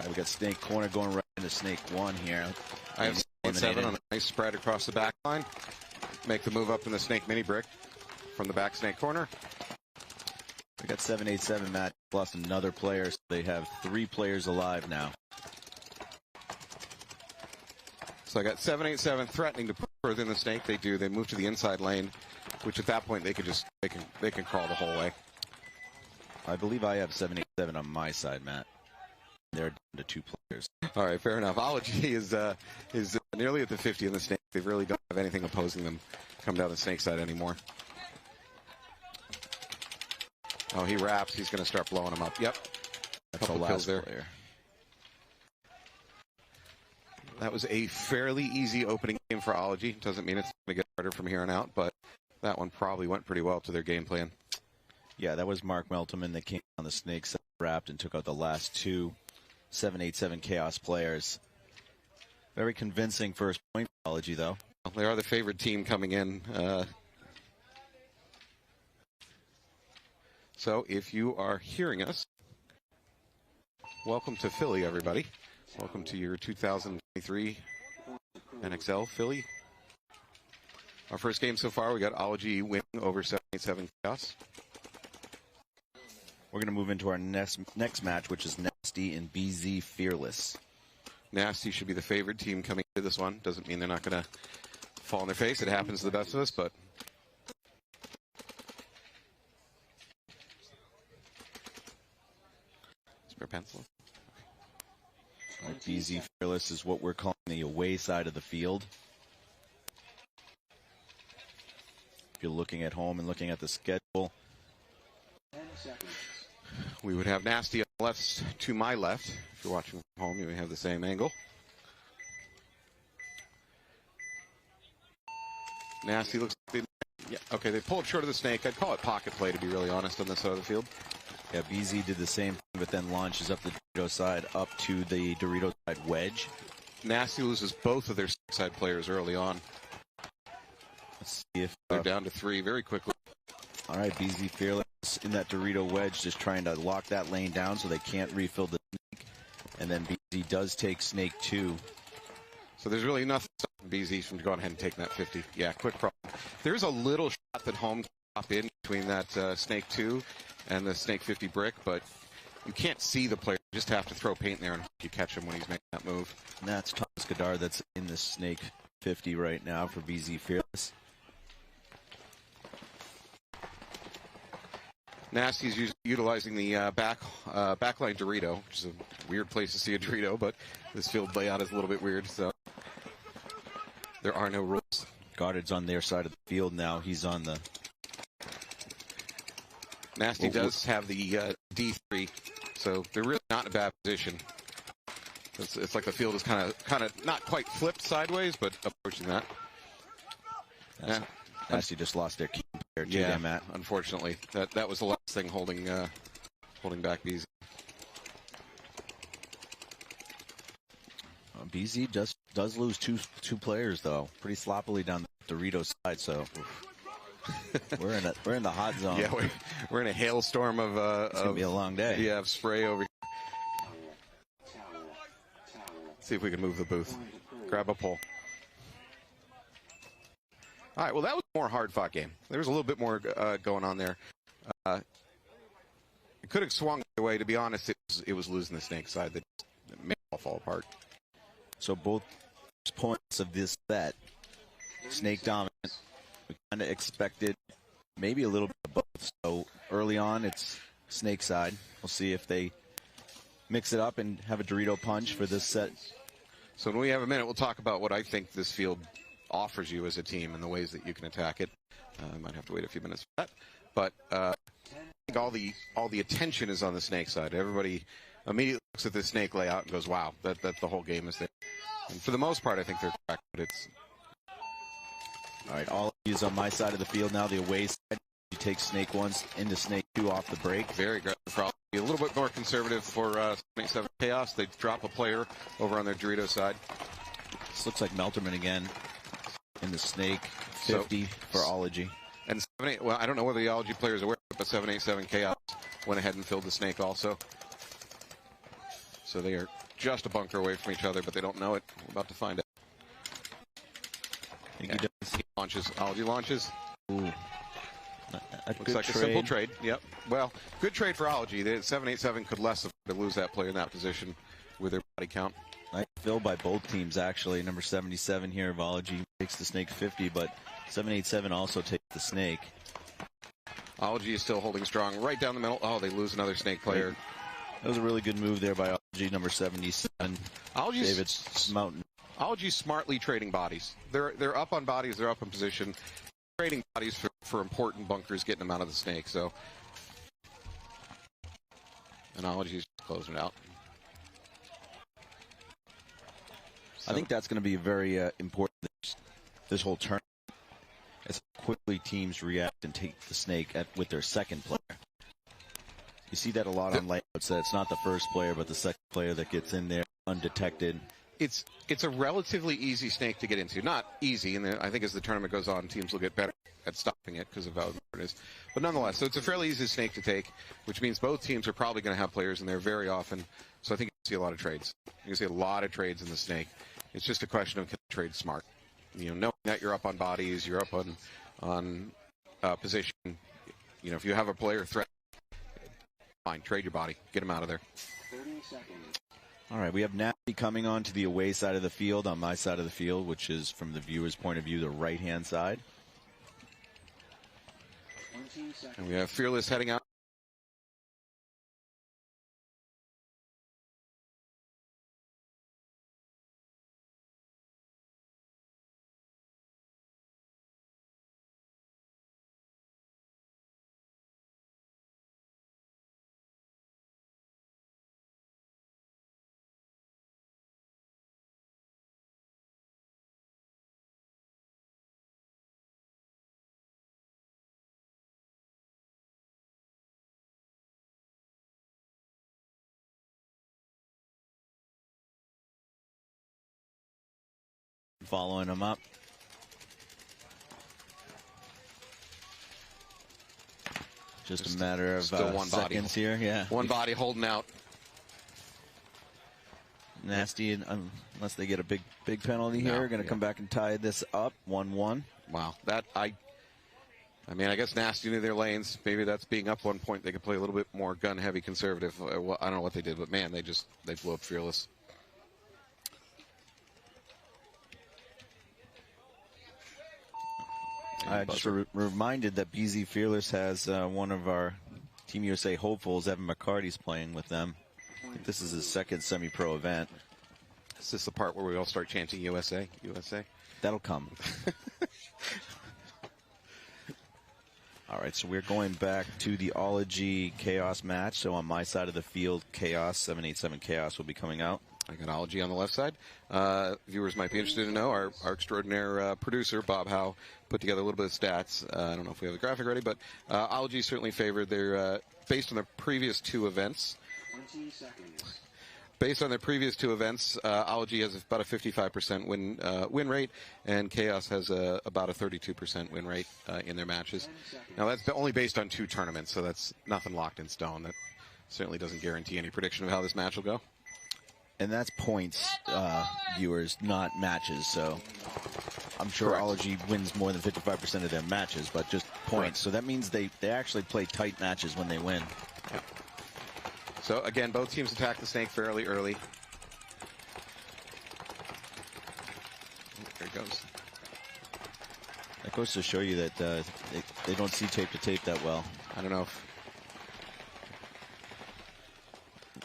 right, we got snake corner going right into snake 1 here. I have 7 on a nice spread across the back line. Make the move up in the snake mini brick from the back snake corner. We got 787, Matt. Lost another player, so they have 3 players alive now. So I got 787 threatening to put further in the snake. They do. They move to the inside lane, which at that point they could just they can crawl the whole way. I believe I have 787 on my side, Matt. They're down to 2 players. All right, fair enough. Ology is nearly at the 50 in the snake. They really don't have anything opposing them come down the snake side anymore. Oh, he wraps. He's going to start blowing them up. Yep. That's the last player. That was a fairly easy opening game for Ology. Doesn't mean it's going to get harder from here on out, but that one probably went pretty well to their game plan. Yeah, that was Mark Melterman that came on the snake side, wrapped, and took out the last 2 787 Chaos players. Very convincing first point for Ology, though. They are the favorite team coming in. So if you are hearing us, welcome to Philly, everybody. Welcome to your 2023 NXL Philly. Our first game so far, we got Ology winning over 787 Chaos. We're going to move into our next match, which is Nasty and BZ Fearless. Nasty should be the favorite team coming into this one. Doesn't mean they're not going to fall on their face. It happens to the best of us, but... Spare pencil. Right, BZ Fearless is what we're calling the away side of the field. If you're looking at home and looking at the schedule, we would have Nasty on the left to my left. If you're watching from home, you may have the same angle. Nasty looks like they pulled short of the snake. I'd call it pocket play, to be really honest, on this side of the field. Yeah, BZ did the same thing, but then launches up the Dorito side, up to the Dorito side wedge. Nasty loses both of their side players early on. Let's see if they're down to 3 very quickly. All right, BZ Fearless in that Dorito wedge, just trying to lock that lane down so they can't refill the snake. And then BZ does take snake 2. So there's really nothing stopping BZ from going ahead and taking that 50. Yeah, quick problem. There's a little shot that home can pop in between that snake 2 and the snake 50 brick, but you can't see the player. You just have to throw paint in there and you catch him when he's making that move. And that's Thomas Godard that's in the snake 50 right now for BZ Fearless. Nasty's utilizing the backline Dorito, which is a weird place to see a Dorito, but this field layout is a little bit weird, so there are no rules. Goddard's on their side of the field now. He's on the... Nasty does have the D3, so they're really not in a bad position. It's like the field is kind of not quite flipped sideways, but approaching that. Nasty just lost their key player too, yeah, Matt. Unfortunately, that was the last thing holding back BZ. BZ does lose two players though, pretty sloppily down the Dorito side. So we're in the hot zone. Yeah, we're in a hailstorm of. It's gonna be a long day. Yeah, of spray over here. See if we can move the booth. Grab a pole. All right, well, that was a more hard-fought game. There was a little bit more going on there. It could have swung the way. To be honest, it was losing the snake side that made it all fall apart. So both points of this set, snake dominant. We kind of expected maybe a little bit of both. So early on, it's snake side. We'll see if they mix it up and have a Dorito punch for this set. So when we have a minute, we'll talk about what I think this field offers you as a team and the ways that you can attack it. I might have to wait a few minutes for that. But I think all the attention is on the snake side. Everybody immediately looks at the snake layout and goes, wow, that the whole game is there. And for the most part, I think they're correct, but it's... All right, all of you is on my side of the field now, the away side. You take snake 1 into snake 2 off the break. Very aggressive. Probably a little bit more conservative for 7 Chaos. They drop a player over on their Dorito side. This looks like Melterman again in the snake 50 for Ology. And well, I don't know whether the Ology players are aware, but 787 Chaos went ahead and filled the snake also. So they are just a bunker away from each other, but they don't know it. We're about to find out. I think he does. He launches. Ology launches. Ooh. Looks like a simple trade. Yep. Well, good trade for Ology. 787 could less of to lose that player in that position with their body count. Nice fill by both teams, actually. Number 77 here, Ology takes the snake 50, but 787 also takes the snake. Ology is still holding strong right down the middle. Oh, they lose another snake player. That was a really good move there by Ology, number 77. David Mountain. Ology's smartly trading bodies. They're up on bodies. They're up in position. Trading bodies for important bunkers, getting them out of the snake. So, and Ology's closing it out. I think that's going to be very important this whole tournament, as quickly teams react and take the snake with their second player. You see that a lot on layouts, that it's not the first player but the second player that gets in there undetected. It's a relatively easy snake to get into. Not easy, and I think as the tournament goes on, teams will get better at stopping it because of how important it is. But nonetheless, so it's a fairly easy snake to take, which means both teams are probably going to have players in there very often. So I think you see a lot of trades. You see a lot of trades in the snake. It's just a question of can you trade smart. Knowing that you're up on bodies, you're up on position. If you have a player threat, fine, trade your body, get him out of there. 30 seconds. All right, we have Nasty coming on to the away side of the field, on my side of the field, which is, from the viewer's point of view, the right-hand side. And we have Fearless heading out. Following him up. Just a matter of seconds here. Yeah. One body holding out. Nasty, unless they get a big penalty here, going to come back and tie this up 1-1. Wow. I guess Nasty knew their lanes. Maybe that's being up 1 point. They could play a little bit more gun-heavy conservative. I don't know what they did, but, man, they blew up Fearless. I just reminded that BZ Fearless has one of our Team USA hopefuls, Evan McCarty's playing with them. I think this is his second semi-pro event. Is this the part where we all start chanting USA, USA? That'll come. All right, so we're going back to the Ology Chaos match. So on my side of the field, Chaos, 787 Chaos will be coming out. I got Ology on the left side. Viewers might be interested to know our extraordinary producer, Bob Howe, put together a little bit of stats. I don't know if we have the graphic ready, but Ology certainly favored their, based on their previous two events. 20 seconds. Based on their previous two events, Ology has about a 55% win rate, and Chaos has about a 32% win rate in their matches. Now, that's only based on two tournaments, so that's nothing locked in stone. That certainly doesn't guarantee any prediction of how this match will go. And that's points, viewers, not matches. So I'm sure Ology wins more than 55% of their matches, but just points. Right. So that means they actually play tight matches when they win. Yeah. So, again, both teams attack the snake fairly early. There it goes. That goes to show you that they don't see tape to tape that well. I don't know if...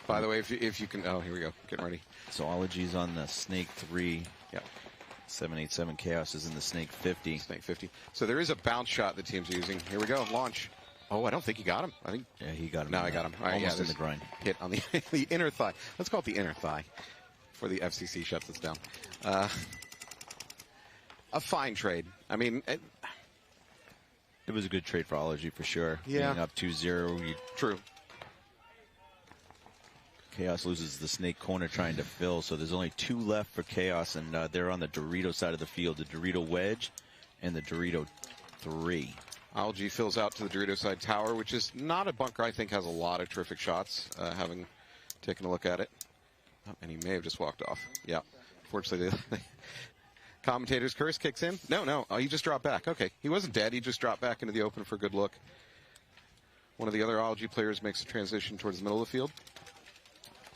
By the way, if you can... Oh, here we go. Getting ready. So Ology's on the Snake 3. Yep. 787 Chaos is in the Snake 50. Snake 50. So there is a bounce shot the team's using. Here we go. Launch. Oh, I don't think he got him. I think... Yeah, he got him. No, I got him. All right, almost in the groin. Hit on the inner thigh. Let's call it the inner thigh before the FCC shuts us down. A fine trade. I mean... It was a good trade for Ology for sure. Yeah. Being up 2-0. True. Chaos loses the snake corner trying to fill, so there's only two left for Chaos, and they're on the Dorito side of the field, the Dorito Wedge and the Dorito 3. Ology fills out to the Dorito side tower, which is not a bunker I think has a lot of terrific shots, having taken a look at it. Oh, and he may have just walked off. Yeah. Fortunately, the commentator's curse kicks in. No. Oh, he just dropped back. Okay. He wasn't dead. He just dropped back into the open for a good look. One of the other Ology players makes a transition towards the middle of the field.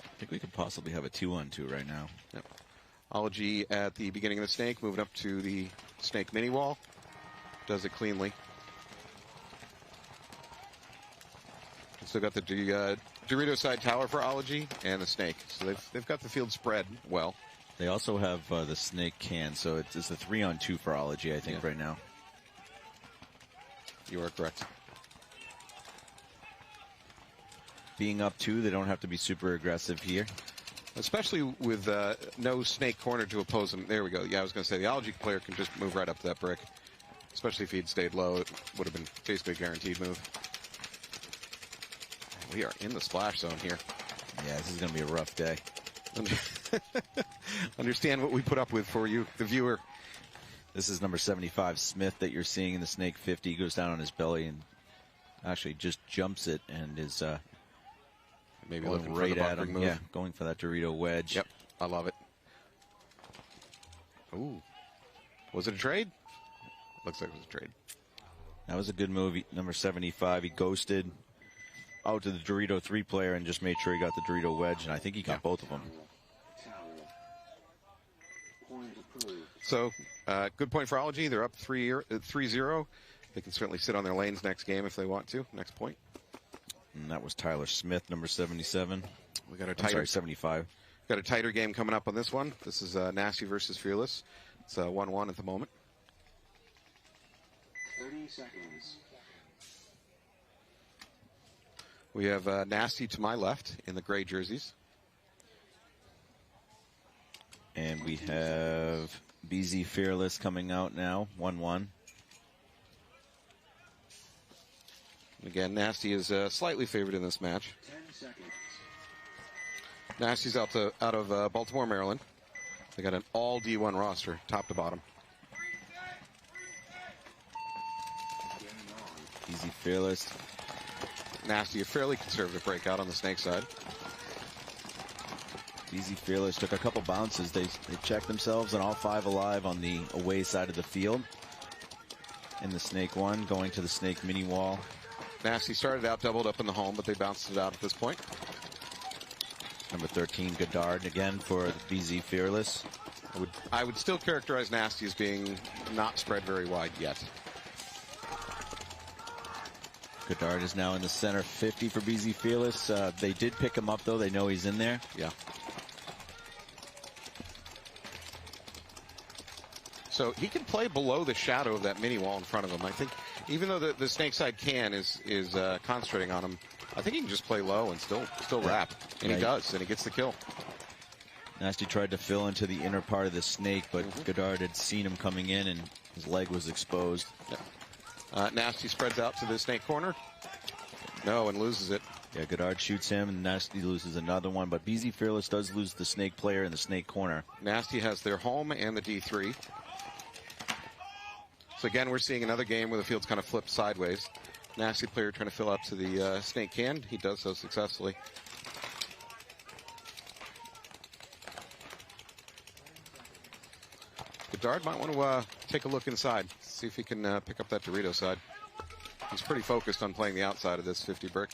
I think we could possibly have a 2-on-2 right now. Yep. Ology at the beginning of the snake, moving up to the snake mini wall. Does it cleanly. Still got the Dorito side tower for Ology and the snake. So they've got the field spread well. They also have the snake can, so it's a 3-on-2 for Ology, I think, right now. You are correct. Being up 2, they don't have to be super aggressive here. Especially with no snake corner to oppose them. There we go. Yeah, I was going to say the Ology player can just move right up to that brick. Especially if he'd stayed low, it would have been basically a guaranteed move. We are in the splash zone here. Yeah, this is going to be a rough day. Understand what we put up with for you, the viewer. This is number 75, Smith, that you're seeing in the snake 50. He goes down on his belly and actually just jumps it and is maybe going looking right for the at him. move. Yeah, going for that Dorito wedge. Yep, I love it. Ooh. Was it a trade? Looks like it was a trade. That was a good move. Number 75, he ghosted out to the Dorito 3 player and just made sure he got the Dorito wedge, and I think he got both of them. So, good point for Ology. They're up 3-0. They can certainly sit on their lanes next game if they want to. Next point. And that was Tyler Smith, number 77. We got a tighter, 75. Got a tighter game coming up on this one. This is Nasty versus Fearless. It's 1-1 at the moment. 30 seconds. We have Nasty to my left in the gray jerseys. And we have BZ Fearless coming out now, 1-1. Again, Nasty is slightly favored in this match. 10 seconds. Nasty's out of Baltimore, Maryland. They got an all D1 roster, top to bottom. BZ Fearless. Nasty, a fairly conservative breakout on the snake side. BZ Fearless took a couple bounces. They checked themselves and all 5 alive on the away side of the field. In the snake 1, going to the snake mini wall. Nasty started out doubled up in the home, but they bounced it out at this point. Number 13, Godard again for the BZ Fearless. I would still characterize Nasty as being not spread very wide yet. Godard is now in the center 50 for BZ Fearless. They did pick him up, though. They know he's in there. Yeah. So he can play below the shadow of that mini wall in front of him. I think even though the snake side can is concentrating on him, I think he can just play low and still wrap. And he does, and he gets the kill. Nasty tried to fill into the inner part of the snake, but Godard had seen him coming in, and his leg was exposed. Yeah. Nasty spreads out to the snake corner. No, and loses it. Yeah, Godard shoots him, and Nasty loses another one. But BZ Fearless does lose the snake player in the snake corner. Nasty has their home and the D3. So again, we're seeing another game where the field's kind of flipped sideways. Nasty player trying to fill up to the snake can. He does so successfully. Godard might want to take a look inside, see if he can pick up that Dorito side. He's pretty focused on playing the outside of this 50 brick.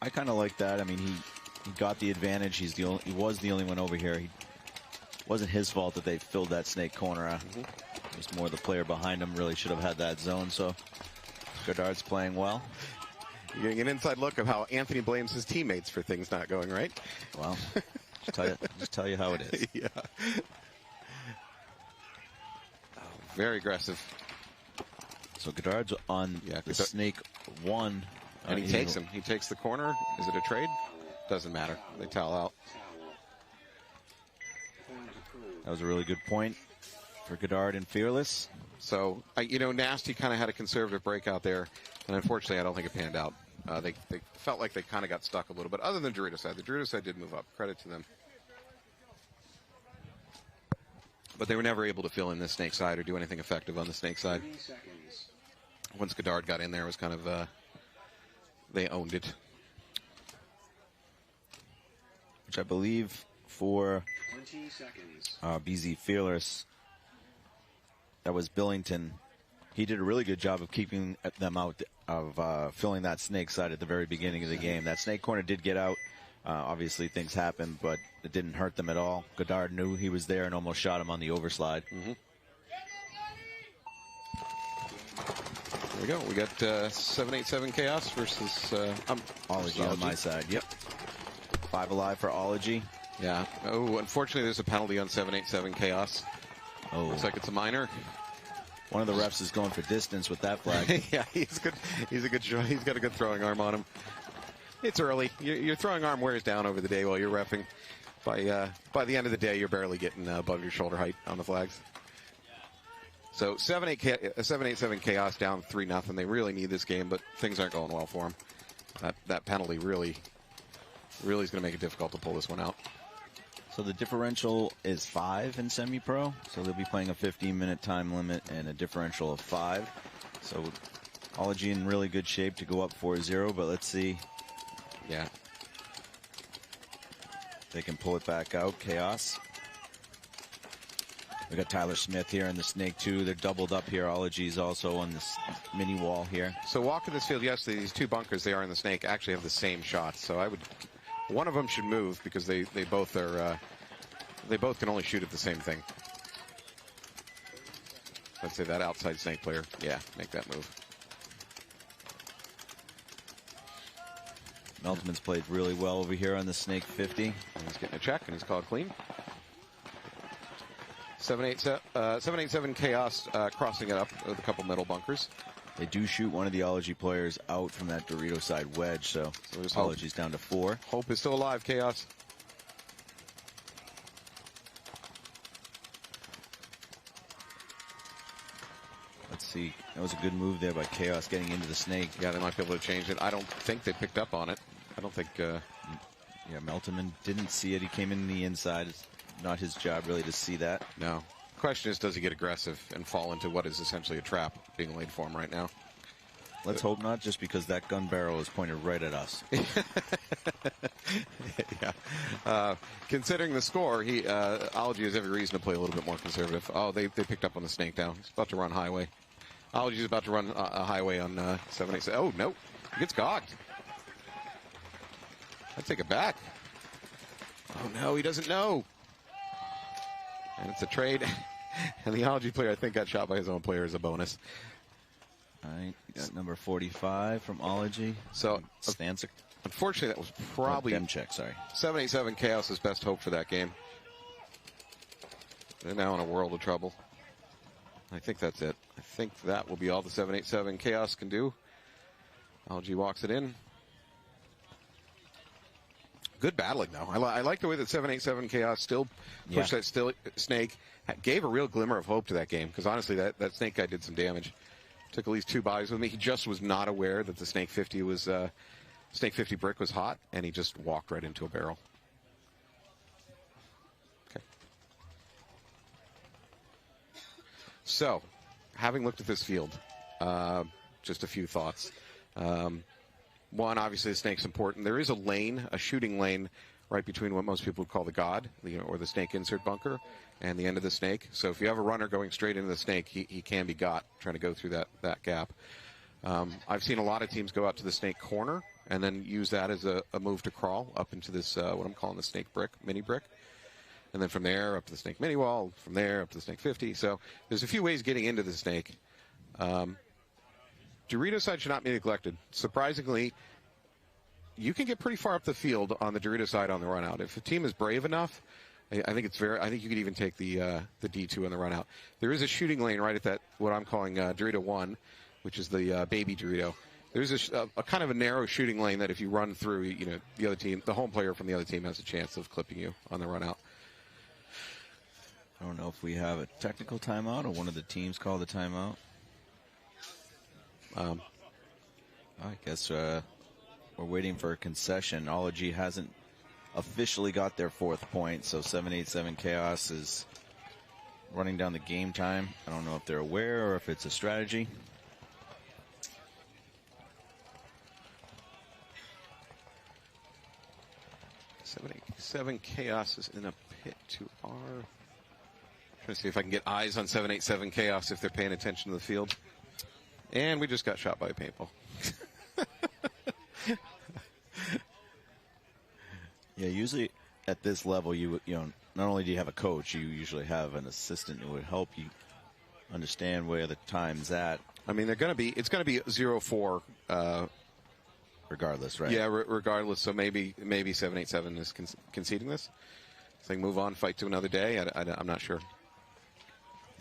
I kind of like that. I mean, he got the advantage. He was the only one over here. It wasn't his fault that they filled that snake corner. It was more the player behind him really should have had that zone. So Godard's playing well. You're getting an inside look of how Anthony blames his teammates for things not going right. Well, just tell you how it is. Yeah. Very aggressive. So Godard's on the snake 1. And he takes him. He takes the corner. Is it a trade? Doesn't matter. They towel out. That was a really good point for Godard and Fearless. So, Nasty kind of had a conservative breakout there. And unfortunately, I don't think it panned out. They felt like they kind of got stuck a little bit. Other than Dorito side. The Dorito side did move up. Credit to them. But they were never able to fill in the snake side or do anything effective on the snake side. Once Godard got in there, it was kind of, they owned it. which I believe for 20 seconds. BZ Fearless, that was Billington. He did a really good job of keeping them out of filling that snake side at the very beginning of the game. That snake corner did get out. Obviously, things happened, but it didn't hurt them at all. Godard knew he was there and almost shot him on the overslide. Mm-hmm. There we go. We got 787 Chaos versus Ology on my side. Yep. 5 alive for Ology. Yeah. Oh, unfortunately, there's a penalty on 787 Chaos. Oh. Looks like it's a minor. One of the refs is going for distance with that flag. Yeah, he's good. He's a good. He's got a good throwing arm on him. It's early. Your throwing arm wears down over the day while you're reffing. By the end of the day, you're barely getting above your shoulder height on the flags. So 787 Chaos down 3-0. They really need this game, but things aren't going well for them. That penalty really is going to make it difficult to pull this one out. So the differential is 5 in semi-pro. So they'll be playing a 15-minute time limit and a differential of 5. So Ology in really good shape to go up 4-0, but let's see. Yeah. They can pull it back out. Chaos. We got Tyler Smith here in the snake too. They're doubled up here. Ology's also on this mini wall here. So walking this field, yes, these two bunkers they are in the snake actually have the same shots. So one of them should move because they both are they both can only shoot at the same thing. Let's say that outside snake player, yeah, make that move. Meltman's played really well over here on the snake 50. And he's getting a check and he's called clean. 787 Chaos crossing it up with a couple middle bunkers. They do shoot one of the Ology players out from that Dorito side wedge, so Ology's down to 4. Hope is still alive, Chaos. Let's see. That was a good move there by Chaos getting into the snake. Yeah, they might be able to change it. I don't think they picked up on it. I don't think... Yeah, Meltman didn't see it. He came in the inside. It's not his job really to see that. No. The question is, does he get aggressive and fall into what is essentially a trap being laid for him right now? Let's hope not, just because that gun barrel is pointed right at us. Yeah. Considering the score, Ology has every reason to play a little bit more conservative. Oh, they picked up on the snake down. He's about to run highway. Ology's about to run a highway on 787. Oh, no. He gets gogged. I'd take it back. Oh, no, he doesn't know. And it's a trade. And the Ology player, I think, got shot by his own player as a bonus. All right, got number 45 from Ology. So, Stanczyk. Unfortunately, that was probably Demchek, sorry. 787 Chaos's best hope for that game. They're now in a world of trouble. I think that's it. I think that will be all the 787 Chaos can do. Ology walks it in. Good battling, though. I like the way that 787 Chaos still pushed that snake. Gave a real glimmer of hope to that game, because honestly, that snake guy did some damage. Took at least 2 buys with me. He just was not aware that the snake 50 was snake 50 brick was hot, and he just walked right into a barrel. Okay. So, having looked at this field, just a few thoughts. One, obviously, the snake's important. There is a lane, a shooting lane, right between what most people would call the god, or the snake insert bunker, and the end of the snake. So if you have a runner going straight into the snake, he can be got trying to go through that gap. I've seen a lot of teams go out to the snake corner and then use that as a move to crawl up into this, what I'm calling the snake brick, mini brick. And then from there up to the snake mini wall, from there up to the snake 50. So there's a few ways getting into the snake. Dorito side should not be neglected. Surprisingly, you can get pretty far up the field on the Dorito side on the run out. If a team is brave enough, I think you could even take the D2 on the run out. There is a shooting lane right at that, what I'm calling Dorito 1, which is the baby Dorito. There's a kind of a narrow shooting lane that if you run through, the other team, the home player from the other team has a chance of clipping you on the run out. I don't know if we have a technical timeout or one of the teams call the timeout. I guess we're waiting for a concession. Ology hasn't officially got their 4th point, so 787 Chaos is running down the game time. I don't know if they're aware or if it's a strategy. 787 Chaos is in a pit to our... Trying to see if I can get eyes on 787 Chaos if they're paying attention to the field. And we just got shot by a paintball. Yeah, usually at this level, you know, not only do you have a coach, you usually have an assistant who would help you understand where the time's at. I mean, it's going to be 0-4. Regardless, right? Yeah, regardless. So maybe 787 is conceding this. So they can move on, fight to another day. I'm not sure.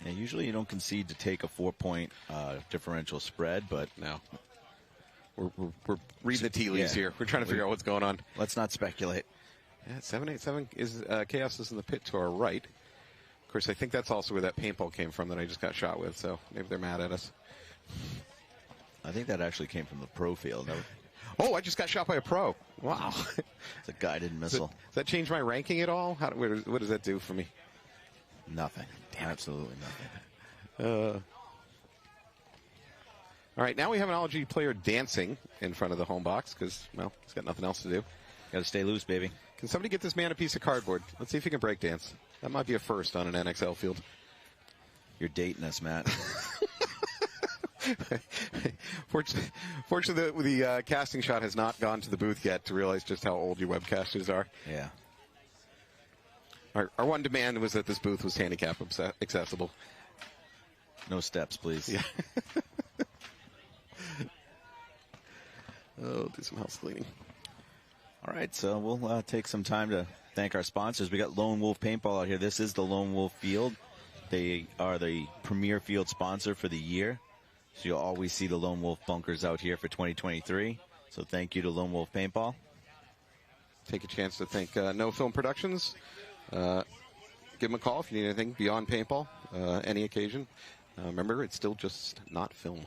Yeah, usually you don't concede to take a 4-point differential spread, but no. We're reading the tea leaves here. We're trying to figure out what's going on. Let's not speculate. Yeah, 787 is Chaos is in the pit to our right. Of course, I think that's also where that paintball came from that I just got shot with. So maybe they're mad at us. I think that actually came from the pro field. Oh, I just got shot by a pro. Wow. It's a guided missile. Does that change my ranking at all? What does that do for me? Nothing. Absolutely nothing. All right, now we have an LG player dancing in front of the home box because, well, he's got nothing else to do. Got to stay loose, baby. Can somebody get this man a piece of cardboard? Let's see if he can break dance. That might be a first on an NXL field. You're dating us, Matt. Fortunately, the casting shot has not gone to the booth yet to realize just how old you webcasters are. Yeah. Our one demand was that this booth was handicap accessible. No steps, please. Yeah. Oh, do some house cleaning. All right, so we'll take some time to thank our sponsors. We got Lone Wolf Paintball out here. This is the Lone Wolf Field. They are the premier field sponsor for the year. So you'll always see the Lone Wolf bunkers out here for 2023. So thank you to Lone Wolf Paintball. Take a chance to thank No Film Productions. Give them a call if you need anything beyond paintball, any occasion. Remember, it's still just not film.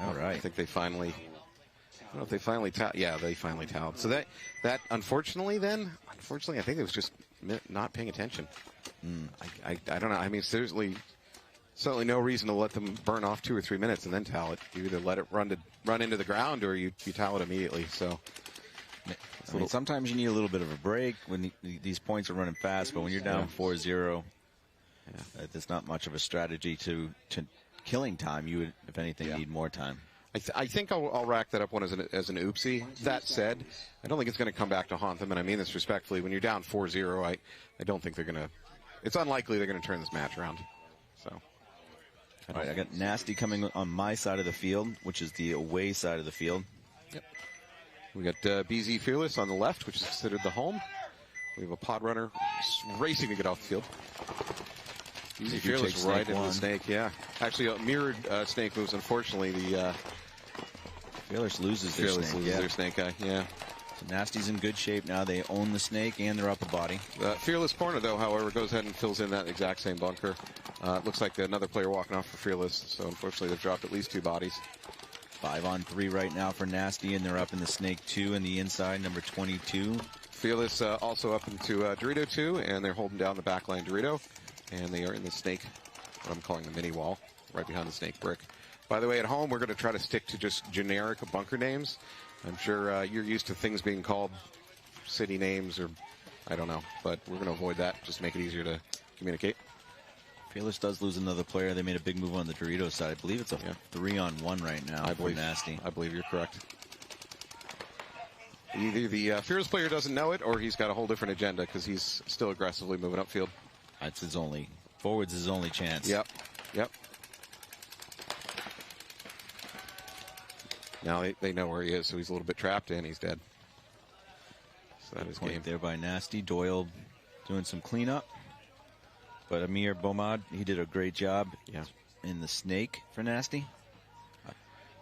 All right. I think they finally... I don't know if they finally yeah, they finally towed. So that unfortunately, I think it was just not paying attention. I don't know. I mean, certainly no reason to let them burn off 2 or 3 minutes and then towel it. You either let it run into the ground or you towel it immediately. So I mean, sometimes you need a little bit of a break when these points are running fast, but when you're down 4-0, there's not much of a strategy to killing time. You would, if anything, need more time. I think I'll rack that up one as an oopsie. That said, I don't think it's going to come back to haunt them, and I mean this respectfully. When you're down 4-0, I don't think they're going to. It's unlikely they're going to turn this match around. So, all right, I got Nasty coming on my side of the field, which is the away side of the field. Yep. We got BZ Fearless on the left, which is considered the home. We have a pod runner racing to get off the field. BZ Fearless right into the snake. Yeah, actually, mirrored snake moves. Unfortunately, the Fearless loses their snake. Their snake eye. Yeah. So Nasty's in good shape now. They own the snake and their upper body. Fearless corner, though, however, goes ahead and fills in that exact same bunker. It looks like another player walking off for Fearless, so unfortunately they've dropped at least 2 bodies. 5-on-3 right now for Nasty, and they're up in the snake 2 in the inside, number 22. Fearless also up into Dorito 2, and they're holding down the backline Dorito, and they are in the snake, what I'm calling the mini wall, right behind the snake brick. By the way, at home, we're going to try to stick to just generic bunker names. I'm sure you're used to things being called city names or I don't know, but we're going to avoid that. Just make it easier to communicate. Fearless does lose another player. They made a big move on the Dorito side. I believe it's a 3-on-1 right now. I believe Nasty. I believe you're correct. Either the Fearless player doesn't know it or he's got a whole different agenda because he's still aggressively moving upfield. That's his only, forward's his only chance. Yep. Now they know where he is, so he's a little bit trapped and he's dead. So that is game. There by Nasty. Doyle doing some cleanup. But Amir Bomad, he did a great job in the snake for Nasty.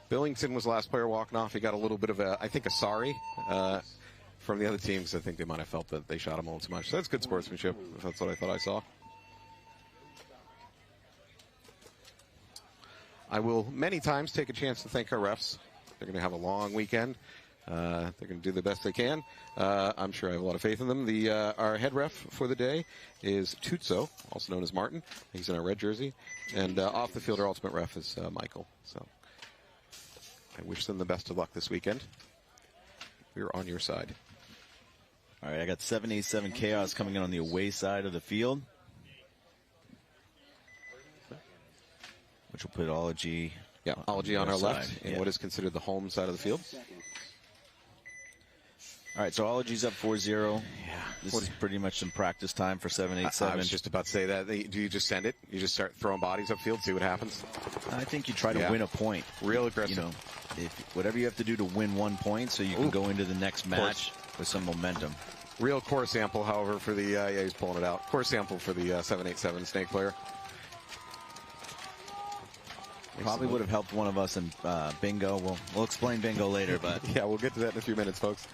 Billington was the last player walking off. He got a little bit of I think a sorry from the other teams. I think they might have felt that they shot him a little too much. So that's good sportsmanship. That's what I thought I saw. I will many times take a chance to thank our refs. They're going to have a long weekend. They're going to do the best they can. I'm sure I have a lot of faith in them. Our head ref for the day is Tutso, also known as Martin. He's in our red jersey. And off the field, our ultimate ref is Michael. So I wish them the best of luck this weekend. we're on your side. All right, I got 787 Chaos coming in on the away side of the field, which will put Ology. Yeah, Ology on our left in yeah. what is considered the home side of the field. All right, so Ology's up 4-0. Yeah, this is pretty much some practice time for 787. I was just about to say that. Do you just send it? You just start throwing bodies upfield, see what happens? I think you try to win a point. Real aggressive. You know, whatever you have to do to win 1 point so you can go into the next match with some momentum. Real core sample, however, for the, yeah, he's pulling it out. Core sample for the 787 Snake player. Probably would have helped one of us in bingo. We'll explain bingo later, but yeah, we'll get to that in a few minutes, folks.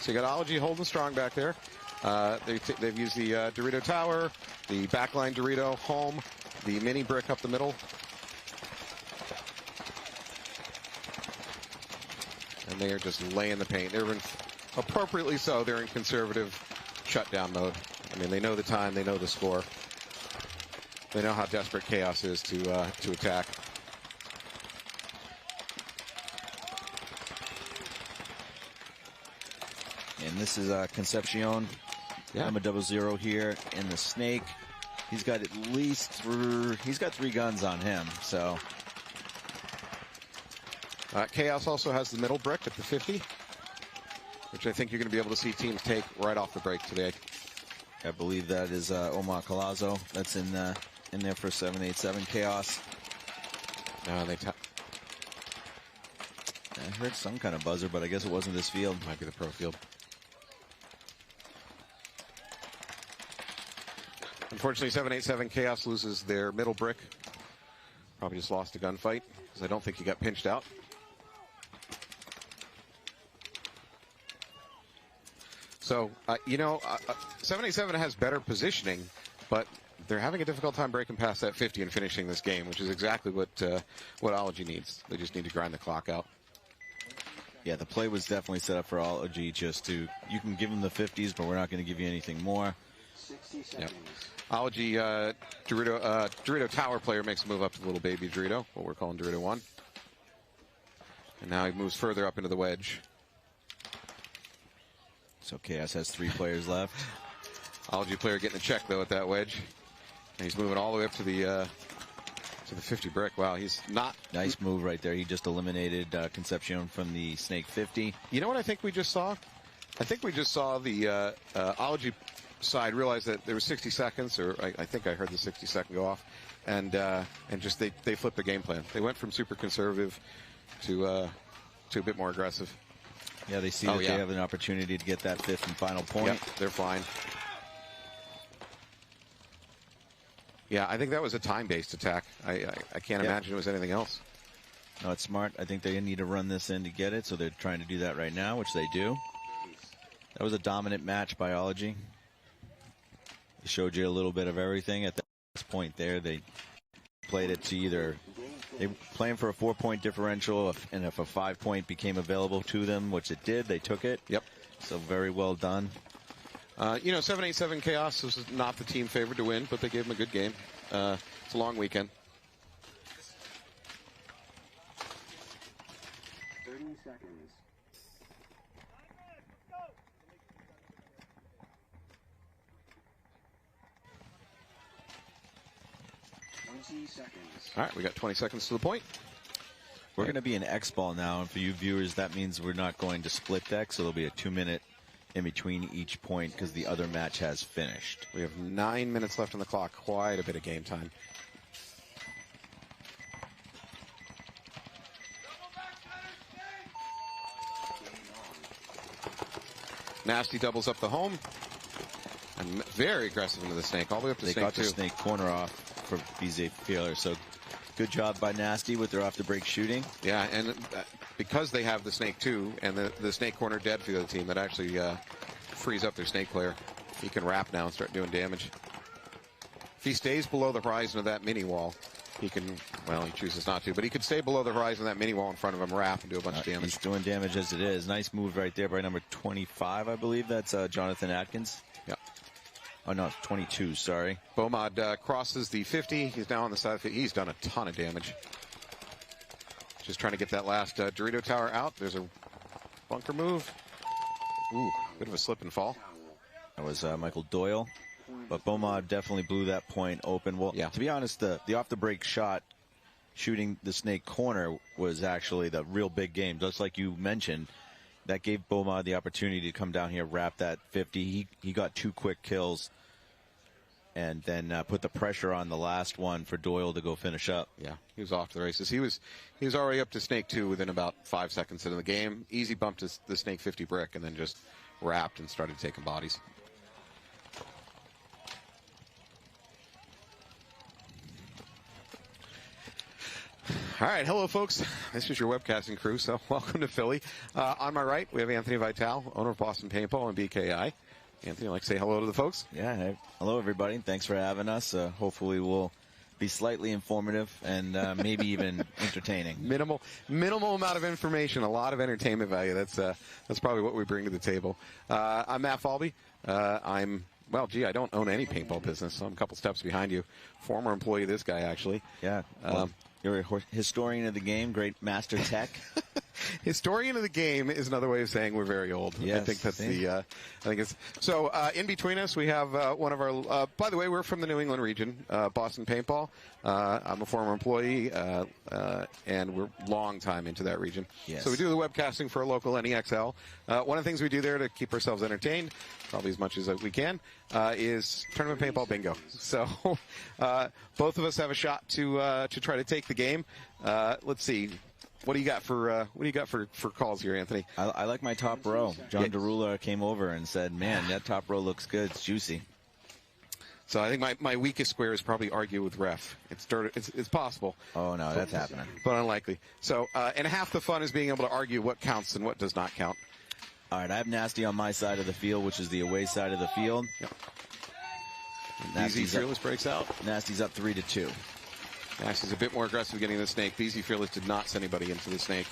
So you got Ology holding strong back there. They've used the Dorito Tower, the backline Dorito home, the mini brick up the middle. And they are just laying the paint. They're in, appropriately so, they're in conservative shutdown mode. I mean, they know the time, they know the score. They know how desperate Chaos is to attack. And this is Concepcion. Yeah. I'm a 00 here. And the Snake, he's got at least he's got 3 guns on him. So Chaos also has the middle brick at the 50, which I think you're going to be able to see teams take right off the break today. I believe that is Omar Colazo. That's in there for 787 Chaos. No, I heard some kind of buzzer, but I guess it wasn't this field. Might be the pro field. Unfortunately, 787 Chaos loses their middle brick. Probably just lost a gunfight, because I don't think he got pinched out. So, 787 has better positioning, but they're having a difficult time breaking past that 50 and finishing this game, which is exactly what Ology needs. They just need to grind the clock out. Yeah, the play was definitely set up for Ology just to, you can give them the 50s, but we're not going to give you anything more. 60 seconds. Yep. Ology, Dorito Tower player makes a move up to the little baby Dorito, what we're calling Dorito 1. And now he moves further up into the wedge. So Chaos has 3 players left. Ology player getting a check, though, at that wedge. And he's moving all the way up to the 50 brick. Wow, he's not... Nice move right there. He just eliminated Concepcion from the Snake 50. You know what I think we just saw? I think we just saw the Ology side realize that there was 60 seconds, or I think I heard the 60-second go off, and just they flipped their game plan. They went from super conservative to a bit more aggressive. Yeah, they see that they have an opportunity to get that 5th and final point. Yep, they're fine. Yeah, I think that was a time-based attack. I can't imagine it was anything else. No, it's smart. I think they need to run this in to get it, so they're trying to do that right now, which they do. That was a dominant match by Ology. They showed you a little bit of everything at this point there. They played it to either... They were playing for a 4-point differential, and if a 5-point became available to them, which it did, they took it. Yep. So very well done. 787 Chaos was not the team favored to win, but they gave them a good game. It's a long weekend. 30 seconds. All right, we got 20 seconds to the point. We're going to be in X-Ball now, and for you viewers, that means we're not going to split deck, so there'll be a 2-minute in between each point because the other match has finished. We have 9 minutes left on the clock. Quite a bit of game time. Nasty doubles up the home. And very aggressive into the Snake, all the way up to They Snake 2. got the Snake corner off for BZ Feeler, so good job by Nasty with their off-the-break shooting. Yeah, and because they have the Snake 2 and the Snake corner dead for the other team, that actually frees up their Snake player. He can wrap now and start doing damage. If he stays below the horizon of that mini wall, he can, well, he chooses not to, but he could stay below the horizon of that mini wall in front of him, wrap, and do a bunch of damage. He's doing damage as it is. Nice move right there by number 25, I believe. That's Jonathan Atkins. Yeah. Oh, no, 22, sorry. Bomad crosses the 50. He's now on the side of it. He's done a ton of damage. just trying to get that last Dorito tower out. There's a bunker move. Ooh, bit of a slip and fall. That was Michael Doyle. But Beaumont definitely blew that point open. Well, yeah. To be honest, the off-the-break shot shooting the snake corner was actually the real big game. Just like you mentioned, that gave Beaumont the opportunity to come down here, wrap that 50. He got 2 quick kills and then put the pressure on the last one for Doyle to go finish up. Yeah, he was off to the races. He was already up to snake 2 within about 5 seconds into the game. Easy bumped the snake 50 brick and then just wrapped and started taking bodies. All right, hello, folks. This is your webcasting crew, so welcome to Philly. On my right, we have Anthony Vitale, owner of Boston Paintball and BKI. Anthony, I'd like to say hello to the folks. Yeah, hey, hello, everybody. Thanks for having us. Hopefully we'll be slightly informative and maybe even entertaining. Minimal amount of information, a lot of entertainment value. That's probably what we bring to the table. I'm Matt Falby. I don't own any paintball business, so I'm a couple steps behind you. Former employee of this guy, actually. Yeah. You're a historian of the game, great master tech. Historian of the game is another way of saying we're very old. Yes, I think that's I think it's so. In between us, we have one of our. By the way, we're from the New England region, Boston Paintball. I'm a former employee, and we're long time into that region. Yes. So we do the webcasting for a local NEXL. One of the things we do there to keep ourselves entertained, probably as much as we can, is tournament paintball bingo. So both of us have a shot to try to take the game. Let's see. What do you got for calls here, Anthony? I like my top row. John Derula came over and said, "Man, that top row looks good. It's juicy." So I think my weakest square is probably argue with ref. It's possible. Oh no, that's happening. But unlikely. So and half the fun is being able to argue what counts and what does not count. All right, I have Nasty on my side of the field, which is the away side of the field. Yep. Easy Fearless breaks out. Nasty's up 3-2. Nasty's a bit more aggressive getting the snake. Easy Fearless did not send anybody into the snake.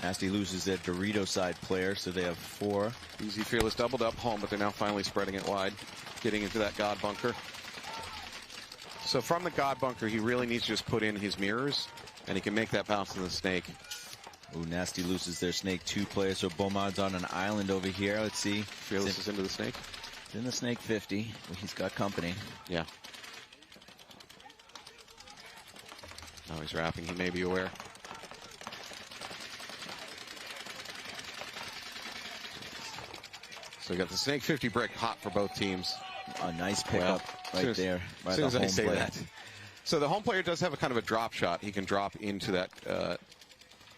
Nasty loses their Dorito side player, so they have 4. Easy Fearless doubled up home, but they're now finally spreading it wide, getting into that God bunker. So from the God bunker, he really needs to just put in his mirrors, and he can make that bounce in the snake. Ooh, Nasty loses their snake 2 player, so Beaumont's on an island over here. Let's see. Fearless is into the snake. It's in the snake 50. He's got company. Yeah. Now he's wrapping. He may be aware. So we got the snake 50 brick hot for both teams. A nice pickup right there. As soon as I say that. So the home player does have a kind of a drop shot. He can drop into that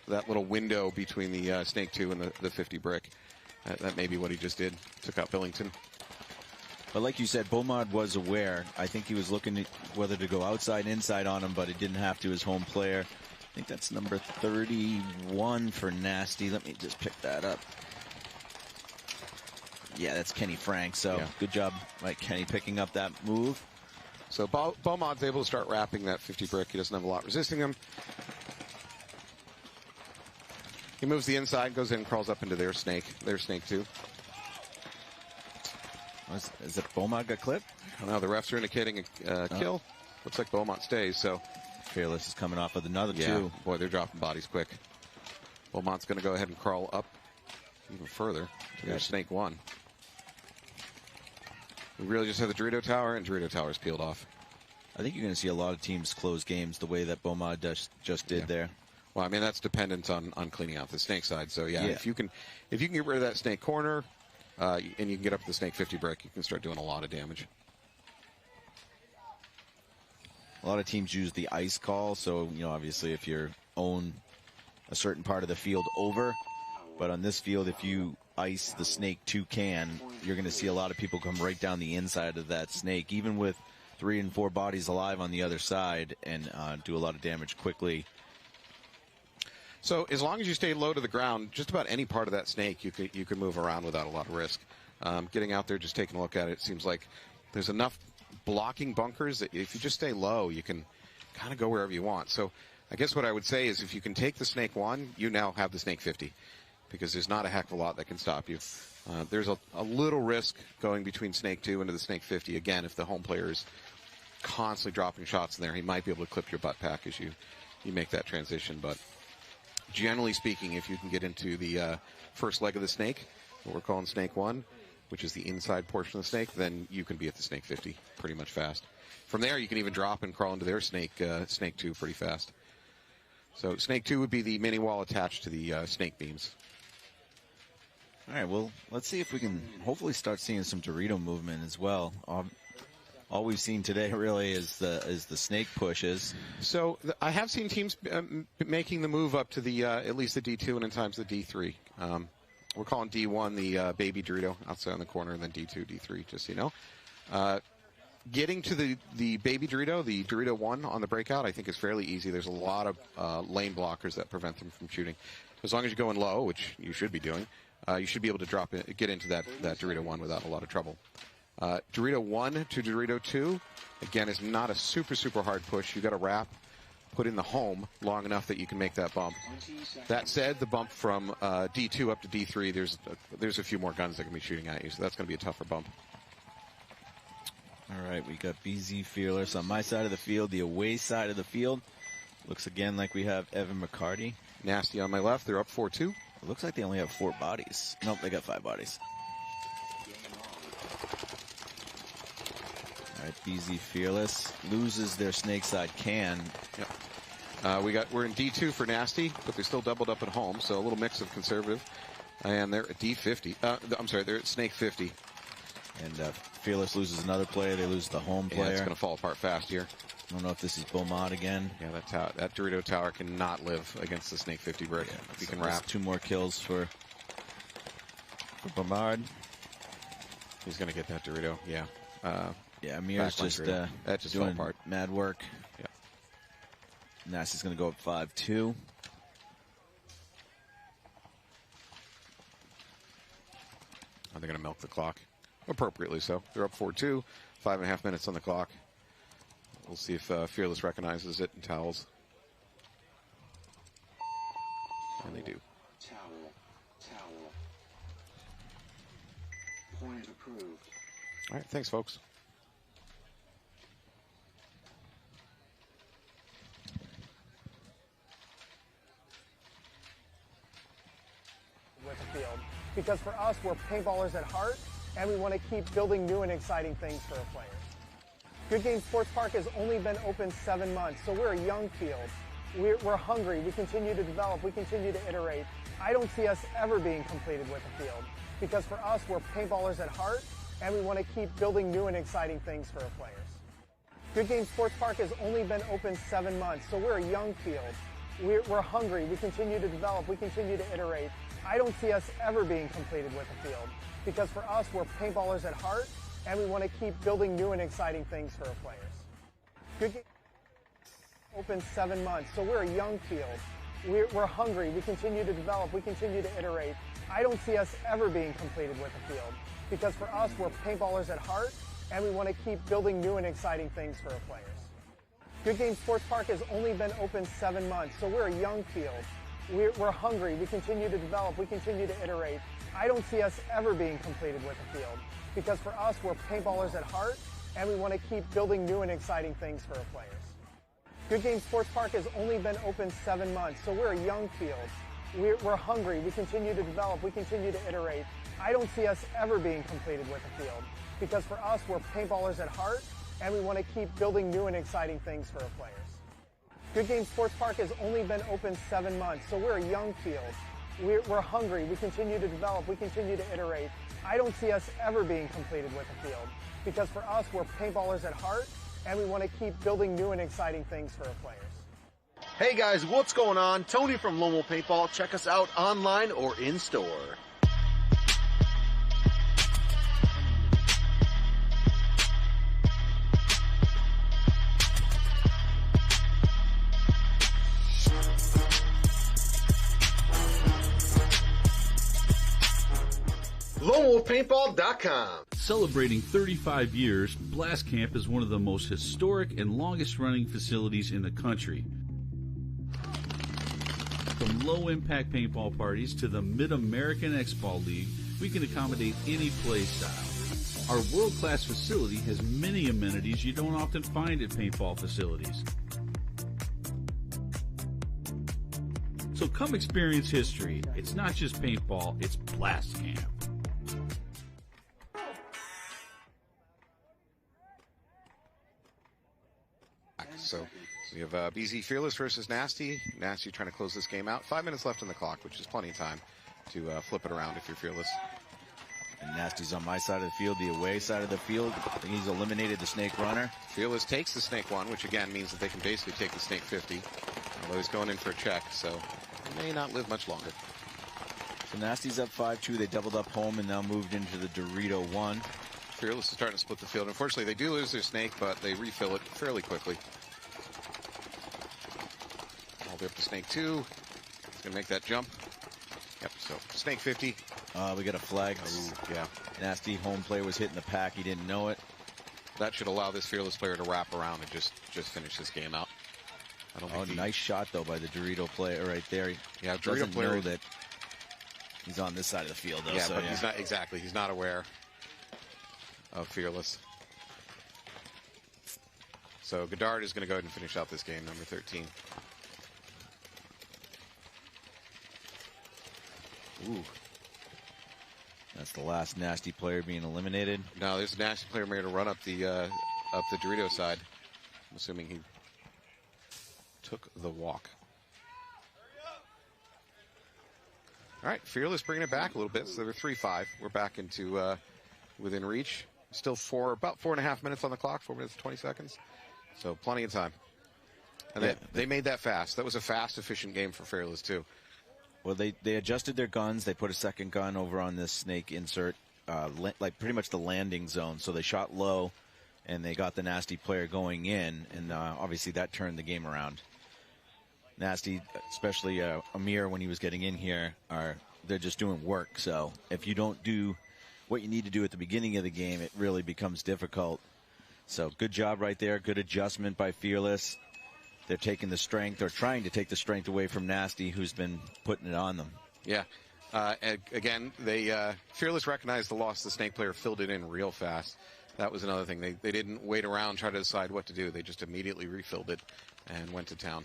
that little window between the snake 2 and the 50 brick. That may be what he just did. Took out Billington. But like you said, Beaumont was aware. I think he was looking at whether to go outside, inside on him, but it didn't have to. His home player. I think that's number 31 for Nasty. Let me just pick that up. Yeah, that's Kenny Frank. So yeah. Good job, Mike Kenny, picking up that move. So Beaumont's able to start wrapping that 50 brick. He doesn't have a lot resisting him. He moves the inside, goes in, crawls up into their snake 2. Is it Beaumont got clipped? I don't know. The refs are indicating a kill. Looks like Beaumont stays. So Fearless is coming off with another 2. Yeah, boy, they're dropping bodies quick. Beaumont's going to go ahead and crawl up even further to their snake 1. We really just have the Dorito Tower, and Dorito Tower's peeled off. I think you're going to see a lot of teams close games the way that Beaumont just did there. Well, I mean, that's dependent on cleaning out the snake side. So, yeah, if you can get rid of that snake corner, and you can get up to the snake 50 brick, you can start doing a lot of damage. A lot of teams use the ice call, so, obviously if you own a certain part of the field over, but on this field, if you ice the snake 2 can, you're going to see a lot of people come right down the inside of that snake, even with 3 and 4 bodies alive on the other side, and do a lot of damage quickly. So as long as you stay low to the ground, just about any part of that snake you could move around without a lot of risk. Getting out there, just taking a look at it, it seems like there's enough blocking bunkers that if you just stay low, you can kind of go wherever you want. So I guess what I would say is if you can take the snake 1, you now have the snake 50, because there's not a heck of a lot that can stop you. There's a little risk going between snake 2 into the snake 50, again, if the home player is constantly dropping shots in there, he might be able to clip your butt pack as you make that transition. But generally speaking, if you can get into the first leg of the snake, what we're calling snake 1, which is the inside portion of the snake, then you can be at the snake 50 pretty much fast. From there, you can even drop and crawl into their snake 2 pretty fast. So snake 2 would be the mini wall attached to the snake beams. All right, well, let's see if we can hopefully start seeing some Dorito movement as well. All we've seen today really is the snake pushes. So I have seen teams making the move up to the at least the D2 and in times the D3. We're calling D1 the baby Dorito outside in the corner, and then D2, D3, just so you know. Getting to the baby Dorito, the Dorito 1 on the breakout, I think is fairly easy. There's a lot of lane blockers that prevent them from shooting. As long as you go in low, which you should be doing, you should be able to get into that Dorito 1 without a lot of trouble. Dorito 1 to Dorito 2, again, is not a super, super hard push. You got to wrap, put in the home long enough that you can make that bump. That said, the bump from D2 up to D3, there's a few more guns that can be shooting at you, so that's going to be a tougher bump. All right, we got BZ Fearless on my side of the field, the away side of the field. Looks again like we have Evan McCarty. Nasty on my left, they're up 4-2. It looks like they only have 4 bodies. Nope, they got 5 bodies. All right, BZ Fearless loses their snake side can. Yep. We're in D2 for Nasty, but they're still doubled up at home, so a little mix of conservative. And they're at D50. I'm sorry, they're at snake 50. And Fearless loses another player. They lose the home player. Yeah, it's going to fall apart fast here. I don't know if this is Beaumont again. Yeah, that Dorito tower cannot live against the snake 50 brick. Yeah, if you can wrap. 2 more kills for Beaumont. He's going to get that Dorito. Yeah. Yeah, Amir's just that just doing fell apart. Mad work. Yeah. Nasty's going to go up 5-2. They're going to milk the clock. Appropriately so. They're up 4-2. 5.5 minutes on the clock. We'll see if Fearless recognizes it and towels. And they do. Towel. Point approved. All right, thanks, folks. With the field. Because for us, we're paintballers at heart, and we want to keep building new and exciting things for our players. Good Game Sports Park has only been open 7 months, so we're a young field. We're hungry. We continue to develop. We continue to iterate. I don't see us ever being completed with the field. Because for us, we're paintballers at heart, and we want to keep building new and exciting things for our players. Good Game Sports Park has only been open 7 months, so we're a young field. We're hungry. We continue to develop. We continue to iterate. I don't see us ever being completed with the field. Because for us, we're paintballers at heart, and we want to keep building new and exciting things for our players. Good Game open 7 months, so we're a young field. We're hungry. We continue to develop. We continue to iterate. I don't see us ever being completed with the field. Because for us, we're paintballers at heart, and we want to keep building new and exciting things for our players. Good Game Sports Park has only been open 7 months, so we're a young field. We're hungry. We continue to develop. We continue to iterate. I don't see us ever being completed with the field. Because for us, we're paintballers at heart, and we want to keep building new and exciting things for our players. Good Game Sports Park has only been open 7 months, so we're a young field. We're hungry. We continue to develop. We continue to iterate. I don't see us ever being completed with the field. Because for us, we're paintballers at heart, and we want to keep building new and exciting things for our players. Good Game Sports Park has only been open 7 months, so we're a young field. We're hungry. We continue to develop. We continue to iterate. I don't see us ever being completed with the field. Because for us, we're paintballers at heart, and we want to keep building new and exciting things for our players. Hey guys, what's going on? Tony from Lone Wolf Paintball. Check us out online or in store. LoneWolfPaintball.com. Celebrating 35 years, Blast Camp is one of the most historic and longest-running facilities in the country. From low-impact paintball parties to the Mid-American X-Ball League, we can accommodate any play style. Our world-class facility has many amenities you don't often find at paintball facilities. So come experience history. It's not just paintball, it's Blast Camp. So we have BZ Fearless versus Nasty. Nasty trying to close this game out. 5 minutes left on the clock, which is plenty of time to flip it around if you're Fearless. And Nasty's on my side of the field, the away side of the field. I think he's eliminated the Snake Runner. Fearless takes the Snake 1, which again means that they can basically take the Snake 50. Although he's going in for a check, so he may not live much longer. So Nasty's up 5-2. They doubled up home and now moved into the Dorito 1. Fearless is starting to split the field. Unfortunately, they do lose their Snake, but they refill it fairly quickly. All the way up to Snake 2. He's going to make that jump. Yep, so Snake 50. We got a flag. Ooh, yeah. Nasty home player was hitting the pack. He didn't know it. That should allow this Fearless player to wrap around and just finish this game out. I don't think nice shot, though, by the Dorito player right there. Yeah, Dorito doesn't player know that he's on this side of the field, though. Yeah, so, but he's not exactly. He's not aware of Fearless. So Godard is going to go ahead and finish out this game, number 13. Ooh. That's the last Nasty player being eliminated. No, there's a Nasty player made to run up the Dorito side. I'm assuming he took the walk. All right, Fearless bringing it back a little bit. So they were 3-5. We're back into within reach. Still about 4.5 minutes on the clock, 4 minutes and 20 seconds. So plenty of time. And yeah, they made that fast. That was a fast, efficient game for Fearless, too. Well, they adjusted their guns. They put a second gun over on this Snake insert, like pretty much the landing zone. So they shot low, and they got the Nasty player going in, and obviously that turned the game around. Nasty, especially Amir when he was getting in here, they're just doing work. So if you don't do what you need to do at the beginning of the game, it really becomes difficult. So good job right there. Good adjustment by Fearless. They're taking the strength, or trying to take the strength away from Nasty, who's been putting it on them. Yeah. Again, Fearless recognized the loss. The Snake player filled it in real fast. That was another thing. They didn't wait around, try to decide what to do. They just immediately refilled it and went to town.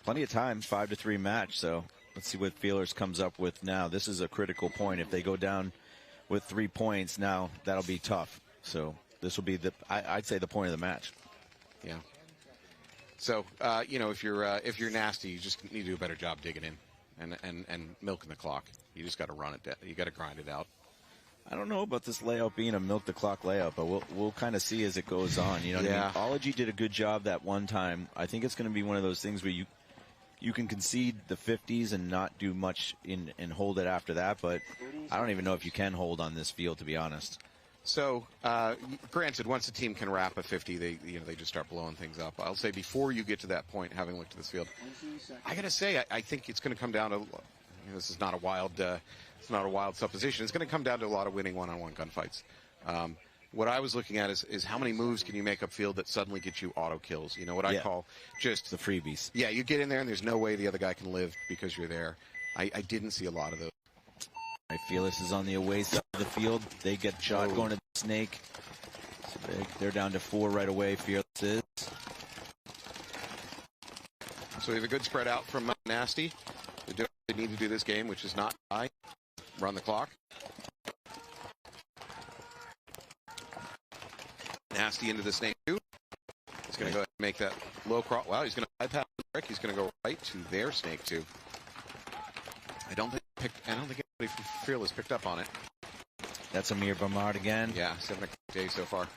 Plenty of time, 5-3 match. So let's see what Fearless comes up with now. This is a critical point. If they go down with 3 points now, that'll be tough. So this will be I'd say the point of the match. Yeah. So, if you're Nasty, you just need to do a better job digging in and milking the clock. You just got to run it. You got to grind it out. I don't know about this layout being a milk the clock layout, but we'll kind of see as it goes on. You know what I mean? Ology did a good job that one time. I think it's going to be one of those things where you can concede the 50s and not do much and hold it after that, but I don't even know if you can hold on this field, to be honest. So, granted, once a team can wrap a 50, they just start blowing things up. I'll say before you get to that point, having looked at this field, I got to say, I think it's going to come down to, this is not a wild, supposition. It's going to come down to a lot of winning one-on-one gunfights. What I was looking at is how many moves can you make up field that suddenly get you auto kills? You know what I call just the freebies. Yeah, you get in there and there's no way the other guy can live because you're there. I didn't see a lot of those. Fearless is on the away side of the field. They get shot going to the Snake. So they're down to 4 right away. Fearless is. So we have a good spread out from Nasty. They do what they need to do this game, which is not high. Run the clock. Nasty into the Snake 2. He's going to go ahead and make that low cross. Wow, he's going to bypass the brick. He's going to go right to their Snake 2. I don't think anybody from Fearless picked up on it. That's Amir Bamard again. Yeah, 7 days so far.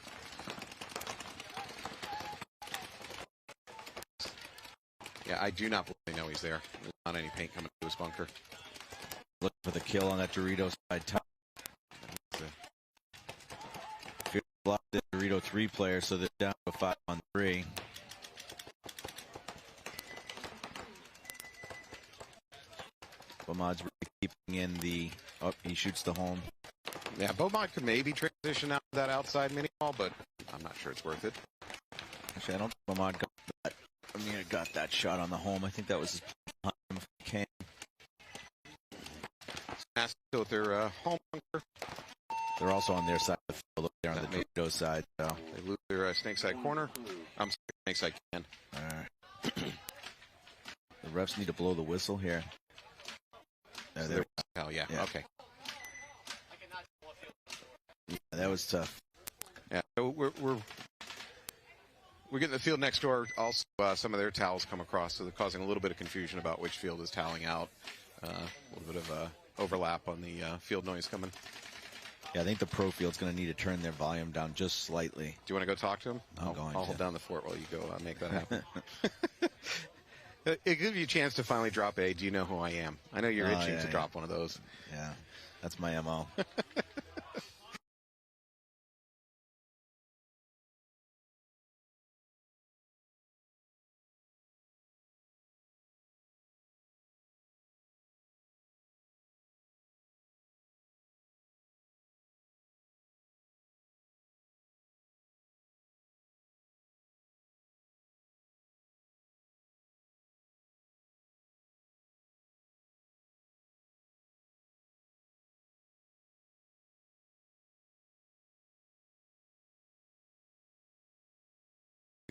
Yeah, I do not believe they know he's there. There's not any paint coming to his bunker. Looking for the kill on that Dorito side top. Fearless blocked the Dorito 3 player, so they're down to 5-on-3. Bamad's really keeping in the... Oh, he shoots the home. Yeah, Beaumont could maybe transition out of that outside mini ball, but I'm not sure it's worth it. Actually, I don't think Beaumont got that. Amir got that shot on the home. I think that was his time if he came. Still with their home bunker. They're also on their side of the field. They're on the Dorito side. So. They lose their snake side corner. I'm sorry, snake side can. The refs need to blow the whistle here. Oh, yeah. Okay. Yeah, that was tough. Yeah, so we're getting the field next door. Also, some of their towels come across, so they're causing a little bit of confusion about which field is toweling out. A little bit of overlap on the field noise coming. Yeah, I think the pro field's going to need to turn their volume down just slightly. Do you want to go talk to him? I'll hold down the fort while you go make that happen. It gives you a chance to finally drop a, do you know who I am? I know you're itching to drop one of those. Yeah, that's my MO.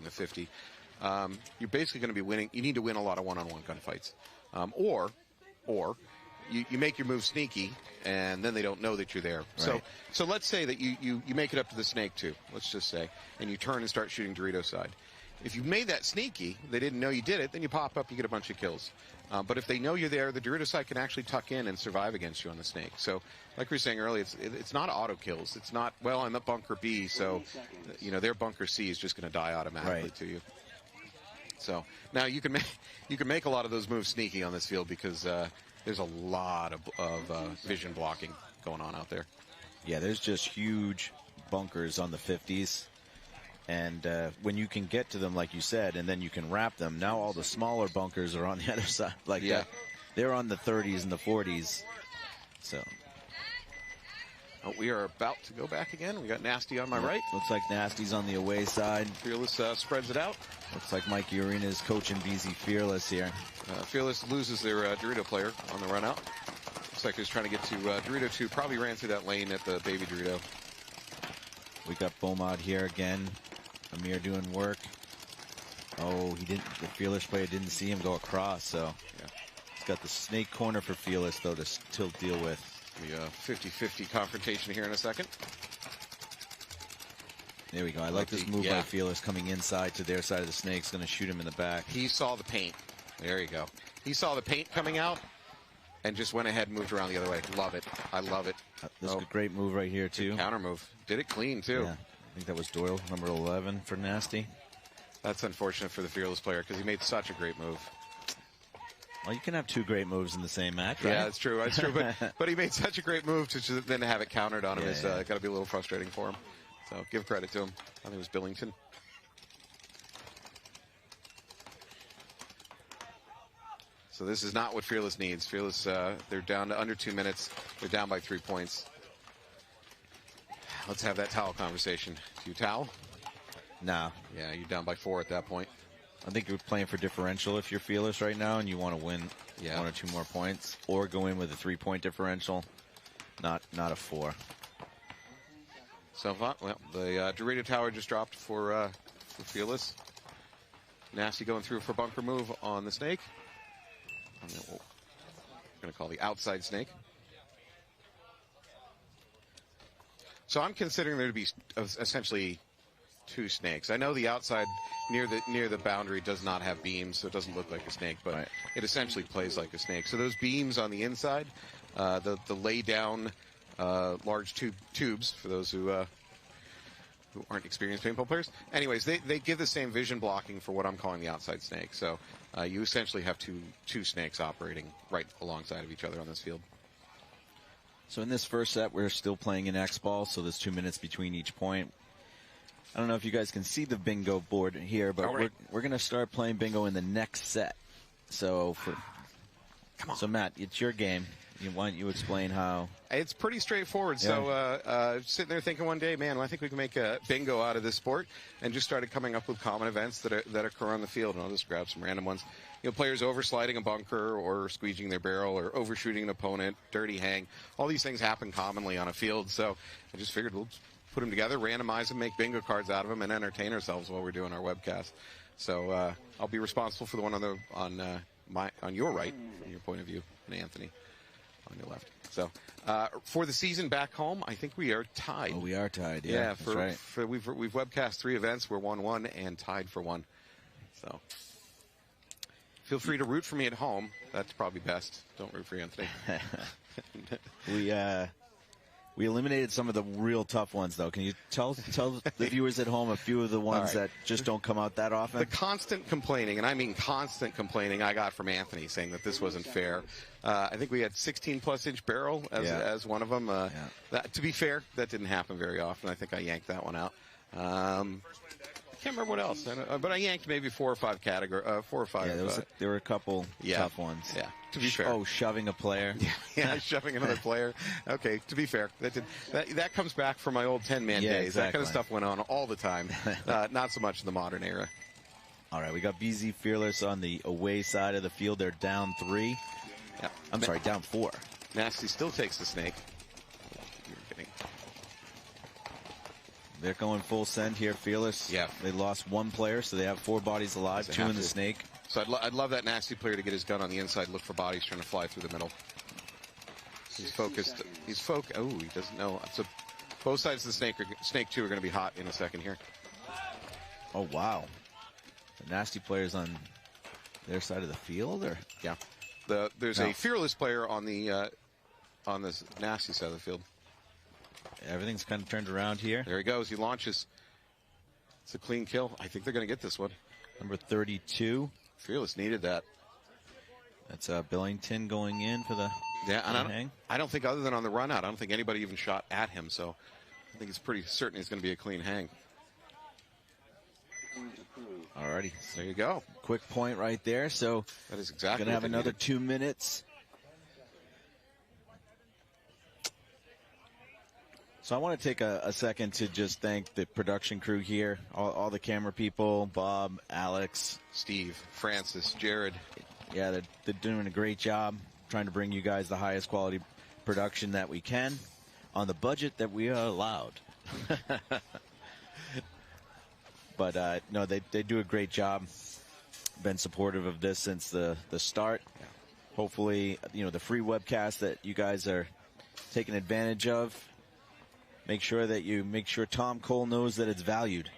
The 50. You're basically going to be winning. You need to win a lot of one-on-one gunfights. Or you make your move sneaky, and then they don't know that you're there. Right. So let's say that you make it up to the snake, too, let's just say, and you turn and start shooting Dorito side. If you made that sneaky, they didn't know you did it, then you pop up, you get a bunch of kills. But if they know you're there, the Dorito side can actually tuck in and survive against you on the snake. So, like we were saying earlier, it's not auto kills. It's not, well, I'm at bunker B, so, their bunker C is just going to die automatically to you. So, now you can make a lot of those moves sneaky on this field because there's a lot of vision blocking going on out there. Yeah, there's just huge bunkers on the 50s. And when you can get to them, like you said, and then you can wrap them, now all the smaller bunkers are on the other side. They're on the 30s and the 40s. So we are about to go back again. We got Nasty on my right. Looks like Nasty's on the away side. Fearless spreads it out. Looks like Mikey Arena is coaching BZ Fearless here. Fearless loses their Dorito player on the run out. Looks like he's trying to get to Dorito 2. Probably ran through that lane at the baby Dorito. We got Beaumont here again. Amir doing work. Oh, he didn't. The Fearless player didn't see him go across, so he's got the snake corner for Fearless though to still deal with. The 50-50 confrontation here in a second. There we go. I like this move by Fearless coming inside to their side of the snake. It's going to shoot him in the back. He saw the paint. There you go. He saw the paint coming out and just went ahead and moved around the other way. Love it. I love it. This is a great move right here too. Counter move. Did it clean too. Yeah. I think that was Doyle, number 11 for Nasty. That's unfortunate for the Fearless player because he made such a great move. Well, you can have two great moves in the same match, right? Yeah, that's true. That's true. But he made such a great move to then have it countered on him. It's got to be a little frustrating for him. So give credit to him. I think it was Billington. So this is not what Fearless needs. Fearless, they're down to under 2 minutes. They're down by 3 points. Let's have that towel conversation. Do you towel? Nah. Yeah, you're down by 4 at that point. I think you're playing for differential if you're Fearless right now and you want to win 1 or 2 more points, or go in with a 3-point differential, not a 4. So, well, the Dorito tower just dropped for Fearless. Nasty going through for bunker move on the snake. I'm going to call the outside snake. So I'm considering there to be essentially 2 snakes. I know the outside near the boundary does not have beams, so it doesn't look like a snake, but it essentially plays like a snake. So those beams on the inside, the lay down large tubes for those who aren't experienced paintball players. Anyways, they give the same vision blocking for what I'm calling the outside snake. So you essentially have two snakes operating right alongside of each other on this field. So in this first set, we're still playing in X-ball, so there's 2 minutes between each point. I don't know if you guys can see the bingo board here, but we're going to start playing bingo in the next set. So Matt, it's your game. Why don't you explain how? It's pretty straightforward. Yeah. So sitting there thinking one day, man, well, I think we can make a bingo out of this sport, and just started coming up with common events that occur on the field. And I'll just grab some random ones. Players oversliding a bunker or squeeging their barrel or overshooting an opponent, dirty hang. All these things happen commonly on a field. So I just figured we'll put them together, randomize them, make bingo cards out of them, and entertain ourselves while we're doing our webcast. So I'll be responsible for the one on your right, from your point of view, and Anthony on your left. So for the season back home, I think we are tied. Oh, we are tied. Yeah, that's right. We've webcast 3 events. We're 1-1 and tied for 1. So feel free to root for me at home. That's probably best. Don't root for Anthony. We eliminated some of the real tough ones, though. Can you tell the viewers at home a few of the ones that just don't come out that often? The constant complaining, and I mean constant complaining, I got from Anthony saying that this wasn't fair. I think we had 16-plus inch barrel as one of them. To be fair, that didn't happen very often. I think I yanked that one out. I can't remember what else, but I yanked maybe 4 or 5 categories. 4 or 5. Yeah, there were a couple tough ones. Yeah, to be fair. Oh, shoving a player. Yeah, shoving another player. Okay, to be fair, that comes back from my old 10-man days. Exactly. That kind of stuff went on all the time. Not so much in the modern era. All right, we got BZ Fearless on the away side of the field. They're down 3. Yeah. I'm sorry, down 4. Nasty still takes the snake. You're kidding. They're going full send here, Fearless. Yeah. They lost 1 player, so they have 4 bodies alive, 2 in the snake. So I'd love that Nasty player to get his gun on the inside, look for bodies trying to fly through the middle. He's focused. Oh, he doesn't know. So both sides of the snake 2 are going to be hot in a second here. Oh, wow. The Nasty player's on their side of the field, or? Yeah. There's a Fearless player on the Nasty side of the field. Everything's kind of turned around here. There he goes. He launches. It's a clean kill. I think they're going to get this one. Number 32. Fearless needed that. That's Billington going in for the hang. I don't think, other than on the run out, I don't think anybody even shot at him. So I think it's pretty certain he's going to be a clean hang. Alrighty. There you go. Quick point right there. So that is exactly. Going to have another 2 minutes. So I want to take a second to just thank the production crew here, all the camera people, Bob, Alex, Steve, Francis, Jared. Yeah, they're doing a great job trying to bring you guys the highest quality production that we can on the budget that we are allowed. But no, they do a great job. Been supportive of this since the start. Hopefully, the free webcast that you guys are taking advantage of. Make sure Tom Cole knows that it's valued.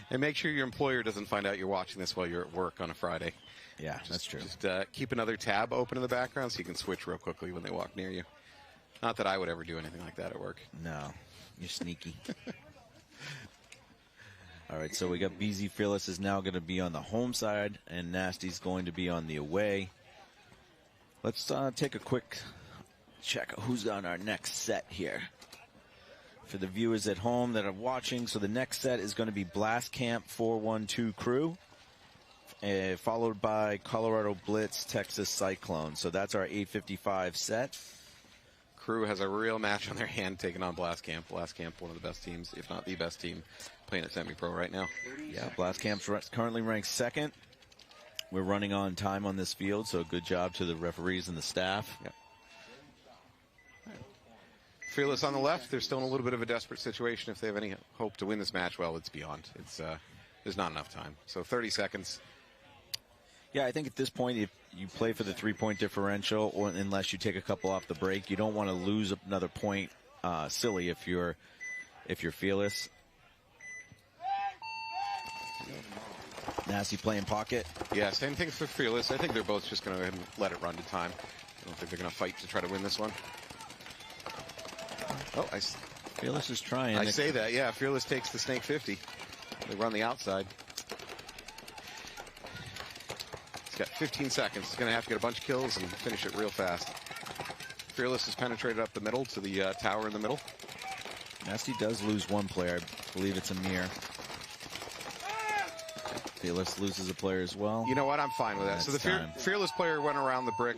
And make sure your employer doesn't find out you're watching this while you're at work on a Friday. Yeah, that's true. Just keep another tab open in the background so you can switch real quickly when they walk near you. Not that I would ever do anything like that at work. No, you're sneaky. All right, so we got BZ Fearless is now going to be on the home side, and Nasty's going to be on the away. Let's take a quick check of who's on our next set here. For the viewers at home that are watching, so the next set is going to be Blast Camp 412 Crew, followed by Colorado Blitz Texas Cyclone. So that's our 8:55 set. Crew has a real match on their hand taking on Blast Camp. Blast Camp, one of the best teams, if not the best team, playing at semi-pro right now. Yeah, Blast Camp's currently ranked 2nd. We're running on time on this field, so good job to the referees and the staff. Yep. Fearless on the left. They're still in a little bit of a desperate situation. If they have any hope to win this match, well, it's beyond. There's not enough time. So 30 seconds. Yeah, I think at this point, if you play for the 3-point differential, or unless you take a couple off the break, you don't want to lose another point silly if you're Fearless. Nasty playing pocket. Yeah, same thing for Fearless. I think they're both just going to go ahead and let it run to time. I don't think they're going to fight to try to win this one. Oh, Fearless is trying. I say that, yeah. Fearless takes the snake 50. They run the outside. He's got 15 seconds. He's going to have to get a bunch of kills and finish it real fast. Fearless has penetrated up the middle to the tower in the middle. Nasty does lose 1 player. I believe it's Amir. Fearless loses a player as well. You know what? I'm fine with that. So the Fearless player went around the brick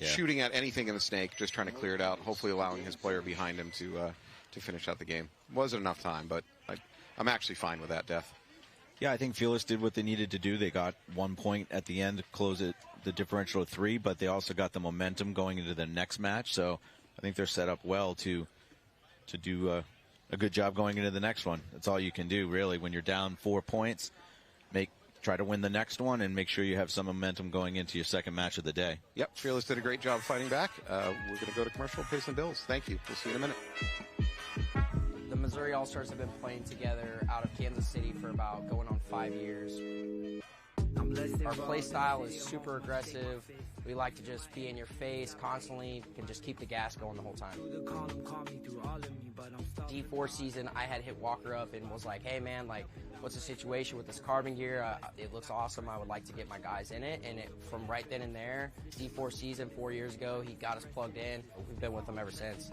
shooting at anything in the snake, just trying to clear it out, hopefully allowing his player behind him to finish out the game. Wasn't enough time, but I'm actually fine with that, Death. Yeah, I think Fearless did what they needed to do. They got 1 point at the end to close it, the differential of 3, but they also got the momentum going into the next match. So I think they're set up well to do a good job going into the next one. That's all you can do, really. When you're down 4 points, try to win the next one and make sure you have some momentum going into your second match of the day. Yep, Fearless did a great job fighting back. We're going to go to commercial, pay some bills. Thank you. We'll see you in a minute. The Missouri All-Stars have been playing together out of Kansas City for about going on 5 years. Our play style is super aggressive. We like to just be in your face constantly, can just keep the gas going the whole time. D4 season, I had hit Walker up and was like, hey man, like, what's the situation with this carbon gear? It looks awesome. I would like to get my guys in it. And from right then and there, D4 season 4 years ago, he got us plugged in. We've been with him ever since.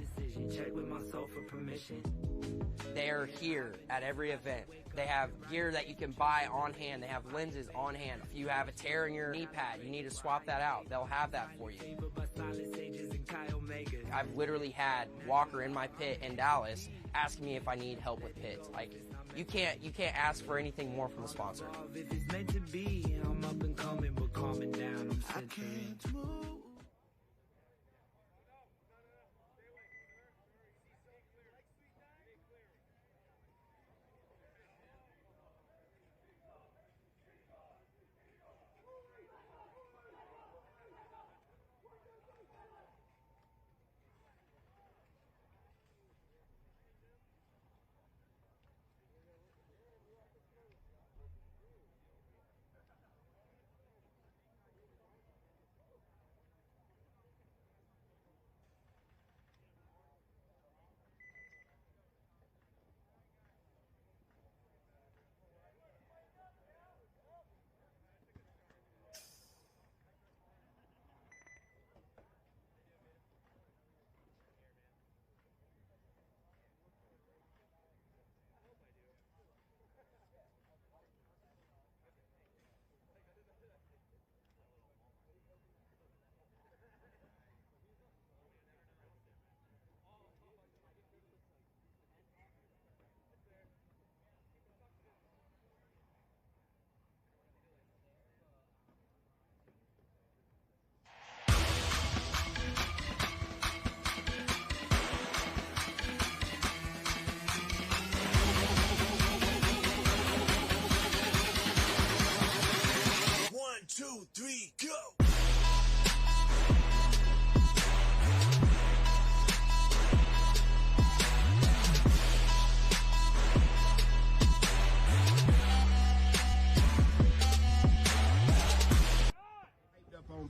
They are here at every event. They have gear that you can buy on hand. They have lenses on hand. If you have a tear in your knee pad, you need to swap that out. They'll have that for you. I've literally had Walker in my pit in Dallas asking me if I need help with pits. Like, you can't ask for anything more from a sponsor. If it's meant to be, I'm up and coming, but calming down, I'm centering.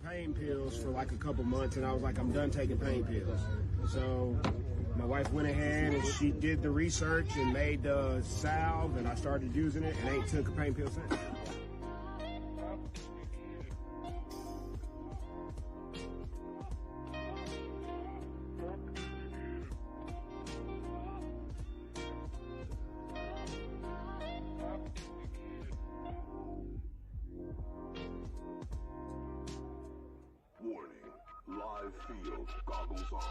Pain pills for like a couple months, and I was like, I'm done taking pain pills. So my wife went ahead and she did the research and made the salve, and I started using it and ain't took a pain pill since. Live field goggles on.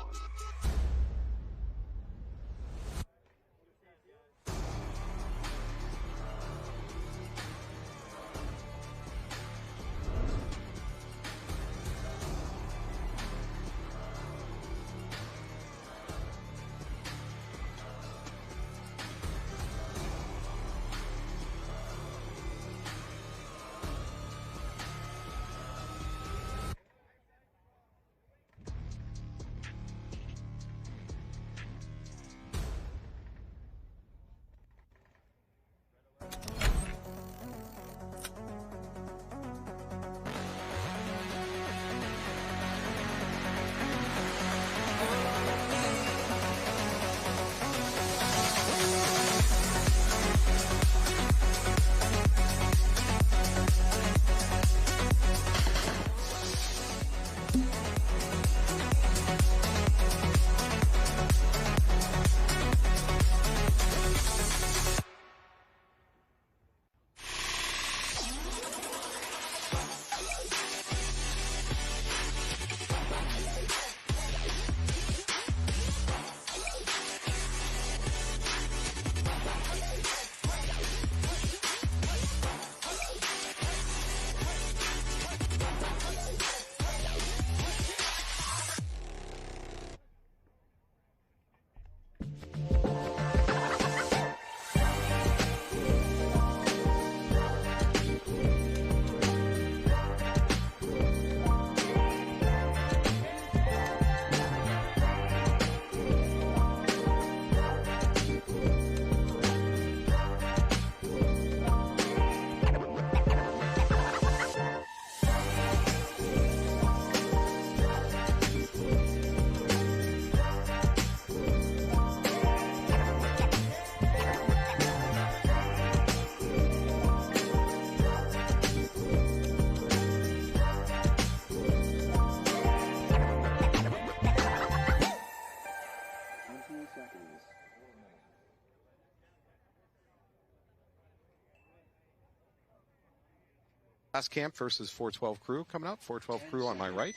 Blast Camp versus 412 Crew coming up. 412 Crew on my right.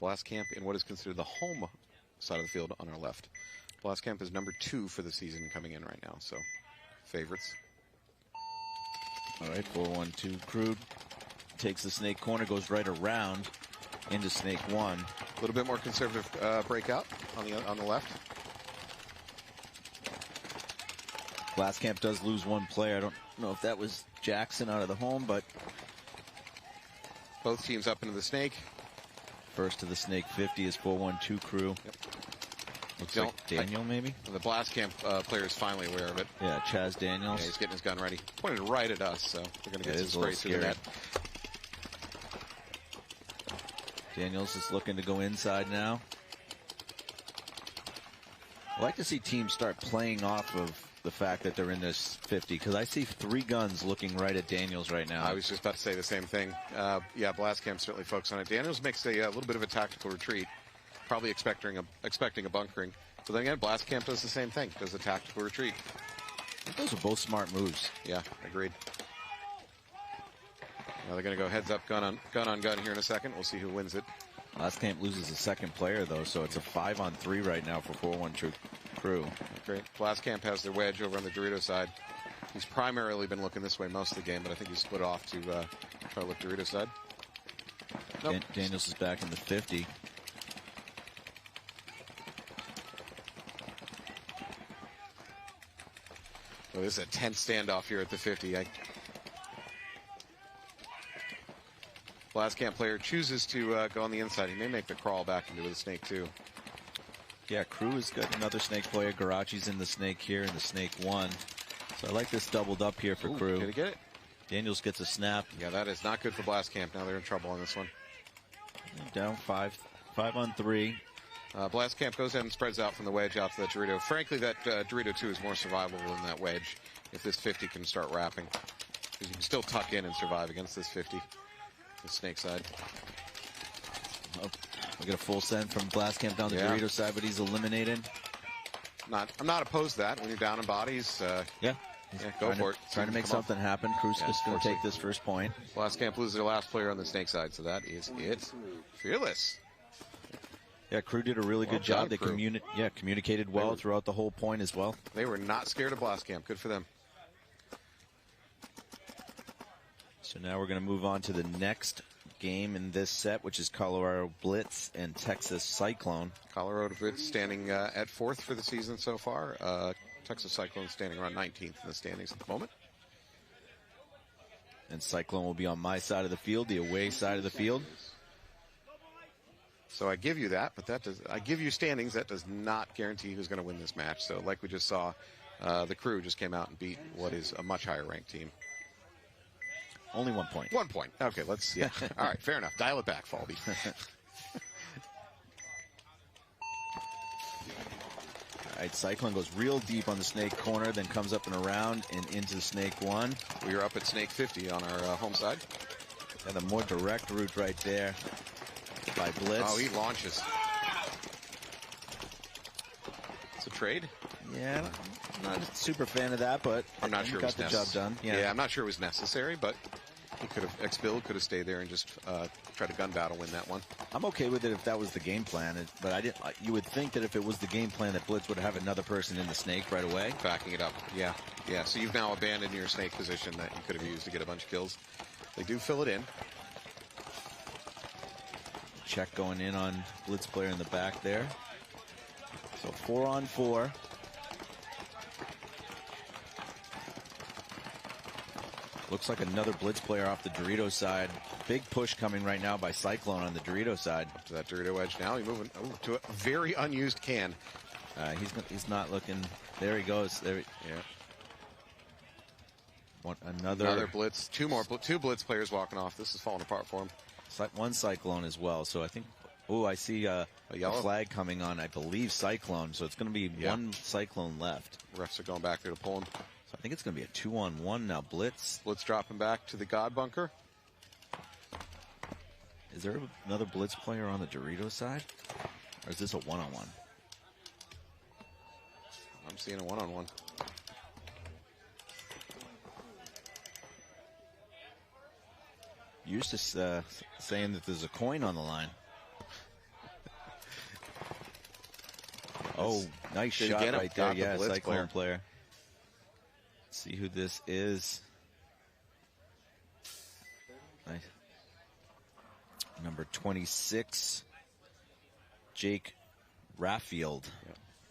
Blast Camp in what is considered the home side of the field on our left. Blast Camp is number 2 for the season coming in right now, so favorites. All right, 412 Crew takes the snake corner, goes right around into snake 1. A little bit more conservative breakout on the left. Blast Camp does lose 1 player. I don't know if that was Jackson out of the home, but both teams up into the snake. First to the snake 50 is 412 Crew. Yep. Looks like Daniel, maybe? The Blast Camp player is finally aware of it. Yeah, Chaz Daniels. Yeah, he's getting his gun ready. Pointed right at us, so we're going to get some spray through the net. Daniels is looking to go inside now. I like to see teams start playing off of the fact that they're in this 50, because I see 3 guns looking right at Daniels right now. I was just about to say the same thing. Yeah, Blast Camp certainly focused on it. Daniels makes a little bit of a tactical retreat, probably expecting a bunkering. But then again, Blast Camp does the same thing, does a tactical retreat. I think those are both smart moves. Yeah, agreed. Now they're going to go heads up, gun on gun here in a second. We'll see who wins it. Blast Camp loses a 2nd player, though, so it's a 5-on-3 right now for 412 Crew. Great. Blast Camp has their wedge over on the Dorito side. He's primarily been looking this way most of the game, but I think he split off to try to look Dorito side. Nope. Daniels is back in the 50. Well, this is a tense standoff here at the 50. Blast Camp player chooses to go on the inside. He may make the crawl back into the snake, too. Yeah, Crew has got another snake player. Garachi's in the snake here in the snake 1. So I like this doubled up here for Crew. Did he get it? Daniels gets a snap. Yeah, that is not good for Blast Camp. Now they're in trouble on this one. Down 5-on-3. Blast Camp goes ahead and spreads out from the wedge out to the Dorito. Frankly, that Dorito 2 is more survivable than that wedge if this 50 can start wrapping. Because you can still tuck in and survive against this 50. The snake side. Oh, we get a full send from Blast Camp down the Dorito side, but he's eliminated. I'm not opposed to that when you're down in bodies. Yeah, go for it. Trying to make something happen. Crew's just going to take this first point. Blast Camp loses their last player on the snake side, so that is it. Fearless. Yeah, Crew did a really good job. They communicated well throughout the whole point as well. They were not scared of Blast Camp. Good for them. So now we're going to move on to the next game in this set, which is Colorado Blitz and Texas Cyclone. Colorado Blitz standing at 4th for the season so far. Texas Cyclone standing around 19th in the standings at the moment. And Cyclone will be on my side of the field, the away side of the field. So I give you that, but I give you standings. That does not guarantee who's going to win this match. So like we just saw, the Crew just came out and beat what is a much higher ranked team. Only 1 point. 1 point. Okay, let's, yeah. All right, fair enough. Dial it back, Falby. All right, Cyclone goes real deep on the snake corner, then comes up and around and into the snake 1. We are up at snake 50 on our home side. And a more direct route right there by Blitz. Oh, he launches. It's a trade? Yeah, I'm not a super fan of that, but I'm not sure it was got the job done. Yeah, I'm not sure it was necessary, but he could have, ex-Bill could have stayed there and just tried to gun battle win that one. I'm okay with it if that was the game plan, but I didn't. You would think that if it was the game plan that Blitz would have another person in the snake right away. Backing it up, yeah. So you've now abandoned your snake position that you could have used to get a bunch of kills. They do fill it in. Check going in on Blitz player in the back there. So 4-on-4. Looks like another Blitz player off the Dorito side. Big push coming right now by Cyclone on the Dorito side. To that Dorito edge now. He's moving to a very unused can. He's not looking. There he goes. There. Yeah. Another Blitz. Two Blitz players walking off. This is falling apart for him. One Cyclone as well. So I think. Oh, I see a flag coming on. I believe Cyclone. So it's going to be one Cyclone left. Refs are going back there to pull him. So I think it's going to be a 2-on-1 now. Blitz dropping back to the God bunker. Is there another Blitz player on the Dorito side? Or is this a 1-on-1? I'm seeing a 1-on-1. Used to saying that there's a coin on the line. Oh, nice shot right there. Yeah, Cyclone player. Let's see who this is. Nice. Number 26, Jake Raffield,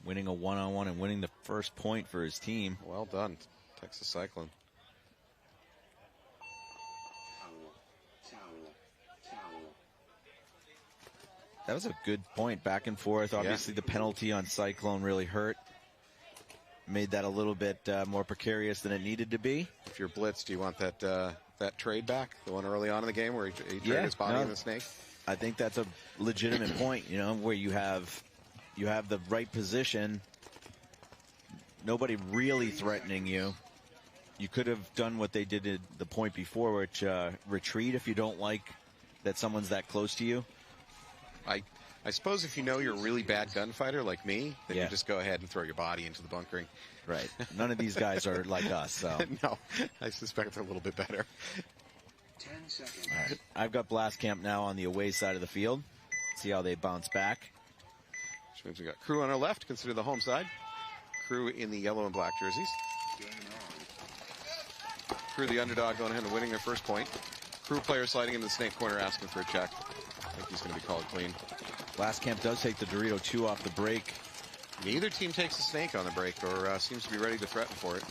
winning a one-on-one and winning the first point for his team. Well done, Texas Cyclone. That was a good point, back and forth. Obviously, the penalty on Cyclone really hurt. Made that a little bit more precarious than it needed to be. If you're blitzed, do you want that that trade back? The one early on in the game where he traded his body in the snake? I think that's a legitimate point, you know, where you have the right position. Nobody really threatening you. You could have done what they did at the point before, which retreat if you don't like that someone's that close to you. I suppose if you know you're a really bad gunfighter like me, then you just go ahead and throw your body into the bunkering. Right. None of these guys are like us, so. No, I suspect they're a little bit better. 10 seconds. All right. I've got Blast Camp now on the away side of the field. See how they bounce back. Which means we got Crew on our left, consider the home side. Crew in the yellow and black jerseys. Crew the underdog going ahead and winning their first point. Crew player sliding into the snake corner asking for a check. I think he's going to be called clean. Blast Camp does take the Dorito 2 off the break. Neither team takes a snake on the break or seems to be ready to threaten for it.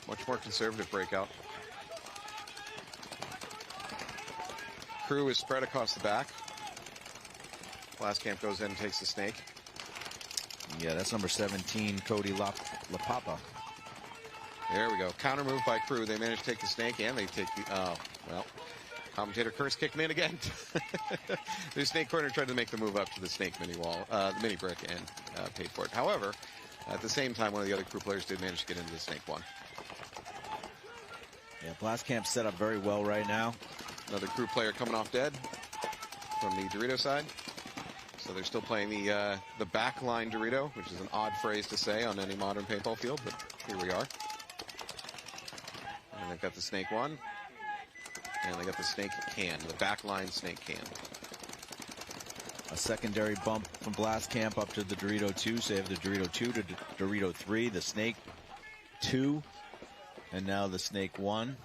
Much more conservative breakout. Crew is spread across the back. Blast Camp goes in and takes the snake. Yeah, that's number 17, Cody La Papa. There we go. Counter move by Crew. They manage to take the snake and they take the, oh, well. Commentator Curse kicked me in again. The snake corner tried to make the move up to the snake mini wall, the mini brick, and paid for it. However, at the same time, one of the other Crew players did manage to get into the snake one. Yeah, Blast Camp set up very well right now. Another Crew player coming off dead from the Dorito side. So they're still playing the backline Dorito, which is an odd phrase to say on any modern paintball field, but here we are. And they've got the snake one. And they got the snake can, the backline snake can. A secondary bump from Blast Camp up to the Dorito 2. Save the Dorito 2 to Dorito 3. The snake 2. And now the snake 1.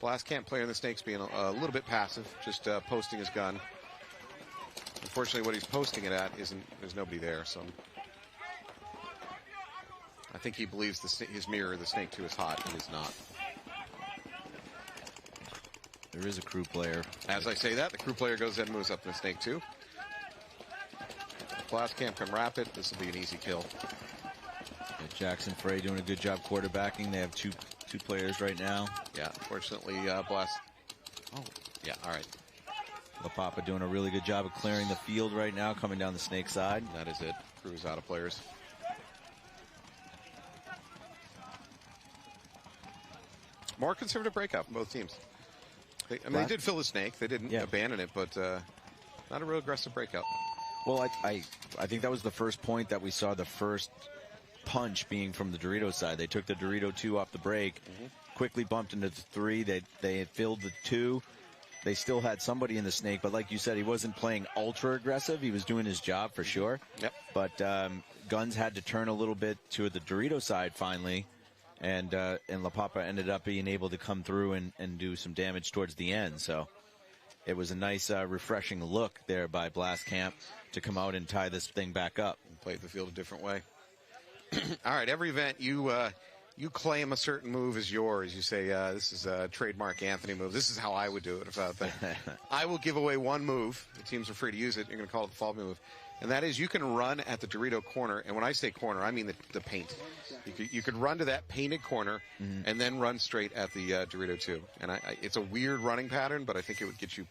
Blast Camp player in the snake's being a little bit passive, just posting his gun. Unfortunately, what he's posting it at there's nobody there, so. I think he believes his mirror, the snake 2, is hot. It is not. There is a Crew player. As I say that, the Crew player goes in and moves up to the snake 2. Blast Camp can wrap it. This will be an easy kill. Yeah, Jackson Frey doing a good job quarterbacking. They have two players right now. Yeah, unfortunately, Blast. Oh, yeah, all right. La Papa doing a really good job of clearing the field right now, coming down the snake side. That is it. Crew's out of players. More conservative breakout from both teams. They did fill the snake. They didn't abandon it, but not a real aggressive breakout. Well, I think that was the first point that we saw the first punch being from the Dorito side. They took the Dorito 2 off the break, quickly bumped into the 3. They had filled the 2. They still had somebody in the snake, but like you said, he wasn't playing ultra aggressive. He was doing his job for sure. Yep. But guns had to turn a little bit to the Dorito side finally. And La Papa ended up being able to come through and do some damage towards the end. So it was a nice, refreshing look there by Blast Camp to come out and tie this thing back up. And play the field a different way. All right, every event you claim a certain move as yours. You say, this is a trademark Anthony move. This is how I would do it. I will give away one move. The teams are free to use it. You're going to call it the fall move. And that is you can run at the Dorito corner. And when I say corner, I mean the paint. You could run to that painted corner and then run straight at the Dorito 2. And it's a weird running pattern, but I think it would get you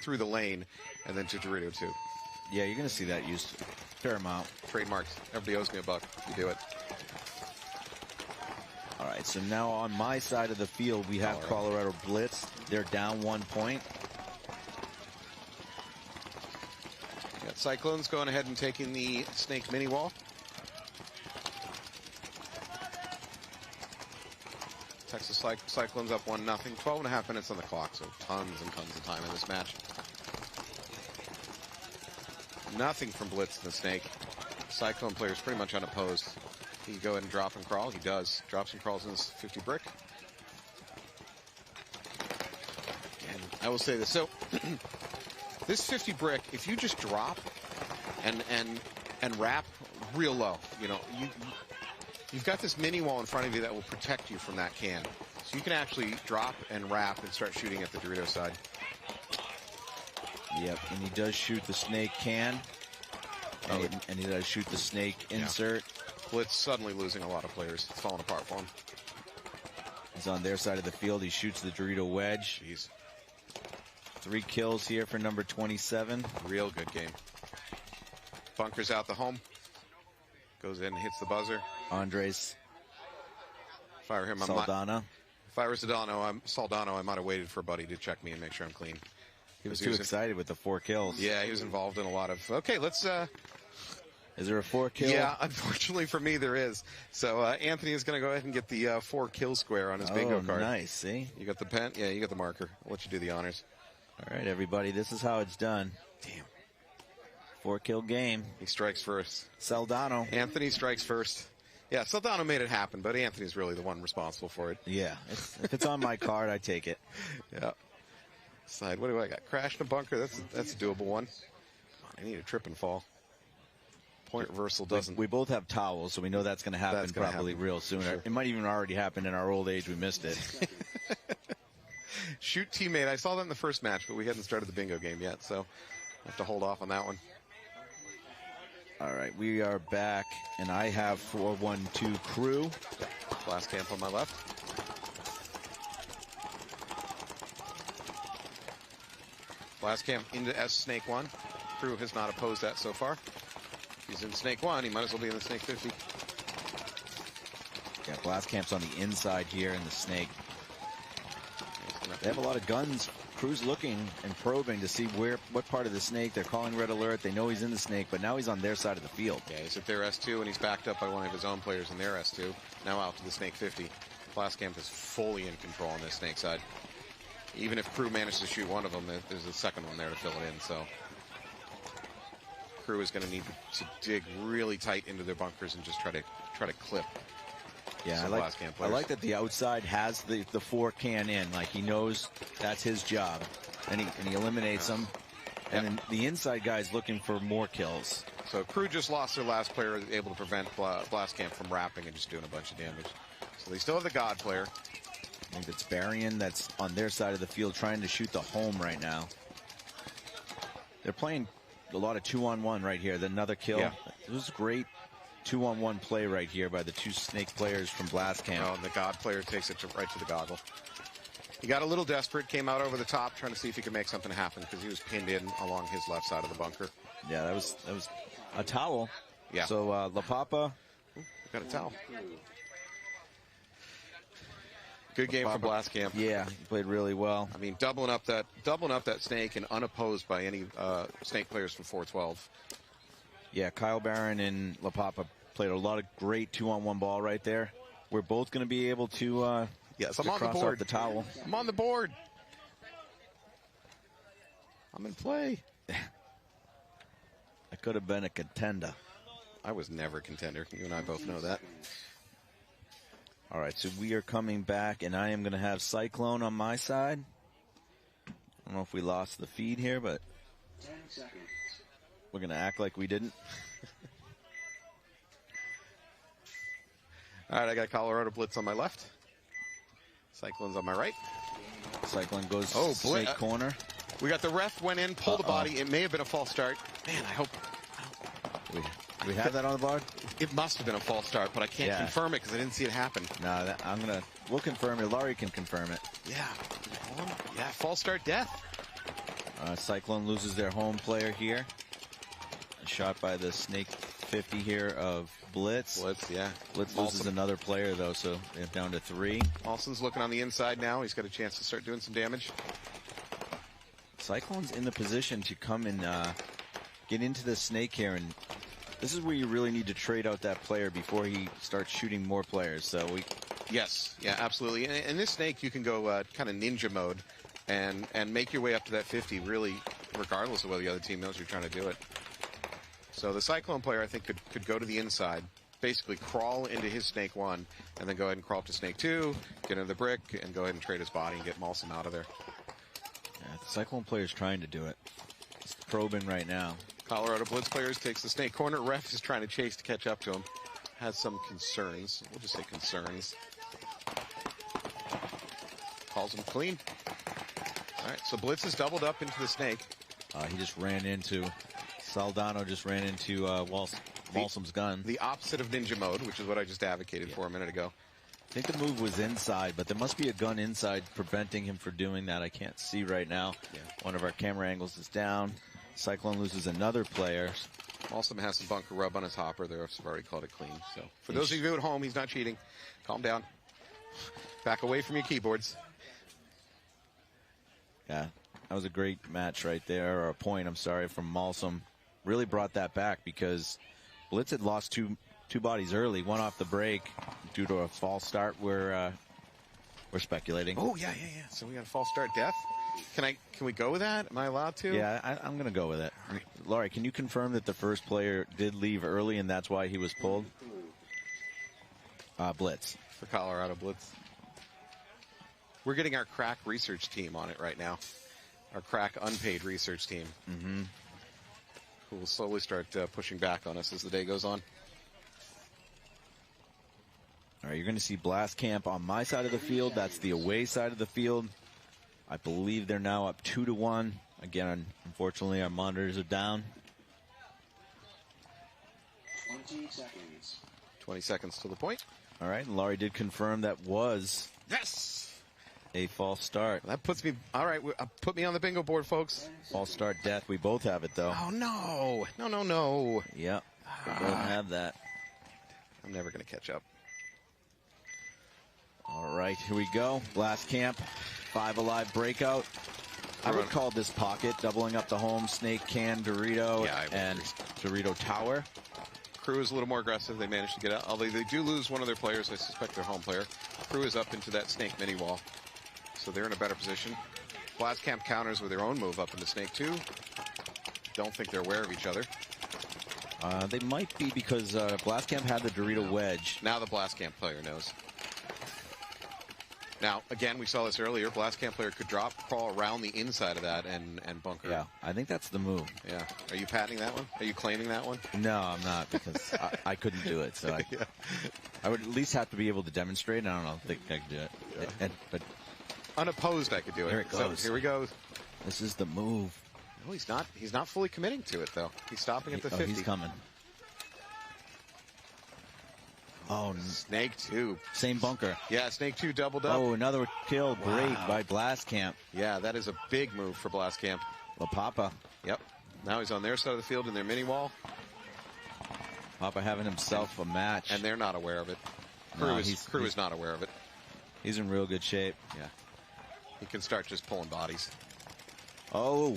through the lane and then to Dorito 2. Yeah, you're going to see that used a fair amount. Trademarks. Everybody owes me $1 if you do it. All right, so now on my side of the field, we have Colorado Blitz. They're down 1 point. Got Cyclones going ahead and taking the snake mini wall. Texas Cyclones up 1-0. 12.5 minutes on the clock, so tons and tons of time in this match. Nothing from Blitz and the Snake. Cyclone player is pretty much unopposed. He can go ahead and drop and crawl. He does. Drops and crawls in his 50 brick. And I will say this. So this 50 brick, if you just drop and wrap real low, you know, you've got this mini wall in front of you that will protect you from that can. So you can actually drop and wrap and start shooting at the Dorito side. Yep, and he does shoot the Snake can. And he does shoot the Snake insert. Blitz suddenly losing a lot of players. It's falling apart for him. He's on their side of the field. He shoots the Dorito wedge. Jeez. 3 kills here for number 27. Real good game. Bunkers out the home. Goes in, hits the buzzer. Andres. If I were him, Saldana. If I were Saldano, I might have waited for a buddy to check me and make sure I'm clean. He was too excited with the 4 kills. Yeah, he was involved in a lot of... Okay, let's... Is there a 4 kill? Yeah, unfortunately for me, there is. So Anthony is going to go ahead and get the 4 kill square on his bingo card. Nice, see? You got the pen? Yeah, you got the marker. I'll let you do the honors. All right, everybody, this is how it's done. Damn. 4 kill game. He strikes first. Saldano. Anthony strikes first. Yeah, Saldano made it happen, but Anthony's really the one responsible for it. Yeah, if it's on my card, I take it. Yeah. Side, what do I got? Crash in a bunker. That's a doable one. I need a trip and fall. Point reversal doesn't. We both have towels, so we know that's going to happen probably real soon. Sure. It might even already happen in our old age. We missed it. Shoot teammate. I saw that in the first match, but we hadn't started the bingo game yet, so I have to hold off on that one. All right, we are back, and I have 4-1-2 crew. Glass camp on my left. Glass camp into S Snake 1. Crew has not opposed that so far. He's in Snake 1. He might as well be in the Snake 50. Yeah, Blastcamp's on the inside here in the Snake. They have a lot of guns. Crew's looking and probing to see what part of the Snake. They're calling red alert. They know he's in the Snake, but now he's on their side of the field. Yeah, he's at their S2, and he's backed up by one of his own players in their S2. Now out to the Snake 50. Blastcamp is fully in control on this Snake side. Even if Crew manages to shoot one of them, there's a second one there to fill it in, so... Crew is going to need to dig really tight into their bunkers and just try to clip. Yeah, I like that the outside has the 4 can in. Like, he knows that's his job, and he eliminates them. And then the inside guy's looking for more kills. So Crew just lost their last player, able to prevent Blastcamp from wrapping and just doing a bunch of damage. So they still have the God player. I think it's Barian that's on their side of the field trying to shoot the home right now. They're playing a lot of 2-on-1 right here. Another kill. Yeah. It was great 2-on-1 play right here by the 2 Snake players from Blastcamp. Oh, and the God player takes it right to the goggle. He got a little desperate, came out over the top, trying to see if he could make something happen because he was pinned in along his left side of the bunker. Yeah, that was a towel. Yeah. So La Papa got a towel. Good game from Blastcamp. Yeah, he played really well. I mean, doubling up that Snake and unopposed by any Snake players from 412. Yeah, Kyle Barron and La Papa played a lot of great 2-on-1 ball right there. We're both going to be able to yes, I'm to on cross the board. Off the towel. I'm on the board. I'm in play. I could have been a contender. I was never a contender. You and I both know that. All right, so we are coming back, and I am going to have Cyclone on my side. I don't know if we lost the feed here, but 10 seconds. We're going to act like we didn't. All right, I got Colorado Blitz on my left. Cyclone's on my right. Cyclone goes Blitz corner. We got the ref went in, pulled the body. It may have been a false start. Man, I hope. We have that on the board? It must have been a false start, but I can't confirm it because I didn't see it happen. No, we'll confirm it. Laurie can confirm it. Yeah. Yeah, false start death. Cyclone loses their home player here. A shot by the Snake 50 here of Blitz. Blitz loses another player, though, so they're down to 3. Alson's looking on the inside now. He's got a chance to start doing some damage. Cyclone's in the position to come and get into the Snake here, and this is where you really need to trade out that player before he starts shooting more players. So Yes, yeah, absolutely. In this snake, you can go kind of ninja mode and make your way up to that 50, really, regardless of whether the other team knows you're trying to do it. So the Cyclone player, I think, could go to the inside, basically crawl into his snake 1, and then go ahead and crawl up to snake 2, get into the brick, and go ahead and trade his body and get Malsum out of there. Yeah, the Cyclone player's trying to do it. He's probing right now. Colorado Blitz players takes the snake corner. Ref is trying to chase to catch up to him. Has some concerns. We'll just say concerns. Calls him clean. All right, so Blitz is doubled up into the snake. He just ran into, Saldano just ran into Malsum's gun. The opposite of ninja mode, which is what I just advocated for a minute ago. I think the move was inside, but there must be a gun inside preventing him from doing that. I can't see right now. Yeah. One of our camera angles is down. Cyclone loses another player. Malsum has some bunker rub on his hopper. The refs have already called it clean. So for those of you at home, he's not cheating. Calm down. Back away from your keyboards. Yeah, that was a great match right there, or a point, I'm sorry, from Malsum. Really brought that back because Blitz had lost two bodies early, one off the break due to a false start. We're speculating. Oh, yeah. So we got a false start death. Can we go with that? Am I allowed to? Yeah, I'm going to go with it. Right. Laurie, can you confirm that the first player did leave early and that's why he was pulled? Blitz. For Colorado Blitz. We're getting our crack research team on it right now. Our crack unpaid research team. Mm-hmm. Who will slowly start pushing back on us as the day goes on. All right, you're going to see Blast Camp on my side of the field. That's the away side of the field. I believe they're now up 2-1. Again, unfortunately, our monitors are down. 20 seconds. 20 seconds to the point. All right, and Laurie did confirm that was a false start. That puts me, all right, put me on the bingo board, folks. False start death. We both have it, though. Oh, no. No. Yep, we both have that. I'm never going to catch up. All right, here we go. Blast Camp, 5 alive breakout. I would call this pocket, doubling up the home, Snake, Can, Dorito, and Dorito Tower. Crew is a little more aggressive. They managed to get out. Although they do lose one of their players, I suspect their home player. Crew is up into that Snake mini wall. So they're in a better position. Blast Camp counters with their own move up into Snake 2. Don't think they're aware of each other. They might be because Blast Camp had the Dorito wedge. Now the Blast Camp player knows. Now, again, we saw this earlier. Blast Camp player could crawl around the inside of that and bunker. Yeah, I think that's the move. Yeah. Are you patenting that one? Are you claiming that one? No, I'm not, because I couldn't do it. So I would at least have to be able to demonstrate. I don't think I could do it. But unopposed, I could do it. Here it goes. So here we go. This is the move. No, he's not. He's not fully committing to it, though. He's stopping at the 50. He's coming. Oh, Snake 2. Same bunker. Yeah, Snake 2 doubled up. Oh, another kill. Great by Blast Camp. Yeah, that is a big move for Blast Camp. La Papa. Yep. Now he's on their side of the field in their mini wall. Papa having himself a match. And they're not aware of it. Crew is not aware of it. He's in real good shape. Yeah. He can start just pulling bodies. Oh,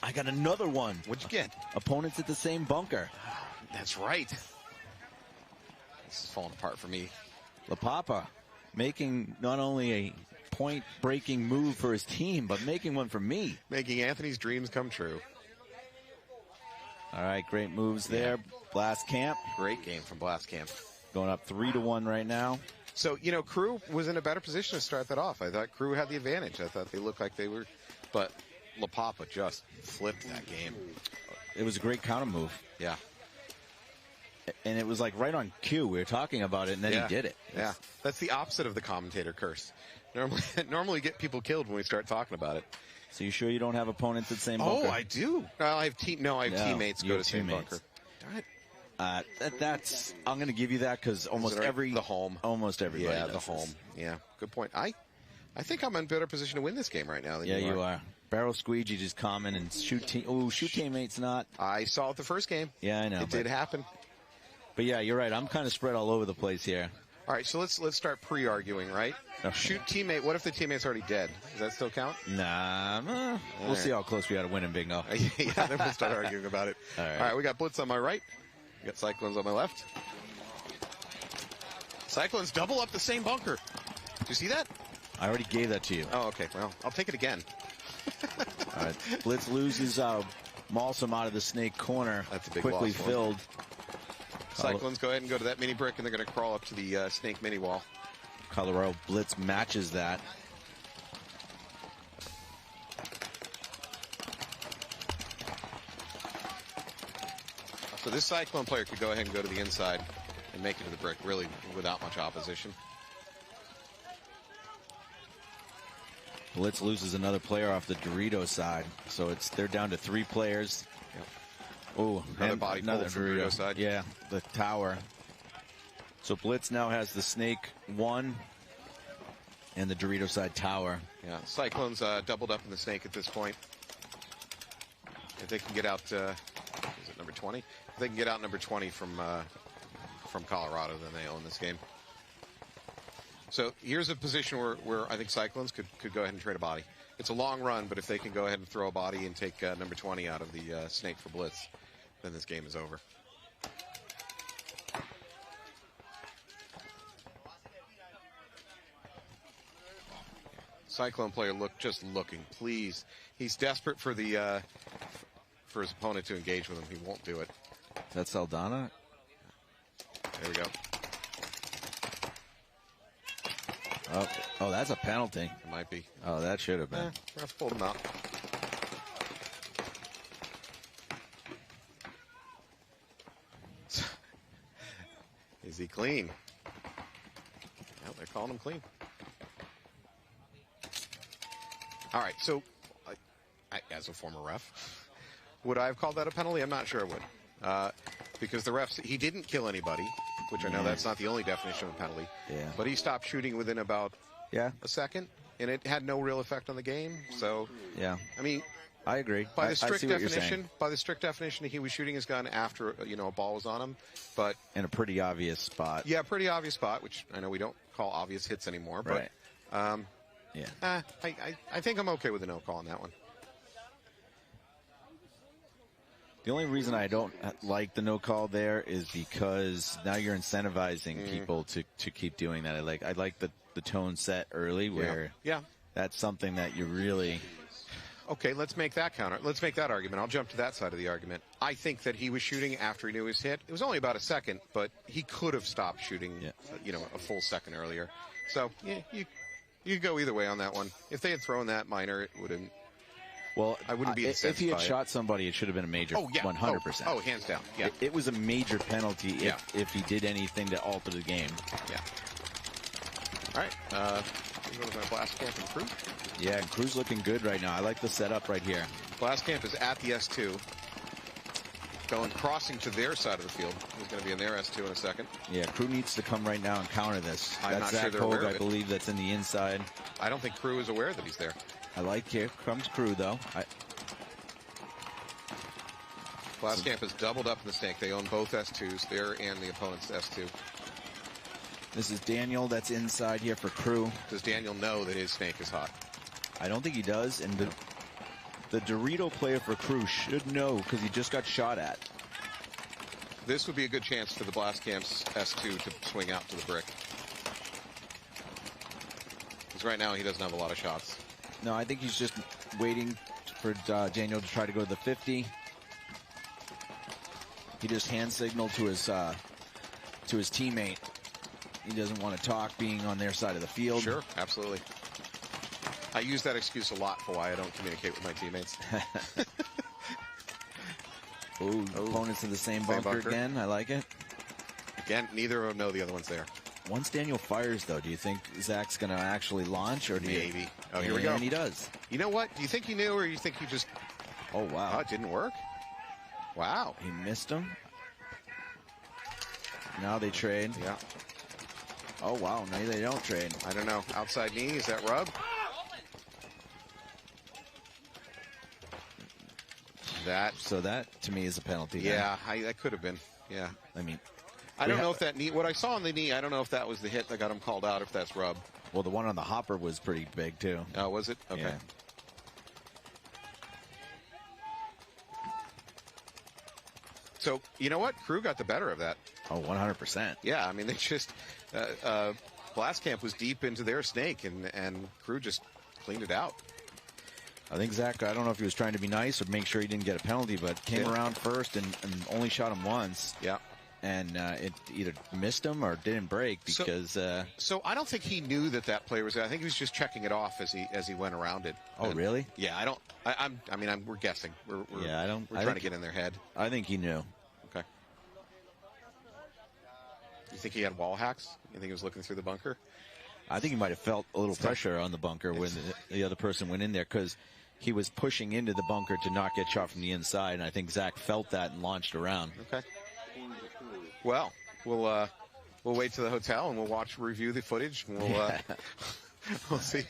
I got another one. What'd you get? Opponents at the same bunker. That's right. This is falling apart for me. La Papa making not only a point-breaking move for his team, but making one for me. Making Anthony's dreams come true. All right, great moves there. Blast Camp. Great game from Blast Camp. Going up 3-1 right now. So, Crew was in a better position to start that off. I thought Crew had the advantage. I thought they looked like they were, but La Papa just flipped that game. It was a great counter move. Yeah. And it was like right on cue. We were talking about it, and then he did it. Yeah. That's the opposite of the commentator curse. Normally get people killed when we start talking about it. So you sure you don't have opponents at the same bunker? Oh, I do. I have teammates go to same bunker. Darn it. I'm going to give you that because almost everybody. Yeah, the home. Yeah, good point. I think I'm in a better position to win this game right now than you are. Barrel squeegee just comment and shoot teammates not. I saw it the first game. Yeah, I know. It did happen. But yeah, you're right. I'm kind of spread all over the place here. All right, so let's start pre-arguing, right? Okay. Shoot teammate. What if the teammate's already dead? Does that still count? Nah. We'll see how close we are to winning bingo. Yeah, then we'll start arguing about it. All right, we got Blitz on my right. We got Cyclones on my left. Cyclones double up the same bunker. Did you see that? I already gave that to you. Oh, okay. Well, I'll take it again. All right. Blitz loses Malsum out of the snake corner. That's a big quickly loss for filled. Cyclones go ahead and go to that mini brick, and they're going to crawl up to the snake mini wall. Colorado Blitz matches that. So this Cyclone player could go ahead and go to the inside and make it to the brick, really without much opposition. Blitz loses another player off the Dorito side, so they're down to 3 players. Yep. Oh, another body pull from Dorito side. Yeah, the tower. So Blitz now has the snake 1 and the Dorito side tower. Yeah, Cyclones doubled up in the snake at this point. If they can get out, is it number 20? If they can get out number 20 from Colorado, then they own this game. So here's a position where I think Cyclones could go ahead and trade a body. It's a long run, but if they can go ahead and throw a body and take number 20 out of the snake for Blitz, then this game is over. Cyclone player just looking, please. He's desperate for the for his opponent to engage with him. He won't do it. Is that Saldana? There we go. Oh, that's a penalty. It might be. Oh, that should have been. Ref pulled him out. Is he clean? Yeah, they're calling him clean. All right, so as a former ref, would I have called that a penalty? I'm not sure I would. Because the refs, he didn't kill anybody, which I know that's not the only definition of a penalty. Yeah. But he stopped shooting within about a second, and it had no real effect on the game. So, yeah. I mean, I agree. By the strict I see what you're saying. definition, he was shooting his gun after a ball was on him, but in a pretty obvious spot. Yeah, pretty obvious spot, which I know we don't call obvious hits anymore. But right. I think I'm okay with the no call on that one. The only reason I don't like the no call there is because now you're incentivizing people to keep doing that. I like the tone set early where that's something that you really. Okay, let's make that counter. Let's make that argument. I'll jump to that side of the argument. I think that he was shooting after he knew his hit. It was only about a second, but he could have stopped shooting, a full second earlier. So, yeah, you go either way on that one. If they had thrown that minor, it wouldn't. Well, I wouldn't be if he had shot somebody, it should have been a major. 100%. Oh, hands down. Yeah. It was a major penalty if he did anything to alter the game. Yeah. All right. Go to my Blast Camp and Crew. Yeah, and Crew's looking good right now. I like the setup right here. Blast Camp is at the S2. Crossing to their side of the field. He's going to be in their S2 in a second. Yeah, Crew needs to come right now and counter this. I'm that's not sure Zach they're Hogue, aware of I it. believe, that's in the inside. I don't think Crew is aware that he's there. I like here comes Crew, though. Blast Camp is doubled up in the snake. They own both S2s, there and the opponent's S2. This is Daniel that's inside here for Crew. Does Daniel know that his snake is hot? I don't think he does, and the Dorito player for Crew should know because he just got shot at. This would be a good chance for the Blast Camp's S2 to swing out to the brick. Because right now he doesn't have a lot of shots. No, I think he's just waiting for Daniel to try to go to the 50. He just hand signaled to his teammate. He doesn't want to talk being on their side of the field. Sure, absolutely. I use that excuse a lot for why I don't communicate with my teammates. Opponents in the same bunker again. I like it. Again, neither of them know the other one's there. Once Daniel fires, though, do you think Zach's going to actually launch? Or Maybe. Oh, here we go. And he does. You know what? Do you think he knew, or you think he just... Oh, wow. Oh, it didn't work? Wow. He missed him. Now they trade. Yeah. Oh, wow. Maybe they don't trade. I don't know. Outside knee, is that rub? So that, to me, is a penalty. Yeah, that could have been. Yeah. I mean... I don't know if that knee... What I saw on the knee, I don't know if that was the hit that got him called out, if that's rub. Well, the one on the hopper was pretty big, too. Oh, was it? Okay. Yeah. So, you know what? Crew got the better of that. Oh, 100%. Yeah, I mean, they just Blast Camp was deep into their snake, and Crew just cleaned it out. I think Zach, I don't know if he was trying to be nice or make sure he didn't get a penalty, but came around first and only shot him once. Yeah. And it either missed him or didn't break because. So I don't think he knew that player was there. I think he was just checking it off as he went around it. Oh, really? Yeah, I don't. We're guessing. We're trying to get in their head. I think he knew. Okay. You think he had wall hacks? You think he was looking through the bunker? I think he might have felt a little pressure on the bunker when the other person went in there because he was pushing into the bunker to not get shot from the inside, and I think Zach felt that and launched around. Okay. Well, we'll wait to the hotel and we'll review the footage. And we'll see.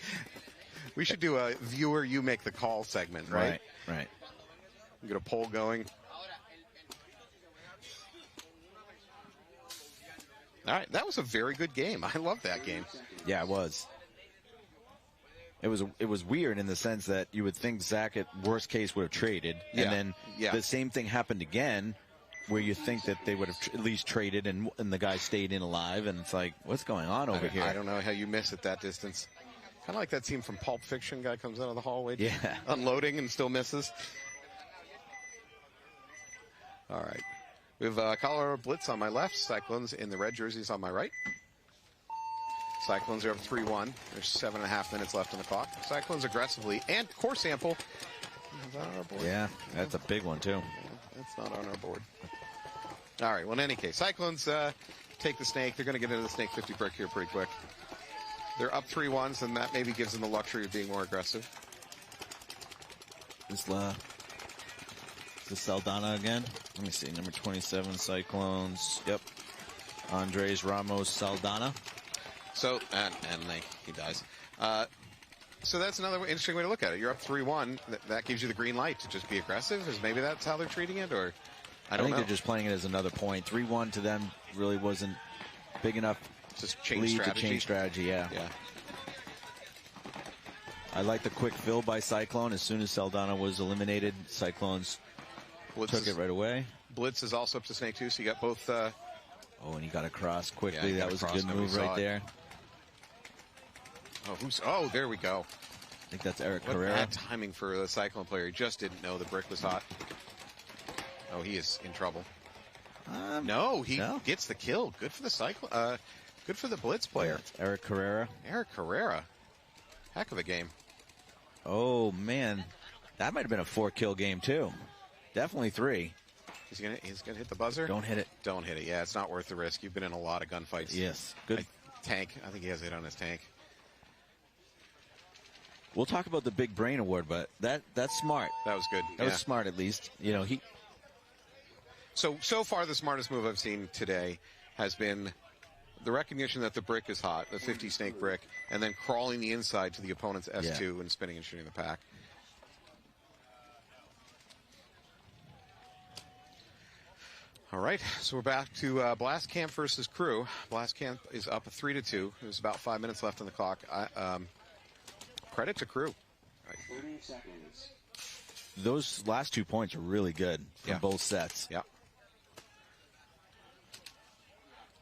We should do a viewer you make the call segment, right? Right. We get a poll going. All right, that was a very good game. I love that game. Yeah, it was. It was weird in the sense that you would think Zach at worst case would have traded, and then the same thing happened again, where you think that they would have at least traded, and the guy stayed in alive, and it's like, what's going on over here? I don't know how you miss at that distance. Kind of like that scene from Pulp Fiction. Guy comes out of the hallway, unloading and still misses. All right. We have Colorado Blitz on my left, Cyclones in the red jerseys on my right. Cyclones are up 3-1. There's 7.5 minutes left on the clock. Cyclones aggressively, and core sample. Is that on our board? Yeah, that's a big one, too. That's not on our board. All right, well, in any case, Cyclones take the snake. They're going to get into the snake 50 brick here pretty quick. They're up 3-1, and that maybe gives them the luxury of being more aggressive. Is this Saldana again? Let me see. Number 27, Cyclones. Yep. Andres Ramos Saldana. So, he dies. So that's another interesting way to look at it. You're up 3-1. That gives you the green light to just be aggressive. Is maybe that's how they're treating it, or I don't know. They're just playing it as another point. 3-1 to them really wasn't big enough. Just change strategy. To change strategy, yeah. I like the quick fill by Cyclone. As soon as Saldana was eliminated, Cyclones took it right away. Blitz is also up to snake 2, so you got both. And he got across quickly. That was a good move right there. There we go. I think that's Eric Carrera. Bad timing for the Cyclone player. He just didn't know the brick was hot. Oh, he is in trouble. He gets the kill. Good for the Cyclone. Good for the Blitz player. Eric Carrera. Eric Carrera. Heck of a game. Oh, man. That might have been a 4-kill game, too. Definitely 3. He's gonna hit the buzzer. Don't hit it. Don't hit it. Yeah, it's not worth the risk. You've been in a lot of gunfights. Yes. Good. Tank. I think he has a hit on his tank. We'll talk about the Big Brain Award, but that's smart. That was good. That was smart, at least. So far, the smartest move I've seen today has been the recognition that the brick is hot, the 50 snake brick, and then crawling the inside to the opponent's S2 and spinning and shooting the pack. All right, so we're back to Blast Camp versus Crew. Blast Camp is up 3-2. There's about 5 minutes left on the clock. Credit to Crew. Right. 30 seconds. Those last 2 points are really good from both sets. Yeah.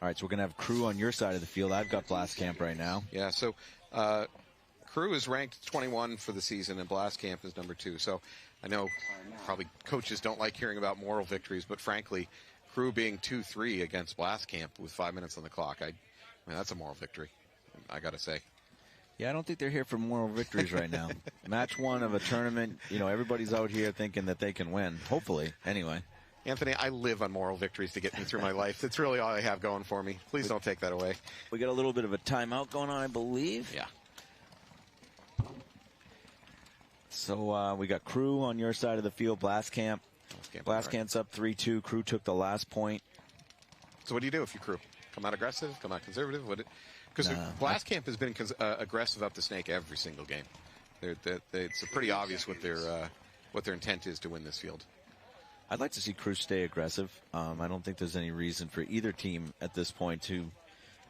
All right, so we're going to have Crew on your side of the field. I've got Blast Camp right now. Yeah, so Crew is ranked 21 for the season, and Blast Camp is number 2. So I know probably coaches don't like hearing about moral victories, but frankly, Crew being 2-3 against Blast Camp with 5 minutes on the clock, I mean, that's a moral victory, I got to say. Yeah, I don't think they're here for moral victories right now. Match 1 of a tournament, everybody's out here thinking that they can win. Hopefully, anyway. Anthony, I live on moral victories to get me through my life. That's really all I have going for me. Please don't take that away. We got a little bit of a timeout going on, I believe. Yeah. So we got Crew on your side of the field, Blast Camp. Blast Camp's up 3-2. Crew took the last point. So what do you do if you Crew? Come out aggressive? Come out conservative? Because Blast Camp has been aggressive up the snake every single game. It's pretty obvious what their intent is to win this field. I'd like to see Crew stay aggressive. I don't think there's any reason for either team at this point to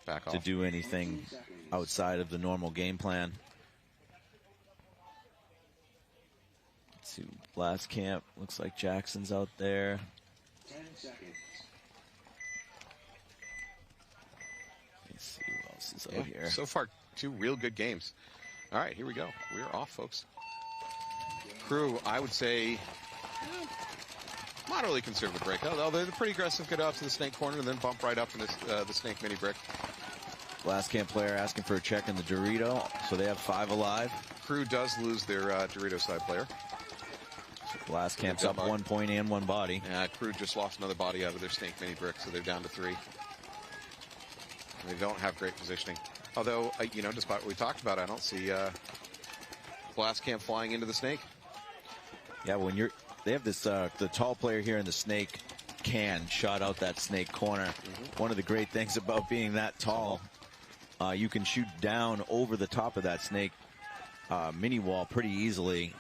back off, to do anything outside of the normal game plan. Let's see, Blast Camp looks like Jackson's out there. 10 seconds. bases out here. So far, 2 real good games. All right, here we go. We're off, folks. Crew, I would say, moderately conservative break. Although they're pretty aggressive, get off to the snake corner and then bump right up in the snake mini brick. Last camp player asking for a check in the Dorito, so they have 5 alive. Crew does lose their Dorito side player. Last camp's up 1 point and 1 body. Crew just lost another body out of their snake mini brick, so they're down to 3. And they don't have great positioning. Although, you know, despite what we talked about, I don't see Blast Camp flying into the snake. Yeah, when they have this the tall player here in the snake can shot out that snake corner. One of the great things about being that tall, you can shoot down over the top of that snake mini wall pretty easily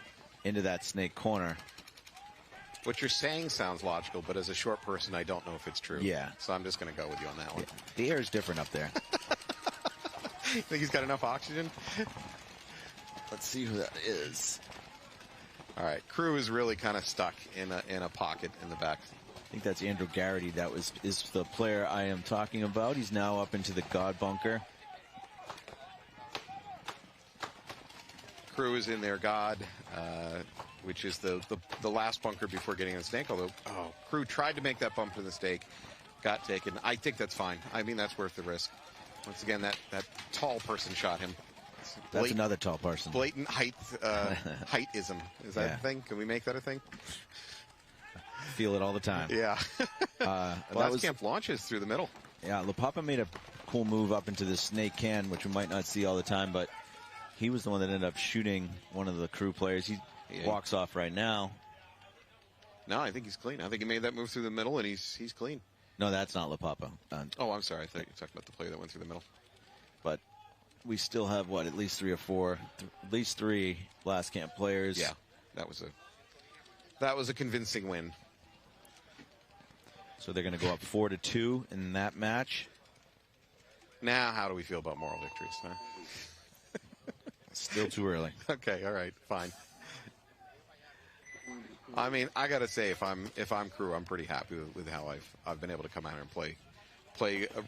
into that snake corner. What you're saying sounds logical, but as a short person, I don't know if it's true. Yeah. So I'm just going to go with you on that one. Yeah. The air is different up there. Think he's got enough oxygen? Let's see who that is. All right, Crew is really kind of stuck in a pocket in the back. I think that's Andrew Garrity. That is the player I am talking about. He's now up into the God bunker. Crew is in their God, which is the last bunker before getting in the snake. Although Crew tried to make that bump to the snake, got taken. I think that's fine. I mean, that's worth the risk. Once again, that tall person shot him. That's another tall person. Blatant heightism. Is that a thing? Can we make that a thing? Feel it all the time. Yeah. Last camp launches through the middle. Yeah, LaPapa made a cool move up into the snake can, which we might not see all the time, but he was the one that ended up shooting one of the Crew players. He walks off right now. No, I think he's clean. I think he made that move through the middle, and he's clean. No, that's not LaPapa. Oh, I'm sorry. I thought you were talking about the player that went through the middle. But we still have, what, at least 3 or 4, at least 3 last camp players. Yeah, that was a convincing win. So they're going to go up 4-2 in that match. Now, how do we feel about moral victories? Huh? Still too early. Okay, all right, fine. I mean, I gotta say, if I'm Crew, I'm pretty happy with how I've been able to come out here and play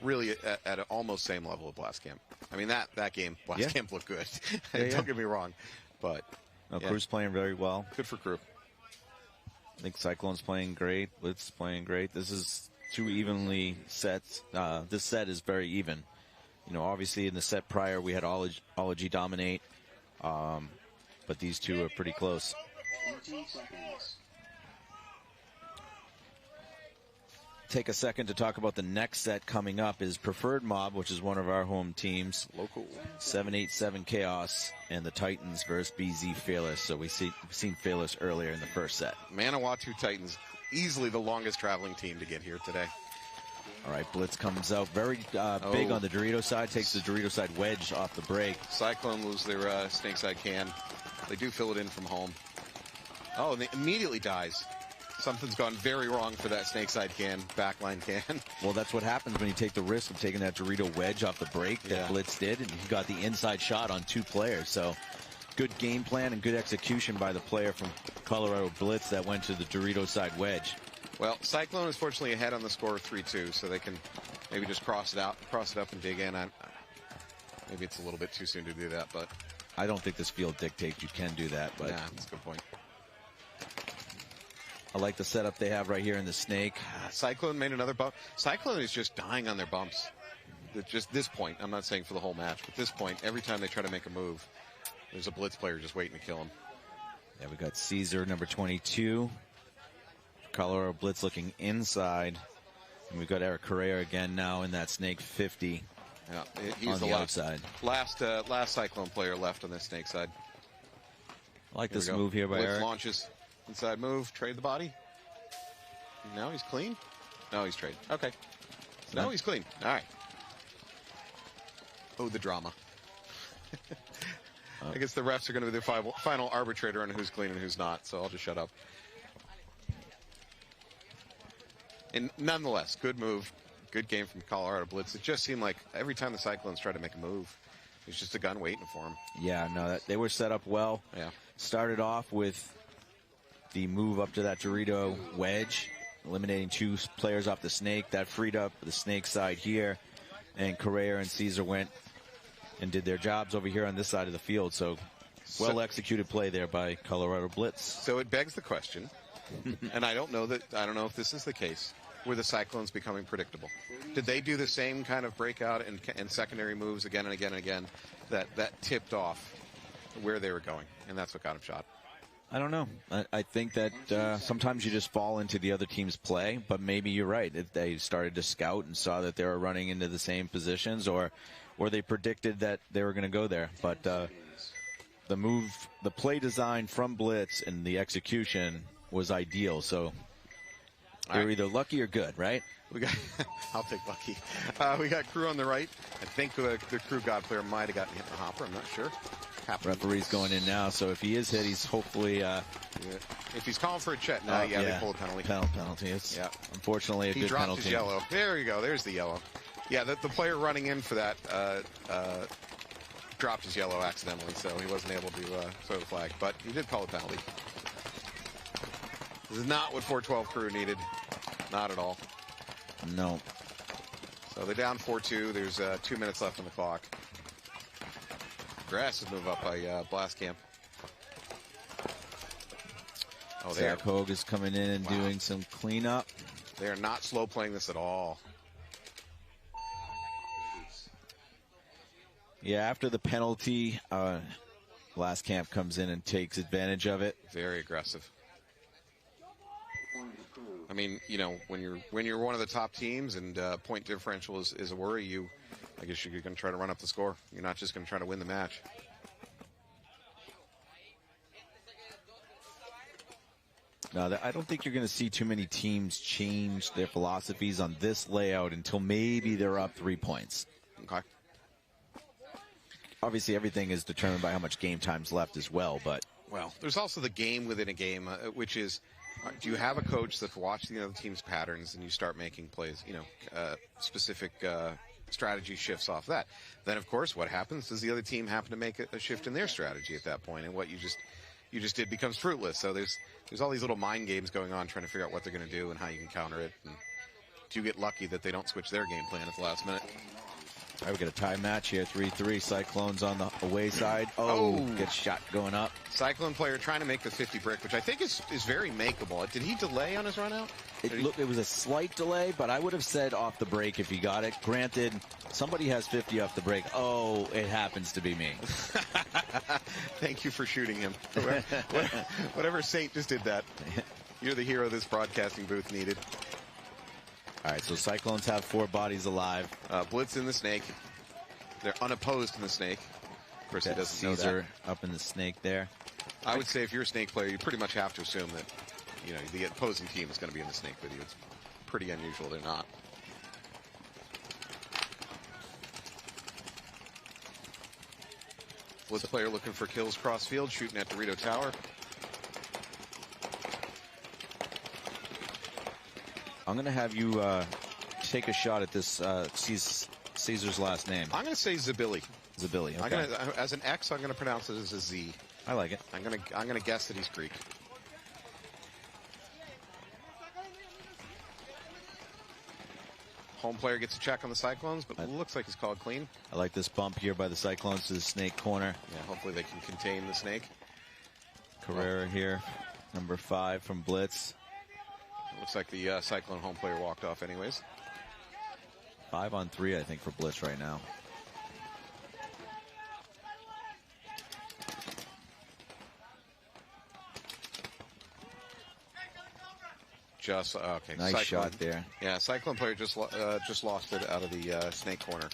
really at an almost same level of Blast Camp. I mean, that game, Blast Camp looked good. Don't get me wrong, but Crew's playing very well. Good for Crew. I think Cyclone's playing great. Blitz playing great. This is 2 evenly sets. This set is very even. You know, obviously in the set prior we had Ology dominate, but these 2 are pretty close. 20 seconds. Take a second to talk about the next set coming up is Preferred Mob, which is one of our home teams. Local. 787 Chaos and the Titans versus BZ Fearless. So we've seen Fearless earlier in the first set. Manawatu Titans, easily the longest traveling team to get here today. All right, Blitz comes out very big on the Dorito side, takes the Dorito side wedge off the break. Cyclone lose their snake side can. They do fill it in from home. Oh, and it immediately dies. Something's gone very wrong for that snake side can, backline can. Well, that's what happens when you take the risk of taking that Dorito wedge off the break that Blitz did, and he got the inside shot on 2 players. So good game plan and good execution by the player from Colorado Blitz that went to the Dorito side wedge. Well, Cyclone is fortunately ahead on the score of 3-2, so they can maybe just cross it up and dig in. Maybe it's a little bit too soon to do that, but I don't think this field dictates you can do that. But yeah, that's a good point. I like the setup they have right here in the snake. Cyclone made another bump. Cyclone is just dying on their bumps. At just this point, I'm not saying for the whole match, but this point, every time they try to make a move, there's a Blitz player just waiting to kill him. Yeah, we got Caesar, number 22. Colorado Blitz looking inside. And we've got Eric Correa again now in that snake 50. Yeah, he's on the outside. Last Cyclone player left on this snake side. I like this move here by Blitz Eric. Launches. Inside move, trade the body. Now he's clean? No, he's trade. Okay. No, he's clean. All right. Oh, the drama. I guess the refs are going to be the final arbitrator on who's clean and who's not, so I'll just shut up. And nonetheless, good move. Good game from Colorado Blitz. It just seemed like every time the Cyclones tried to make a move, there's just a gun waiting for him. Yeah, no, they were set up well. Yeah. Started off with the move up to that Dorito wedge, eliminating 2 players off the snake. That freed up the snake side here, and Correa and Caesar went and did their jobs over here on this side of the field. So well-executed play there by Colorado Blitz. So it begs the question, and I don't know if this is the case, were the Cyclones becoming predictable? Did they do the same kind of breakout and secondary moves again and again and again that tipped off where they were going, and that's what got them shot? I don't know. I think that sometimes you just fall into the other team's play, but maybe you're right. If they started to scout and saw that they were running into the same positions, or they predicted that they were going to go there. But the play design from Blitz and the execution was ideal. So they're either lucky or good, right? We got. I'll take lucky. We got Crew on the right. I think the Crew God player might have gotten hit in the hopper. I'm not sure. Referee's going in now, so if he is hit, he's hopefully. If he's calling for a check, they pulled a penalty. Penalty. It's unfortunately a good penalty. He dropped his yellow. There you go. There's the yellow. Yeah, the player running in for that dropped his yellow accidentally, so he wasn't able to throw the flag. But he did call a penalty. This is not what 412 Crew needed. Not at all. No. So they're down 4-2. There's 2 minutes left on the clock. Aggressive move up by Blastcamp. Zach Hogue is coming in and doing some cleanup. They are not slow playing this at all. Yeah, after the penalty, Blastcamp comes in and takes advantage of it. Very aggressive. I mean, you know, when you're one of the top teams and point differential is a worry, I guess you're going to try to run up the score. You're not just going to try to win the match. No, I don't think you're going to see too many teams change their philosophies on this layout until maybe they're up 3 points. Okay. Obviously, everything is determined by how much game time's left as well, but... Well, there's also the game within a game, which is, do you have a coach that's watched the other team's patterns and you start making plays, specific strategy shifts off that? Then, of course, what happens? Does the other team happen to make a shift in their strategy at that point? And what you just did becomes fruitless. So there's all these little mind games going on trying to figure out what they're going to do and how you can counter it. And do you get lucky that they don't switch their game plan at the last minute? All right, we got a tie match here, 3-3. Cyclones on the away side. Gets shot going up. Cyclone player trying to make the 50 brick, which I think is very makeable. Did he delay on his run out? It was a slight delay, but I would have said off the break if he got it. Granted, somebody has 50 off the break. Oh, it happens to be me. Thank you for shooting him. Whatever saint just did that. You're the hero this broadcasting booth needed. All right, so Cyclones have 4 bodies alive. Blitz in the snake. They're unopposed in the snake. Of course, he doesn't know that. Caesar up in the snake there. I would say if you're a snake player, you pretty much have to assume that, the opposing team is going to be in the snake with you. It's pretty unusual they're not. Blitz player looking for kills cross field, shooting at Dorito Tower. I'm going to have you take a shot at this Caesar's last name. I'm going to say Zabili. Zabili. Okay. As an X, I'm going to pronounce it as a Z. I like it. I'm going to guess that he's Greek. Home player gets a check on the Cyclones, but it looks like he's called clean. I like this bump here by the Cyclones to the snake corner. Yeah, hopefully they can contain the snake. Carrera here, number 5 from Blitz. It looks like the Cyclone home player walked off anyways. 5 on 3, I think, for Blitz right now. Okay. Nice shot there. Yeah, Cyclone player just lost it out of the snake corner,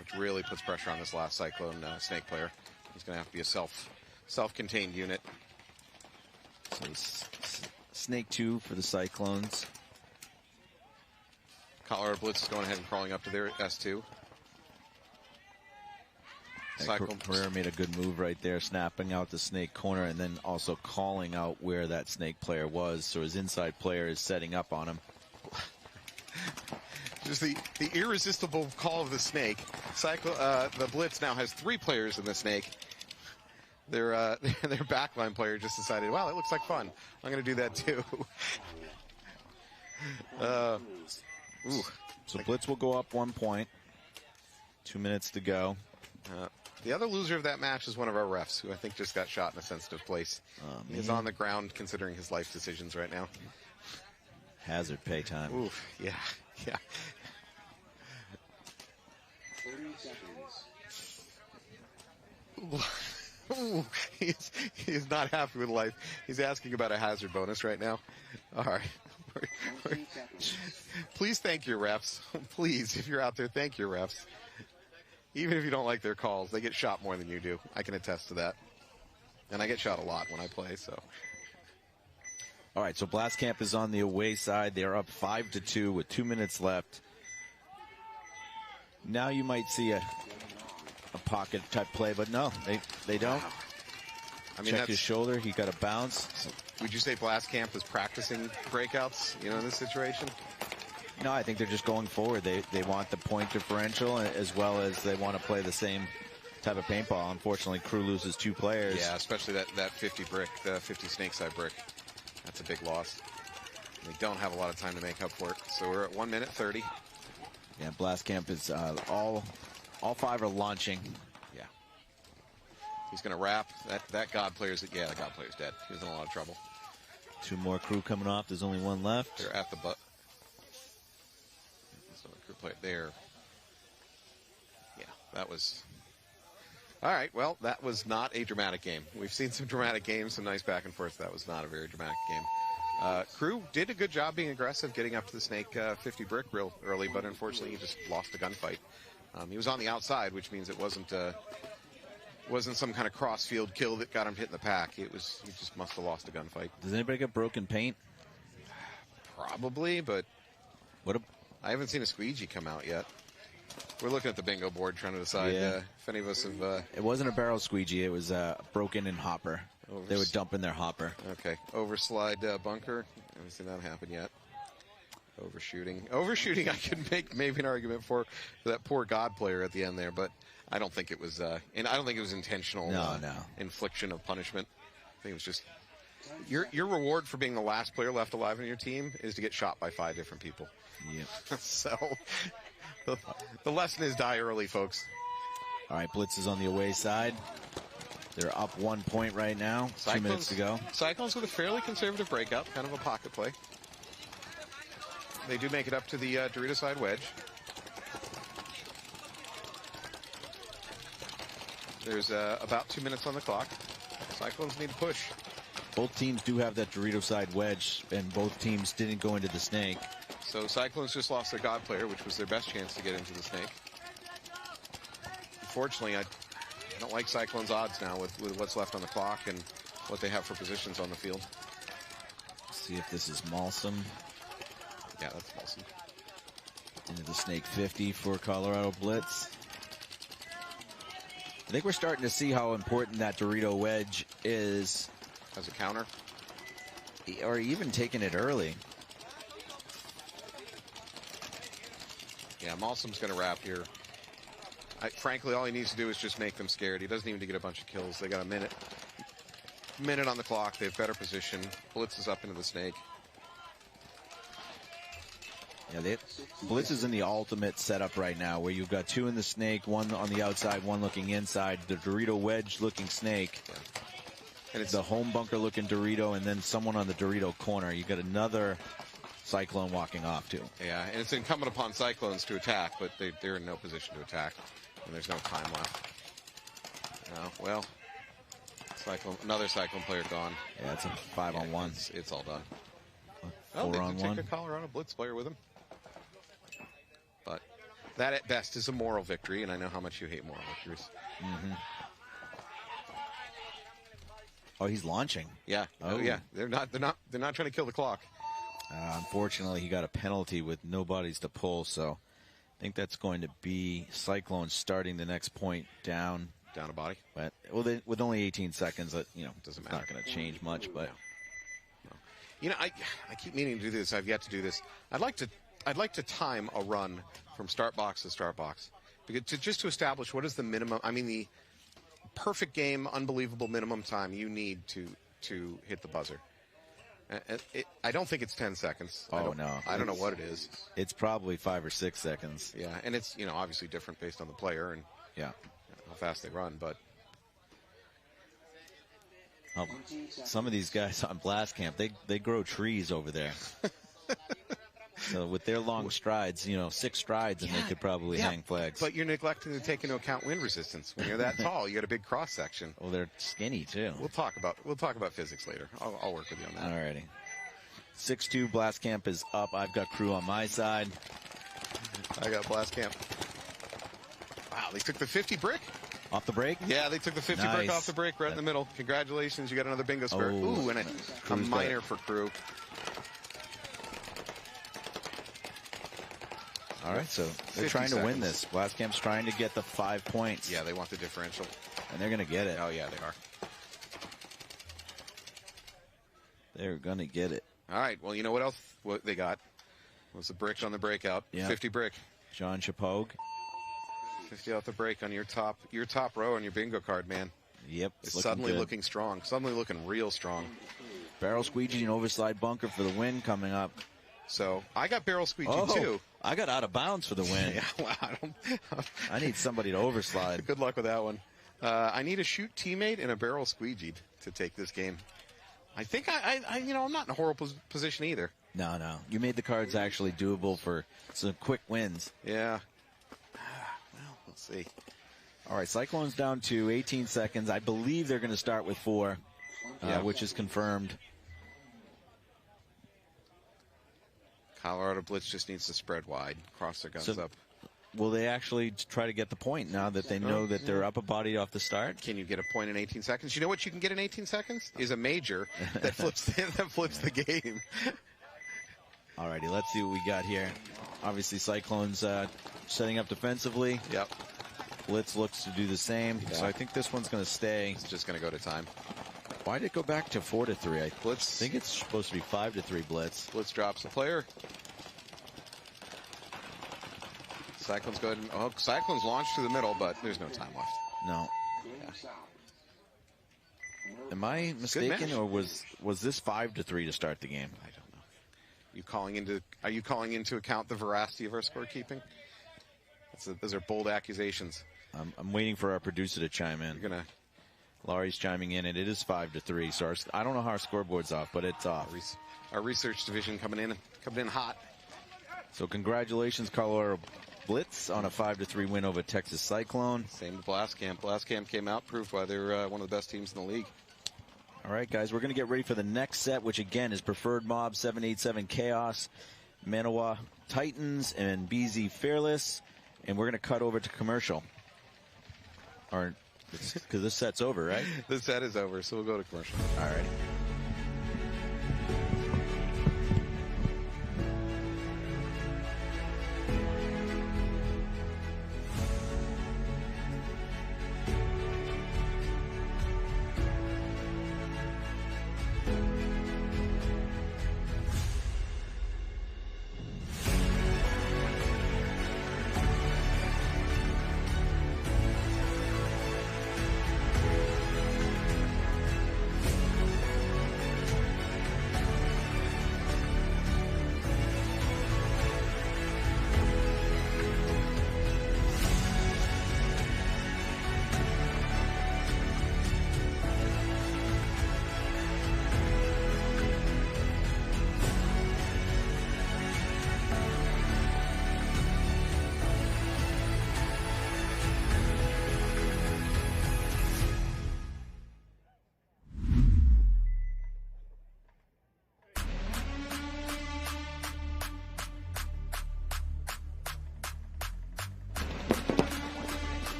which really puts pressure on this last Cyclone snake player. He's going to have to be a self-contained unit. So snake 2 for the Cyclones. Colorado Blitz is going ahead and crawling up to their S2. Carrera made a good move right there, snapping out the snake corner and then also calling out where that snake player was. So his inside player is setting up on him. Just the irresistible call of the snake. The Blitz now has 3 players in the snake. Their backline player just decided, wow, it looks like fun. I'm going to do that too. So Blitz will go up 1 point. 2 minutes to go. The other loser of that match is one of our refs, who I think just got shot in a sensitive place. He's on the ground considering his life decisions right now. Hazard pay time. Oof, yeah, yeah. 30 seconds. Ooh, he's not happy with life. He's asking about a hazard bonus right now. All right. 20 seconds. Please thank your refs. Please, if you're out there, thank your refs. Even if you don't like their calls, they get shot more than you do. I can attest to that. And I get shot a lot when I play, so. All right, so Blastcamp is on the away side. They're up 5-2 with 2 minutes left. Now you might see a pocket type play, but no, they don't. I mean, check his shoulder. He got a bounce. Would you say Blastcamp is practicing breakouts, in this situation? No, I think they're just going forward. They want the point differential as well as they want to play the same type of paintball. Unfortunately, Crew loses 2 players. Yeah, especially that 50 brick, the 50 snakeside brick. That's a big loss. They don't have a lot of time to make up for it. So we're at 1 minute 30. Yeah, Blastcamp is all 5 are launching. Yeah. He's going to wrap. That God player's, the God player's dead. He's in a lot of trouble. 2 more Crew coming off. There's only 1 left. They're at the butt. So the Crew player there. Yeah, that was. All right, well, that was not a dramatic game. We've seen some dramatic games, some nice back and forth. That was not a very dramatic game. Crew did a good job being aggressive, getting up to the snake 50 brick real early, but unfortunately he just lost the gunfight. He was on the outside, which means it wasn't some kind of cross-field kill that got him hit in the pack. He just must have lost a gunfight. Does anybody get broken paint? Probably, but I haven't seen a squeegee come out yet. We're looking at the bingo board trying to decide if any of us have... It wasn't a barrel squeegee. It was broken in hopper. They were dumping their hopper. Okay. Overslide bunker. I haven't seen that happen yet. Overshooting I could make maybe an argument for that poor God player at the end there, but I don't think it was and I don't think it was intentional infliction of punishment. I think it was just your reward for being the last player left alive in your team is to get shot by 5 different people. Yep. So the lesson is die early, folks. All right, Blitz is on the away side. They're up 1 point right now. 2 minutes to go. Cyclones with a fairly conservative breakout, kind of a pocket play. They do make it up to the Dorito side wedge. There's about 2 minutes on the clock. Cyclones need to push. Both teams do have that Dorito side wedge, and both teams didn't go into the snake. So Cyclones just lost their God player, which was their best chance to get into the snake. Unfortunately, I don't like Cyclones' odds now with what's left on the clock and what they have for positions on the field. See if this is Malsum. Yeah, that's Malsum. Into the snake 50 for Colorado Blitz. I think we're starting to see how important that Dorito wedge is. As a counter? Or even taking it early. Yeah, Malsum's going to wrap here. Frankly, all he needs to do is just make them scared. He doesn't even need to get a bunch of kills. They got a minute on the clock. They have better position. Blitz is up into the snake. Yeah, Blitz is in the ultimate setup right now, where you've got 2 in the snake, 1 on the outside, 1 looking inside. The Dorito wedge looking snake. Yeah. And it's the home bunker looking Dorito, and then someone on the Dorito corner. You got another Cyclone walking off too. Yeah, and it's incumbent upon Cyclones to attack, but they're in no position to attack, and there's no time left. Well, another Cyclone player gone. Yeah, it's a 5-on-1. It's all done. 4-on-1. They can take a Colorado Blitz player with him. But that at best is a moral victory, and I know how much you hate moral victories. Mm-hmm. Oh, he's launching. Yeah. Oh, yeah. They're not trying to kill the clock. Unfortunately, he got a penalty with no bodies to pull, so I think that's going to be Cyclone starting the next point down. Down a body? But, with only 18 seconds, doesn't matter. It's not going to change much, but... No. I keep meaning to do this. I've yet to do this. I'd like to time a run from start box to start box, because just to establish what is the minimum. I mean, the perfect game, unbelievable minimum time you need to hit the buzzer. I don't think it's 10 seconds. I don't know what it is. It's probably 5 or 6 seconds. Yeah, and it's obviously different based on the player, and how fast they run, but some of these guys on blast camp, they grow trees over there. So with their long strides, 6 strides, and they could probably hang flags. But you're neglecting to take into account wind resistance. When you're that tall, you got a big cross section. Well, they're skinny too. We'll talk about physics later. I'll work with you on that. Alrighty. 6-2 blast camp is up. I've got crew on my side. I got blast camp. Wow, they took the 50 brick. Off the break? Yeah, they took the 50 brick off the break right in the middle. Congratulations, you got another bingo square. Ooh, and a minor for crew. All right, so they're trying to win this. Blast Camp's trying to get the 5 points. Yeah, they want the differential. And they're going to get it. Oh, yeah, they are. They're going to get it. All right, well, you know what else they got? Was the brick on the breakout. Yep. 50 brick. John Chapogue. 50 off the break on your top row on your bingo card, man. Yep. It's suddenly looking strong. Suddenly looking real strong. Barrel squeegee and overslide bunker for the win coming up. So I got barrel squeegee too. I got out of bounds for the win. Yeah, well, I need somebody to overslide. Good luck with that one. I need a shoot teammate and a barrel squeegee to take this game. I think I'm not in a horrible position either. No. You made the cards actually doable for some quick wins. Yeah. Well, we'll see. All right, Cyclones down to 18 seconds. I believe they're going to start with 4, which is confirmed. Colorado Blitz just needs to spread wide, cross their guns up. Will they actually try to get the point now that they know that they're up a body off the start? Can you get a point in 18 seconds? You know what you can get in 18 seconds? Is a major that flips the game. All righty, let's see what we got here. Obviously, Cyclones setting up defensively. Yep. Blitz looks to do the same. Yeah. So I think this one's going to stay. It's just going to go to time. Why did it go back to 4-3? I think it's supposed to be 5-3 Blitz. Blitz drops the player. Cyclones go ahead and Cyclones launch to the middle, but there's no time left. No. Yeah. Am I mistaken, or was this 5-3 to start the game? I don't know. Are you calling into account the veracity of our scorekeeping? Those are bold accusations. I'm waiting for our producer to chime in. Laurie's chiming in, and it is 5-3. So I don't know how our scoreboard's off, but it's off. Our research division coming in hot. So congratulations, Colorado Blitz, on a 5-3 win over Texas Cyclone. Same with Blast Camp. Blast Camp came out, proved why they're one of the best teams in the league. All right, guys, we're going to get ready for the next set, which again is Preferred Mob, 787 Chaos, Manawa Titans, and BZ Fearless. And we're going to cut over to commercial. Because this set's over, right? This set is over, so we'll go to commercial. All right.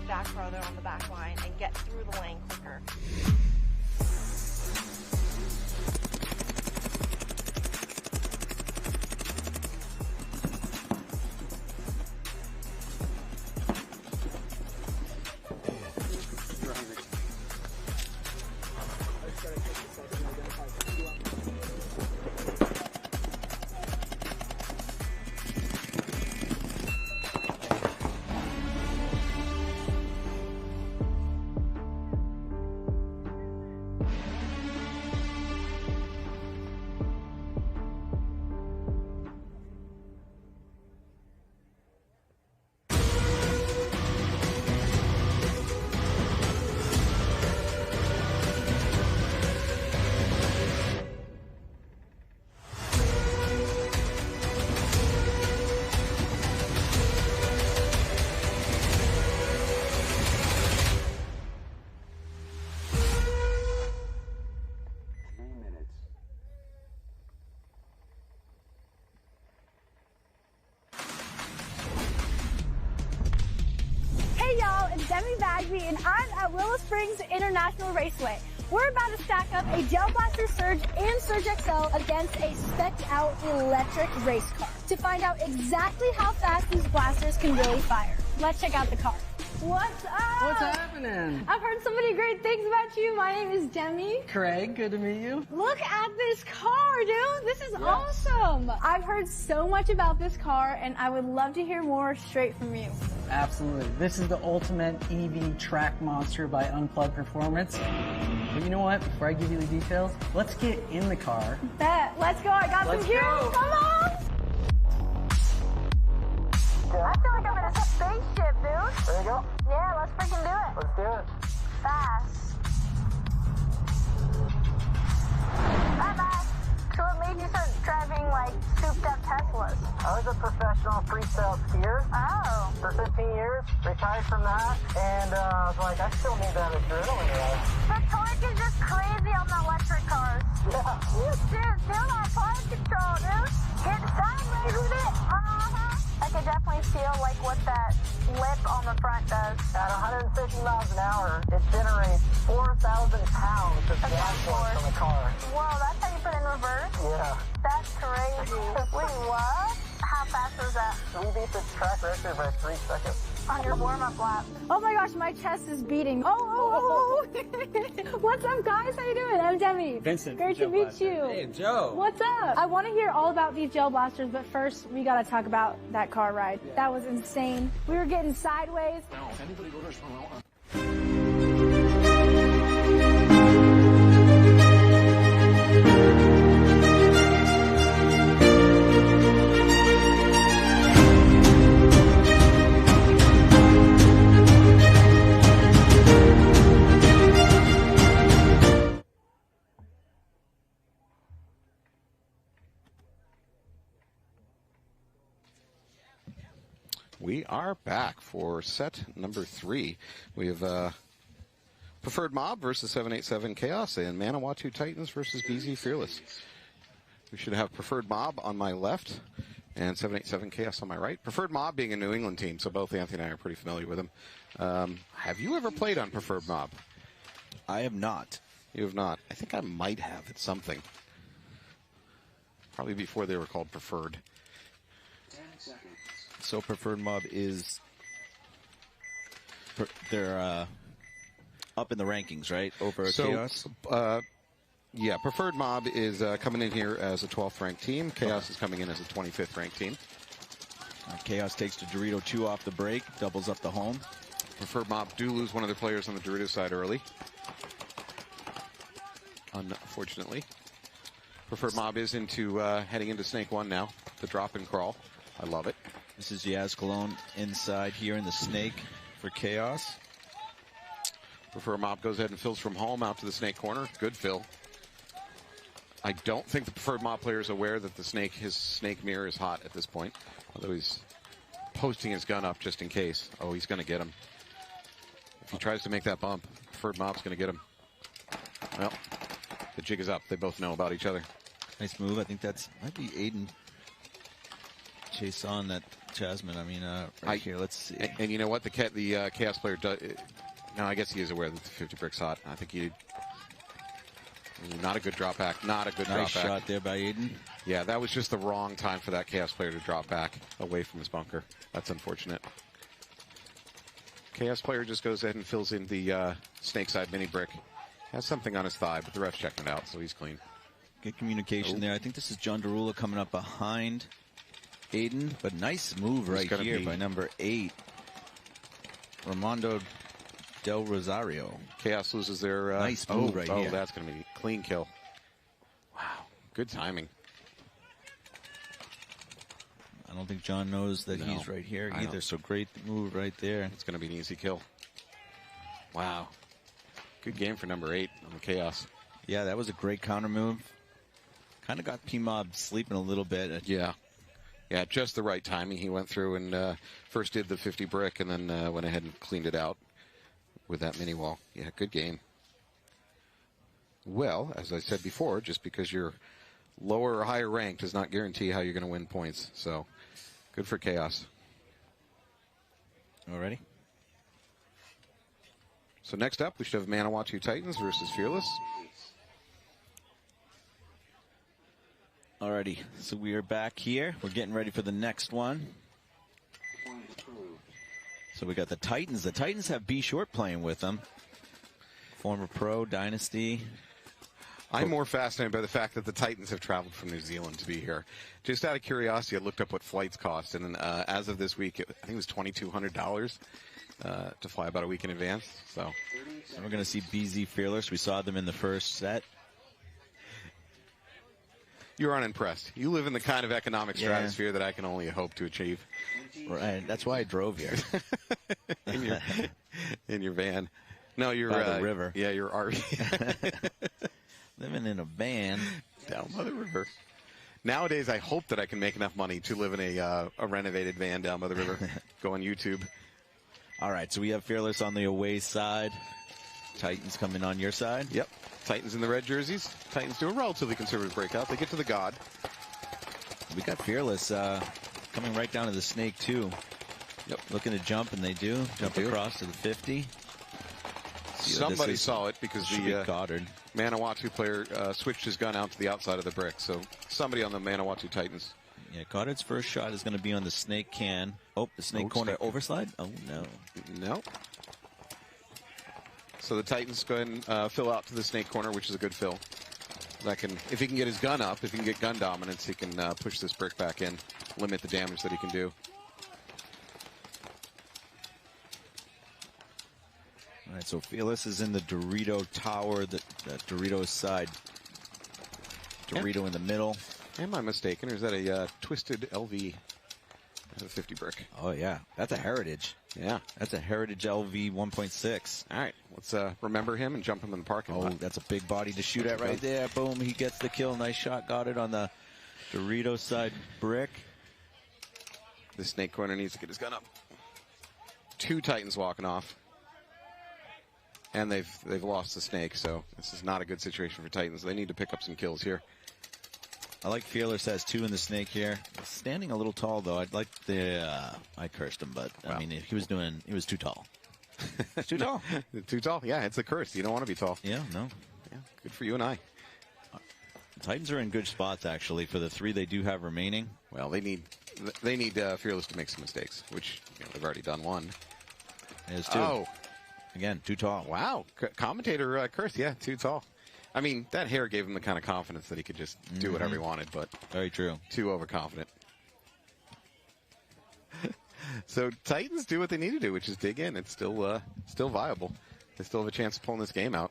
Back further on the back line and get through the lane quicker. Demi Bagby, and I'm at Willow Springs International Raceway. We're about to stack up a Gel Blaster Surge and Surge XL against a spec'd-out electric race car to find out exactly how fast these blasters can really fire. Let's check out the car. What's up? What's happening? I've heard so many great things about you. My name is Demi. Craig, good to meet you. Look at this car, dude. This is awesome. I've heard so much about this car, and I would love to hear more straight from you. Absolutely. This is the ultimate EV track monster by Unplugged Performance. But you know what? Before I give you the details, let's get in the car. Bet. Let's go. I got some gears. Come on. I feel like I'm in a spaceship, dude. There you go. Yeah, let's freaking do it. Let's do it. Fast. Bye-bye. So what made you start driving, like, souped-up Teslas? I was a professional freestyle skier for 15 years, retired from that, and I was like, I still need that adrenaline rush. The torque is just crazy on the electric cars. Yeah. Dude, feel that fire control, dude. Get sideways with it. I could definitely feel, like, what that lip on the front does. At 150 miles an hour, it generates 4,000 pounds of gas force on the car. Whoa, that's how you put it in reverse? Yeah. That's crazy. Wait, what? How fast was that? We beat the track record by 3 seconds. On your warm-up lap. Oh my gosh, my chest is beating. Oh. What's up, guys? How you doing? I'm Demi. Vincent. Great to meet you. Hey, Joe. What's up? I want to hear all about these gel blasters, but first, we got to talk about that car ride. Yeah. That was insane. We were getting sideways. Anybody go to We are back for set number 3. We have Preferred Mob versus 787 Chaos and Manawatu Titans versus BZ Fearless. We should have Preferred Mob on my left and 787 Chaos on my right. Preferred Mob being a New England team, so both Anthony and I are pretty familiar with them. Have you ever played on Preferred Mob? I have not. You have not. I think I might have at something. Probably before they were called Preferred. So Preferred Mob is they're up in the rankings, right? Over Chaos. Yeah, Preferred Mob is coming in here as a 12th ranked team. Chaos is coming in as a 25th ranked team. Chaos takes the Dorito 2 off the break, doubles up the home. Preferred Mob do lose one of their players on the Dorito side early, unfortunately. Preferred Mob is into heading into Snake 1 now, the drop and crawl. I love it. This is Yaz Cologne inside here in the Snake for Chaos. Preferred Mob goes ahead and fills from home out to the Snake corner. Good fill. I don't think the Preferred Mob player is aware that his Snake mirror is hot at this point, although he's posting his gun up just in case. Oh, he's going to get him. If he tries to make that bump, Preferred Mob's going to get him. Well, the jig is up. They both know about each other. Nice move. I think might be Aiden. Chase on that Jasmine. I mean, right here. Let's see. And you know what? The Chaos player does. No, I guess he is aware that the 50 brick's hot. I think he. Not a good drop back. Not a good drop back. Nice shot there by Aiden. Yeah, that was just the wrong time for that Chaos player to drop back away from his bunker. That's unfortunate. Chaos player just goes ahead and fills in the Snake side mini brick. Has something on his thigh, but the ref's checking it out, so he's clean. Good communication there. I think this is John Derula coming up behind Aiden, but nice move right here by number 8, Ramondo Del Rosario. Chaos loses their nice move right here. Oh, that's going to be a clean kill. Wow, good timing. I don't think John knows that he's right here either, so great move right there. It's going to be an easy kill. Wow. Good game for number 8 on the Chaos. Yeah, that was a great counter move. Kind of got P-Mob sleeping a little bit. Yeah. Yeah, just the right timing. He went through and first did the 50 brick and then went ahead and cleaned it out with that mini wall. Yeah, good game. Well, as I said before, just because you're lower or higher ranked does not guarantee how you're going to win points. So, good for Chaos. All ready? So next up, we should have Manawatu Titans versus Fearless. Alrighty, so we are back here. We're getting ready for the next one. So we got the Titans. The Titans have B Short playing with them. Former pro, Dynasty. I'm more fascinated by the fact that the Titans have traveled from New Zealand to be here. Just out of curiosity, I looked up what flights cost, and as of this week, I think it was $2,200 to fly about a week in advance. So and we're going to see BZ Fearless. We saw them in the first set. You're unimpressed. You live in the kind of economic stratosphere that I can only hope to achieve. Right. That's why I drove here. in your van. No, you're by the river. Yeah, you're RV. Living in a van down by the river. Nowadays, I hope that I can make enough money to live in a renovated van down by the river. Go on YouTube. All right, so we have Fearless on the away side. Titans coming on your side. Yep. Titans in the red jerseys. Titans do a relatively conservative breakout. They get to the God. We got Fearless coming right down to the snake, too. Yep. Looking to jump, and they do. Jump across to the 50. Somebody saw it because the Goddard. Manawatu player switched his gun out to the outside of the brick. So somebody on the Manawatu Titans. Yeah, Goddard's first shot is going to be on the snake can. Oh, the snake corner overslide? Oh, no. No. So the Titans go ahead and fill out to the snake corner, which is a good fill. That can, if he can get his gun up, if he can get gun dominance, he can push this brick back in, limit the damage that he can do. All right, so Fearless is in the Dorito tower, the Dorito side. Dorito in the middle. Am I mistaken, or is that a twisted LV 50 brick? Oh, yeah. That's a Heritage. Yeah. That's a Heritage LV 1.6. All right, let's remember him and jump him in the parking lot. Oh, that's a big body to shoot at right there. Boom, he gets the kill. Nice shot. Got it on the Dorito side brick. The snake corner needs to get his gun up. 2 Titans walking off. And they've lost the snake, so this is not a good situation for Titans. They need to pick up some kills here. I like Fearless has 2 in the snake here. Standing a little tall, though. I'd like the... I cursed him, but, I mean, he was too tall. Too tall. Too tall? Yeah, it's a curse. You don't want to be tall. Yeah, no. Yeah, good for you and I. The Titans are in good spots, actually, for the 3 they do have remaining. Well, they need Fearless to make some mistakes, which they've already done one. There's 2. Oh. Again, too tall. Wow. Commentator curse. Yeah, too tall. I mean, that hair gave him the kind of confidence that he could just do whatever he wanted, but very true. Too overconfident. So Titans do what they need to do, which is dig in. It's still viable. They still have a chance of pulling this game out.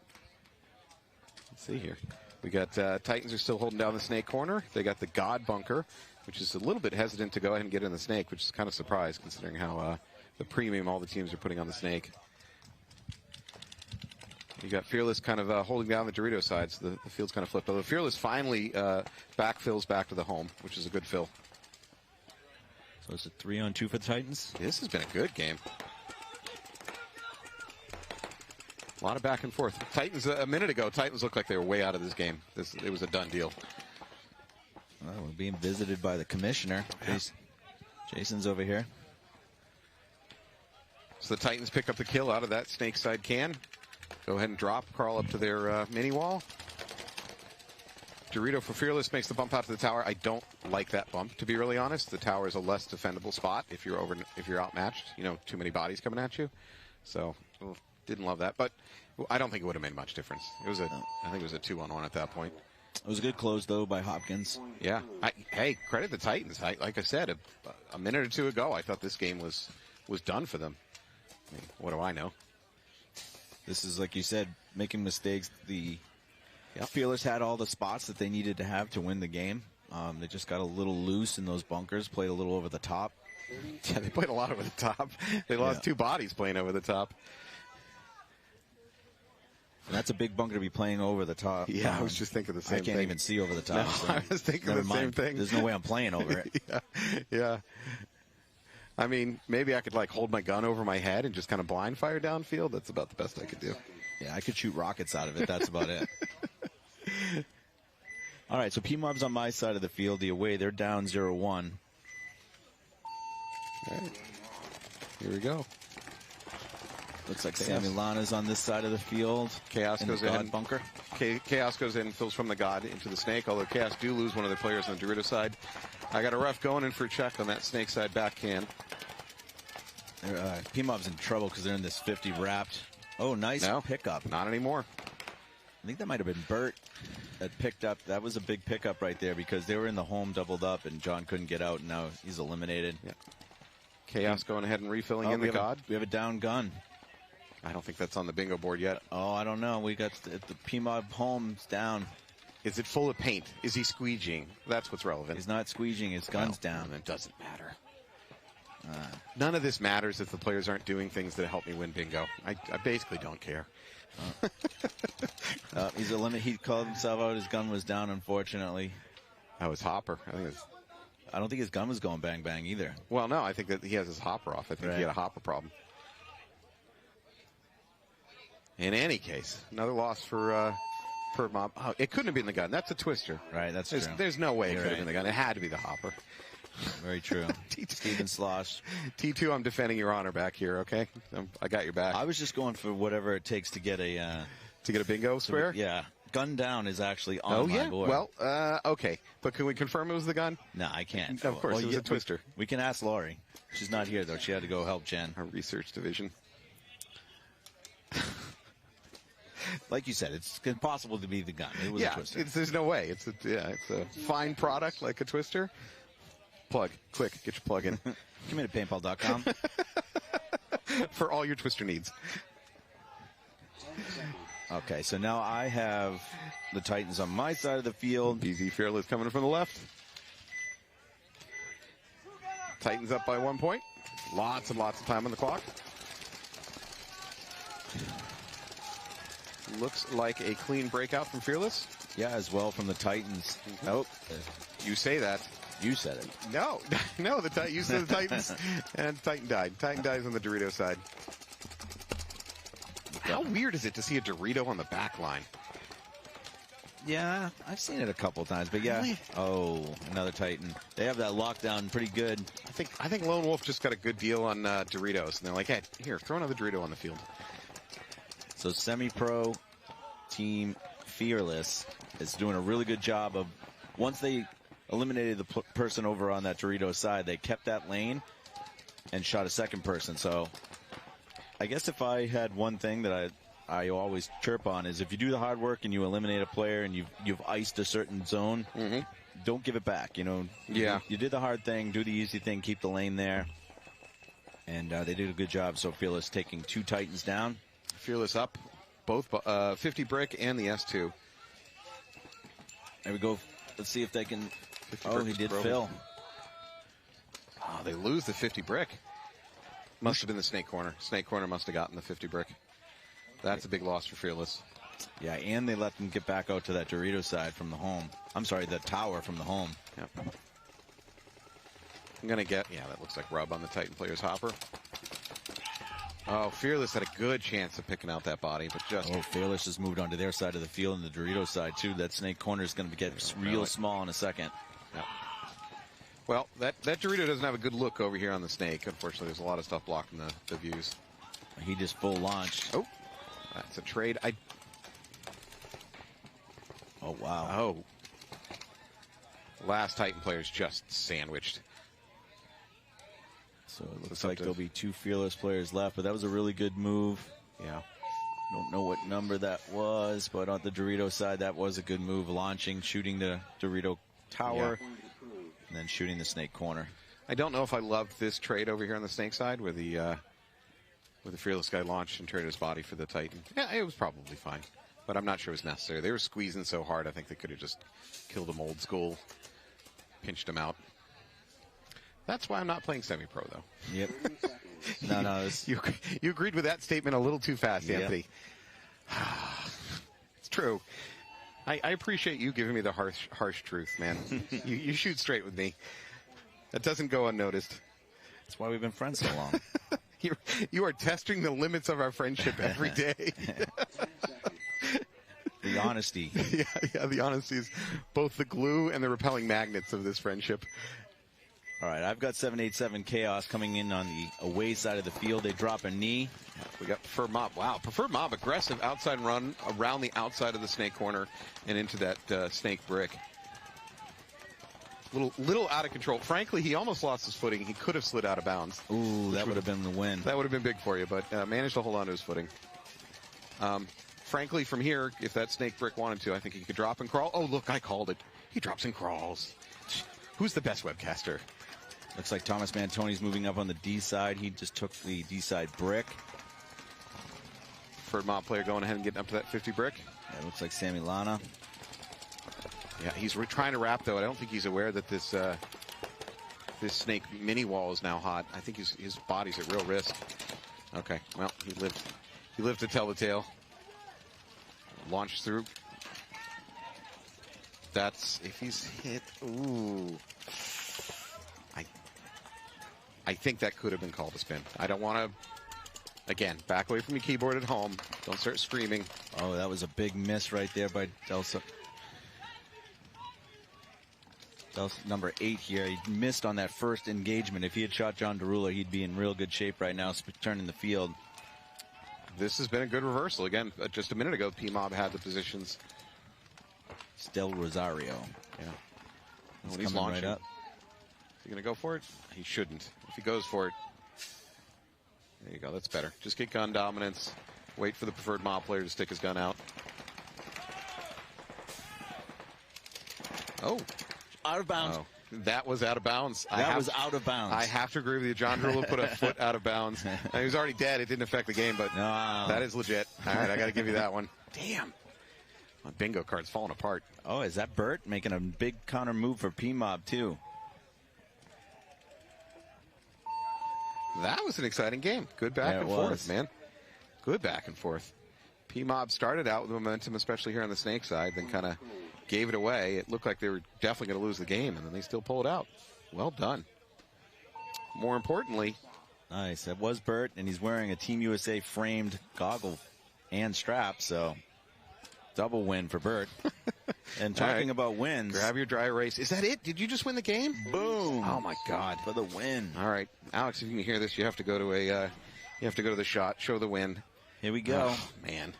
Let's see here. We got Titans are still holding down the snake corner. They got the God bunker, which is a little bit hesitant to go ahead and get in the snake, which is kind of a surprise considering how the premium all the teams are putting on the snake. You got Fearless kind of holding down the Dorito side, so the field's kind of flipped. Although Fearless finally backfills back to the home, which is a good fill. So it's a 3-on-2 for the Titans. This has been a good game. A lot of back and forth. Titans, a minute ago, Titans looked like they were way out of this game. It was a done deal. Well, we're being visited by the commissioner. Yeah. Jason's over here. So the Titans pick up the kill out of that snake side can. Go ahead and drop, crawl up to their mini wall. Dorito for Fearless makes the bump out to the tower. I don't like that bump, to be really honest. The tower is a less defendable spot if you're outmatched. Too many bodies coming at you. So didn't love that, but I don't think it would have made much difference. I think it was a 2-on-1 at that point. It was a good close though by Hopkins. Yeah. Hey, credit the Titans. Like I said, a minute or 2 ago, I thought this game was done for them. I mean, what do I know? This is, like you said, making mistakes. The Fearless had all the spots that they needed to have to win the game. They just got a little loose in those bunkers, played a little over the top. Yeah, they played a lot over the top. They lost 2 bodies playing over the top. And that's a big bunker to be playing over the top. Yeah, I was just thinking the same thing. I can't even see over the top. No, so I was thinking the same thing. There's no way I'm playing over it. Yeah. I mean, maybe I could hold my gun over my head and just kind of blind fire downfield. That's about the best I could do. Yeah, I could shoot rockets out of it. That's about it. All right, so P-Mob's on my side of the field. The away, they're down 0-1. All right. Here we go. Looks like Sammy Lana's on this side of the field. Chaos goes the God in. bunker. Chaos goes in, fills from the God into the Snake, although Chaos do lose one of the players on the Dorito side. I got a ref going in for a check on that Snake side backhand. P-Mob's in trouble because they're in this 50 wrapped. Oh, nice pickup. Not anymore. I think that might have been Bert that picked up. That was a big pickup right there because they were in the home doubled up and John couldn't get out, and now he's eliminated. Yeah. Chaos going ahead and refilling in the God. We have a down gun. I don't think that's on the bingo board yet. Oh, I don't know. We got the P-Mob home's down. Is it full of paint? Is he squeegeeing? That's what's relevant. He's not squeegeing. His gun's down. It doesn't matter. None of this matters if the players aren't doing things that help me win bingo. I basically don't care. He's a limit. He called himself out. His gun was down, unfortunately. That was Hopper. I don't think his gun was going bang bang either. Well, no, I think that he has his hopper off. I think he had a hopper problem. In any case, another loss for Mob. Oh, it couldn't have been the gun. That's a twister. Right, that's true. There's no way it could have been the gun. It had to be the hopper. Very true. Steven Slosh. T2, I'm defending your honor back here, okay? I got your back. I was just going for whatever it takes to get a... bingo square? Yeah. Gun down is actually on my board. Well, okay. But can we confirm it was the gun? No, I can't. Of course, it was a twister. We can ask Laurie. She's not here, though. She had to go help Jen. Our research division. Like you said, it's impossible to be the gun. It was a twister. There's no way. It's a fine product like a twister. Plug. Quick, get your plug in. Come in at paintball.com. For all your twister needs. Okay, so now I have the Titans on my side of the field. BZ Fearless coming from the left. Titans up by 1 point. Lots and lots of time on the clock. Looks like a clean breakout from Fearless. Yeah, as well from the Titans. Nope. You say that. You said it. No, you said the Titans, and Titan died. Titan dies on the Dorito side. How weird is it to see a Dorito on the back line? Yeah, I've seen it a couple times, but yeah. Really? Oh, another Titan. They have that lockdown pretty good. I think Lone Wolf just got a good deal on Doritos, and they're like, hey, here, throw another Dorito on the field. So semi-pro team Fearless is doing a really good job of, once they eliminated the person over on that Dorito side, they kept that lane and shot a second person. So I guess if I had one thing that I always chirp on is if you do the hard work and you eliminate a player and you've iced a certain zone, don't give it back. You did the hard thing, do the easy thing, keep the lane there. And they did a good job. So Fearless taking 2 Titans down. Fearless up, both 50 brick and the S2. There we go. Let's see if they can. Oh, he did fill. Oh, they lose the 50 brick. Must have been the Snake Corner. Snake Corner must have gotten the 50 brick. That's a big loss for Fearless. Yeah, and they let them get back out to that Dorito side from the home. I'm sorry, the tower from the home. Yep. I'm going to get, that looks like rub on the Titan player's hopper. Oh, Fearless had a good chance of picking out that body, but just... Oh, Fearless just moved onto their side of the field and the Dorito side, too. That Snake Corner is going to get real small in a second. Yep. Well, that Dorito doesn't have a good look over here on the Snake. Unfortunately, there's a lot of stuff blocking the views. He just full launched. Oh, that's a trade. Oh, wow. Oh. Last Titan player's just sandwiched. So it looks like there'll be 2 Fearless players left, but that was a really good move. Yeah. Don't know what number that was, but on the Dorito side, that was a good move. Launching, shooting the Dorito tower, and then shooting the Snake Corner. I don't know if I loved this trade over here on the Snake side where the Fearless guy launched and traded his body for the Titan. Yeah, it was probably fine, but I'm not sure it was necessary. They were squeezing so hard, I think they could have just killed him old school, pinched him out. That's why I'm not playing semi-pro, though. Yep. No. You agreed with that statement a little too fast, Anthony. It's true. I appreciate you giving me the harsh truth, man. you shoot straight with me. That doesn't go unnoticed. That's why we've been friends so long. You are testing the limits of our friendship every day. The honesty. Yeah, the honesty is both the glue and the repelling magnets of this friendship. All right, I've got 787 Chaos coming in on the away side of the field. They drop a knee. We got Preferred Mob. Wow, Preferred Mob, aggressive outside run around the outside of the snake corner and into that snake brick. Little out of control. Frankly, he almost lost his footing. He could have slid out of bounds. Ooh, that would have been the win. That would have been big for you, but managed to hold on to his footing. Frankly, from here, if that snake brick wanted to, I think he could drop and crawl. Oh, look, I called it. He drops and crawls. Who's the best webcaster? Looks like Thomas Mantoni's moving up on the D side. He just took the D side brick. Preferred Mob player going ahead and getting up to that 50 brick. Yeah, it looks like Sammy Lana. Yeah, he's trying to wrap, though. I don't think he's aware that this this snake mini wall is now hot. I think his body's at real risk. Okay, well, he lived to tell the tale. Launched through. That's if he's hit. Ooh. I think that could have been called a spin. I don't want to, again, back away from your keyboard at home. Don't start screaming. Oh, that was a big miss right there by Delsa. Number 8 here. He missed on that first engagement. If he had shot John Derula, he'd be in real good shape right now, turning the field. This has been a good reversal. Again, just a minute ago, P-Mob had the positions. Del Rosario. Yeah. He's When he's coming launching, right up. is he going to go for it? He shouldn't. If he goes for it, there you go. That's better. Just get gun dominance. Wait for the Preferred Mob player to stick his gun out. Oh. Out of bounds. Oh, that was out of bounds. That was out of bounds. I have to agree with you. John Derula put a foot out of bounds. Now, he was already dead. It didn't affect the game, but that is legit. All right, I got to give you that one. Damn. My bingo card's falling apart. Oh, is that Burt making a big counter move for P-Mob, too? That was an exciting game. Good back and forth, man. Good back and forth. P-Mob started out with momentum, especially here on the snake side, then kind of gave it away. It looked like they were definitely going to lose the game, and then they still pulled it out. Well done. More importantly. Nice. That was Burt, and he's wearing a Team USA framed goggle and strap, so double win for Burt. And talking about wins. Grab your dry erase. Is that it? Did you just win the game? Boom. Oh, my God. For the win. All right. Alex, if you can hear this, you have to go to the shot, show the win. Here we go. Oh, man.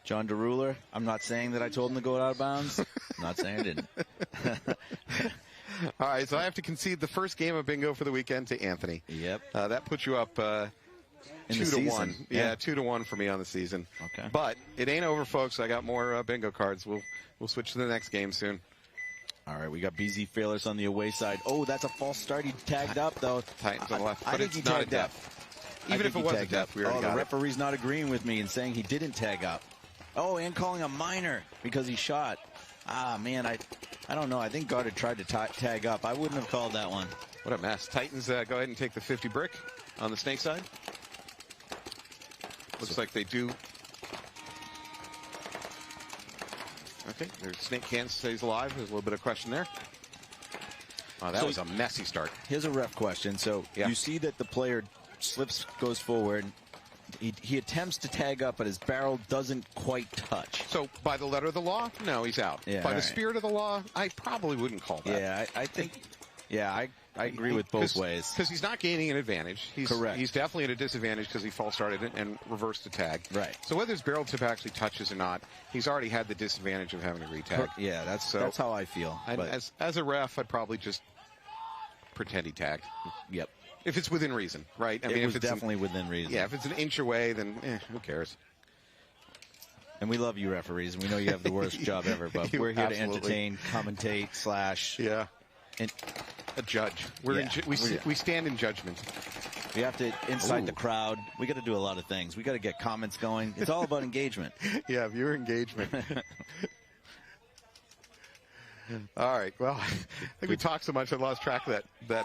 John Derula, I'm not saying that I told him to go out of bounds. I'm not saying I didn't. All right, so I have to concede the first game of bingo for the weekend to Anthony. Yep. That puts you up 2-1. Yeah, 2-1 for me on the season. Okay. But it ain't over, folks. I got more bingo cards. We'll switch to the next game soon. All right, we got BZ Fearless on the away side. Oh, that's a false start. He tagged up, though. Titans on the left, I but think it's he not a tagged up. Even if it was a death, we already got the it. referee's not agreeing with me and saying he didn't tag up. Oh, and calling a minor because he shot. Ah, man, I don't know. I think Goddard tried to tag up. I wouldn't have called that one. What a mess. Titans, go ahead and take the 50 brick on the snake side. Looks like they do. Okay, their snake can stays alive. There's a little bit of question there. Oh, that was a messy start. Here's a ref question. So you see that the player slips, goes forward. He attempts to tag up, but his barrel doesn't quite touch. So by the letter of the law, no, he's out. Yeah, by the spirit of the law, I probably wouldn't call that. Yeah, I think. Yeah, I agree with both ways. Because he's not gaining an advantage. Correct. He's definitely at a disadvantage because he false started it and reversed the tag. Right. So whether his barrel tip actually touches or not, he's already had the disadvantage of having to retag. Yeah, that's how I feel. But as a ref, I'd probably just pretend he tagged. Yep. If it's within reason, right? I mean, if it's definitely within reason. Yeah, if it's an inch away, then who cares? And we love you, referees, and we know you have the worst job ever, but we're here to entertain, commentate, and a judge. We stand in judgment. We have to incite the crowd. We got to do a lot of things. We got to get comments going. It's all about engagement. Yeah, viewer engagement. All right. Well, I think we talked so much I lost track of that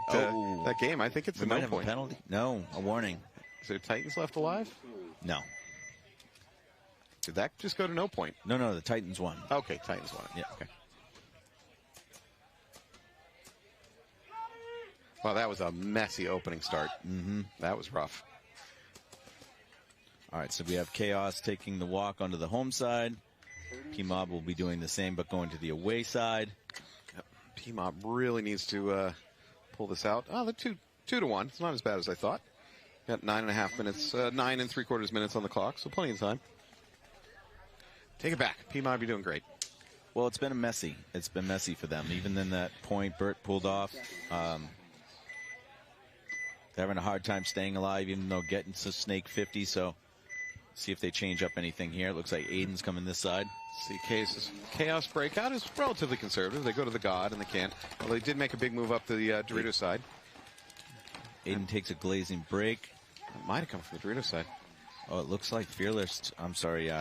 game. I think it's a no point. A penalty? No, a warning. Is there Titans left alive? No. Did that just go to no point? No, the Titans won. Okay, Titans won. Yeah. Okay. Wow, that was a messy opening start. Mm-hmm. That was rough. All right, so we have Chaos taking the walk onto the home side. P-Mob will be doing the same, but going to the away side. Yep. P-Mob really needs to pull this out. Oh, the 2-1. It's not as bad as I thought. Got 9.5 minutes, 9 3/4 minutes on the clock, so plenty of time. Take it back. PMOB, you're doing great. Well, it's been messy. It's been messy for them. Even in that point, Burt pulled off. They're having a hard time staying alive, even though getting to Snake 50. So, see if they change up anything here. It looks like Aiden's coming this side. See, Chaos Breakout is relatively conservative. They go to the God, and they can't. Although they did make a big move up the Dorito side. Aiden takes a glazing break. It might have come from the Dorito side. Oh, it looks like Fearless. I'm sorry.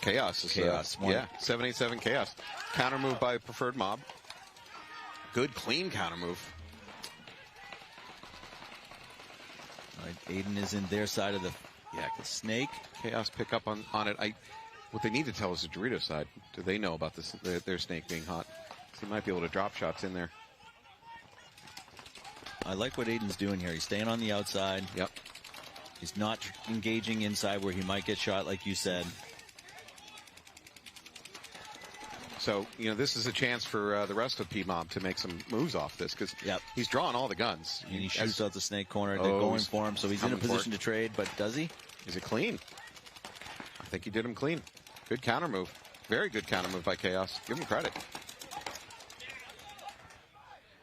Chaos is Chaos. yeah, 787 Chaos. Counter move by Preferred Mob. Good, clean counter move. All right, Aiden is in their side of the Snake. Chaos pick up on it. What they need to tell us the Dorito side. Do they know about this? Their Snake being hot? So he might be able to drop shots in there. I like what Aiden's doing here. He's staying on the outside. Yep. He's not engaging inside where he might get shot, like you said. So, this is a chance for the rest of PMOB to make some moves off this, because he's drawing all the guns. And he shoots out the Snake corner. They're going for him, so he's in a position to trade, but does he? Is it clean? I think he did him clean. Good counter move. Very good counter move by Chaos. Give him credit.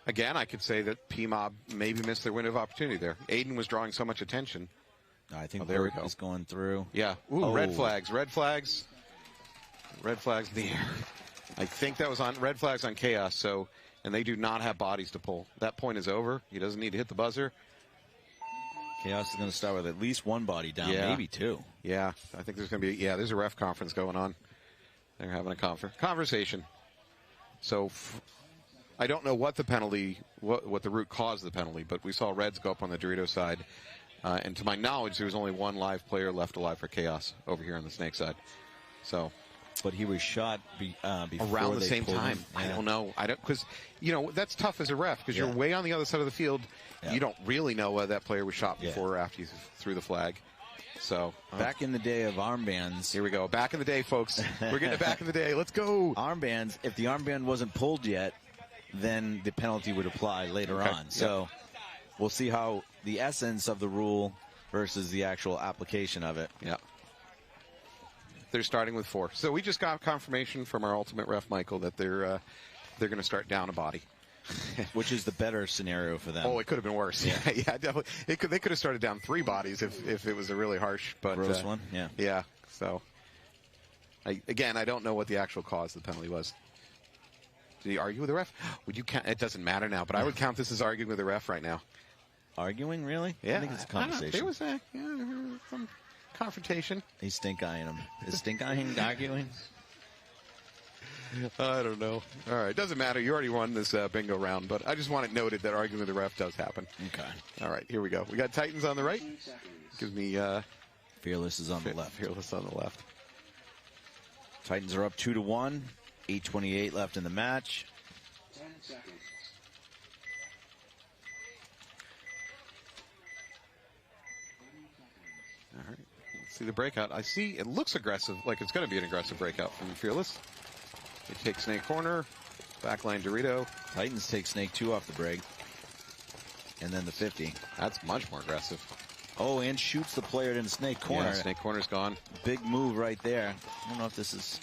Again, I could say that PMOB maybe missed their window of opportunity there. Aiden was drawing so much attention. I think there is going through. Yeah. Ooh, red flags. Red flags. Red flags in the air. I think that was on red flags on Chaos, so, and they do not have bodies to pull. That point is over. He doesn't need to hit the buzzer. Chaos is going to start with at least one body down, maybe two. Yeah, I think there's going to be, there's a ref conference going on. They're having a conversation. So, I don't know what the penalty, what the root caused the penalty, but we saw Reds go up on the Dorito side. And to my knowledge, there was only one live player left alive for Chaos over here on the Snake side. So, but he was shot before around the same time. Yeah. I don't know. Because that's tough as a ref, because you're way on the other side of the field. Yeah. You don't really know whether that player was shot before or after you threw the flag. So back in the day of armbands. Here we go. Back in the day, folks. We're getting back in the day. Let's go. Armbands. If the armband wasn't pulled yet, then the penalty would apply later on. So we'll see how the essence of the rule versus the actual application of it. Yeah. They're starting with 4. So we just got confirmation from our ultimate ref, Michael, that they're going to start down a body. Which is the better scenario for them. Oh, it could have been worse. Yeah, definitely. They could have started down 3 bodies if it was a really harsh, but gross one. Yeah. Yeah. So I don't know what the actual cause of the penalty was. Did he argue with the ref? Would you count? It doesn't matter now, but I would count this as arguing with the ref right now. Arguing, really? Yeah. I think it's a conversation. There was some confrontation. He's stink eyeing him. Is stink eyeing arguing? I don't know. All right, doesn't matter. You already won this bingo round, but I just want it noted that arguing with the ref does happen. Okay. All right, here we go. We got Titans on the right. Gives me Fearless is on the left. Fearless on the left. Titans are up 2-1. 8:28 left in the match. 10 seconds. All right. Let's see the breakout. I see it looks aggressive, like it's going to be an aggressive breakout from Fearless. They take Snake corner, backline Dorito. Titans take Snake 2 off the break. And then the 50. That's much more aggressive. Oh, and shoots the player in the Snake corner. Yeah, Snake corner's gone. Big move right there. I don't know if this is...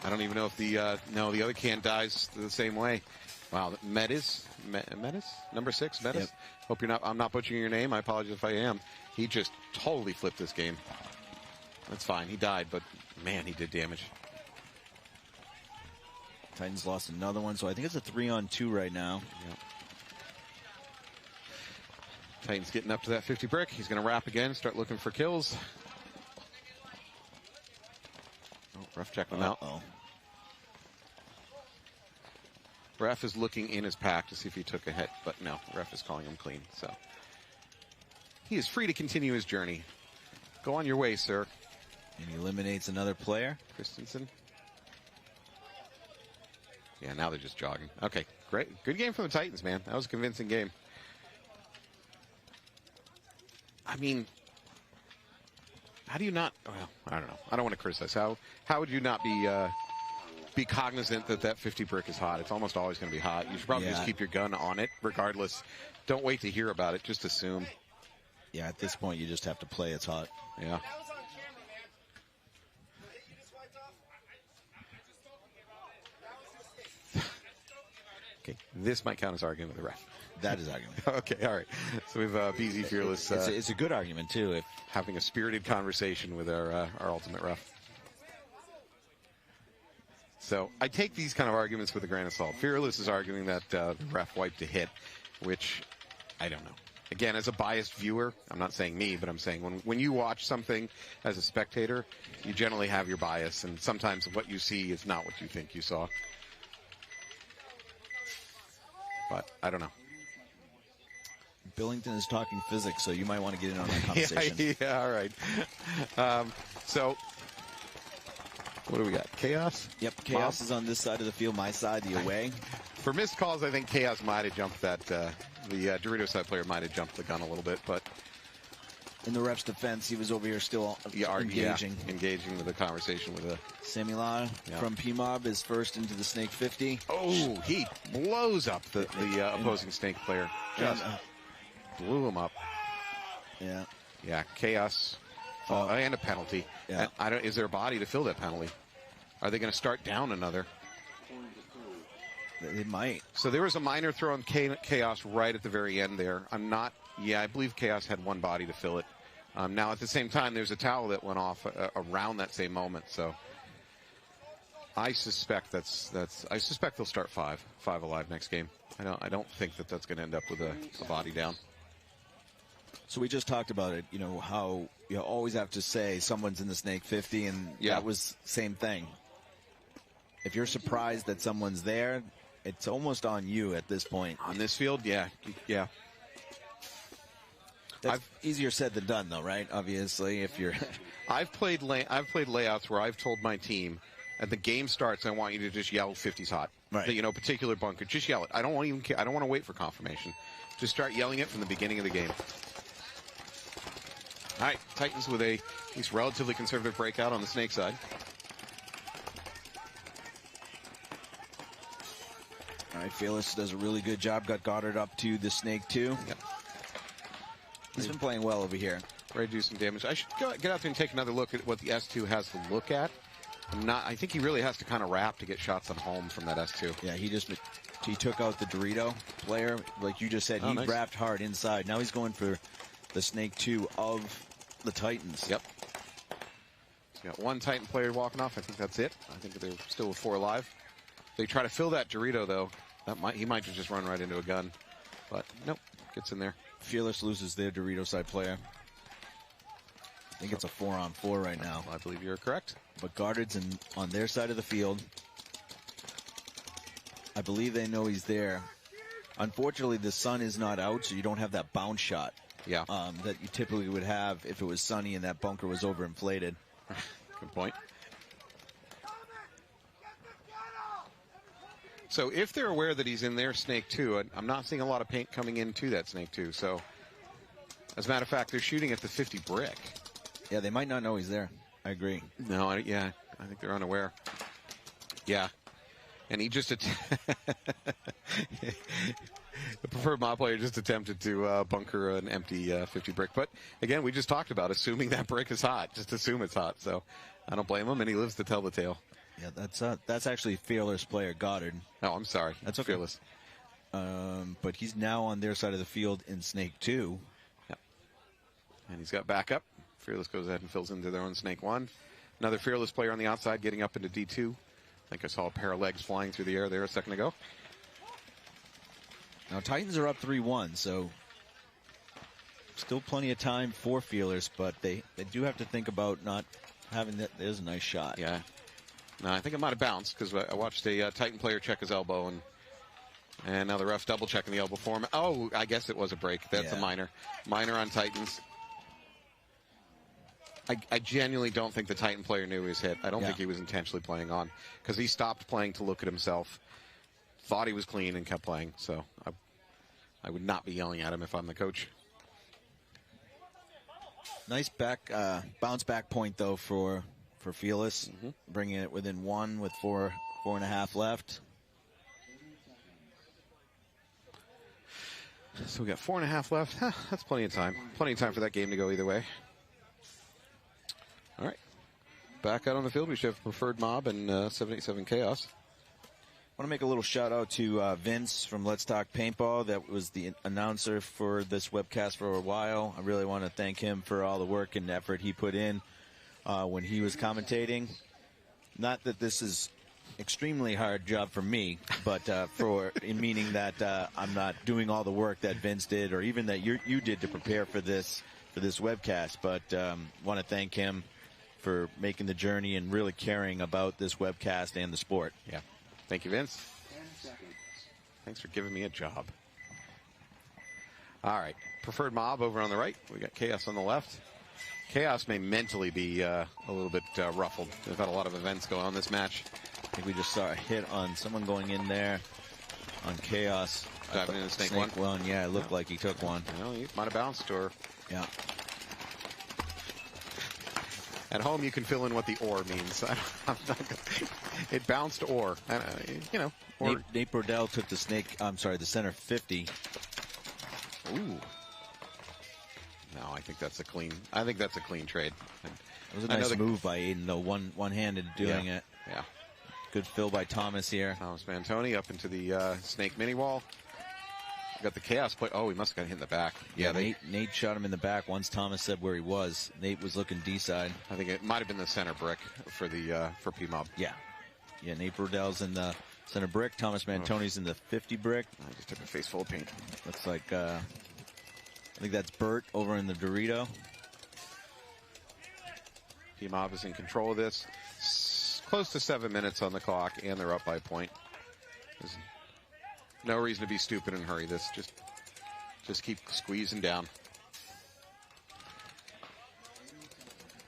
I don't even know if the other can dies the same way. Wow, Metis? Number 6, Metis? Yep. Hope I'm not butchering your name. I apologize if I am. He just totally flipped this game. That's fine. He died, but man, he did damage. Titans lost another one, so I think it's a 3-on-2 right now. Yep. Titans getting up to that 50 brick. He's going to wrap again, start looking for kills. Oh, ref checking him out. Ref is looking in his pack to see if he took a hit, but no, ref is calling him clean. So he is free to continue his journey. Go on your way, sir. And he eliminates another player. Christensen. Yeah, now they're just jogging. Okay, great. Good game from the Titans, man. That was a convincing game. I mean, how do you not... Well, I don't know. I don't want to criticize. How would you not be be cognizant that that 50 brick is hot. It's almost always going to be hot. You should probably just keep your gun on it regardless. Don't wait to hear about it. Just assume. Yeah, at this point, you just have to play it's hot. Yeah. Okay, this might count as arguing with the ref. That is argument. Okay, all right. So we've BZ Fearless. It's a good argument, too. If having a spirited conversation with our ultimate ref. So I take these kind of arguments with a grain of salt. Fearless is arguing that the ref wiped a hit, which I don't know. Again, as a biased viewer, I'm not saying me, but I'm saying when you watch something as a spectator, you generally have your bias, and sometimes what you see is not what you think you saw. But I don't know. Billington is talking physics, so you might want to get in on that conversation. Yeah, all right. So what do we got? Chaos? Yep, Chaos is on this side of the field, my side, the away. For missed calls, I think Chaos might have jumped that. The Dorito side player might have jumped the gun a little bit, but in the ref's defense, he was over here still engaging. Yeah, engaging with the conversation with a Samula from P-Mob is first into the Snake 50. Oh, he blows up the opposing Snake player. Just blew him up. Yeah. Yeah, Chaos. And a penalty. Yeah. Is there a body to fill that penalty? Are they going to start down another? They might. So there was a minor throw on Chaos right at the very end there. I believe Chaos had one body to fill it. Now, at the same time, there's a towel that went off around that same moment. So I suspect I suspect they'll start five alive next game. I don't think that's going to end up with a body down. So we just talked about it, how you always have to say someone's in the Snake 50, and that was same thing. If you're surprised that someone's there, it's almost on you at this point. On this field, yeah. That's easier said than done, though, right? Obviously, if you're... I've played layouts where I've told my team, at the game starts, I want you to just yell 50's hot. Right. Particular bunker. Just yell it. I don't want to wait for confirmation. Just start yelling it from the beginning of the game. All right, Titans with at least relatively conservative breakout on the Snake side. All right, Fearless does a really good job. Got Goddard up to the Snake 2. Yep. He's been playing well over here. Ready to do some damage. I should get out there and take another look at what the S2 has to look at. I think he really has to kind of wrap to get shots on home from that S2. Yeah, he took out the Dorito player. Like you just said, he wrapped hard inside. Now he's going for the Snake 2 of the Titans. Yep. He's got one Titan player walking off. I think that's it. I think they're still with 4 alive. They try to fill that Dorito, though. He might just run right into a gun. But, nope. Gets in there. Fearless loses their Dorito side player. I think it's a 4-on-4 right now. I believe you're correct. But Goddard's on their side of the field. I believe they know he's there. Unfortunately, the sun is not out, so you don't have that bounce shot. Yeah. That you typically would have if it was sunny and that bunker was overinflated. Good point. So if they're aware that he's in their Snake 2, I'm not seeing a lot of paint coming into that Snake 2. So, as a matter of fact, they're shooting at the 50 brick. Yeah, they might not know he's there. I agree. No, I think they're unaware. Yeah. And he just... The preferred mod player just attempted to bunker an empty 50 brick. But, again, we just talked about assuming that brick is hot. Just assume it's hot. So, I don't blame him, and he lives to tell the tale. Yeah, that's actually Fearless player Goddard. Oh, I'm sorry. That's okay. Fearless. But he's now on their side of the field in Snake 2. Yep. And he's got backup. Fearless goes ahead and fills into their own Snake 1. Another Fearless player on the outside getting up into D2. I think I saw a pair of legs flying through the air there a second ago. Now, Titans are up 3-1, so still plenty of time for Fearless, but they do have to think about not having that. There's a nice shot. Yeah. No, I think it might have bounced because I watched a Titan player check his elbow, and now the ref's double checking the elbow for him. Oh, I guess it was a break. That's a minor. Minor on Titans. I genuinely don't think the Titan player knew he was hit. I don't think he was intentionally playing on because he stopped playing to look at himself, thought he was clean, and kept playing. So I would not be yelling at him if I'm the coach. Nice bounce back point, though, for Fearless, bringing it within 1 with 4 4.5 left. So we got 4.5 left. Huh, that's plenty of time. Plenty of time for that game to go either way. All right. Back out on the field, we should have Preferred Mob and 787 Chaos. I want to make a little shout out to Vince from Let's Talk Paintball. That was the announcer for this webcast for a while. I really want to thank him for all the work and effort he put in when he was commentating. Not that this is extremely hard job for me, but in meaning that I'm not doing all the work that Vince did, or even that you did to prepare for this webcast. But want to thank him for making the journey and really caring about this webcast and the sport. Yeah, thank you, Vince. Thanks for giving me a job. All right, Preferred Mob over on the right. We got Chaos on the left. Chaos may mentally be a little bit ruffled. They've had a lot of events going on this match. I think we just saw a hit on someone going in there on Chaos. Diving into Snake one? Yeah, it looked like he took one. Well, he might have bounced, or... Yeah. At home, you can fill in what the or means. It bounced or. You know. Or. Nate Burdell took the the center 50. Ooh. No, I think that's a clean trade. It was a nice move by Aiden, though, one-handed doing it. Yeah. Good fill by Thomas here. Thomas Mantoni up into the Snake mini wall. Got the Chaos play. Oh, he must have got hit in the back. Yeah, Nate shot him in the back once Thomas said where he was. Nate was looking D-side. I think it might have been the center brick for P-Mob. Yeah. Yeah, Nate Burdell's in the center brick. Thomas Mantoni's in the 50 brick. I just took a face full of paint. Looks like, I think that's Bert over in the Dorito. P-Mob is in control of this. Close to 7 minutes on the clock, and they're up by a point. There's no reason to be stupid and hurry this. Just keep squeezing down.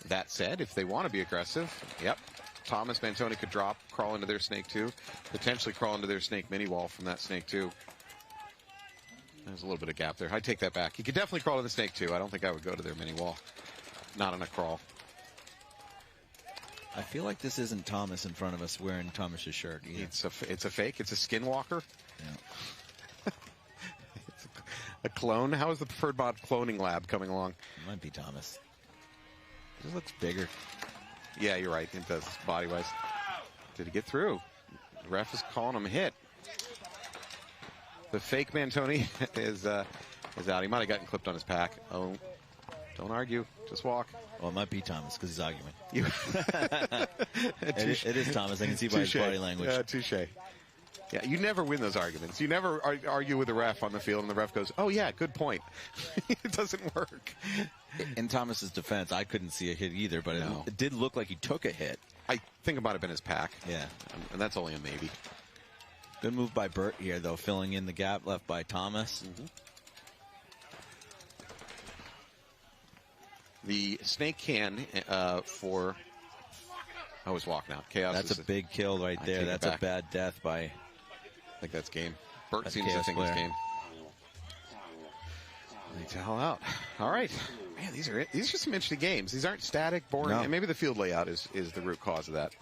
That said, if they want to be aggressive, yep. Thomas Mantoni could crawl into their Snake 2, potentially crawl into their Snake mini wall from that Snake 2. There's a little bit of gap there. I take that back. He could definitely crawl to the Snake 2. I don't think I would go to their mini wall. Not on a crawl. I feel like this isn't Thomas in front of us wearing Thomas's shirt either. It's a fake. It's a skinwalker. Yeah. It's a clone. How is the Preferred Mob cloning lab coming along? It might be Thomas. This looks bigger. Yeah, you're right. It does, body-wise. Did he get through? The ref is calling him a hit. The fake Mantoni is out. He might have gotten clipped on his pack. Oh, don't argue. Just walk. Well, it might be Thomas because he's arguing. It is Thomas. I can see by his body language. Touche. Yeah, you never win those arguments. You never argue with the ref on the field, and the ref goes, "Oh yeah, good point." It doesn't work. In Thomas's defense, I couldn't see a hit either, but it did look like he took a hit. I think it might have been his pack. Yeah, and that's only a maybe. Good move by Burt here, though, filling in the gap left by Thomas. Mm-hmm. The Snake can for... Oh, his walk now. Chaos. That's a big kill right there. That's a bad death by... I think that's game. Burt seems to think it's game. Need to hell out. All right. Man, these are just some interesting games. These aren't static, boring. No. And maybe the field layout is the root cause of that.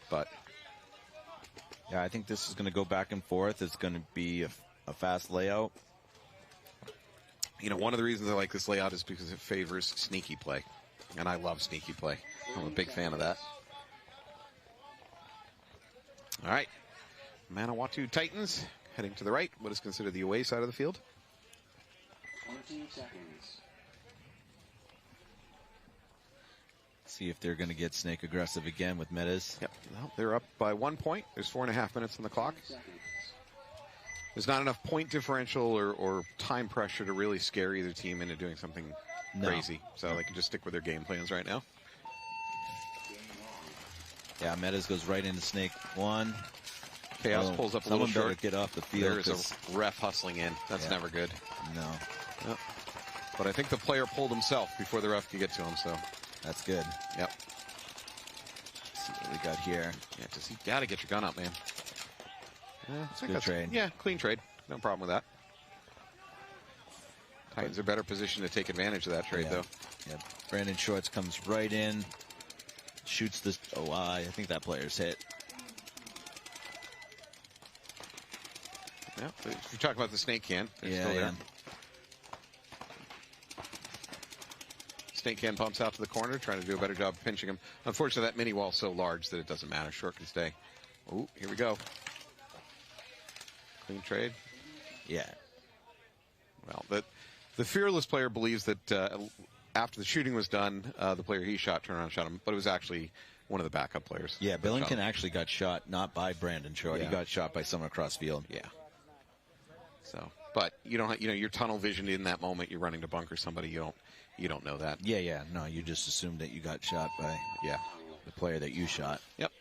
But... Yeah, I think this is going to go back and forth. It's going to be a fast layout. You know, one of the reasons I like this layout is because it favors sneaky play. And I love sneaky play. I'm a big fan of that. All right. Manawatu Titans heading to the right. What is considered the away side of the field. 20 seconds. See if they're going to get Snake aggressive again with metas. Yep. Well, they're up by 1 point. There's 4.5 minutes on the clock. There's not enough point differential or time pressure to really scare either team into doing something crazy. So they can just stick with their game plans right now. Yeah, Metas goes right into Snake 1. Chaos pulls up a little short. Get off the field. There's a ref hustling in. That's never good. No. Yep. But I think the player pulled himself before the ref could get to him, so. That's good. Yep. Let's see what we got here. Yeah, just you got to get your gun up, man. Good trade. Yeah, clean trade. No problem with that. Titans are better positioned to take advantage of that trade, though. Yeah. Brandon Shorts comes right in, shoots this. Oh, I think that player's hit. Yeah, if you're talking about the snake can, it's still there. Snake can pumps out to the corner, trying to do a better job of pinching him. Unfortunately, that mini wall's so large that it doesn't matter. Short can stay. Ooh, here we go. Clean trade. Yeah. Well, the fearless player believes that after the shooting was done, the player he shot turned around and shot him, but it was actually one of the backup players. Yeah, Billington actually got shot not by Brandon Short. Yeah. He got shot by someone across field. Yeah. So, but you don't, you're tunnel visioned in that moment. You're running to bunker somebody. You don't know that. Yeah. No, you just assumed that you got shot by the player that you shot. Yep.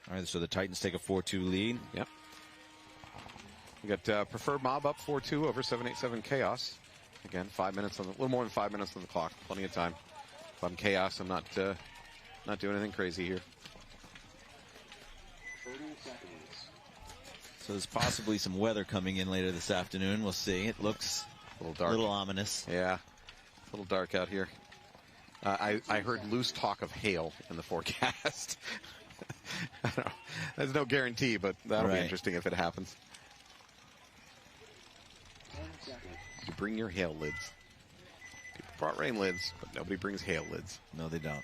All right, so the Titans take a 4-2 lead. Yep. We got Preferred Mob up 4-2 over 787 Chaos. Again, 5 minutes on a little more than 5 minutes on the clock. Plenty of time. If I'm Chaos, I'm not doing anything crazy here. 30 seconds. So there's possibly some weather coming in later this afternoon. We'll see. It looks a little dark, a little ominous. Yeah, a little dark out here. I heard loose talk of hail in the forecast. I don't know. There's no guarantee, but that'll be interesting if it happens. 10 seconds. You bring your hail lids. People brought rain lids, but nobody brings hail lids. No, they don't.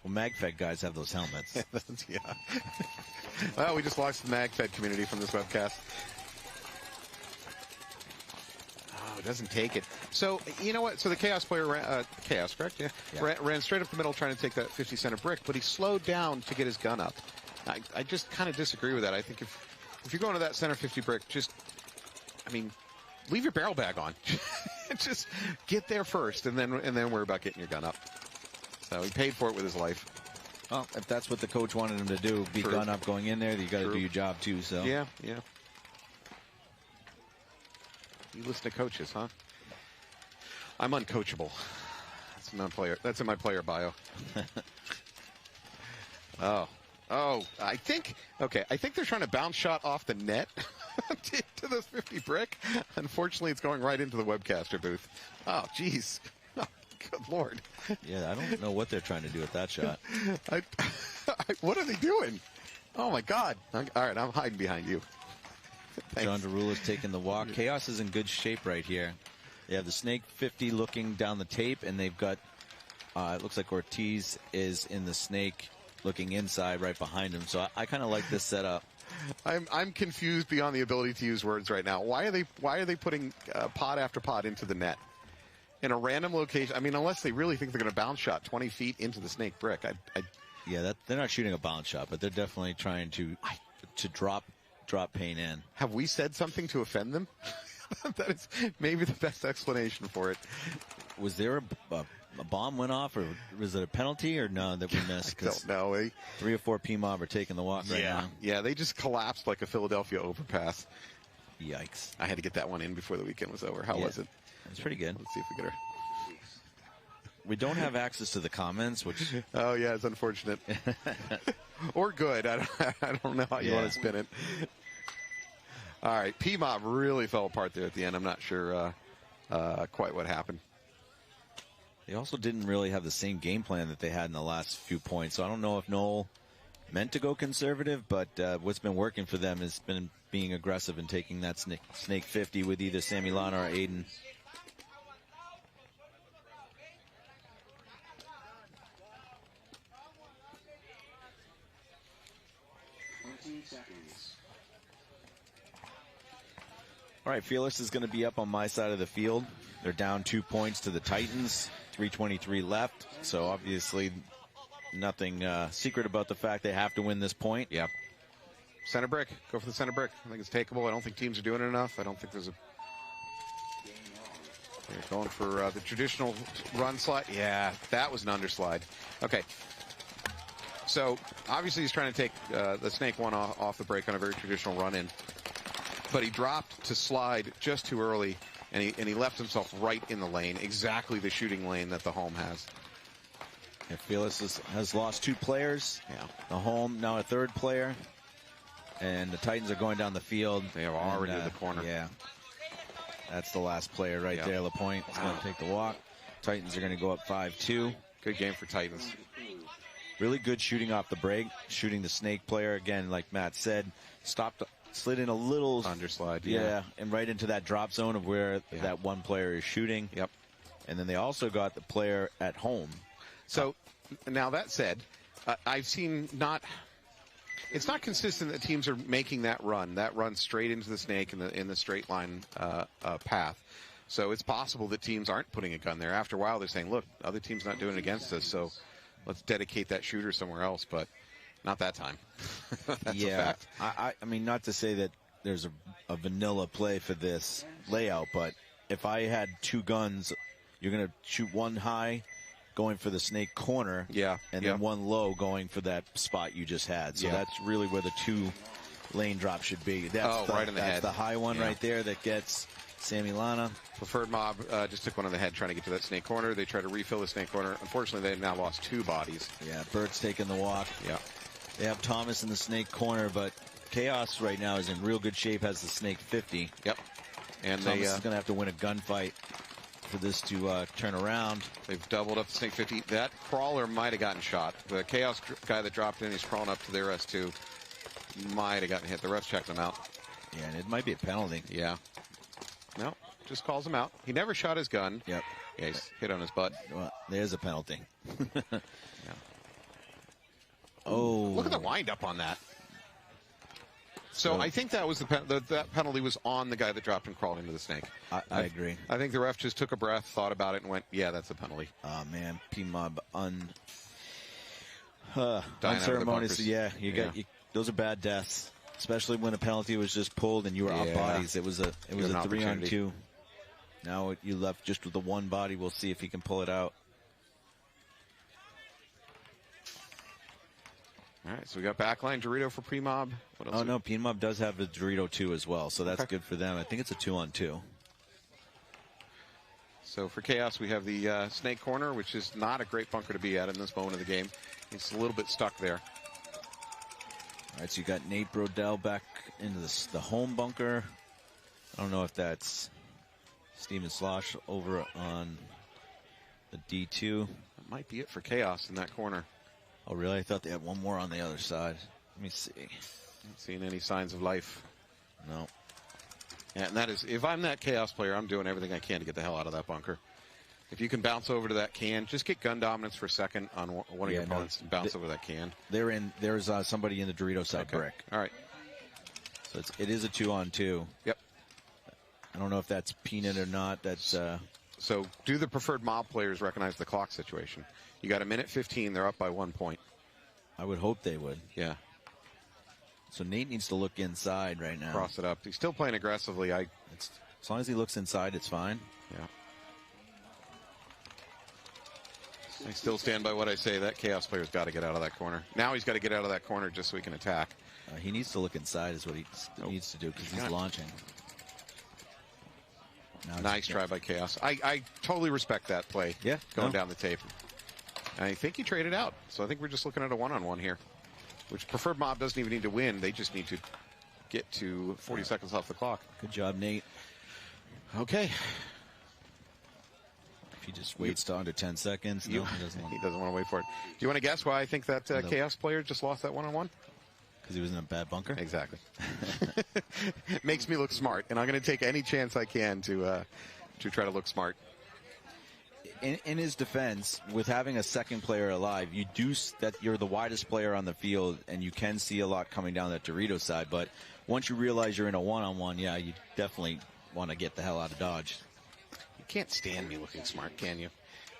Well, MagFed guys have those helmets. Yeah. Well, we just lost the MagFed community from this webcast. Oh, it doesn't take it. So, you know what? So the Chaos player ran, Chaos, correct? Yeah. Ran straight up the middle trying to take that 50 center brick, but he slowed down to get his gun up. I just kind of disagree with that. I think if you're going to that center 50 brick, leave your barrel bag on. Just get there first, and then worry about getting your gun up. So he paid for it with his life. Well, if that's what the coach wanted him to do, be gun up going in there, you got to do your job too. So yeah. You listen to coaches, huh? I'm uncoachable. That's in my player bio. Oh, I think they're trying to bounce shot off the net to this 50 brick. Unfortunately, it's going right into the webcaster booth. Oh, jeez. Oh, good Lord. Yeah, I don't know what they're trying to do with that shot. What are they doing? Oh, my God. All right, I'm hiding behind you. John Derula's taking the walk. Chaos is in good shape right here. They have the Snake 50 looking down the tape, and they've got, it looks like Ortiz is in the Snake looking inside right behind him. So I kind of like this setup. I'm confused beyond the ability to use words right now. Why are they putting pod after pod into the net in a random location? I mean, unless they really think they're going to bounce shot 20 feet into the Snake brick. Yeah, they're not shooting a bounce shot, but they're definitely trying to drop paint in. Have we said something to offend them? That is maybe the best explanation for it. Was there a bomb went off, or was it a penalty, or no, that we missed? I don't know. 3 or 4 P-Mob are taking the walk right now. Yeah, they just collapsed like a Philadelphia overpass. Yikes. I had to get that one in before the weekend was over. How was it? It was pretty good. Let's see if we get her. We don't have access to the comments, which... Oh, yeah, it's unfortunate. Or good. I don't know how you want to spin it. All right, P-Mob really fell apart there at the end. I'm not sure quite what happened. They also didn't really have the same game plan that they had in the last few points. So I don't know if Noel meant to go conservative, but what's been working for them has been being aggressive and taking that Snake 50 with either Sammy Lana or Aiden. Seconds. All right, Fearless is going to be up on my side of the field. They're down 2 points to the Titans, 3:23 left. So obviously nothing secret about the fact they have to win this point. Yeah. Center brick. Go for the center brick. I think it's takeable. I don't think teams are doing it enough. I don't think there's a... They're going for the traditional run slide. Yeah, that was an underslide. Okay. So, obviously he's trying to take the Snake one off the break on a very traditional run-in. But he dropped to slide just too early, and he left himself right in the lane, exactly the shooting lane that the home has. Yeah, Fearless has lost 2 players. Yeah. The home, now a 3rd player. And the Titans are going down the field. They are already in the corner. Yeah. That's the last player right there, LaPointe. Is going to take the walk. Titans are going to go up 5-2. Good game for Titans. really good shooting off the break, shooting the snake player. Again, like Matt said, slid in a little underslide. Yeah, and right into that drop zone of where that one player is shooting. Yep. And then they also got the player at home. So now that said, I've seen it's not consistent that teams are making that run straight into the snake in the straight line path. So it's possible that teams aren't putting a gun there. After a while, they're saying, look, other team's not doing it against us, so let's dedicate that shooter somewhere else. But not that time. That's a fact. I mean, not to say that there's a vanilla play for this layout, but if I had two guns, you're going to shoot one high going for the snake corner, and then one low going for that spot you just had. So that's really where the two lane drop should be. That's right in the head. That's the high one right there that gets Sammy Lana. Preferred Mob just took one on the head trying to get to that snake corner. They try to refill the snake corner. Unfortunately, they've now lost two bodies. Yeah, Bert's taking the walk. Yeah. They have Thomas in the snake corner, but Chaos right now is in real good shape, has the snake 50. Yep. And Thomas is going to have to win a gunfight for this to turn around. They've doubled up the snake 50. That crawler might have gotten shot. The Chaos guy that dropped in, he's crawling up to their S2. Might have gotten hit. The refs checked him out. Yeah, and it might be a penalty. Yeah. No, just calls him out. He never shot his gun. Yep. Yeah, he's hit on his butt. Well, there's a penalty. Yeah. Oh. Look at the wind-up on that. So I think that was that penalty was on the guy that dropped and crawled into the snake. I agree. I think the ref just took a breath, thought about it, and went, yeah, that's a penalty. Oh, man. P-Mob unceremonious. Yeah, those are bad deaths, especially when a penalty was just pulled and you were out bodies. It was a 3-on-2. Now you left just with the one body. We'll see if he can pull it out. All right, so we got backline Dorito for P-Mob. What else? Oh, no, P-Mob does have the Dorito 2 as well, so that's good for them. I think it's a 2-on-2. So for Chaos, we have the snake corner, which is not a great bunker to be at in this moment of the game. It's a little bit stuck there. All right, so you got Nate Brodell back into the home bunker. I don't know if that's Steven Slosh over on the D2. That might be it for Chaos in that corner. Oh, really? I thought they had one more on the other side. Let me see. Not seeing any signs of life. No. Yeah, and that is, if I'm that Chaos player, I'm doing everything I can to get the hell out of that bunker. If you can bounce over to that can, just get gun dominance for a second on one of your opponents and bounce over that can. There's somebody in the Dorito side brick. All right. So it is a 2-on-2. Yep. I don't know if that's peanut or not. That's So do the preferred mob players recognize the clock situation? You got a minute 15. They're up by 1 point. I would hope they would. Yeah. So Nate needs to look inside right now. Cross it up. He's still playing aggressively. As long as he looks inside, it's fine. Yeah. I still stand by what I say. That Chaos player's got to get out of that corner. Now he's got to get out of that corner just so he can attack. He needs to look inside is what he needs to do because he's launching. Nice try by Chaos. I totally respect that play. Yeah. Going down the tape. I think he traded out. So I think we're just looking at a one-on-one here. Which preferred mob doesn't even need to win. They just need to get to 40 seconds off the clock. Good job, Nate. Okay. If he just waits to under 10 seconds, no, he doesn't want to wait for it. Do you want to guess why I think that Chaos player just lost that one-on-one? Because he was in a bad bunker? Exactly. Makes me look smart, and I'm going to take any chance I can to try to look smart. In his defense, with having a second player alive, you're the widest player on the field, and you can see a lot coming down that Dorito side. But once you realize you're in a one-on-one, yeah, you definitely want to get the hell out of Dodge. You can't stand me looking smart, can you?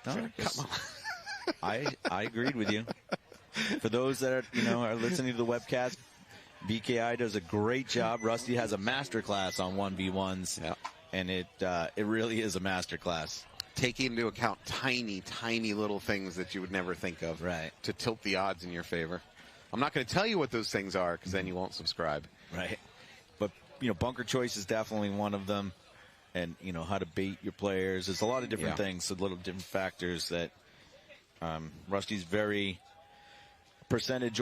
No, come on. I agreed with you. For those that are listening to the webcast, BKI does a great job. Rusty has a master class on 1v1s, and it really is a master class. Taking into account tiny, tiny little things that you would never think of to tilt the odds in your favor. I'm not going to tell you what those things are because then you won't subscribe. Right. But, bunker choice is definitely one of them. And, how to bait your players. There's a lot of different things, a little different factors that Rusty's very percentage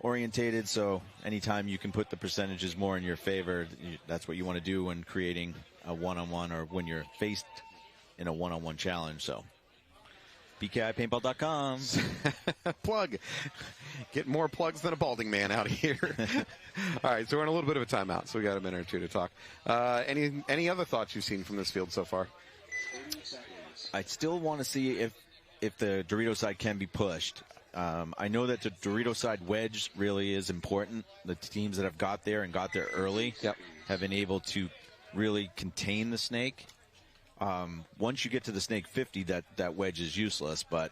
orientated. So anytime you can put the percentages more in your favor, that's what you want to do when creating a one-on-one or when you're faced in a one-on-one challenge. So BKIPaintball.com. Plug. Get more plugs than a balding man out here. All right, so we're in a little bit of a timeout, so we got a minute or two to talk. Any other thoughts you've seen from this field so far? I still want to see if the Dorito side can be pushed. I know that the Dorito side wedge really is important. The teams that have got there and got there early have been able to really contain the snake. Once you get to the snake 50, that wedge is useless. But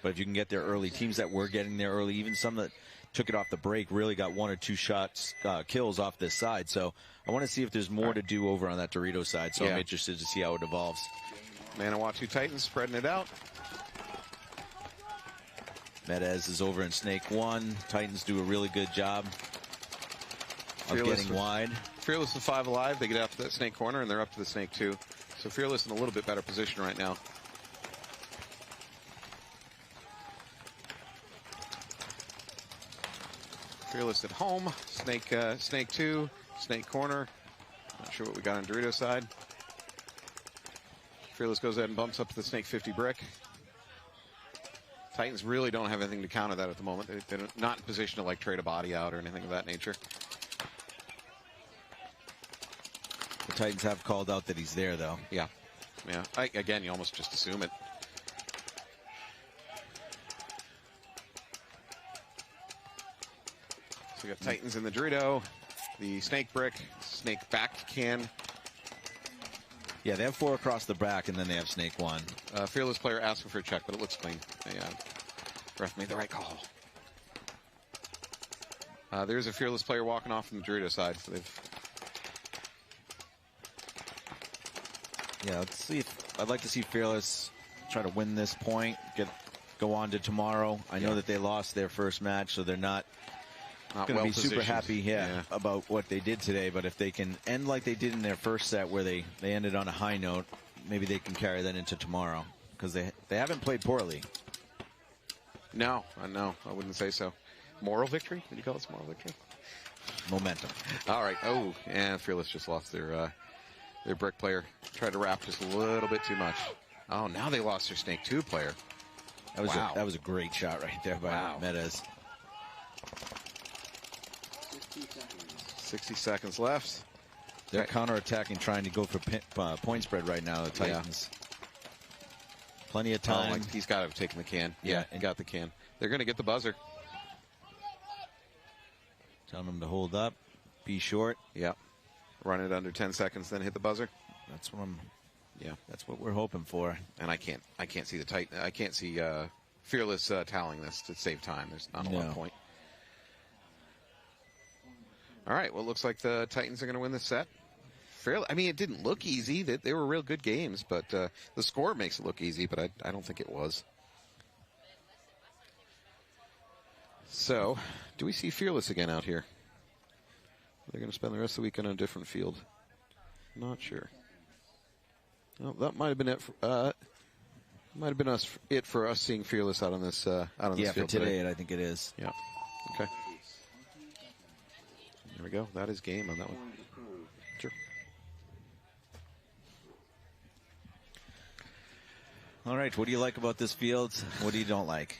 if you can get there early, teams that were getting there early, even some that took it off the break, really got 1 or 2 shots, kills off this side. So I want to see if there's more to do over on that Dorito side. So I'm interested to see how it evolves. Manawatu Titans spreading it out. Mendez is over in snake 1. Titans do a really good job of getting wide. Fearless with 5 alive. They get out to that snake corner, and they're up to the snake 2. So Fearless in a little bit better position right now. Fearless at home. Snake 2. Snake corner. Not sure what we got on Dorito side. Fearless goes ahead and bumps up to the snake 50 brick. Titans really don't have anything to counter that at the moment. They're not in position to like trade a body out or anything of that nature. The Titans have called out that he's there, though. Yeah. Again, you almost just assume it. So we got Titans in the Dorito, the snake brick, snake back can. Yeah, they have 4 across the back, and then they have snake 1. Fearless player asking for a check, but it looks clean. Ref made the right call. There's a Fearless player walking off from the Dorito side. So let's see. I'd like to see Fearless try to win this point, go on to tomorrow. I know that they lost their first match, so they're not going to be super happy about what they did today. But if they can end like they did in their first set, where they ended on a high note, maybe they can carry that into tomorrow, because they haven't played poorly. No, I wouldn't say so. Moral victory? Would you call this moral victory? Momentum. All right. Oh, and Fearless just lost their brick player. Tried to wrap just a little bit too much. Oh, now they lost their snake 2 player. That was a great shot right there by Mendez. 60 seconds left. They're counterattacking, trying to go for point spread right now, the Titans. Plenty of time. He's got to have taken the can. Yeah, he got the can. They're going to get the buzzer. Telling them to hold up, be short. Yeah. Run it under 10 seconds, then hit the buzzer. That's what we're hoping for. And I can't see I can't see Fearless tallying this to save time. There's not a lot of point. All right, well, it looks like the Titans are going to win this set. It didn't look easy. They were real good games, but the score makes it look easy, but I don't think it was. So, do we see Fearless again out here? They're going to spend the rest of the week on a different field. Not sure. Well, that might have been it. Might have been it for us seeing Fearless out on this field for today. I think it is. Yeah. Okay. There we go. That is game on that one. Sure. All right. What do you like about this field? What do you don't like?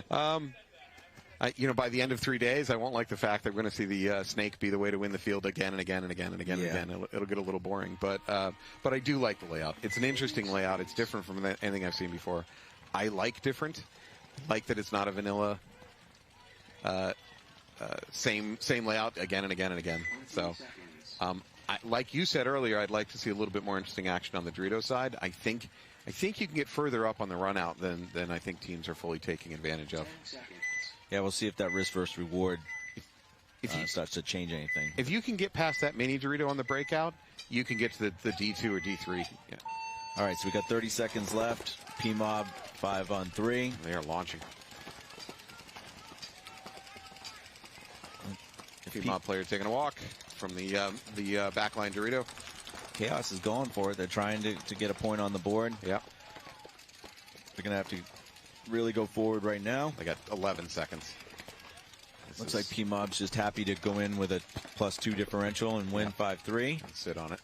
By the end of 3 days, I won't like the fact that we're going to see the snake be the way to win the field again and again and again and again and again. It'll get a little boring, but I do like the layout. It's an interesting layout. It's different from anything I've seen before. I like different. I like that it's not a vanilla same layout again and again and again. So, like you said earlier, I'd like to see a little bit more interesting action on the Dorito side. I think you can get further up on the run out than I think teams are fully taking advantage of. Yeah, we'll see if that risk versus reward starts to change anything. If you can get past that mini Dorito on the breakout, you can get to the D2 or D3. Yeah. All right, so we got 30 seconds left. P-Mob 5-on-3. They are launching. P-Mob player taking a walk from the backline Dorito. Chaos is going for it. They're trying to get a point on the board. Yeah. They're going to have to really go forward right now. They got 11 seconds. Looks like P-Mob's just happy to go in with a +2 differential and win 5-3. Sit on it.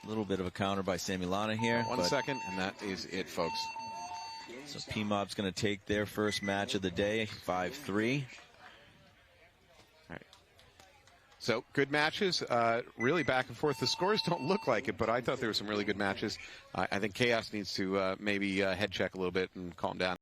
A little bit of a counter by Samilana here. 1 second, and that is it, folks. So P-Mob's going to take their first match of the day, 5-3. All right. So good matches, really back and forth. The scores don't look like it, but I thought there were some really good matches. I think Chaos needs to maybe head check a little bit and calm down.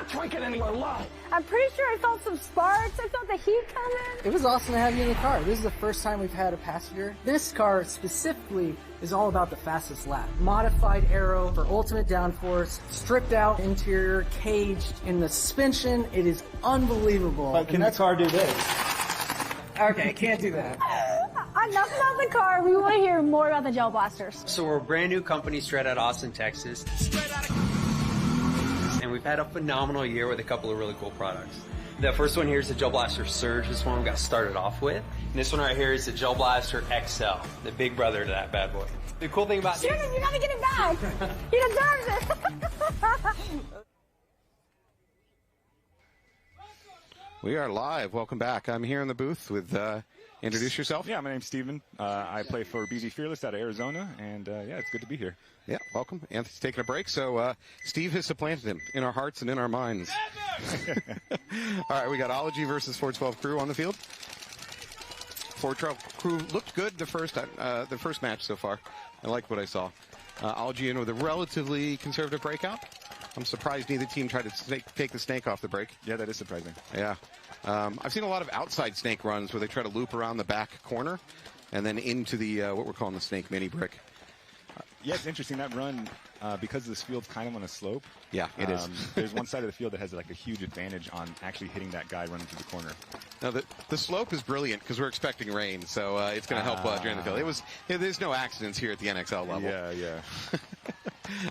not trinket anywhere low. I'm pretty sure I felt some sparks. I felt the heat coming. It was awesome to have you in the car. This is the first time we've had a passenger. This car specifically is all about the fastest lap. Modified aero for ultimate downforce, stripped out interior, caged, and the suspension, it is unbelievable. But can the car do this? Okay, I can't do that. Enough about the car. We want to hear more about the gel blasters. So we're a brand new company straight out of Austin, Texas. And we've had a phenomenal year with a couple of really cool products. The first one here is the Gel Blaster Surge. This one we got started off with. And this one right here is the Gel Blaster XL, the big brother to that bad boy. The cool thing about Shannon, you gotta get it back. He deserves it. We are live. Welcome back. I'm here in the booth with, introduce yourself. Yeah, my name's Steven. I play for BZ Fearless out of Arizona, and yeah, it's good to be here. Yeah, welcome. Anthony's taking a break, so Steve has supplanted him in our hearts and in our minds. All right, we got Ology versus 412 Crew on the field. 412 Crew looked good the first match so far. I liked what I saw. Ology in with a relatively conservative breakout. I'm surprised neither team tried to take the snake off the break. Yeah, that is surprising. Yeah. I've seen a lot of outside snake runs where they try to loop around the back corner and then into the what we're calling the snake mini brick. Yeah, it's interesting. That run, because this field's kind of on a slope. Yeah, it is. There's one side of the field that has like a huge advantage on actually hitting that guy running through the corner. Now, the slope is brilliant because we're expecting rain, so it's going to help drain the field. There's no accidents here at the NXL level. Yeah.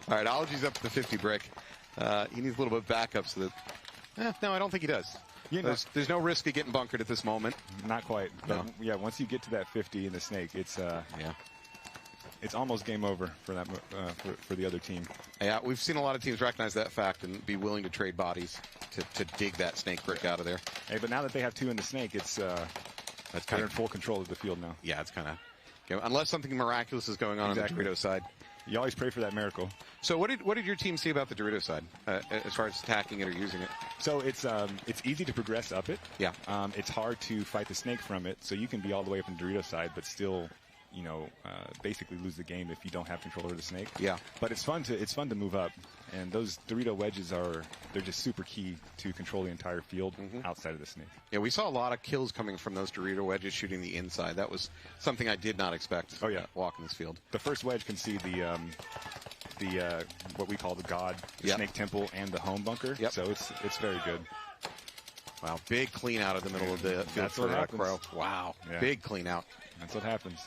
All right, Ology's up to the 50 brick. He needs a little bit of backup so that... no, I don't think he does. There's no risk of getting bunkered at this moment. Not quite. No. But yeah, once you get to that 50 in the snake, it's almost game over for that for the other team. Yeah, we've seen a lot of teams recognize that fact and be willing to trade bodies to dig that snake brick out of there. Hey, but now that they have two in the snake, that's kind of in full control of the field now. Yeah, it's kind of unless something miraculous is going on exactly. On the Dorito side. You always pray for that miracle. So what did your team see about the Dorito side as far as attacking it or using it? So it's easy to progress up it. Yeah. It's hard to fight the snake from it. So you can be all the way up in the Dorito side, but still, basically lose the game if you don't have control over the snake. Yeah. But it's fun to move up, and those Dorito wedges they're just super key to control the entire field outside of the snake. Yeah, we saw a lot of kills coming from those Dorito wedges shooting the inside. That was something I did not expect. Oh yeah, walking this field. The first wedge can see the what we call the God, the snake temple, and the home bunker. Yep. So it's very good. Wow, big clean out of the middle of the field. That's what happens. Crow. Wow, big clean out. That's what happens.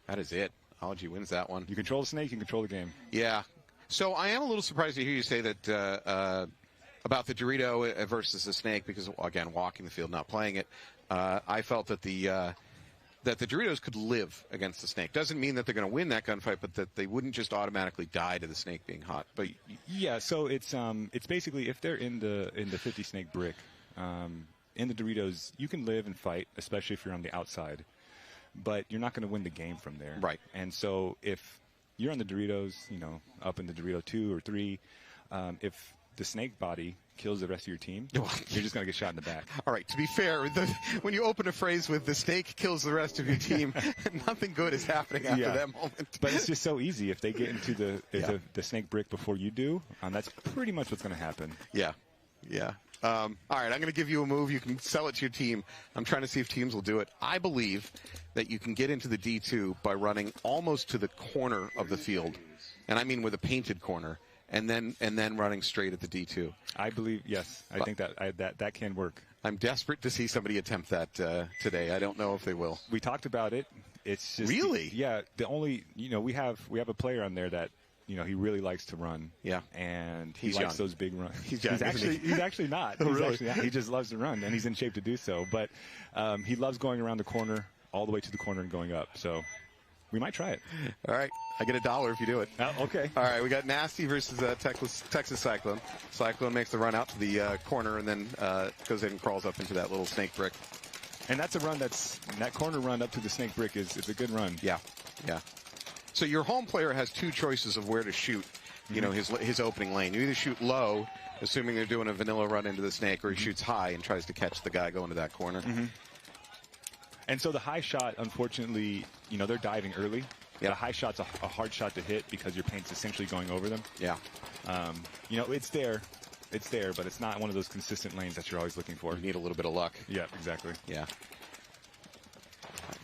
That is it. Ology wins that one. You control the snake, you can control the game. Yeah. So I am a little surprised to hear you say that about the Dorito versus the snake because, again, walking the field, not playing it. I felt that the Doritos could live against the snake. Doesn't mean that they're going to win that gunfight, but that they wouldn't just automatically die to the snake being hot. But yeah, so it's basically if they're in the 50 snake brick, in the Doritos, you can live and fight, especially if you're on the outside. But you're not going to win the game from there. Right. And so if you're on the Doritos, up in the Dorito 2 or 3, if the snake body kills the rest of your team, you're just going to get shot in the back. All right, to be fair, when you open a phrase with the snake kills the rest of your team, nothing good is happening after that moment. But it's just so easy. If they get into the snake brick before you do, that's pretty much what's going to happen. Yeah. All right, I'm going to give you a move. You can sell it to your team. I'm trying to see if teams will do it. I believe that you can get into the D2 by running almost to the corner of the field, and I mean with a painted corner, and then running straight at the D2. I believe, yes. I think that can work. I'm desperate to see somebody attempt that today. I don't know if they will. We talked about it. It's just really, the only we have a player on there that. He really likes to run. Yeah. And he likes young. those big runs. He's actually not. Oh, really? He just loves to run, and he's in shape to do so. But he loves going around the corner, all the way to the corner and going up. So we might try it. All right. I get $1 if you do it. Okay. All right. We got Nasty versus Texas Cyclone. Cyclone makes the run out to the corner and then goes in and crawls up into that little snake brick. And that's a run that corner run up to the snake brick is a good run. Yeah. So your home player has two choices of where to shoot, his opening lane. You either shoot low, assuming they're doing a vanilla run into the snake, or he shoots high and tries to catch the guy going to that corner. And so the high shot, unfortunately, they're diving early. Yeah. A high shot's a hard shot to hit because your paint's essentially going over them. Yeah. You know, it's there. It's there, but it's not one of those consistent lanes that you're always looking for. You need a little bit of luck. Yeah, exactly. Yeah.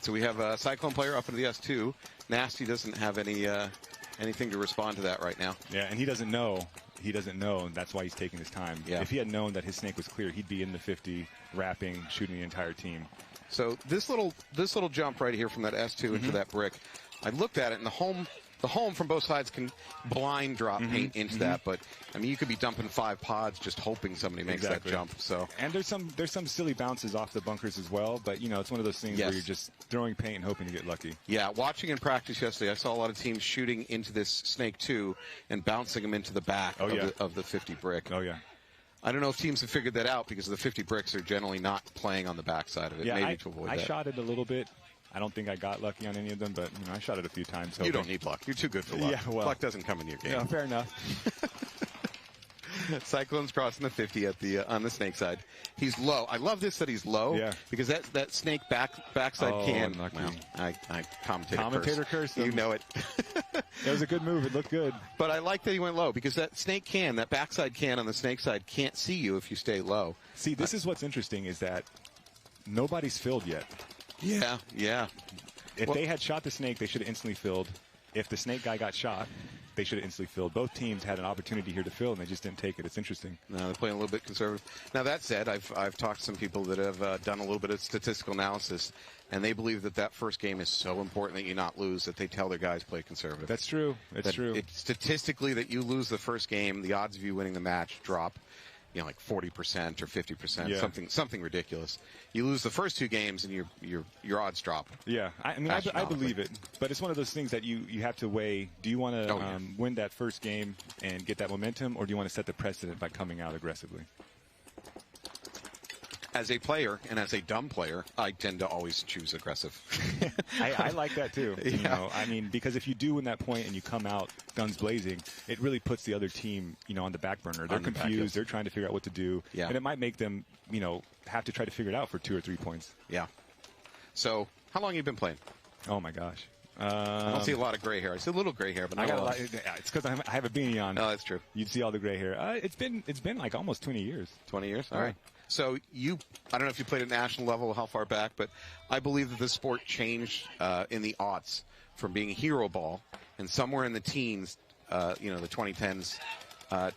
So we have a Cyclone player up into the S2. Nasty doesn't have anything to respond to that right now. Yeah, and he doesn't know. He doesn't know, and that's why he's taking his time. Yeah. If he had known that his snake was clear, he'd be in the 50, wrapping, shooting the entire team. So this little jump right here from that S2 into that brick, I looked at it, and the home from both sides can blind drop paint into that. But I mean, you could be dumping 5 pods just hoping somebody makes that jump. So and there's some silly bounces off the bunkers as well. But you know, it's one of those things where you're just throwing paint and hoping to get lucky. Yeah, watching in practice yesterday, I saw a lot of teams shooting into this Snake 2 and bouncing them into the back of the 50 brick. Oh yeah. I don't know if teams have figured that out because the 50 bricks are generally not playing on the backside of it. Yeah, maybe to avoid that. I shot it a little bit. I don't think I got lucky on any of them, but you know, I shot it a few times. You don't need luck. You're too good for luck. Yeah, well, luck doesn't come in your game. Yeah, fair enough. Cyclone's crossing the 50 at the on the snake side. He's low. I love this that he's low because that snake backside can. Unlucky. Well, I commentator curse. You know it. It was a good move. It looked good. But I like that he went low because that snake can, that backside can on the snake side can't see you if you stay low. See, this is what's interesting is that nobody's filled yet. Yeah, yeah. If they had shot the snake, they should have instantly filled. If the snake guy got shot, they should have instantly filled. Both teams had an opportunity here to fill, and they just didn't take it. It's interesting. No, they're playing a little bit conservative. Now, that said, I've talked to some people that have done a little bit of statistical analysis, and they believe that first game is so important that you not lose that they tell their guys play conservative. That's true. It's true. Statistically, that you lose the first game, the odds of you winning the match drop, you know, like 40% or 50%, something ridiculous. You lose the first 2 games, and your odds drop. Yeah, I mean, I believe it, but it's one of those things that you have to weigh. Do you want to win that first game and get that momentum, or do you want to set the precedent by coming out aggressively? As a player and as a dumb player, I tend to always choose aggressive. I like that too. You know, I mean, because if you do win that point and you come out guns blazing, it really puts the other team, you know, on the back burner. They're confused. They're trying to figure out what to do, and it might make them, you know, have to try to figure it out for 2 or 3 points. Yeah. So, how long have you been playing? Oh my gosh. I don't see a lot of gray hair. I see a little gray hair, but not I got a lot. It's because I have a beanie on. No, that's true. You'd see all the gray hair. It's been like almost 20 years. 20 years? All right. So I don't know if you played at national level, how far back, but I believe that the sport changed in the aughts from being hero ball, and somewhere in the teens, you know, the 2010s,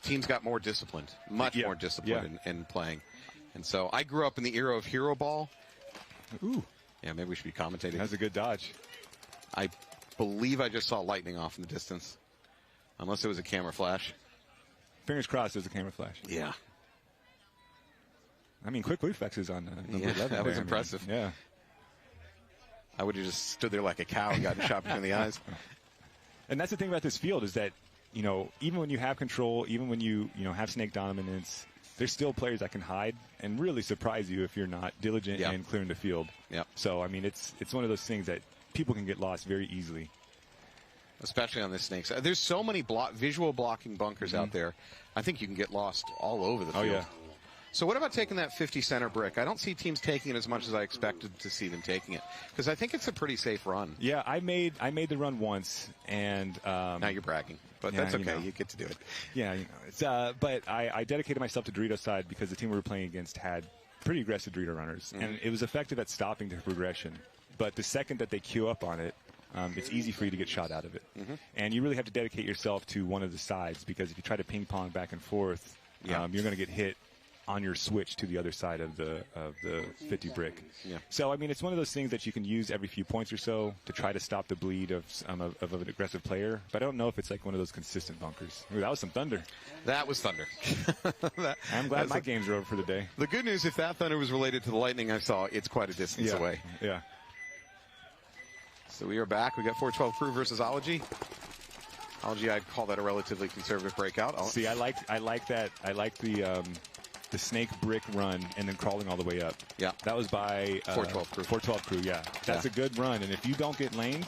teams got more disciplined, much more disciplined in playing. And so I grew up in the era of hero ball. Ooh. Yeah, maybe we should be commentating. That's a good dodge. I believe I just saw lightning off in the distance, unless it was a camera flash. Fingers crossed it was a camera flash. Yeah. I mean, quick reflexes on number 11. That was impressive. Yeah. I would have just stood there like a cow and gotten shot between the eyes. And that's the thing about this field is that, you know, even when you have control, even when you have snake dominance, there's still players that can hide and really surprise you if you're not diligent in clearing the field. Yeah. So, I mean, it's one of those things that people can get lost very easily. Especially on this snake side. There's so many visual blocking bunkers out there. I think you can get lost all over the field. Oh, yeah. So what about taking that 50 center brick? I don't see teams taking it as much as I expected to see them taking it, because I think it's a pretty safe run. Yeah, I made the run once, and now you're bragging, but that's okay. You get to do it. Yeah, you know, it's but I dedicated myself to Dorito's side because the team we were playing against had pretty aggressive Dorito runners, and it was effective at stopping their progression. But the second that they queue up on it, it's easy for you to get shot out of it, and you really have to dedicate yourself to one of the sides, because if you try to ping pong back and forth, you're going to get hit on your switch to the other side of the 50 brick. Yeah. So, I mean, it's one of those things that you can use every few points or so to try to stop the bleed of an aggressive player. But I don't know if it's like one of those consistent bunkers. Ooh, that was some thunder. That was thunder. I'm glad my games are over for the day. The good news, if that thunder was related to the lightning I saw, it's quite a distance away. Yeah. So we are back. We got 412 Crew versus Ology. Ology, I'd call that a relatively conservative breakout. See, I like that. I like the snake brick run and then crawling all the way up. Yeah. That was by 412 Crew. 412 Crew, yeah. That's a good run, and if you don't get laned,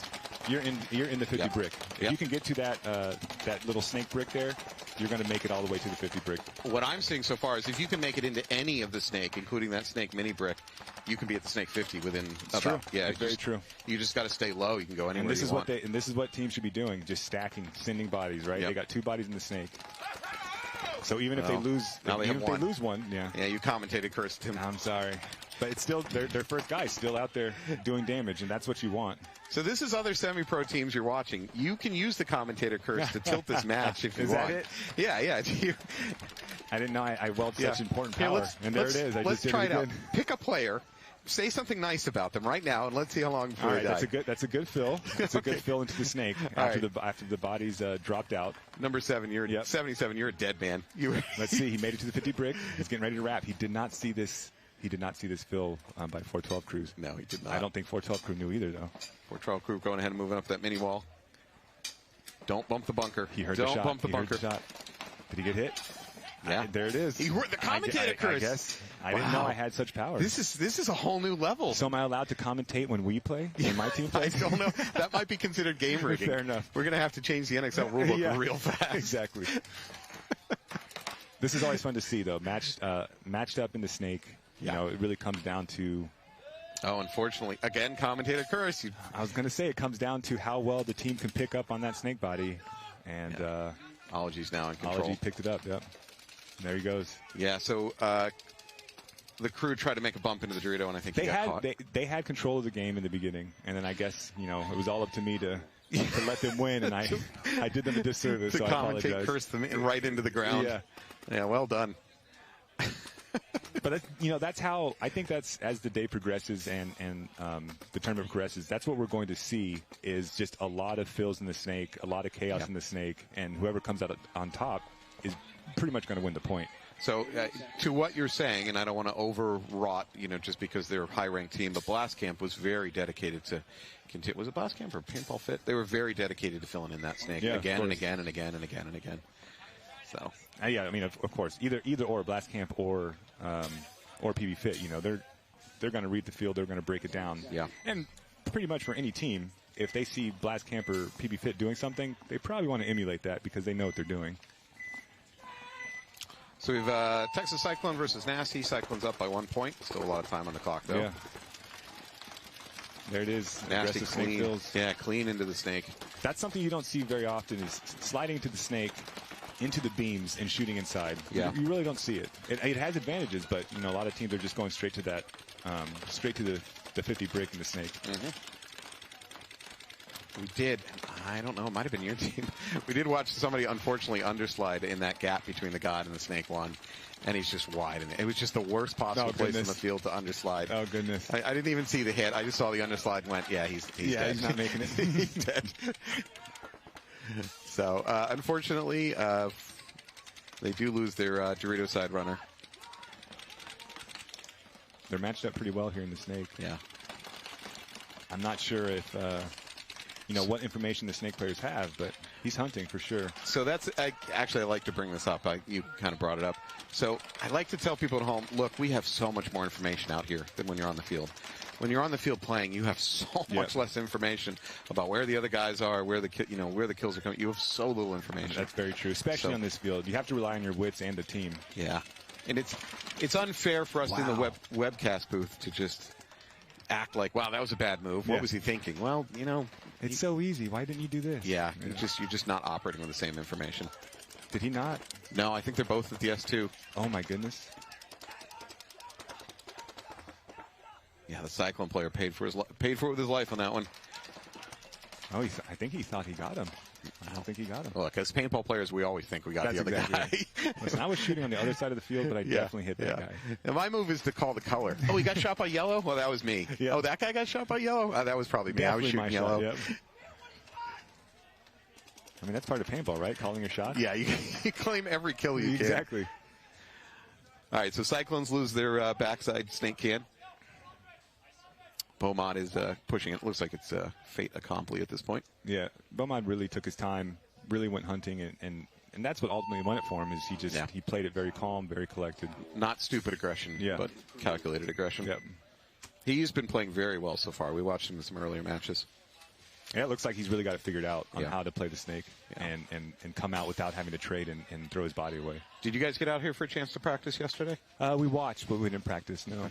you're in the 50 brick. If you can get to that little snake brick there, you're going to make it all the way to the 50 brick. What I'm seeing so far is if you can make it into any of the snake, including that snake mini brick, You can be at the snake 50 within about true. yeah, It's very true. You just got to stay low. You can go anywhere And this you is want. what this is what teams should be doing, just stacking, sending bodies, right? Yep. They got 2 bodies in the snake. So even if they Well, lose, now they even have if one. they lose one, yeah. Yeah, you commentated, cursed him. I'm sorry. But it's still their first guy still out there doing damage, and that's what you want. So this is other semi-pro teams you're watching. You can use the commentator curse to tilt this match if you Is want. that it? Yeah, yeah. I didn't know I weld such important Here, power, and there it is. Let's just try did it out. again. Pick a player. Say something nice about them right now, and let's see how long before All right, they die. that's a good fill. That's a good fill into the snake after the bodies dropped out. Number 7, you're 77. You're a dead man. Let's see. He made it to the 50 brick. He's getting ready to wrap. He did not see this. He did not see this fill by 412 Cruz. No, he did not. I don't think 412 Crew knew either, though. 412 Crew going ahead and moving up that mini wall. Don't bump the bunker. He heard Don't the shot. bump the He bunker. heard the shot. Did he get hit? Yeah, there it is. He heard the commentator curse. I guess. I didn't know I had such power. This is a whole new level. So am I allowed to commentate when we play? When my team I plays? don't know. That might be considered game rigging. Fair enough. We're going to have to change the NXL rulebook real fast. Exactly. This is always fun to see, though. Matched up in the snake. You know, it really comes down to. Oh, unfortunately, again, commentator curse. I was going to say it comes down to how well the team can pick up on that snake body, and Ology's now in control. Ology picked it up. Yep. There he goes. Yeah. So the crew tried to make a bump into the Dorito, and I think they he got had caught. they had control of the game in the beginning, and then I guess it was all up to me to let them win, and I did them a disservice. To so I commentate, apologize. curse them right into the ground. Yeah. Well done. But that's how I think that's as the day progresses and the tournament progresses. That's what we're going to see is just a lot of fills in the snake, a lot of chaos in the snake, and whoever comes out on top is pretty much going to win the point. So to what you're saying, and I don't want to overwrought, just because they're a high-ranked team, but Blast Camp was very dedicated to continue. Was it Blast Camp or Paintball Fit? They were very dedicated to filling in that snake again and again and again and again and again. So yeah, I mean, of course, either or Blast Camp or PB Fit, they're going to read the field, they're going to break it down. Yeah. And pretty much for any team, if they see Blast Camp or PB Fit doing something, they probably want to emulate that because they know what they're doing. So we've Texas Cyclone versus Nasty. Cyclone's up by 1 point. Still a lot of time on the clock, though. Yeah. There it is. Nasty Aggressive snake clean. fills. Yeah, clean into the snake. That's something you don't see very often is sliding into the snake, into the beams, and shooting inside. Yeah. You really don't see it. It has advantages, but a lot of teams are just going straight to that, straight to the 50 brick in the snake. Mm-hmm. We did. I don't know. It might have been your team. We did watch somebody, unfortunately, underslide in that gap between the God and the Snake one, and he's just wide. And it was just the worst possible place in the field to underslide. Oh, goodness. I didn't even see the hit. I just saw the underslide and went, yeah, he's dead. He's not making it. He's dead. So, unfortunately, they do lose their Dorito side runner. They're matched up pretty well here in the snake. Yeah. I'm not sure if... what information the snake players have, but he's hunting for sure. So that's actually, I like to bring this up. You kind of brought it up. So I like to tell people at home, look, we have so much more information out here than when you're on the field. When you're on the field playing, you have so much less information about where the other guys are, where the kills are coming. You have so little information. That's very true, especially on this field. You have to rely on your wits and the team. Yeah, and it's unfair for us in the webcast booth to just act like, wow, that was a bad move. What was he thinking? Well, it's so easy. Why didn't you do this? Yeah, you're just not operating with the same information. Did he not? No, I think they're both at the S2. Oh my goodness. Yeah, the Cyclone player paid for it with his life on that one. Oh, I think he thought he got him. I don't think he got him. Look, as paintball players, we always think we got the other guy. Right. Listen, I was shooting on the other side of the field, but I definitely hit that guy. And my move is to call the color. Oh, he got shot by yellow? Well, that was me. Yeah. Oh, that guy got shot by yellow? That was probably me. Definitely I was shooting yellow. Shot, yep. I mean, that's part of paintball, right? Calling your shot? Yeah, you claim every kill you can. Exactly. All right, so Cyclones lose their backside snake can. Beaumont is pushing it. Looks like it's fait accompli at this point. Yeah, Beaumont really took his time, really went hunting, and that's what ultimately won it for him. Is he played it very calm, very collected. Not stupid aggression, but calculated aggression. Yep. He's been playing very well so far. We watched him in some earlier matches. Yeah, it looks like he's really got it figured out on how to play the snake and come out without having to trade and throw his body away. Did you guys get out here for a chance to practice yesterday? We watched, but we didn't practice, no.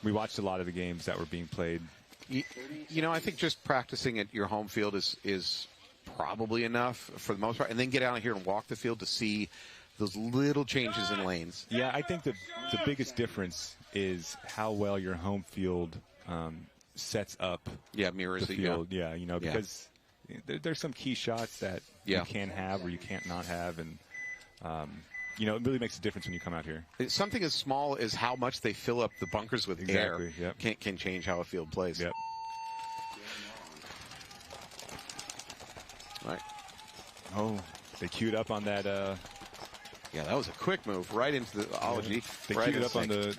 We watched a lot of the games that were being played. You know, I think just practicing at your home field is probably enough for the most part, and then get out here and walk the field to see those little changes in lanes. Yeah, I think the biggest difference is how well your home field sets up. Yeah, mirrors the field. Yeah, you know, because there's some key shots that you can have or you can't not have, and you know, it really makes a difference when you come out here. Something as small as how much they fill up the bunkers with air can change how a field plays. Yep. All right. Oh, they queued up on that. Yeah, that was a quick move right into the ology. They queued it up on the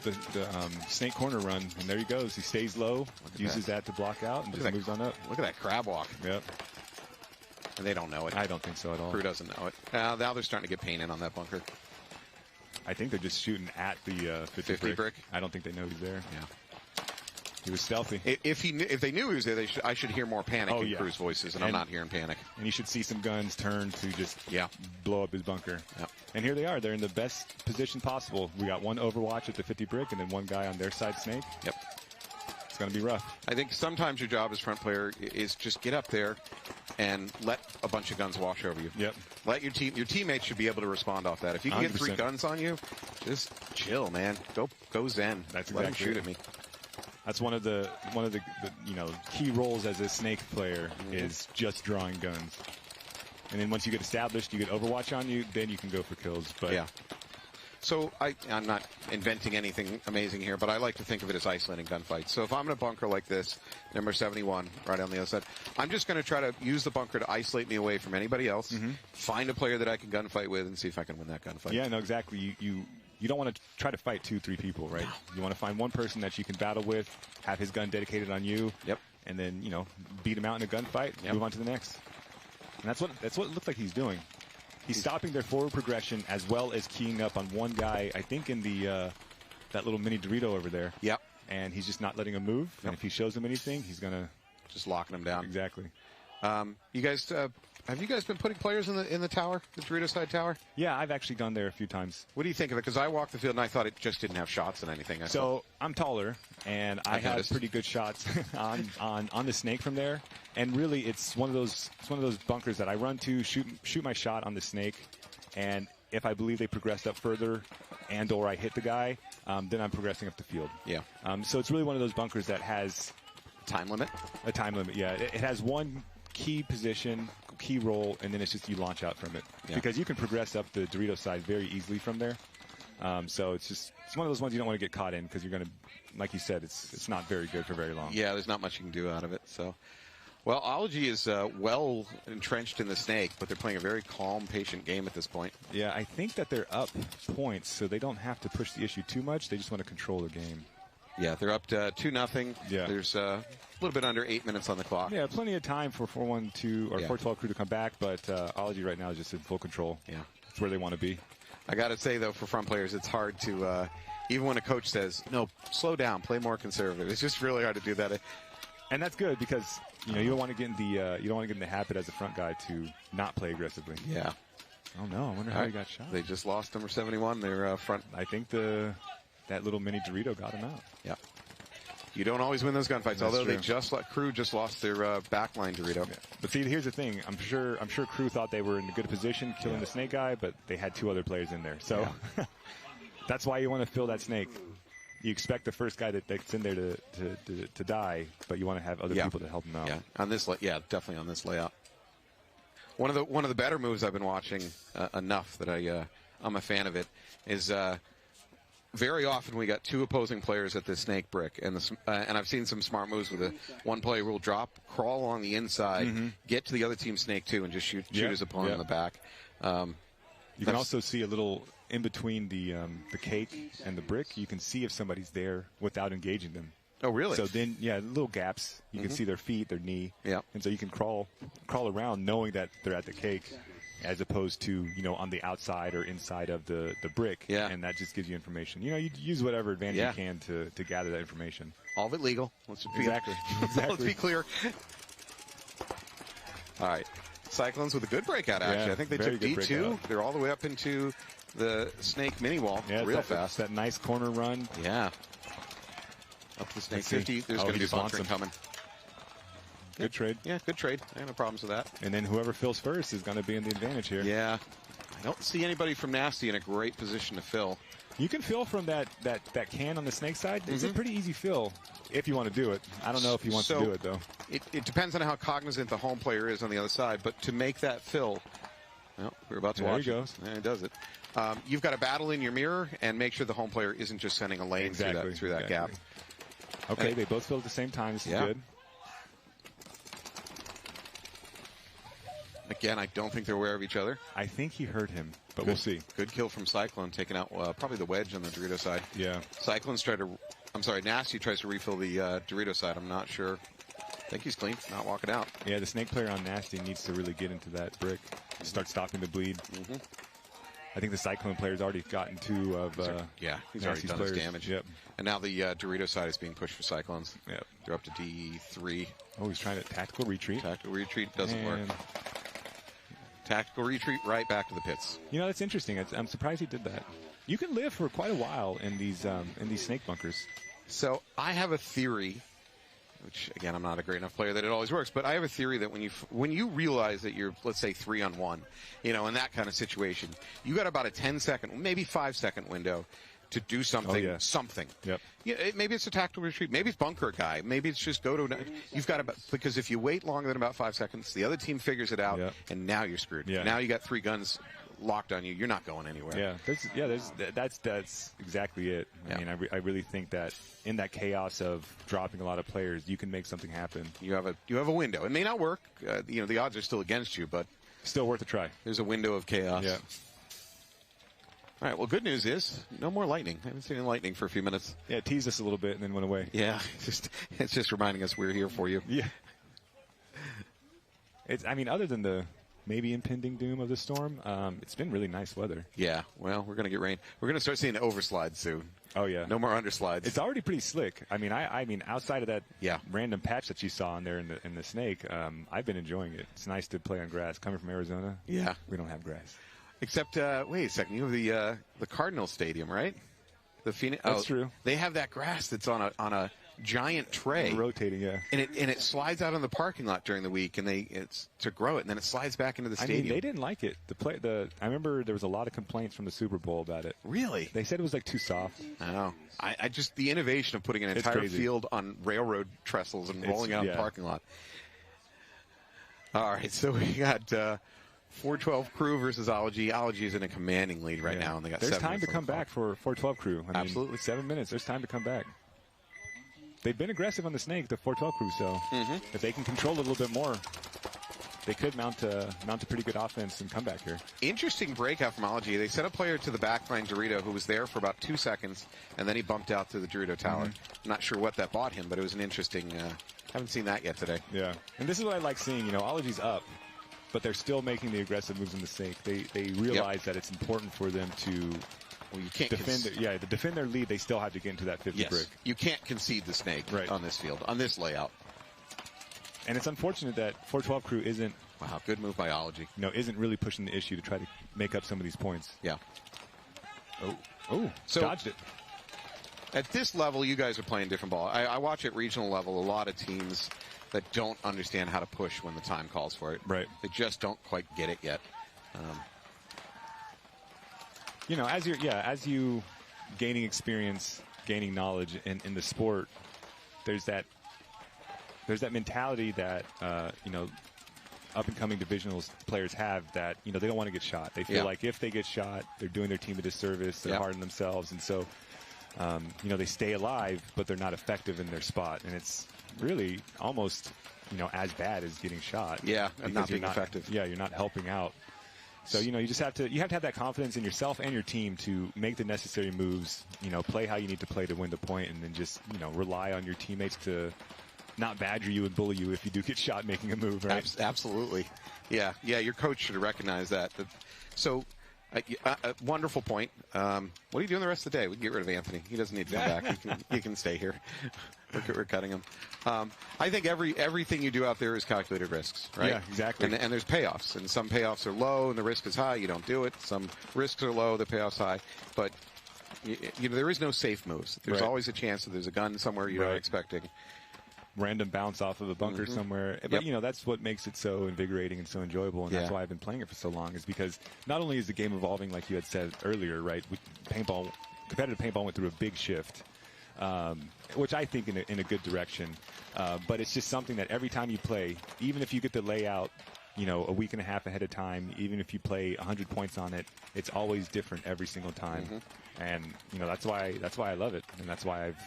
snake corner run, and there he goes. He stays low, uses that to block out, and just moves on up. Look at that crab walk. Yep. And they don't know it. I don't think so at all. Crew doesn't know it. Now they're starting to get paint in on that bunker. I think they're just shooting at the 50 brick. I don't think they know he's there. Yeah. He was stealthy. If they knew he was there, I should hear more panic in Crew's voices, and I'm not hearing panic. And you should see some guns turn to just blow up his bunker. Yep. And here they are. They're in the best position possible. We got one overwatch at the 50 brick, and then one guy on their side snake. Yep. It's going to be rough. I think sometimes your job as front player is just get up there and let a bunch of guns wash over you. Yep. Let your teammates should be able to respond off that. If you can get 3 guns on you, just chill, man. Go zen. That's let exactly them shoot at me. That's one of the you know, key roles as a snake player is just drawing guns. And then once you get established, you get Overwatch on you, then you can go for kills. But yeah. So I'm not inventing anything amazing here, but I like to think of it as isolating gunfights. So if I'm in a bunker like this, number 71, right on the other side, I'm just going to try to use the bunker to isolate me away from anybody else, find a player that I can gunfight with, and see if I can win that gunfight. Yeah, no, exactly. You don't want to try to fight 2-3 people, right? No. You want to find one person that you can battle with, have his gun dedicated on you, and then, you know, beat him out in a gunfight, move on to the next. And that's what it looks like he's doing. He's stopping their forward progression as well as keying up on one guy, I think in the that little mini Dorito over there. Yep. And he's just not letting him move. And if he shows him anything, he's going to... Just locking him down. Exactly. You guys... have you guys been putting players in the tower, the Dorito side tower? Yeah, I've actually gone there a few times. What do you think of it? Because I walked the field and I thought it just didn't have shots and anything. I'm taller, and I have pretty good shots on the snake from there. And really, it's one of those bunkers that I run to, shoot my shot on the snake, and if I believe they progressed up further, and/or I hit the guy, then I'm progressing up the field. Yeah. So it's really one of those bunkers that has time limit. A time limit. Yeah. It has one key position, key role, and then it's just you launch out from it. Yeah. Because you can progress up the Dorito side very easily from there. So it's one of those ones you don't want to get caught in because you're going to, like you said, it's not very good for very long. Yeah, there's not much you can do out of it. So, well, Ology is well entrenched in the snake, but they're playing a very calm, patient game at this point. Yeah, I think that they're up points, so they don't have to push the issue too much. They just want to control the game. Yeah, they're up to 2-0. Yeah. There's a little bit under 8 minutes on the clock. Yeah, plenty of time for 4-1-2 or 4-12 Crew to come back, but Ology right now is just in full control. Yeah. It's where they want to be. I got to say, though, for front players, it's hard to, even when a coach says, no, slow down, play more conservative. It's just really hard to do that. And that's good because, you know, you don't want to get in the habit as a front guy to not play aggressively. Yeah. Oh, no, I wonder how he got shot. They just lost number 71. They're front. I think that little mini Dorito got him out. Yeah. You don't always win those gunfights, That's although true. Crew just lost their backline Dorito. Yeah. But see, here's the thing. I'm sure Crew thought they were in a good position killing the snake guy, but they had 2 other players in there. So that's why you want to fill that snake. You expect the first guy that's in there to die, but you want to have other people to help him out. Yeah, on this, definitely on this layout. One of the better moves I've been watching enough that I'm a fan of it is. Very often we got 2 opposing players at the snake brick, and I've seen some smart moves with one player will drop, crawl along the inside, get to the other team's snake too, and just shoot his opponent in the back. You can also see a little in between the cake and the brick. You can see if somebody's there without engaging them. Oh, really? So then, little gaps. You can see their feet, their knee. Yeah. And so you can crawl around knowing that they're at the cake, as opposed to, you know, on the outside or inside of the brick. Yeah. And that just gives you information. You know, you use whatever advantage you can to gather that information. All of it legal. Exactly. Let's be clear. All right. Cyclones with a good breakout, actually. Yeah, I think they took D2. They're all the way up into the snake mini wall real fast. That nice corner run. Yeah. Up to the snake. Let's see. 50. There's Oh, going to he be just wants bunkering him. coming. Good trade. Yeah, good trade. I have no problems with that. And then whoever fills first is going to be in the advantage here. Yeah. I don't see anybody from Nasty in a great position to fill. You can fill from that can on the snake side. It's a pretty easy fill if you want to do it. I don't know if he wants to do it, though. It depends on how cognizant the home player is on the other side. But to make that fill, well, we're about to watch. There he goes. There he does it. You've got to battle in your mirror and make sure the home player isn't just sending a lane through that gap. Okay, they both filled at the same time. This is good. Again, I don't think they're aware of each other. I think he hurt him, but we'll see. Good kill from Cyclone, taking out probably the wedge on the Dorito side. Yeah. Cyclone's Nasty tries to refill the Dorito side. I'm not sure. I think he's clean, not walking out. Yeah, the snake player on Nasty needs to really get into that brick, start stopping the bleed. I think the Cyclone player's already gotten two of he's already Nasty's done players. his damage. Yep. And now the Dorito side is being pushed for Cyclones. Yep. They're up to D3. Oh, he's trying to tactical retreat. Tactical retreat doesn't work. Tactical retreat right back to the pits. You know, that's interesting. I'm surprised he did that. You can live for quite a while in these snake bunkers. So I have a theory, which again I'm not a great enough player that it always works, but I have a theory that when you realize that you're, let's say, 3-on-1, in that kind of situation, you got about a 10-second, maybe 5-second window to do something. Something. Yep. Yeah, maybe it's a tactical retreat. Maybe it's bunker guy. Maybe it's just go to. You've got because if you wait longer than about 5 seconds, the other team figures it out, and now you're screwed. Yeah. Now you got 3 guns locked on you. You're not going anywhere. Yeah. That's exactly it. I mean, I really think that in that chaos of dropping a lot of players, you can make something happen. You have a window. It may not work. The odds are still against you, but still worth a try. There's a window of chaos. Yeah. All right, well, good news is no more lightning. I haven't seen any lightning for a few minutes. Yeah, it teased us a little bit and then went away. Yeah, it's just reminding us we're here for you. Yeah. Other than the maybe impending doom of the storm, it's been really nice weather. Yeah, well, we're going to get rain. We're going to start seeing overslides soon. Oh, yeah. No more underslides. It's already pretty slick. I mean, outside of that random patch that you saw in there in the snake, I've been enjoying it. It's nice to play on grass. Coming from Arizona, we don't have grass. Except, wait a second, you have the Cardinal Stadium, right? The Phoenix. That's true. They have that grass that's on a giant tray, rotating, and it slides out in the parking lot during the week, and it's to grow it, and then it slides back into the stadium. I mean, they didn't like it. I remember there was a lot of complaints from the Super Bowl about it. Really? They said it was like too soft. I know. I just the innovation of putting an entire field on railroad trestles and rolling out in the parking lot. All right, so we got 412 Crew versus Ology. Ology is in a commanding lead right now, and they got. There's 7 time to come back for 412 Crew. Absolutely, 7 minutes. There's time to come back. They've been aggressive on the snake, the 412 Crew. So if they can control it a little bit more, they could mount a pretty good offense and come back here. Interesting breakout from Ology. They sent a player to the backline, Dorito, who was there for about 2 seconds, and then he bumped out to the Dorito tower. I'm not sure what that bought him, but it was an interesting. Haven't seen that yet today. Yeah, and this is what I like seeing. Ology's up, but they're still making the aggressive moves in the snake. They realize that it's important for them to. Well, you can't defend. To defend their lead, they still have to get into that 50 brick. You can't concede the snake on this field, on this layout. And it's unfortunate that 412 Crew isn't. Wow, good move by Ology. Isn't really pushing the issue to try to make up some of these points. Yeah. So dodged it. At this level, you guys are playing different ball. I watch at regional level a lot of teams that don't understand how to push when the time calls for it. Right. They just don't quite get it yet. As you gaining experience, gaining knowledge in the sport, there's that mentality that up and coming divisional players have, that they don't want to get shot. They feel like if they get shot, they're doing their team a disservice. They're hard on themselves, and so they stay alive, but they're not effective in their spot, and it's really almost as bad as getting shot. Yeah, and not being effective. Yeah, you're not helping out. So you have to have that confidence in yourself and your team to make the necessary moves. Play how you need to play to win the point, and then just rely on your teammates to not badger you and bully you if you do get shot making a move. Right? Absolutely. Yeah. Your coach should recognize that. So. Wonderful point. What are you doing the rest of the day? We can get rid of Anthony. He doesn't need to come back. He can stay here. We're cutting him. I think everything you do out there is calculated risks, right? Yeah, exactly. And there's payoffs, and some payoffs are low and the risk is high. You don't do it. Some risks are low, the payoff's high. But there is no safe moves. There's Right. always a chance that there's a gun somewhere you're not Right. expecting. Random bounce off of a bunker somewhere. But, that's what makes it so invigorating and so enjoyable, and that's why I've been playing it for so long, is because not only is the game evolving, like you had said earlier, right? Competitive paintball went through a big shift, which I think in a good direction. But it's just something that every time you play, even if you get the layout, a week and a half ahead of time, even if you play 100 points on it, it's always different every single time. And, that's why I love it. And that's why I've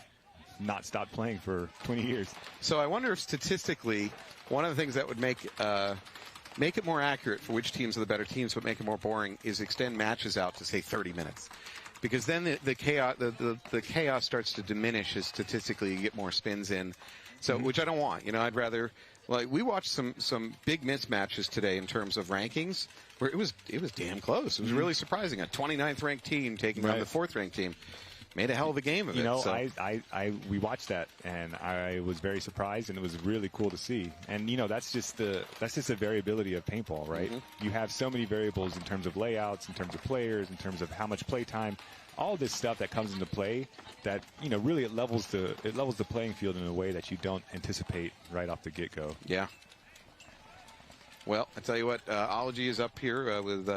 not stopped playing for 20 years. So I wonder if statistically, one of the things that would make it more accurate for which teams are the better teams, but make it more boring, is extend matches out to say 30 minutes, because then the chaos starts to diminish as statistically you get more spins in. So which I don't want. I'd rather, like, we watched some big mismatches today in terms of rankings where it was damn close. It was really surprising. A 29th ranked team taking on the 4th ranked team. Made a hell of a game of it. We watched that, and I was very surprised, and it was really cool to see. And that's just the variability of paintball, right? You have so many variables in terms of layouts, in terms of players, in terms of how much play time, all this stuff that comes into play. That really it levels the playing field in a way that you don't anticipate right off the get-go. Yeah. Well, I tell you what, Ology is up here with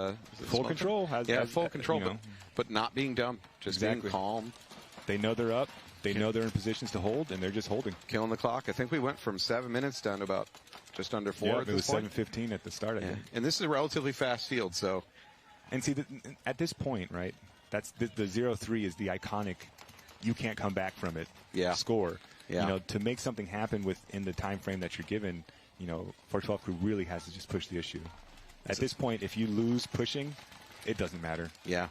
full control. Full control, but not being dumb, just being calm. They know they're up. They know they're in positions to hold, and they're just holding. Killing the clock. I think we went from 7 minutes down to about just under 4. Yeah, it was 7:15 at the start. I think. And this is a relatively fast field, so. And see, at this point, right? That's the 0-3 is the iconic. You can't come back from it. Score. Yeah. To make something happen within the time frame that you're given. 412 crew really has to just push the issue. At this point, if you lose pushing, it doesn't matter. Yeah.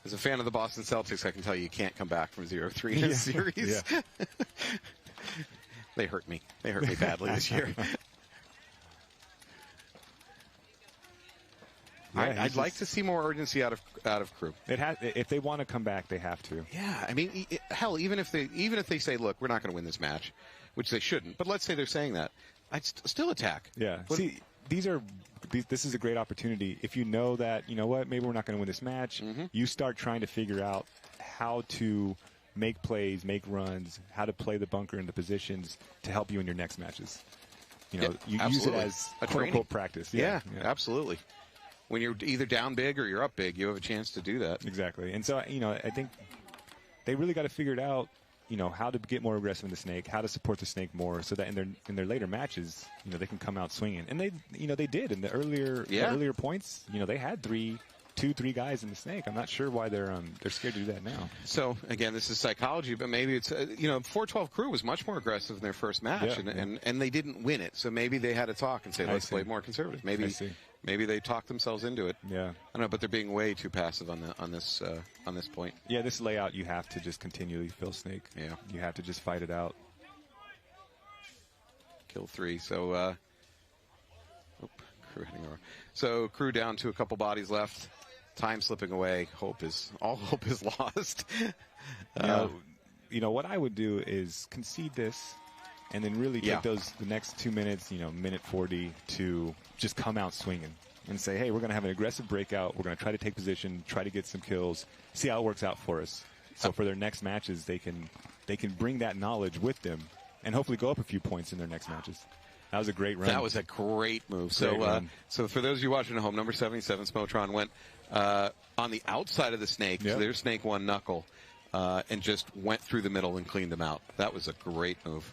As a fan of the Boston Celtics, I can tell you can't come back from 0-3 in a series. Yeah. They hurt me. They hurt me badly this year. I'd like to see more urgency out of crew. If they want to come back, they have to. Yeah, I mean, hell, even if they say, look, we're not going to win this match, which they shouldn't, but let's say they're saying that, I'd still attack. Yeah. See, this is a great opportunity. If you know that, maybe we're not going to win this match, you start trying to figure out how to make plays, make runs, how to play the bunker into positions to help you in your next matches. You use it as a quote-unquote practice. Yeah, absolutely. When you're either down big or you're up big, you have a chance to do that. Exactly. And so, I think they really got to figure it out, how to get more aggressive in the snake, how to support the snake more, so that in their later matches, they can come out swinging. And they did in the earlier points. They had 3 guys in the snake. I'm not sure why they're scared to do that now. So again, this is psychology, but maybe it's 412 crew was much more aggressive in their first match, and they didn't win it. So maybe they had a talk and say, let's play more conservative. Maybe they talked themselves into it. Yeah, I don't know, but they're being way too passive on this point. Yeah, this layout you have to just continually fill snake. Yeah, you have to just fight it out. Kill 3. So, crew heading over. So crew down to a couple bodies left. Time slipping away. All hope is lost. What I would do is concede this, and then really take the next 2 minutes, minute 40 to just come out swinging and say, hey, we're going to have an aggressive breakout. We're going to try to take position, try to get some kills, see how it works out for us. So for their next matches, they can bring that knowledge with them and hopefully go up a few points in their next matches. That was a great run. That was a great move. So for those of you watching at home, number 77, Smotron, went on the outside of the snake. So there's snake 1 knuckle, and just went through the middle and cleaned them out. That was a great move.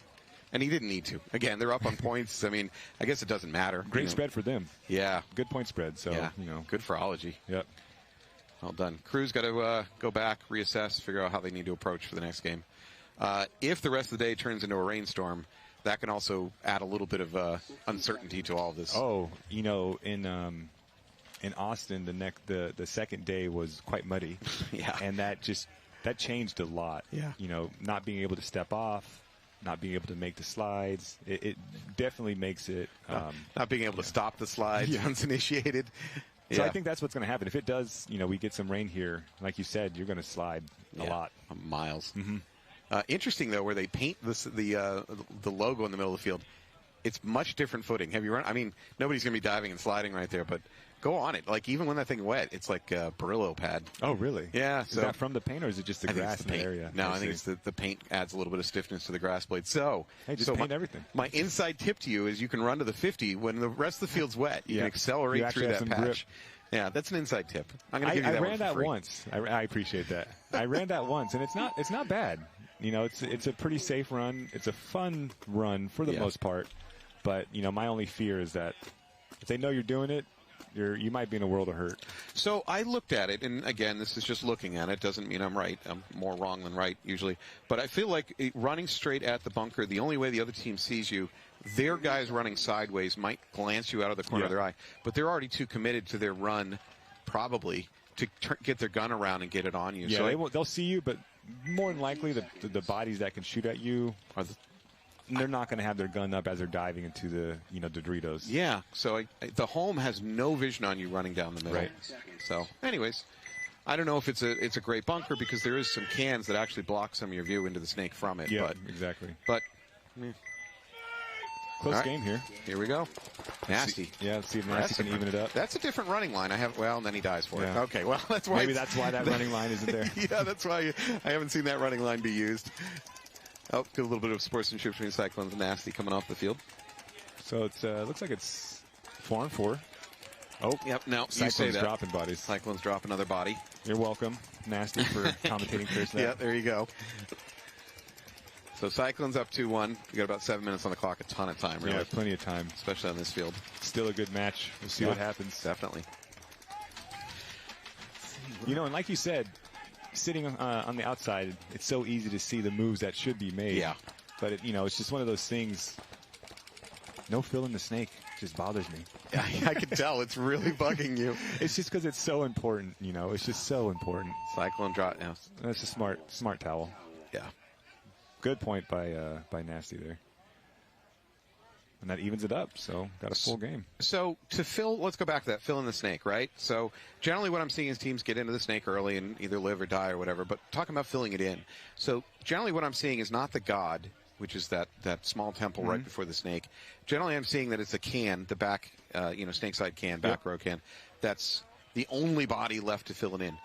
And he didn't need to. Again, they're up on points. I mean, I guess it doesn't matter. Great spread for them. Yeah. Good point spread. So, good for Ology. Yep. Well done. Crew's got to go back, reassess, figure out how they need to approach for the next game. If the rest of the day turns into a rainstorm, that can also add a little bit of uncertainty to all of this. Oh, in Austin, the second day was quite muddy. Yeah. And that changed a lot. Yeah. Not being able to step off, not being able to make the slides. It definitely makes it. Not being able to stop the slides once initiated. So I think that's what's going to happen. If it does, we get some rain here, like you said, you're going to slide a lot. Miles. Interesting, though, where they paint the logo in the middle of the field. it's much different footing. Have you run? I mean, nobody's going to be diving and sliding right there, but go on it. Like, even when that thing's wet, it's like a Brillo pad. Oh, really? Yeah. Is that from the paint, or is it just the grass in the area? No, I think it's the paint adds a little bit of stiffness to the grass blade. So, hey, just paint everything. My inside tip to you is you can run to the 50 when the rest of the field's wet. You can accelerate through that patch. Grip. Yeah, that's an inside tip. I'm going to give you that one for free. I ran that once. I appreciate that. I ran that once, and it's not bad. You know, it's a pretty safe run. It's a fun run for the most part. But, you know, my only fear is that if they know you're doing it, you might be in a world of hurt. So I looked at it, and again, this is just looking at it. Doesn't mean I'm right. I'm more wrong than right usually. But I feel like running straight at the bunker, the only way the other team sees you, their guys running sideways might glance you out of the corner of their eye. But they're already too committed to their run, probably, to get their gun around and get it on you. Yeah, so they'll see you, but more than likely the bodies that can shoot at you are they're not going to have their gun up as they're diving into the Doritos. Yeah, so the home has no vision on you running down the middle. Right. So, anyways, I don't know if it's a great bunker because there is some cans that actually block some of your view into the snake from it. Yeah, exactly. But close game here. Here we go. Nasty. Let's see if Nasty can even it up. That's a different running line. And then he dies for it. Okay, well, that's why. Maybe that's why that running line isn't there. Yeah, that's why I haven't seen that running line be used. Oh, good, a little bit of sportsmanship between Cyclones and Nasty coming off the field. So it looks like it's 4-on-4. Oh, yep. No, Cyclones you say that. Dropping bodies. Cyclones drop another body. You're welcome, Nasty, for commentating first. Yeah, there you go. So Cyclones up 2-1. You got about 7 minutes on the clock. A ton of time, really. Yeah, plenty of time, especially on this field. Still a good match. We'll see what happens. Definitely. You know, and like you said, sitting on the outside, it's so easy to see the moves that should be made. Yeah. But, it's just one of those things. No fill in the snake just bothers me. I can tell. It's really bugging you. It's just because it's so important, It's just so important. Cyclone drop. Yeah. That's a smart towel. Yeah. Good point by Nasty there. And that evens it up, so got a full game. So to fill, let's go back to that, fill in the snake, right? So generally what I'm seeing is teams get into the snake early and either live or die or whatever, but talking about filling it in. So generally what I'm seeing is not the god, which is that small temple right before the snake. Generally I'm seeing that it's a can, the back, snake side can, back row can. That's the only body left to fill it in.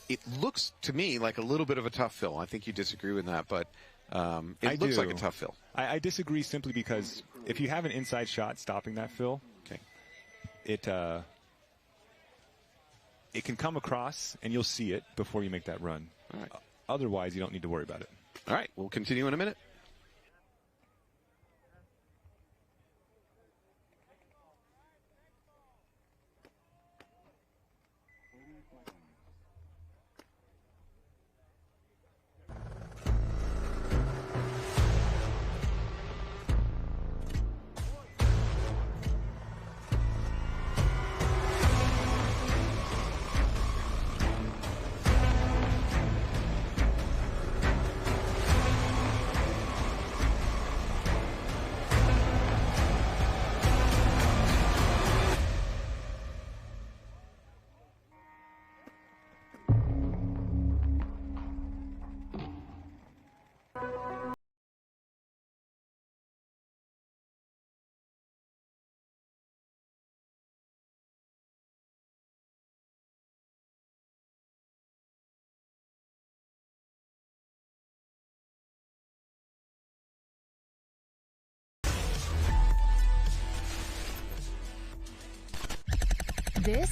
It looks to me like a little bit of a tough fill. I think you disagree with that, but it looks like a tough fill. I disagree simply because if you have an inside shot stopping that fill, it can come across and you'll see it before you make that run. All right. Otherwise, you don't need to worry about it. All right, we'll continue in a minute. This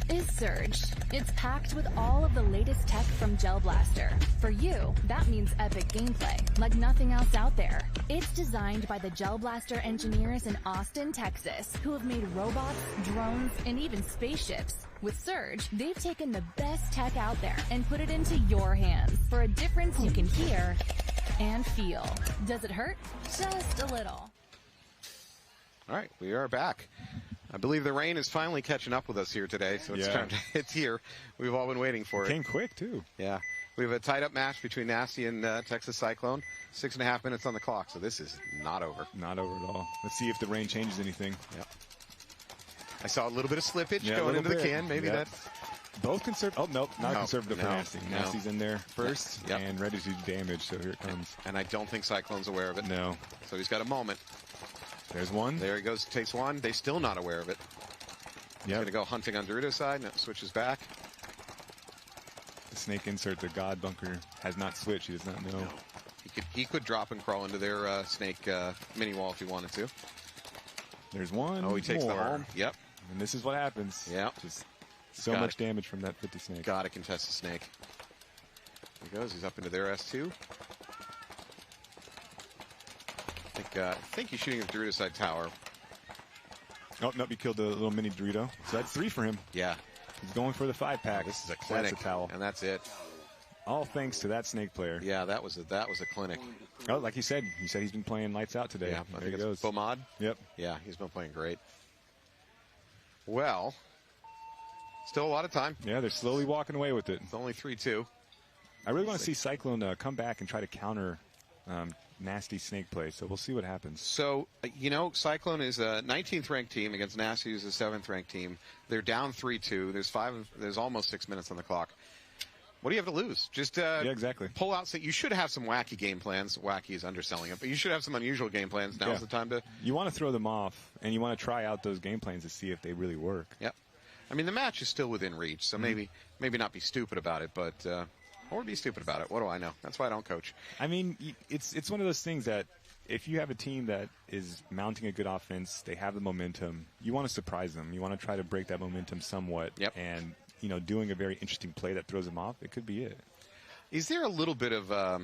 is Surge. It's packed with all of the latest tech from Gel Blaster. For you, that means epic gameplay, like nothing else out there. It's designed by the Gel Blaster engineers in Austin, Texas, who have made robots, drones, and even spaceships. With Surge, they've taken the best tech out there and put it into your hands for a difference you can hear and feel. Does it hurt? Just a little. All right, we are back. I believe the rain is finally catching up with us here today, so it's here. We've all been waiting for it. Came quick, too. Yeah. We have a tied-up match between Nasty and Texas Cyclone. 6.5 minutes on the clock, so this is not over. Not over at all. Let's see if the rain changes anything. Yep. I saw a little bit of slippage going into the can. Maybe Both conservative. Oh, nope, not conservative for Nasty. No. Nasty's in there first and ready to do damage, so here it comes. And I don't think Cyclone's aware of it. No. So he's got a moment. There's one. There he goes, takes one. They're still not aware of it. He's going to go hunting on Dorito's side. No, switches back. The snake insert, the God bunker, has not switched. He does not know. No. He could drop and crawl into their snake mini wall if he wanted to. There's one. Oh, he takes more. the home. Yep. And this is what happens. Yep. Just so much damage from that 50 snake. Got to contest the snake. There he goes. He's up into their S2. I think he's shooting at the Dorito side tower. Oh, nope, he killed the little mini Dorito. So that's 3 for him. Yeah. He's going for the 5-pack. This is a clinic. That's a towel. And that's it. All thanks to that snake player. Yeah, that was a clinic. Oh, like he said he's been playing lights out today. Yeah, there he goes. Bomad? Yep. Yeah, he's been playing great. Well, still a lot of time. Yeah, they're slowly walking away with it. It's only 3-2. I really want to see Cyclone come back and try to counter Nasty snake play, so we'll see what happens. So, Cyclone is a 19th ranked team against Nasty, who's a 7th ranked team. They're down 3-2. There's almost 6 minutes on the clock. What do you have to lose? Just exactly. Pull out. You should have some wacky game plans. Wacky is underselling it, but you should have some unusual game plans. Now's the time to. You want to throw them off, and you want to try out those game plans to see if they really work. Yep. I mean, the match is still within reach, so maybe not be stupid about it, but or be stupid about it. What do I know? That's why I don't coach. I mean, it's one of those things that if you have a team that is mounting a good offense, they have the momentum. You want to surprise them. You want to try to break that momentum somewhat. Yep. And doing a very interesting play that throws them off, it could be it. Is there a little bit of, I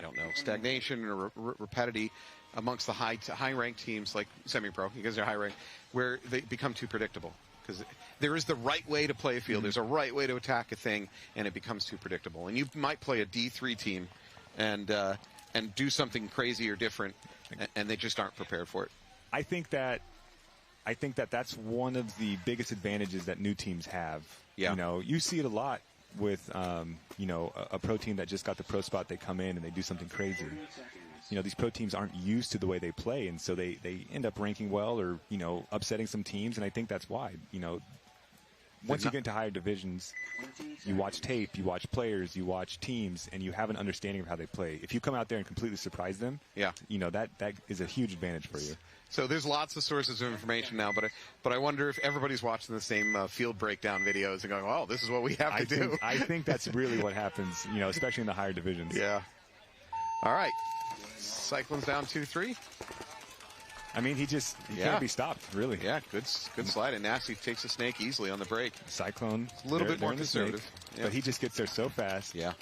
don't know, stagnation or repetitive amongst the high-ranked teams like semi-pro, because they're high-ranked, where they become too predictable? Because there is the right way to play a field. There's a right way to attack a thing, and it becomes too predictable. And you might play a D3 team and do something crazy or different, and they just aren't prepared for it. I think that that's one of the biggest advantages that new teams have. Yeah. You see it a lot with, a pro team that just got the pro spot. They come in and they do something crazy. These pro teams aren't used to the way they play, and so they end up ranking well or, upsetting some teams, and I think that's why. Once you get into higher divisions, you watch tape, you watch players, you watch teams, and you have an understanding of how they play. If you come out there and completely surprise them, that is a huge advantage for you. So there's lots of sources of information now, but I wonder if everybody's watching the same field breakdown videos and going, "Oh, this is what we have to do." I think that's really what happens, especially in the higher divisions. Yeah. All right. Cyclone's down 2-3. I mean, he can't be stopped, really. Yeah, good slide. And Nasty takes the snake easily on the break. Cyclone, a little bit more conservative. Yeah. But he just gets there so fast. Yeah.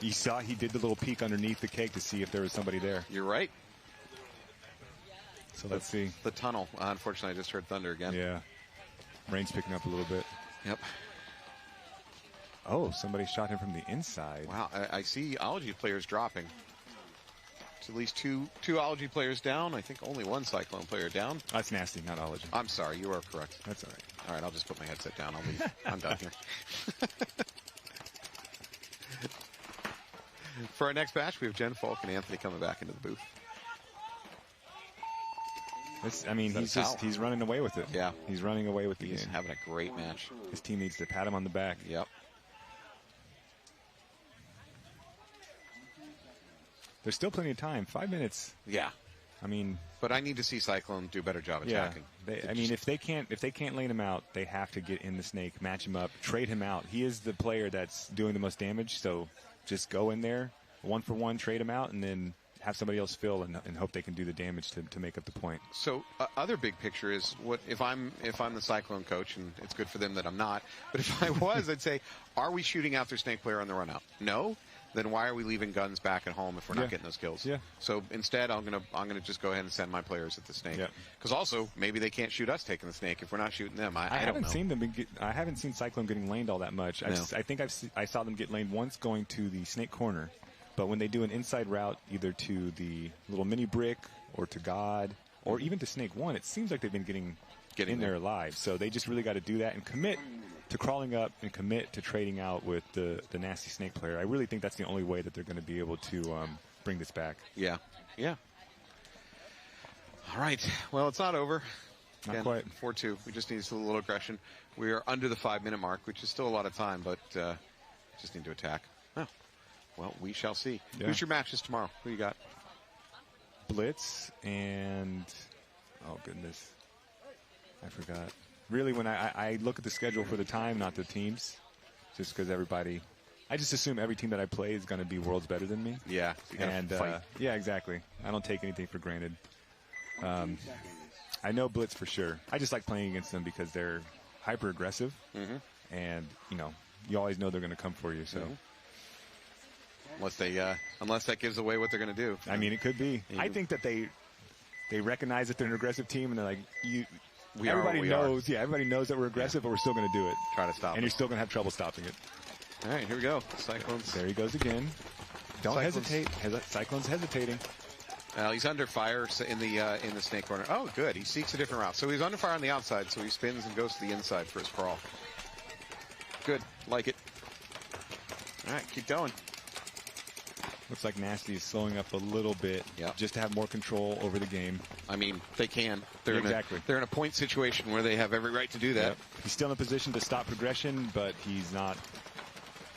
You saw he did the little peek underneath the cake to see if there was somebody there. You're right. So let's see. The tunnel. Unfortunately, I just heard thunder again. Yeah. Rain's picking up a little bit. Yep. Oh, somebody shot him from the inside. Wow, I see Ology players dropping. It's at least two Ology players down. I think only one Cyclone player down. That's Nasty, not Ology. I'm sorry, you are correct. That's all right. All right, I'll just put my headset down. I'll leave. I'm done here. For our next match, we have Jen Falk and Anthony coming back into the booth. He's running away with it. Yeah. He's running away with the game. He's having a great match. His team needs to pat him on the back. Yep. There's still plenty of time. 5 minutes. Yeah. But I need to see Cyclone do a better job attacking. If they can't lane him out, they have to get in the snake, match him up, trade him out. He is the player that's doing the most damage, so just go in there, 1-for-1, trade him out, and then have somebody else fill and hope they can do the damage to make up the point. So other big picture is what if I'm the Cyclone coach, and it's good for them that I'm not, but if I was, I'd say, are we shooting out their snake player on the run out? No. Then why are we leaving guns back at home if we're not getting those kills? Yeah. So instead, I'm gonna just go ahead and send my players at the snake. Because also maybe they can't shoot us taking the snake if we're not shooting them. I don't know. I haven't seen Cyclone getting laned all that much. No. I saw them get laned once going to the snake corner, but when they do an inside route either to the little mini brick or to God or even to snake 1, it seems like they've been getting in there alive. So they just really got to do that and commit to crawling up and commit to trading out with the Nasty snake player. I really think that's the only way that they're going to be able to bring this back. Yeah. All right. Well, it's not over. Not quite. 4-2. We just need a little aggression. We are under the 5-minute mark, which is still a lot of time, but just need to attack. Oh, well, we shall see. Yeah. Who's your matches tomorrow? Who you got? Blitz and, oh goodness, I forgot. Really, when I look at the schedule for the time, not the teams, just because I just assume every team that I play is going to be worlds better than me. Yeah. Yeah, exactly. I don't take anything for granted. I know Blitz for sure. I just like playing against them because they're hyper aggressive, and you always know they're going to come for you. So. Unless that gives away what they're going to do. I mean, it could be. I think that they recognize that they're an aggressive team, and they're like, everybody knows. Yeah, everybody knows that we're aggressive, but we're still going to do it. Try to stop. And you're still going to have trouble stopping it. All right, here we go. Cyclones. There he goes again. Don't hesitate. Cyclone's hesitating. He's under fire in the snake corner. Oh, good. He seeks a different route. So he's under fire on the outside, so he spins and goes to the inside for his crawl. Good. Like it. All right, keep going. Looks like Nasty is slowing up a little bit just to have more control over the game. I mean, they can. They're in a point situation where they have every right to do that. Yep. He's still in a position to stop progression, but he's not,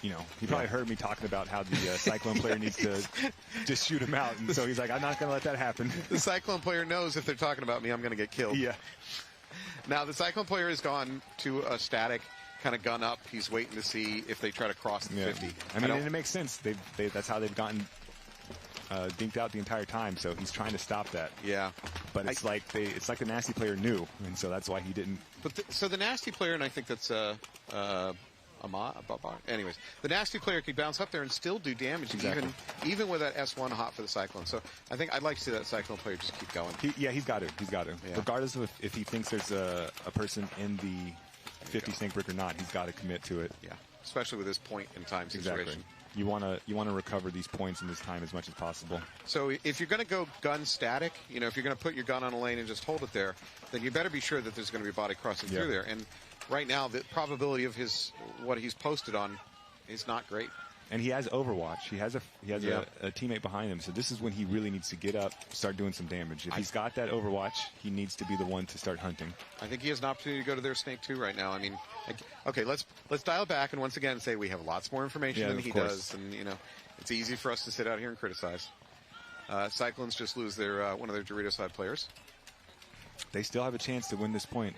he probably heard me talking about how the Cyclone player needs to just shoot him out. And so he's like, I'm not going to let that happen. The Cyclone player knows if they're talking about me, I'm going to get killed. Yeah. Now, the Cyclone player has gone to a static kind of gun up. He's waiting to see if they try to cross the 50. I mean, and it makes sense. That's how they've gotten dinked out the entire time. So he's trying to stop that. Yeah, but it's like the Nasty player knew, and so that's why he didn't. But so the Nasty player, and I think that's anyways, the Nasty player could bounce up there and still do damage, even with that S1 hot for the Cyclone. So I think I'd like to see that Cyclone player just keep going. He's got to. Yeah. Regardless of if he thinks there's a person in the 50 snake brick or not, he's got to commit to it. Yeah, especially with this point in time situation. Exactly. You want to recover these points in this time as much as possible. So if you're going to go gun static, if you're going to put your gun on a lane and just hold it there, then you better be sure that there's going to be a body crossing through there. And right now, the probability of what he's posted on is not great. And he has Overwatch. He has a teammate behind him. So this is when he really needs to get up, start doing some damage. If he's got that Overwatch, he needs to be the one to start hunting. I think he has an opportunity to go to their snake too right now. I mean, okay, let's dial back and once again say we have lots more information than he does, and it's easy for us to sit out here and criticize. Cyclones just lose their one of their Dorito side players. They still have a chance to win this point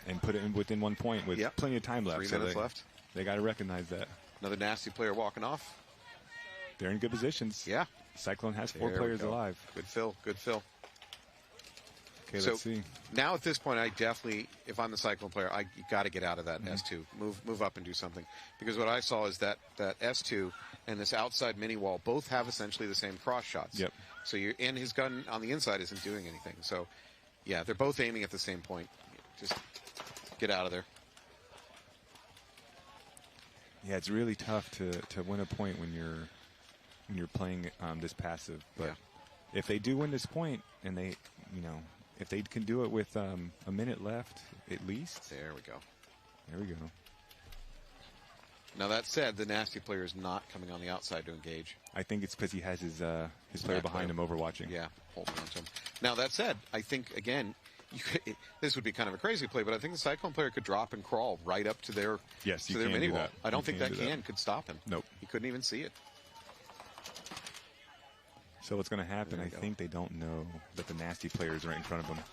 and put it in within 1 point with plenty of time left. 3 minutes left. They got to recognize that. Another Nasty player walking off. They're in good positions. Yeah. Cyclone has 4 players alive. Good fill. Good fill. Okay, let's see. Now at this point, I definitely, if I'm the Cyclone player, you got to get out of that S2. Move up and do something. Because what I saw is that S2 and this outside mini wall both have essentially the same cross shots. Yep. So and his gun on the inside isn't doing anything. So, yeah, they're both aiming at the same point. Just get out of there. Yeah, it's really tough to win a point when you're playing this passive. But if they do win this point, and they, if they can do it with a minute left at least. There we go. There we go. Now that said, the Nasty player is not coming on the outside to engage. I think it's because he has his player behind him overwatching. Yeah, holding on to him. Now that said, I think again, this would be kind of a crazy play, but I think the Cyclone player could drop and crawl right up to their mini wall. I don't think that could stop him. Nope. He couldn't even see it. So what's going to happen? I think they don't know that the Nasty player is right in front of them.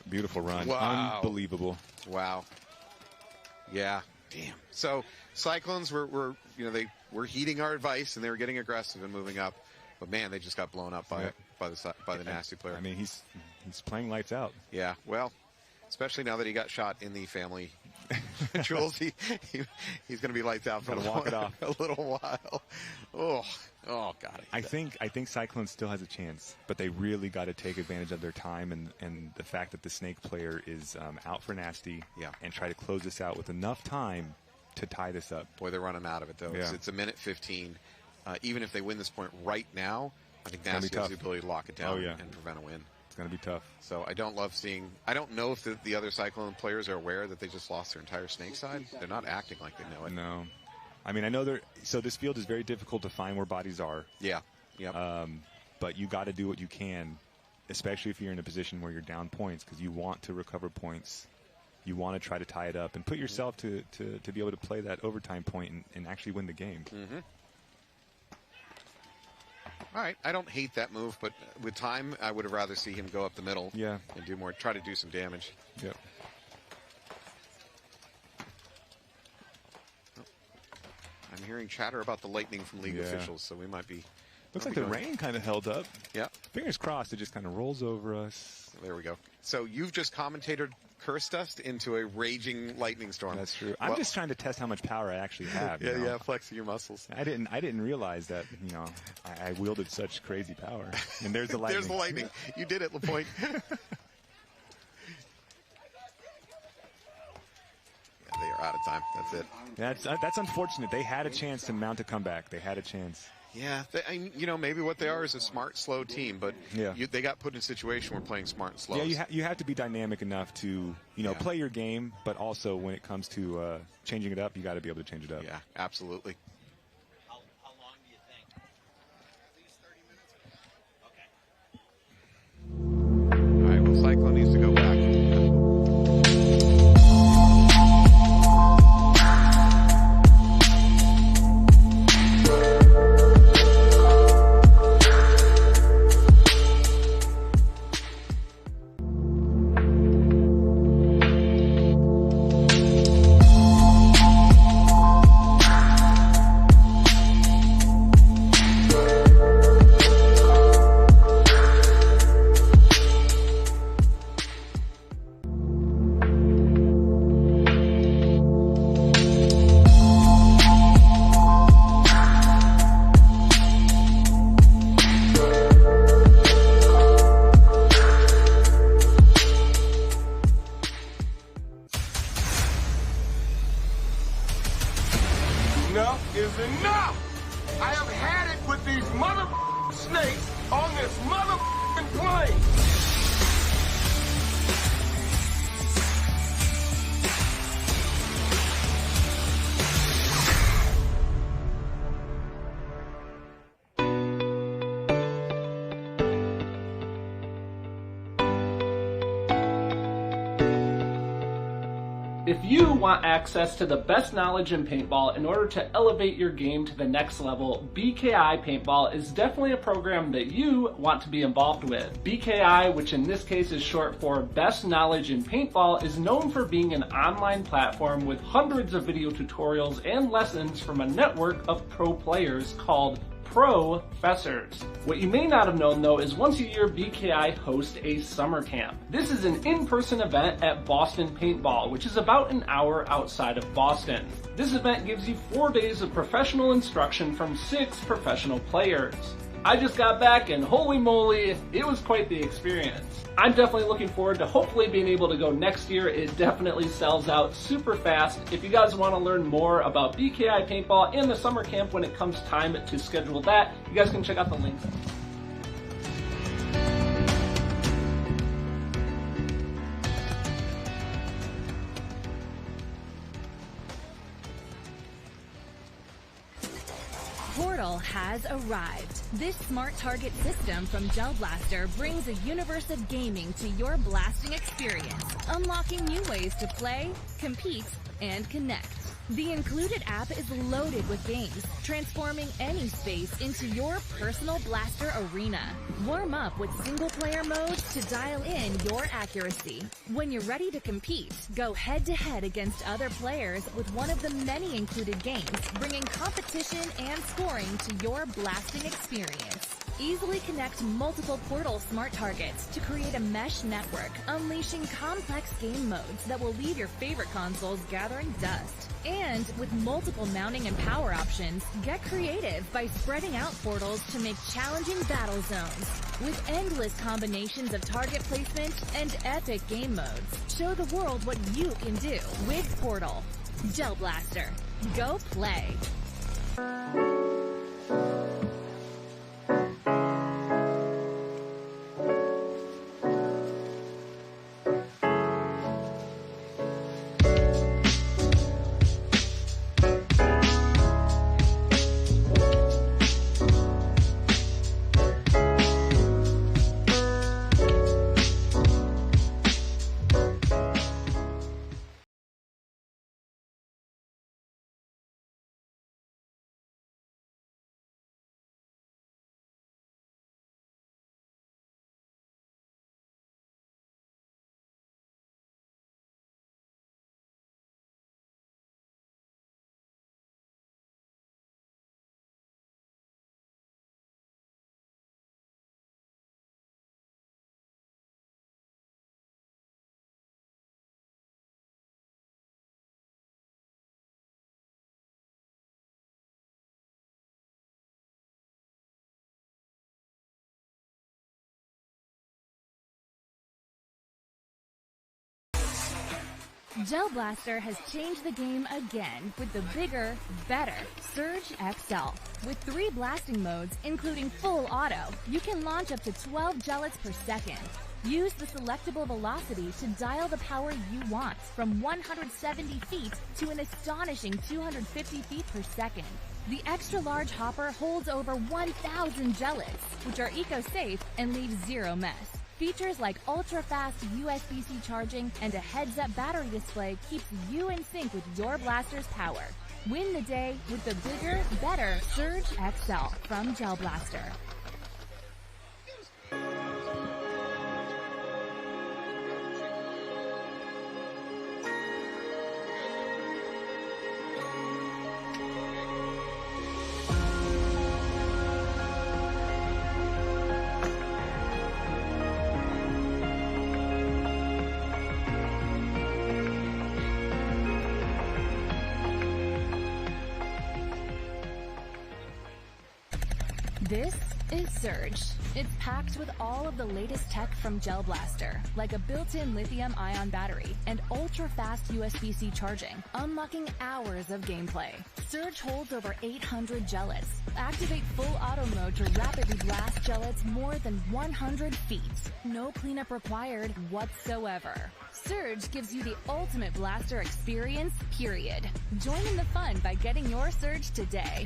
Beautiful run. Wow. Unbelievable. Wow. Yeah. Damn. So Cyclones were heeding our advice and they were getting aggressive and moving up, but man, they just got blown up by the Nasty player. I mean, he's playing lights out. Yeah. Well, especially now that he got shot in the family jewels, he's going to be lights out for a little while. Oh God. I think Cyclone still has a chance, but they really got to take advantage of their time and the fact that the Snake player is out for Nasty. Yeah. And try to close this out with enough time to tie this up. Boy, they're running out of it though. Yeah. It's a minute 15. Even if they win this point right now, I think Nasty has the ability to lock it down and prevent a win. It's going to be tough. So I don't love seeing. I don't know if the other Cyclone players are aware that they just lost their entire Snake side. They're not acting like they know it. No. I mean, I know so this field is very difficult to find where bodies are. Yeah. Yep. But you got to do what you can especially if you're in a position where you're down points, because you want to recover points. You want to try to tie it up and put yourself to be able to play that overtime point and actually win the game. Mm-hmm. All right, I don't hate that move, but with time, I would have rather see him go up the middle. Yeah. And do more, try to do some damage. Yep. I'm hearing chatter about the lightning from league officials, so we might be. Looks like the rain kind of held up. Yeah. Fingers crossed, it just kind of rolls over us. There we go. So you've just commentated curse dust into a raging lightning storm. That's true. I'm just trying to test how much power I actually have. Yeah, flexing your muscles. I didn't realize that, I wielded such crazy power. And there's the lightning. There's the lightning. You did it, LaPointe. They are out of time. That's it. That's unfortunate. They had a chance to mount a comeback. They had a chance. Yeah, maybe what they are is a smart, slow team, but they got put in a situation where playing smart and slow. Yeah, you have to be dynamic enough to play your game, but also when it comes to changing it up, you got to be able to change it up. Yeah, absolutely. How long do you think? All right, well, Cyclone needs to go back. Enough is enough! I have had it with these mother snakes on this mother plane! If you want access to the best knowledge in paintball in order to elevate your game to the next level, BKI Paintball is definitely a program that you want to be involved with. BKI, which in this case is short for Best Knowledge in Paintball, is known for being an online platform with hundreds of video tutorials and lessons from a network of pro players called Professors. What you may not have known though is once a year BKI hosts a summer camp. This is an in-person event at Boston Paintball, which is about an hour outside of Boston. This event gives you 4 days of professional instruction from 6 professional players. I just got back and holy moly, it was quite the experience. I'm definitely looking forward to hopefully being able to go next year. It definitely sells out super fast. If you guys want to learn more about BKI Paintball and the summer camp when it comes time to schedule that, you guys can check out the links. Portal has arrived. This smart target system from Gel Blaster brings a universe of gaming to your blasting experience, unlocking new ways to play, compete, and connect. The included app is loaded with games, transforming any space into your personal blaster arena. Warm up with single-player modes to dial in your accuracy. When you're ready to compete, go head-to-head against other players with one of the many included games, bringing competition and scoring to your blasting experience. Easily connect multiple Portal smart targets to create a mesh network, unleashing complex game modes that will leave your favorite consoles gathering dust. And with multiple mounting and power options, get creative by spreading out portals to make challenging battle zones. With endless combinations of target placement and epic game modes, show the world what you can do with Portal. Gel Blaster. Go play. Gel Blaster has changed the game again with the bigger, better Surge XL. With 3 blasting modes, including full auto, you can launch up to 12 gellets per second. Use the selectable velocity to dial the power you want, from 170 feet to an astonishing 250 feet per second. The extra-large hopper holds over 1,000 gellets, which are eco-safe and leave zero mess. Features like ultra-fast USB-C charging and a heads-up battery display keeps you in sync with your blaster's power. Win the day with the bigger, better Surge XL from Gel Blaster. This is Surge. It's packed with all of the latest tech from Gel Blaster, like a built-in lithium-ion battery and ultra-fast USB-C charging, unlocking hours of gameplay. Surge holds over 800 gellets. Activate full auto mode to rapidly blast gellets more than 100 feet. No cleanup required whatsoever. Surge gives you the ultimate blaster experience, period. Join in the fun by getting your Surge today.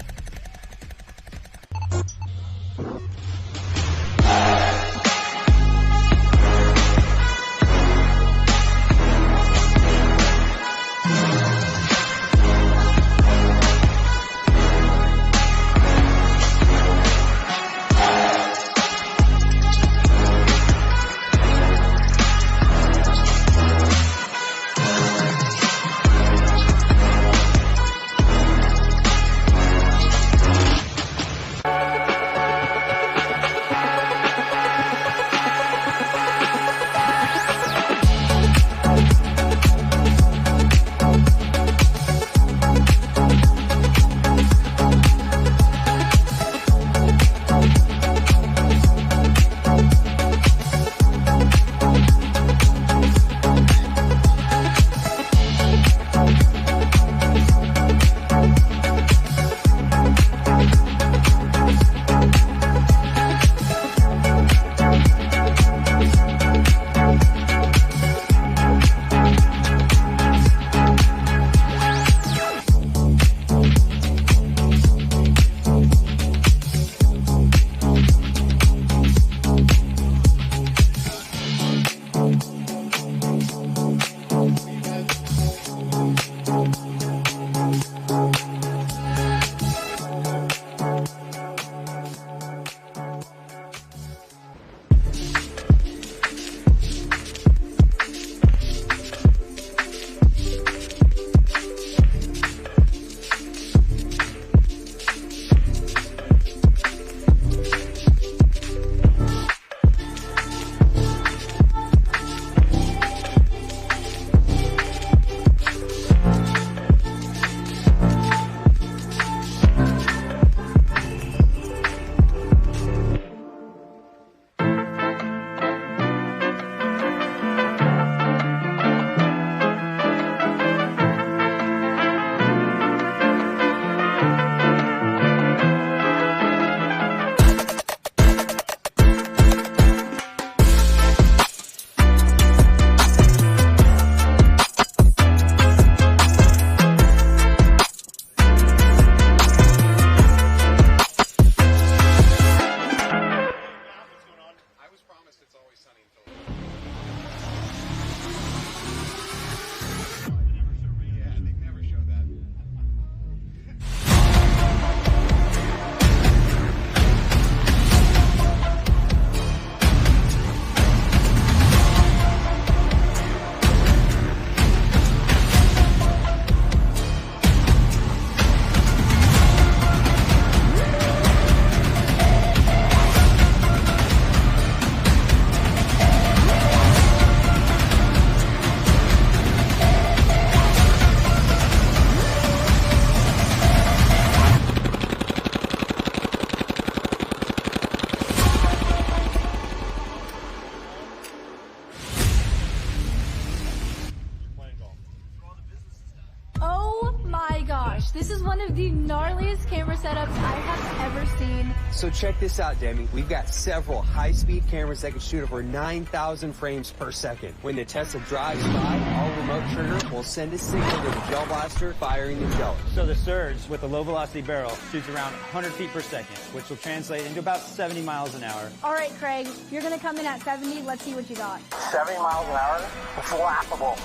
setups I have ever seen. So check this out, Demi. We've got several high-speed cameras that can shoot over 9,000 frames per second. When the Tesla drives by, our remote trigger will send a signal to the gel blaster, firing the gel. So the Surge with the low-velocity barrel shoots around 100 feet per second, which will translate into about 70 miles an hour. All right, Craig, you're going to come in at 70. Let's see what you got. 70 miles an hour? It's laughable.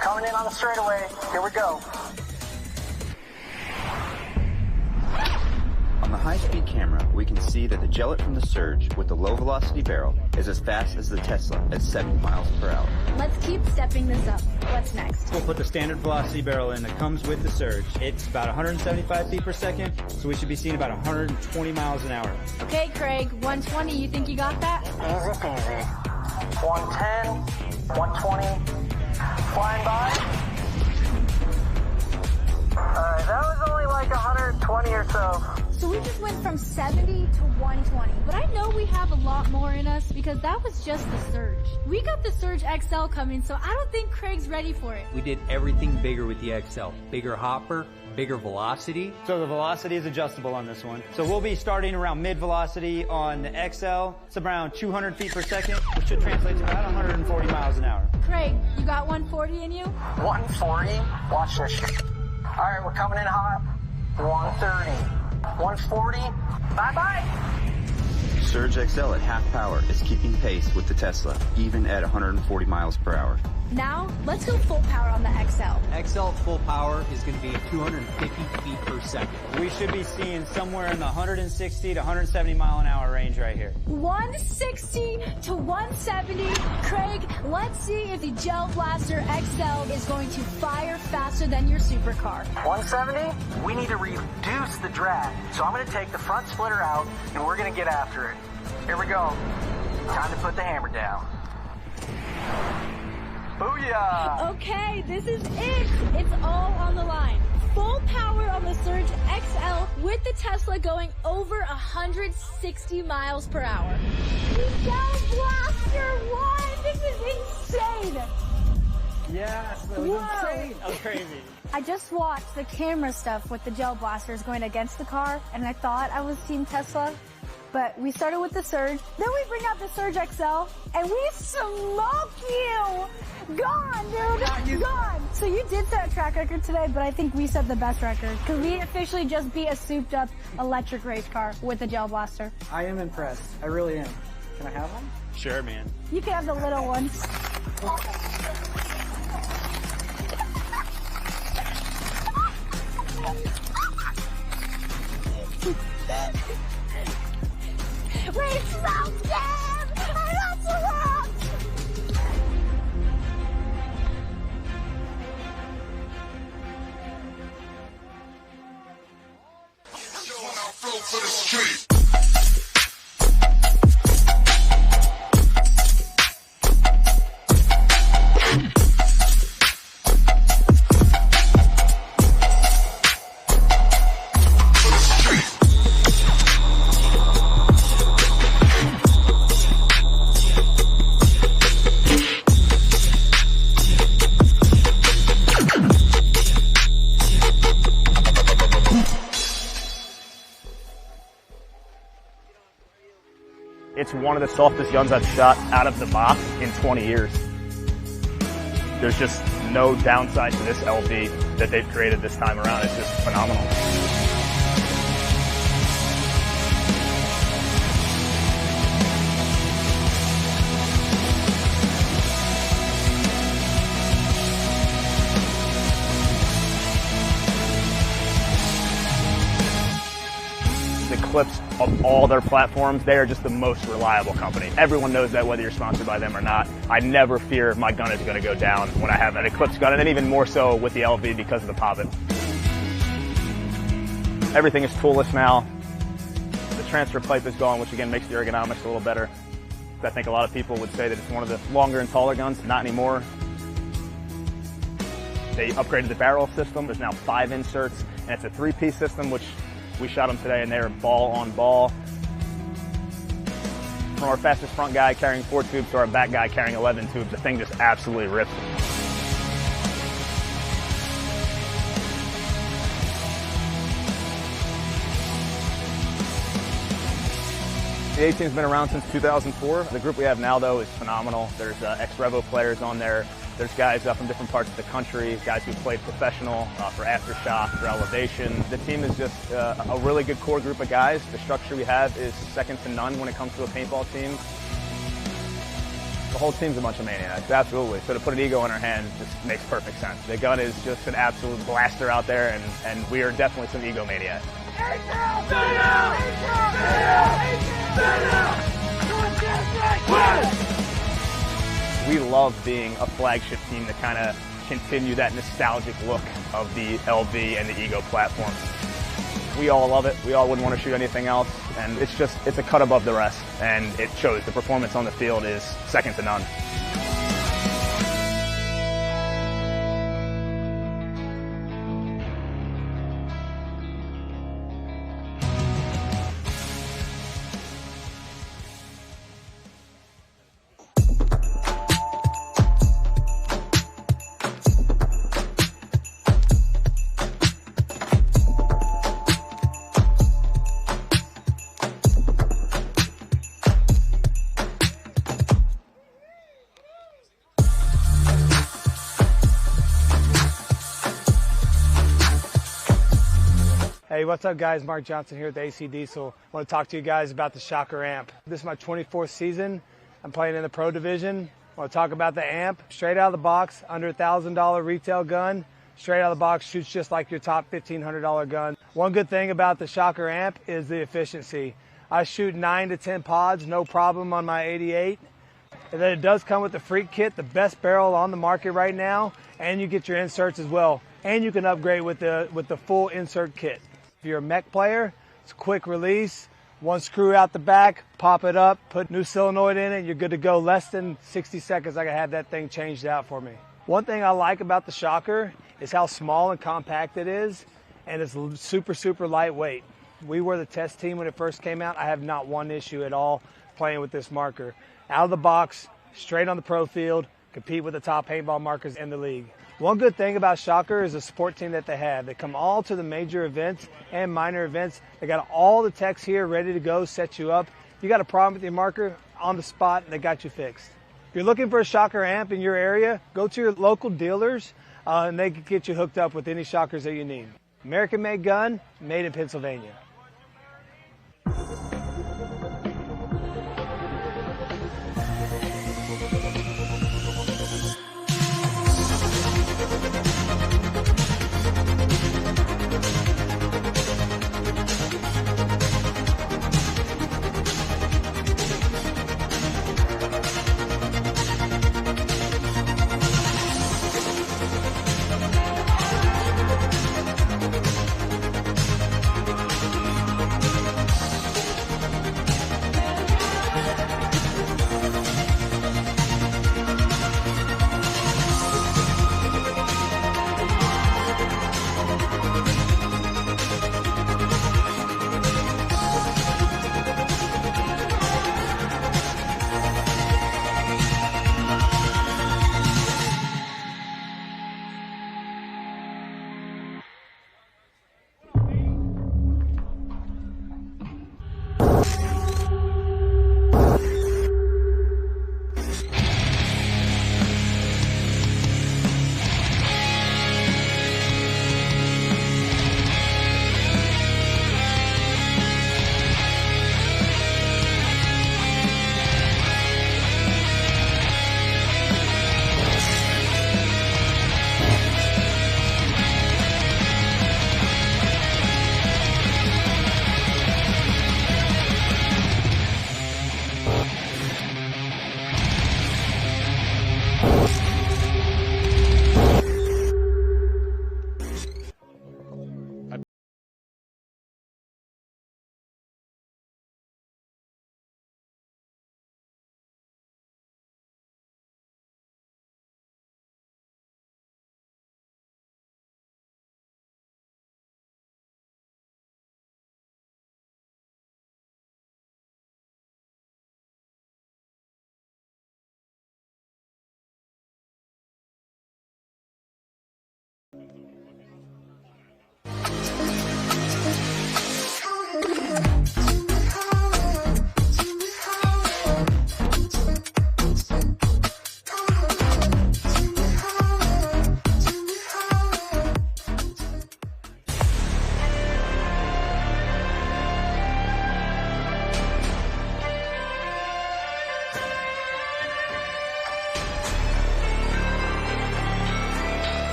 Coming in on the straightaway. Here we go. On the high-speed camera, we can see that the gellet from the Surge with the low-velocity barrel is as fast as the Tesla at 70 miles per hour. Let's keep stepping this up. What's next? We'll put the standard velocity barrel in that comes with the Surge. It's about 175 feet per second, so we should be seeing about 120 miles an hour. Okay, Craig, 120, you think you got that? Easy peasy. 110, 120, flying by. Alright, that was only like 120 or so. So we just went from 70 to 120. But I know we have a lot more in us because that was just the Surge. We got the Surge XL coming, so I don't think Craig's ready for it. We did everything bigger with the XL. Bigger hopper, bigger velocity. So the velocity is adjustable on this one. So we'll be starting around mid-velocity on the XL. It's around 200 feet per second, which should translate to about 140 miles an hour. Craig, you got 140 in you? 140? Watch this shit. Alright, we're coming in hot. 130. 140. Bye-bye. Surge XL at half power is keeping pace with the Tesla, even at 140 miles per hour. Now, let's go full power on the XL. XL full power is going to be at 250 feet per second. We should be seeing somewhere in the 160 to 170 mile an hour range right here. 160 to 170. Craig, let's see if the Gel Blaster XL is going to fire faster than your supercar. 170? We need to reduce the drag. So I'm going to take the front splitter out, and we're going to get after it. Here we go. Time to put the hammer down. Booyah! Okay, this is it. It's all on the line. Full power on the Surge XL with the Tesla going over 160 miles per hour. The Gel Blaster won! This is insane! Yeah, that was insane. That was crazy. I just watched the camera stuff with the Gel Blasters going against the car, and I thought I was Team Tesla. But we started with the Surge, then we bring out the Surge XL, and we smoke you! Gone, dude! Gone! So you did set a track record today, but I think we set the best record, because we officially just beat a souped-up electric race car with the Gel Blaster. I am impressed. I really am. Can I have one? Sure, man. You can have the little ones. We smoked them! And that's a lot! For the street. It's one of the softest guns I've shot out of the box in 20 years. There's just no downside to this LV that they've created this time around. It's just phenomenal. The clips of all their platforms, they are just the most reliable company. Everyone knows that whether you're sponsored by them or not. I never fear my gun is going to go down when I have an Eclipse gun, and then even more so with the LV because of the poppet. Everything is toolless now. The transfer pipe is gone, which again makes the ergonomics a little better. I think a lot of people would say that it's one of the longer and taller guns. Not anymore. They upgraded the barrel system. There's now 5 inserts, and it's a 3-piece system, which we shot them today, and they're ball on ball. From our fastest front guy carrying 4 tubes to our back guy carrying 11 tubes, the thing just absolutely rips. The A-Team's been around since 2004. The group we have now, though, is phenomenal. There's ex-Revo players on there. There's guys from different parts of the country, guys who played professional for Aftershock, for Elevation. The team is just a really good core group of guys. The structure we have is second to none when it comes to a paintball team. The whole team's a bunch of maniacs, absolutely. So to put an ego in our hand just makes perfect sense. The gun is just an absolute blaster out there, and we are definitely some ego maniacs. We love being a flagship team to kind of continue that nostalgic look of the LV and the Ego platform. We all love it. We all wouldn't want to shoot anything else, and it's a cut above the rest, and it shows. The performance on the field is second to none. Hey, what's up guys? Mark Johnson here with AC Diesel. I want to talk to you guys about the Shocker amp. This is my 24th season. I'm playing in the pro division. I want to talk about the amp. Straight out of the box, under $1,000 retail gun. Straight out of the box, shoots just like your top $1,500 gun. One good thing about the Shocker amp is the efficiency. I shoot 9 to 10 pods, no problem on my 88. And then it does come with the Freak Kit, the best barrel on the market right now, and you get your inserts as well. And you can upgrade with the full insert kit. If you're a mech player, it's a quick release. One screw out the back, pop it up, put new solenoid in it, you're good to go. Less than 60 seconds, I can have that thing changed out for me. One thing I like about the Shocker is how small and compact it is, and it's super, super lightweight. We were the test team when it first came out. I have not one issue at all playing with this marker. Out of the box, straight on the pro field, compete with the top paintball markers in the league. One good thing about Shocker is the support team that they have. They come all to the major events and minor events. They got all the techs here ready to go, set you up. You got a problem with your marker, on the spot, they got you fixed. If you're looking for a Shocker amp in your area, go to your local dealers and they can get you hooked up with any Shockers that you need. American-made gun, made in Pennsylvania.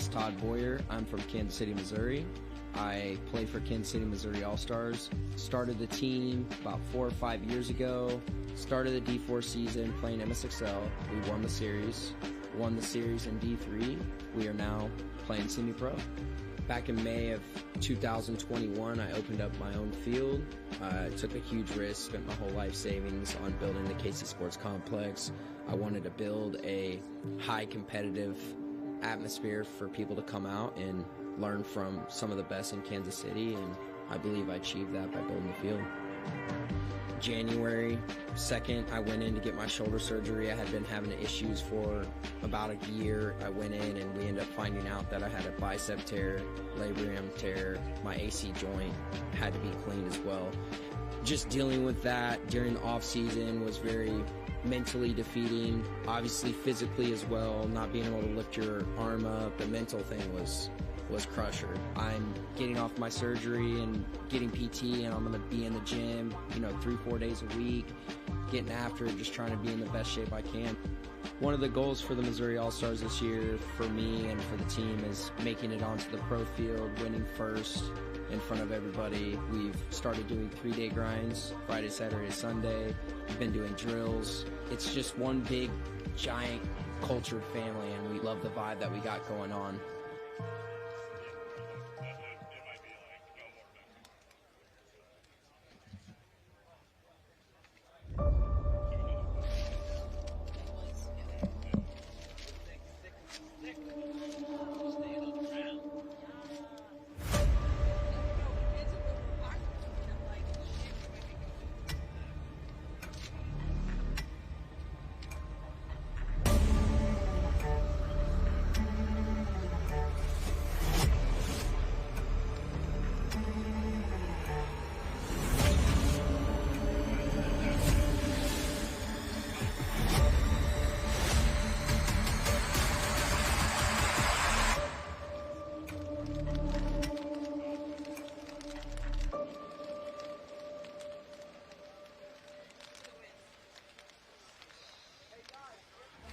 is Todd Boyer. I'm from Kansas City, Missouri. I play for Kansas City, Missouri All-Stars. Started the team about 4 or 5 years ago. Started the D4 season playing MSXL. We won the series in D3. We are now playing semi-pro. Back in May of 2021, I opened up my own field. I took a huge risk, spent my whole life savings on building the KC Sports Complex. I wanted to build a high competitive atmosphere for people to come out and learn from some of the best in Kansas City, and I believe I achieved that by building the field. January 2nd, I went in to get my shoulder surgery. I had been having issues for about a year. I went in and we ended up finding out that I had a bicep tear, labrum tear, my AC joint had to be cleaned as well. Just dealing with that during the off season was very mentally defeating, obviously physically as well. Not being able to lift your arm up, the mental thing was crusher. I'm getting off my surgery and getting PT, and I'm going to be in the gym, 3-4 days a week, getting after it, just trying to be in the best shape I can. One of the goals for the Missouri All-Stars this year for me and for the team is making it onto the pro field, winning first in front of everybody. We've started doing 3-day grinds, Friday, Saturday, Sunday. We've been doing drills. It's just one big, giant, cultured family, and we love the vibe that we got going on.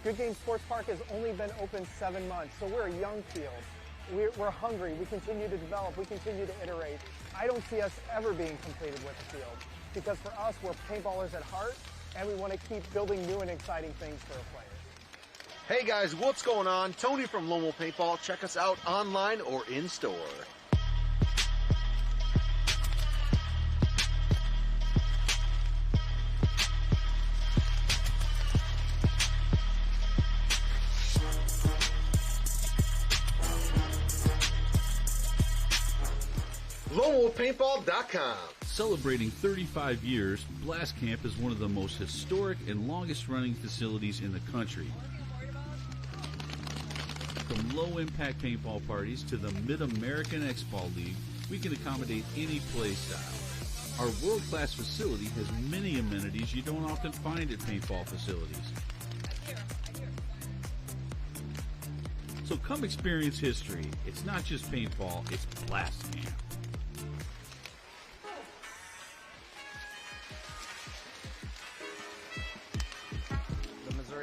Good Game Sports Park has only been open 7 months, so we're a young field. We're hungry. We continue to develop. We continue to iterate. I don't see us ever being completed with the field because for us, we're paintballers at heart, and we want to keep building new and exciting things for our players. Hey guys, what's going on? Tony from Lone Wolf Paintball. Check us out online or in store. LoneWolfPaintball.com. Celebrating 35 years, Blast Camp is one of the most historic and longest-running facilities in the country. From low-impact paintball parties to the Mid-American X-Ball League, we can accommodate any play style. Our world-class facility has many amenities you don't often find at paintball facilities. So come experience history. It's not just paintball, it's Blast Camp.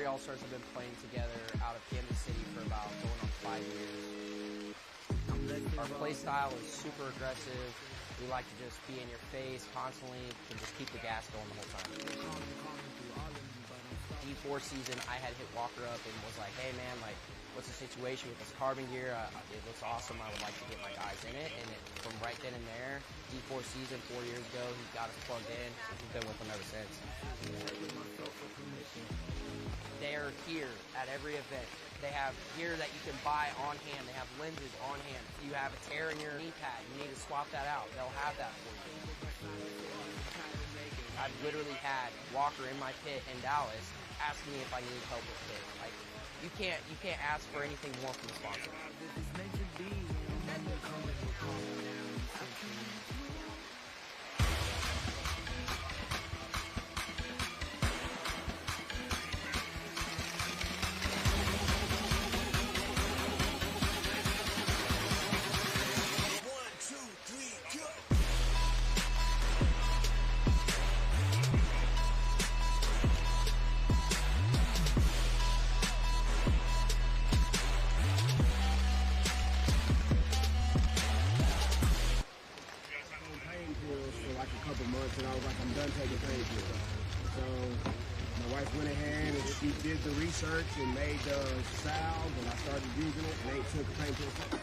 All-Stars have been playing together out of Kansas City for about going on 5 years. Our play style is super aggressive. We like to just be in your face constantly and just keep the gas going the whole time. D4 season, I had hit Walker up and was like, hey man, like, what's the situation with this carbon gear? It looks awesome. I would like to get my guys in it. And from right then and there, D4 season 4 years ago, he got us plugged in. We've been with him ever since. They're here at every event. They have gear that you can buy on hand. They have lenses on hand. If you have a tear in your knee pad, you need to swap that out. They'll have that for you. I've literally had Walker in my pit in Dallas asking me if I need help with it. Like, you can't ask for anything more from the sponsor. couple months, and I was like, I'm done taking painkillers. So my wife went ahead and she did the research and made the salve, and I started using it, and they took a painkiller.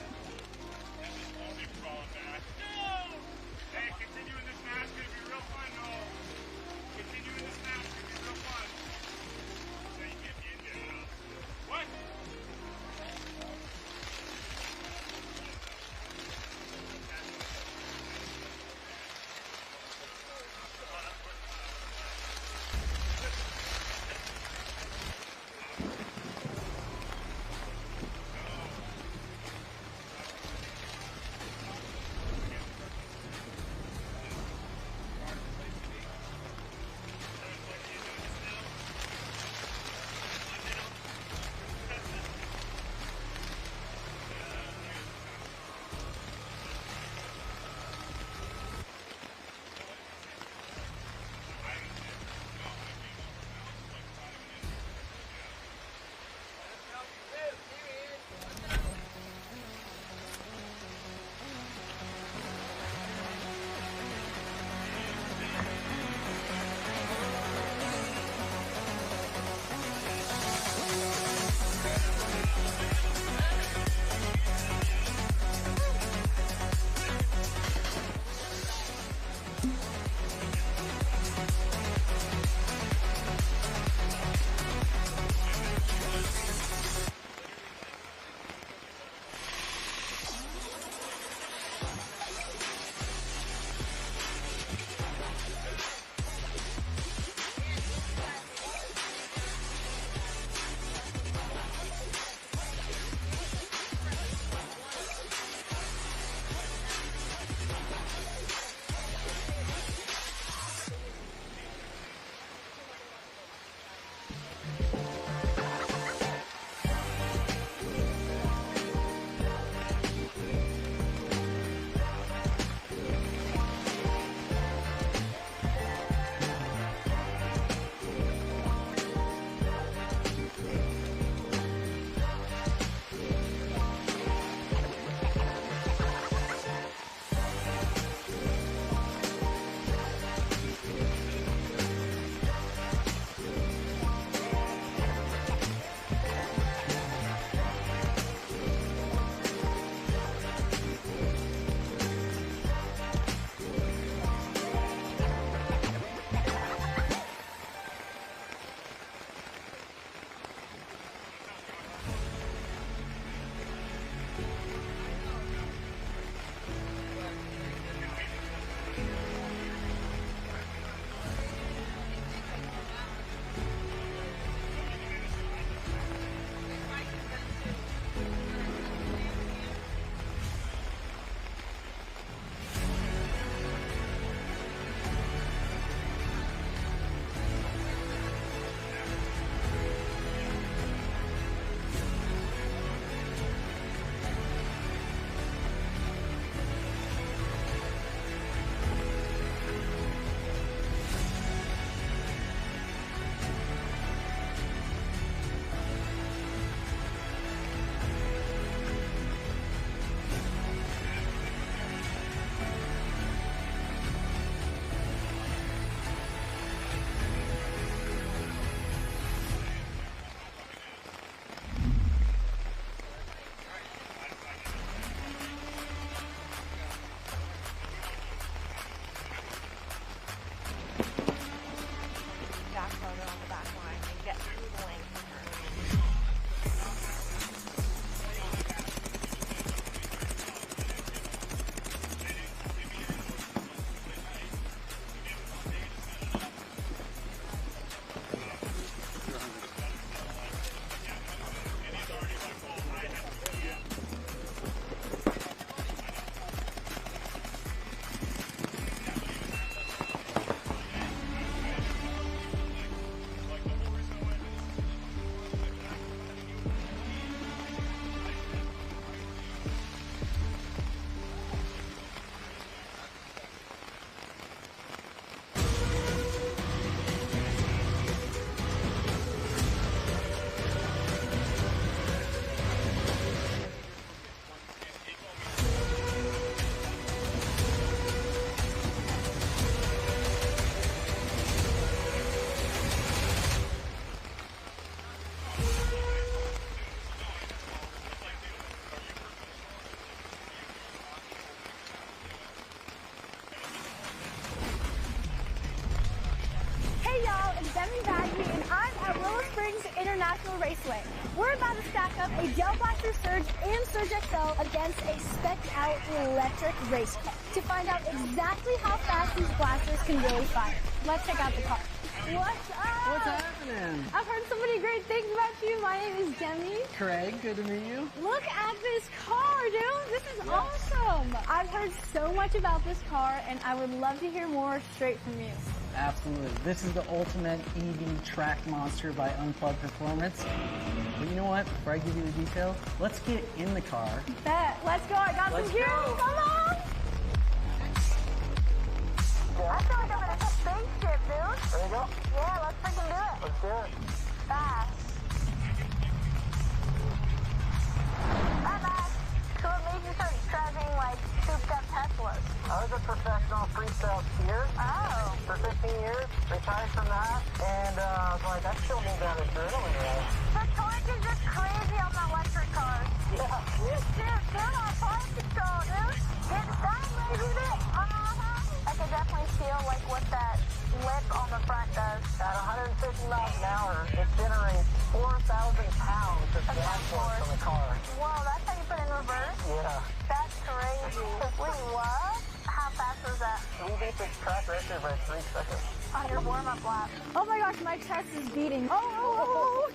Demi Bagby, and I'm at Willow Springs International Raceway. We're about to stack up a Gel Blaster Surge and Surge XL against a spec'd-out electric race car to find out exactly how fast these blasters can really fire. Let's check out the car. What's up? What's happening? I've heard so many great things about you. My name is Demi. Craig, good to meet you. Look at this car, dude. This is awesome. I've heard so much about this car, and I would love to hear more straight from you. Absolutely. This is the ultimate EV track monster by Unplugged Performance. But you know what? Before I give you the details, let's get in the car. Bet. Let's go. I got some gear. Come on. I feel like I'm in a spaceship, dude. There you go. Yeah, let's freaking do it. Let's do it. Fast. Bye-bye. So what made you start driving, like, souped-up Teslas? I was a professional freestyle skier for 15 years, retired from that, and I was like, I still need that adrenaline rush. The torque is just crazy on the electric cars. Yeah. Dude, feel that fire control, dude. Getting sideways with it. I can definitely feel, like, what that lip on the front does. At 150 miles an hour, it generates 4,000 pounds of gas force from the car. Whoa, that's how you put in reverse? Yeah. That's crazy. Wait, what? How fast was that? We beat the track record by 3 seconds. On your warm-up lap. Oh my gosh, my chest is beating. Oh.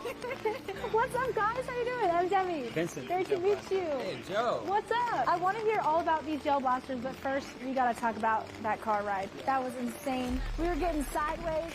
What's up, guys? How you doing? I'm Demi. Vincent. Great to meet you. Hey, Joe. What's up? I want to hear all about these gel blasters, but first, we got to talk about that car ride. That was insane. We were getting sideways.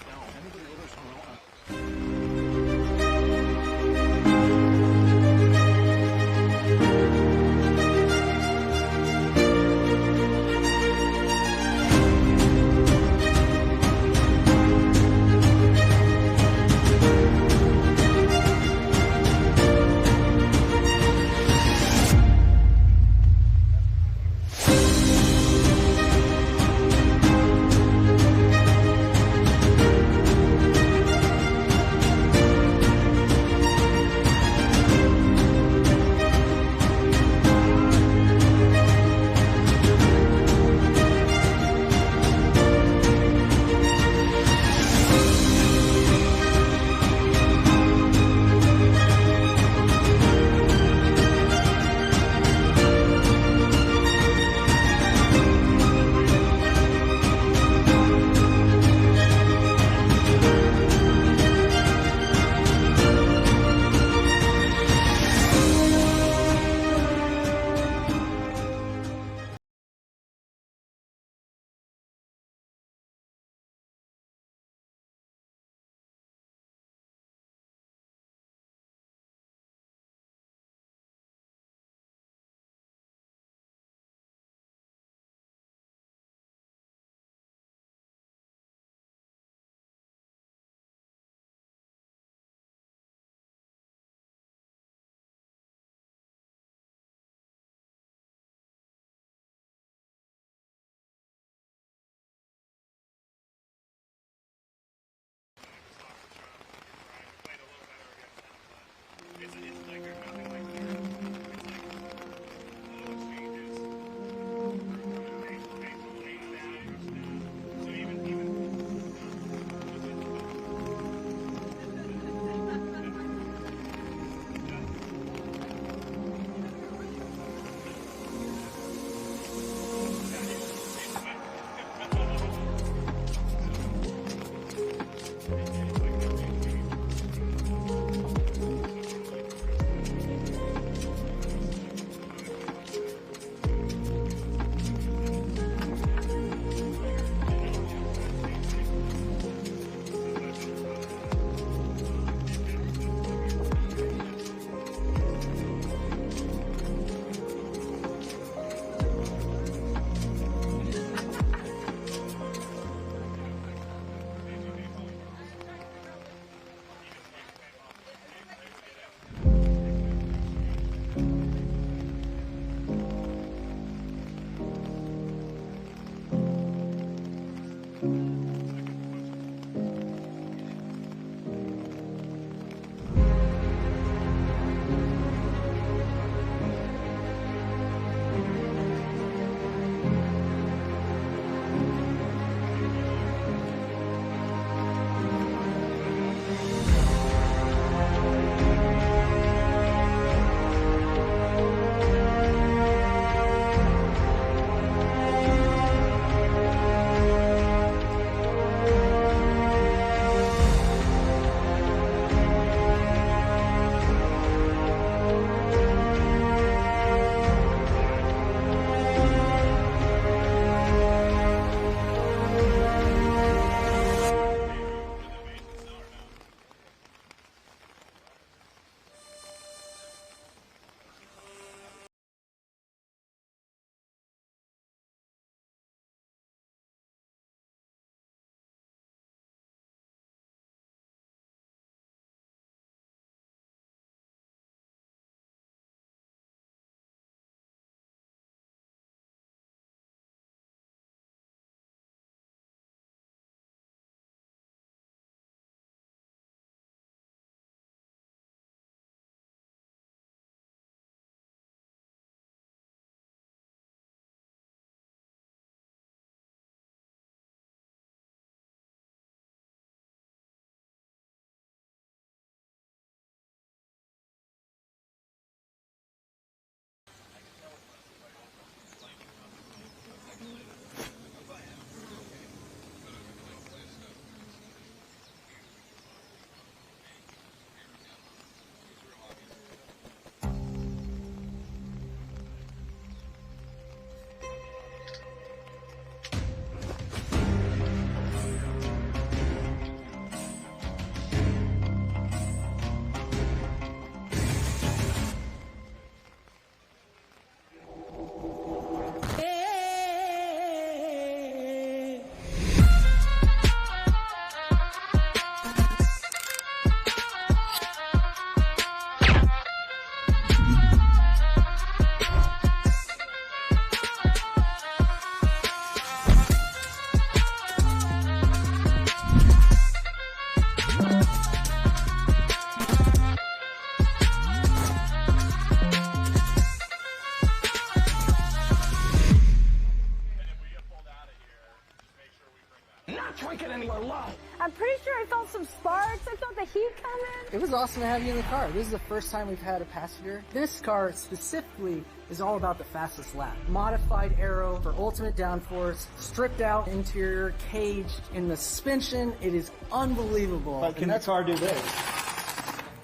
not drinking anymore, love. I'm pretty sure I felt some sparks. I felt the heat coming. It was awesome to have you in the car. This is the first time we've had a passenger. This car specifically is all about the fastest lap. Modified aero for ultimate downforce, stripped out interior, caged in the suspension. It is unbelievable. But can that car do this?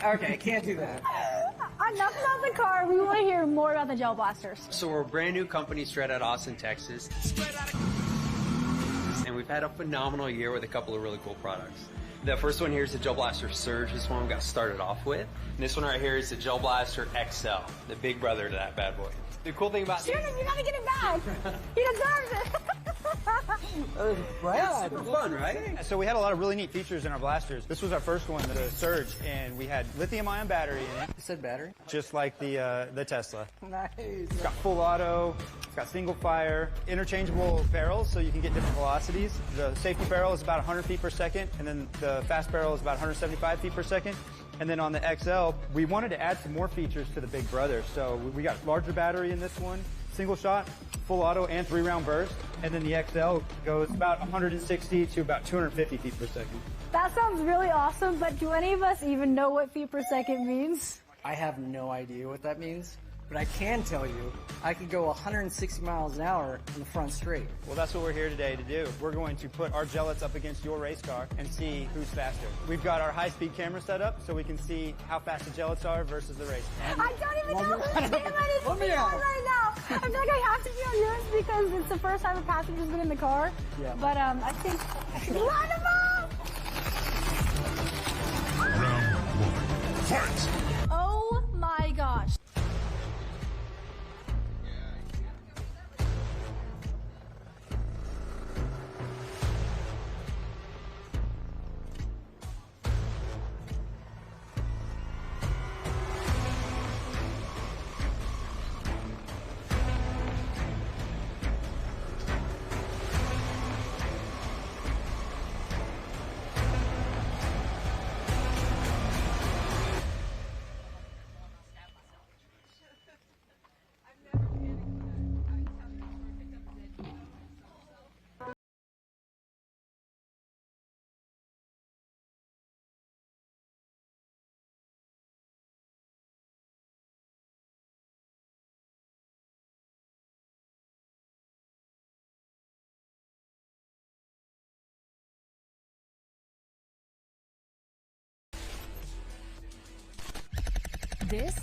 Okay, can't do that. Enough about the car. We want to hear more about the Gel Blasters. So we're a brand new company straight out of Austin, Texas. And we've had a phenomenal year with a couple of really cool products. The first one here is the Gel Blaster Surge. This one we got started off with. And this one right here is the Gel Blaster XL, the big brother to that bad boy. The cool thing about Shannon, you gotta get it back. He deserves it. Yeah, super fun, right? So we had a lot of really neat features in our blasters. This was our first one, the Surge, and we had lithium-ion battery in it. You said battery? Just like the Tesla. Nice. It's got full auto, it's got single fire, interchangeable barrels so you can get different velocities. The safety barrel is about 100 feet per second, and then the fast barrel is about 175 feet per second. And then on the XL, we wanted to add some more features to the big brother. So we got larger battery in this one, single shot, full auto, and 3-round burst. And then the XL goes about 160 to about 250 feet per second. That sounds really awesome, but do any of us even know what feet per second means? I have no idea what that means, but I can tell you I could go 160 miles an hour in the front straight. Well, that's what we're here today to do. We're going to put our gellets up against your race car and see who's faster. We've got our high-speed camera set up so we can see how fast the gellets are versus the race. I don't even know whose team I need to be on right now. I feel like I have to be on yours because it's the first time a passenger's been in the car. Yeah. But I think line them up! Round one, fight! Oh my gosh. This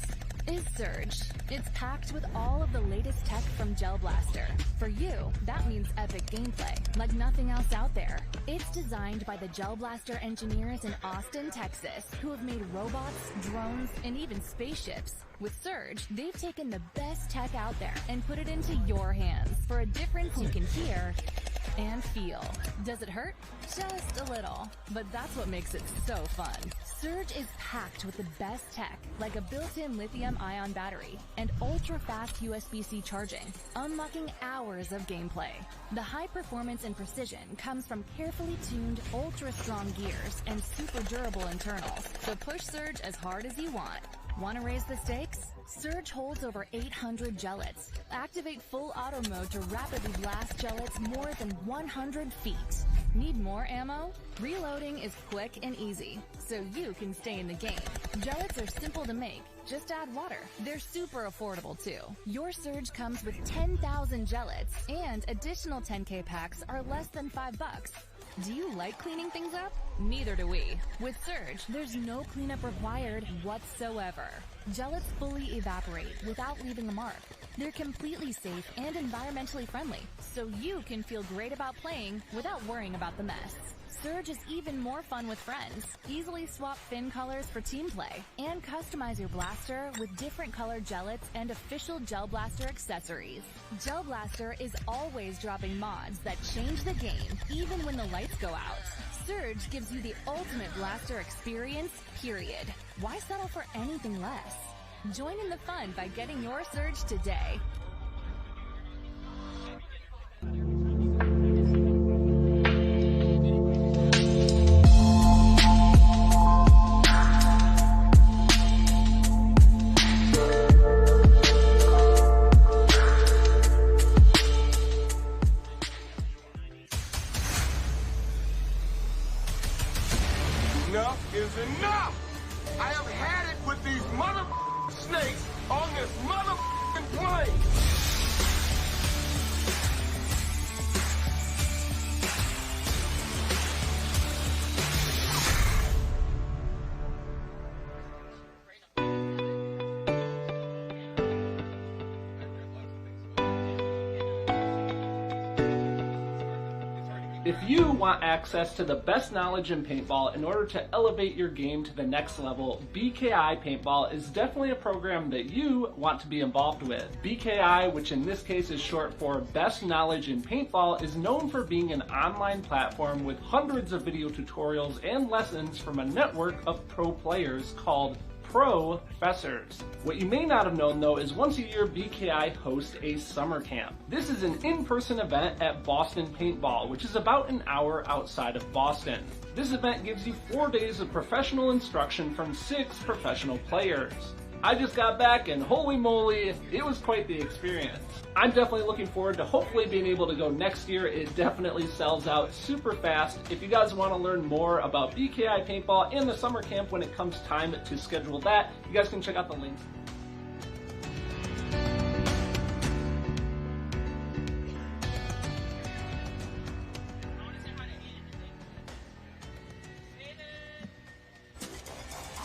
is Surge. It's packed with all of the latest tech from Gel Blaster. For you, that means epic gameplay, like nothing else out there. It's designed by the Gel Blaster engineers in Austin, Texas, who have made robots, drones, and even spaceships. With Surge, they've taken the best tech out there and put it into your hands for a difference you can hear and feel. Does it hurt? Just a little. But that's what makes it so fun. Surge is packed with the best tech, like a built-in lithium-ion battery and ultra-fast USB-C charging, unlocking hours of gameplay. The high performance and precision comes from carefully tuned, ultra-strong gears and super durable internals, so push Surge as hard as you want. Want to raise the stakes? Surge holds over 800 gellets. Activate full auto mode to rapidly blast gellets more than 100 feet. Need more ammo? Reloading is quick and easy, so you can stay in the game. Gellets are simple to make. Just add water. They're super affordable too. Your Surge comes with 10,000 gellets, and additional 10K packs are less than $5. Do you like cleaning things up? Neither do we. With Surge, there's no cleanup required whatsoever. Gellets fully evaporate without leaving a mark. They're completely safe and environmentally friendly, so you can feel great about playing without worrying about the mess. Surge is even more fun with friends. Easily swap fin colors for team play, and customize your blaster with different colored gellets and official Gel Blaster accessories. Gel Blaster is always dropping mods that change the game, even when the lights go out. Surge gives you the ultimate blaster experience, period. Why settle for anything less? Join in the fun by getting your Surge today. Enough is enough! I have had it with these mother snakes on this mother plane! If you want access to the best knowledge in paintball in order to elevate your game to the next level, BKI Paintball is definitely a program that you want to be involved with. BKI, which in this case is short for Best Knowledge in Paintball, is known for being an online platform with hundreds of video tutorials and lessons from a network of pro players called Professors. What you may not have known though is once a year BKI hosts a summer camp. This is an in-person event at Boston Paintball, which is about an hour outside of Boston. This event gives you 4 days of professional instruction from 6 professional players. I just got back and holy moly, it was quite the experience. I'm definitely looking forward to hopefully being able to go next year. It definitely sells out super fast. If you guys want to learn more about BKI Paintball and the summer camp when it comes time to schedule that, you guys can check out the link.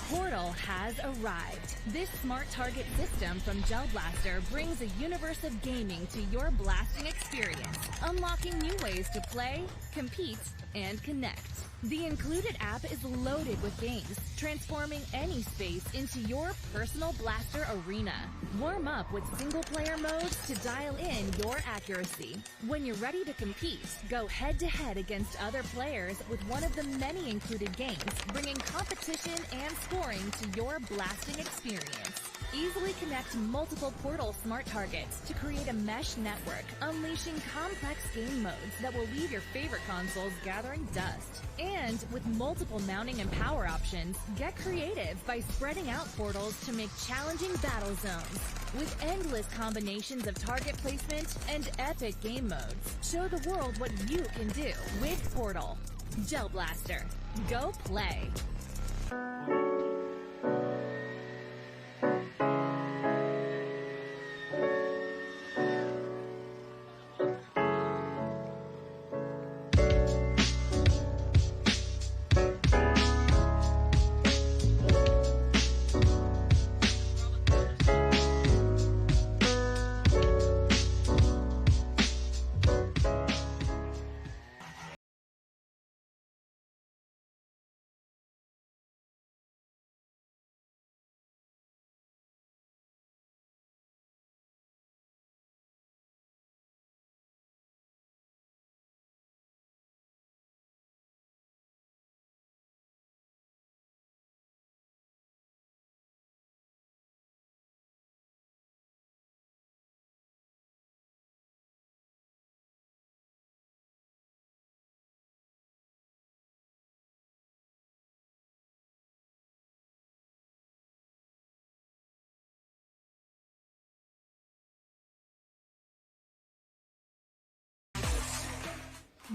Portal has arrived. This smart target system from Gel Blaster brings a universe of gaming to your blasting experience, unlocking new ways to play, compete, and connect. The included app is loaded with games, transforming any space into your personal blaster arena. Warm up with single-player modes to dial in your accuracy. When you're ready to compete, go head-to-head against other players with one of the many included games, bringing competition and scoring to your blasting experience. Easily connect multiple Portal smart targets to create a mesh network, unleashing complex game modes that will leave your favorite consoles gathering dust. And with multiple mounting and power options, get creative by spreading out portals to make challenging battle zones. With endless combinations of target placement and epic game modes, show the world what you can do with Portal. Gel Blaster. Go play.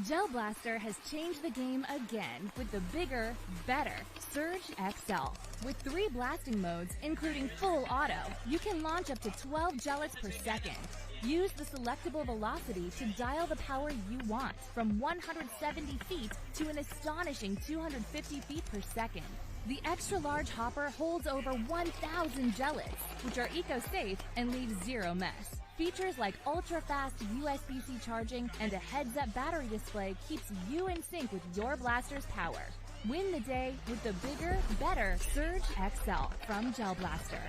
Gel Blaster has changed the game again with the bigger, better Surge XL. With 3 blasting modes, including full auto, you can launch up to 12 gellets per second. Use the selectable velocity to dial the power you want, from 170 feet to an astonishing 250 feet per second. The extra-large hopper holds over 1,000 gellets, which are eco-safe and leave zero mess. Features like ultra-fast USB-C charging and a heads-up battery display keeps you in sync with your blaster's power. Win the day with the bigger, better Surge XL from Gel Blaster.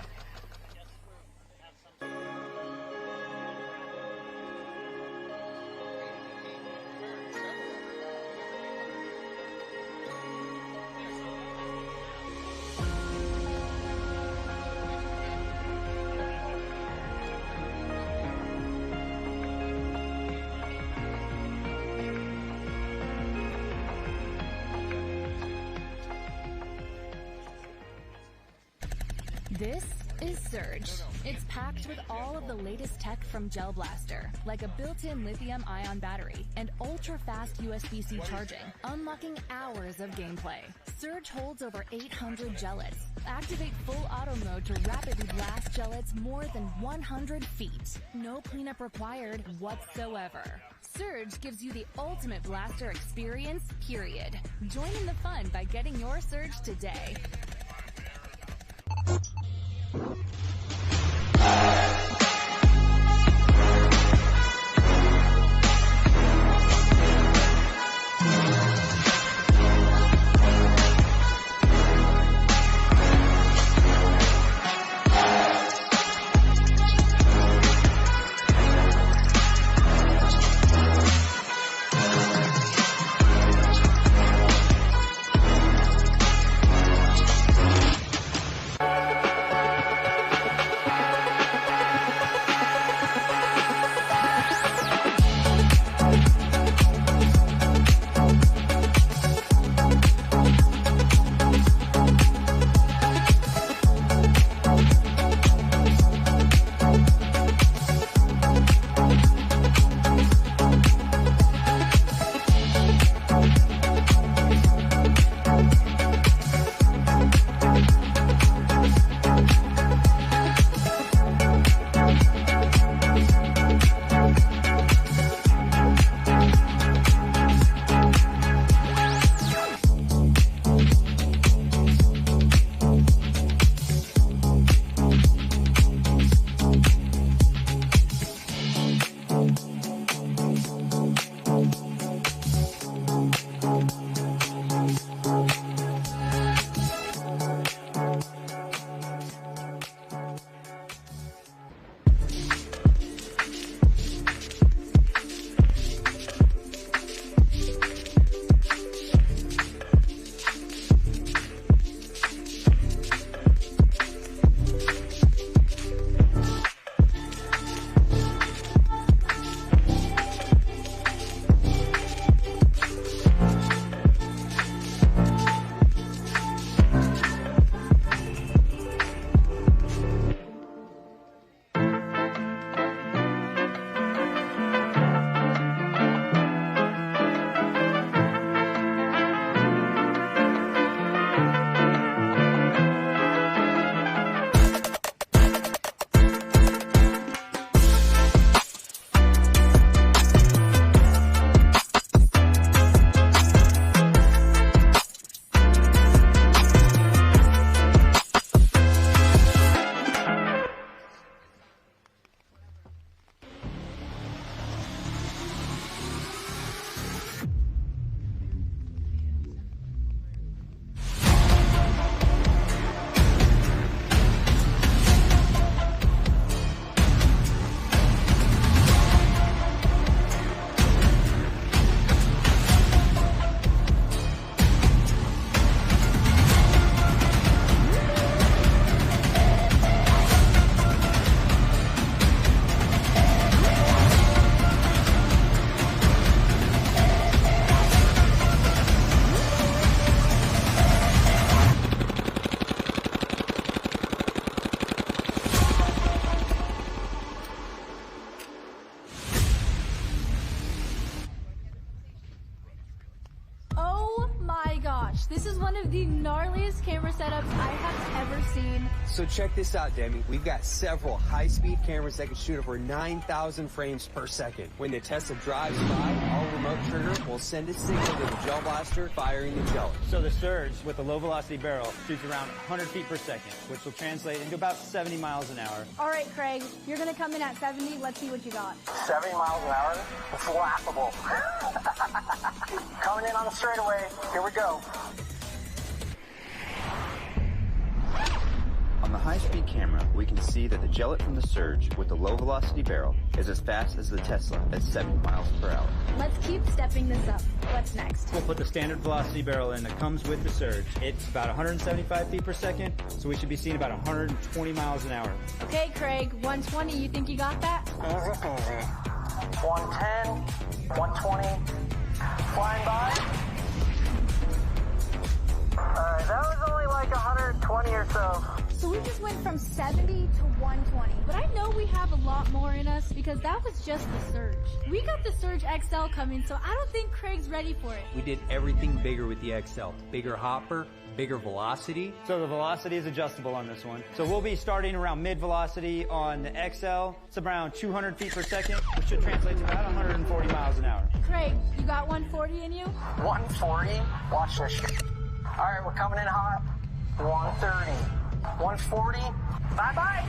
This is Surge. It's packed with all of the latest tech from Gel Blaster, like a built-in lithium-ion battery and ultra-fast USB-C charging, unlocking hours of gameplay. Surge holds over 800 gellets. Activate full auto mode to rapidly blast gellets more than 100 feet. No cleanup required whatsoever. Surge gives you the ultimate blaster experience, period. Join in the fun by getting your Surge today. This is one of the gnarliest camera setups I have ever seen. So check this out, Demi. We've got several high-speed cameras that can shoot over 9,000 frames per second. When the Tesla drives by, our remote trigger will send a signal to the gel blaster, firing the gel. So the Surge with the low-velocity barrel shoots around 100 feet per second, which will translate into about 70 miles an hour. All right, Craig, you're going to come in at 70. Let's see what you got. 70 miles an hour? It's laughable. Coming in on the straightaway. Here we go. On the high-speed camera, we can see that the gellet from the Surge with the low-velocity barrel is as fast as the Tesla at 70 miles per hour. Let's keep stepping this up. What's next? We'll put the standard velocity barrel in that comes with the Surge. It's about 175 feet per second, so we should be seeing about 120 miles an hour. Okay, Craig, 120, you think you got that? Easy peasy. 110, 120, flying by. Alright, that was only like 120 or so. So we just went from 70 to 120. But I know we have a lot more in us because that was just the Surge. We got the Surge XL coming, so I don't think Craig's ready for it. We did everything bigger with the XL. Bigger hopper, bigger velocity. So the velocity is adjustable on this one. So we'll be starting around mid velocity on the XL. It's around 200 feet per second, which should translate to about 140 miles an hour. Craig, you got 140 in you? 140. Watch this shit. All right, we're coming in hot. 130. 140. Bye-bye.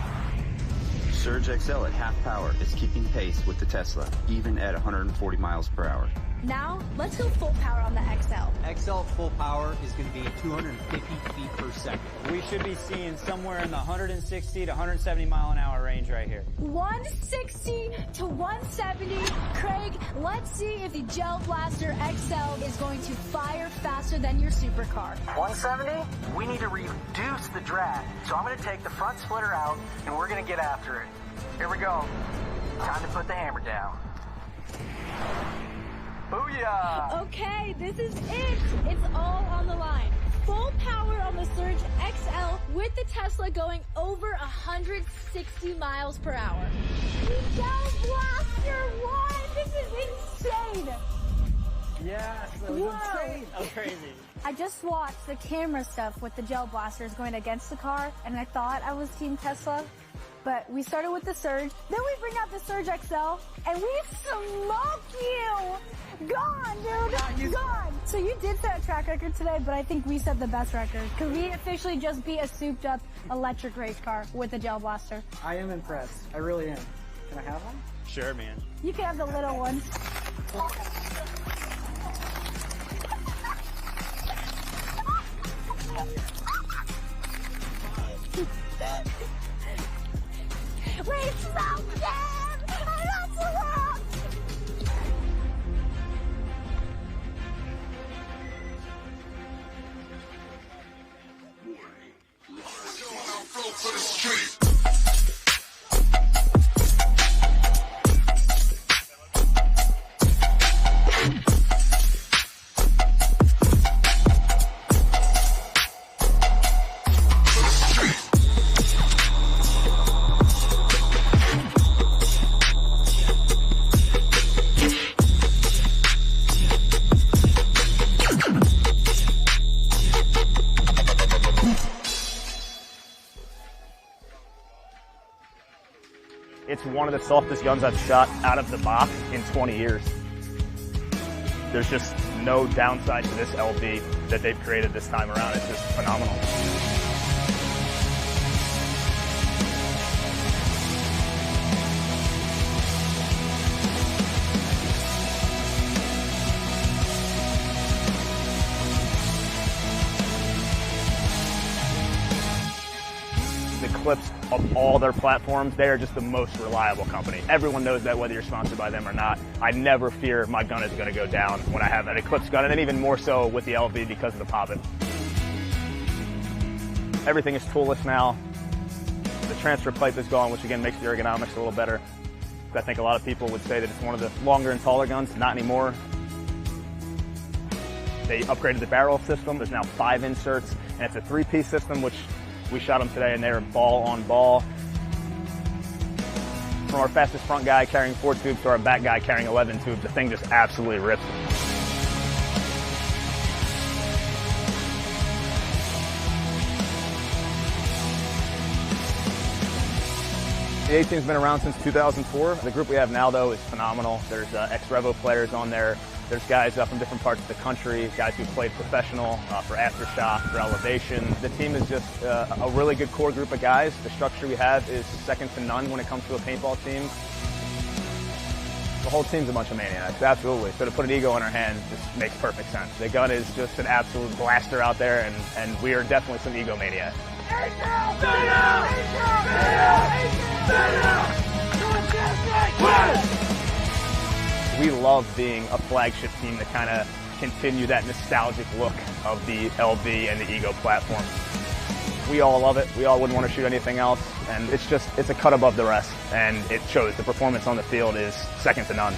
Surge XL at half power is keeping pace with the Tesla, even at 140 miles per hour. Now, let's go full power on the XL. XL full power is going to be 250 feet per second. We should be seeing somewhere in the 160 to 170 mile an hour range right here. 160 to 170. Craig, let's see if the Gel Blaster XL is going to fire faster than your supercar. 170. We need to reduce the drag. So I'm going to take the front splitter out, and we're going to get after it. Here we go. Time to put the hammer down. Booyah! Okay, this is it. It's all on the line. Full power on the Surge XL with the Tesla going over 160 miles per hour. The Gel Blaster won! This is insane! Yeah, that was insane. That was crazy. I just watched the camera stuff with the Gel Blasters going against the car, and I thought I was Team Tesla. But we started with the Surge, then we bring out the Surge XL, and we smoke you! Gone, dude! Gone! So you did set a track record today, but I think we set the best record. Because we officially just beat a souped-up electric race car with the Gel Blaster. I am impressed. I really am. Can I have one? Sure, man. You can have the little one. We smoked them! And that's the world! For the street. It's one of the softest guns I've shot out of the box in 20 years. There's just no downside to this LB that they've created this time around. It's just phenomenal. The clips of all their platforms, they are just the most reliable company. Everyone knows that whether you're sponsored by them or not. I never fear my gun is going to go down when I have an Eclipse gun, and then even more so with the LB because of the poppet. Everything is toolless now. The transfer pipe is gone, which again makes the ergonomics a little better. I think a lot of people would say that it's one of the longer and taller guns, not anymore. They upgraded the barrel system. There's now 5 inserts, and it's a 3-piece system, which we shot them today, and they were ball on ball. From our fastest front guy carrying 4 tubes to our back guy carrying 11 tubes, the thing just absolutely rips. The A-Team's been around since 2004. The group we have now, though, is phenomenal. There's ex-Revo players on there. There's guys from different parts of the country, guys who played professional for Aftershock, for Elevation. The team is just a really good core group of guys. The structure we have is second to none when it comes to a paintball team. The whole team's a bunch of maniacs, absolutely. So to put an ego in our hand just makes perfect sense. The gun is just an absolute blaster out there, and we are definitely some ego maniacs. We love being a flagship team to kind of continue that nostalgic look of the LB and the Ego platform. We all love it. We all wouldn't want to shoot anything else, and it's a cut above the rest, and it shows. The performance on the field is second to none.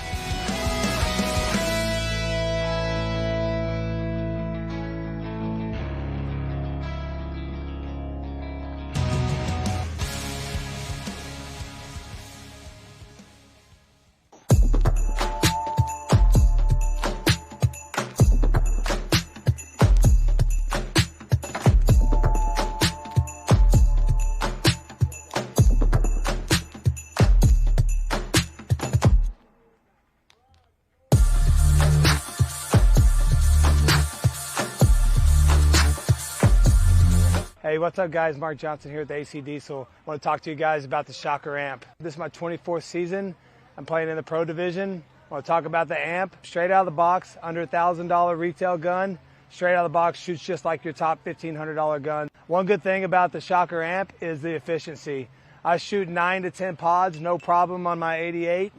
Hey, what's up, guys? Mark Johnson here with the AC Diesel. I want to talk to you guys about the Shocker amp. This is my 24th season. I'm playing in the Pro Division. I want to talk about the amp. Straight out of the box, under $1,000 retail gun. Straight out of the box, shoots just like your top $1,500 gun. One good thing about the Shocker amp is the efficiency. I shoot 9 to 10 pods, no problem on my 88.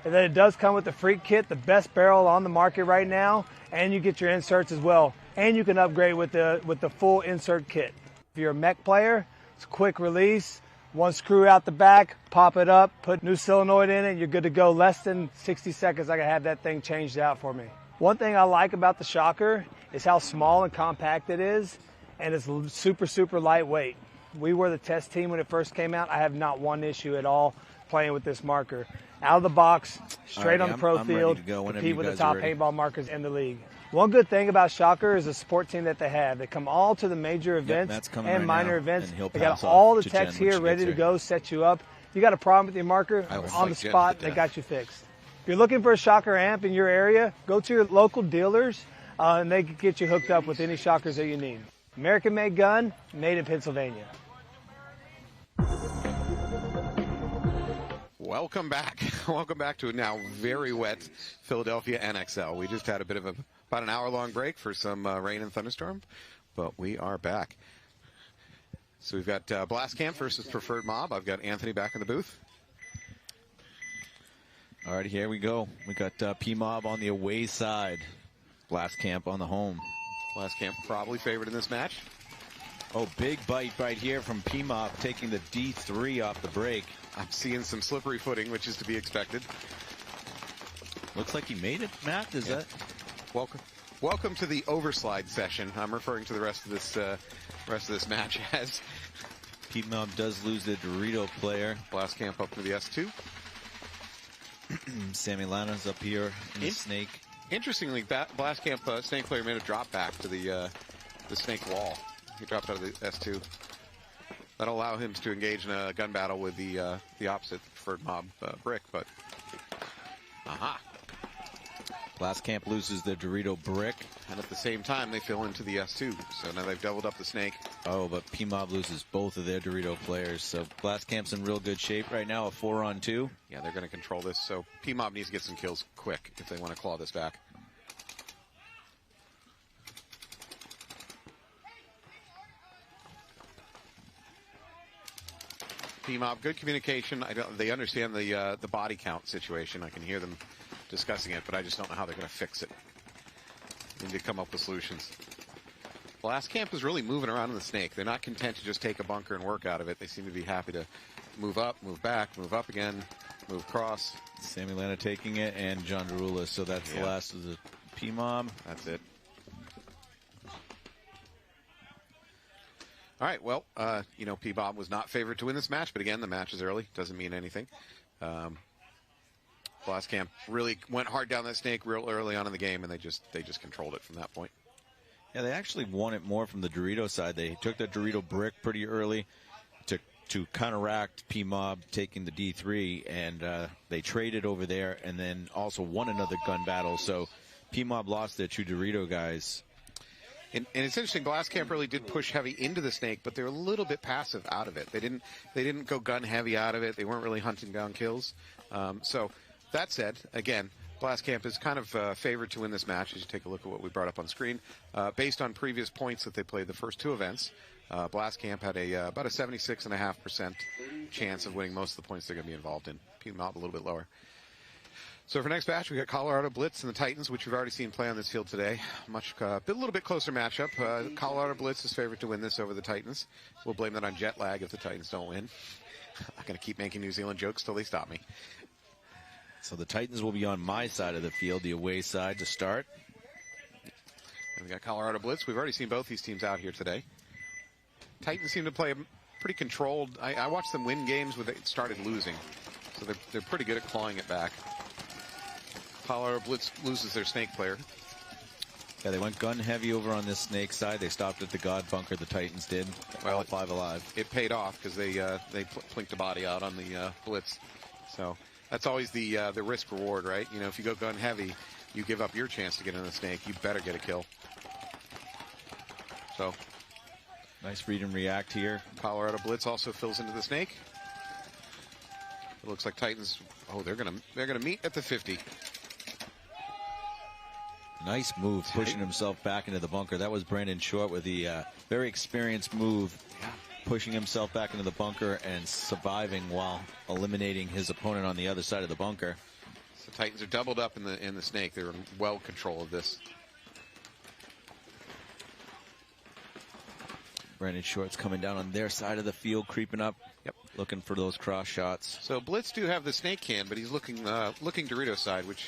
And then it does come with the Freak Kit, the best barrel on the market right now, and you get your inserts as well. And you can upgrade with the full insert kit. If you're a mech player, it's a quick release. One screw out the back, pop it up, put new solenoid in it, you're good to go. Less than 60 seconds, I can have that thing changed out for me. One thing I like about the Shocker is how small and compact it is, and it's super, super lightweight. We were the test team when it first came out. I have not one issue at all playing with this marker. Out of the box, straight on the pro field, compete with the top paintball markers in the league. One good thing about Shocker is the support team that they have. They come all to the major events and minor events. They got all the techs here ready to go, set you up. You got a problem with your marker, on the spot, they got you fixed. If you're looking for a Shocker amp in your area, go to your local dealers, and they can get you hooked up with any Shockers that you need. American-made gun, made in Pennsylvania. Welcome back. Welcome back to a now very wet Philadelphia NXL. We just had a bit of about an hour-long break for some rain and thunderstorm, but we are back. So we've got Blast Camp versus Preferred Mob. I've got Anthony back in the booth. All right, here we go. We got P-Mob on the away side. Blast Camp on the home. Blast Camp probably favored in this match. Oh, big bite right here from P-Mob, taking the D3 off the break. I'm seeing some slippery footing, which is to be expected. Looks like he made it, Matt. Is that? Welcome to the overslide session. I'm referring to the rest of this match as P-Mob does lose the Dorito player. Blast Camp up to the S2. Sammy Lana's up here in the snake. Interestingly, Blast Camp snake player made a drop back to the snake wall. He dropped out of the S2. That'll allow him to engage in a gun battle with the opposite Preferred Mob brick, but aha. Blast Camp loses the Dorito brick. And at the same time, they fill into the S2. So now they've doubled up the snake. Oh, but P-Mob loses both of their Dorito players. So Blast Camp's in real good shape right now, a 4-on-2. Yeah, they're going to control this. So P-Mob needs to get some kills quick if they want to claw this back. P-Mob, good communication. They understand the body count situation. I can hear them discussing it, but I just don't know how they're going to fix it. They need to come up with solutions. Blast Camp is really moving around in the snake. They're not content to just take a bunker and work out of it. They seem to be happy to move up, move back, move up again, move across. Sammy Lana taking it, and John Derula. So that's the last of the P-Mob. That's it. All right, well, P-Mob was not favored to win this match, but again, the match is early. Doesn't mean anything. Blast Camp really went hard down that snake real early on in the game, and they just controlled it from that point. Yeah, they actually won it more from the Dorito side. They took that Dorito brick pretty early to counteract P-Mob taking the D3, and they traded over there and then also won another gun battle. So P-Mob lost their two Dorito guys. And it's interesting, Blast Camp really did push heavy into the snake, but they were a little bit passive out of it. They didn't go gun heavy out of it. They weren't really hunting down kills. So that said, again, Blast Camp is kind of favored to win this match as you take a look at what we brought up on screen. Based on previous points that they played the first two events, Blast Camp had about a 76.5% chance of winning most of the points they're going to be involved in. P-Mob a little bit lower. So for next match, we got Colorado Blitz and the Titans, which we've already seen play on this field today. A little bit closer matchup. Colorado Blitz is favored to win this over the Titans. We'll blame that on jet lag if the Titans don't win. I'm going to keep making New Zealand jokes till they stop me. So the Titans will be on my side of the field, the away side to start. And we got Colorado Blitz. We've already seen both these teams out here today. Titans seem to play a pretty controlled. I watched them win games when they started losing. So they're pretty good at clawing it back. Colorado Blitz loses their snake player. Yeah, they went gun heavy over on this snake side. They stopped at the God bunker, the Titans did. Well, 5 alive. It paid off because they plinked a body out on the Blitz. So that's always the risk reward, right? You know, if you go gun heavy, you give up your chance to get in the snake. You better get a kill. So Nice read and react here. Colorado Blitz also fills into the snake. It looks like Titans. Oh, they're gonna meet at the 50. Nice move, pushing himself back into the bunker. That was Brandon Short with the very experienced move, pushing himself back into the bunker and surviving while eliminating his opponent on the other side of the bunker. So Titans are doubled up in the snake. They're in well control of this. Brandon Short's coming down on their side of the field, creeping up. Yep, looking for those cross shots. So Blitz do have the snake can, but he's looking Dorito side, which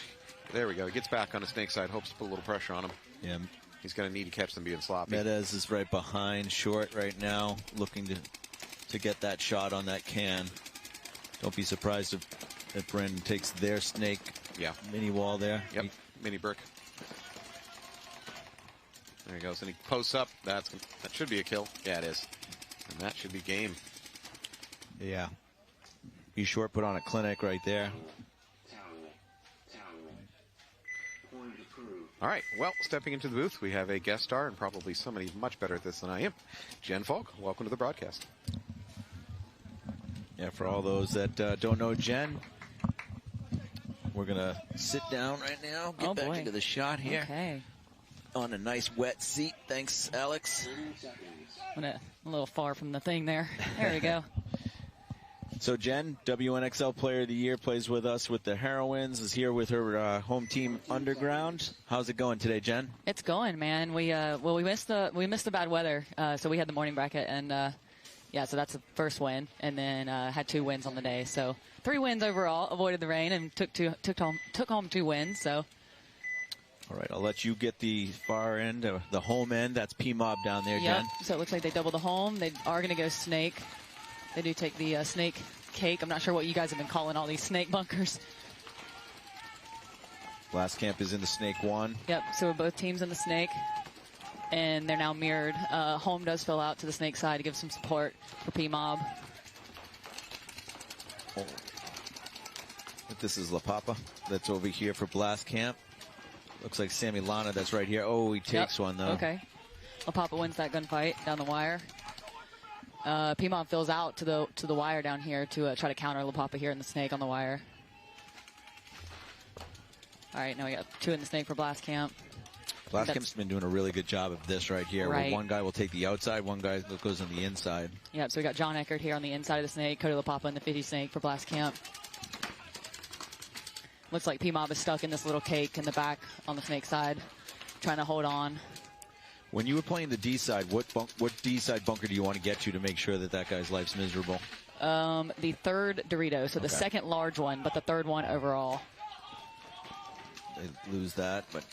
there we go. He gets back on the snake side, hopes to put a little pressure on him. Yeah, he's going to need to catch them being sloppy. Mendez is right behind Short right now, looking to get that shot on that can. Don't be surprised if Brandon takes their snake mini wall there. Yep, mini brick. There he goes, and he posts up. That should be a kill. Yeah, it is. And that should be game. Yeah. B Short put on a clinic right there. All right, well, stepping into the booth, we have a guest star and probably somebody much better at this than I am. Jen Falk, welcome to the broadcast. Yeah, for all those that don't know Jen, we're going to sit down right now, get back into the shot here. Okay. On a nice wet seat. Thanks, Alex. I'm a little far from the thing there. There we go. So Jen, WNXL Player of the Year, plays with us with the Heroines, is here with her home team Underground. How's it going today, Jen? It's going, man. We missed the bad weather, so we had the morning bracket, and so that's the first win, and then had 2 wins on the day. So 3 wins overall, avoided the rain, and took home 2 wins. So. All right, I'll let you get the far end, the home end. That's P-Mob down there, Jen. Jen. So it looks like they double the home. They are going to go snake. They do take the snake cake. I'm not sure what you guys have been calling all these snake bunkers. Last camp is in the snake 1. Yep, so both teams in the snake, and they're now mirrored. Home does fill out to the snake side to give some support for P-Mob. Oh. This is La Papa that's over here for Blast Camp. Looks like Sammy Lana that's right here. Oh, he takes one, though. Okay. La Papa wins that gunfight down the wire. P-Mob fills out to the wire down here to try to counter La Papa here in the snake on the wire. All right, now we got 2 in the snake for Blast Camp. Blast Camp's been doing a really good job of this right here, where one guy will take the outside, one guy goes on the inside. Yep, so we got John Eckert here on the inside of the snake, Cody La Papa in the 50 snake for Blast Camp. Looks like P-Mob is stuck in this little cake in the back on the snake side, trying to hold on. When you were playing the D side, what D side bunker do you want to get to make sure that guy's life's miserable? The 3rd Dorito, so the 2nd large one, but the 3rd one overall. They lose that, but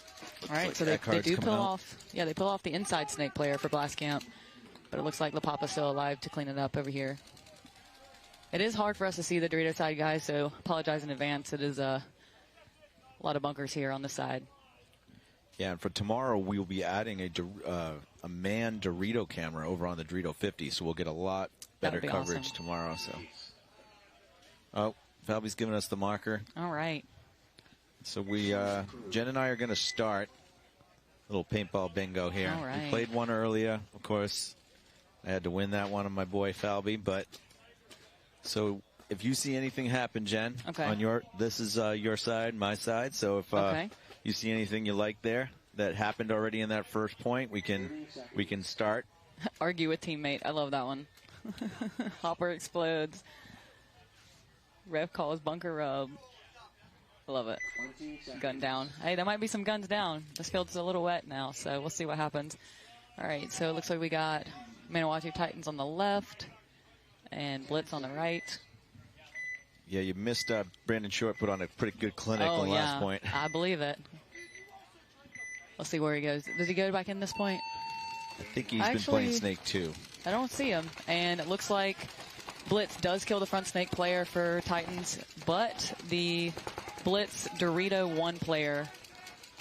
all right, like so they do pull out. off. Yeah, they pull off the inside snake player for Blast Camp, but it looks like La Papa's still alive to clean it up over here. It is hard for us to see the Dorito side, guys, so apologize in advance. It is a lot of bunkers here on this side. Yeah, and for tomorrow, we will be adding a manned Dorito camera over on the Dorito 50, so we'll get a lot better coverage awesome. tomorrow. So, oh, Falby's giving us the marker. All right. So Jen and I are going to start a little paintball bingo here. All right. We played one earlier, of course. I had to win that one on my boy Falby, but so if you see anything happen, Jen, on this is your side, my side. So if you see anything you like there that happened already in that first point, we can start. Argue with teammate. I love that one. Hopper explodes. Ref calls bunker rub. I love it. Gun down. Hey, there might be some guns down. This field's a little wet now, so we'll see what happens. All right, so it looks like we got Manawatu Titans on the left and Blitz on the right. Yeah, you missed Brandon Short put on a pretty good clinic on the last point. I believe it. Let's see where he goes. Does he go back in this point? I think he's been playing Snake 2. I don't see him, and it looks like Blitz does kill the front snake player for Titans, but the Blitz Dorito 1 player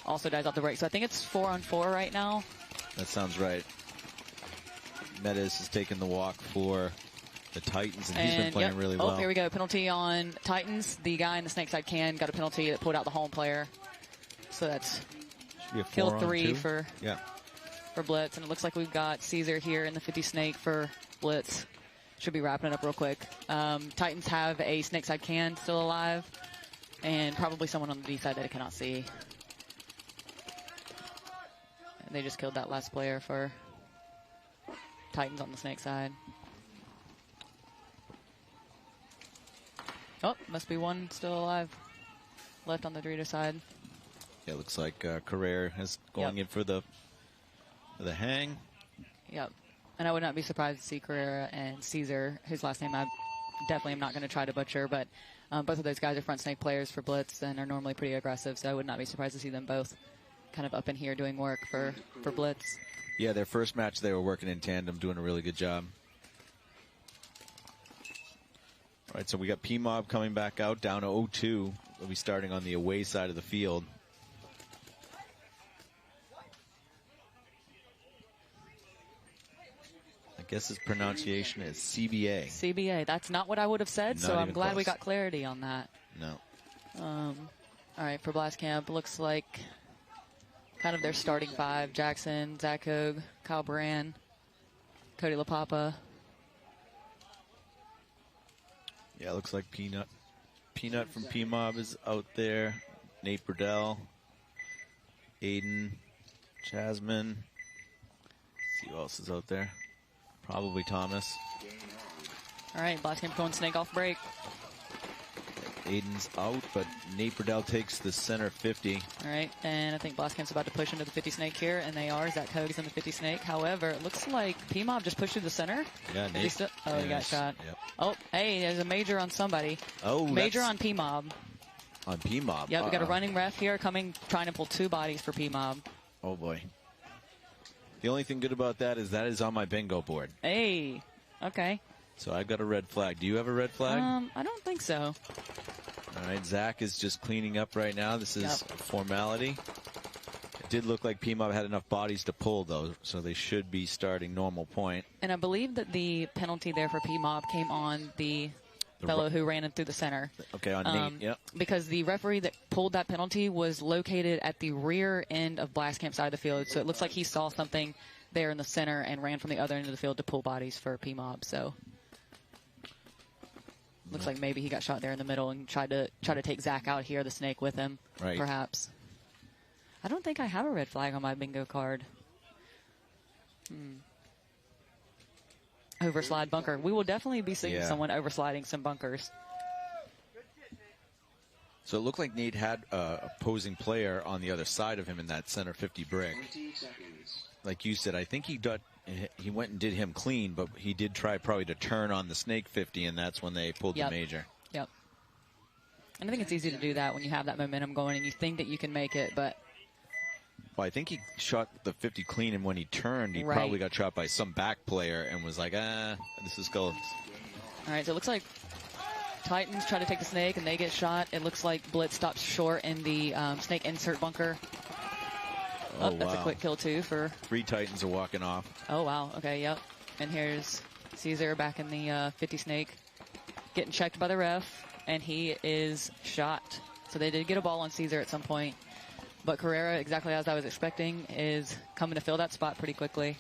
also dies off the break. So I think it's 4-on-4 right now. That sounds right. Metis is taking the walk for the Titans, and he's been playing really well. Oh, here we go. Penalty on Titans. The guy in the snake side got a penalty that pulled out the home player. So that's kill 3 for... Yeah. for Blitz, and it looks like we've got Caesar here in the 50 snake for Blitz. Should be wrapping it up real quick. Titans have a snake side can still alive, and probably someone on the D side that I cannot see. And they just killed that last player for Titans on the snake side. Oh, must be one still alive left on the Dorito side. Yeah, looks like Carrere is going in for the hang. Yep. And I would not be surprised to see Carrera and Caesar, whose last name I definitely am not going to try to butcher, but both of those guys are front snake players for Blitz and are normally pretty aggressive, so I would not be surprised to see them both kind of up in here doing work for Blitz. Yeah, their first match they were working in tandem, doing a really good job. All right, so we got P-Mob coming back out, down to 0-2. They'll be starting on the away side of the field. I guess his pronunciation is CBA. CBA. That's not what I would have said, Not so I'm even glad close. we got clarity on that. No. All right, for Blast Camp, looks like kind of their starting five. Jackson, Zach Hogue, Kyle Brand, Cody LaPapa. Yeah, it looks like Peanut from P-Mob is out there. Nate Burdell, Aiden, Jasmine. See who else is out there. Probably Thomas. All right, Blast Camp going snake off break. Aiden's out, but Nate Burdell takes the center 50. All right, and I think Blast Camp's about to push into the 50 snake here, and they are. Zach Hogue's in the 50 snake. However, it looks like P-Mob just pushed through the center. Yeah, Nate. Oh, he got shot. Yep. Oh, hey, there's a major on somebody. Oh, major that's on P-Mob. on P-Mob. Yeah, we got a running ref here coming, trying to pull two bodies for P-Mob. Oh, boy. The only thing good about that is on my bingo board. Hey, okay. So I've got a red flag. Do you have a red flag? I don't think so. All right, Zach is just cleaning up right now. This is a formality. It did look like P-Mob had enough bodies to pull, though, so they should be starting normal point. And I believe that the penalty there for P-Mob came on the fellow who ran in through the center. Okay, on Nate, yep. Because the referee that pulled that penalty was located at the rear end of Blast Camp side of the field, so it looks like he saw something there in the center and ran from the other end of the field to pull bodies for P-Mob, so... Looks like maybe he got shot there in the middle and tried to take Zach out here, the snake with him, right. Perhaps. I don't think I have a red flag on my bingo card. Overslide bunker. We will definitely be seeing someone oversliding some bunkers. So it looked like Nate had a opposing player on the other side of him in that center 50 brick. Like you said, I think he went and did him clean, but he did try probably to turn on the snake 50, and that's when they pulled the major. Yep. And I think it's easy to do that when you have that momentum going and you think that you can make it, but... Well, I think he shot the 50 clean, and when he turned, he probably got shot by some back player and was like, this is goals. All right, so it looks like Titans try to take the snake, and they get shot. It looks like Blitz stops short in the snake insert bunker. Oh, that's a quick kill, too, for... 3 Titans are walking off. Oh, wow. Okay, yep. And here's Caesar back in the 50 snake, getting checked by the ref, and he is shot. So they did get a ball on Caesar at some point. But Carrera, exactly as I was expecting, is coming to fill that spot pretty quickly.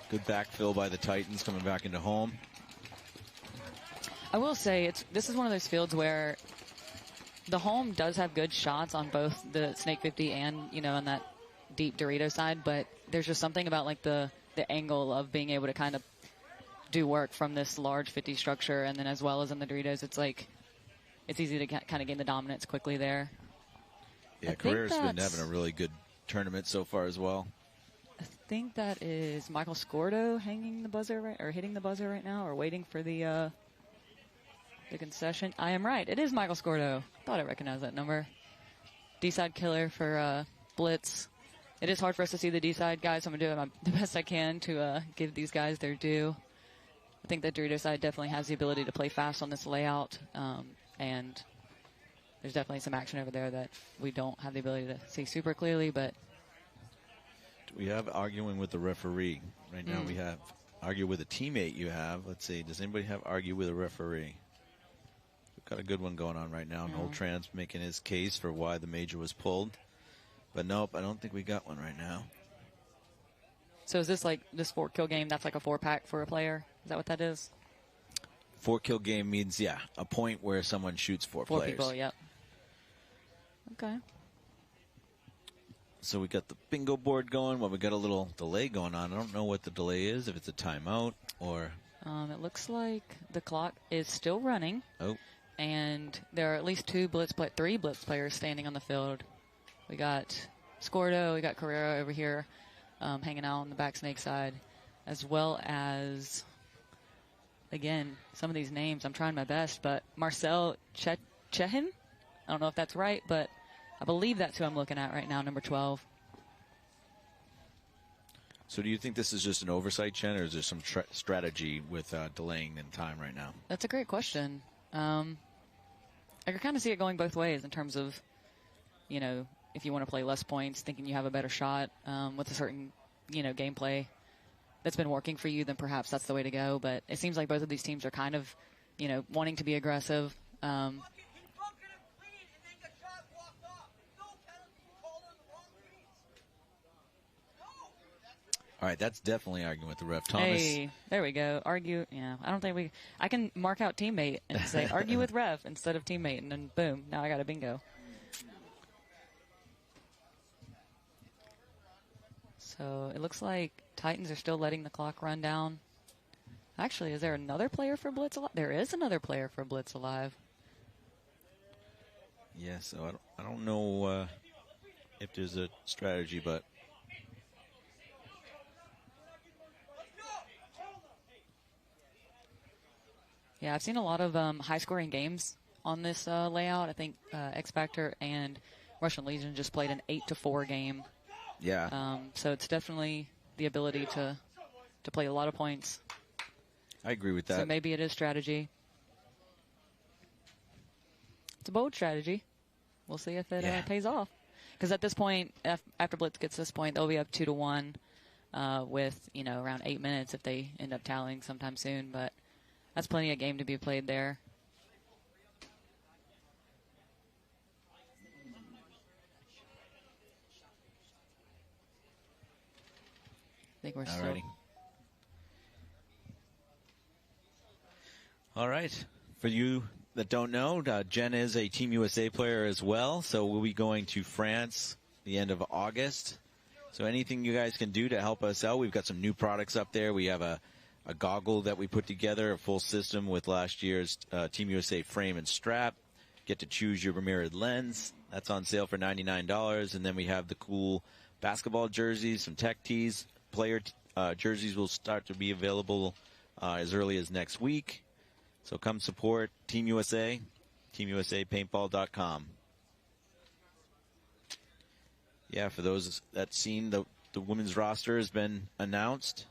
Good backfill by the Titans coming back into home. I will say, this is one of those fields where the home does have good shots on both the Snake 50 and, on that deep Dorito side, but there's just something about, like, the angle of being able to kind of do work from this large 50 structure, and then as well as in the Doritos, it's like, it's easy to kind of gain the dominance quickly there. Yeah, Carrera's been having a really good tournament so far as well. I think that is Michael Scordo hanging the buzzer or hitting the buzzer right now, or waiting for the concession. I am right. It is Michael Scordo. Thought I recognized that number. D-side killer for Blitz. It is hard for us to see the D-side guys, so I'm going to do the best I can to give these guys their due. I think the Dorito side definitely has the ability to play fast on this layout, and there's definitely some action over there that we don't have the ability to see super clearly, but... We have arguing with the referee. Right now we have argue with a teammate you have. Let's see, does anybody have argue with a referee? We've got a good one going on right now. Noel Trans making his case for why the major was pulled. But nope, I don't think we got one right now. So is this like this 4-kill game? That's like a 4-pack for a player? Is that what that is? 4-kill game means, yeah, a point where someone shoots 4 4 players. people, yep. Okay. So we got the bingo board going. Well, we got a little delay going on. I don't know what the delay is, if it's a timeout or... It looks like the clock is still running. Oh. And there are at least 3 blitz players standing on the field. We got Scordo, we got Carrera over here hanging out on the back snake side, as well as, again, some of these names, I'm trying my best, but Marcel Chehin? I don't know if that's right, but I believe that's who I'm looking at right now, number 12. So do you think this is just an oversight, Chen, or is there some strategy with delaying in time right now? That's a great question. I can kind of see it going both ways in terms of, you know, if you want to play less points, thinking you have a better shot with a certain, you know, gameplay that's been working for you, then perhaps that's the way to go. But it seems like both of these teams are kind of, you know, wanting to be aggressive. All right, that's definitely arguing with the ref, Thomas. Hey, there we go. Argue. Yeah, I don't think I can mark out teammate and say argue with ref instead of teammate, and then boom, now I got a bingo. So it looks like Titans are still letting the clock run down. Actually, is there another player for Blitz alive? There is another player for Blitz alive. Yeah, so I don't know if there's a strategy, but... Yeah, I've seen a lot of high-scoring games on this layout. I think X Factor and Russian Legion just played an 8-4 game. Yeah. So it's definitely the ability to play a lot of points. I agree with that. So maybe it is strategy. It's a bold strategy. We'll see if it pays off. Because at this point, after Blitz gets this point, they'll be up 2-1 with, you know, around 8 minutes if they end up tallying sometime soon. But that's plenty of game to be played there. I think we're still... Alrighty. All right. For you that don't know, Jen is a Team USA player as well, so we'll be going to France the end of August. So anything you guys can do to help us out, we've got some new products up there. We have a goggle that we put together, a full system with last year's Team USA frame and strap. Get to choose your mirrored lens. That's on sale for $99. And then we have the cool basketball jerseys, some tech tees. Player jerseys will start to be available as early as next week. So come support Team USA, teamusapaintball.com. Yeah, for those that seen, the women's roster has been announced.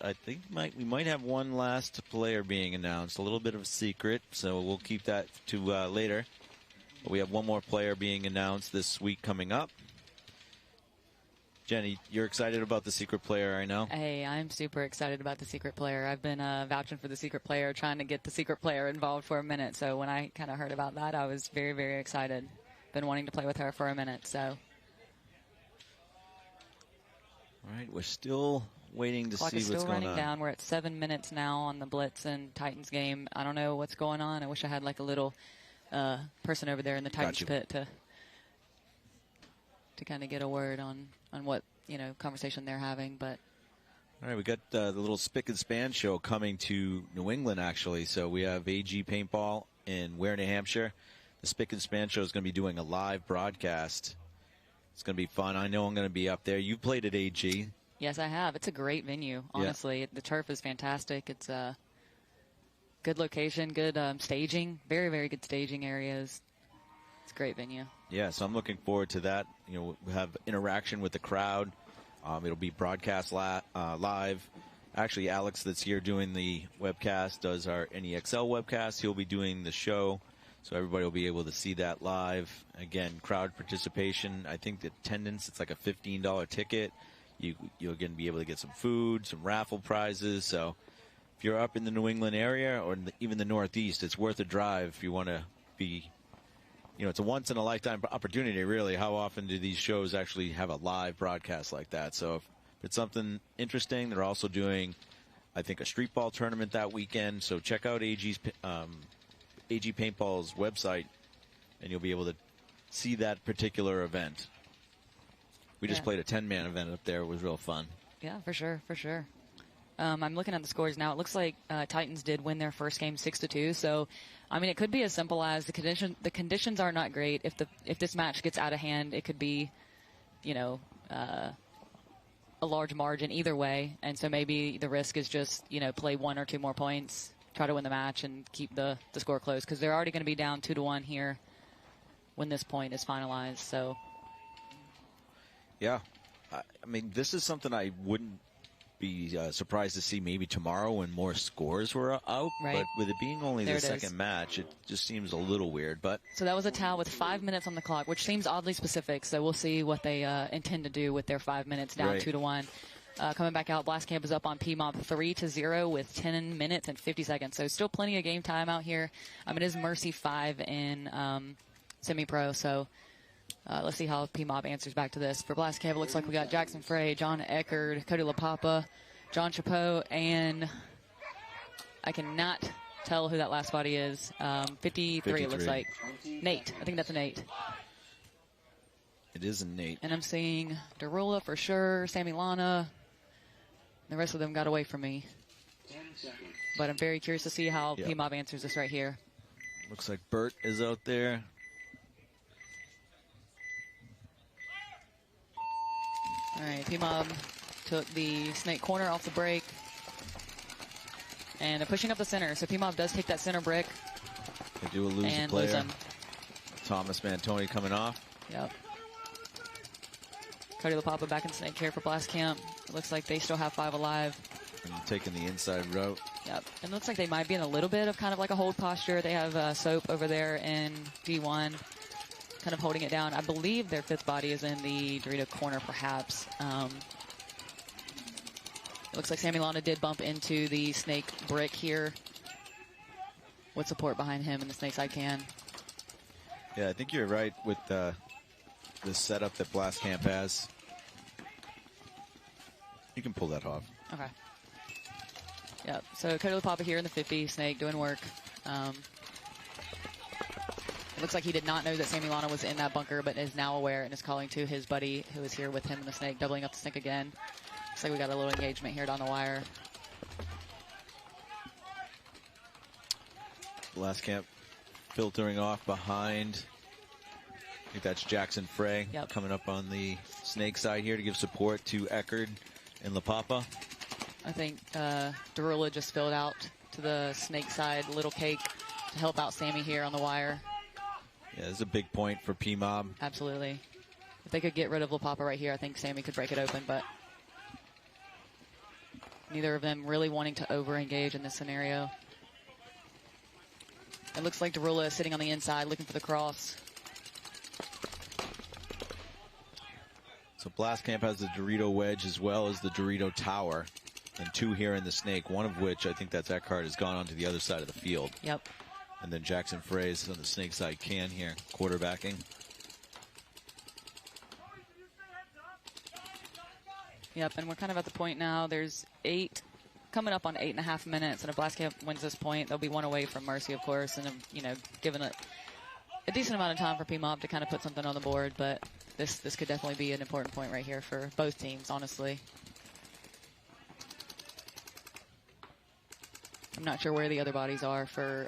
I think we might have one last player being announced. A little bit of a secret, so we'll keep that to later. But we have one more player being announced this week coming up. Jenny, you're excited about the secret player, I know. Hey, I'm super excited about the secret player. I've been vouching for the secret player, trying to get the secret player involved for a minute. So when I kind of heard about that, I was very, very excited. Been wanting to play with her for a minute, so. All right, we're still waiting to see what's going on. Clock is still running down. We're at 7 minutes now on the Blitz and Titans game. I don't know what's going on. I wish I had like a little person over there in the Titans pit to kind of get a word on what, you know, conversation they're having. But all right, we got the little Spick and Span show coming to New England, actually. So we have AG Paintball in Ware, New Hampshire. The Spick and Span show is going to be doing a live broadcast. It's going to be fun. I know I'm going to be up there. You played at AG. Yes, I have. It's a great venue, honestly. Yeah. The turf is fantastic. It's a good location, good staging, very, very good staging areas. It's a great venue. Yeah, so I'm looking forward to that. You know, we'll have interaction with the crowd. It'll be broadcast live. Actually, Alex that's here doing the webcast does our NEXL webcast. He'll be doing the show, so everybody will be able to see that live. Again, crowd participation. I think the attendance, it's like a $15 ticket. You'll again be able to get some food, some raffle prizes. So if you're up in the New England area or even the Northeast, it's worth a drive if you want to be you know, it's a once-in-a-lifetime opportunity, really. How often do these shows actually have a live broadcast like that? So if it's something interesting, they're also doing, I think, a street ball tournament that weekend. So check out AG Paintball's website, and you'll be able to see that particular event. We just played a 10-man event up there. It was real fun. Yeah, for sure, for sure. I'm looking at the scores now. It looks like Titans did win their first game 6-2. So, I mean, it could be as simple as the conditions are not great. If this match gets out of hand, it could be, you know, a large margin either way. And so maybe the risk is just, you know, play 1 or 2 more points, try to win the match, and keep the score close, because they're already going to be down 2-1 here when this point is finalized. So, yeah, I mean, this is something I wouldn't be surprised to see maybe tomorrow when more scores were out. Right. But with it being only There the it is. second match, it just seems a little weird. But so that was a towel with 5 minutes on the clock, which seems oddly specific. So we'll see what they intend to do with their 5 minutes down Right. 2-1. Coming back out, Blastcamp is up on PMOB 3-0 with 10 minutes and 50 seconds. So still plenty of game time out here. It is Mercy 5 in semi-pro. So let's see how PMOB answers back to this. For Blastcamp, it looks like we got Jackson Frey, John Eckerd, Cody LaPapa, John Chapeau, and I cannot tell who that last body is. 53, it looks like. Nate. I think that's a Nate. it is a Nate. And I'm seeing Derula for sure, Sammy Lana. The rest of them got away from me. But I'm very curious to see how PMOB answers this right here. Looks like Bert is out there. All right, PMOB took the snake corner off the break. And they're pushing up the center. So PMOB does take that center brick. They do lose a and player. lose him. Thomas Mantoni coming off. Yep. Cody LaPapa back in snake here for Blastcamp. It looks like they still have 5 alive. And taking the inside route. Yep. And it looks like they might be in a little bit of kind of like a hold posture. They have Soap over there in D1, kind of holding it down. I believe their 5th body is in the Dorito corner, perhaps. It looks like Sammy Lana did bump into the snake brick here with support behind him in the snake side can. Yeah, I think you're right with the setup that Blastcamp has. You can pull that off. Okay. Yep. So Cody LaPapa here in the 50, snake doing work. It looks like he did not know that Sammy Lana was in that bunker, but is now aware and is calling to his buddy who is here with him in the snake, doubling up the snake again. Looks like we got a little engagement here down the wire. Blastcamp filtering off behind. I think that's Jackson Frey coming up on the snake side here to give support to Eckerd and LaPapa. I think Derula just filled out to the snake side, little cake to help out Sammy here on the wire. Yeah, this is a big point for PMOB. Absolutely. If they could get rid of LaPapa right here, I think Sammy could break it open, but neither of them really wanting to over-engage in this scenario. It looks like Derula is sitting on the inside looking for the cross. So Blastcamp has the Dorito wedge as well as the Dorito tower. And 2 here in the snake, one of which I think that's Eckhart has gone onto the other side of the field. Yep. And then Jackson Frey is on the snake side can here, quarterbacking. Yep, and we're kind of at the point now. There's 8, coming up on 8.5 minutes, and if Blastcamp wins this point, they'll be 1 away from Mercy, of course, and given a decent amount of time for PMOB to kind of put something on the board. But this could definitely be an important point right here for both teams, honestly. I'm not sure where the other bodies are for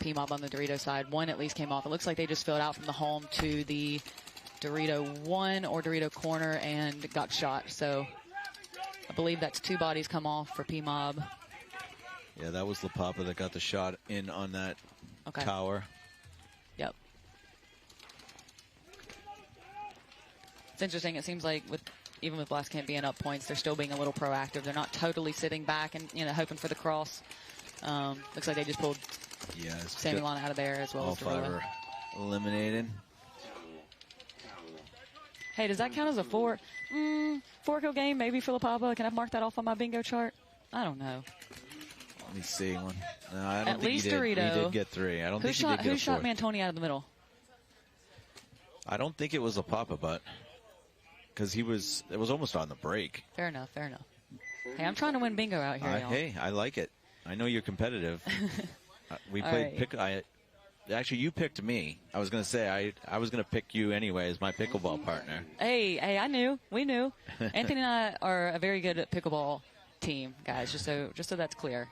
PMOB on the Dorito side. 1 at least came off. It looks like they just filled out from the home to the Dorito 1 or Dorito corner and got shot. So I believe that's 2 bodies come off for PMOB. Yeah, that was LaPapa that got the shot in on that tower. Yep. It's interesting. It seems like even with Blastcamp being up points, they're still being a little proactive. They're not totally sitting back and hoping for the cross. Looks like they just pulled Sammy Lana out of there as well all as 5 are eliminated. Hey, does that count as a 4-kill game maybe for LaPapa? Can I mark that off on my bingo chart? I don't know. Let me see one. No, I don't At think least he did. Dorito. He did get 3. I don't think he did get a 4th. Who shot Mantoni out of the middle? I don't think it was a pop-up, but because it was almost on the break. Fair enough, fair enough. Hey, I'm trying to win bingo out here, y'all. Hey, I like it. I know you're competitive. We played right. Actually, you picked me. I was going to say I was going to pick you anyway as my pickleball partner. Hey, I knew. We knew. Anthony and I are a very good pickleball team, guys, just so that's clear.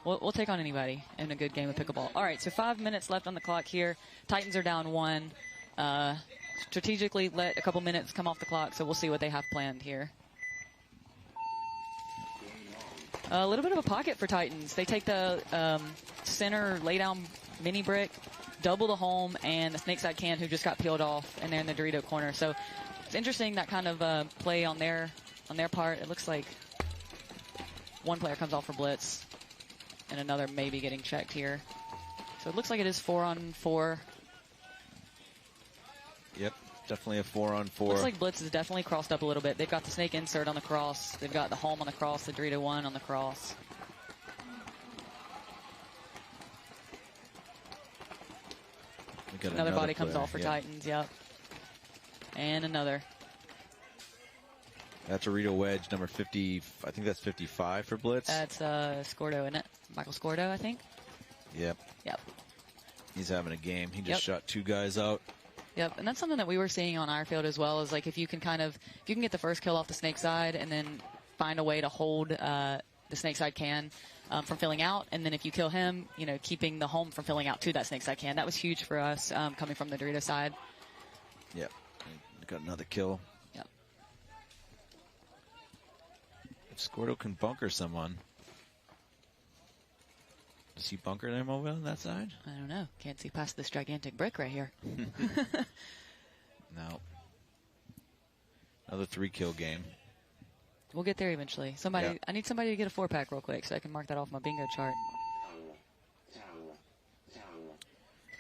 We'll take on anybody in a good game of pickleball. All right, so 5 minutes left on the clock here. Titans are down 1. Strategically let a couple minutes come off the clock, so we'll see what they have planned here. A little bit of a pocket for Titans. They take the center lay-down mini brick, double the home, and the snakeside can who just got peeled off, and they're in the Dorito corner. So it's interesting, that kind of play on their part. It looks like one player comes off for blitz, and another maybe getting checked here. So it looks like it is 4-on-4. Yep, definitely a 4-on-4. Looks like blitz is definitely crossed up a little bit. They've got the snake insert on the cross. They've got the home on the cross, the Dorito 1 on the cross. Another body comes off for Titans, yep. And another. That's a Dorito wedge, number 50. I think that's 55 for blitz. That's Scordo, isn't it? Michael Scordo, I think. Yep. Yep. He's having a game. He just shot 2 guys out. Yep, and that's something that we were seeing on our field as well, is like if you can get the first kill off the snake side and then find a way to hold the snake side can from filling out, and then if you kill him, keeping the home from filling out to that snake side can. That was huge for us coming from the Dorito side. Yep. Got another kill. Yep. If Scordo can bunker someone. Does he bunker them over on that side? I don't know. Can't see past this gigantic brick right here. No. Another 3-kill game. We'll get there eventually. I need somebody to get a 4-pack real quick so I can mark that off my bingo chart.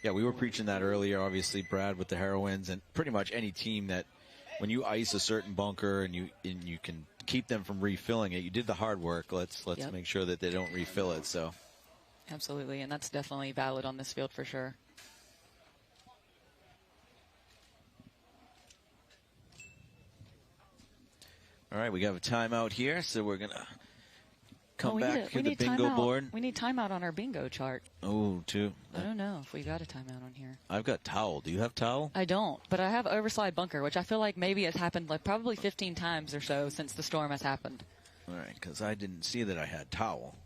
Yeah, we were preaching that earlier, obviously, Brad, with the Heroines, and pretty much any team that when you ice a certain bunker and you can keep them from refilling it, you did the hard work. Let's make sure that they don't refill it. So. Absolutely, and that's definitely valid on this field for sure. All right, we got a timeout here, so we're going to come back to the bingo timeout. board. We need timeout on our bingo chart. Oh, too. I don't know if we got a timeout on here. I've got towel. Do you have towel? I don't, but I have overslide bunker, which I feel like maybe has happened like probably 15 times or so since the storm has happened. All right, because I didn't see that I had towel.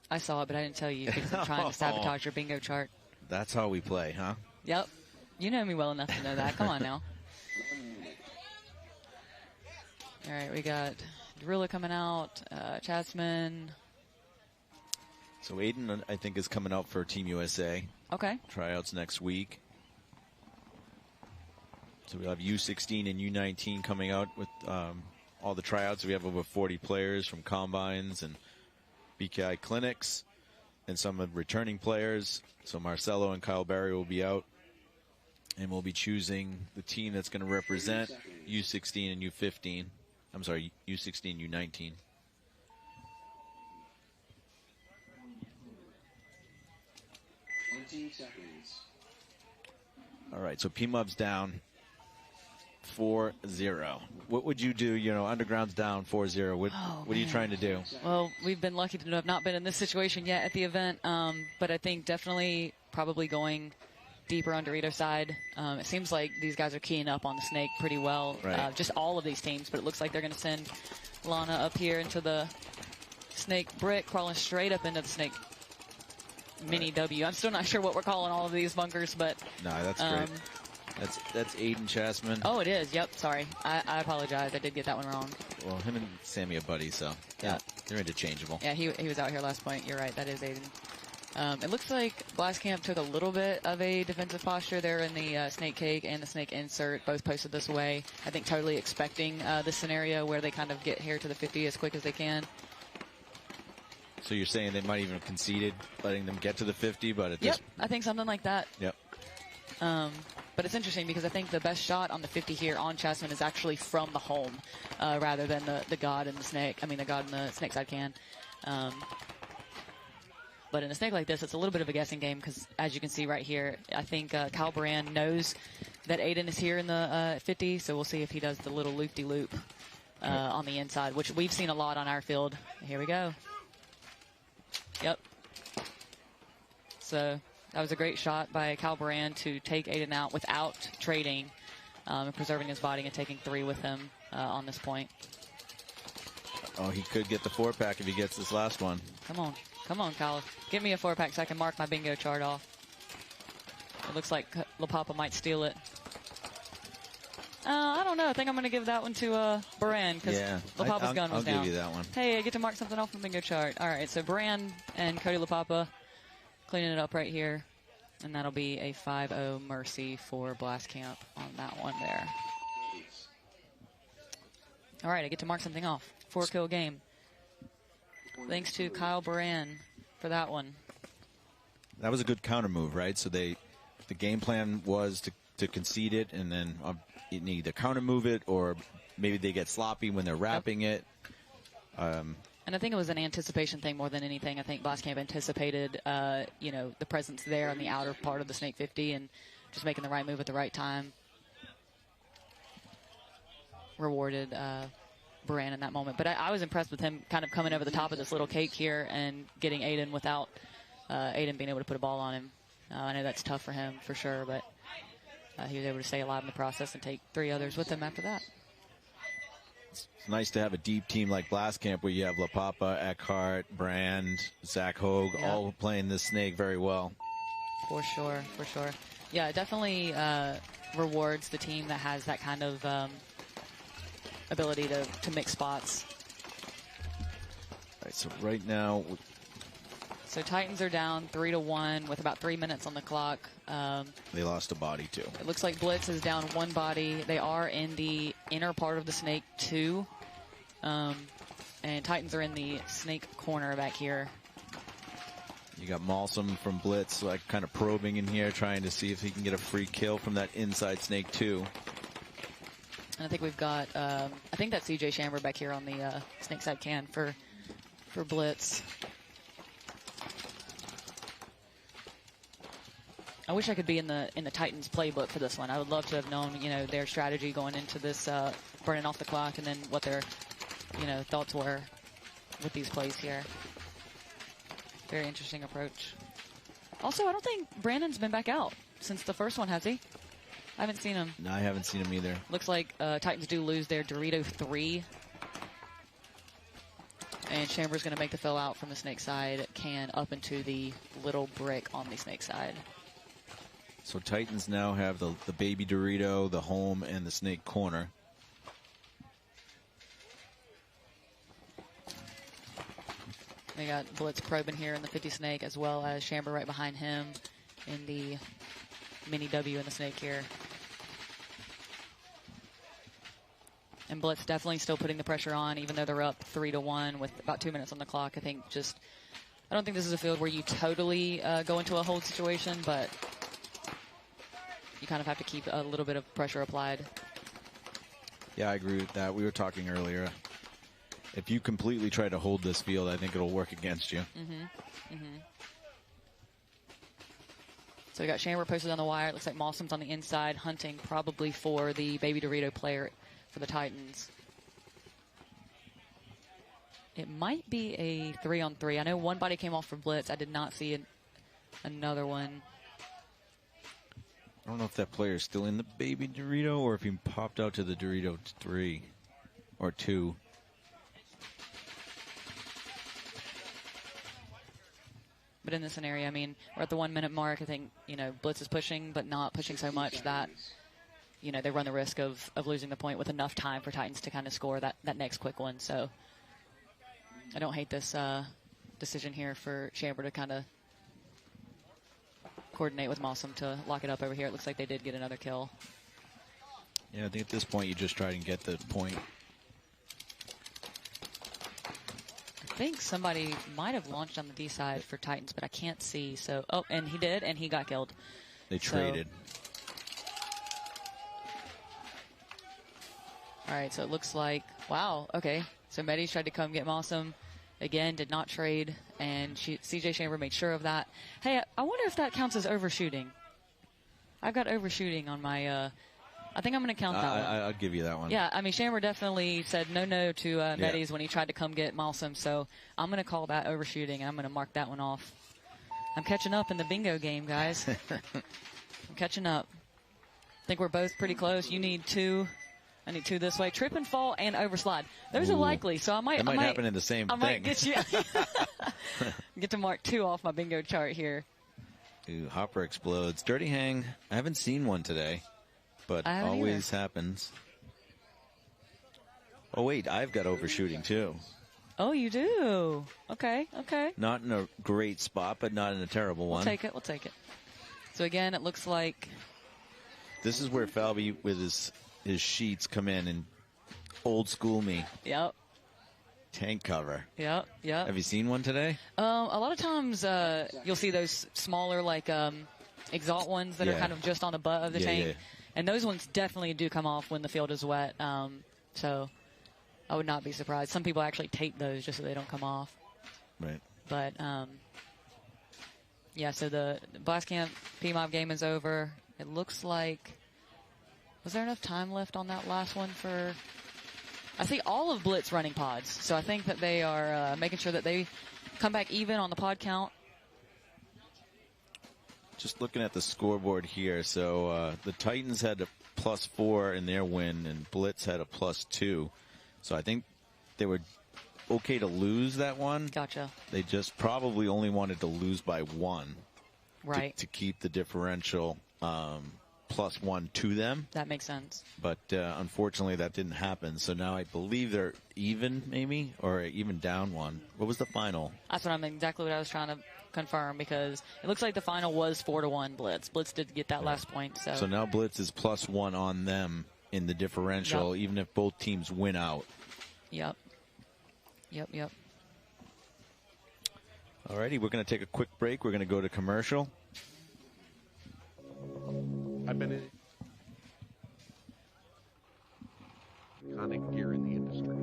I saw it, but I didn't tell you because I'm trying to sabotage your bingo chart. That's how we play, huh? Yep. You know me well enough to know that. Come on now. All right, we got Dorilla coming out, Chatsman. So Aiden, I think, is coming out for Team USA. Okay. Tryouts next week. So we'll have U16 and U19 coming out with all the tryouts. We have over 40 players from combines and BKI clinics, and some of returning players. So Marcelo and Kyle Barry will be out, and we'll be choosing the team that's going to represent U16 and U15. I'm sorry, U16, U19. All right, so P-Mub's down 4-0. What would you do? Underground's down 4-0. What are you trying to do? Well, we've been lucky to have not been in this situation yet at the event, but I think definitely probably going deeper on Dorito's side. It seems like these guys are keying up on the snake pretty well, right. Just all of these teams, but it looks like they're going to send Lana up here into the snake brick, crawling straight up into the snake mini W. I'm still not sure what we're calling all of these bunkers, but no, that's great. That's Aiden Chasman. Oh, it is. Yep. Sorry. I apologize. I did get that one wrong. Well, him and Sammy are buddies, so yeah, they're interchangeable. Yeah, he was out here last point. You're right. That is Aiden. It looks like Blastcamp took a little bit of a defensive posture there in the snake cake and the snake insert, both posted this way. I think totally expecting this scenario where they kind of get here to the 50 as quick as they can. So you're saying they might even have conceded, letting them get to the 50, but at this... I think something like that. Yep. But it's interesting because I think the best shot on the 50 here on Chessman is actually from the home rather than the God and the snake. I mean, the God and the snake side can. But in a snake like this, it's a little bit of a guessing game because, as you can see right here, I think Kyle Baran knows that Aiden is here in the 50, so we'll see if he does the little loop-de-loop on the inside, which we've seen a lot on our field. Here we go. Yep. So that was a great shot by Kyle Baran to take Aiden out without trading and preserving his body and taking 3 with him on this point. Oh, he could get the 4-pack if he gets this last one. Come on. Come on, Kyle. Give me a 4-pack so I can mark my bingo chart off. It looks like La Papa might steal it. I don't know. I think I'm going to give that one to Baran because La Papa's gun was down. I'll give you that one. Hey, I get to mark something off my bingo chart. All right, so Baran and Cody La Papa cleaning it up right here. And that'll be a 5-0 mercy for Blast Camp on that one there. All right, I get to mark something off. 4-kill game. Thanks to Kyle Baran for that one. That was a good counter move, right? So the game plan was to concede it and then either counter move it or maybe they get sloppy when they're wrapping it. And I think it was an anticipation thing more than anything. I think Blast Camp anticipated, you know, the presence there on the outer part of the Snake 50 and just making the right move at the right time. Rewarded Baran in that moment. But I was impressed with him kind of coming over the top of this little cake here and getting Aiden without Aiden being able to put a ball on him. I know that's tough for him for sure, but he was able to stay alive in the process and take 3 others with him after that. It's nice to have a deep team like Blast Camp where you have La Papa, Eckhart, Brand, Zach Hogue, all playing this snake very well. For sure, for sure. Yeah, it definitely rewards the team that has that kind of ability to mix spots. All right, so right now... So Titans are down 3-1 with about 3 minutes on the clock. They lost a body, too. It looks like Blitz is down 1 body. They are in the inner part of the snake, 2. And Titans are in the snake corner back here. You got Malsum from Blitz, like kind of probing in here, trying to see if he can get a free kill from that inside snake, too. And I think we've got, I think that's CJ Shamber back here on the snake side can for Blitz. I wish I could be in the Titans playbook for this one. I would love to have known, you know, their strategy going into this burning off the clock and then what their, you know, thoughts were with these plays here. Very interesting approach. Also, I don't think Brandon's been back out since the first one, has he? I haven't seen him. No, I haven't seen him either. Looks like Titans do lose their Dorito 3. And Chamber's going to make the fill out from the snake side can up into the little brick on the snake side. So Titans now have the baby Dorito, the home, and the snake corner. They got Blitz probing here in the 50 snake, as well as Chamber right behind him in the mini W in the snake here. And Blitz definitely still putting the pressure on, even though they're up 3-1 with about 2 minutes on the clock. I don't think this is a field where you totally go into a hold situation, but you kind of have to keep a little bit of pressure applied. Yeah, I agree with that. We were talking earlier. If you completely try to hold this field, I think it'll work against you. So we got Chamber posted on the wire. It looks like Malsum's on the inside, hunting probably for the baby Dorito player for the Titans. It might be a 3-on-3. I know one body came off for Blitz. I did not see another one. I don't know if that player is still in the baby Dorito or if he popped out to the Dorito 3 or 2. But in this scenario, I mean, we're at the 1 minute mark. I think, you know, Blitz is pushing, but not pushing so much that, you know, they run the risk of losing the point with enough time for Titans to kind of score that next quick one. So I don't hate this decision here for Chamber to kind of coordinate with Malsum to lock it up over here. It looks like they did get another kill. Yeah, I think at this point you just try and get the point. I think somebody might have launched on the D side for Titans, but I can't see. So, oh, and he did, and he got killed. They traded. All right, so it looks like, wow, okay. So Medis tried to come get Malsum. Again, did not trade. and CJ Chamber made sure of that. Hey, I wonder if that counts as overshooting. I've got overshooting on my. I think I'm going to count that one. I'll give you that one. Yeah, I mean, Chamber definitely said no to Medes when he tried to come get Malsum, so I'm going to call that overshooting, and I'm going to mark that one off. I'm catching up in the bingo game, guys. I'm catching up. I think we're both pretty close. You need 2. I need 2 this way. Trip and fall and overslide. Those are likely, so I might. That might happen in the same thing. I might get you. Get to mark 2 off my bingo chart here. Ooh, Hopper explodes. Dirty hang. I haven't seen one today, but always happens. Oh wait, I've got overshooting too. Oh, you do. Okay. Not in a great spot, but not in a terrible one. We'll take it. So again, it looks like this is where Falvey with his sheets come in and old school me. Yep. Tank cover. Yep. Have you seen one today? A lot of times you'll see those smaller like exalt ones that are kind of just on the butt of the tank. Yeah. And those ones definitely do come off when the field is wet. So I would not be surprised. Some people actually tape those just so they don't come off. Right. But, yeah, so the Blast Camp PMOB game is over. It looks like, was there enough time left on that last one for, I see all of Blitz running pods. So I think that they are making sure that they come back even on the pod count. Just looking at the scoreboard here. So the Titans had a +4 in their win, and Blitz had a +2. So I think they were okay to lose that one. Gotcha. They just probably only wanted to lose by 1. Right. To keep the differential +1 to them. That makes sense. But unfortunately, that didn't happen. So now I believe they're even, maybe, or even down 1. What was the final? That's exactly what I was trying to confirm, because it looks like the final was 4-1 Blitz. Blitz did get that last point. So now Blitz is +1 on them in the differential, even if both teams win out. Yep. Alrighty, we're going to take a quick break. We're going to go to commercial. I've been in iconic gear in the industry.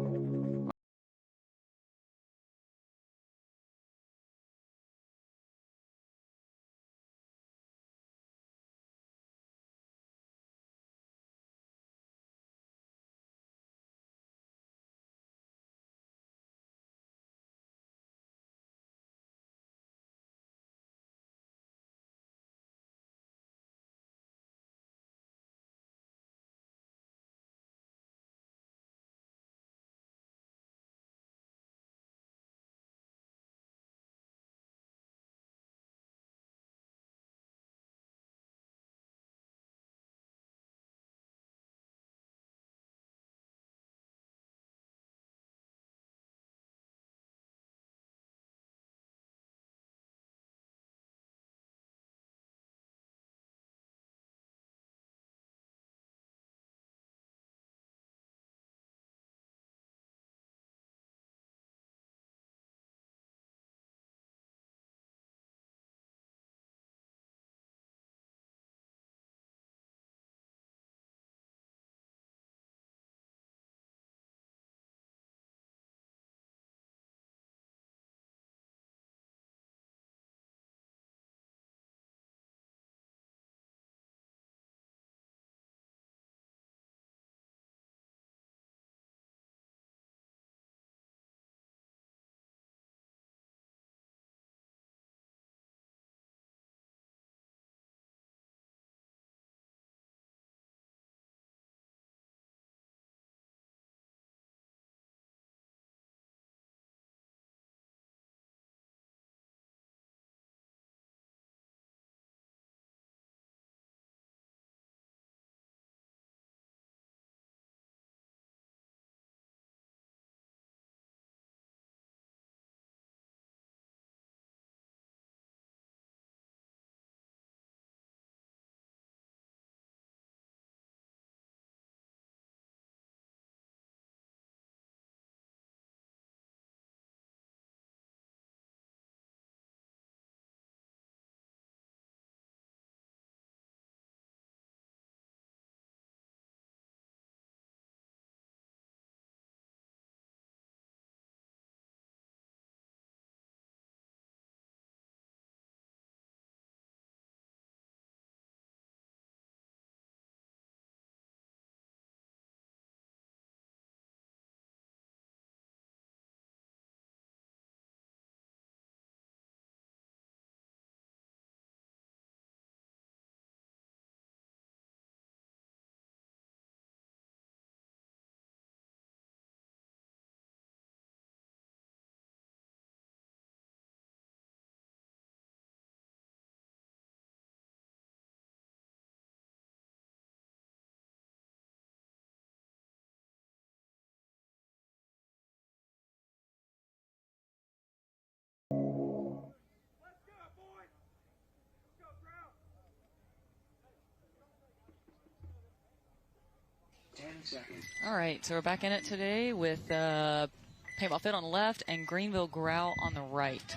All right, so we're back in it today with Paintball Fit on the left and Greenville Growl on the right.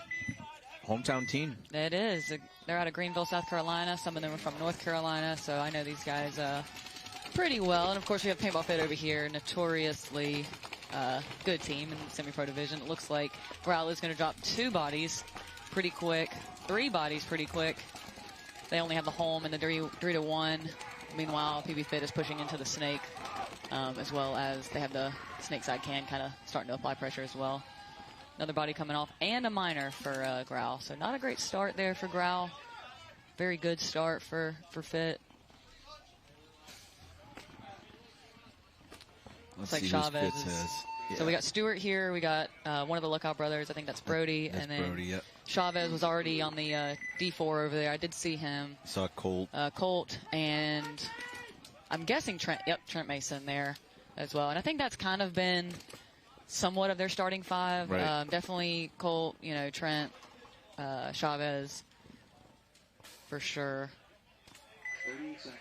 Hometown team. It is. They're out of Greenville, South Carolina. Some of them are from North Carolina, so I know these guys pretty well. And, of course, we have Paintball Fit over here, notoriously good team in the semi-pro division. It looks like Growl is going to drop 2 bodies pretty quick, 3 bodies pretty quick. They only have the home and the 3-1. Meanwhile, PB Fit is pushing into the snake, as well as they have the snake side can kind of starting to apply pressure as well. Another body coming off and a minor for Growl. So not a great start there for Growl. Very good start for Fit. Let's Looks see like who's Chavez Fitz has. Yeah. So we got Stewart here. We got one of the Lookout brothers. I think that's Brody. That's and then Brody, yep. Chavez was already on the D4 over there. I did see him. Saw Colt. Colt and I'm guessing Trent. Yep, Trent Mason there as well. And I think that's kind of been somewhat of their starting 5. Right. Definitely Colt, Trent, Chavez for sure. 30 seconds.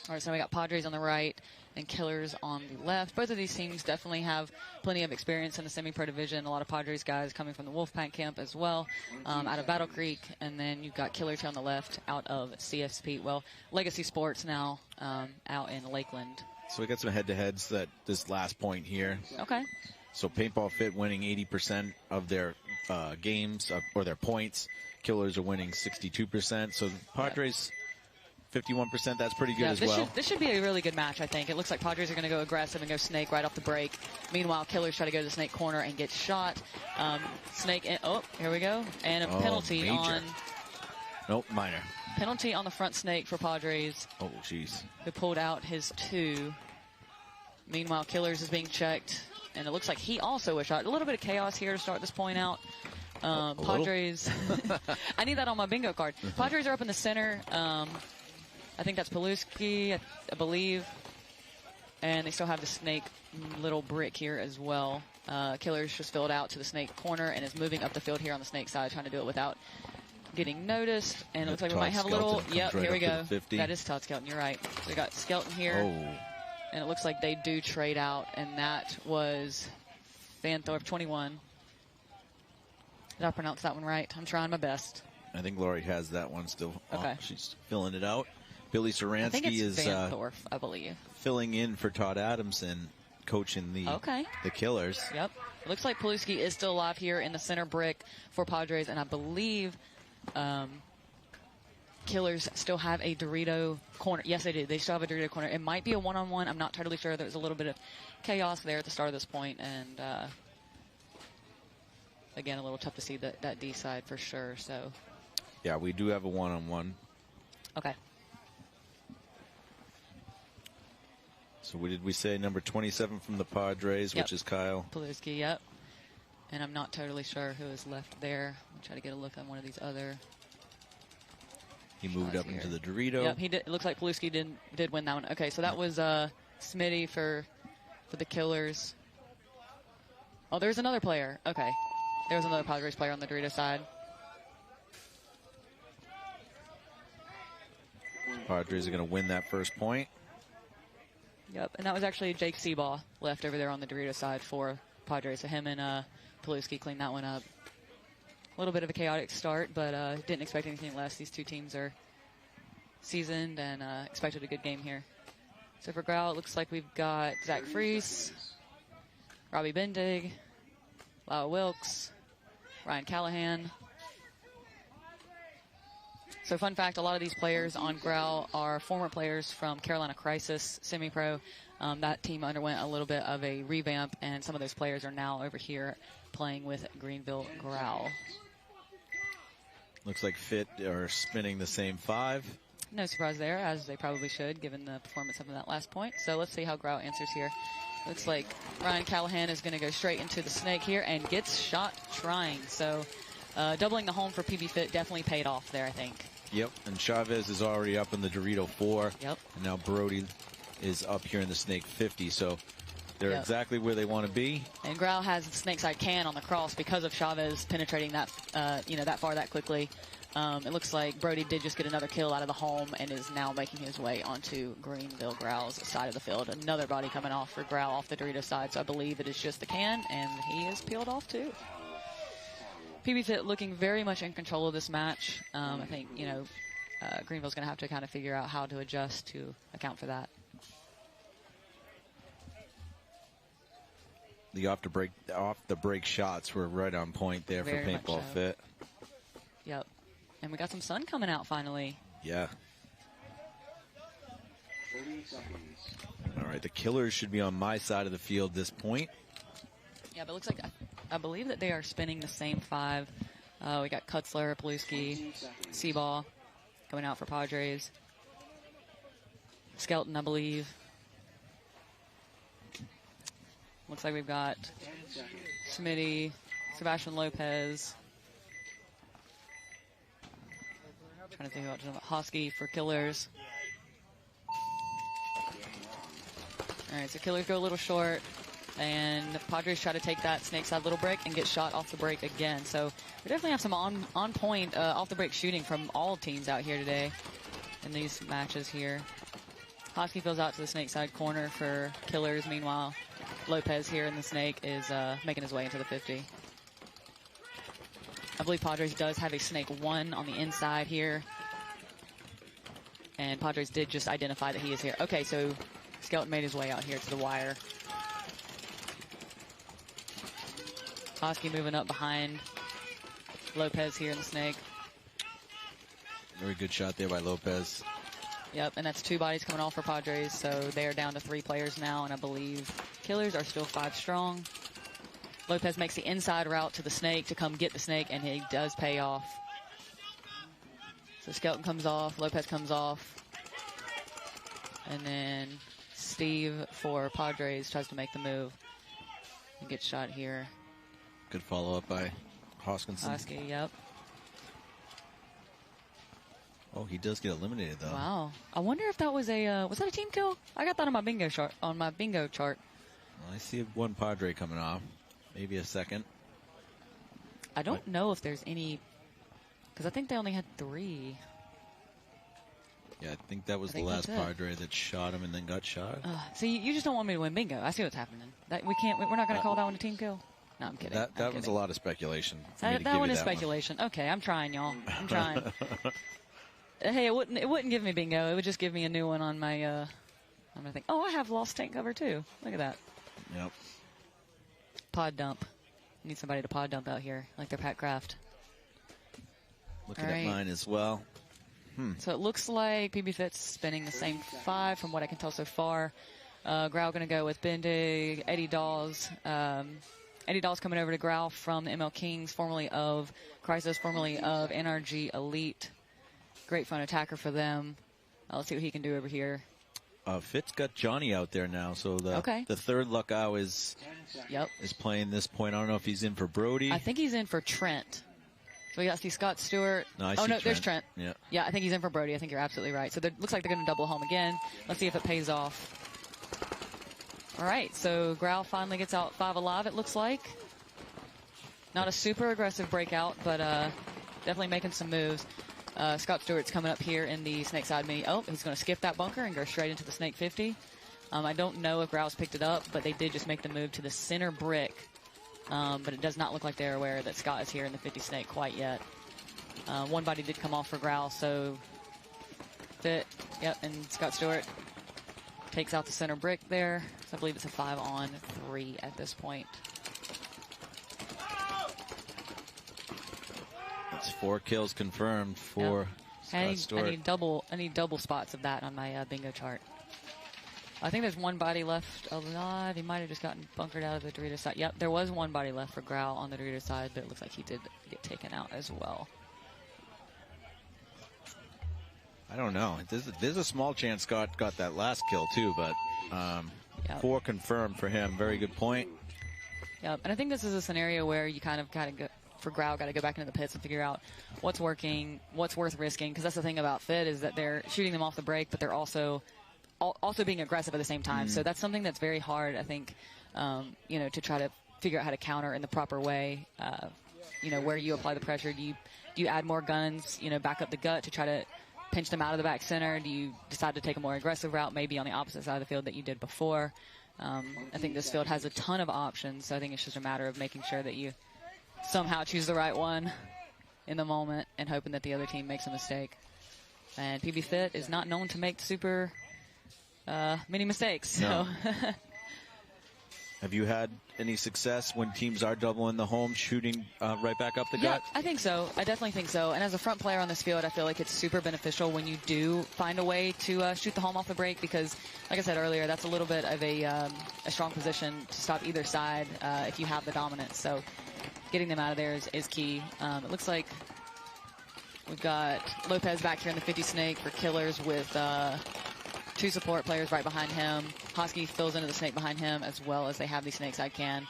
All right, so we got Padres on the right and Killers on the left. Both of these teams definitely have plenty of experience in the semi-pro division. A lot of Padres guys coming from the Wolfpack camp as well, out of Battle Creek. And then you've got Killers here on the left out of CSP. Well, Legacy Sports now out in Lakeland. So we got some head-to-heads this last point here. Okay. So Paintball Fit winning 80% of their games or their points. Killers are winning 62%. So the Padres 51%. That's pretty good as well. This should be a really good match, I think. It looks like Padres are going to go aggressive and go snake right off the break. Meanwhile, Killers try to go to the snake corner and get shot. Snake, here we go. And a penalty major. on... Nope, minor. Penalty on the front snake for Padres. Oh, jeez. Who pulled out his 2. Meanwhile, Killers is being checked. And it looks like he also was shot. A little bit of chaos here to start this point out. Padres. I need that on my bingo card. Padres are up in the center. I think that's Paluski, I believe. And they still have the snake little brick here as well. Killers just filled out to the snake corner and is moving up the field here on the snake side, trying to do it without getting noticed. And it looks like we might have a little... Yep, right here we go. 50. That is Todd Skelton, you're right. So we got Skelton here. Oh. And it looks like they do trade out, and that was Fanthorpe 21. Did I pronounce that one right? I'm trying my best. I think Lori has that one still. Okay. She's filling it out. Billy Saransky I think it's is Fanthorpe, I believe. filling in for Todd Adamson, coaching the Killers. Yep. It looks like Paluski is still alive here in the center brick for Padres, and I believe Killers still have a Dorito corner. Yes, they do. They still have a Dorito corner. It might be a one-on-one. I'm not totally sure. There was a little bit of chaos there at the start of this point, and again, a little tough to see that D side for sure. So, yeah, we do have a one-on-one. Okay. So what did we say? Number 27 from the Padres, which is Kyle Paluski. Yep. And I'm not totally sure who is left there. I'll try to get a look on one of these other. He moved up into the Dorito. Yep, he did. It looks like Paluski did win that one. Okay, so that was Smitty for the Killers. Oh, there's another player. Okay, there was another Padres player on the Dorito side. Padres are going to win that first point. Yep, and that was actually Jake Seabaugh left over there on the Dorito side for Padres. So him and Paluski cleaned that one up. A little bit of a chaotic start, but didn't expect anything less. These two teams are seasoned and expected a good game here. So for Growl, it looks like we've got Zach Freese, Robbie Bendig, Lyle Wilkes, Ryan Callahan. So fun fact, a lot of these players on Growl are former players from Carolina Crisis Semi-Pro. That team underwent a little bit of a revamp, and some of those players are now over here playing with Greenville Growl. Looks like Fit are spinning the same 5. No surprise there, as they probably should, given the performance of that last point. So let's see how Growl answers here. Looks like Ryan Callahan is going to go straight into the snake here and gets shot trying. So doubling the home for PB Fit definitely paid off there, I think. Yep, and Chavez is already up in the Dorito 4. Yep. And now Brody is up here in the snake 50. So they're exactly where they want to be. And Growl has the snake side can on the cross because of Chavez penetrating that, that far that quickly. It looks like Brody did just get another kill out of the home and is now making his way onto Greenville Growl's side of the field. Another body coming off for Growl off the Dorito side, so I believe it is just the can, and he is peeled off too. PB Fit looking very much in control of this match. I think, you know, Greenville's going to have to kind of figure out how to adjust to account for that. The off the break shots were right on point there for Paintball Fit. Yep. And we got some sun coming out finally. Yeah. 30 seconds. All right, the killers should be on my side of the field this point. Yeah, but it looks like I believe that they are spinning the same 5. We got Kutzler, Paluski, Seaball going out for Padres. Skelton, I believe. Looks like we've got Smitty, Sebastian Lopez. Trying to think about Hosky for killers. All right, so killers go a little short, and the Padres try to take that snake side little break and get shot off the break again. So we definitely have some on point off the break shooting from all teams out here today in these matches here. Hosky goes out to the snake side corner for killers. Meanwhile, Lopez here in the snake is making his way into the 50. I believe Padres does have a snake 1 on the inside here. And Padres did just identify that he is here. Okay, so Skelton made his way out here to the wire. Hosky moving up behind Lopez here in the snake. Very good shot there by Lopez. Yep, and that's 2 bodies coming off for Padres, so they are down to 3 players now, and I believe killers are still 5 strong. Lopez makes the inside route to the snake to come get the snake, and he does pay off. So Skelton comes off, Lopez comes off, and then Steve for Padres tries to make the move and gets shot here. Good follow-up by Hoskinson. Hosky, yep. Oh, he does get eliminated, though. Wow. I wonder if that was was that a team kill? I got that on my bingo chart. Well, I see 1 Padre coming off. Maybe a second. I don't know if there's any, because I think they only had 3. Yeah, I think that was the last Padre that shot him and then got shot. See, you just don't want me to win bingo. I see what's happening. We're not going to call that one a team kill. No, I'm kidding. That was a lot of speculation. That one is speculation. Okay, I'm trying, y'all. I'm trying. Hey, it wouldn't give me bingo. It would just give me a new one on my. I'm gonna think. Oh, I have lost tank cover too. Look at that. Yep. Pod dump. Need somebody to pod dump out here, like they're Pat Kraft. Looking at mine as well. So it looks like PB Fit's spinning the same 5 from what I can tell so far. Growl going to go with Bendig, Eddie Dawes. Eddie Dawes coming over to Growl from the ML Kings, formerly of Chrysos, formerly of NRG Elite. Great fun attacker for them. Let's see what he can do over here. Fitz got Johnny out there now, so the 3rd Luckau is playing this point. I don't know if he's in for Brody. I think he's in for Trent. So we got to see Scott Stewart. There's Trent. Yeah, I think he's in for Brody. I think you're absolutely right. So it looks like they're going to double home again. Let's see if it pays off. All right, so Growl finally gets out 5 alive, it looks like. Not a super aggressive breakout, but definitely making some moves. Scott Stewart's coming up here in the snake side mini. Oh, he's going to skip that bunker and go straight into the snake 50. I don't know if Growl's picked it up, but they did just make the move to the center brick. But it does not look like they're aware that Scott is here in the 50 snake quite yet. 1 body did come off for Growl, so Fit, and Scott Stewart takes out the center brick there. So I believe it's a 5-on-3 at this point. That's 4 kills confirmed for Scott Stewart. I need double spots of that on my bingo chart. I think there's 1 body left alive. He might have just gotten bunkered out of the Dorito side. Yep, there was 1 body left for Growl on the Dorito side, but it looks like he did get taken out as well. I don't know. There's a small chance Scott got that last kill too, but 4 confirmed for him. Very good point. Yep, and I think this is a scenario where you kind of got to go, for Growl, got to go back into the pits and figure out what's working, what's worth risking, because that's the thing about Fit is that they're shooting them off the break, but they're also being aggressive at the same time. So that's something that's very hard, I think, to try to figure out how to counter in the proper way. Where you apply the pressure. Do Do you add more guns, back up the gut to try to pinch them out of the back center? Do you decide to take a more aggressive route, maybe on the opposite side of the field that you did before? I think this field has a ton of options, so I think it's just a matter of making sure that you somehow choose the right one in the moment and hoping that the other team makes a mistake. And PB Fit is not known to make super many mistakes. So. No. Have you had any success when teams are doubling the home, shooting right back up the gut? I think so. I definitely think so. And as a front player on this field, I feel like it's super beneficial when you do find a way to shoot the home off the break because, like I said earlier, that's a little bit of a strong position to stop either side if you have the dominance. So getting them out of there is key. It looks like we've got Lopez back here in the 50 snake for Killers with 2 support players right behind him. Hosky fills into the snake behind him as well as they have the snake side can.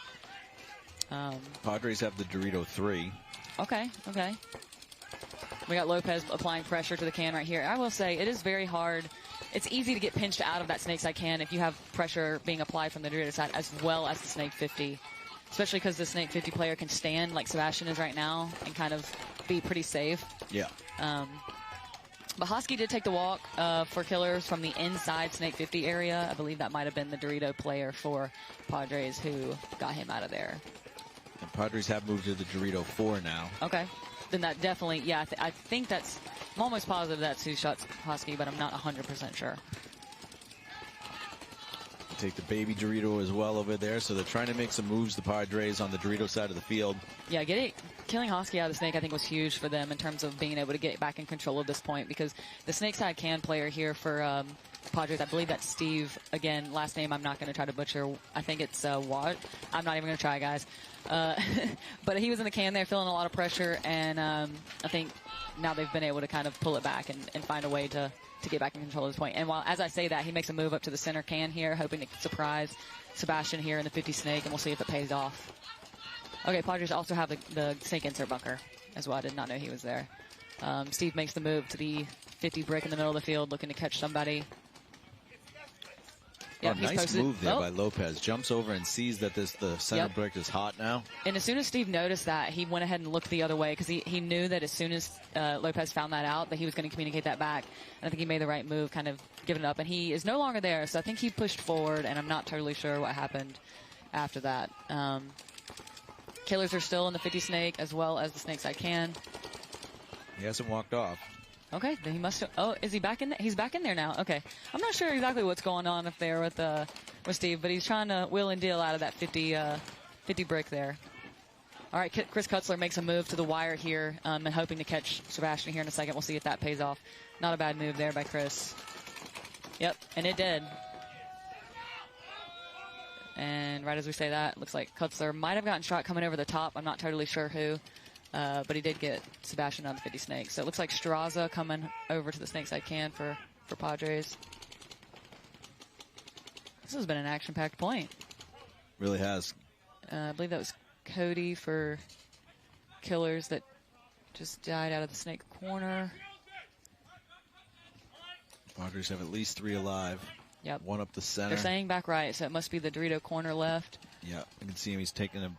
Padres have the Dorito 3. Okay. We got Lopez applying pressure to the can right here. I will say it is very hard. It's easy to get pinched out of that snake side can if you have pressure being applied from the Dorito side as well as the snake 50. Especially because the snake 50 player can stand like Sebastian is right now and kind of be pretty safe. Yeah. But Hosky did take the walk for Killers from the inside snake 50 area. I believe that might have been the Dorito player for Padres who got him out of there. And Padres have moved to the Dorito 4 now. Okay. Then that definitely, yeah, I think that's, I'm almost positive that's who shot Hosky, but I'm not 100% sure. Take the baby Dorito as well over there. So they're trying to make some moves, the Padres, on the Dorito side of the field. Yeah, killing Hosky out of the snake, I think, was huge for them in terms of being able to get back in control of this point because the snake side can player here for Padres, I believe that's Steve. Again, last name I'm not going to try to butcher. I think it's Watt. I'm not even going to try, guys. But he was in the can there feeling a lot of pressure, and I think now they've been able to kind of pull it back and find a way to get back in control of this point. And while, as I say that, he makes a move up to the center can here, hoping to surprise Sebastian here in the 50 snake, and we'll see if it pays off. Okay, Padres also have the snake insert bunker as well. I did not know he was there. Steve makes the move to the 50 brick in the middle of the field, looking to catch somebody. Yeah, nice move there by Lopez. Jumps over and sees that the center brick is hot now. And as soon as Steve noticed that, he went ahead and looked the other way because he knew that as soon as Lopez found that out, that he was going to communicate that back. And I think he made the right move, kind of giving it up. And he is no longer there, so I think he pushed forward, and I'm not totally sure what happened after that. Killers are still in the 50 snake as well as the snake side can. He hasn't walked off. Okay, then he must have. Oh, is he back in there? He's back in there now. Okay. I'm not sure exactly what's going on up there with Steve, but he's trying to wheel and deal out of that 50 brick there. All right, Chris Kutzler makes a move to the wire here and hoping to catch Sebastian here in a second. We'll see if that pays off. Not a bad move there by Chris. Yep, and it did. And right as we say that, looks like Kutzler might have gotten shot coming over the top. I'm not totally sure who. But he did get Sebastian on the 50 snake. So it looks like Straza coming over to the snake side can for Padres. This has been an action-packed point. Really has. I believe that was Cody for Killers that just died out of the snake corner. Padres have at least 3 alive. Yep. 1 up the center. They're saying back right, so it must be the Dorito corner left. Yeah, I can see him. He's taking him.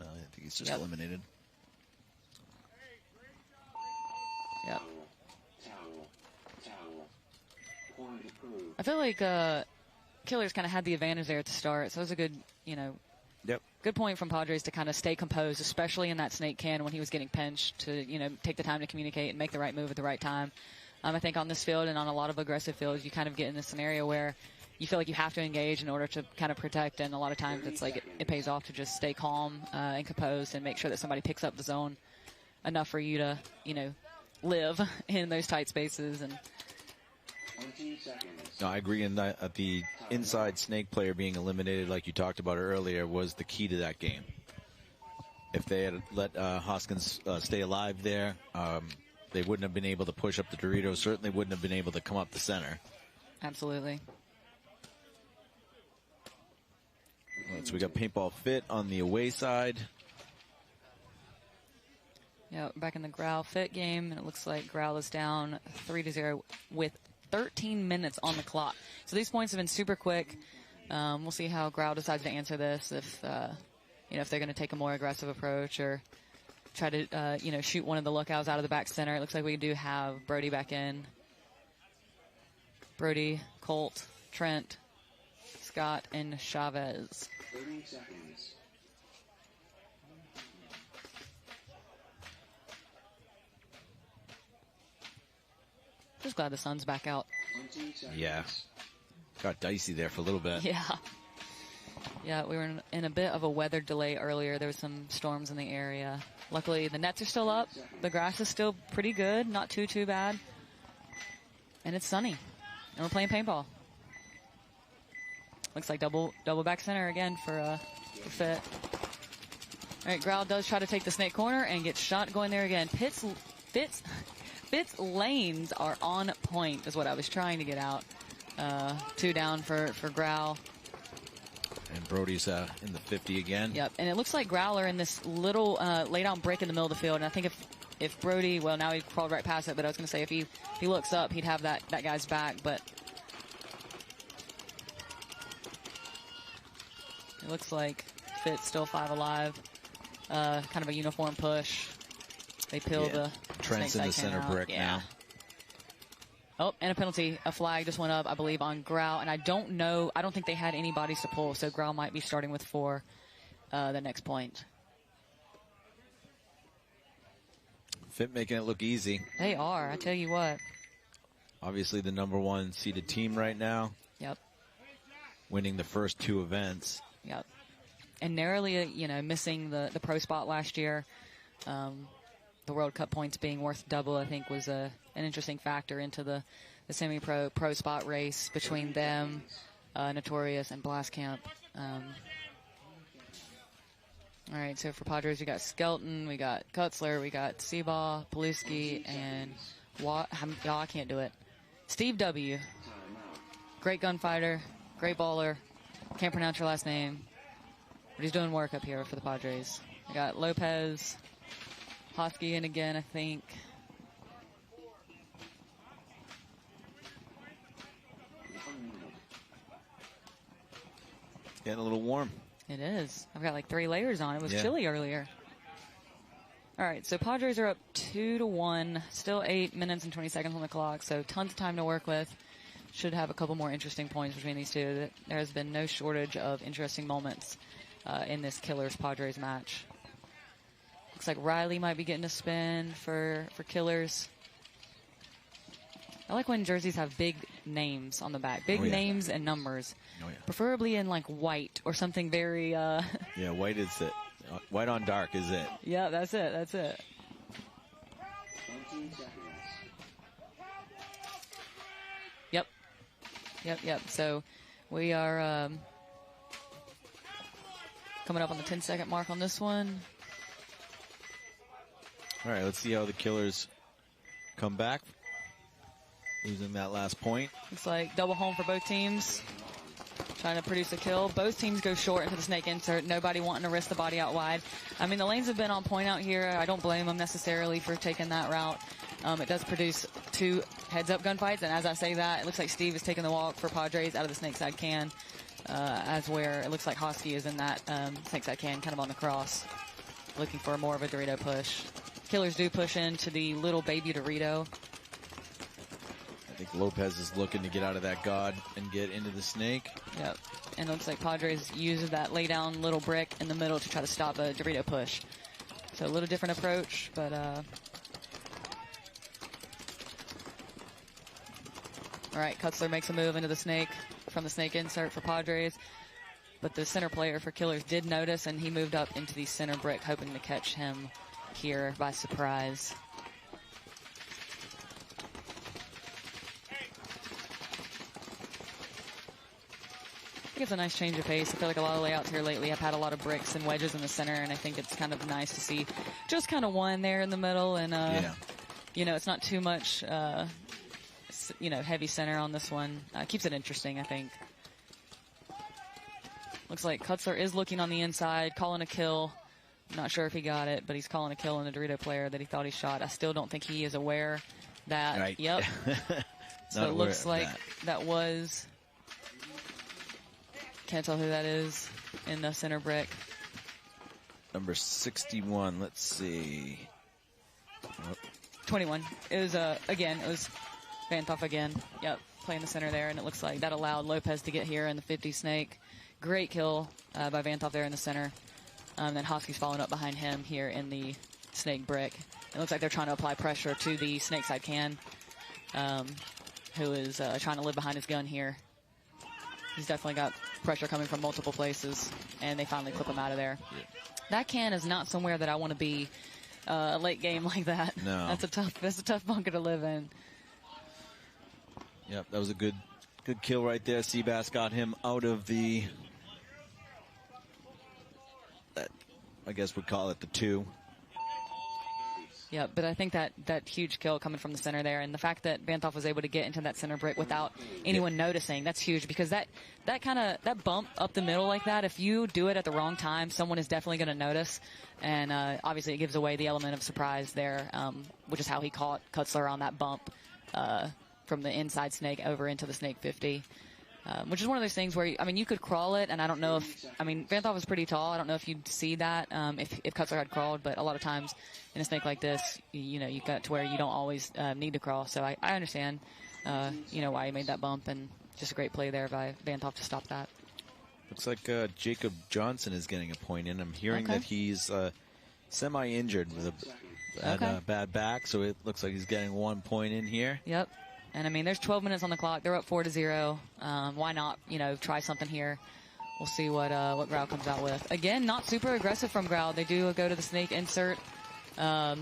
I think he's just eliminated. Yep. I feel like Killers kind of had the advantage there at the start, so it was a good, good point from Padres to kind of stay composed, especially in that snake can when he was getting pinched, to take the time to communicate and make the right move at the right time. I think on this field and on a lot of aggressive fields, you kind of get in this scenario where you feel like you have to engage in order to kind of protect, and a lot of times it's like it pays off to just stay calm and composed and make sure that somebody picks up the zone enough for you to, live in those tight spaces. And no, I agree. And the inside snake player being eliminated, like you talked about earlier, was the key to that game. If they had let Hoskins stay alive there, they wouldn't have been able to push up the Doritos. Certainly wouldn't have been able to come up the center. Absolutely. So we got Paintball Fit on the away side. Yeah, back in the Growl Fit game, and it looks like Growl is down 3-0 with 13 minutes on the clock. So these points have been super quick. We'll see how Growl decides to answer this, if they're going to take a more aggressive approach or try to, you know, shoot one of the lookouts out of the back center. It looks like we do have Brody back in. Brody, Colt, Trent, Scott, and Chavez. 30 seconds. Just glad the sun's back out. 20 seconds. Yeah. Got dicey there for a little bit. Yeah. Yeah, we were in a bit of a weather delay earlier. There was some storms in the area. Luckily, the nets are still up. The grass is still pretty good. Not too bad. And it's sunny. And we're playing paintball. Looks like double back center again for Fit. All right, Growl does try to take the snake corner and gets shot going there again. Fit's lanes are on point is what I was trying to get out. 2 down for Growl. And Brody's in the 50 again. Yep, and it looks like Growler in this little lay-down brick in the middle of the field. And I think if Brody, well, now he crawled right past it, but I was going to say if he looks up, he'd have that guy's back. But it looks like Fit's still 5 alive. Kind of a uniform push. They peel the Trent's in the center brick now. Oh, and a penalty. A flag just went up, I believe, on Growl. And I don't know. I don't think they had any bodies to pull, so Growl might be starting with 4 the next point. Fit making it look easy. They are. I tell you what. Obviously the #1 seeded team right now. Yep. Winning the first 2 events. Yep. And narrowly, you know, missing the pro spot last year. The World Cup points being worth double, I think, was an interesting factor into the semi-pro pro spot race between them, Notorious, and Blastcamp. All right, so for Padres, we got Skelton, we got Kutzler, we got Seabaugh, Paluski, and I can't do it. Steve W. Great gunfighter, great baller. Can't pronounce your last name, but he's doing work up here for the Padres. We got Lopez, Hosky in again, I think. Getting a little warm. It is. I've got like 3 layers on. It was Yeah. chilly earlier. All right, so Padres are up 2-1. Still 8 minutes and 20 seconds on the clock, so tons of time to work with. Should have a couple more interesting points between these two. There has been no shortage of interesting moments in this Killers-Padres match. Looks like Riley might be getting a spin for Killers. I like when jerseys have big names on the back. Big names and numbers. Oh, yeah. Preferably in like white or something very... Yeah, white is it. White on dark is it. Yeah, that's it. That's it. 20 seconds. Yep. So we are coming up on the 10-second mark on this one. All right, let's see how the Killers come back. Losing that last point. Looks like double home for both teams. Trying to produce a kill. Both teams go short into the snake insert. Nobody wanting to risk the body out wide. I mean, the lanes have been on point out here. I don't blame them necessarily for taking that route. It does produce 2 heads-up gunfights, and as I say that, it looks like Steve is taking the walk for Padres out of the snake side can, as where it looks like Hosky is in that snake side can, kind of on the cross, looking for more of a Dorito push. Killers do push into the little baby Dorito. I think Lopez is looking to get out of that god and get into the snake. Yep. And it looks like Padres uses that lay down little brick in the middle to try to stop a Dorito push. So a little different approach, but all right, Kutzler makes a move into the snake from the snake insert for Padres. But the center player for Killers did notice, and he moved up into the center brick, hoping to catch him here by surprise. I think it's a nice change of pace. I feel like a lot of layouts here lately have had a lot of bricks and wedges in the center, and I think it's kind of nice to see just kind of one there in the middle. And, you know, it's not too much, you know, heavy center on this one. Keeps it interesting, I think. Looks like Kutzler is looking on the inside, calling a kill. Not sure if he got it, but he's calling a kill on the Dorito player that he thought he shot. I still don't think he is aware that. Right. Yep. So it looks like that was... Can't tell who that is in the center brick. Number 61, let's see. Oh. 21. It was, again, it was Vantoff again. Yep, playing the center there, and it looks like that allowed Lopez to get here in the 50 snake. Great kill by Vantoff there in the center. Then Hosky's following up behind him here in the snake brick. It looks like they're trying to apply pressure to the snake side can, who is trying to live behind his gun here. He's definitely got pressure coming from multiple places, and they finally clip him out of there. Yeah. That can is not somewhere that I want to be a late game like that. No. That's a tough bunker to live in. Yep, that was a good kill right there. Seabass got him out of the, I guess we'd call it the 2. Yeah, but I think that huge kill coming from the center there, and the fact that Vantoff was able to get into that center brick without anyone noticing, that's huge, because that bump up the middle like that, if you do it at the wrong time, someone is definitely going to notice, and obviously it gives away the element of surprise there, which is how he caught Kutzler on that bump from the inside snake over into the snake 50. Which is one of those things where, you could crawl it, and I don't know if, Vantoff was pretty tall. I don't know if you'd see that if Kutzler had crawled, but a lot of times in a snake like this, you got to where you don't always need to crawl. So I understand, why he made that bump, and just a great play there by Vantoff to stop that. Looks like Jacob Johnson is getting a point in. I'm hearing that he's semi-injured with a bad back, so it looks like he's getting 1 point in here. Yep. And there's 12 minutes on the clock. They're up 4-0. Why not, try something here? We'll see what Grau comes out with. Again, not super aggressive from Grau. They do go to the snake insert, but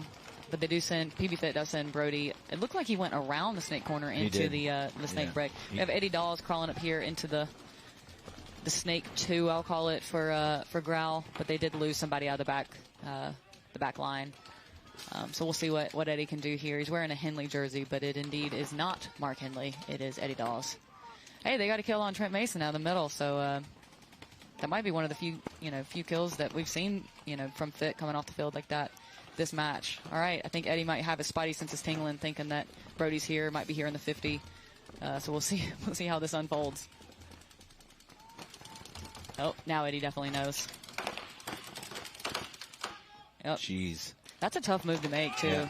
they do send PB Fit does send Brody. It looked like he went around the snake corner into the snake break. We have Eddie Dawes crawling up here into the snake 2, I'll call it, for Grau, but they did lose somebody out of the back line. So we'll see what Eddie can do here. He's wearing a Henley jersey, but it indeed is not Mark Henley. It is Eddie Dawes. Hey, they got a kill on Trent Mason out of the middle, so that might be one of the few kills that we've seen, from Fit coming off the field like that this match. All right, I think Eddie might have his spidey senses tingling, thinking that Brody's here, might be here in the 50. So we'll see how this unfolds. Oh, now Eddie definitely knows. Yep. Jeez. That's a tough move to make, too. Yeah.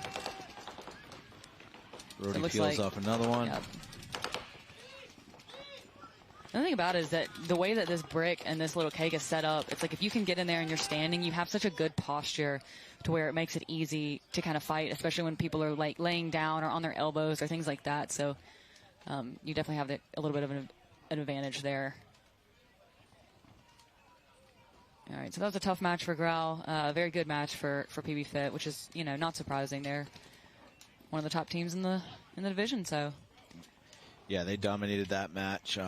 Brody peels off another one. Yep. The thing about it is that the way that this brick and this little cake is set up, it's like if you can get in there and you're standing, you have such a good posture to where it makes it easy to kind of fight, especially when people are like laying down or on their elbows or things like that. So you definitely have a little bit of an advantage there. All right, so that was a tough match for Grau. A very good match for PB Fit, which is, not surprising. They're one of the top teams in the division, so. Yeah, they dominated that match.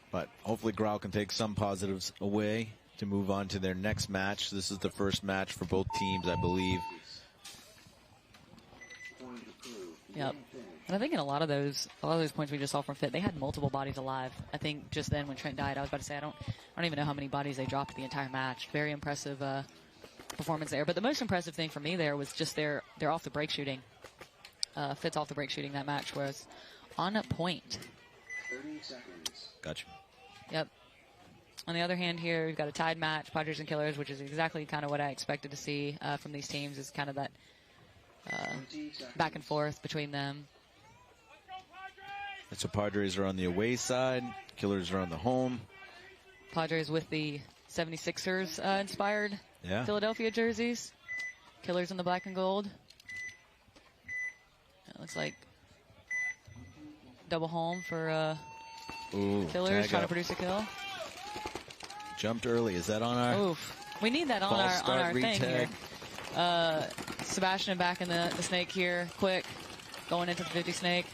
But hopefully Grau can take some positives away to move on to their next match. This is the first match for both teams, I believe. Yep. And I think in a lot of those points we just saw from Fit, they had multiple bodies alive. I think just then when Trent died, I was about to say I don't even know how many bodies they dropped the entire match. Very impressive performance there. But the most impressive thing for me there was just their off the break shooting. Fit's off the break shooting that match was on a point. 30 seconds. Gotcha. Yep. On the other hand here, we've got a tied match, Padres and Killers, which is exactly kind of what I expected to see from these teams, is kind of that back and forth between them. So Padres are on the away side, Killers are on the home. Padres with the 76ers inspired Philadelphia jerseys. Killers in the black and gold. It looks like double home for Killers trying to produce a kill. Jumped early. Is that on our? Oof. We need that on our thing here. Sebastian back in the snake here, quick, going into the 50 snake.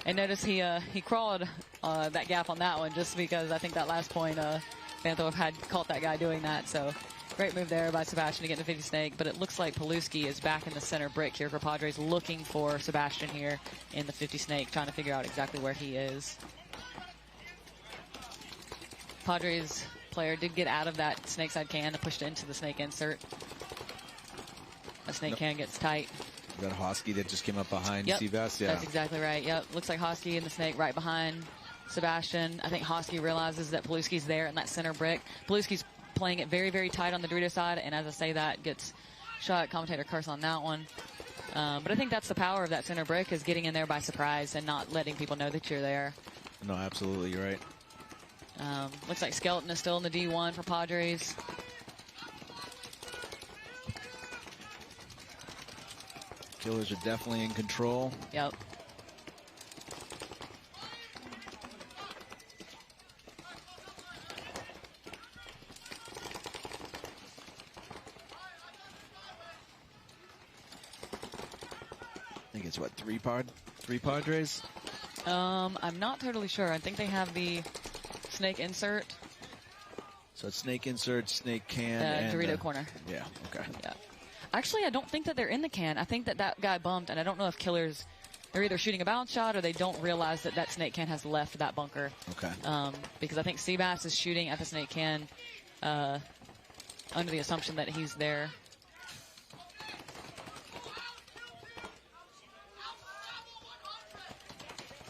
And notice he crawled that gap on that one just because I think that last point Vantoff had caught that guy doing that. So great move there by Sebastian to get into 50 snake. But it looks like Paluski is back in the center brick here for Padres, looking for Sebastian here in the 50 snake, trying to figure out exactly where he is. Padres player did get out of that snake side can and pushed it into the snake insert. The snake can gets tight. We got Hosky that just came up behind Seabass. Yeah, that's exactly right. Yep, looks like Hosky and the snake right behind Sebastian. I think Hosky realizes that Paluski's there in that center brick. Paluski's playing it very, very tight on the Dorito side, and as I say that, gets shot. Commentator curse on that one. But I think that's the power of that center brick, is getting in there by surprise and not letting people know that you're there. No, absolutely, you're right. Looks like Skelton is still in the D1 for Padres. Killers are definitely in control. Yep. I think it's what, three Padres? I'm not totally sure. I think they have the snake insert. So it's snake insert, snake can, and Dorito corner. Yeah, okay. Yeah. Actually, I don't think that they're in the can. I think that that guy bumped, and I don't know if Killers, they're either shooting a bounce shot or they don't realize that that snake can has left that bunker. Okay. Because I think Seabass is shooting at the snake can under the assumption that he's there.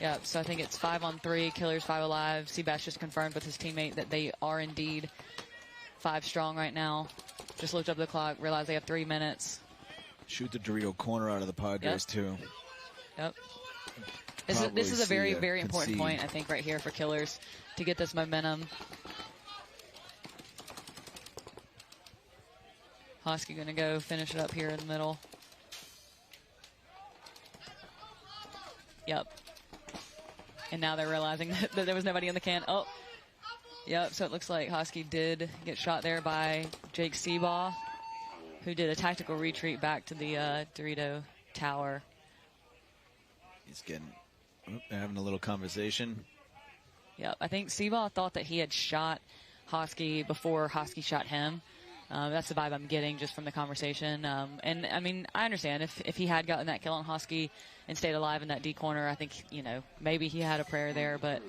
Yeah, so I think it's 5-on-3, Killers 5 alive. Seabass just confirmed with his teammate that they are indeed 5 strong right now. Just looked up the clock, realized they have 3 minutes. Shoot the Dorito corner out of the Padres, too. Yep. This is a very, very important point, I think, right here for Killers to get this momentum. Hosky going to go finish it up here in the middle. Yep. And now they're realizing that there was nobody in the can. Oh, yep. So it looks like Hosky did get shot there by Jake Seabaugh, who did a tactical retreat back to the Dorito tower. He's they're having a little conversation. Yep. I think Seabaugh thought that he had shot Hosky before Hosky shot him. That's the vibe I'm getting just from the conversation. And, I mean, I understand if he had gotten that kill on Hosky and stayed alive in that D corner, I think, you know, maybe he had a prayer there. But,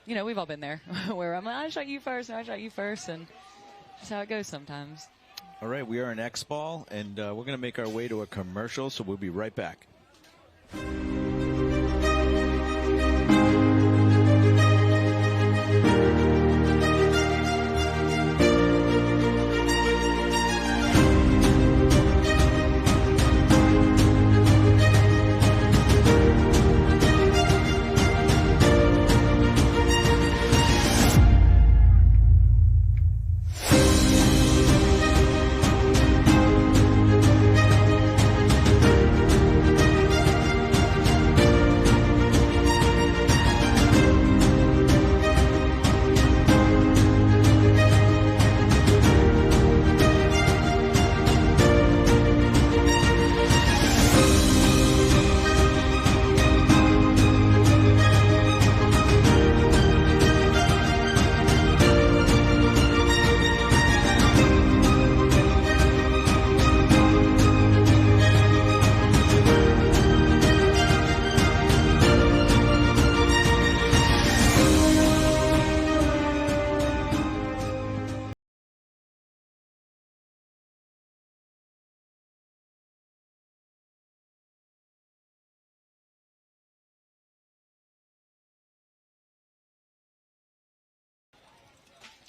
you know, we've all been there where I'm like, I shot you first, and I shot you first, and just how it goes sometimes. All right, we are in X-Ball, and we're going to make our way to a commercial, so we'll be right back.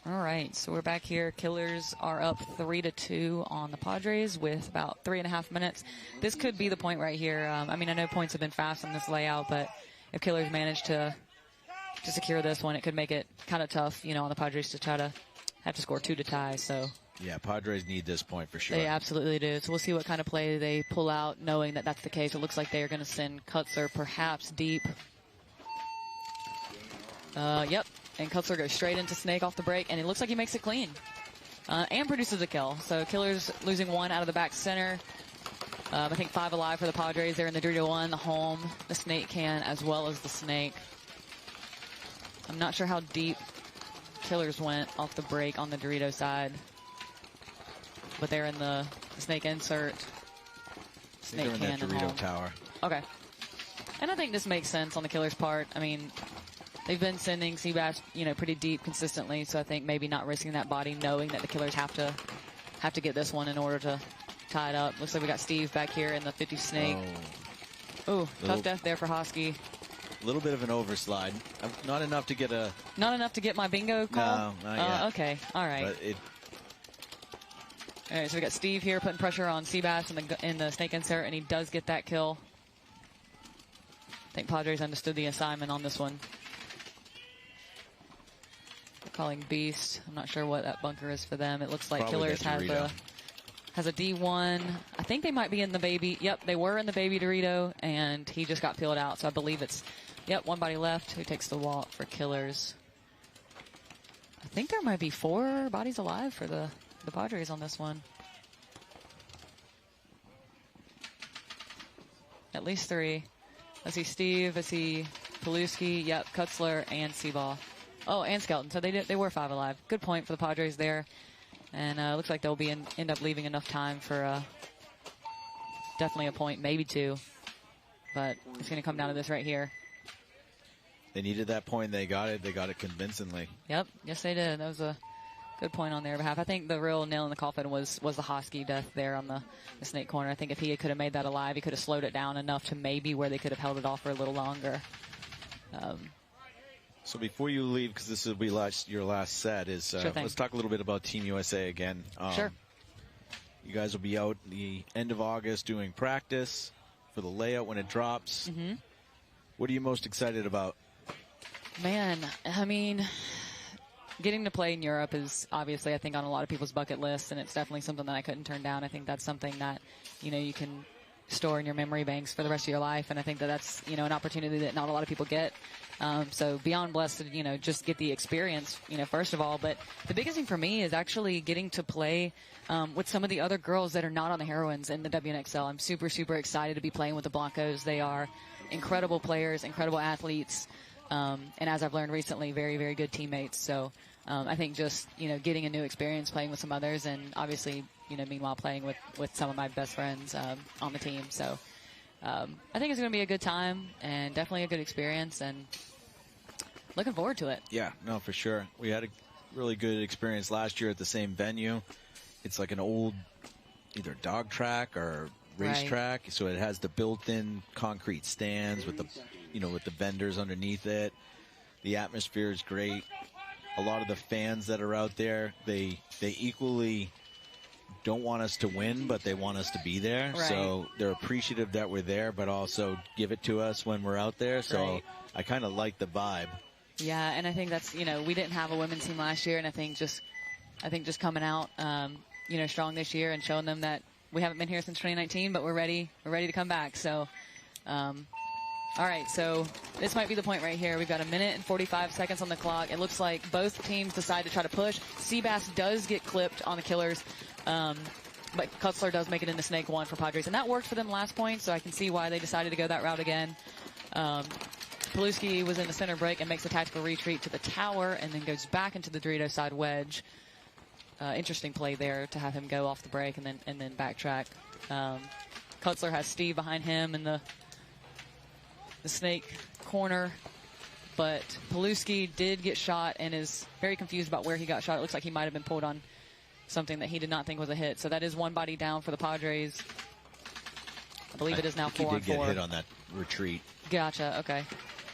All right, so we're back here. Killers are up 3-2 on the Padres with about 3.5 minutes. This could be the point right here. I mean, I know points have been fast on this layout, but if Killers manage to secure this one, it could make it kind of tough, you know, on the Padres to try to have to score 2 to tie. So yeah, Padres need this point for sure. They absolutely do. So we'll see what kind of play they pull out, knowing that that's the case. It looks like they are going to send Kutzer perhaps deep. Yep. And Kutzer goes straight into Snake off the break, and it looks like he makes it clean. And produces a kill. So Killers losing 1 out of the back center. I think 5 alive for the Padres. They're in the Dorito 1, the home, the Snake can, as well as the Snake. I'm not sure how deep Killers went off the break on the Dorito side. But they're in the Snake insert. Snake can in that Dorito tower. Okay. And I think this makes sense on the Killers' part. I mean, they've been sending Seabass, you know, pretty deep consistently, so I think maybe not risking that body, knowing that the Killers have to get this one in order to tie it up. Looks like we got Steve back here in the 50 Snake. Oh, tough death there for Hosky. A little bit of an overslide. Not enough to get a... Not enough to get my bingo call? No, not yet. Okay, all right. But it... All right, so we got Steve here putting pressure on Seabass in the snake insert, and he does get that kill. I think Padres understood the assignment on this one. They're calling Beast. I'm not sure what that bunker is for them. It looks like Probably Killers has a D1. I think they might be in the baby. Yep, they were in the baby Dorito, and he just got peeled out. So I believe it's, yep, one body left. Who takes the walk for Killers? I think there might be 4 bodies alive for the Padres on this one. At least 3. I see Steve. I see Paluski. Yep, Kutzler and Seaball. Oh, and Skelton. So they were 5 alive. Good point for the Padres there. And looks like they'll be end up leaving enough time for definitely a point, maybe 2. But it's going to come down to this right here. They needed that point. They got it. They got it convincingly. Yep. Yes, they did. That was a good point on their behalf. I think the real nail in the coffin was the Hosky death there on the snake corner. I think if he could have made that alive, he could have slowed it down enough to maybe where they could have held it off for a little longer. So before you leave, because this will be your last set, Sure thing. let's talk a little bit about Team USA again. Sure. You guys will be out the end of August doing practice for the layout when it drops. Mm-hmm. What are you most excited about? Man, I mean, getting to play in Europe is obviously, I think, on a lot of people's bucket list, and it's definitely something that I couldn't turn down. I think that's something that, you can store in your memory banks for the rest of your life, and I think that's, an opportunity that not a lot of people get. So beyond blessed to, just get the experience, first of all. But the biggest thing for me is actually getting to play with some of the other girls that are not on the Heroines in the WNXL. I'm super, super excited to be playing with the Blancos. They are incredible players, incredible athletes, and as I've learned recently, very, very good teammates. So I think just, getting a new experience playing with some others, and obviously, meanwhile playing with some of my best friends on the team. So I think it's going to be a good time and definitely a good experience, and looking forward to it. Yeah, no, for sure. We had a really good experience last year at the same venue. It's like an old either dog track or racetrack, right. So it has the built-in concrete stands with the, with the vendors underneath it. The atmosphere is great. A lot of the fans that are out there, they equally don't want us to win, but they want us to be there. Right. So they're appreciative that we're there, but also give it to us when we're out there. So right. I kind of like the vibe. Yeah, and I think that's, we didn't have a women's team last year, and I think just coming out, strong this year and showing them that we haven't been here since 2019, but we're ready to come back. So, all right, so this might be the point right here. We've got 1 minute and 45 seconds on the clock. It looks like both teams decide to try to push. Seabass does get clipped on the Killers, but Kutzler does make it into Snake 1 for Padres, and that worked for them last point, so I can see why they decided to go that route again. Paluski was in the center break and makes a tactical retreat to the tower and then goes back into the Dorito side wedge. Interesting play there to have him go off the break and then backtrack. Kutzler has Steve behind him in the snake corner, but Paluski did get shot and is very confused about where he got shot. It looks like he might have been pulled on something that he did not think was a hit. So that is 1 body down for the Padres. I believe it is now 4 on 4. He did get hit on that retreat. Gotcha, okay.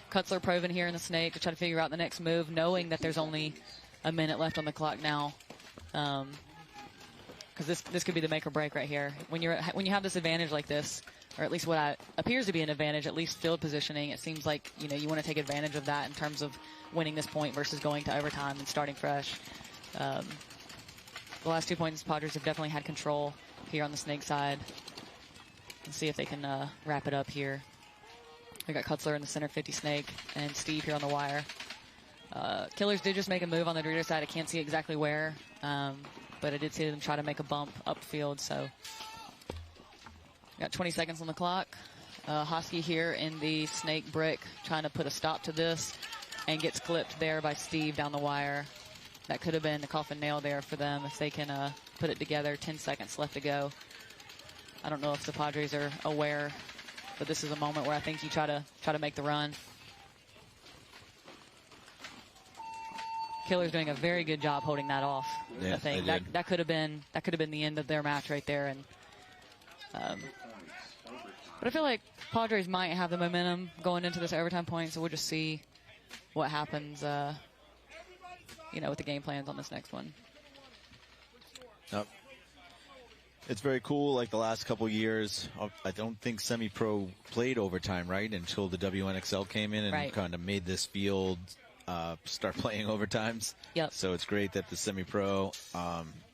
Kutzler Proven here in the snake to try to figure out the next move, knowing that there's only 1 minute left on the clock now. Because this could be the make or break right here. When you have this advantage like this, or at least what appears to be an advantage, at least field positioning, it seems like you want to take advantage of that in terms of winning this point versus going to overtime and starting fresh. The last 2 points, Padres have definitely had control here on the snake side. Let's see if they can wrap it up here. We got Kutzler in the center 50 snake and Steve here on the wire. Killers did just make a move on the Dorito side. I can't see exactly where, but I did see them try to make a bump upfield. So got 20 seconds on the clock. Hosky here in the snake brick trying to put a stop to this and gets clipped there by Steve down the wire. That could have been the coffin nail there for them if they can put it together. 10 seconds left to go. I don't know if the Padres are aware, but this is a moment where I think you try to make the run. Killer's doing a very good job holding that off. Yeah, I think that could have been the end of their match right there. And But I feel like Padres might have the momentum going into this overtime point, so we'll just see what happens, with the game plans on this next one. Yep. It's very cool. Like the last couple years, I don't think semi-pro played overtime, right, until the WNXL came in and kind of made this field start playing overtimes. Yep. So it's great that the semi-pro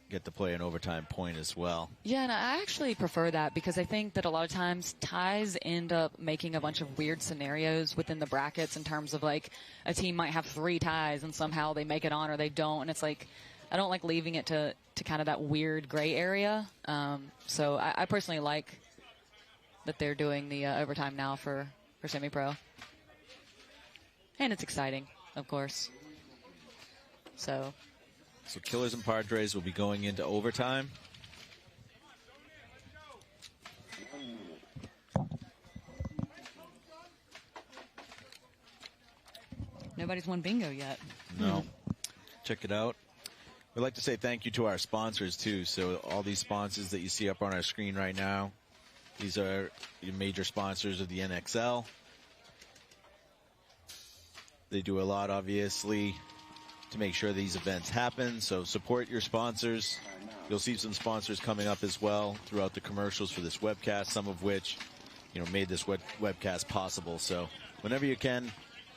get to play an overtime point as well. Yeah, and I actually prefer that because I think that a lot of times ties end up making a bunch of weird scenarios within the brackets in terms of like a team might have 3 ties and somehow they make it on or they don't. And it's like, I don't like leaving it to kind of that weird gray area. So I personally like that they're doing the overtime now for semi-pro. And it's exciting, of course. So Killers and Padres will be going into overtime. Nobody's won bingo yet. No. Check it out. We'd like to say thank you to our sponsors, too. So all these sponsors that you see up on our screen right now, these are your major sponsors of the NXL. They do a lot, obviously, to make sure these events happen. So support your sponsors. You'll see some sponsors coming up as well throughout the commercials for this webcast, some of which, made this webcast possible. So whenever you can,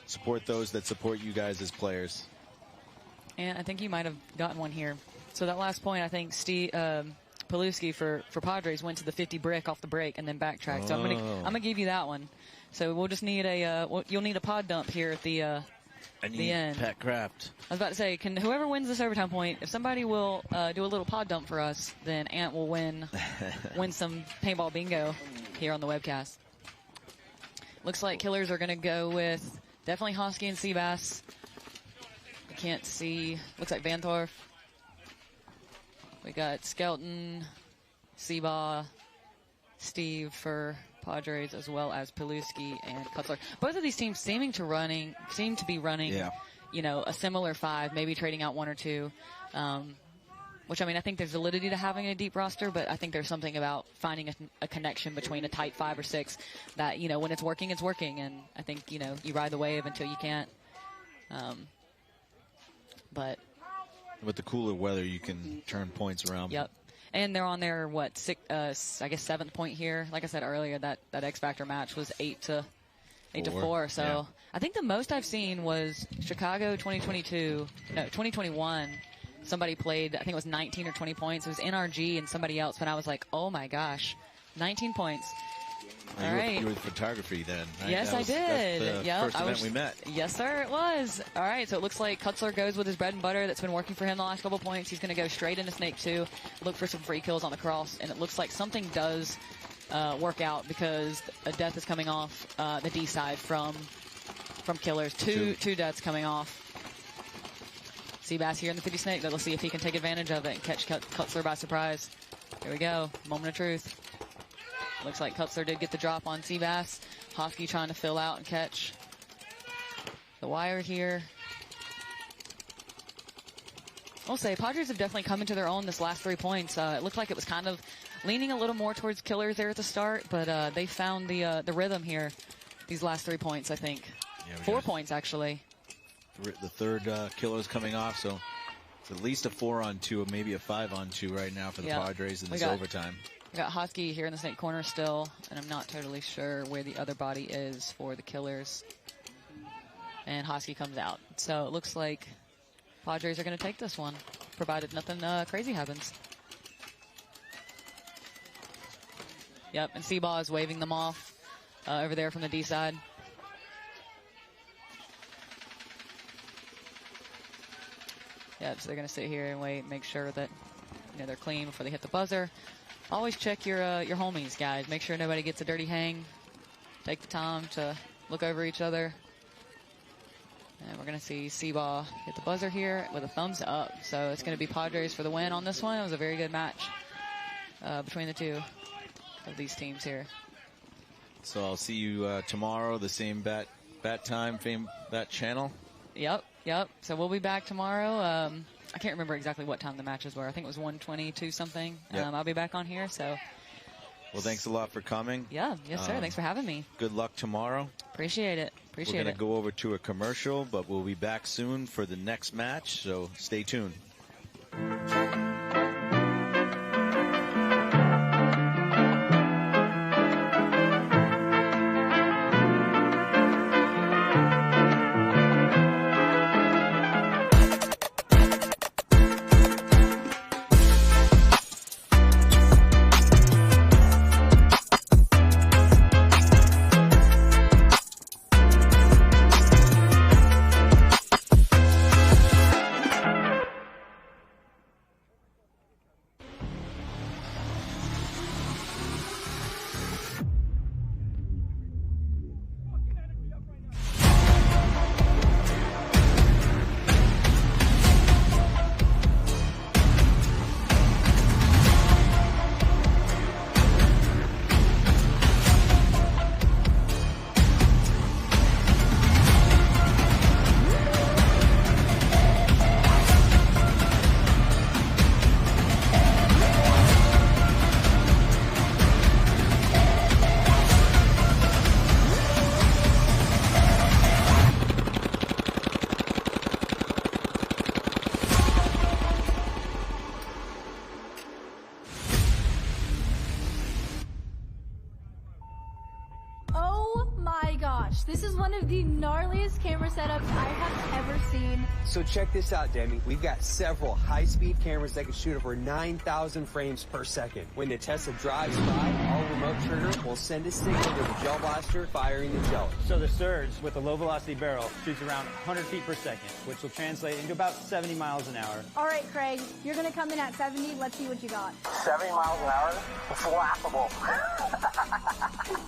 support those that support you guys as players. And I think you might have gotten one here. So that last point, I think Steve Paluski for Padres went to the 50 brick off the break and then backtracked. So I'm gonna give you that one. So we'll just need you'll need a pod dump here at the end. Pat Kraft. I was about to say, can whoever wins this overtime point, if somebody will do a little pod dump for us, then Ant will win some paintball bingo here on the webcast. Looks like Killers are going to go with definitely Hosky and Seabass. I can't see. Looks like Vanthorf. We got Skelton, Seabaugh, Steve for Padres, as well as Paluski and Kutzler. Both of these teams seem to be running, a similar 5, maybe trading out 1 or 2. Which, I think there's validity to having a deep roster, but I think there's something about finding a connection between a tight 5 or 6 that, when it's working, it's working. And I think, you ride the wave until you can't. But with the cooler weather, you can turn points around. Yep. And they're on their, I guess 7th point here. Like I said earlier, that X Factor match was 8 to 4. So yeah. I think the most I've seen was Chicago 2021. Somebody played, I think it was 19 or 20 points. It was NRG and somebody else, but I was like, oh my gosh, 19 points. All right. You were with photography then, right? Yes, I did. That's the first event we met. Yes, sir, it was. All right, so it looks like Kutzler goes with his bread and butter that's been working for him the last couple points. He's going to go straight into Snake 2, look for some free kills on the cross, and it looks like something does work out because a death is coming off the D side from Killers. Two deaths coming off. Seabass here in the 50 Snake. Let's see if he can take advantage of it and catch Kutzler by surprise. Here we go. Moment of truth. Looks like Kutzler did get the drop on Seabass. Hofke trying to fill out and catch the wire here. I'll say Padres have definitely come into their own this last 3 points. It looked like it was kind of leaning a little more towards Killers there at the start, but they found the rhythm here these last 3 points, I think. Yeah, 4 points, actually. The third Killers coming off, so it's at least a 4-on-2 or maybe a 5-on-2 right now for the Padres in this overtime. We got Hosky here in the Snake corner still, and I'm not totally sure where the other body is for the Killers. And Hosky comes out. So it looks like Padres are going to take this one, provided nothing crazy happens. Yep, and Seabaugh is waving them off over there from the D side. Yep, so they're going to sit here and wait, make sure that they're clean before they hit the buzzer. Always check your homies, guys. Make sure nobody gets a dirty hang. Take the time to look over each other. And we're going to see Seabaugh hit the buzzer here with a thumbs up. So it's going to be Padres for the win on this one. It was a very good match between the two of these teams here. So I'll see you tomorrow, the same bat time, bat channel. Yep. So we'll be back tomorrow. I can't remember exactly what time the matches were. I think it was 1:22 something. Yep. I'll be back on here. So Well, thanks a lot for coming. Yeah, yes, sir. Thanks for having me. Good luck tomorrow. Appreciate it. Appreciate We're it. going to go over to a commercial, but we'll be back soon for the next match, so stay tuned. This is one of the gnarliest camera setups I have ever seen. So check this out, Demi. We've got several high-speed cameras that can shoot over 9,000 frames per second. When the Tesla drives by, our remote trigger will send a signal to the gel blaster, firing the gel. So the Surge with the low-velocity barrel shoots around 100 feet per second, which will translate into about 70 miles an hour. All right, Craig, you're going to come in at 70. Let's see what you got. 70 miles an hour? It's laughable.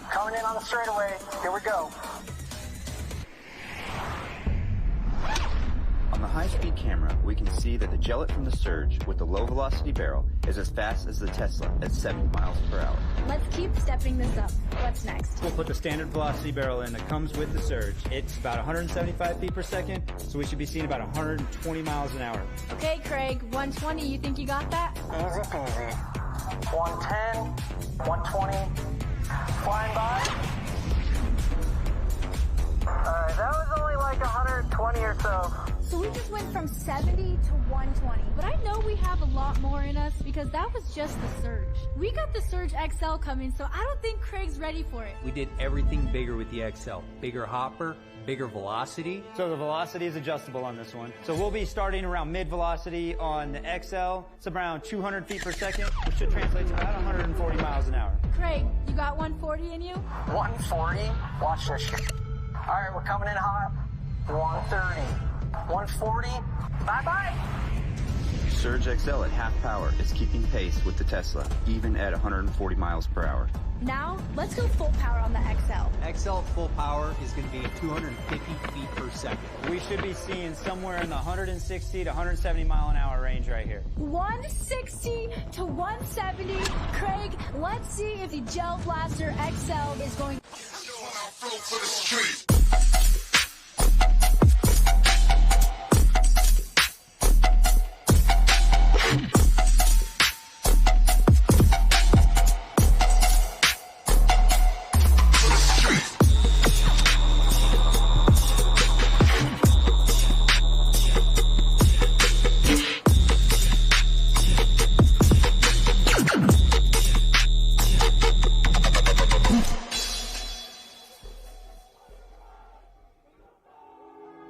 Coming in on the straightaway. Here we go. On the high-speed camera, we can see that the gellet from the Surge with the low-velocity barrel is as fast as the Tesla at 70 miles per hour. Let's keep stepping this up. What's next? We'll put the standard velocity barrel in that comes with the Surge. It's about 175 feet per second, so we should be seeing about 120 miles an hour. Okay, Craig, 120, you think you got that? Easy peasy. 110, 120, flying by. Alright, that was only like 120 or so. So we just went from 70 to 120, but I know we have a lot more in us because that was just the Surge. We got the Surge XL coming, so I don't think Craig's ready for it. We did everything bigger with the XL. Bigger hopper, bigger velocity. So the velocity is adjustable on this one. So we'll be starting around mid-velocity on the XL. It's around 200 feet per second, which should translate to about 140 miles an hour. Craig, you got 140 in you? 140? Watch this shit. Alright, we're coming in hot. 130. 140. Bye-bye. Surge XL at half power is keeping pace with the Tesla, even at 140 miles per hour. Now, let's go full power on the XL. XL full power is going to be at 250 feet per second. We should be seeing somewhere in the 160 to 170 mile an hour range right here. 160 to 170. Craig, let's see if the Gel Blaster XL is going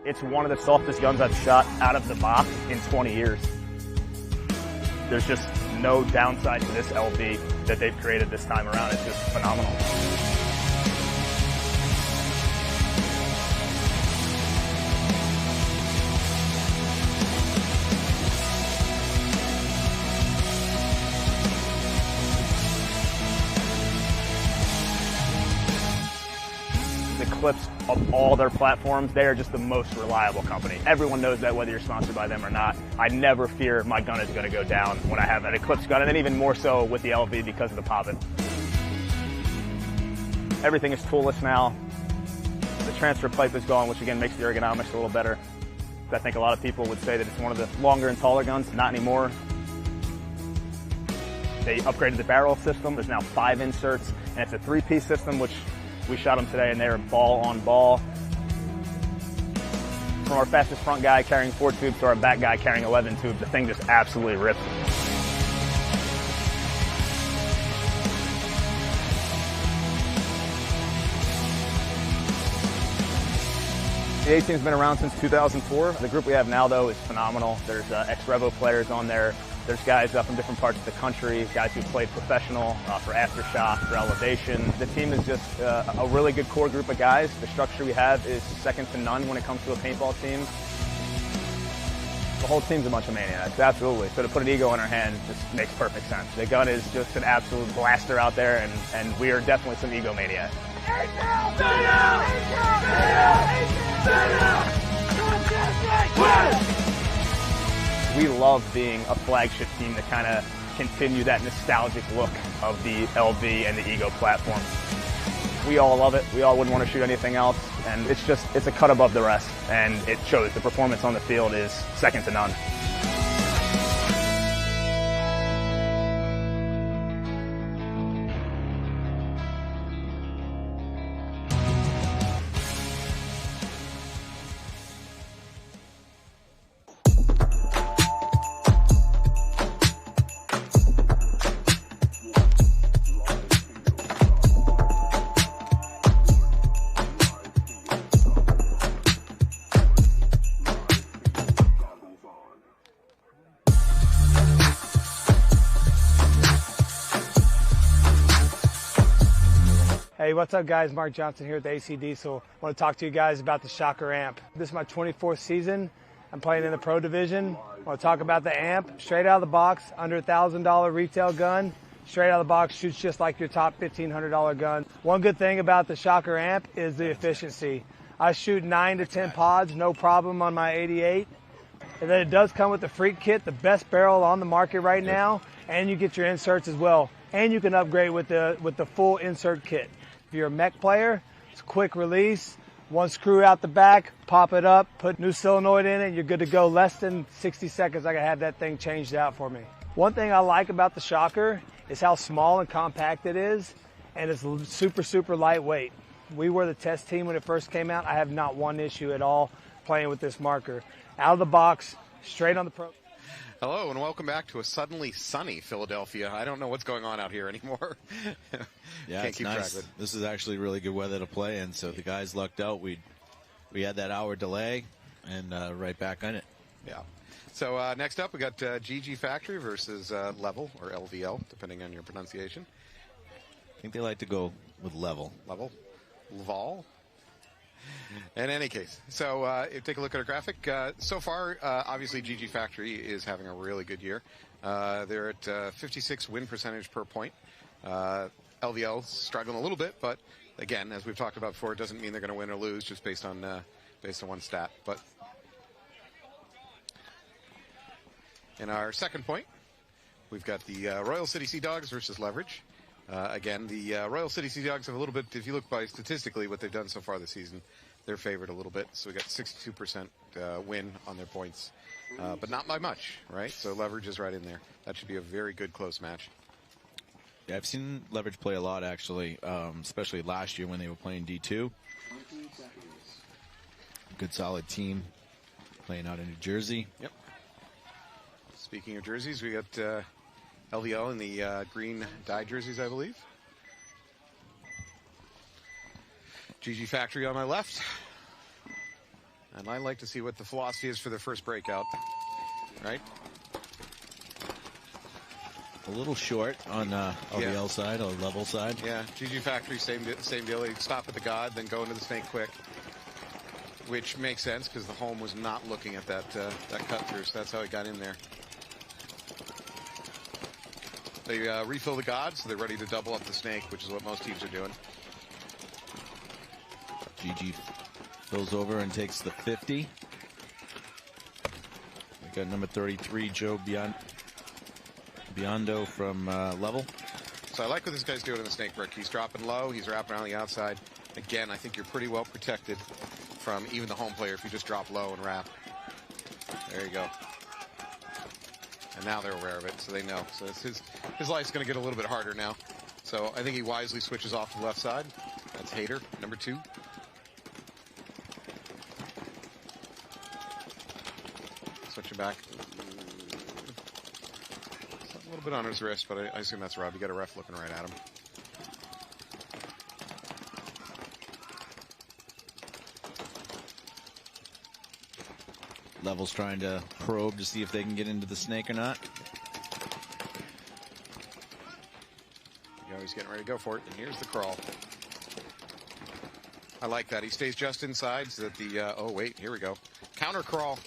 It's one of the softest guns I've shot out of the box in 20 years. There's just no downside to this LB that they've created this time around. It's just phenomenal. The clips of all their platforms, they are just the most reliable company. Everyone knows that whether you're sponsored by them or not. I never fear my gun is going to go down when I have an Eclipse gun, and then even more so with the LV because of the poppet. Everything is toolless now. The transfer pipe is gone, which again makes the ergonomics a little better. I think a lot of people would say that it's one of the longer and taller guns. Not anymore. They upgraded the barrel system. There's now 5 inserts, and it's a 3-piece system, which we shot them today, and they're ball on ball. From our fastest front guy carrying 4 tubes to our back guy carrying 11 tubes, the thing just absolutely rips. The A-Team's been around since 2004. The group we have now, though, is phenomenal. There's ex-Revo players on there. There's guys from different parts of the country, guys who played professional for Aftershock, for Elevation. The team is just a really good core group of guys. The structure we have is second to none when it comes to a paintball team. The whole team's a bunch of maniacs, absolutely. So to put an ego in our hand just makes perfect sense. The gun is just an absolute blaster out there, and we are definitely some ego maniacs. We love being a flagship team to kind of continue that nostalgic look of the LV and the Ego platform. We all love it. We all wouldn't want to shoot anything else, and it's a cut above the rest, and it shows. The performance on the field is second to none. Hey, what's up guys? Mark Johnson here with AC Diesel. I want to talk to you guys about the Shocker amp. This is my 24th season. I'm playing in the pro division. I want to talk about the amp. Straight out of the box, under $1,000 retail gun. Straight out of the box, shoots just like your top $1,500 gun. One good thing about the Shocker amp is the efficiency. I shoot 9 to 10 pods, no problem on my 88. And then it does come with the Freak Kit, the best barrel on the market right now, and you get your inserts as well. And you can upgrade with the full insert kit. If you're a mech player, it's quick release. One screw out the back, pop it up, put new solenoid in it, you're good to go. Less than 60 seconds, I can have that thing changed out for me. One thing I like about the Shocker is how small and compact it is, and it's super, super lightweight. We were the test team when it first came out. I have not one issue at all playing with this marker. Out of the box, straight on the pro. Hello and welcome back to a suddenly sunny Philadelphia. I don't know what's going on out here anymore. Yeah, Can't it's keep nice. track of it. This is actually really good weather to play in, so the guys lucked out. We had that hour delay, and right back on it. Yeah. So next up, we got GG Factory versus Level, or LVL, depending on your pronunciation. I think they like to go with Level. Level? Laval? In any case, so take a look at our graphic. So far, obviously, GG Factory is having a really good year. They're at 56 win percentage per point. LVL struggling a little bit, but again, as we've talked about before, it doesn't mean they're going to win or lose just based on one stat. But in our second point, we've got the Royal City Sea Dogs versus Leverage. Again, the Royal City Sea Dogs have a little bit, if you look by statistically what they've done so far this season, they're favored a little bit. So we got 62% win on their points, but not by much, right? So Leverage is right in there. That should be a very good close match. Yeah, I've seen Leverage play a lot, actually, especially last year when they were playing D2. Good, solid team playing out in New Jersey. Yep. Speaking of jerseys, we got LVL in the green dye jerseys, I believe. GG Factory on my left. And I like to see what the philosophy is for their first breakout. Right? A little short on LVL side, or Level side. Yeah, GG Factory, same deal. They stop at the God, then go into the snake quick. Which makes sense, because the home was not looking at that cut through, so that's how he got in there. They refill the God, so they're ready to double up the snake, which is what most teams are doing. GG fills over and takes the 50. We got number 33, Joe Biondo from Level. So I like what this guy's doing in the snake brick. He's dropping low, he's wrapping around the outside. Again, I think you're pretty well protected from even the home player if you just drop low and wrap. There you go. And now they're aware of it, so they know. So his life's going to get a little bit harder now. So I think he wisely switches off to the left side. That's Hader, number 2. Switching back. A little bit on his wrist, but I assume that's Rob. You got a ref looking right at him. Level's trying to probe to see if they can get into the snake or not. He's getting ready to go for it, and here's the crawl. I like that. He stays just inside so that the, oh wait, here we go. Counter crawl.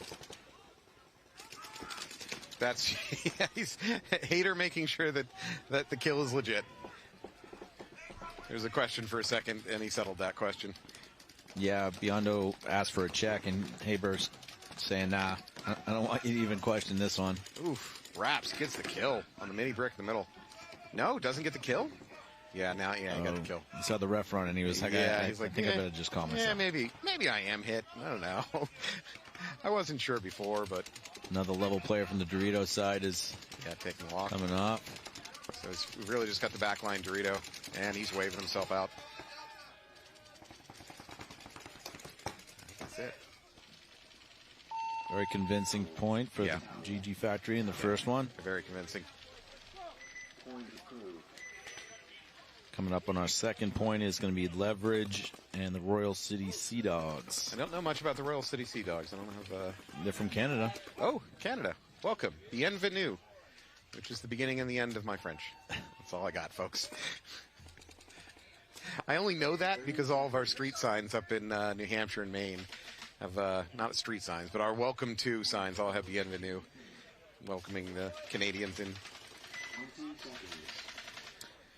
That's, yeah, he's Hader making sure that the kill is legit. There's a question for a second, and he settled that question. Yeah, Biondo asked for a check, and Haber's saying, nah, I don't want you to even question this one. Oof, Raps gets the kill on the mini brick in the middle. No, doesn't get the kill? Yeah, now, yeah, he got the kill. He saw the ref run, and he was like, I think I better just call myself. Yeah, maybe I am hit. I don't know. I wasn't sure before, but... Another level player from the Dorito side is taking a walk. Coming up. So we've really just got the back line Dorito, and he's waving himself out. That's it. Very convincing point for the GG Factory in the first one. Very convincing. Coming up on our second point is going to be Leverage and the Royal City Sea Dogs. I don't know much about the Royal City Sea Dogs. I don't have. They're from Canada. Oh, Canada. Welcome. Bienvenue, which is the beginning and the end of my French. That's all I got, folks. I only know that because all of our street signs up in New Hampshire and Maine have, not street signs, but our welcome to signs all have Bienvenue, welcoming the Canadians in.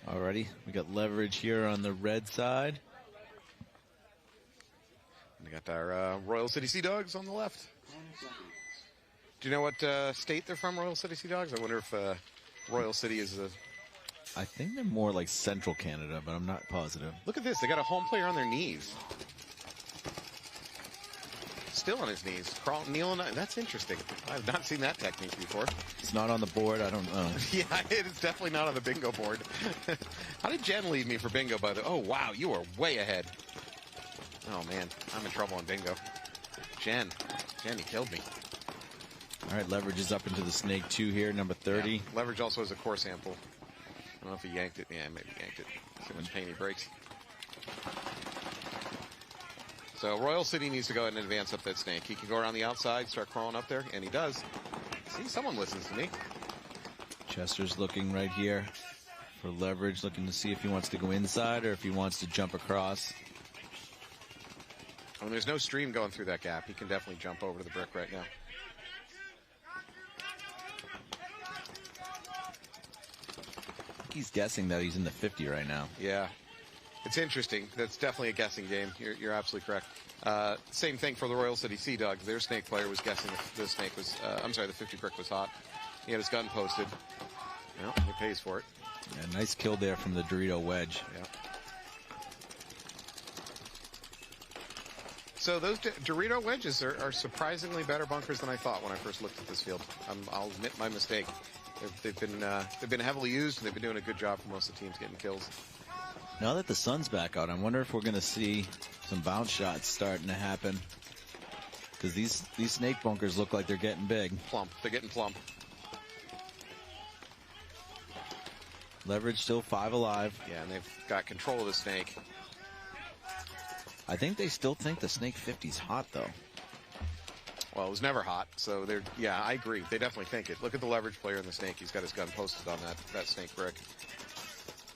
Alrighty, we got Leverage here on the red side. We got our Royal City Sea Dogs on the left. Do you know what state they're from, Royal City Sea Dogs? I wonder if Royal City is a... I think they're more like central Canada, but I'm not positive. Look at this. They got a home player on their knees. Still on his knees. Kneeling. That's interesting. I've not seen that technique before. It's not on the board. I don't know. Yeah, it's definitely not on the bingo board. How did Jen leave me for bingo, by the way? Oh, wow. You are way ahead. Oh, man. I'm in trouble on bingo. Jen, you killed me. All right, Leverage is up into the Snake 2 here, number 30. Yeah, Leverage also has a core sample. I don't know if he yanked it. Yeah, maybe yanked it. See how much pain he breaks. So Royal City needs to go ahead and advance up that snake. He can go around the outside, start crawling up there, and he does. See, someone listens to me. Chester's looking right here for Leverage, looking to see if he wants to go inside or if he wants to jump across. I mean, there's no stream going through that gap. He can definitely jump over to the brick right now. He's guessing that he's in the 50 right now. Yeah. It's interesting. That's definitely a guessing game. You're absolutely correct. Same thing for the Royal City Sea Dogs. Their snake player was guessing if the snake was, the 50 brick was hot. He had his gun posted. Well, he pays for it. Yeah, nice kill there from the Dorito wedge. Yeah. So those Dorito wedges are surprisingly better bunkers than I thought when I first looked at this field. I'll admit my mistake. They've been heavily used, and they've been doing a good job for most of the teams getting kills. Now that the sun's back out, I wonder if we're going to see some bounce shots starting to happen. Because these snake bunkers look like they're getting big. Plump. They're getting plump. Leverage still 5 alive. Yeah, and they've got control of the snake. I think they still think the snake 50's hot, though. Well, it was never hot, so yeah, I agree. They definitely think it. Look at the Leverage player in the snake. He's got his gun posted on that snake brick.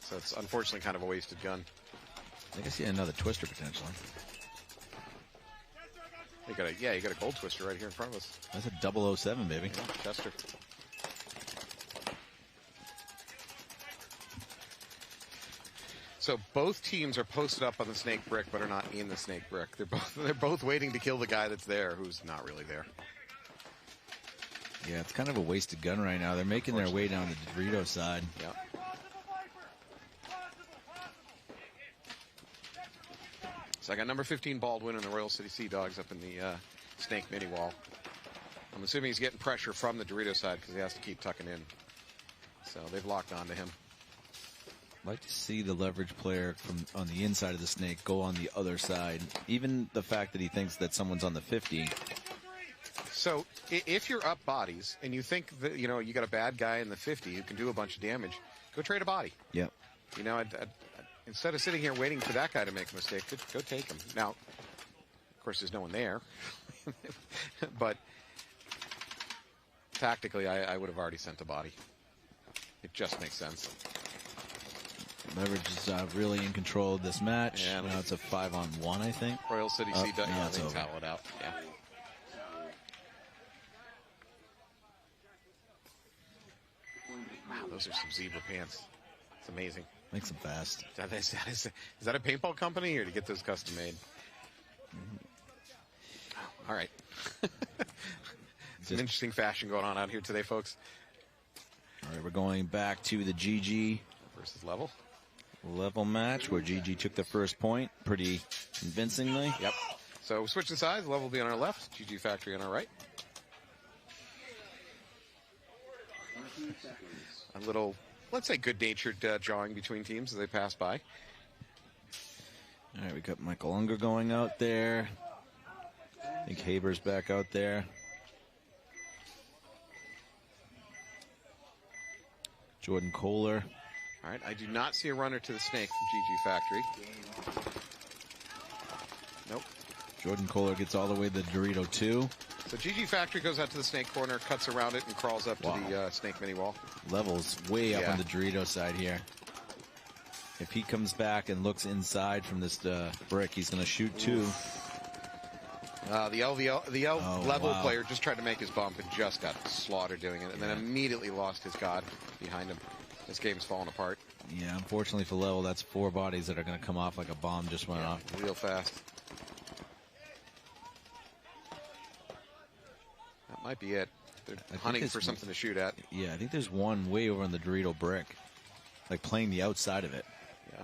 So it's unfortunately kind of a wasted gun. I guess he had another twister potentially. You got a gold twister right here in front of us. That's a 007, baby. Yeah, Chester. So both teams are posted up on the snake brick, but are not in the snake brick. They're both waiting to kill the guy that's there, who's not really there. Yeah, it's kind of a wasted gun right now. They're making their way down the Dorito side. Yeah. So I got number 15 Baldwin and the Royal City Sea Dogs up in the snake mini wall. I'm assuming he's getting pressure from the Dorito side because he has to keep tucking in. So they've locked onto him. I'd like to see the leverage player from on the inside of the snake go on the other side. Even the fact that he thinks that someone's on the 50. So if you're up bodies and you think that, you know, you got a bad guy in the 50 who can do a bunch of damage, go trade a body. Yep. You know, instead of sitting here waiting for that guy to make a mistake, go take him. Now, of course, there's no one there. But tactically, I would have already sent a body. It just makes sense. Leverage is really in control of this match. Yeah, now it's a 5-on-1, I think. Royal City Oh, C does. no, Yeah, it's they over. towel it out. Yeah. Wow, those are some zebra pants. It's amazing. Makes them fast. Is that a paintball company, or to get those custom made? All right. Some interesting fashion going on out here today, folks. All right, we're going back to the GG versus Level match where GG took the first point pretty convincingly. Yep. So switching sides, Level will be on our left, GG Factory on our right. A little, let's say, good-natured jawing between teams as they pass by. All right, we got Michael Unger going out there. I think Haber's back out there. Jordan Kohler. All right, I do not see a runner to the snake from GG Factory. Nope. Jordan Kohler gets all the way to the Dorito 2. So GG Factory goes out to the snake corner, cuts around it, and crawls up to the snake mini wall. Levels way up on the Dorito side here. If he comes back and looks inside from this brick, he's going to shoot two. The Level player just tried to make his bump and just got slaughtered doing it, and then immediately lost his god behind him. This game's falling apart. Yeah, unfortunately for Level, that's 4 bodies that are going to come off like a bomb just went off. Real fast. That might be it. They're hunting for something to shoot at. Yeah, I think there's one way over on the Dorito brick, like playing the outside of it. Yeah.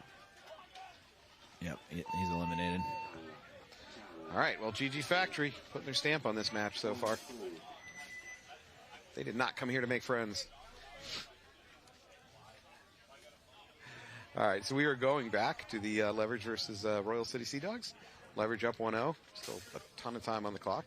Yep, he's eliminated. All right, well, GG Factory putting their stamp on this match so far. They did not come here to make friends. All right, so we are going back to the Leverage versus Royal City Sea Dogs. Leverage up 1-0. Still a ton of time on the clock.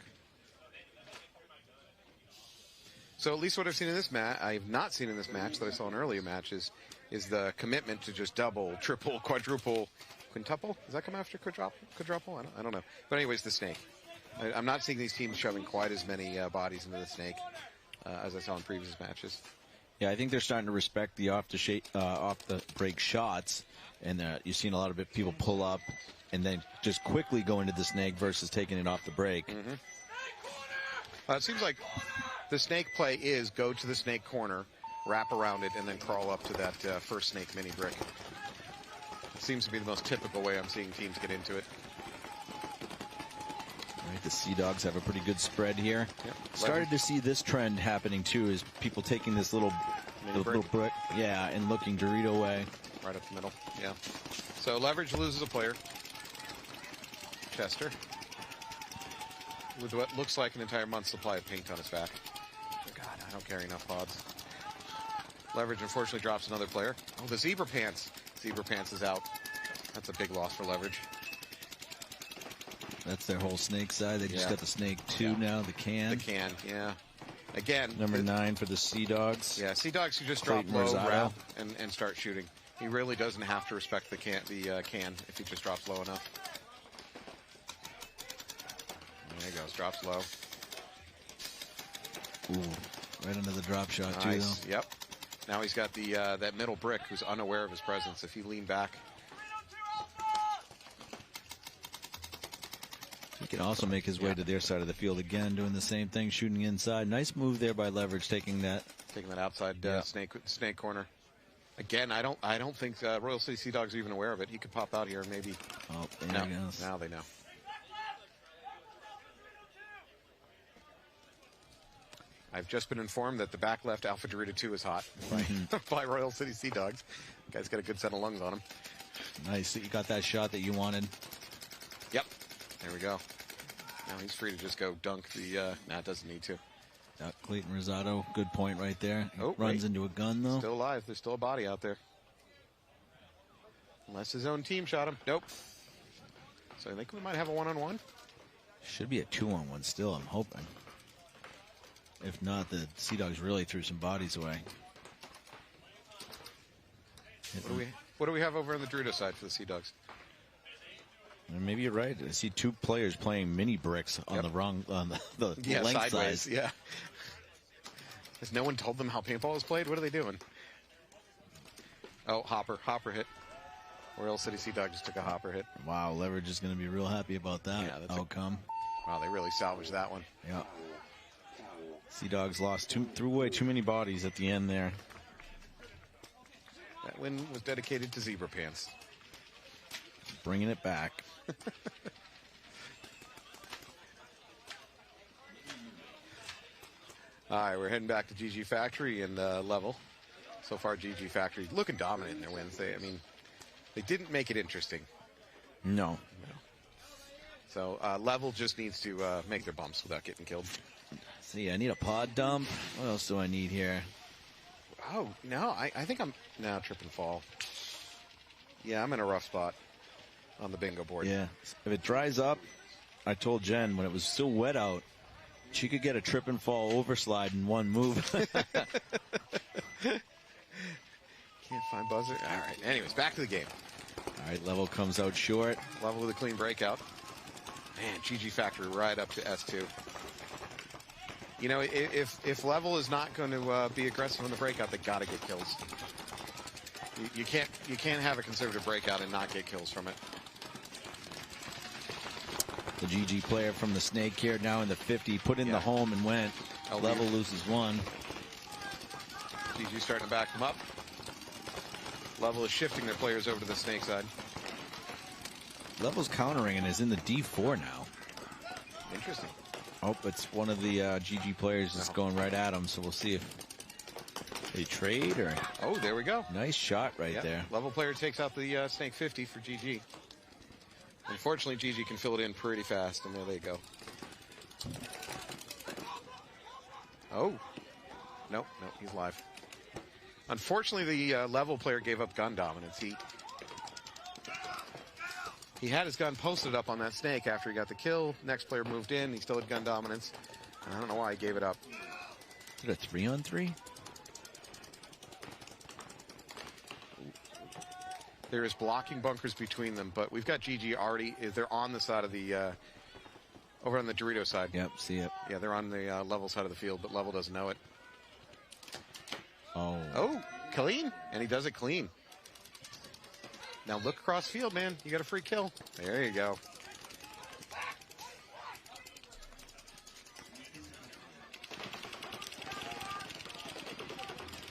So at least what I've seen in this match, I have not seen in this match that I saw in earlier matches, is the commitment to just double, triple, quadruple, quintuple. Does that come after quadruple? I don't know. But anyways, the snake. I'm not seeing these teams shoving quite as many bodies into the snake as I saw in previous matches. Yeah, I think they're starting to respect the off the break shots, and you've seen a lot of people pull up and then just quickly go into the snake versus taking it off the break. Mm-hmm. It seems like the snake play is go to the snake corner, wrap around it, and then crawl up to that first snake mini brick. It seems to be the most typical way I'm seeing teams get into it. All right, the Sea Dogs have a pretty good spread here. Yep. Started to see this trend happening too, is people taking this little brick, and looking Dorito way. Right up the middle, yeah. So Leverage loses a player. Chester. With what looks like an entire month's supply of paint on his back. God, I don't carry enough pods. Leverage unfortunately drops another player. Oh, the Zebra Pants. Zebra Pants is out. That's a big loss for Leverage. That's their whole snake side. They just got the snake 2 now, the can. The can, yeah. Again. Number 9 for the Sea Dogs. Yeah, Sea Dogs who just drop low, wrap, and start shooting. He really doesn't have to respect the can if he just drops low enough. There he goes, drops low. Ooh, right under the drop shot too, though. Yep. Now he's got the that middle brick who's unaware of his presence. If he leaned back. He can also make his way to their side of the field again, doing the same thing, shooting inside. Nice move there by Leverage, taking that outside snake corner. Again, I don't think Royal City Sea Dogs are even aware of it. He could pop out here and maybe. Oh, there he goes. Now they know. I've just been informed that the back left Alpha Dorito 2 is hot by Royal City Sea Dogs. The guy's got a good set of lungs on him. Nice. You got that shot that you wanted. Yep. There we go. Now he's free to just go dunk the... Nah, it doesn't need to. Clayton Rosado, good point right there. Oh, runs into a gun, though. Still alive. There's still a body out there. Unless his own team shot him. Nope. So I think we might have a one-on-one. Should be a 2-on-1 still, I'm hoping. If not, the Sea Dogs really threw some bodies away. What do we have over on the Dorito side for the Sea Dogs? And maybe you're right. I see 2 players playing mini bricks on the wrong the length sideways. size. Yeah. Has no one told them how paintball is played? What are they doing? Oh, Hopper hit. Royal City Sea Dog just took a hopper hit. Wow, Leverage is going to be real happy about that outcome. Wow, they really salvaged that one. Yeah. Sea Dogs threw away too many bodies at the end there. That win was dedicated to Zebra Pants. Bringing it back. All right, we're heading back to GG Factory and level. So far, GG Factory looking dominant in their wins. They didn't make it interesting. No. So level just needs to make their bumps without getting killed. See, I need a pod dump. What else do I need here? Oh, no, I think I'm now trip and fall. Yeah, I'm in a rough spot on the bingo board. Yeah. If it dries up, I told Jen when it was still wet out, she could get a trip and fall overslide in one move. Can't find buzzer. All right. Anyways, back to the game. All right, level comes out short. Level with a clean breakout. Man, GG Factory right up to S2. You know, if level is not going to be aggressive on the breakout, they got to get kills. You can't have a conservative breakout and not get kills from it. The GG player from the Snake here now in the 50 put in the home and went. Level loses one. GG starting to back them up. Level is shifting their players over to the Snake side. Level's countering and is in the D4 now. Interesting. Oh, it's one of the GG players that's going right at him, so we'll see if they trade or... Oh, there we go. Nice shot right there. Level player takes out the Snake 50 for GG. Unfortunately, GG can fill it in pretty fast, and there they go. Oh. Nope, he's live. Unfortunately, the level player gave up gun dominance. He had his gun posted up on that Snake after he got the kill. Next player moved in. He still had gun dominance. And I don't know why he gave it up. Is it a 3-on-3? There is blocking bunkers between them, but we've got GG already. They're on the side of the, over on the Dorito side. Yep, see it. Yeah, they're on the level side of the field, but level doesn't know it. Oh, clean. And he does it clean. Now look across field, man. You got a free kill. There you go.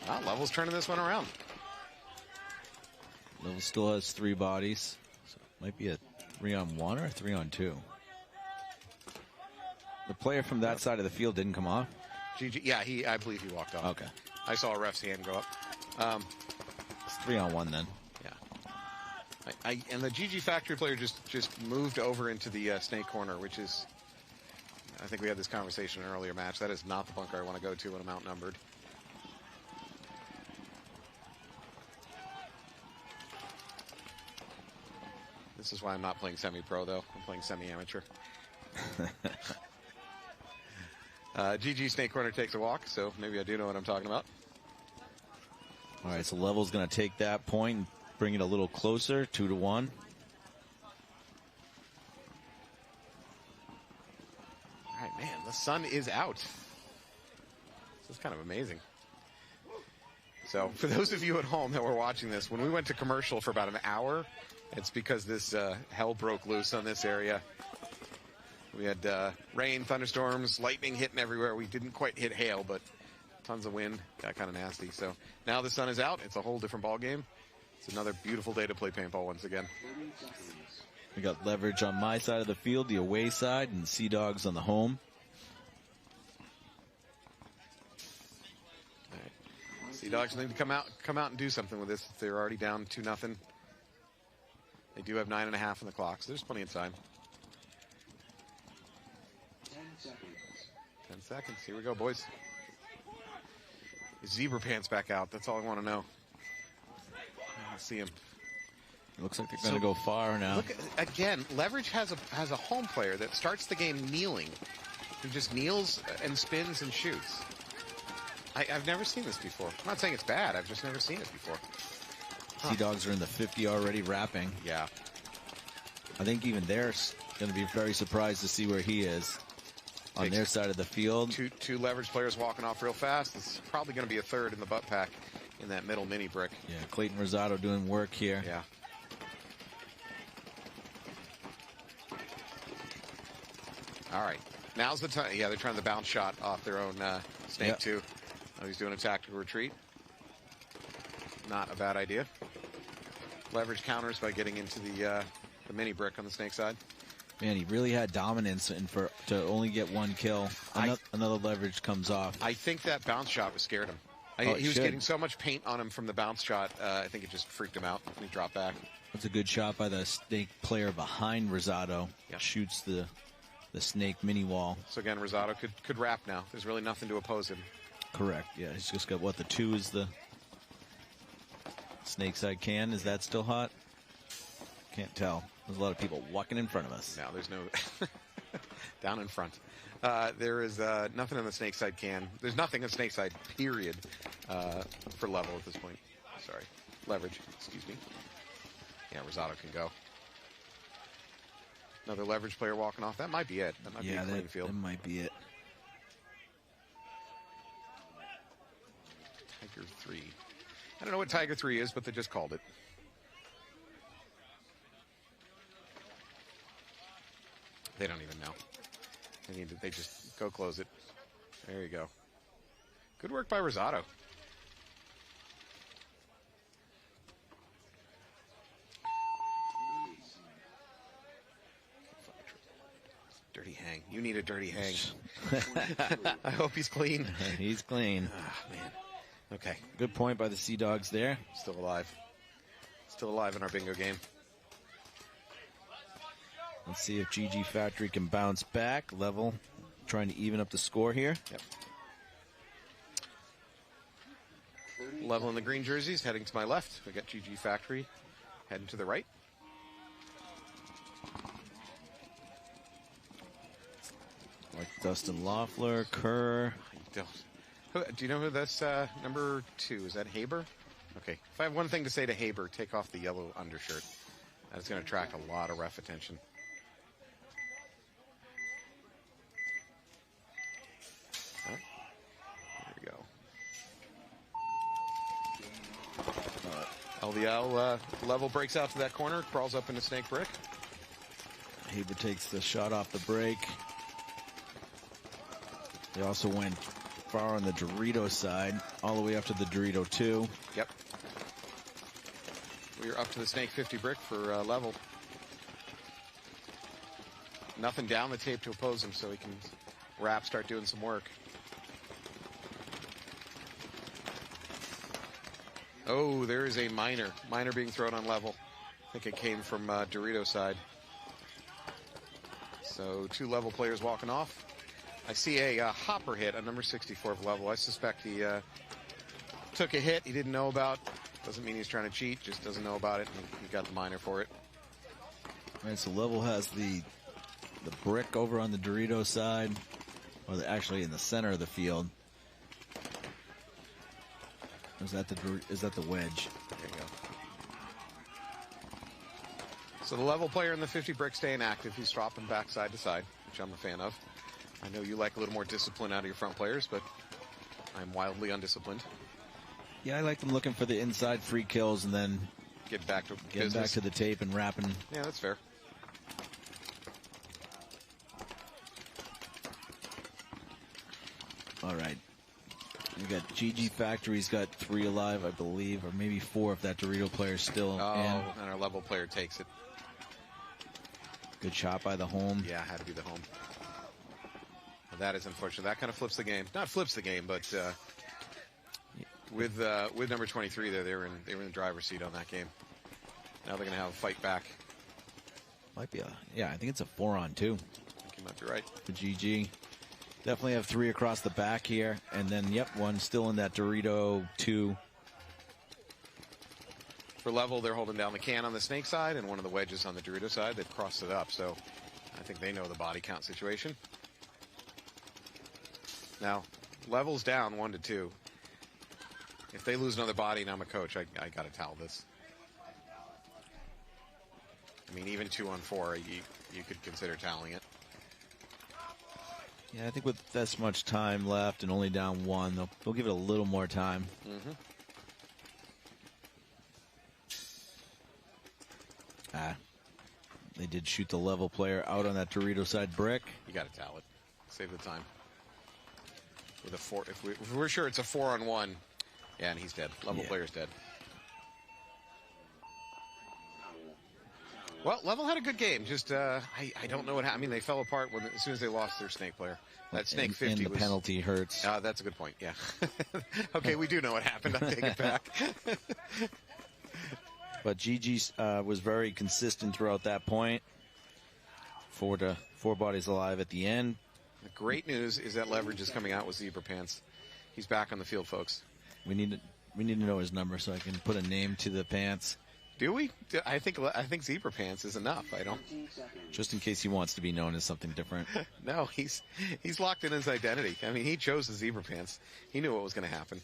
Wow, Level's turning this one around. Level still has 3 bodies. So it might be a 3-on-1 or a 3-on-2. The player from that side of the field didn't come off? GG, yeah, I believe he walked off. Okay. I saw a ref's hand go up. It's 3-on-1 then. Yeah. And the GG Factory player just moved over into the Snake corner, which is, I think we had this conversation in an earlier match. That is not the bunker I want to go to when I'm outnumbered. This is why I'm not playing semi-pro, though. I'm playing semi-amateur. GG Snake corner takes a walk, so maybe I do know what I'm talking about. All right, so Level's going to take that point and bring it a little closer, 2-1. All right, man, the sun is out. This is kind of amazing. So for those of you at home that were watching this, when we went to commercial for about an hour, it's because this hell broke loose on this area. We had rain, thunderstorms, lightning hitting everywhere. We didn't quite hit hail, but tons of wind. Got kind of nasty. So now the sun is out. It's a whole different ball game. It's another beautiful day to play paintball once again. We got Leverage on my side of the field, the away side, and Sea Dogs on the home. All right. Sea Dogs need to come out and do something with this. They're already down 2-0. They do have 9.5 on the clock, so there's plenty of time. 10 seconds. 10 seconds. Here we go, boys. His zebra pants back out. That's all I want to know. I see him. It looks like they're going to go far now. Look, again, Leverage has a home player that starts the game kneeling. He just kneels and spins and shoots. I've never seen this before. I'm not saying it's bad. I've just never seen it before. Sea Dogs are in the 50 already, wrapping. Yeah. I think even they're going to be very surprised to see where he is on their side of the field. Two Leverage players walking off real fast. This is probably going to be a third in the butt pack in that middle mini brick. Yeah, Clayton Rosado doing work here. Yeah. All right. Now's the time. Yeah, they're trying the bounce shot off their own snake, too. Oh, he's doing a tactical retreat. Not a bad idea. Leverage counters by getting into the mini brick on the snake side. Man, he really had dominance, and to only get one kill, another Leverage comes off. I think that bounce shot scared him. He was getting so much paint on him from the bounce shot, I think it just freaked him out, and he dropped back. That's a good shot by the snake player behind Rosado. Yep. Shoots the snake mini wall. So again, Rosado could wrap now. There's really nothing to oppose him. Correct. Yeah, he's just got what, the 2 is the snake side can. Is that still hot? Can't tell. There's a lot of people walking in front of us. No, there's no down in front. There is nothing on the snake side can. There's nothing on snake side, period, for level at this point. Sorry. Leverage, excuse me. Yeah, Rosado can go. Another Leverage player walking off. That might be it. That might be a clean field. That might be it. Tiger 3. I don't know what Tiger 3 is, but they just called it. They don't even know. They just go close it. There you go. Good work by Rosado. Dirty hang. You need a dirty hang. I hope he's clean. He's clean. Oh, man. Okay. Good point by the Sea Dogs there. Still alive. Still alive in our bingo game. Let's see if GG Factory can bounce back. Level, trying to even up the score here. Yep. Level in the green jerseys, heading to my left. We got GG Factory heading to the right. Like Dustin Loeffler, Kerr. Do you know who that's number 2? Is that Haber? Okay. If I have one thing to say to Haber, take off the yellow undershirt. That's going to attract a lot of ref attention. All right. There we go. LVL level breaks out to that corner, crawls up into snake brick. Haber takes the shot off the break. They also went far on the Dorito side, all the way up to the Dorito 2. Yep. We're up to the snake 50 brick for level. Nothing down the tape to oppose him, so he can wrap, start doing some work. Oh, there is a minor. Minor being thrown on level. I think it came from Dorito side. So 2 level players walking off. I see a hopper hit on number 64 of level. I suspect he took a hit he didn't know about. Doesn't mean he's trying to cheat, just doesn't know about it, and he got the minor for it. All right, so level has the brick over on the Dorito side, or actually in the center of the field. Is that the wedge? There you go. So the level player in the 50 brick staying active. He's swapping back side to side, which I'm a fan of. I know you like a little more discipline out of your front players, but I'm wildly undisciplined. Yeah, I like them looking for the inside free kills and then get back to the tape and wrapping. Yeah, that's fair. All right. We got GG Factory's got 3 alive, I believe, or maybe 4 if that Dorito player's still in. And our level player takes it. Good shot by the home. Yeah, had to be the home. That is unfortunate. That kind of flips the game. Not flips the game, but with number 23 there, they were in the driver's seat on that game. Now they're going to have a fight back. Might be I think it's a 4-on-2. I think you might be right. For GG. Definitely have 3 across the back here. And then, yep, one still in that Dorito 2. For level, they're holding down the can on the snake side and one of the wedges on the Dorito side. They've crossed it up, so I think they know the body count situation. Now, level's down 1-2. If they lose another body and I'm a coach, I got to towel this. I mean, even 2-on-4, you could consider toweling it. Yeah, I think with this much time left and only down 1, they'll give it a little more time. Mm-hmm. They did shoot the level player out on that Dorito side brick. You got to towel it. Save the time. With a 4, if we're sure it's a 4-on-1, yeah, and he's dead. Level player's dead. Well, Level had a good game. Just I don't know what happened. I mean, they fell apart as soon as they lost their snake player. That snake 50 and the penalty hurts. That's a good point. Yeah. Okay, we do know what happened. I take it back. But GG was very consistent throughout that point. 4 bodies alive at the end. The great news is that Leverage is coming out with Zebra Pants. He's back on the field, folks. We need to know his number so I can put a name to the pants. Do we? I think Zebra Pants is enough. I don't. Just in case he wants to be known as something different. No, he's locked in his identity. I mean, he chose the Zebra Pants. He knew what was going to happen.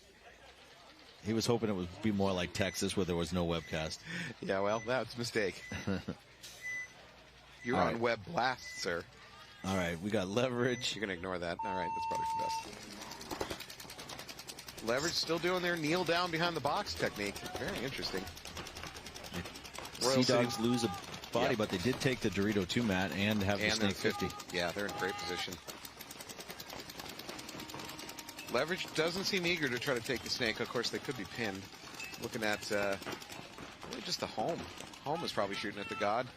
He was hoping it would be more like Texas where there was no webcast. Yeah, well, that's a mistake. You're on web blast, sir. All right, we got Leverage. You're going to ignore that. All right, that's probably for best. Leverage still doing their kneel down behind the box technique. Very interesting. Sea Dogs lose a body, but they did take the Dorito 2 mat and have the snake 50. Yeah, they're in great position. Leverage doesn't seem eager to try to take the snake. Of course, they could be pinned. Looking at really just the home. Home is probably shooting at the God.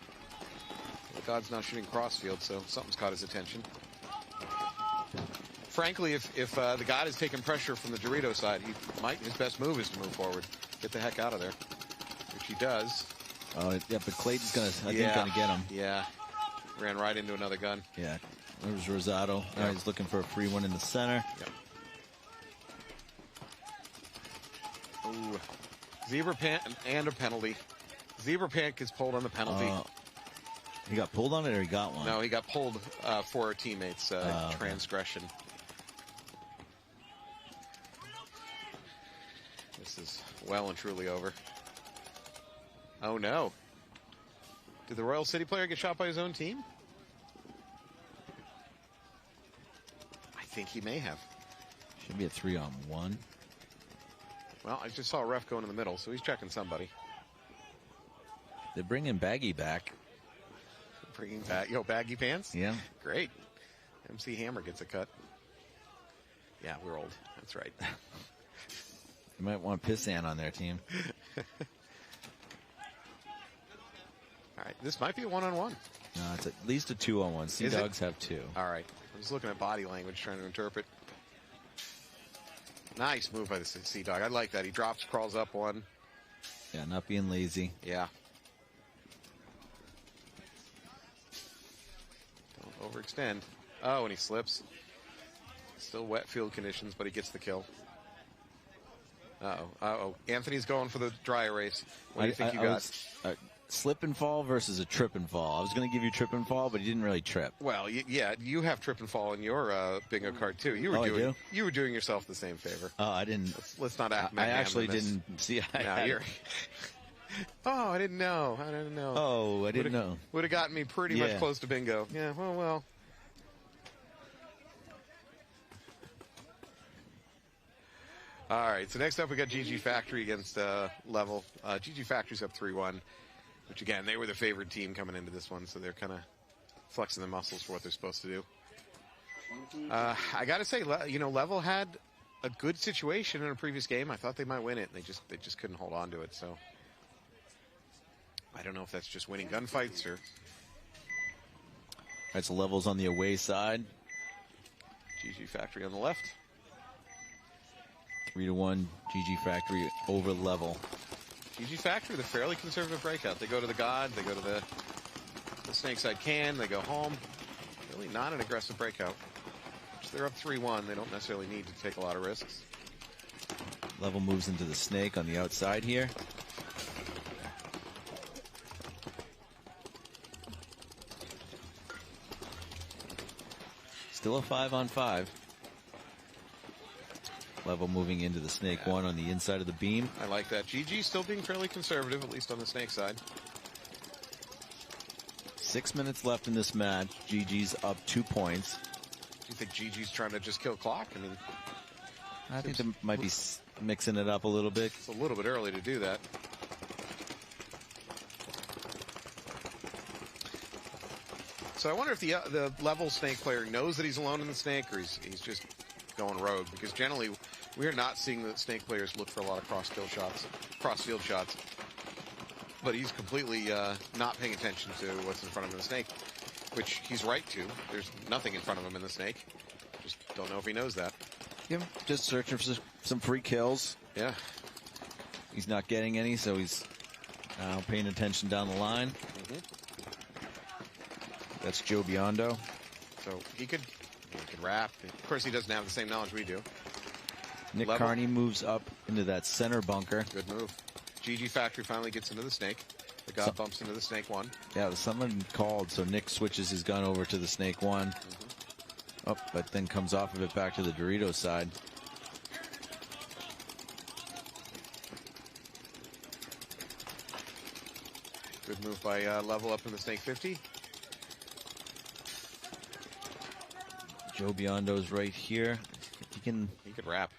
The God's now shooting crossfield, so something's caught his attention. Frankly, if the God is taking pressure from the Dorito side, his best move is to move forward. Get the heck out of there. Which he does. Oh, yeah, but Clayton's going to get him. Yeah. Ran right into another gun. Yeah. There's Rosado. Now he's looking for a free one in the center. Yep. Ooh. Zebra Pant and a penalty. Zebra Pant gets pulled on the penalty. He got pulled on it or he got one? No, he got pulled for a teammate's transgression. This is well and truly over. Oh, no. Did the Royal City player get shot by his own team? I think he may have. Should be a 3-on-1. Well, I just saw a ref going in the middle, so he's checking somebody. They're bringing Baggy back. Bringing back, Baggy Pants? Yeah. Great. MC Hammer gets a cut. Yeah, we're old. That's right. You might want Pissan on their team. All right, this might be a 1-on-1. No, it's at least a 2-on-1. Sea Dogs have 2. All right. I was looking at body language, trying to interpret. Nice move by the Sea Dog. I like that. He drops, crawls up one. Yeah, not being lazy. Yeah. Don't overextend. Oh, and he slips. Still wet field conditions, but he gets the kill. Uh-oh. Uh-oh. Anthony's going for the dry erase. What do you think you got? Slip and fall versus a trip and fall. I was going to give you trip and fall, but he didn't really trip. Well, yeah, you have trip and fall in your bingo card too. You were doing yourself the same favor. Oh, I didn't. Let's not act. I actually didn't see. Oh, I didn't know. Oh, I didn't know. Would have gotten me pretty much close to bingo. Yeah. Well. All right. So next up, we got GG Factory against Level. GG Factory's up 3-1. Which, again, they were the favored team coming into this one, so they're kind of flexing their muscles for what they're supposed to do. I got to say, Level had a good situation in a previous game. I thought they might win it, and they just couldn't hold on to it. So I don't know if that's just winning gunfights or... That's the Levels on the away side. GG Factory on the left. 3-1, GG Factory over Level. GG Factory, the fairly conservative breakout. They go to the God, they go to the Snakeside Can, they go home. Really not an aggressive breakout. they're up 3-1. They don't necessarily need to take a lot of risks. Level moves into the snake on the outside here. Still a 5-on-5. Level moving into the snake one on the inside of the beam. I like that. GG still being fairly conservative, at least on the snake side. 6 minutes left in this match. GG's up 2 points. Do you think GG's trying to just kill clock? I mean, I think they might be mixing it up a little bit. It's a little bit early to do that. So I wonder if the level snake player knows that he's alone in the snake, or he's just going rogue, because generally we are not seeing the snake players look for a lot of cross-field shots. But he's completely not paying attention to what's in front of him in the snake, which he's right to. There's nothing in front of him in the snake. Just don't know if he knows that. Yeah, just searching for some free kills. Yeah. He's not getting any, so he's paying attention down the line. That's Joe Biondo. So he could wrap. Of course, he doesn't have the same knowledge we do. Nick Carney moves up into that center bunker. Good move. GG Factory finally gets into the snake. The guy bumps into the snake one. Yeah, someone called, so Nick switches his gun over to the snake one. Oh, but then comes off of it back to the Dorito side. Good move by Level up in the snake 50. Joe Biondo's right here. He could wrap.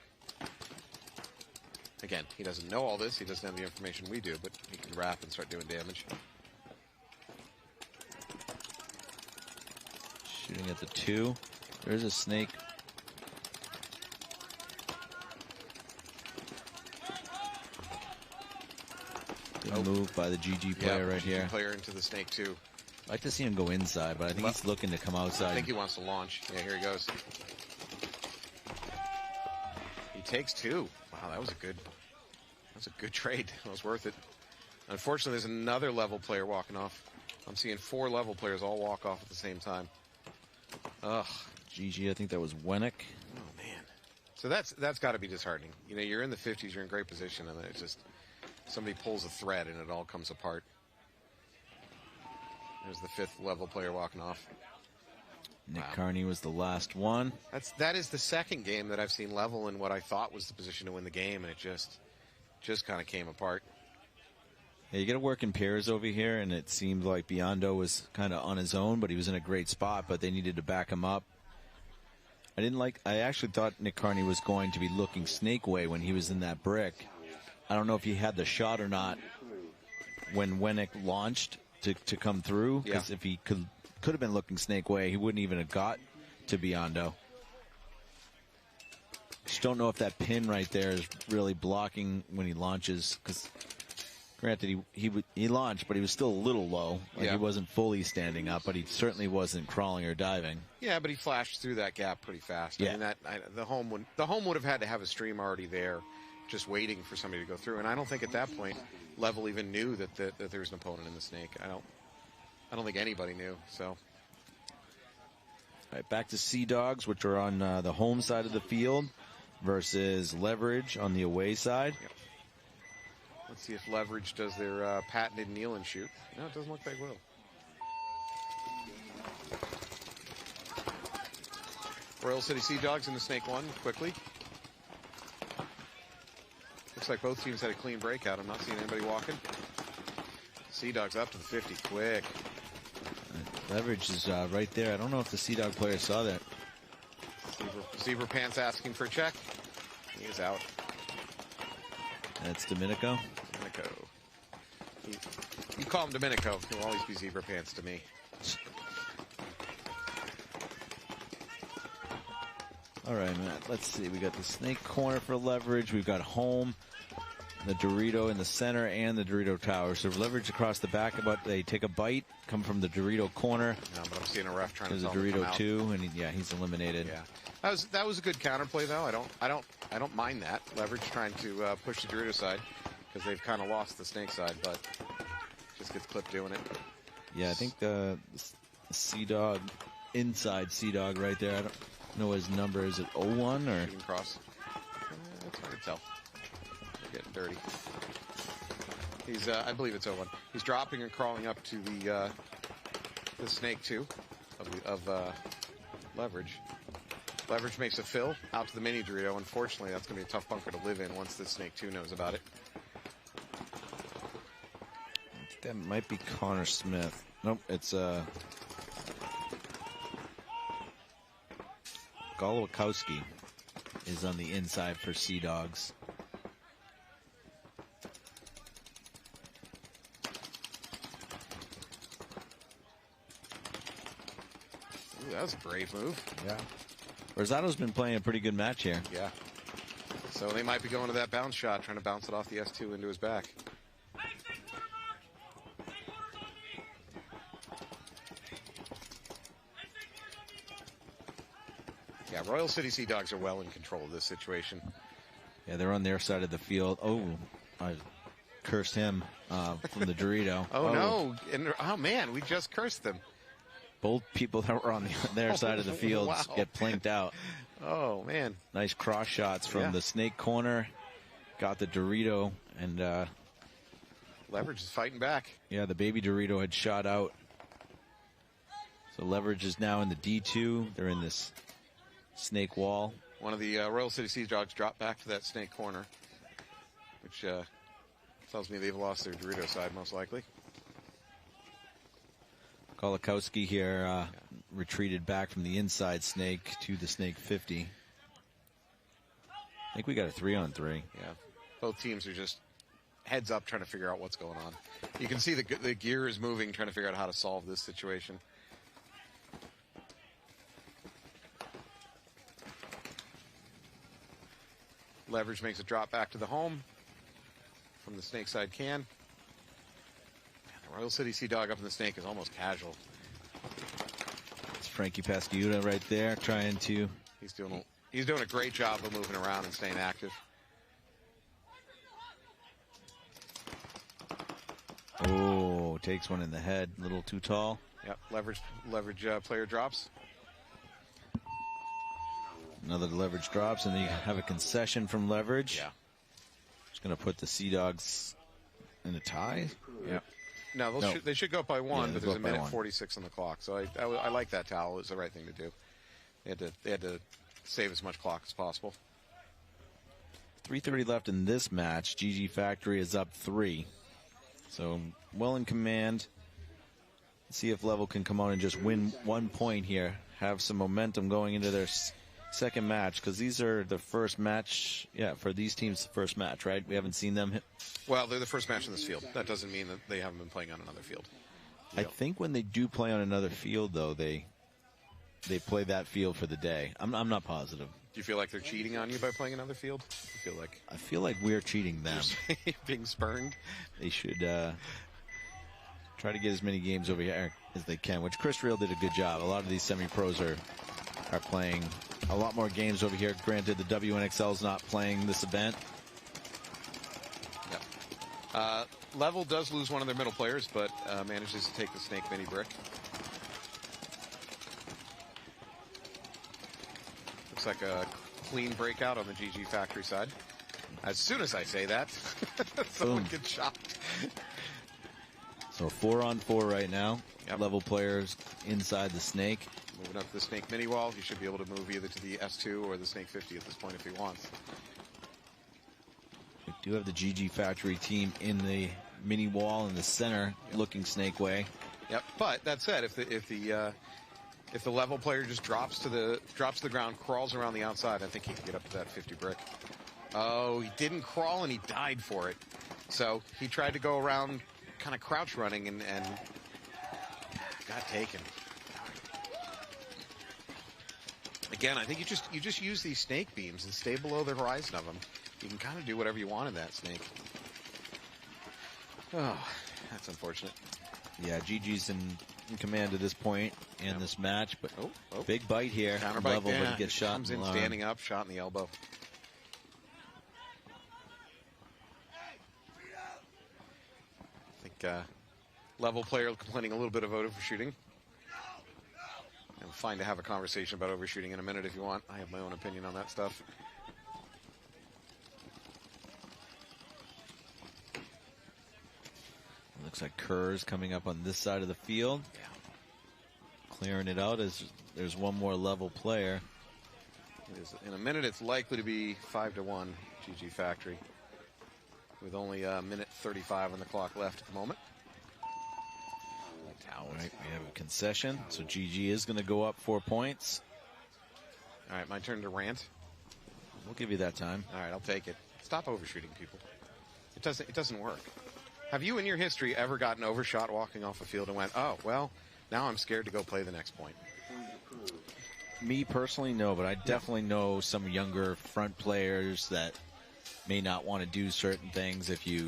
Again, he doesn't know all this. He doesn't have the information we do, but he can wrap and start doing damage. Shooting at the 2. There's a snake. Good move by the GG player right here. Player into the snake 2. I'd like to see him go inside, but I think he's looking to come outside. I think he wants to launch. Yeah, here he goes. He takes 2. Wow, that was a good trade. That was worth it. Unfortunately, there's another level player walking off. I'm seeing 4 level players all walk off at the same time. Ugh. GG, I think that was Wennick. Oh, man. So that's got to be disheartening. You know, you're in the 50s, you're in great position, and then it's just somebody pulls a thread and it all comes apart. There's the 5th level player walking off. Nick Carney was the last one. That is the second game that I've seen level in what I thought was the position to win the game, and it just kind of came apart. Yeah, you got to work in pairs over here, and it seemed like Biondo was kind of on his own, but he was in a great spot, but they needed to back him up. I actually thought Nick Carney was going to be looking snake way when he was in that brick. I don't know if he had the shot or not when Wennick launched to come through, because if he could have been looking snake way, he wouldn't even have got to Biondo. Just don't know if that pin right there is really blocking when he launches, because granted he launched, but he was still a little low. He wasn't fully standing up, but he certainly wasn't crawling or diving. Yeah, but he flashed through that gap pretty fast. Yeah. I mean, the home would have had to have a stream already there, just waiting for somebody to go through. And I don't think at that point Level even knew that there was an opponent in the snake. I don't think anybody knew. So. All right, back to Sea Dogs, which are on the home side of the field, versus Leverage on the away side. Yep. Let's see if Leverage does their patented kneel and shoot. No, it doesn't look like will. Royal City Sea Dogs in the snake one, quickly. Looks like both teams had a clean breakout. I'm not seeing anybody walking. Sea Dogs up to the 50, quick. Leverage is right there. I don't know if the Sea Dog player saw that. Zebra Pants asking for a check. He is out. That's Domenico. You call him Domenico. He'll always be Zebra Pants to me. All right, Matt. Let's see. We got the snake corner for Leverage. We've got home, the Dorito in the center, and the Dorito tower. So Leverage across the back. But they take a bite, come from the Dorito corner. No, but I'm seeing a ref trying to tell him to come out. There's a Dorito 2, and he's eliminated. Yeah, that was a good counterplay though. I don't mind that. Leverage trying to push the Dorito side because they've kind of lost the snake side, but just gets clipped doing it. Yeah, I think the Sea Dog inside Sea Dog right there. know his number. Is it 01 or? Shooting cross. It's hard to tell. They're getting dirty. He's, I believe it's 01. He's dropping and crawling up to the snake 2 of Leverage. Leverage makes a fill out to the mini Dorito. Unfortunately, that's going to be a tough bunker to live in once the snake 2 knows about it. That might be Connor Smith. Nope, it's Golowikowski is on the inside for Sea Dogs. Ooh, that was a brave move. Yeah. Rosado's been playing a pretty good match here. Yeah. So they might be going to that bounce shot, trying to bounce it off the S2 into his back. Yeah, Royal City Sea Dogs are well in control of this situation. Yeah, they're on their side of the field. Oh, I cursed him from the Dorito. Oh, no. And, oh, man, we just cursed them. Both people that were on their side of the field Wow. get planked out. Oh, man. Nice cross shots from the snake corner. Got the Dorito, and Leverage is fighting back. yeah, the baby Dorito had shot out. So Leverage is now in the D2. They're in this snake wall. One of the Royal City Sea Dogs dropped back to that snake corner, which tells me they've lost their Dorito side, most likely. Golowikowski here retreated back from the inside snake to the snake 50. I think we got a 3-on-3. Yeah, both teams are just heads up trying to figure out what's going on. You can see the gear is moving, trying to figure out how to solve this situation. Leverage makes a drop back to the home from the snake side can. The Royal City Sea Dog up in the snake is almost casual. It's Frankie Pasquiuta right there trying to. He's doing a great job of moving around and staying active. Oh, takes one in the head. A little too tall. Yep, leverage player drops. Another Leverage drops, and then you have a concession from Leverage. Yeah. It's going to put the Sea Dogs in a tie. Yep. No, they should go up by one, Yeah, but they'll there's a go up by minute one. 46 on the clock. So I like that towel. It was the right thing to do. They had to save as much clock as possible. 3:30 left in this match. GG Factory is up 3. So well in command. Let's see if Level can come on and just win 1 point here. Have some momentum going into their second match, because these are the first match. Yeah, for these teams, the first match, right? We haven't seen them hit. Well, they're the first match in this field. That doesn't mean that they haven't been playing on another field. I think when they do play on another field, though, they play that field for the day. I'm not positive. Do you feel like they're cheating on you by playing another field? I feel like we're cheating them. Being spurned? They should try to get as many games over here as they can, which Chris Real did a good job. A lot of these semi-pros are playing a lot more games over here. Granted, the WNXL is not playing this event. Yep. Level does lose one of their middle players, but manages to take the snake mini brick. Looks like a clean breakout on the GG Factory side. As soon as I say that, someone gets shot. So 4-on-4 right now. Level players inside the snake. Moving up the snake mini wall. He should be able to move either to the S2 or the snake 50 at this point if he wants. We do have the GG Factory team in the mini wall in the center, looking snake way. Yep. But that said, if the level player just drops to the ground, crawls around the outside, I think he can get up to that 50 brick. Oh, he didn't crawl and he died for it. So he tried to go around, kind of crouch running, and got taken. Again, I think you just use these snake beams and stay below the horizon of them. You can kind of do whatever you want in that snake. Oh, that's unfortunate. Yeah, GG's in command at this point in this match, but big bite here. Counter bite, Level would get shot. Comes in standing up, shot in the elbow. I think Level player complaining a little bit of overshooting. And fine to have a conversation about overshooting in a minute if you want. I have my own opinion on that stuff. Looks like Kerr's coming up on this side of the field. Clearing it out as there's one more level player. In a minute, it's likely to be 5-1 GG Factory, with only a minute 35 on the clock left at the moment. All right, we have a concession, so GG is going to go up 4 points. All right, my turn to rant. We'll give you that time. All right, I'll take it. Stop overshooting people. It doesn't work. Have you in your history ever gotten overshot walking off a field and went, oh, well, now I'm scared to go play the next point? Me personally, no, but I definitely know some younger front players that may not want to do certain things if you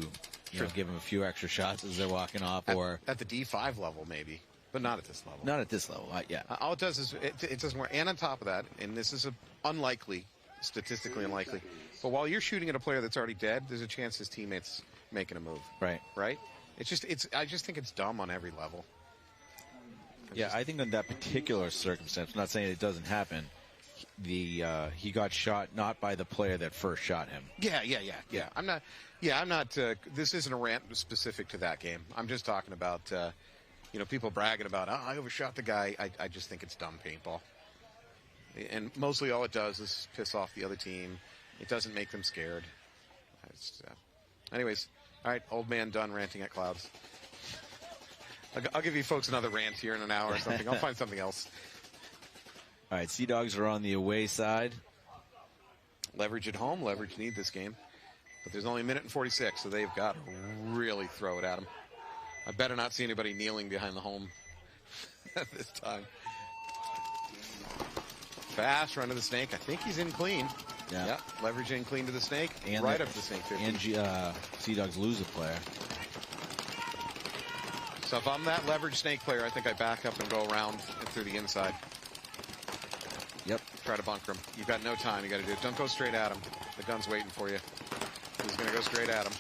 know, give them a few extra shots as they're walking off. Or at the D5 level, maybe, but not at this level. Not at this level, yeah. All it does is it doesn't work. And on top of that, and this is unlikely, statistically unlikely, but while you're shooting at a player that's already dead, there's a chance his teammate's making a move. Right. I just think it's dumb on every level. I think in that particular circumstance, I'm not saying it doesn't happen, he got shot not by the player that first shot him. Yeah. I'm not, this isn't a rant specific to that game. I'm just talking about, people bragging about, oh, I overshot the guy. I just think it's dumb paintball. And mostly all it does is piss off the other team. It doesn't make them scared. Anyways, all right, old man done ranting at clouds. I'll give you folks another rant here in an hour or something. I'll find something else. All right, Sea Dogs are on the away side. Leverage at home. Leverage need this game. But there's only a minute and 46, so they've got to really throw it at them. I better not see anybody kneeling behind the home at this time. Fast run to the snake. I think he's in clean. Yeah. Yep. Leverage in clean to the snake. And right up to the snake 50. And Sea Dogs lose a player. So if I'm that leverage snake player, I think I back up and go around and through the inside. Yep. Try to bunker him. You've got no time. You got to do it. Don't go straight at him. The gun's waiting for you. He's going to go straight at him.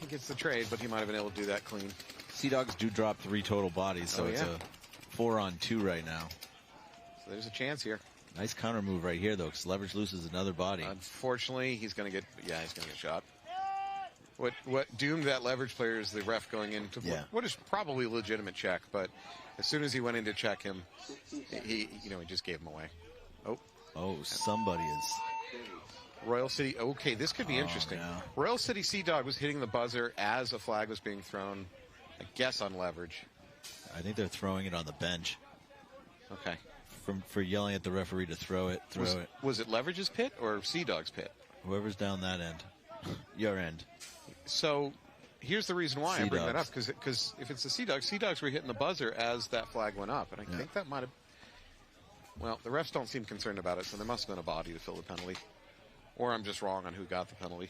He gets the trade, but he might have been able to do that clean. Sea Dogs do drop 3 total bodies, so it's a 4-on-2 right now. So there's a chance here. Nice counter move right here, though, because Leverage loses another body. Unfortunately, he's going to get shot. What doomed that leverage player is the ref going into what is probably a legitimate check, but as soon as he went in to check him, he just gave him away. Oh, somebody is. Royal City. Okay, this could be interesting. No. Royal City Sea Dog was hitting the buzzer as a flag was being thrown, I guess on leverage. I think they're throwing it on the bench. Okay. For yelling at the referee to throw it. Was it Leverage's pit or Sea Dog's pit? Whoever's down that end. Your end. So here's the reason why I bring that up, Sea because if it's the Sea Dogs were hitting the buzzer as that flag went up, and I think that might have. Well, the refs don't seem concerned about it, so there must have been a body to fill the penalty, or I'm just wrong on who got the penalty.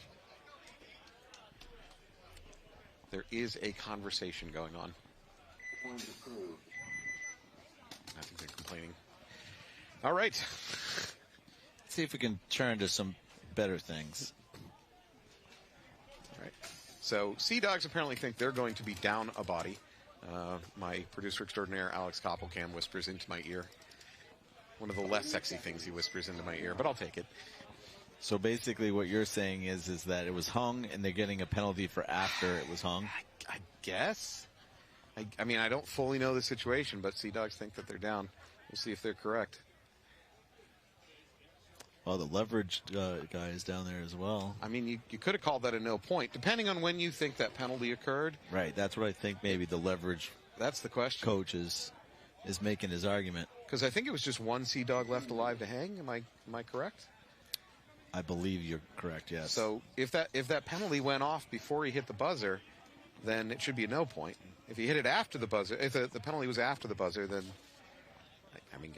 There is a conversation going on. I think they're complaining. All right. Let's see if we can turn to some better things. All right. So Sea Dogs apparently think they're going to be down a body. My producer extraordinaire, Alex Koppelkam, whispers into my ear. One of the less sexy things he whispers into my ear, but I'll take it. So basically what you're saying is that it was hung and they're getting a penalty for after it was hung? I guess. I mean, I don't fully know the situation, but Sea Dogs think that they're down. We'll see if they're correct. Well, the leverage guy is down there as well. I mean, you could have called that a no point, depending on when you think that penalty occurred. Right, that's what I think maybe the leverage That's the question. Coach is making his argument. Because I think it was just one Sea Dog left alive to hang. Am I correct? I believe you're correct, yes. So if that penalty went off before he hit the buzzer, then it should be a no point. If he hit it after the buzzer, if the penalty was after the buzzer, then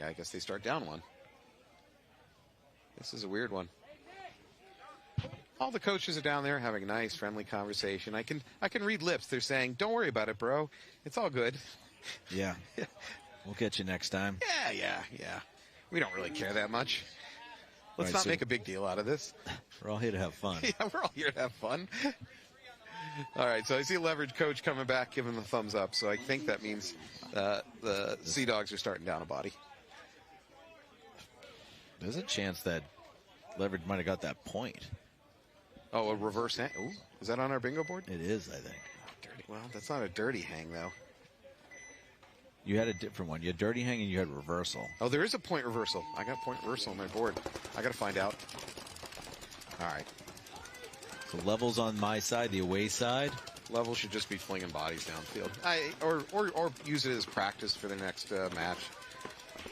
I guess they start down one. This is a weird one. All the coaches are down there having a nice, friendly conversation. I can read lips. They're saying, "Don't worry about it, bro. It's all good." Yeah. We'll get you next time. Yeah. We don't really care that much. Let's not make a big deal out of this. We're all here to have fun. Yeah, we're all here to have fun. All right, so I see leverage coach coming back, giving the thumbs up. So I think that means The Sea Dogs are starting down a body. There's a chance that Leverage might have got that point. Oh, a reverse hang. Ooh, is that on our bingo board? It is, I think. Dirty. Well, that's not a dirty hang, though. You had a different one. You had dirty hang and you had reversal. Oh, there is a point reversal. I got point reversal on my board. I got to find out. All right. So levels on my side, the away side. Level should just be flinging bodies downfield. Or use it as practice for the next match.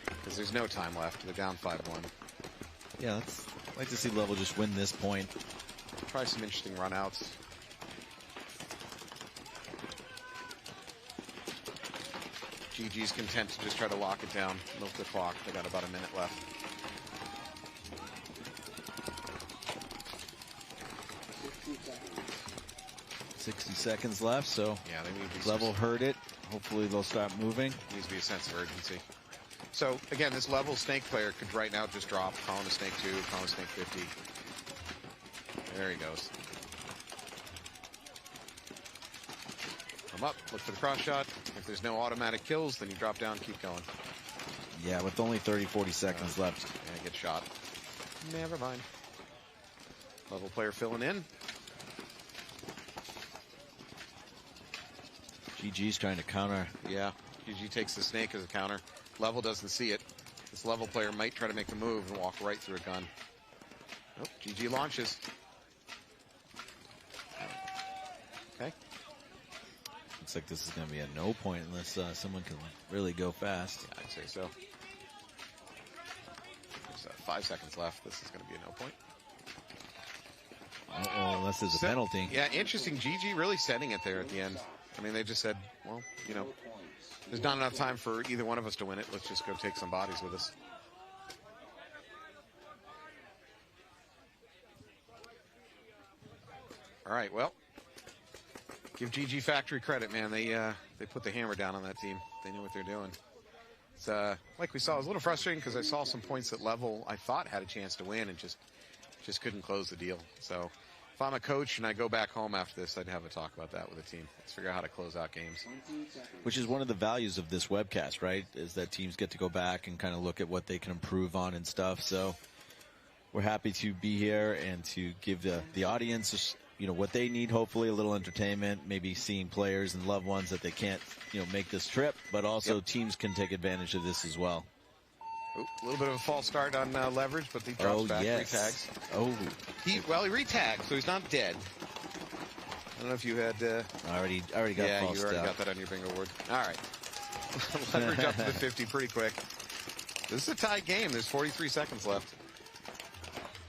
Because there's no time left. They're down 5-1. Yeah, I'd like to see Level just win this point. Try some interesting runouts. GG's content to just try to lock it down, milk the clock. They got about a minute left. $60 left, so yeah, they need to be Level heard it. Hopefully they'll start moving. Needs to be a sense of urgency. So again, this Level Snake player could right now just drop, call him a Snake 2, call him a Snake 50. There he goes. Come up, look for the cross shot. If there's no automatic kills, then you drop down, keep going. Yeah, with only 30-40 seconds left. Yeah, get shot. Never mind. Level player filling in. GG's trying to counter. Yeah, GG takes the snake as a counter. Level doesn't see it. This Level player might try to make the move and walk right through a gun. Nope, GG launches. Okay. Looks like this is going to be a no point unless someone can really go fast. Yeah, I'd say so. There's 5 seconds left. This is going to be a no point. Uh-oh, unless there's a penalty. Yeah, interesting. GG really setting it there at the end. I mean, they just said, well, you know, there's not enough time for either one of us to win it. Let's just go take some bodies with us. All right, well, give GG Factory credit, man. They put the hammer down on that team. They knew what they're doing. It's like we saw, it was a little frustrating because I saw some points at Level I thought had a chance to win and just couldn't close the deal. So if I'm a coach and I go back home after this, I'd have a talk about that with the team. Let's figure out how to close out games. Which is one of the values of this webcast, right? Is that teams get to go back and kind of look at what they can improve on and stuff. So we're happy to be here and to give the audience, you know, what they need, hopefully a little entertainment, maybe seeing players and loved ones that they can't, you know, make this trip, but also teams can take advantage of this as well. Ooh, a little bit of a false start on Leverage, but he drops back, retags. Oh. He retagged, so he's not dead. I don't know if you had... I already got false Yeah, you already start. got that on your bingo board. All right. Leverage up to the 50 pretty quick. This is a tight game. There's 43 seconds left.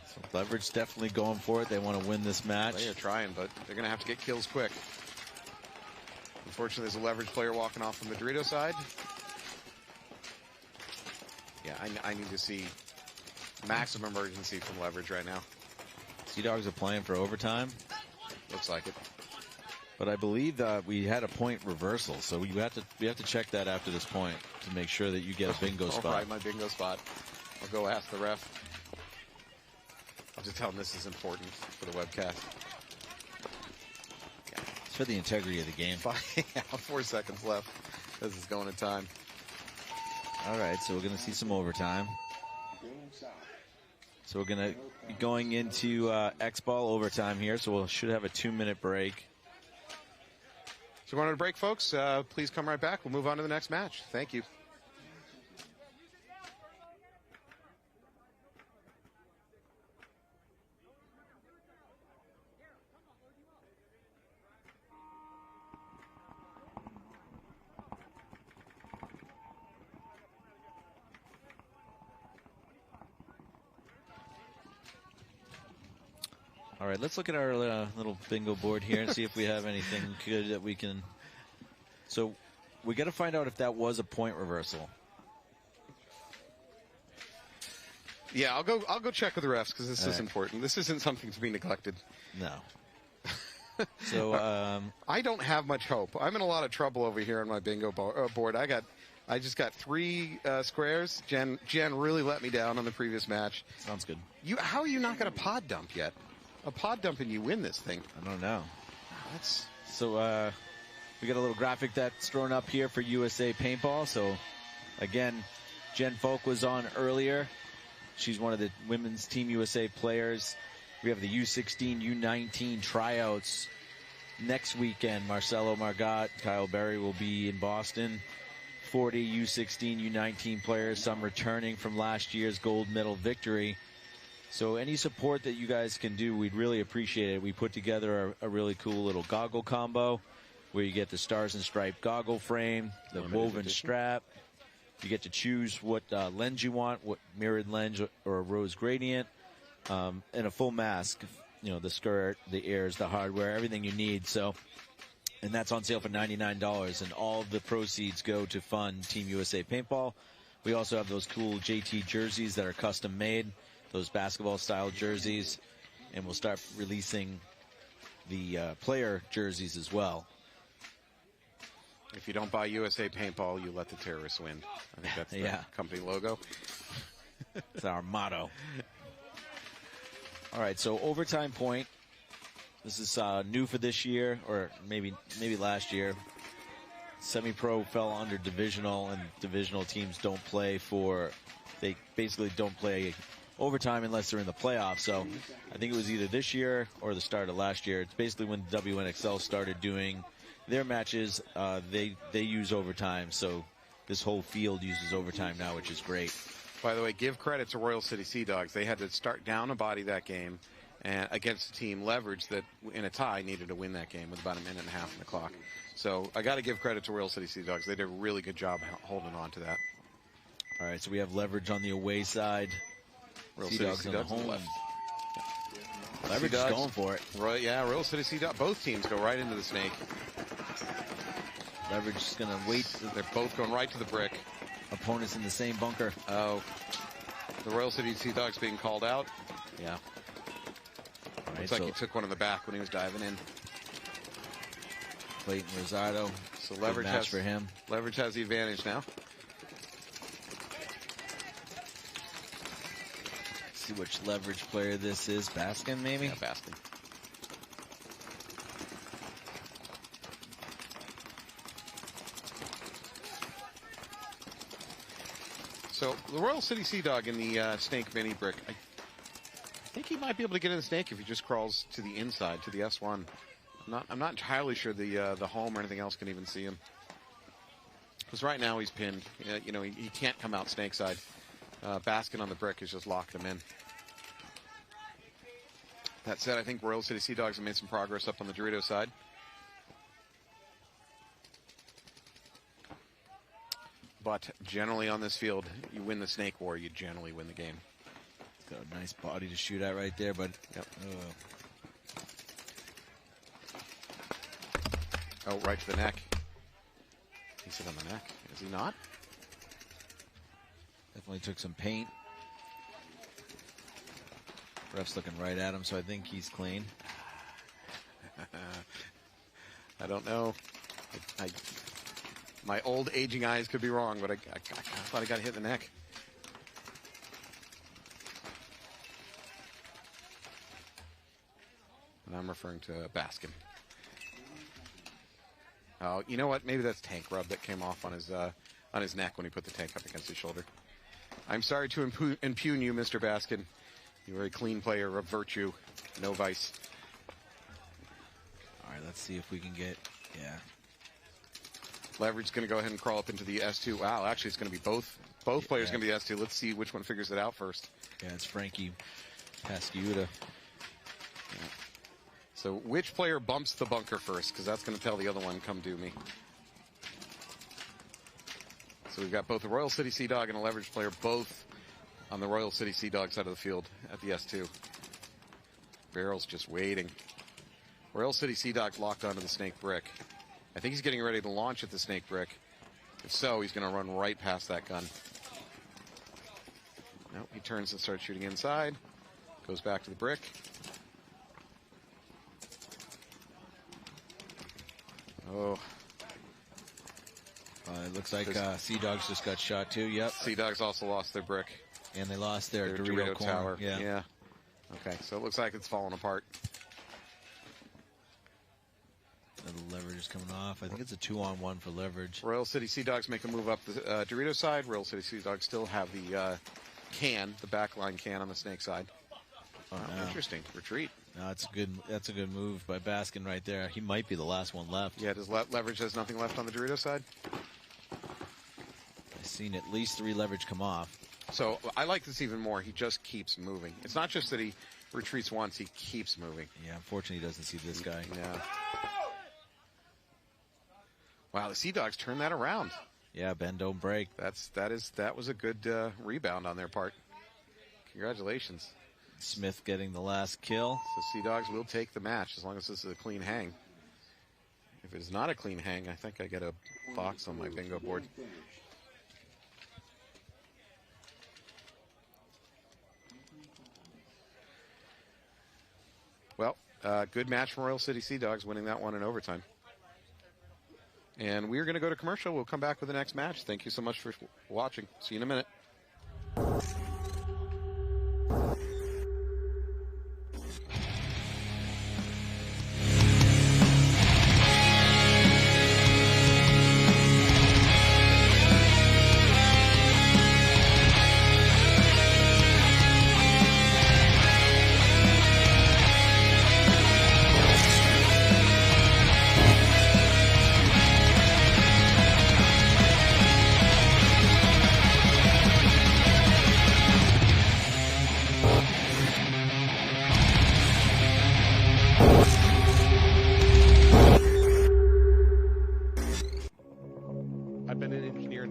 So Leverage definitely going for it. They want to win this match. They are trying, but they're going to have to get kills quick. Unfortunately, there's a Leverage player walking off from the Dorito side. Yeah, I need to see maximum urgency from Leverage right now. Sea Dogs are playing for overtime. Looks like it. But I believe we had a point reversal, so we have to check that after this point to make sure that you get a bingo spot. All right, my bingo spot. I'll go ask the ref. I'll just tell him this is important for the webcast. Yeah. It's for the integrity of the game. 4 seconds left. This is going to time. All right, so we're going to see some overtime. So we're going to be going into X-Ball overtime here, so we should have a 2-minute break. So we're going to break, folks. Please come right back. We'll move on to the next match. Thank you. All right, let's look at our little bingo board here and see if we have anything good that we can. So we got to find out if that was a point reversal. Yeah, I'll go check with the refs because this is important. This isn't something to be neglected. No. So I don't have much hope. I'm in a lot of trouble over here on my bingo board. I just got 3 squares. Jen really let me down on the previous match. Sounds good. How are you not going to pod dump yet? A pod dump and you win this thing. I don't know. That's so. we got a little graphic that's thrown up here for USA Paintball. So, again, Jen Folk was on earlier. She's one of the women's Team USA players. We have the U16, U19 tryouts next weekend. Marcelo Margot, Kyle Berry will be in Boston. 40 U16, U19 players, some returning from last year's gold medal victory. So any support that you guys can do, we'd really appreciate it. We put together a really cool little goggle combo where you get the Stars and Stripe goggle frame, the woven strap. You get to choose what lens you want, what mirrored lens or a rose gradient, and a full mask. You know, the skirt, the ears, the hardware, everything you need. So, and that's on sale for $99, and all of the proceeds go to fund Team USA Paintball. We also have those cool JT jerseys that are custom made, those basketball-style jerseys, and we'll start releasing the player jerseys as well. If you don't buy USA Paintball, you let the terrorists win. I think that's the company logo. It's our motto. All right, so overtime point. This is new for this year, or maybe last year. Semi-pro fell under divisional, and divisional teams don't play they basically don't play overtime unless they're in the playoffs. So I think it was either this year or the start of last year. It's basically when WNXL started doing their matches, they use overtime. So this whole field uses overtime now, which is great. By the way, give credit to Royal City Sea Dogs. They had to start down a body that game and against a team Leverage that in a tie needed to win that game with about a minute and a half on the clock. So I got to give credit to Royal City Sea Dogs. They did a really good job holding on to that. All right, so we have Leverage on the away side. Royal Sea City Dogs Sea on Dogs the home. left. Leverage is going for it. Right, yeah, Royal City Sea Dogs. Both teams go right into the snake. Leverage is going to wait. They're both going right to the brick. Opponents in the same bunker. Oh, the Royal City Sea Dogs being called out. Yeah. All Looks like he took one in the back when he was diving in. Clayton Rosado. So Leverage has for him. Leverage has the advantage now. See which Leverage player this is. Baskin, maybe? Yeah, Baskin. So the Royal City Sea Dog in the snake mini brick. I think he might be able to get in the snake if he just crawls to the inside, to the S1. I'm not entirely sure the home or anything else can even see him. Because right now he's pinned. You know, he can't come out snake side. Baskin on the brick has just locked him in. That said, I think Royal City Sea Dogs have made some progress up on the Dorito side. But generally on this field, you win the snake war, you generally win the game. Got a nice body to shoot at right there, but oh, right to the neck. He's hit on the neck. Is he not? Definitely took some paint. Ref's looking right at him, so I think he's clean. I don't know. My old aging eyes could be wrong, but I thought I got hit in the neck. And I'm referring to Baskin. Oh, you know what? Maybe that's tank rub that came off on his neck when he put the tank up against his shoulder. I'm sorry to impugn you, Mr. Baskin. You are a clean player of virtue, no vice. All right, let's see if we can get, Leverage is going to go ahead and crawl up into the S2. Wow, actually it's going to be both players going to be S2. Let's see which one figures it out first. Yeah, it's Frankie Pasquiuta. Yeah. So which player bumps the bunker first? Because that's going to tell the other one, come do me. So we've got both a Royal City Sea Dog and a Leverage player, both on the Royal City Sea Dog side of the field at the S2. Barrel's just waiting. Royal City Sea Dog locked onto the snake brick. I think he's getting ready to launch at the snake brick. If so, he's going to run right past that gun. Nope, he turns and starts shooting inside. Goes back to the brick. Oh. It looks like Sea Dogs just got shot too. Yep. Sea Dogs also lost their brick. And they lost their Dorito corner. Tower. Yeah. Okay, so it looks like it's falling apart. The leverage is coming off. I think it's a 2-on-1 for leverage. Royal City Sea Dogs make a move up the Dorito side. Royal City Sea Dogs still have the the backline can on the Snake side. Oh, Oh, no. interesting. Retreat. No, that's a good move by Baskin right there. He might be the last one left. Yeah, does leverage has nothing left on the Dorito side? I've seen at least 3 leverage come off. So I like this even more. He just keeps moving. It's not just that he retreats once, he keeps moving. Yeah, unfortunately he doesn't see this guy. Yeah. Wow, the Sea Dogs turned that around. Yeah, bend don't break. That was a good rebound on their part. Congratulations. Smith getting the last kill. So Sea Dogs will take the match as long as this is a clean hang. If it is not a clean hang, I think I get a box on my bingo board. Well, good match from Royal City Sea Dogs, winning that one in overtime. And we're going to go to commercial. We'll come back with the next match. Thank you so much for watching. See you in a minute. I've been an engineer.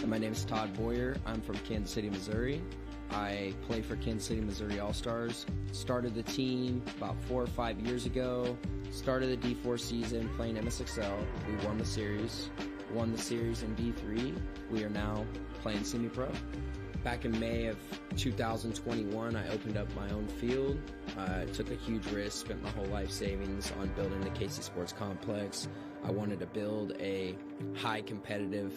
My name is Todd Boyer. I'm from Kansas City, Missouri. I play for Kansas City, Missouri All-Stars. Started the team about 4 or 5 years ago. Started the D4 season playing MSXL. We won the series in D3. We are now playing semi-pro. Back in May of 2021, I opened up my own field. I took a huge risk, spent my whole life savings on building the KC Sports Complex. I wanted to build a high competitive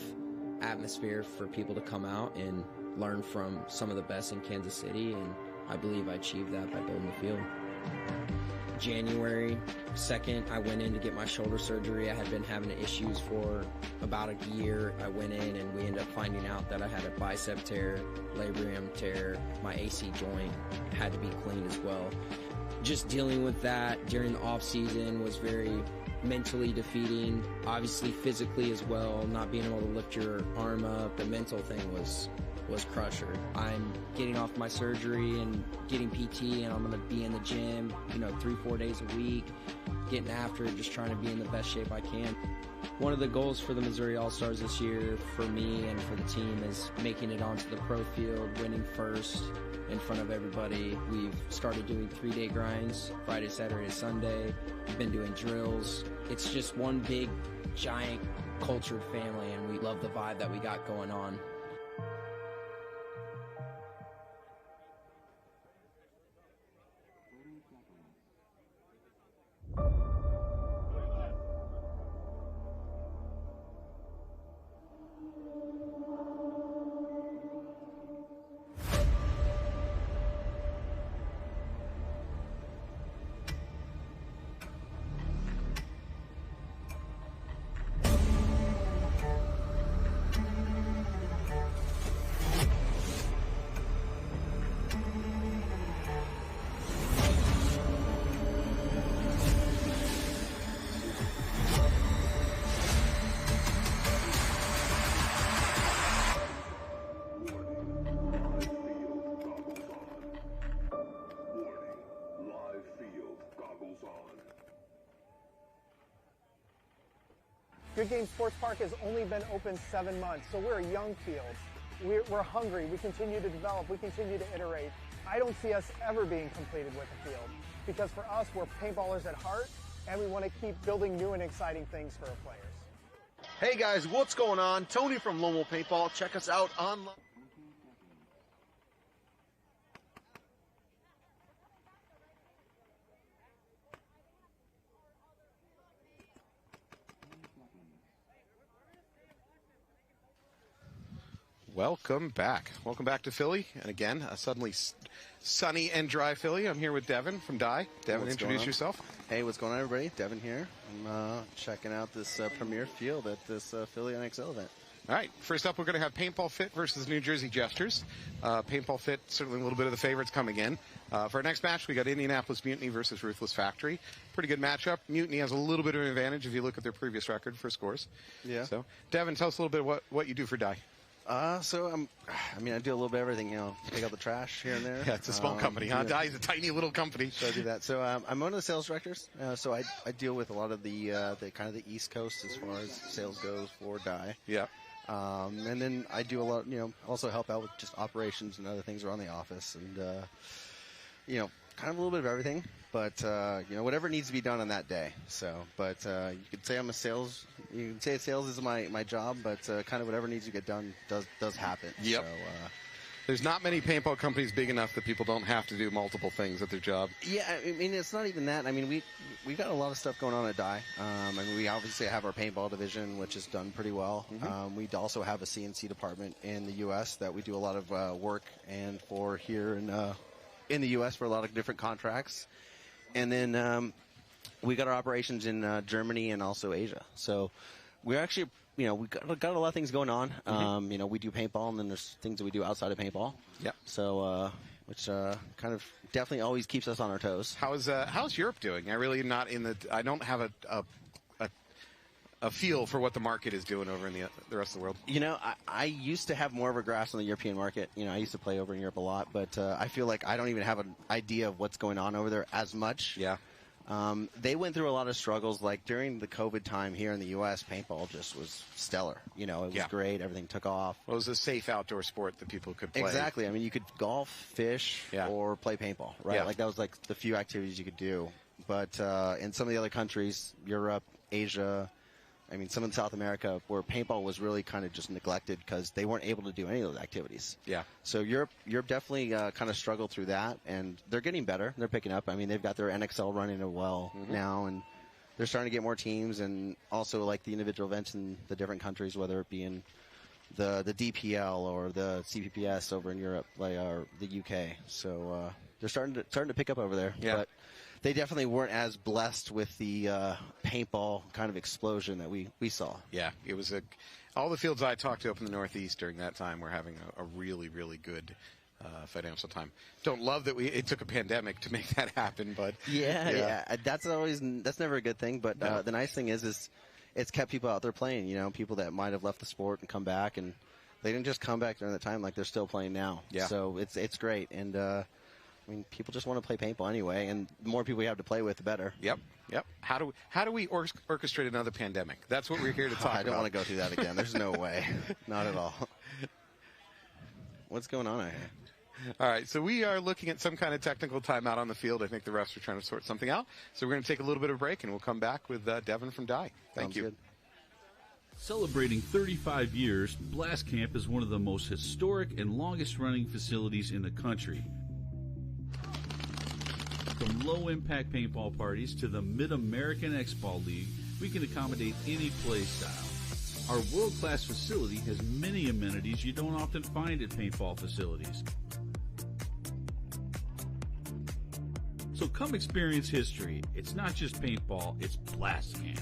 atmosphere for people to come out and learn from some of the best in Kansas City, and I believe I achieved that by building the field. January 2nd, I went in to get my shoulder surgery. I had been having issues for about a year. I went in and we ended up finding out that I had a bicep tear, labrum tear, my AC joint had to be cleaned as well. Just dealing with that during the off season was very mentally defeating, obviously physically as well, not being able to lift your arm up. The mental thing was crusher. I'm getting off my surgery and getting PT, and I'm going to be in the gym, 3-4 days a week. getting after it, just trying to be in the best shape I can. One of the goals for the Missouri All-Stars this year, for me and for the team, is making it onto the pro field, winning first in front of everybody. We've started doing 3-day grinds, Friday, Saturday, Sunday. We've been doing drills. It's just one big, giant, cultured family, and we love the vibe that we got going on. Good Game Sports Park has only been open 7 months, so we're a young field. We're hungry. We continue to develop. We continue to iterate. I don't see us ever being completed with the field because for us, we're paintballers at heart, and we want to keep building new and exciting things for our players. Hey guys, what's going on? Tony from NXL Paintball. Check us out online. Welcome back. Welcome back to Philly. And again, a suddenly sunny and dry Philly. I'm here with Devin from Dye. Devin, introduce yourself. Hey, what's going on, everybody? Devin here. I'm checking out this premier field at this Philly NXL event. All right. First up, we're going to have Paintball Fit versus New Jersey Jesters. Paintball Fit, certainly a little bit of the favorites coming in. For our next match, we got Indianapolis Mutiny versus Ruthless Factory. Pretty good matchup. Mutiny has a little bit of an advantage if you look at their previous record for scores. Yeah. So, Devin, tell us a little bit what you do for Dye. I do a little bit of everything, take out the trash here and there. Yeah, it's a small company, huh? Dye is a tiny little company. So I do that. So I'm one of the sales directors. So I deal with a lot of the kind of the East Coast as far as sales goes for Dye. Yeah. And then I do a lot, also help out with just operations and other things around the office and, kind of a little bit of everything. But, whatever needs to be done on that day. So, but you could say I'm a sales. You can say sales is my job, but kind of whatever needs to get done does happen. Yep. So, there's not many paintball companies big enough that people don't have to do multiple things at their job. Yeah, I mean, it's not even that. I mean, we've got a lot of stuff going on at Dye. We obviously have our paintball division, which is done pretty well. Mm-hmm. We also have a CNC department in the U.S. that we do a lot of work and for here in the U.S. for a lot of different contracts. And then we got our operations in Germany and also Asia. So we're actually, we got a lot of things going on. Mm-hmm. We do paintball, and then there's things that we do outside of paintball. Yep. So, which kind of definitely always keeps us on our toes. How's Europe doing? I don't have a feel for what the market is doing over in the rest of the world. I used to have more of a grasp on the European market. I used to play over in Europe a lot, but I feel like I don't even have an idea of what's going on over there as much. Yeah. They went through a lot of struggles. Like during the COVID time here in the U.S., paintball just was stellar. It was great. Everything took off. Well, it was a safe outdoor sport that people could play. Exactly. I mean, you could golf, fish, or play paintball, right? Yeah. Like that was like the few activities you could do. But in some of the other countries, Europe, Asia, some in South America, where paintball was really kind of just neglected because they weren't able to do any of those activities. Yeah. So Europe definitely kind of struggled through that, and they're getting better. They're picking up. They've got their NXL running well now, and they're starting to get more teams, and also like the individual events in the different countries, whether it be in the DPL or the CPPS over in Europe, or the UK. So they're starting to pick up over there. Yeah. But they definitely weren't as blessed with the paintball kind of explosion that we saw. Yeah, it was all the fields I talked to up in the Northeast during that time were having a really, really good financial time. Don't love that it took a pandemic to make that happen, but yeah. That's never a good thing. But the nice thing is it's kept people out there playing. People that might have left the sport and come back, and they didn't just come back during the time, like they're still playing now. Yeah. So it's great, and I mean, people just want to play paintball anyway, and the more people we have to play with, the better. Yep. How do we orchestrate another pandemic? That's what we're here to talk about. I don't want to go through that again. There's no way. Not at all. What's going on out here? All right, so we are looking at some kind of technical timeout on the field. I think the refs are trying to sort something out. So we're going to take a little bit of a break, and we'll come back with Devin from Dye. Thank you. Good. Celebrating 35 years, Blast Camp is one of the most historic and longest-running facilities in the country. From low-impact paintball parties to the Mid-American X-Ball League, we can accommodate any play style. Our world-class facility has many amenities you don't often find at paintball facilities. So come experience history. It's not just paintball, it's Blast Camp.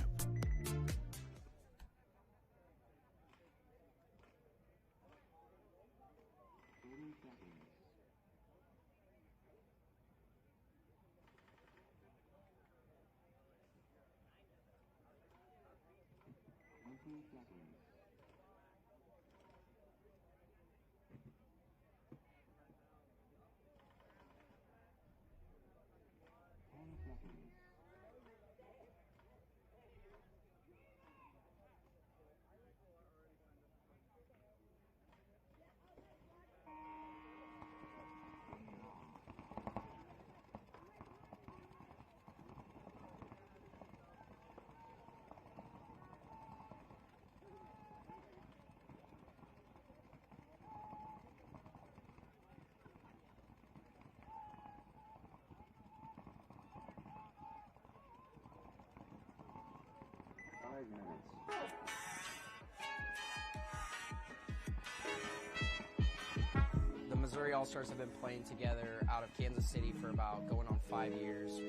The Missouri All-Stars have been playing together out of Kansas City for about going on 5 years.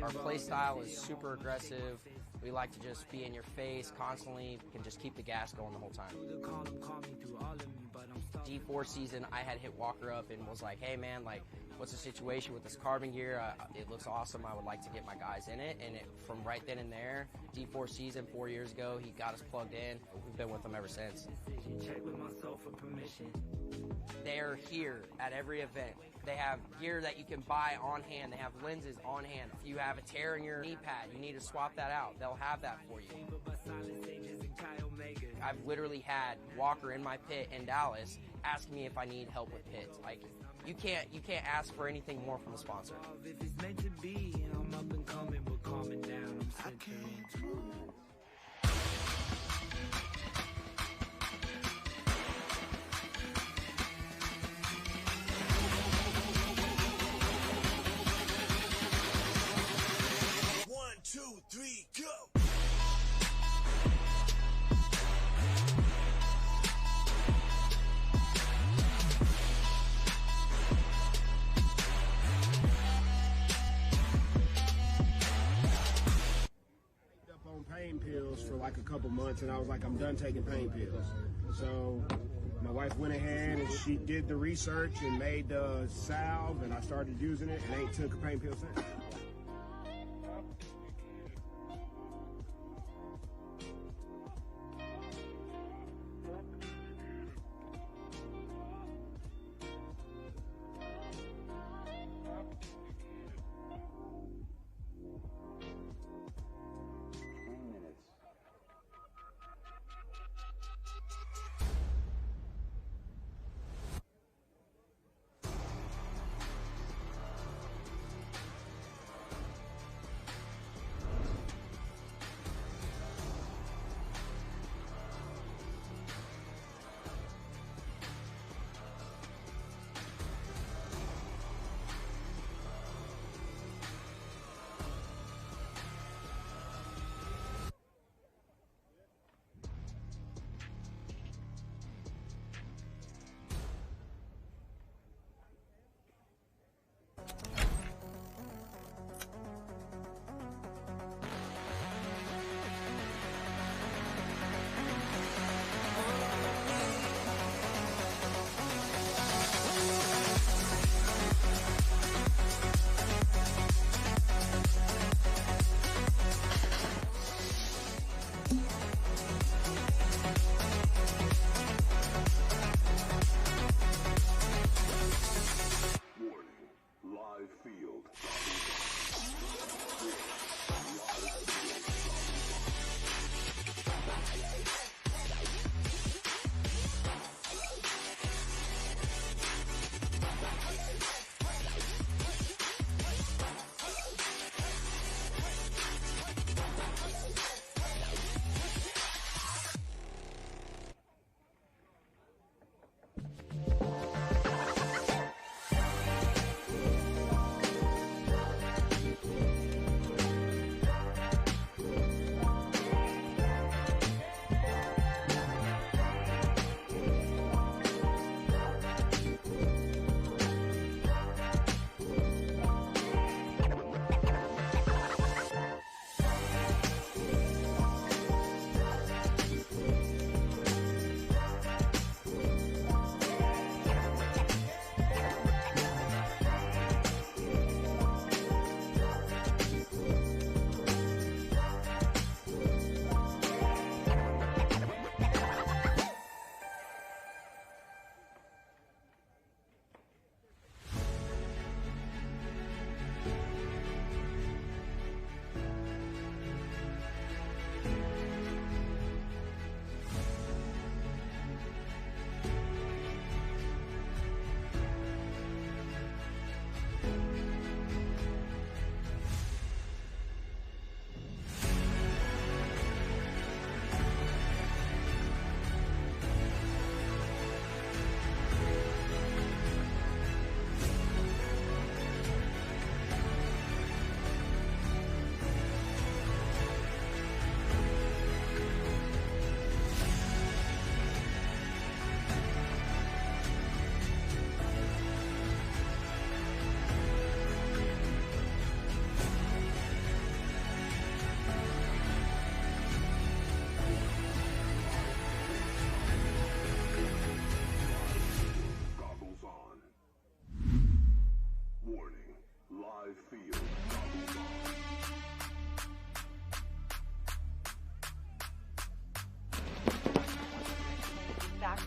Our play style is super aggressive. We like to just be in your face constantly. We can just keep the gas going the whole time. D4 season, I had hit Walker up and was like, hey man, like, what's the situation with this carbon gear? It looks awesome. I would like to get my guys in it. And from right then and there, D4 season 4 years ago, he got us plugged in. We've been with him ever since. They're here at every event. They have gear that you can buy on hand. They have lenses on hand. If you have a tear in your knee pad, you need to swap that out. They'll have that for you. I've literally had Walker in my pit in Dallas ask me if I need help with pits. Like, you can't ask for anything more from a sponsor. If it's meant to be, I'm up and coming, but calming down, I'm centering. One, two, three, go! Pain pills for like a couple months, and I was like, I'm done taking pain pills. So my wife went ahead and she did the research and made the salve, and I started using it and ain't took a pain pill since.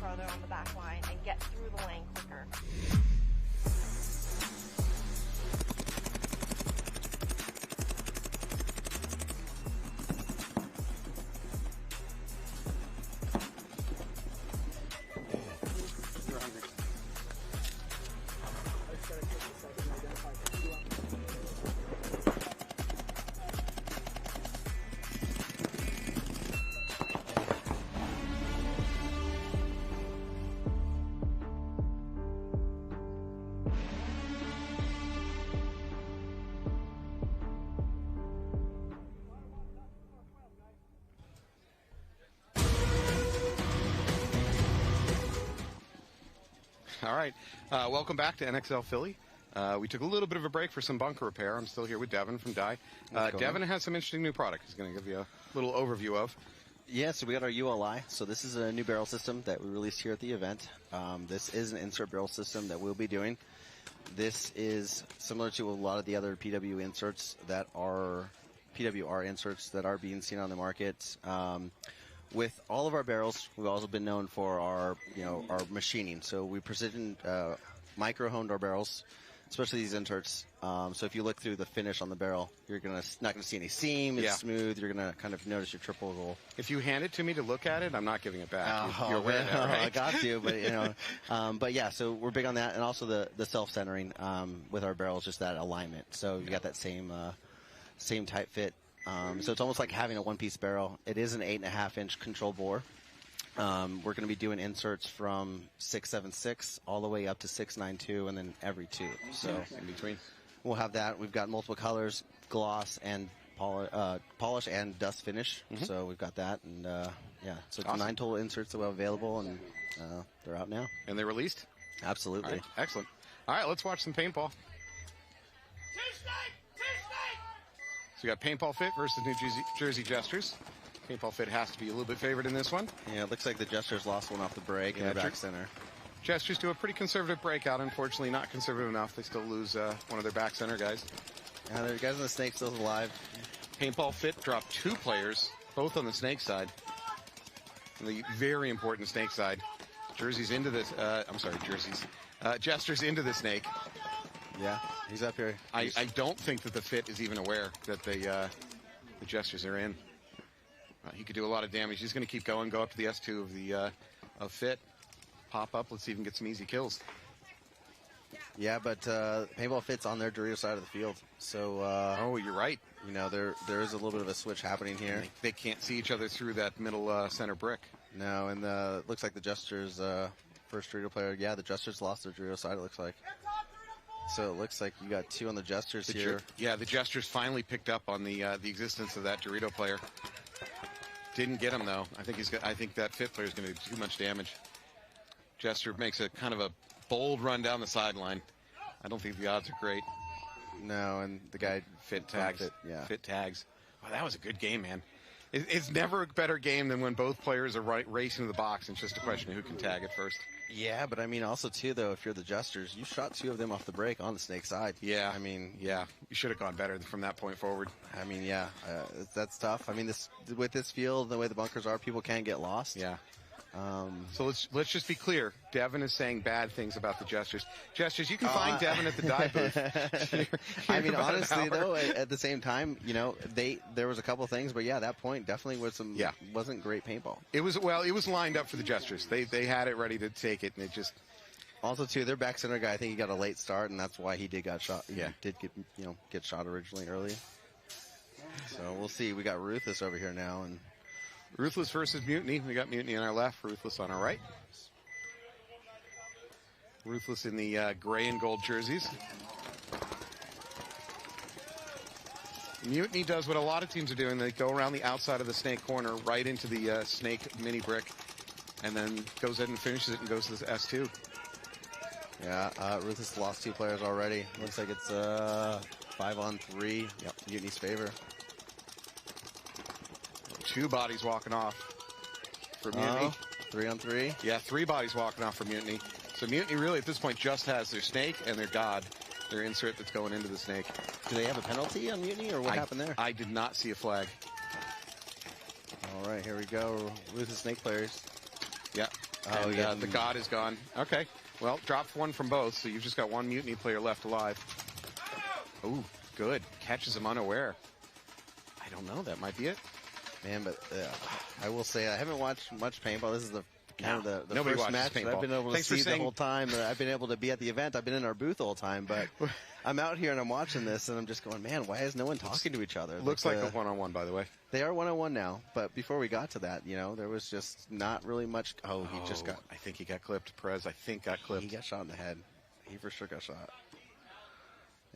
farther on the back line and get through the lane quicker. All right. Welcome back to NXL Philly. We took a little bit of a break for some bunker repair. I'm still here with Devin from Dye. Devin has some interesting new product he's going to give you a little overview of. Yeah, so we got our ULI. So this is a new barrel system that we released here at the event. This is an insert barrel system that we'll be doing. This is similar to a lot of the other PWR inserts that are being seen on the market. With all of our barrels, we've also been known for our machining. So we precision micro-honed our barrels, especially these inserts. So if you look through the finish on the barrel, you're not going to see any seam. It's smooth. You're going to kind of notice your triple roll. If you hand it to me to look at it, I'm not giving it back. You're aware of man, that, right? I got to, but but yeah. So we're big on that, and also the self-centering with our barrels, just that alignment. So you got that same tight fit. So it's almost like having a one-piece barrel. It is an 8.5-inch control bore. We're going to be doing inserts from 6.76 all the way up to 6.92, and then every 2. So in between, we'll have that. We've got multiple colors, gloss and polish and dust finish. So we've got that, and yeah. So it's 9 total inserts that we have available, and they're out now. And they're released? Absolutely. All right, excellent. All right, let's watch some paintball. So we got Paintball Fit versus New Jersey Jesters. Paintball Fit has to be a little bit favored in this one. Yeah, it looks like the Jesters lost one off the break in the back center. Jesters do a pretty conservative breakout. Unfortunately, not conservative enough. They still lose one of their back center guys. Yeah, the guys on the snake still alive. Paintball Fit dropped 2 players, both on the snake side. The very important snake side. Jersey's into this. Jesters into the snake. Yeah, he's up here. I don't think that the Fit is even aware that the Jesters are in. He could do a lot of damage. He's going to keep going, go up to the S2 of the of Fit, pop up. Let's see if he can get some easy kills. Yeah, but Paintball Fit's on their Dorito side of the field. So oh, you're right. You know, there is a little bit of a switch happening here. They can't see each other through that middle center brick. No, and it looks like the Jesters first Dorito player. Yeah, the Jesters lost their Dorito side. It looks like. So it looks like you got 2 on the Jesters here. Yeah, the Jesters finally picked up on the existence of that Dorito player. Didn't get him though. I think that Fit player is going to do too much damage. Jester makes a kind of a bold run down the sideline. I don't think the odds are great. No, and the guy Fit tags. Fit tags. Oh, that was a good game, man. It's never a better game than when both players are racing to the box. It's just a question of who can tag it first. Yeah, but I mean, also too, though, if you're the Jesters, you shot 2 of them off the break on the snake side. Yeah, I mean, yeah, you should have gone better from that point forward. I mean, yeah, that's tough. I mean, with this field, the way the bunkers are, people can get lost. Yeah. So let's just be clear. Devin is saying bad things about the Jesters. Jesters, you can find Devin at the Dye booth. I mean, honestly, though, at the same time, you know, there was a couple of things, but yeah, that point definitely was wasn't great paintball. It was lined up for the Jesters. They had it ready to take it, and it just. Also, too, their back center guy, I think he got a late start, and that's why he got shot. Yeah, did get shot originally early. So we'll see. We got Ruthless over here now, and. Ruthless versus Mutiny. We got Mutiny on our left, Ruthless on our right. Ruthless in the gray and gold jerseys. Mutiny does what a lot of teams are doing. They go around the outside of the snake corner, right into the snake mini brick, and then goes in and finishes it and goes to the S2. Yeah, Ruthless lost 2 players already. Looks like it's 5-on-3. Yep, Mutiny's favor. 2 bodies walking off for Mutiny. 3-on-3? Yeah, 3 bodies walking off for Mutiny. So Mutiny really at this point just has their snake and their god, their insert that's going into the snake. Do they have a penalty on Mutiny, or what happened there? I did not see a flag. All right, here we go. Ruthless snake players. Yeah. Oh, And, yeah. the God is gone. Okay. Well, dropped one from both, so you've just got one Mutiny player left alive. Ooh, good. Catches him unaware. I don't know. That might be it. Man, but I will say I haven't watched much paintball. This is the kind of the Nobody first watches match that paintball. I've been able to Thanks for see the saying- whole time. I've been able to be at the event. I've been in our booth the whole time, but I'm out here and I'm watching this and I'm just going, man, why is no one talking to each other? Looks like a one-on-one, by the way. They are one-on-one now, but before we got to that, you know, there was just not really much. Oh, he just got. I think he got clipped. Perez, I think, got clipped. He got shot in the head. He for sure got shot.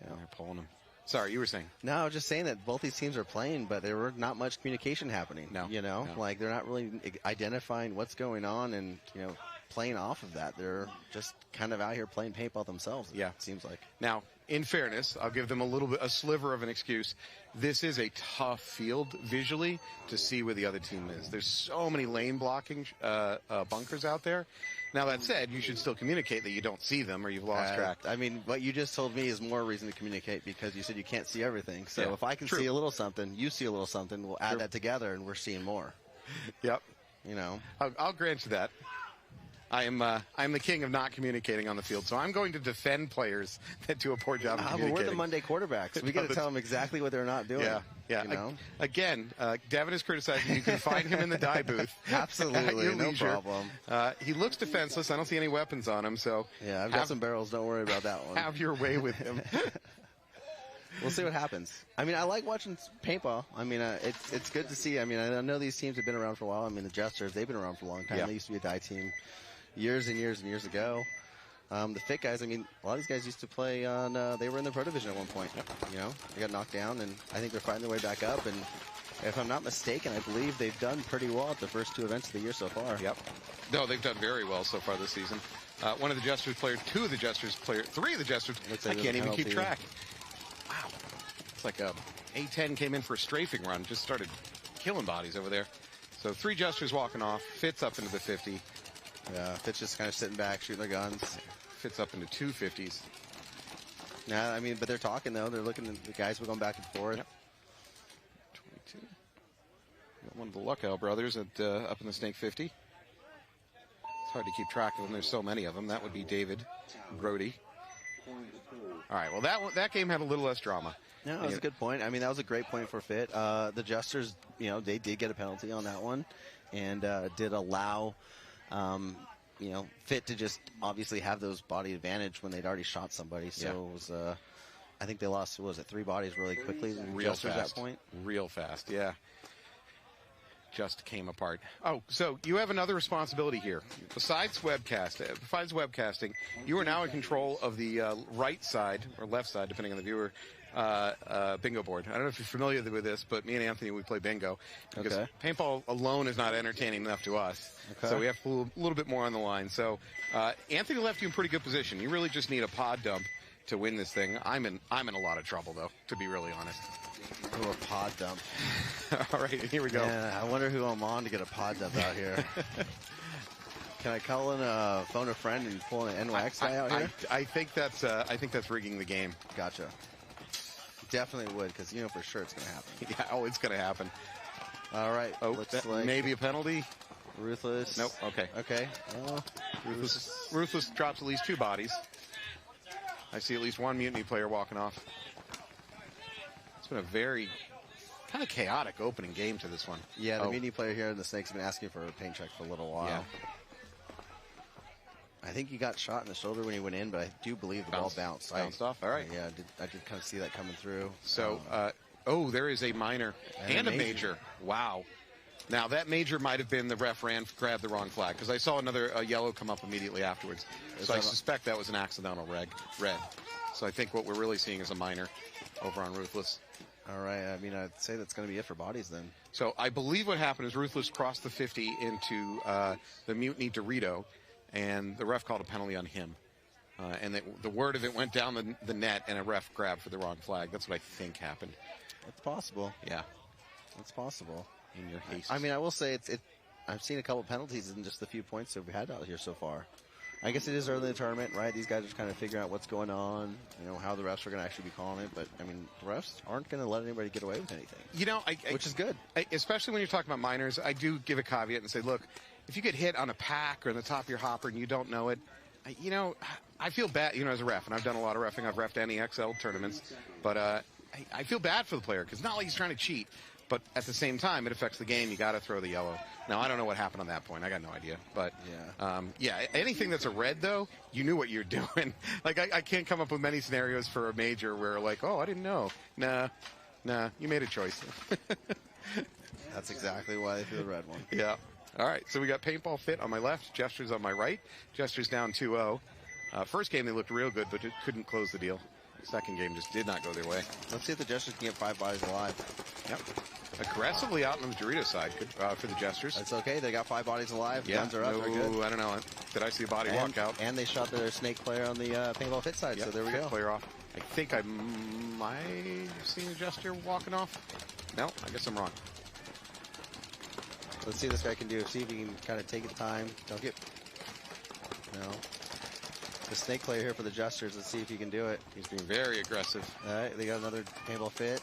Yeah, they're pulling him. Sorry, you were saying? No, I was just saying that both these teams are playing, but there were not much communication happening. No. You know, No. like they're not really identifying what's going on and, you know, playing off of that. They're just kind of out here playing paintball themselves. Yeah. It seems like. Now, in fairness, I'll give them a sliver of an excuse. This is a tough field visually to see where the other team is. There's so many lane blocking bunkers out there. Now, that said, you should still communicate that you don't see them or you've lost track. I mean, what you just told me is more reason to communicate because you said you can't see everything. So Yeah, if I can true. see a little something, you see a little something, we'll add that together and we're seeing more. Yep. You know. I'll grant you that. I'm the king of not communicating on the field, so I'm going to defend players that do a poor job of But communicating. we're the Monday quarterbacks. We got to tell them exactly what they're not doing. Yeah, yeah. You know? Again, Devin is criticizing. You can find him in the die booth. Absolutely, at your no leisure. problem. He looks defenseless. I don't see any weapons on him, so yeah, I've got some barrels. Don't worry about that one. Have your way with him. We'll see what happens. I mean, I like watching paintball. I mean, it's good to see. I mean, I know these teams have been around for a while. I mean, the Jesters, they've been around for a long time. Yeah. They used to be a die team years and years and years ago. The Fit guys, I mean, a lot of these guys used to play on, they were in the Pro Division at one point. You know, they got knocked down, and I think they're fighting their way back up. And if I'm not mistaken, I believe they've done pretty well at the first two events of the year so far. Yep. No, they've done very well so far this season. One of the Jesters players, two of the Jesters players, three of the Jesters, I can't even keep track. Wow. It's like A10 came in for a strafing run, just started killing bodies over there. So 3 Jesters walking off, Fitz up into the 50. Yeah, Fitz just kind of sitting back, shooting their guns. Fitz up into 2 50s. Yeah, I mean, but they're talking, though. They're looking at the guys were going back and forth. Yep. 22. Got one of the Luckow brothers at up in the Snake 50. It's hard to keep track of them. There's so many of them. That would be David Grody. All right, well, that game had a little less drama. No, that's a good point. I mean, that was a great point for Fit. The Jesters, you know, they did get a penalty on that one and did allow, you know, Fit to just obviously have those body advantage when they'd already shot somebody. So it was, I think they lost, what was it, 3 bodies really quickly? Real Jesters fast. at that point. Real fast, yeah. Just came apart. Oh, so you have another responsibility here. Besides webcasting, you are now in control of the right side or left side, depending on the viewer, bingo board. I don't know if you're familiar with this, but me and Anthony, we play bingo. Because paintball alone is not entertaining enough to us. Okay. So we have to put a little bit more on the line. So Anthony left you in pretty good position. You really just need a pod dump to win this thing. I'm in a lot of trouble, though, to be really honest. Oh, a pod dump. All right, here we go. Yeah, I wonder who I'm on to get a pod dump out here. Can I call in phone a friend and pull an NYX guy out here? I think that's rigging the game. Gotcha. Definitely would, because you know for sure it's going to happen. Yeah, it's going to happen. All right. Oh, looks like maybe a penalty. Ruthless. Nope. Okay. Okay. Well, Ruthless drops at least 2 bodies. I see at least 1 Mutiny player walking off. It's been a very kind of chaotic opening game to this one. Yeah, the Mutiny player here in the Snakes has been asking for a paint check for a little while. Yeah. I think he got shot in the shoulder when he went in, but I do believe the ball bounced. Bounced off. All right. Yeah, I did kind of see that coming through. So, there is a minor and a major. Wow. Now, that major might have been the ref grabbed the wrong flag, because I saw another yellow come up immediately afterwards. So I suspect that was an accidental red. So I think what we're really seeing is a minor over on Ruthless. All right. I mean, I'd say that's going to be it for bodies then. So I believe what happened is Ruthless crossed the 50 into the Mutiny Dorito, and the ref called a penalty on him. And the word of it went down the net, and a ref grabbed for the wrong flag. That's what I think happened. It's possible. Yeah. It's possible. In your haste. I mean, I will say I've seen a couple penalties in just the few points that we've had out here so far. I guess it is early in the tournament, right? These guys are kind of figuring out what's going on, you know, how the refs are going to actually be calling it. But, I mean, the refs aren't going to let anybody get away with anything. You know, which is good. Especially when you're talking about minors, I do give a caveat and say, look, if you get hit on a pack or in the top of your hopper and you don't know it, I feel bad, as a ref, and I've done a lot of reffing. I've reffed NXL tournaments, but I feel bad for the player because not like he's trying to cheat, but at the same time, it affects the game. You got to throw the yellow. Now, I don't know what happened on that point. I got no idea. But, anything that's a red, though, you knew what you're doing. Like, I can't come up with many scenarios for a major where, like, oh, I didn't know. Nah, you made a choice. That's exactly why they threw the red one. Yeah. All right, so we got Paintball Fit on my left, Gestures on my right. Gestures down 2-0. First game, they looked real good, but it couldn't close the deal. Second game just did not go their way. Let's see if the Gestures can get 5 bodies alive. Yep. Aggressively out on the Dorito side for the Gestures. That's okay. They got 5 bodies alive. Yeah. Guns are up. They're good. I don't know. Did I see a body walk out? And they shot their Snake player on the Paintball Fit side, Yep, so there we go. Player off. I think I might have seen a Gesture walking off. No, I guess I'm wrong. Let's see what this guy can do. See if he can kind of take his time. Don't get... No. The Snake player here for the Gestures. Let's see if he can do it. He's being very aggressive. All right, they got another Paintball Fit.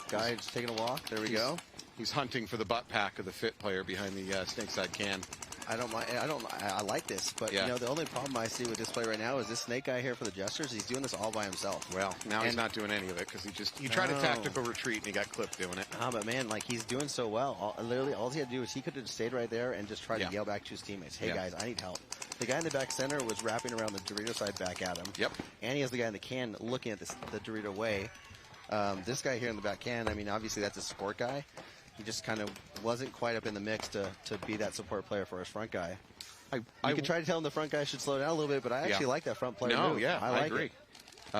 Guy just taking a walk. There we go. He's hunting for the butt pack of the Fit player behind the Snake side can. I don't mind. I like this, but the only problem I see with this play right now is this Snake guy here for the Gestures. He's doing this all by himself. Well, now he's not doing any of it because he tried a tactical retreat and he got clipped doing it. But man, like he's doing so well. Literally, all he had to do is he could have stayed right there and just tried to yell back to his teammates, "Hey guys, I need help." The guy in the back center was wrapping around the Dorito side back at him. Yep. And he has the guy in the can looking at the Dorito way. This guy here in the back can, I mean, obviously that's a support guy. He just kind of wasn't quite up in the mix to be that support player for his front guy. You could try to tell him the front guy should slow down a little bit, but I actually like that front player move. I like agree.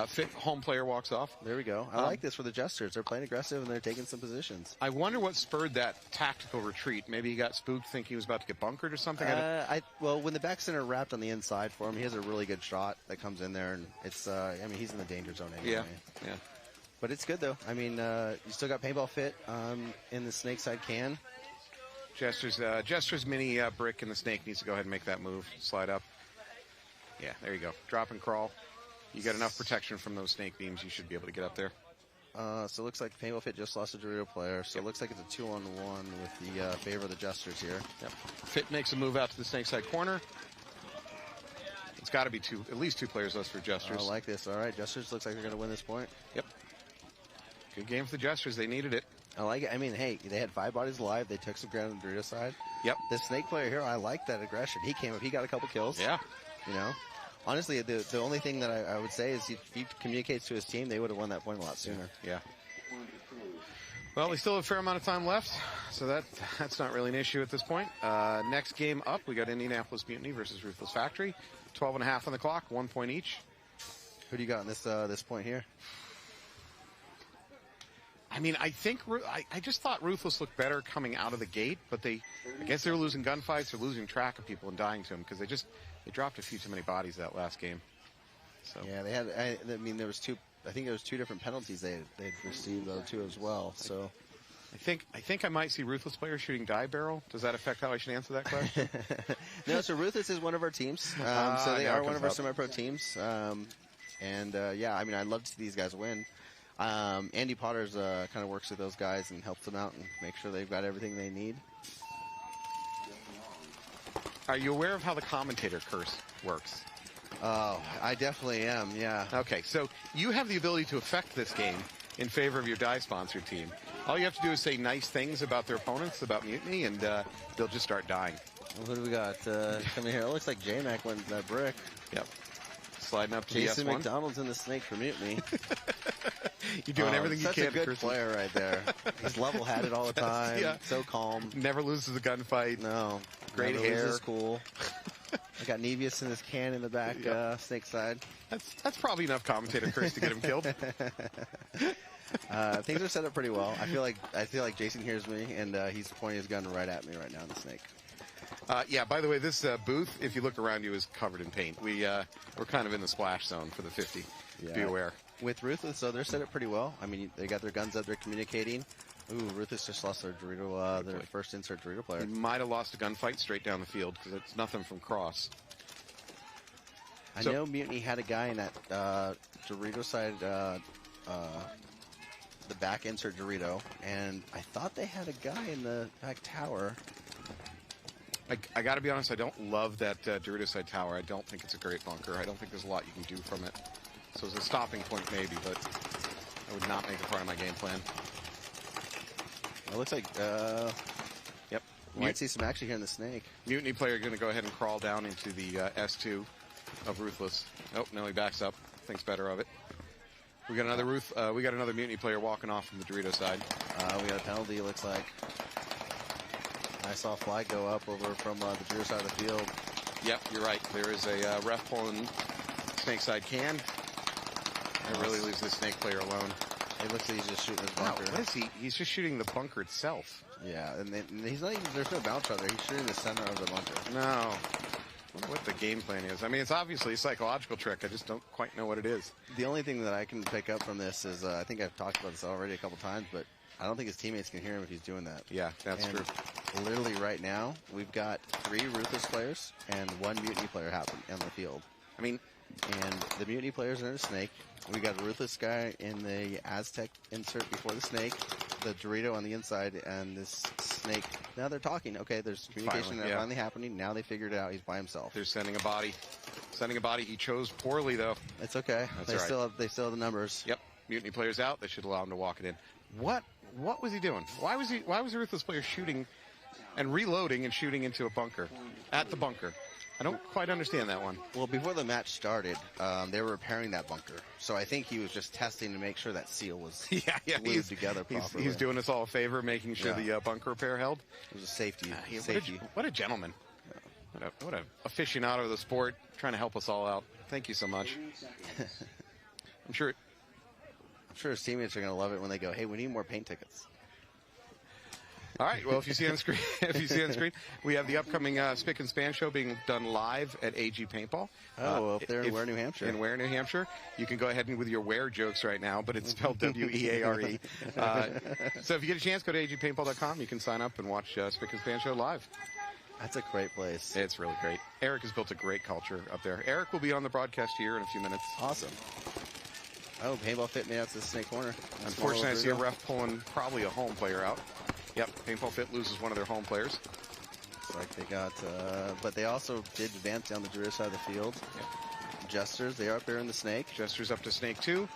Fit home player walks off. There we go. I like this for the Gestures. They're playing aggressive and they're taking some positions. I wonder what spurred that tactical retreat. Maybe he got spooked, think he was about to get bunkered or something. Well, when the back center wrapped on the inside for him, he has a really good shot that comes in there, and it's. I mean, he's in the danger zone anyway. Yeah. But it's good though. I mean, you still got Paintball Fit in the Snake side can. Gestures mini brick and the Snake needs to go ahead and make that move. Slide up. Yeah, there you go. Drop and crawl. You got enough protection from those Snake beams, you should be able to get up there. So it looks like Paintball Fit just lost a Dorito player. So it looks like it's a 2-on-1 with the favor of the Gestures here. Yep. Fit makes a move out to the Snake side corner. It's got to be at least two players less for Gestures. I like this. All right, Gestures looks like they're going to win this point. Yep. Good game for the Gestures. They needed it. I like it. I mean, hey, they had 5 bodies alive. They took some ground on the Dorito side. Yep. The Snake player here, I like that aggression. He came up. He got a couple kills. Yeah. Honestly, the only thing that I would say is if he communicates to his team, they would have won that point a lot sooner. Yeah. Well, we still have a fair amount of time left, so that's not really an issue at this point. Next game up, we got Indianapolis Mutiny versus Ruthless Factory. 12.5 on the clock, 1 point each. Who do you got in this point here? I mean, I just thought Ruthless looked better coming out of the gate, but I guess they were losing gunfights, they're losing track of people and dying to them because they dropped a few too many bodies that last game. So yeah, they had. I mean, there was 2. I think there was 2 different penalties they received though too as well. So I think I might see Ruthless players shooting die barrel. Does that affect how I should answer that question? No, so Ruthless is one of our teams. So they are one of our semi-pro teams. Yeah, I mean, I'd love to see these guys win. Andy Potter's kind of works with those guys and helps them out and make sure they've got everything they need. Are you aware of how the commentator curse works? Oh, I definitely am, yeah. Okay, so you have the ability to affect this game in favor of your die sponsor team. All you have to do is say nice things about their opponents, about Mutiny, and they'll just start dying. Well, who do we got coming here? It looks like J-Mac went that brick. Yep. Sliding up to Jason the S1. McDonald's in the Snake for Mutiny. You're doing everything you can. Such a good player right there. He's level-headed all the time. Yeah. So calm. Never loses a gunfight. No. Great never hair. Loses cool. I got Nevius in his can in the back, Snake side. That's probably enough commentator curse to get him killed. Things are set up pretty well. I feel like Jason hears me, and he's pointing his gun right at me right now in the Snake. Yeah, by the way, this booth, if you look around you, is covered in paint. We're kind of in the splash zone for the 50. Yeah. Be aware. With Ruthless, so they're set up pretty well. I mean, they got their guns up, they're communicating. Ooh, Ruthless just lost their Dorito, their first insert Dorito player. They might have lost a gunfight straight down the field because it's nothing from cross. I know Mutiny had a guy in that Dorito side, the back insert Dorito, and I thought they had a guy in the back tower. I got to be honest, I don't love that Dorito-side tower. I don't think it's a great bunker. I don't think there's a lot you can do from it. So as a stopping point, maybe, but I would not make it part of my game plan. It looks like, yep, might see some action here in the snake. Mutiny player going to go ahead and crawl down into the S2 of Ruthless. Oh, no, he backs up. Thinks better of it. We got another we got another Mutiny player walking off from the Dorito side. We got a penalty, it looks like. I saw a flag go up over from the Dorito side of the field. Yep, you're right. There is a ref pulling snake side can. It really leaves the snake player alone. It looks like he's just shooting his bunker. What is he? He's just shooting the bunker itself. Yeah, and he's not even, there's no bounce shot there. He's shooting the center of the bunker. No. I wonder what the game plan is. I mean, it's obviously a psychological trick. I just don't quite know what it is. The only thing that I can pick up from this is, I think I've talked about this already a couple times, but I don't think his teammates can hear him if he's doing that. Yeah, that's true. Literally right now, we've got 3 Ruthless players and 1 Mutiny player on the field. I mean, and the Mutiny players are in a snake. We got a Ruthless guy in the Aztec insert before the snake, the Dorito on the inside, and this snake. Now they're talking. Okay, there's communication finally happening. Now they figured it out. He's by himself. They're sending a body. Sending a body. He chose poorly, though. It's okay. They still have the numbers. Yep. Mutiny players out. They should allow him to walk it in. What was he doing? Why was the Ruthless player shooting and reloading and shooting into a bunker at the bunker? I don't quite understand that one. Well, before the match started, they were repairing that bunker. So I think he was just testing to make sure that seal was glued together properly. He's doing us all a favor, making sure the bunker repair held. It was a safety. What a gentleman. Yeah. What a aficionado of the sport, trying to help us all out. Thank you so much. I'm sure his teammates are going to love it when they go, hey, we need more paint tickets. All right. Well, if you see on screen, we have the upcoming Spick and Span show being done live at AG Paintball. Up there in Ware, New Hampshire. In Ware, New Hampshire. You can go ahead and with your Ware jokes right now, but it's spelled W-E-A-R-E. So if you get a chance, go to agpaintball.com. You can sign up and watch Spick and Span show live. That's a great place. It's really great. Eric has built a great culture up there. Eric will be on the broadcast here in a few minutes. Awesome. Oh, Paintball Fit made out to the snake corner. Unfortunately, I see a ref pulling probably a home player out. Yep, Paintball Fit loses one of their home players. Looks like they got, but they also did advance down the Dorito side of the field. Yep. Jesters, they are up there in the snake. Jesters up to snake 2.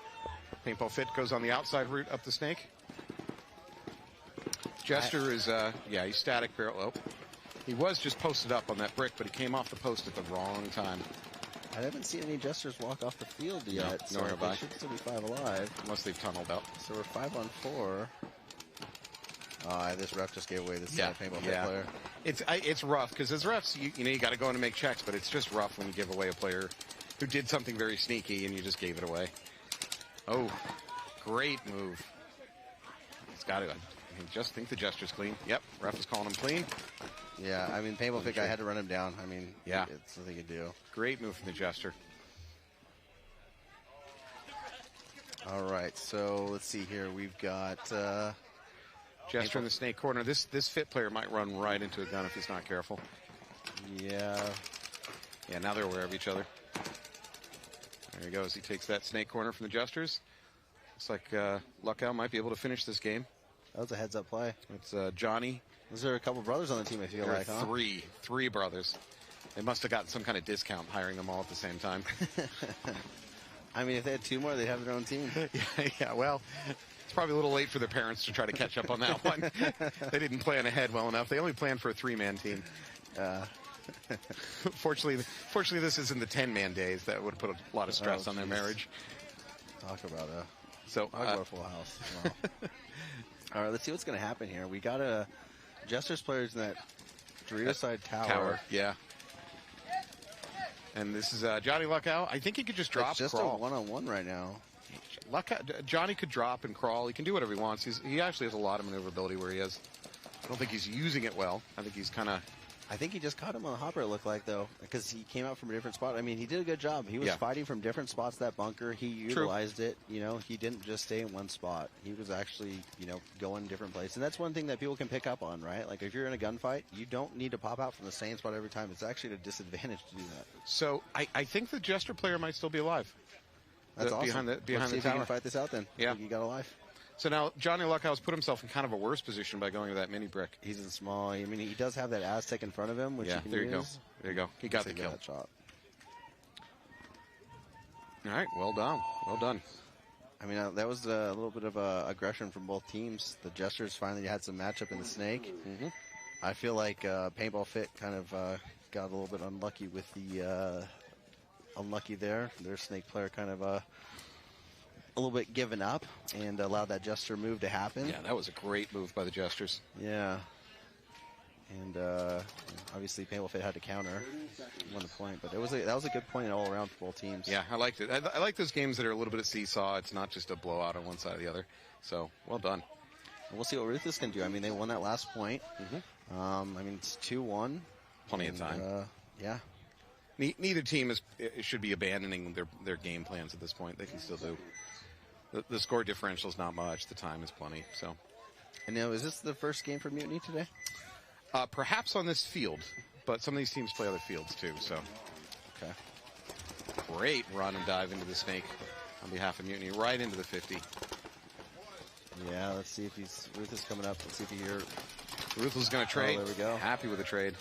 Paintball Fit goes on the outside route up the snake. Jester is, he's static barrel. Oh, he was just posted up on that brick, but he came off the post at the wrong time. I haven't seen any Jesters walk off the field yet, nor have I. They should still be 5 alive. Unless they've tunneled out. So we're 5 on 4. This ref just gave away this Paintball Fit player. It's rough because as refs, you got to go in and make checks, but it's just rough when you give away a player who did something very sneaky and you just gave it away. Oh, great move. It's got to. I just think the gesture's clean. Yep, ref is calling him clean. Yeah, I mean, Paintball Fit guy had to run him down. I mean, it's what they could do. Great move from the gesture. All right, so let's see here. We've got Jester in the snake corner. This Fit player might run right into a gun if he's not careful. Yeah. Yeah, now they're aware of each other. There he goes. He takes that snake corner from the Jesters. Looks like Luckow might be able to finish this game. That was a heads-up play. It's Johnny. Is there a couple brothers on the team, I feel like, huh? Three brothers. They must have gotten some kind of discount hiring them all at the same time. I mean, if they had 2 more, they'd have their own team. Yeah, well, it's probably a little late for their parents to try to catch up on that one. They didn't plan ahead well enough. They only planned for a 3-man team. Fortunately, this isn't the 10-man days. That would have put a lot of stress on their marriage. Talk about a full house. Wow. All right, let's see what's going to happen here. We got a Jesters players in that Dorito side tower. Yeah. And this is Johnny Luckow. I think he could just drop. It's just crawl. a one-on-one right now. Johnny could drop and crawl. He can do whatever he wants. He actually has a lot of maneuverability where he is. I don't think he's using it well. I think he's kind of. I think he just caught him on the hopper, it looked like, though, because he came out from a different spot. I mean, he did a good job. He was fighting from different spots, that bunker. He utilized it. You know, he didn't just stay in one spot. He was actually, going different places. And that's one thing that people can pick up on, right? Like, if you're in a gunfight, you don't need to pop out from the same spot every time. It's actually a disadvantage to do that. So, I think the Jester player might still be alive. That's awesome. Behind Let's see the if we can fight this out, then. Yeah. You got a life. So now Johnny Luckhow's put himself in kind of a worse position by going to that mini brick. He's in small. I mean, he does have that Aztec in front of him, which Yeah, he can there you go. use. There you go. He got the kill. That shot. All right, well done. Well done. I mean, that was a little bit of aggression from both teams. The Jesters finally had some matchup in the snake. Mm-hmm. I feel like Paintball Fit kind of got a little bit unlucky with the unlucky there. Their snake player kind of a little bit given up and allowed that Jester move to happen. Yeah, that was a great move by the Jesters. Yeah. And obviously Paintball Fit had to counter, won the point, but that was a good point all around for both teams. Yeah, I liked it. I like those games that are a little bit of seesaw. It's not just a blowout on one side or the other. So, well done. And we'll see what Ruthless can do. I mean, they won that last point. I mean, it's 2-1. Plenty of time. Yeah. Neither team should be abandoning their game plans at this point. They can still do. The score differential is not much. The time is plenty. So. And now, is this the first game for Mutiny today? Perhaps on this field, but some of these teams play other fields too, so. Okay. Great run and dive into the snake on behalf of Mutiny, right into the 50. Yeah, let's see if Ruth is coming up. Let's see if you hear. Ruthless is going to trade. Oh, there we go. Happy with the trade.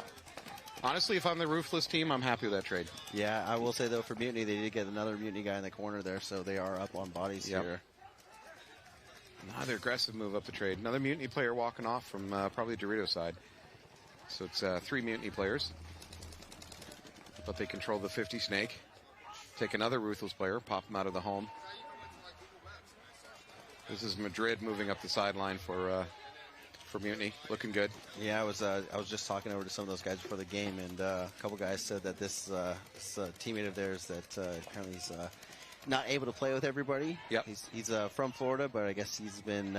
Honestly, if I'm the Ruthless team, I'm happy with that trade. Yeah, I will say though, for Mutiny, they did get another Mutiny guy in the corner there, so they are up on bodies here. Another aggressive move up the trade. Another Mutiny player walking off from probably Dorito side. So it's 3 Mutiny players. But they control the 50 snake. Take another Ruthless player, pop him out of the home. This is Madrid moving up the sideline for Mutiny. Looking good. Yeah, I was just talking over to some of those guys before the game, and a couple guys said that this teammate of theirs that apparently he's not able to play with everybody. Yep. He's from Florida, but I guess he's been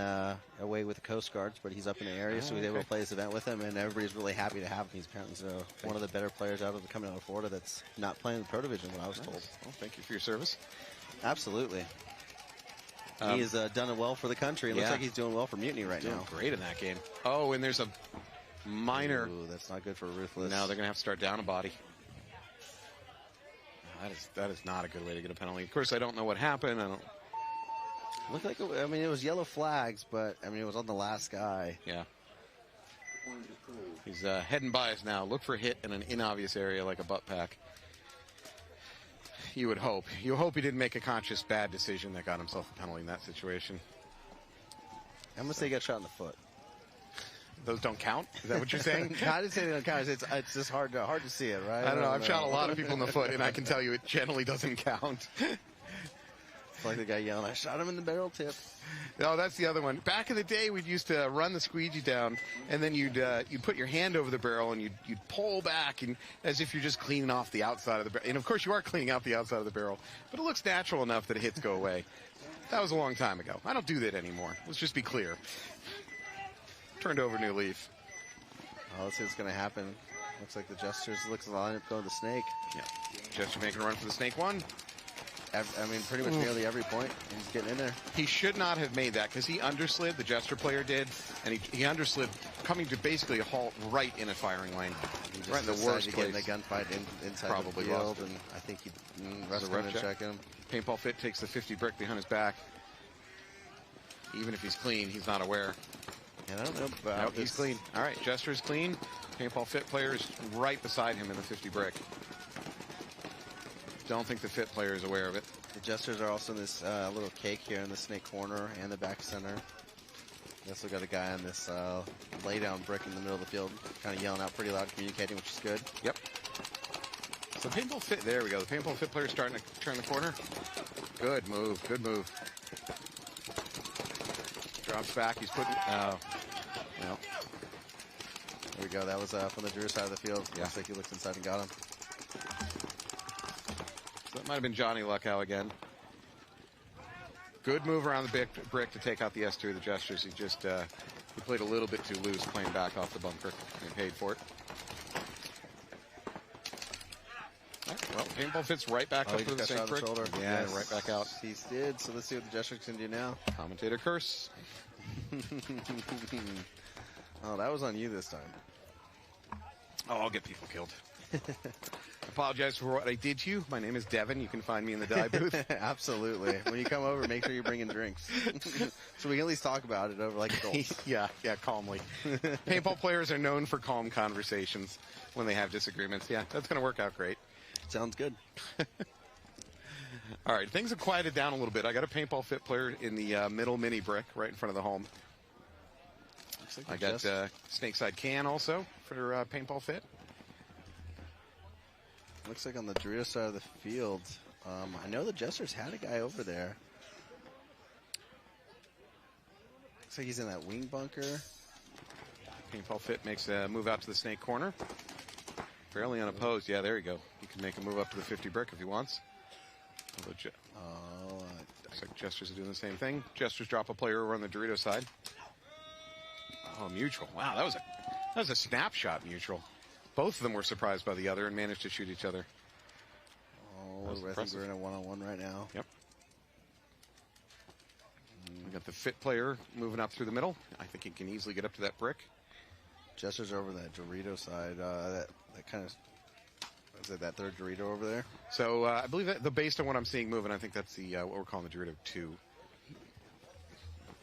away with the Coast Guards, but he's up in the area, so he's able to play this event with him, and everybody's really happy to have him. He's apparently one of the better players coming out of Florida that's not playing the Pro Division, what I was told. Well, thank you for your service. Absolutely. He has done it well for the country. It looks like he's doing well for Mutiny right now. Great in that game. Oh, and there's a minor. Ooh, that's not good for Ruthless. Now they're going to have to start down a body. That is not a good way to get a penalty. Of course, I don't know what happened. I don't. Looked like it was yellow flags, but I mean it was on the last guy. Yeah. He's heading by us now. Look for a hit in an inobvious area like a butt pack. You would hope. You hope he didn't make a conscious bad decision that got himself a penalty in that situation. I'm gonna say he got shot in the foot. Those don't count? Is that what you're saying? I didn't say they don't count. It's just hard to see it, right? I don't know. I've shot a lot of people in the foot, and I can tell you it generally doesn't count. It's like the guy yelling, "I shot him in the barrel tip." No, that's the other one. Back in the day, we'd used to run the squeegee down, and then you'd put your hand over the barrel, and you'd pull back, and as if you're just cleaning off the outside of the barrel. And of course, you are cleaning out the outside of the barrel, but it looks natural enough that hits go away. That was a long time ago. I don't do that anymore. Let's just be clear. Turned over a new leaf. Oh, let's see what's going to happen. Looks like the Jesters looks line up going to the snake. Yeah. Jester making a run for the snake one. I mean, pretty much nearly every point. He's getting in there. He should not have made that because he underslid, the Jester player did, and he underslid coming to basically a halt right in a firing lane. Right in the worst place. Getting the gunfight inside Probably the field, lost it. and I think he That's rushed in to check him. Paintball Fit takes the 50 brick behind his back. Even if he's clean, he's not aware. And I don't know about Nope, he's clean. All right, Jester's clean. Paintball Fit player is right beside him in the 50 brick. Don't think the Fit player is aware of it. The Jesters are also in this little cake here in the snake corner and the back center. They also got a guy on this lay-down brick in the middle of the field, kind of yelling out pretty loud, communicating, which is good. Yep. So Paintball Fit, there we go. The Paintball Fit player is starting to turn the corner. Good move, good move. Drops back, he's putting, no. There we go, that was from the Drew side of the field. Yeah. Looks like he looked inside and got him. So that might have been Johnny Luckow again. Good move around the brick to take out the S2 of the Jesters. He just he played a little bit too loose playing back off the bunker and paid for it. Right, well, Paintball Fits right back up to the same brick. Yeah, right back out. He did, so let's see what the Jesters can do now. Commentator curse. Oh, that was on you this time. Oh, I'll get people killed. Apologize for what I did to you. My name is Devin. You can find me in the dye booth. Absolutely. When you come over, make sure you're bringing drinks. So we can at least talk about it over like adults. yeah, calmly. Paintball players are known for calm conversations when they have disagreements. Yeah, that's going to work out great. Sounds good. All right, things have quieted down a little bit. I got a paintball fit player in the middle mini brick right in front of the home. Like I got Snakeside Can also for paintball fit. Looks like on the Dorito side of the field. I know the Jesters had a guy over there. Looks like he's in that wing bunker. Paintball fit makes a move out to the snake corner. Fairly unopposed. Yeah, there you go. He can make a move up to the 50 brick if he wants. Looks like Jesters are doing the same thing. Jesters drop a player over on the Dorito side. Oh, mutual. Wow, that was a snapshot mutual. Both of them were surprised by the other and managed to shoot each other. Oh, I think we're in a one-on-one right now. Yep. We got the fit player moving up through the middle. I think he can easily get up to that brick. Jesters over that Dorito side. That kind of, is it that third Dorito over there? So I believe that based on what I'm seeing moving, I think that's the what we're calling the Dorito 2.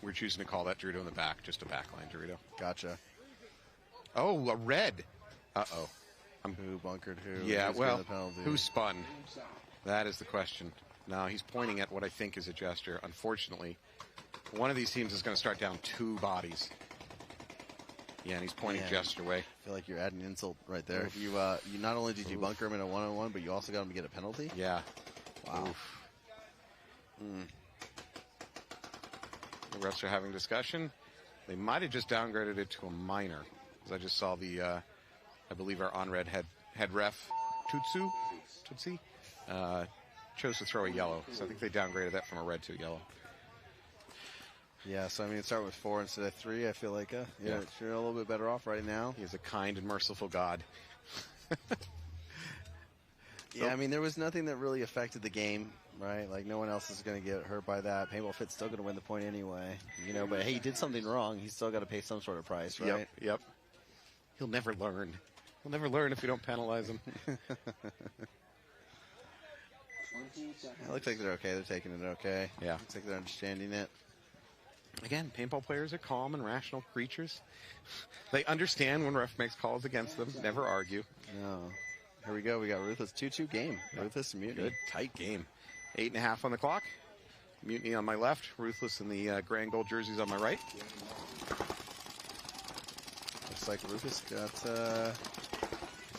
We're choosing to call that Dorito in the back, just a backline Dorito. Gotcha. Oh, a red. Uh-oh. Who bunkered who? Yeah, well, who spun? That is the question. No, he's pointing at what I think is a gesture. Unfortunately, one of these teams is going to start down 2 bodies. Yeah, and he's pointing gesture away. I feel like you're adding insult right there. You not only did you bunker him in a one-on-one, but you also got him to get a penalty? Yeah. Wow. The refs are having discussion. They might have just downgraded it to a minor, because I just saw the, I believe our on-red head ref, Tutsi, chose to throw a yellow. So I think they downgraded that from a red to a yellow. Yeah, so I mean, start with 4 instead of 3. I feel like, you're a little bit better off right now. He is a kind and merciful God. Yeah, I mean, there was nothing that really affected the game, right? Like, no one else is going to get hurt by that. Paintball Fit's still going to win the point anyway, but hey, he did something wrong. He's still got to pay some sort of price, right? Yep. He'll never learn. He'll never learn if we don't penalize him. It looks like they're okay. They're taking it okay. Yeah. Looks like they're understanding it. Again, paintball players are calm and rational creatures. They understand when ref makes calls against them. Never argue. No. Here we go. We got Ruthless 2-2 game. Ruthless and Mutiny. Good, tight game. 8.5 on the clock. Mutiny on my left. Ruthless in the gray and gold jerseys on my right. Looks like Rufus got,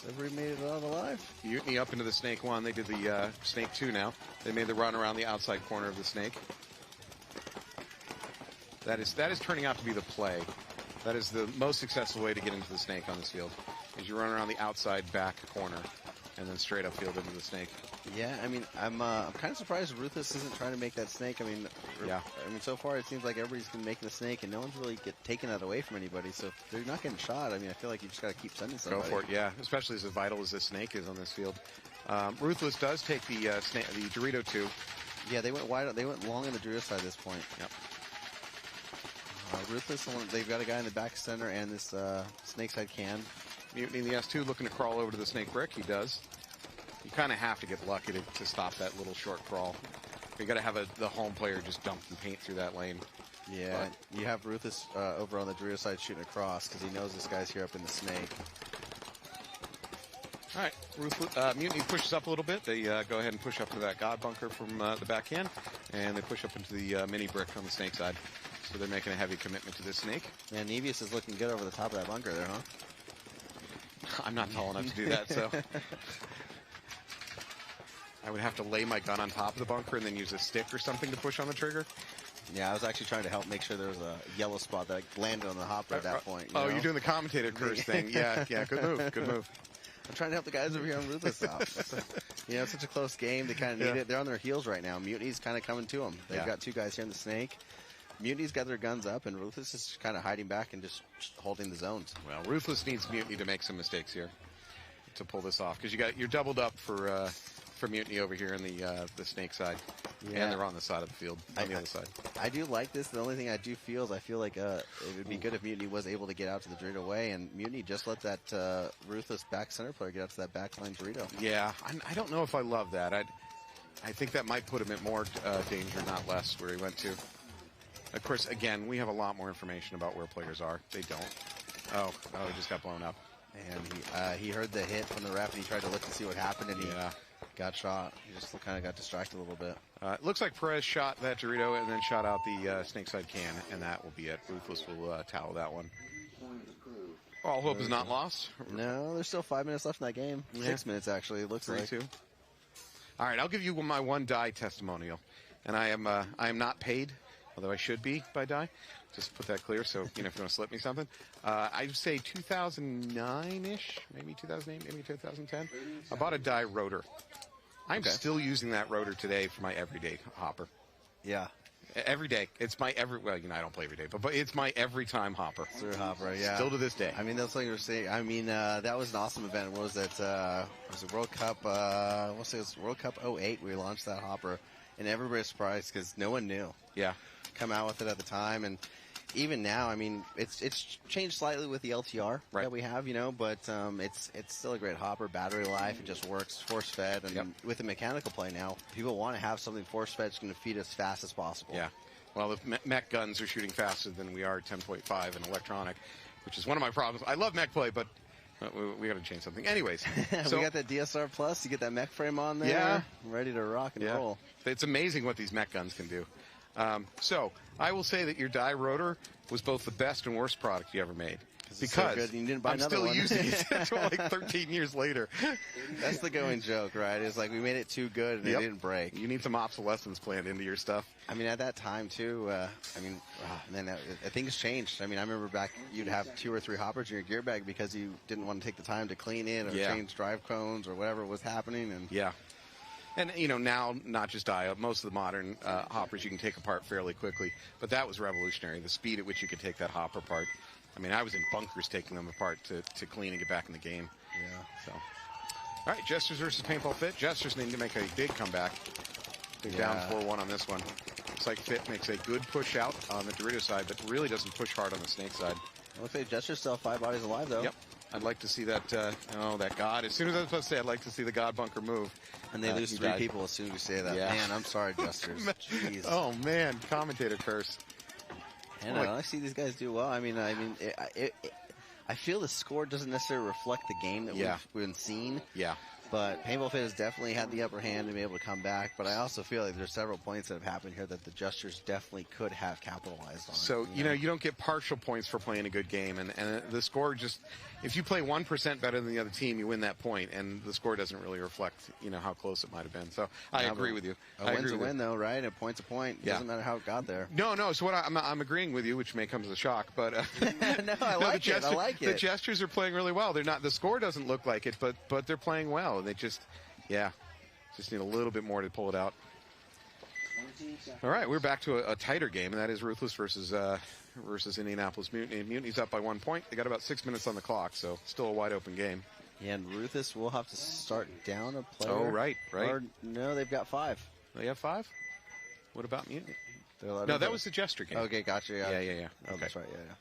everybody made it out alive. Mutiny up into the Snake 1. They did the Snake 2 now. They made the run around the outside corner of the Snake. That is turning out to be the play. That is the most successful way to get into the Snake on this field, is you run around the outside back corner and then straight upfield into the Snake. Yeah, I mean, I'm kind of surprised Ruthless isn't trying to make that Snake. I mean, so far it seems like everybody's been making the Snake, and no one's really taking that away from anybody. So if they're not getting shot, I mean, I feel like you just got to keep sending somebody. Go for it, yeah. Especially as vital as this Snake is on this field. Ruthless does take the Dorito 2. Yeah, they went wide. They went long on the Dorito side at this point. Yep. Ruthless, they've got a guy in the back center and this Snakeside Can. Mutiny in the S2 looking to crawl over to the Snake brick. He does. You kind of have to get lucky to stop that little short crawl. You got to have the home player just dump and paint through that lane. Yeah, you have Ruthless over on the Dorito side shooting across because he knows this guy's here up in the Snake. All right, Mutiny pushes up a little bit. They go ahead and push up to that God bunker from the backhand, and they push up into the mini brick on the Snake side. So they're making a heavy commitment to this Snake. Yeah, Nevius is looking good over the top of that bunker there, huh? I'm not tall enough to do that, so I would have to lay my gun on top of the bunker and then use a stick or something to push on the trigger. Yeah, I was actually trying to help make sure there was a yellow spot that landed on the hopper at that point. You're doing the commentator curse thing. Yeah, good move. I'm trying to help the guys over here on Ruthless out. It's such a close game. They kind of need it. They're on their heels right now. Mutiny's kind of coming to them. They've got 2 guys here in the Snake. Mutiny's got their guns up, and Ruthless is kind of hiding back and just holding the zones. Well, Ruthless needs Mutiny to make some mistakes here to pull this off, because you're doubled up for for Mutiny over here in the Snake side. Yeah. And they're on the side of the field, on the other side. I do like this. The only thing I do feel is I feel like it would be good if Mutiny was able to get out to the Dorito way, and Mutiny just let that ruthless back center player get out to that backline Dorito. Yeah, I don't know if I love that. I think that might put him at more danger, not less, where he went to. Of course, again, we have a lot more information about where players are. They don't. Oh, he just got blown up. And he heard the hit from the ref, and he tried to look to see what happened, and he got shot. He just kind of got distracted a little bit. It looks like Perez shot that Dorito and then shot out the snake side can, and that will be it. Ruthless will towel that one. All hope is not lost. No, there's still 5 minutes left in that game. 6 minutes, actually, it looks like. 3-2. All right, I'll give you my one die testimonial. And I am not paid, although I should be by die. Just put that clear, so if you want to slip me something. I'd say 2009-ish, maybe 2008, maybe 2010. I bought a die rotor. I'm still using that rotor today for my everyday hopper. Yeah. Every day. It's my I don't play every day, but it's my every time hopper. It's your hopper, yeah. Still to this day. I mean, that's what you were saying. I mean, that was an awesome event. What was that? Was it World Cup? We'll say it was World Cup 08. We launched that hopper, and everybody was surprised because no one knew. Yeah. Come out with it at the time, and even now, I mean, it's changed slightly with the LTR that we have, but it's still a great hopper. Battery life, it just works, force fed, and with the mechanical play now, people want to have something force fed that's going to feed as fast as possible. Yeah. Well, the mech guns are shooting faster than we are 10.5 in electronic, which is one of my problems. I love mech play, but we got to change something. Anyways, we got that DSR Plus. You get that mech frame on there, ready to rock and roll. It's amazing what these mech guns can do. So I will say that your die rotor was both the best and worst product you ever made. Because so you didn't buy I'm still one. using it until like 13 years later. That's the going joke, right? It's like we made it too good and it didn't break. You need some obsolescence planned into your stuff. I mean, at that time, too, things changed. I mean, I remember back you'd have 2 or 3 hoppers in your gear bag because you didn't want to take the time to clean it or change drive cones or whatever was happening. And And, now, not just die, most of the modern hoppers you can take apart fairly quickly. But that was revolutionary, the speed at which you could take that hopper apart. I mean, I was in bunkers taking them apart to clean and get back in the game. Yeah. So, all right, Jesters versus Paintball Fit. Jesters need to make a big comeback. They're down 4-1 on this one. Looks like Fit makes a good push out on the Dorito side, but really doesn't push hard on the Snake side. Looks like Jesters still have 5 bodies alive, though. Yep. I'd like to see that, that God. As soon as I was supposed to say, I'd like to see the God bunker move. And they lose 3 people as soon as you say that. Yeah. Man, I'm sorry, Jesters. Jeez. Oh, man. Commentator curse. And I see these guys do well. I mean, I feel the score doesn't necessarily reflect the game that we've been seeing. Yeah. But Paintball Fit has definitely had the upper hand and be able to come back. But I also feel like there's several points that have happened here that the Jesters definitely could have capitalized on. So, you don't get partial points for playing a good game. And the score just, if you play 1% better than the other team, you win that point. And the score doesn't really reflect, how close it might have been. So I agree with you. A win's a win, though, right? A point's a point. It doesn't matter how it got there. No. So what I'm agreeing with you, which may come as a shock. But no, I like it. I like it. The Jesters are playing really well. They're not. The score doesn't look like it, but they're playing well. And they just need a little bit more to pull it out. All right, we're back to a tighter game, and that is Ruthless versus Indianapolis Mutiny. Mutiny's up by 1 point. They got about 6 minutes on the clock, so still a wide open game. Yeah, and Ruthless will have to start down a player. Oh, right. Or, no, they've got 5. They have 5? What about Mutiny? No, that was the Jester game. Okay, gotcha. Yeah. Yeah. Oh, Okay. that's right. Yeah.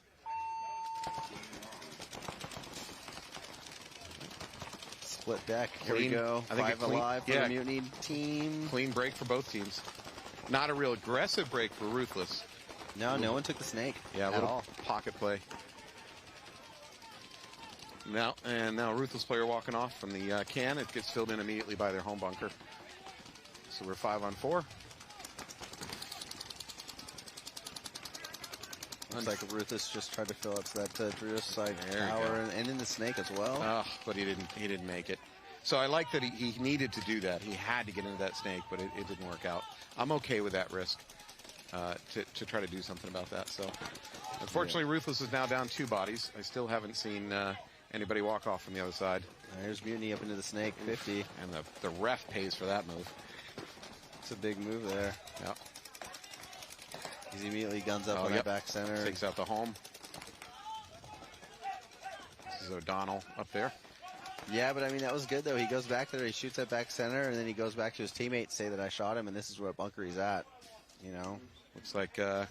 Split deck. Here we go. I think 5 alive for the Mutiny team. Clean break for both teams. Not a real aggressive break for Ruthless. No one took the snake. Yeah, a little pocket play. Now Ruthless player walking off from the can. It gets filled in immediately by their home bunker. So we're 5 on 4. Looks like Ruthless just tried to fill up that Dorito side tower and in the snake as well. Oh, but he didn't make it. So I like that he needed to do that. He had to get into that snake, but it didn't work out. I'm okay with that risk to try to do something about that. So unfortunately, Ruthless is now down 2 bodies. I still haven't seen anybody walk off from the other side. There's Mutiny up into the snake, 50. And the ref pays for that move. It's a big move there. Yep. He immediately guns up on that back center. Takes out the home. This is O'Donnell up there. Yeah, but I mean, that was good, though. He goes back there, he shoots at back center, and then he goes back to his teammates, say that I shot him, and this is where bunker he's at, you know? Looks like they're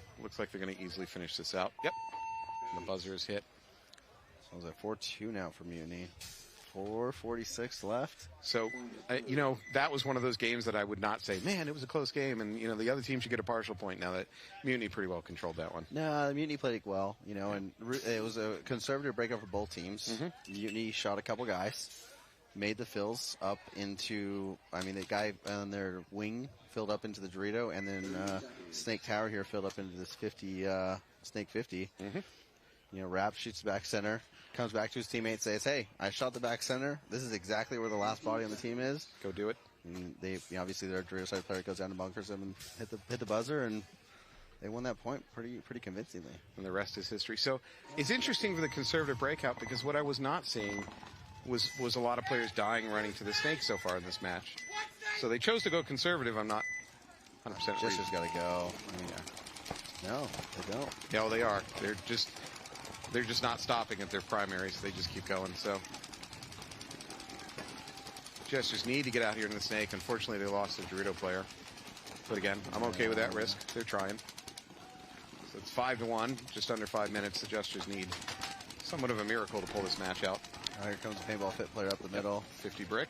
going to easily finish this out. Yep. And the buzzer is hit. So it's at 4-2 now for Mutiny. 4:46 left. So, you know, that was one of those games that I would not say, man, it was a close game, and, you know, the other team should get a partial point now that Mutiny pretty well controlled that one. No, the Mutiny played it well, you know, and it was a conservative breakup for both teams. Mutiny shot a couple guys, made the fills up into, I mean, the guy on their wing filled up into the Dorito, and then Snake Tower here filled up into this 50, Snake 50. You know, Rap shoots back center, comes back to his teammate, says, hey, I shot the back center. This is exactly where the last body on the team is. Go do it. And they, you know, obviously their Dorito side player goes down to bunkers them and hit the buzzer, and they won that point pretty convincingly. And the rest is history. So it's interesting for the conservative breakout, because what I was not seeing was a lot of players dying running to the Snake so far in this match. So they chose to go conservative. I'm not 100% Just got to go. No, they don't. Yeah, well, they are. They're just not stopping at their primaries. They just keep going. So Jesters need to get out here in the Snake. Unfortunately, they lost the Dorito player. But again, I'm okay with that risk. They're trying. So it's 5-1, just under 5 minutes. The Jesters need somewhat of a miracle to pull this match out. Here comes the Paintball Fit player up the middle. 50 brick.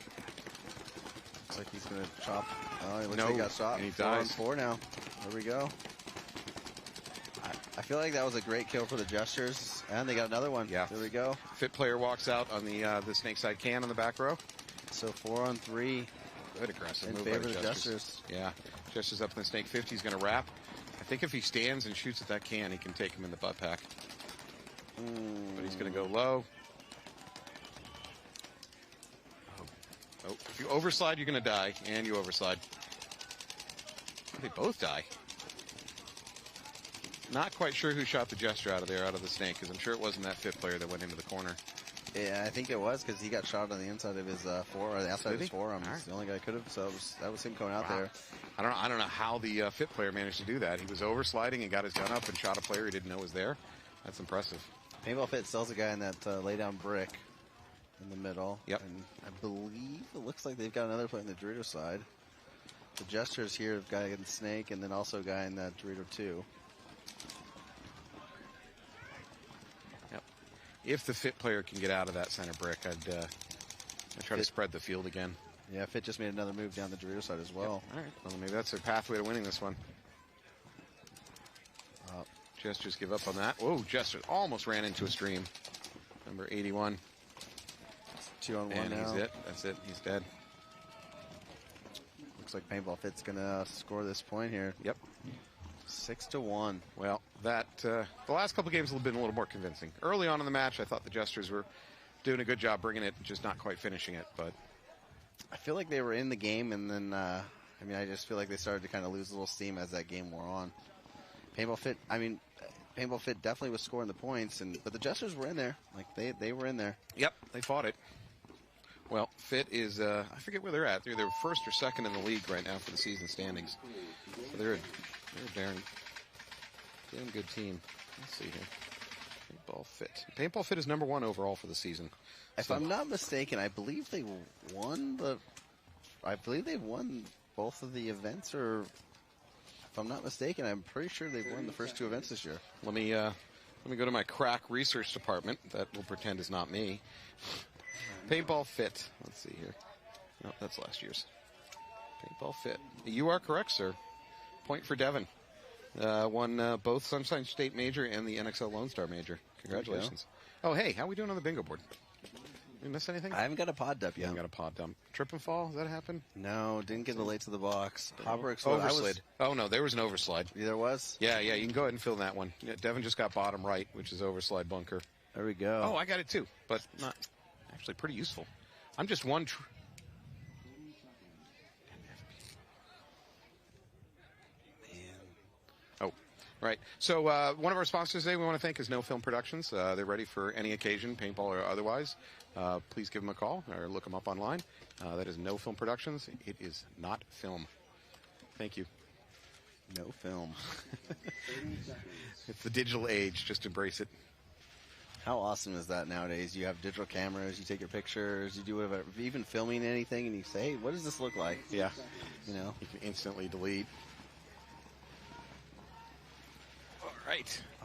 Looks like he's going to chop. Oh, he looks No, like he got shot. and he 4 on dies. 4 now. There we go. I feel like that was a great kill for the Jesters, and they got another one. Yeah. There we go. Fit player walks out on the Snake side can on the back row. So 4 on 3. Good aggressive in move favor by of the the Jesters. Jesters. Yeah, Jesters up in the Snake 50. He's going to wrap. I think if he stands and shoots at that can, he can take him in the butt pack. But he's going to go low. Oh, if you overslide, you're going to die, and you overslide. They both die. Not quite sure who shot the Jester out of the Snake, because I'm sure it wasn't that Fit player that went into the corner. Yeah, I think it was, because he got shot on the inside of his or the outside of his forearm. He's the only guy could have. So that was him going out there. I don't know how the Fit player managed to do that. He was oversliding and got his gun up and shot a player he didn't know was there. That's impressive. Paintball Fit sells a guy in that lay down brick in the middle. Yep. And I believe it looks like they've got another player on the Dorito side. The Jesters here have got a guy in the Snake, and then also a guy in that Dorito 2. Yep. If the Fit player can get out of that center brick, I'd try to spread the field again. Yeah, Fit just made another move down the Dorito side as well. Yep. All right. Well, maybe that's their pathway to winning this one. Jesters give up on that. Whoa, Jesters almost ran into a stream. Number 81. 2 on 1 and now. He's it. That's it. He's dead. Looks like Paintball Fit's going to score this point here. Yep. 6-1. Well, that the last couple games have been a little more convincing. Early on in the match, I thought the Jesters were doing a good job bringing it, just not quite finishing it. But I feel like they were in the game, and then I just feel like they started to kind of lose a little steam as that game wore on. Paintball Fit definitely was scoring the points, but the Jesters were in there. Like they were in there. Yep, they fought it. Well, Fit is I forget where they're at. They're first or second in the league right now for the season standings. So they're a damn good team. Let's see here. Paintball Fit. Paintball Fit is number 1 overall for the season. If I'm not mistaken, I believe they won both of the events, or if I'm not mistaken, I'm pretty sure they've won the first 2 events this year. Let me go to my crack research department. That will pretend is not me. Paintball Fit. Let's see here. No, that's last year's. Paintball Fit. You are correct, sir. Point for Devin. Won both Sunshine State Major and the NXL Lone Star Major. Congratulations. Oh, hey, how are we doing on the bingo board? Did we miss anything? I haven't got a pod dump yet. I haven't got a pod dump. Trip and fall? Does that happen? No, didn't get the late to the box. Hopper explode. Overslide. Oh, no, there was an overslide. There was? Yeah, you can go ahead and fill that one. Yeah, Devin just got bottom right, which is overslide bunker. There we go. Oh, I got it too, but not actually pretty useful. I'm just one. Right. So one of our sponsors today we want to thank is No Film Productions. They're ready for any occasion, paintball or otherwise. Please give them a call or look them up online. That is No Film Productions. It is not film. Thank you. No film. It's the digital age. Just embrace it. How awesome is that nowadays? You have digital cameras, you take your pictures, you do whatever, even filming anything, and you say, hey, what does this look like? Yeah. You know? You can instantly delete.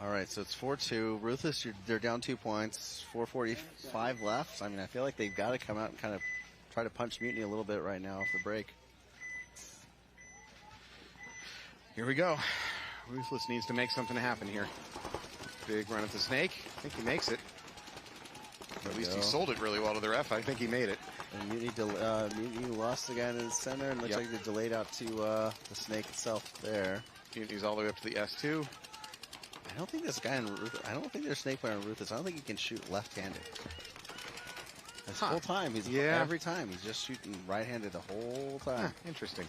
All right, so it's 4-2. Ruthless, they're down 2 points, 4:45 left. I mean, I feel like they've got to come out and kind of try to punch Mutiny a little bit right now off the break. Here we go. Ruthless needs to make something happen here. Big run at the snake. I think he makes it. At least he sold it really well to the ref. I think he made it. And Mutiny lost the guy in the center, and looks like they delayed out to the snake itself there. Mutiny's all the way up to the S2. I don't think this guy in Ruthless, I don't think there's snake player in Ruthless. I don't think he can shoot left-handed. This whole time, every time, he's just shooting right-handed the whole time. Interesting.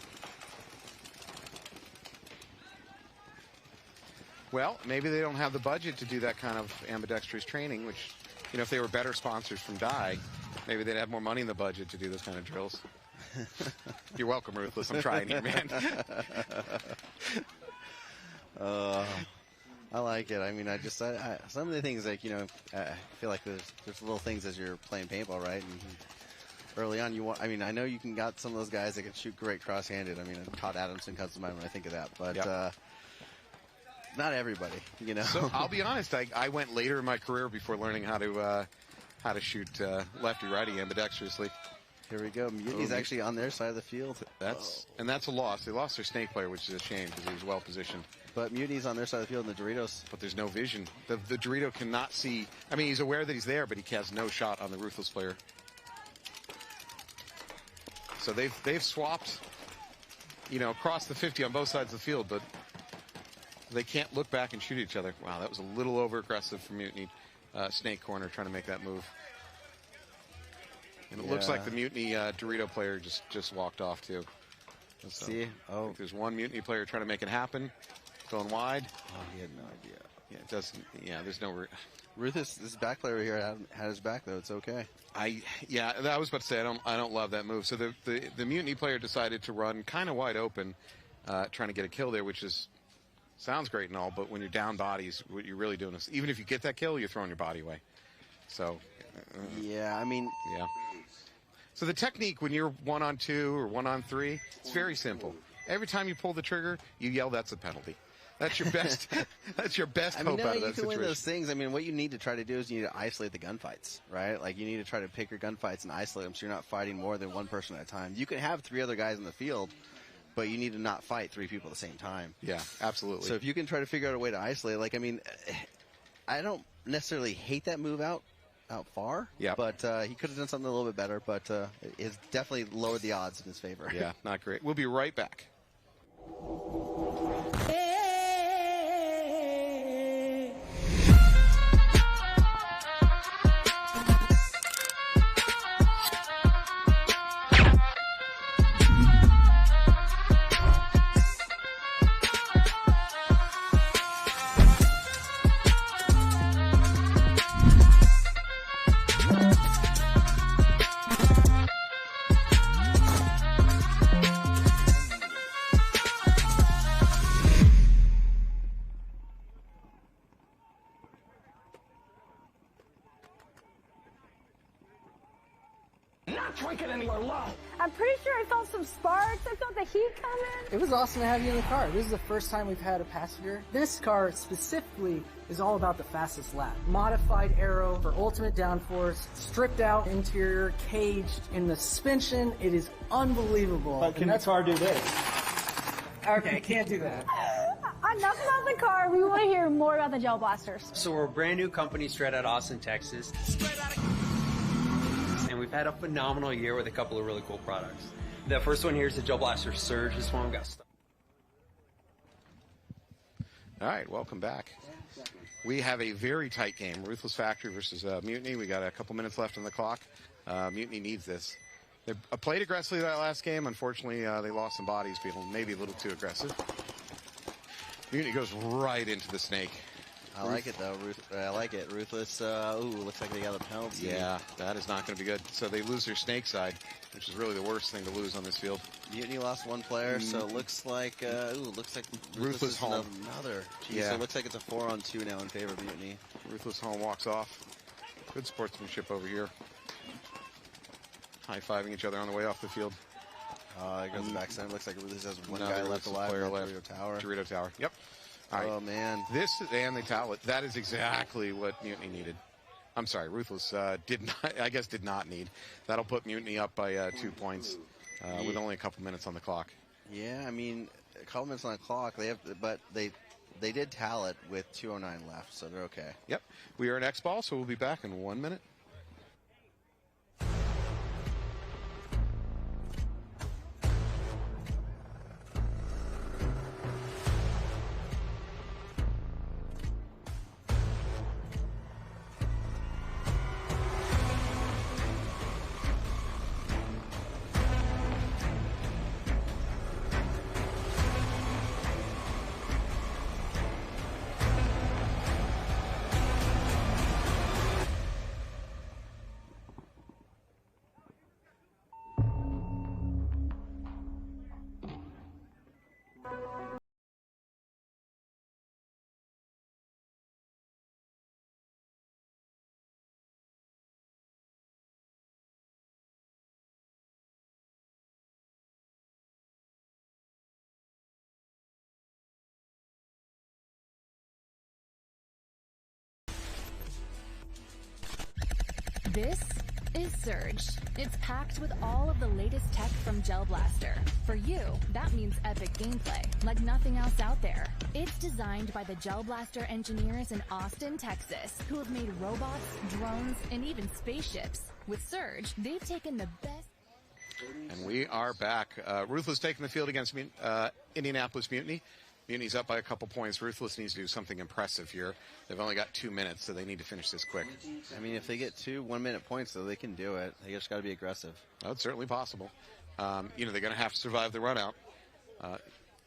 Well, maybe they don't have the budget to do that kind of ambidextrous training, which, you know, if they were better sponsors from Dye, maybe they'd have more money in the budget to do those kind of drills. You're welcome, Ruthless. I'm trying here, man. I like it. I mean, some of the things, like, you know, I feel like there's little things as you're playing paintball, right? And early on, I know you can got some of those guys that can shoot great cross-handed. I mean, Todd Adamson comes to mind when I think of that, but not everybody, you know. So I'll be honest, I went later in my career before learning how to shoot lefty-righty ambidextrously. Here we go. Mutiny's actually on their side of the field. And that's a loss. They lost their snake player, which is a shame because he was well positioned. But Mutiny's on their side of the field, and the Doritos. But there's no vision. The Dorito cannot see. I mean, he's aware that he's there, but he has no shot on the Ruthless player. So they've swapped, you know, across the 50 on both sides of the field, but they can't look back and shoot each other. Wow, that was a little over aggressive from Mutiny. Snake corner trying to make that move. And it looks like the Mutiny Dorito player just walked off too. So, see? Oh, there's one Mutiny player trying to make it happen. Going wide. Oh, he had no idea. Yeah, it doesn't. Yeah, there's no. Ruthless, this back player here had his back though. It's okay. I was about to say I don't love that move. So the Mutiny player decided to run kind of wide open, trying to get a kill there, which sounds great and all, but when you're down bodies, what you're really doing is, even if you get that kill, you're throwing your body away. So. Yeah, I mean. Yeah. So the technique when you're 1-on-2 or 1-on-3, it's very simple. Every time you pull the trigger, you yell, "That's a penalty." That's your best. That's your best hope out of that situation. You can win those things. I mean, what you need to try to do is you need to isolate the gunfights, right? Like you need to try to pick your gunfights and isolate them, so you're not fighting more than one person at a time. You can have 3 other guys in the field, but you need to not fight 3 people at the same time. Yeah, absolutely. So if you can try to figure out a way to isolate, like, I mean, I don't necessarily hate that move out far. Yeah. But he could have done something a little bit better, but it's definitely lowered the odds in his favor. Yeah, not great. We'll be right back. I'm pretty sure I felt some sparks. I felt the heat coming. It was awesome to have you in the car. This is the first time we've had a passenger. This car specifically is all about the fastest lap. Modified aero for ultimate downforce, stripped out interior, caged, and the suspension, it is unbelievable. But can the car do this? Okay, I can't do that. Enough about the car. We want to hear more about the gel blasters. So we're a brand new company straight out of Austin, Texas. And we've had a phenomenal year with a couple of really cool products. The first one here is the Gel Blaster Surge. This one we got stuck. All right, welcome back. We have a very tight game. Ruthless Factory versus Mutiny. We got a couple minutes left on the clock. Mutiny needs this. They played aggressively that last game. Unfortunately, they lost some bodies, feeling maybe a little too aggressive. Mutiny goes right into the snake. I like it, though. I like it. Ruthless, looks like they got a penalty. Yeah, that is not going to be good. So they lose their snake side, which is really the worst thing to lose on this field. Mutiny lost 1 player, so it looks like, Ruthless home. Another. Jeez, Yeah. So it looks like it's a 4-on-2 now in favor of Mutiny. Ruthless home walks off. Good sportsmanship over here. High-fiving each other on the way off the field. There goes the backside. Looks like it really has one Another guy left alive. player Dorito left. Tower. Dorito Tower. Yep. All right. Oh, man. This and the towel. That is exactly what Mutiny needed. I'm sorry, Ruthless did not need. That'll put Mutiny up by 2 points with only a couple minutes on the clock. Yeah, I mean, a couple minutes on the clock. But they did towel it with 2:09 left, so they're okay. Yep. We are at X-Ball, so we'll be back in 1 minute. This is Surge. It's packed with all of the latest tech from Gel Blaster. For you, that means epic gameplay, like nothing else out there. It's designed by the Gel Blaster engineers in Austin, Texas, who have made robots, drones, and even spaceships. With Surge, they've taken the best... And we are back. Ruthless taking the field against Indianapolis Mutiny. Mutiny's up by a couple points. Ruthless needs to do something impressive here. They've only got 2 minutes, so they need to finish this quick. I mean, if they get 2 1-minute points, though, they can do it. They just got to be aggressive. That's certainly possible. They're going to have to survive the run out.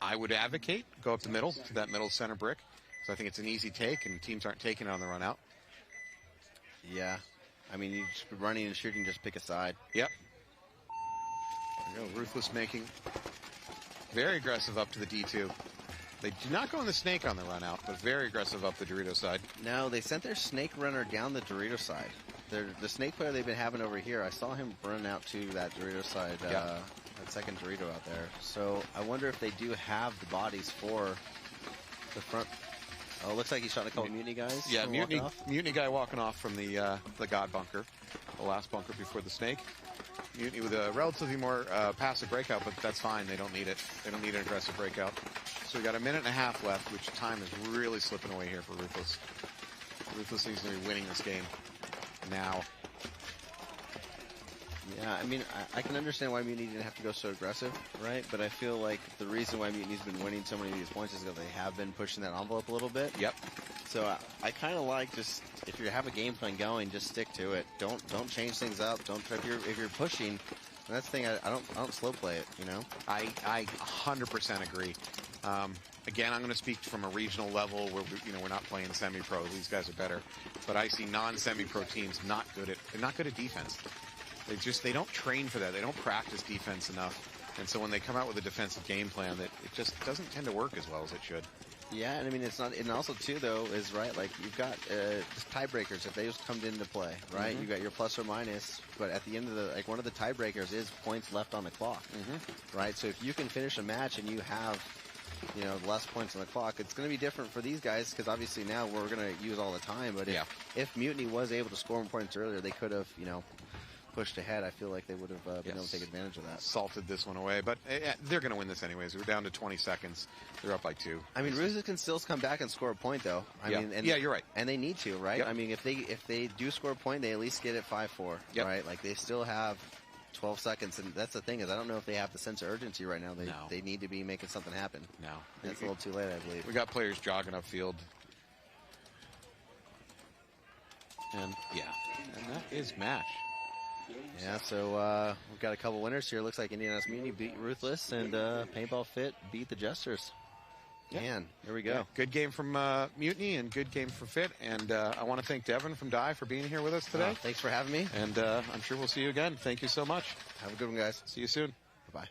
I would advocate go up the middle to that middle center brick, because I think it's an easy take, and teams aren't taking it on the run out. Yeah. I mean, you just running and shooting, just pick a side. Yep. There we go. Ruthless making very aggressive up to the D2. They do not go in the snake on the run out, but very aggressive up the Dorito side. No, they sent their snake runner down the Dorito side. The snake player they've been having over here, I saw him run out to that Dorito side, that second Dorito out there. So I wonder if they do have the bodies for the front. Oh, it looks like he's shot a couple Mutiny guys. Yeah, Mutiny guy walking off from the God bunker, the last bunker before the snake. Mutiny with a relatively more passive breakout, but that's fine. They don't need it. They don't need an aggressive breakout. So we got a minute and a half left, which time is really slipping away here for Ruthless. Ruthless needs to be winning this game now. Yeah, I mean, I can understand why Mutiny didn't have to go so aggressive, right? But I feel like the reason why Mutiny's been winning so many of these points is because they have been pushing that envelope a little bit. Yep. So I kind of like just, if you have a game plan going, just stick to it. Don't change things up. Don't if you're pushing. And that's the thing. I don't slow play it. You know. I 100% agree. Again, I'm going to speak from a regional level where we're not playing semi-pro. These guys are better, but I see non-semi-pro teams they're not good at defense. They don't train for that. They don't practice defense enough, and so when they come out with a defensive game plan, that it just doesn't tend to work as well as it should. Yeah, and I mean it's not, and also too though is right. Like you've got tiebreakers if they just come into play, right? You got your plus or minus, but at the end of one of the tiebreakers is points left on the clock, right? So if you can finish a match and you have less points on the clock, it's going to be different for these guys because obviously now we're going to use all the time. But if Mutiny was able to score more points earlier, they could have pushed ahead. I feel like they would have been able to take advantage of that. Salted this one away, but they're going to win this anyways. We're down to 20 seconds. They're up by 2. I mean, Ruthless can still come back and score a point, though. I mean, you're right. And they need to, right? Yep. I mean, if they do score a point, they at least get it 5-4, right? Like they still have 12 seconds, and that's the thing is I don't know if they have the sense of urgency right now. They need to be making something happen. No, that's a little too late, I believe. We got players jogging upfield, and and that is match. Yeah, so we've got a couple winners here. Looks like Indianapolis Mutiny beat Ruthless, and Paintball Fit beat the Jesters. Man, here we go. Yeah, good game from Mutiny and good game for Fit. And I want to thank Devin from Dye for being here with us today. Thanks for having me. And I'm sure we'll see you again. Thank you so much. Have a good one, guys. See you soon. Bye-bye.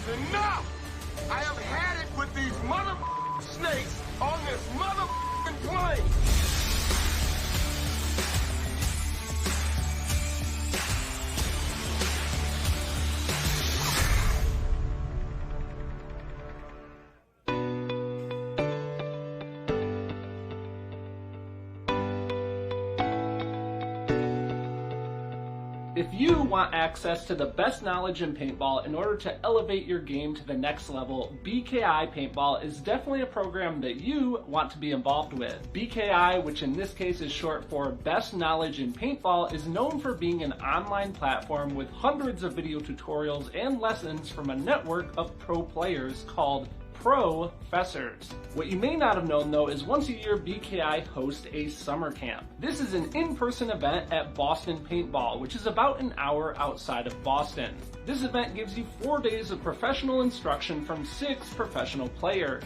is enough! I have had it with these mother snakes on this mother plane! If you want access to the best knowledge in paintball in order to elevate your game to the next level, BKI Paintball is definitely a program that you want to be involved with. BKI, which in this case is short for Best Knowledge in Paintball, is known for being an online platform with hundreds of video tutorials and lessons from a network of pro players called Professors. What you may not have known though is once a year BKI hosts a summer camp. This is an in-person event at Boston Paintball, which is about an hour outside of Boston. This event gives you 4 days of professional instruction from 6 professional players.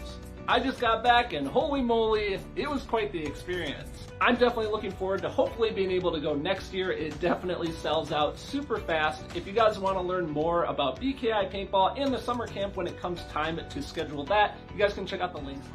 I just got back and holy moly, it was quite the experience. I'm definitely looking forward to hopefully being able to go next year. It definitely sells out super fast. If you guys want to learn more about BKI Paintball and the summer camp when it comes time to schedule that, you guys can check out the links.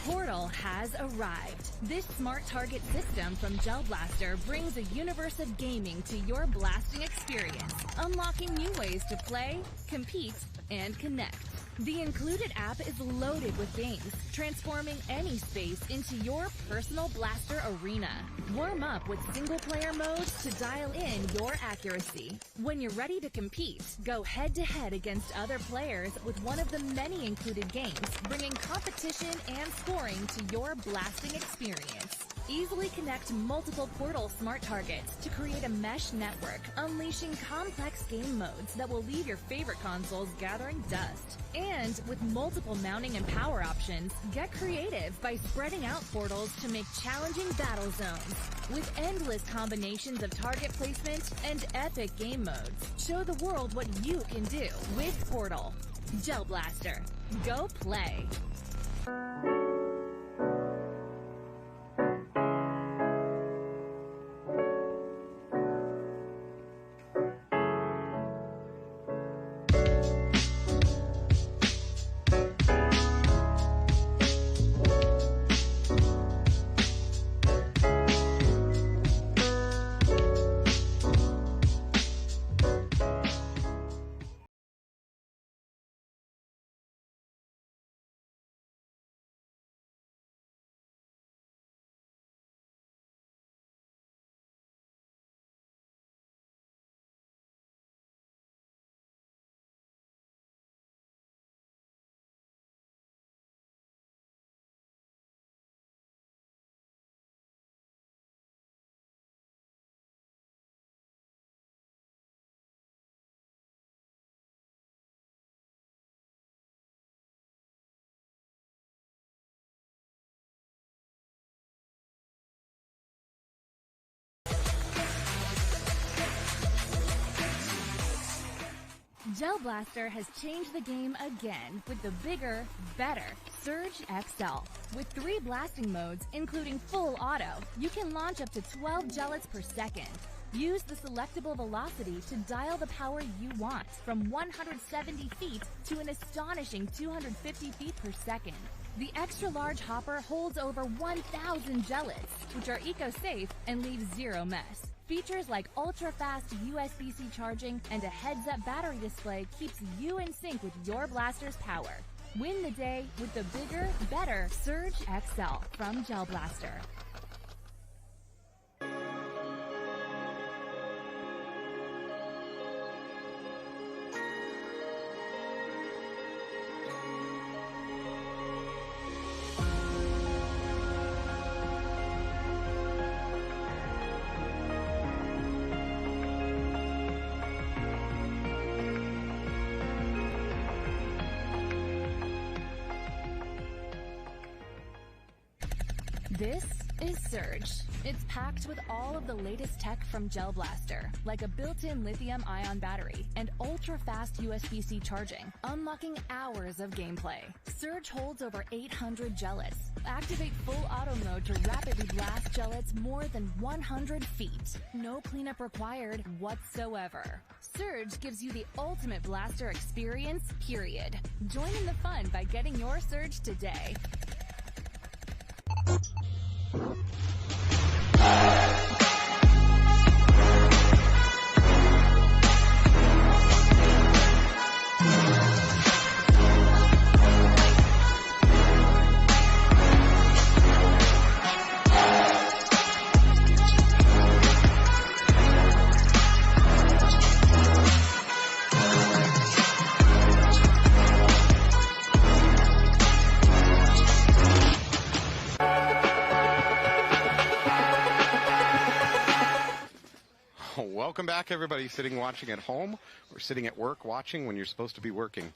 Portal has arrived. This smart target system from Gel Blaster brings a universe of gaming to your blasting experience, unlocking new ways to play, compete, and connect. The included app is loaded with games, transforming any space into your personal blaster arena. Warm up with single-player modes to dial in your accuracy. When you're ready to compete, go head-to-head against other players with one of the many included games, bringing competition and scoring to your blasting experience. Easily connect multiple Portal smart targets to create a mesh network, unleashing complex game modes that will leave your favorite consoles gathering dust. And with multiple mounting and power options, get creative by spreading out portals to make challenging battle zones. With endless combinations of target placement and epic game modes, show the world what you can do with Portal. Gel Blaster. Go play. Gel Blaster has changed the game again with the bigger, better Surge XL. With 3 blasting modes, including full auto, you can launch up to 12 gellets per second. Use the selectable velocity to dial the power you want, from 170 feet to an astonishing 250 feet per second. The extra-large hopper holds over 1,000 gellets, which are eco-safe and leave zero mess. Features like ultra-fast USB-C charging and a heads-up battery display keeps you in sync with your blaster's power. Win the day with the bigger, better Surge XL from Gel Blaster. This is Surge. It's packed with all of the latest tech from Gel Blaster, like a built-in lithium-ion battery and ultra-fast USB-C charging, unlocking hours of gameplay. Surge holds over 800 gellets. Activate full auto mode to rapidly blast gellets more than 100 feet. No cleanup required whatsoever. Surge gives you the ultimate blaster experience, period. Join in the fun by getting your Surge today. Welcome back, everybody sitting watching at home or sitting at work watching when you're supposed to be working.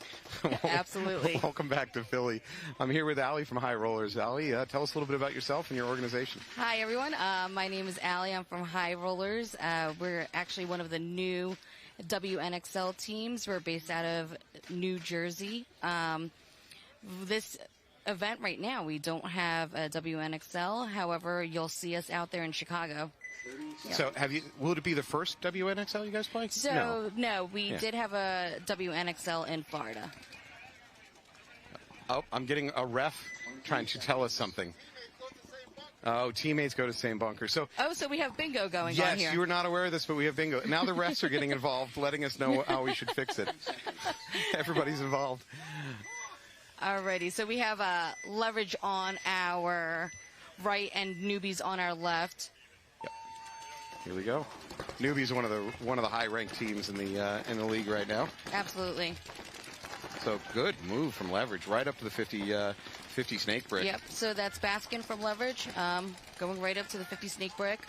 Absolutely. Welcome back to Philly. I'm here with Allie from High Rollers. Allie, tell us a little bit about yourself and your organization. Hi, everyone. My name is Allie. I'm from High Rollers. We're actually one of the new WNXL teams. We're based out of New Jersey. This event right now, we don't have a WNXL. However, you'll see us out there in Chicago. Yeah. So, will it be the first WNXL you guys play? So, no, we did have a WNXL in Florida. Oh, I'm getting a ref trying to tell us something. Oh, teammates go to the same bunker. So we have bingo going on here. Yes, you were not aware of this, but we have bingo. Now the refs are getting involved, letting us know how we should fix it. Everybody's involved. Alrighty, so we have leverage on our right and newbies on our left. Here we go. Newbies one of the high-ranked teams in the league right now. Absolutely. So good move from leverage right up to the 50 snake brick. Yep. So that's Baskin from leverage, going right up to the 50 snake brick,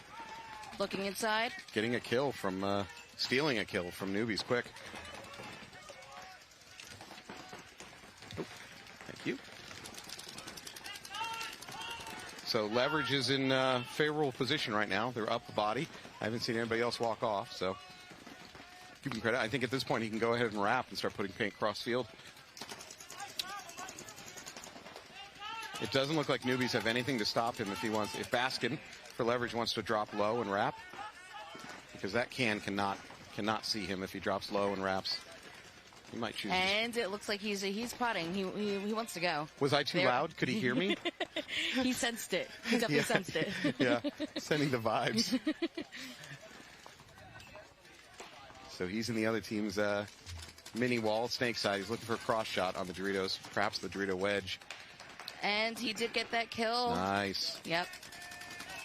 looking inside, getting a kill from stealing a kill from newbies quick. Oh, thank you. So leverage is in favorable position right now. They're up the body. I haven't seen anybody else walk off, so give him credit. I think at this point he can go ahead and wrap and start putting paint cross field. It doesn't look like newbies have anything to stop him if Baskin for leverage wants to drop low and wrap, because that cannot see him if he drops low and wraps. He might choose. And it looks like he's potting. He wants to go. Was I too loud? Could he hear me? He sensed it. He definitely sensed it. Yeah, sending the vibes. So he's in the other team's mini wall, snake side. He's looking for a cross shot on the Doritos, perhaps the Dorito wedge. And he did get that kill. Nice. Yep.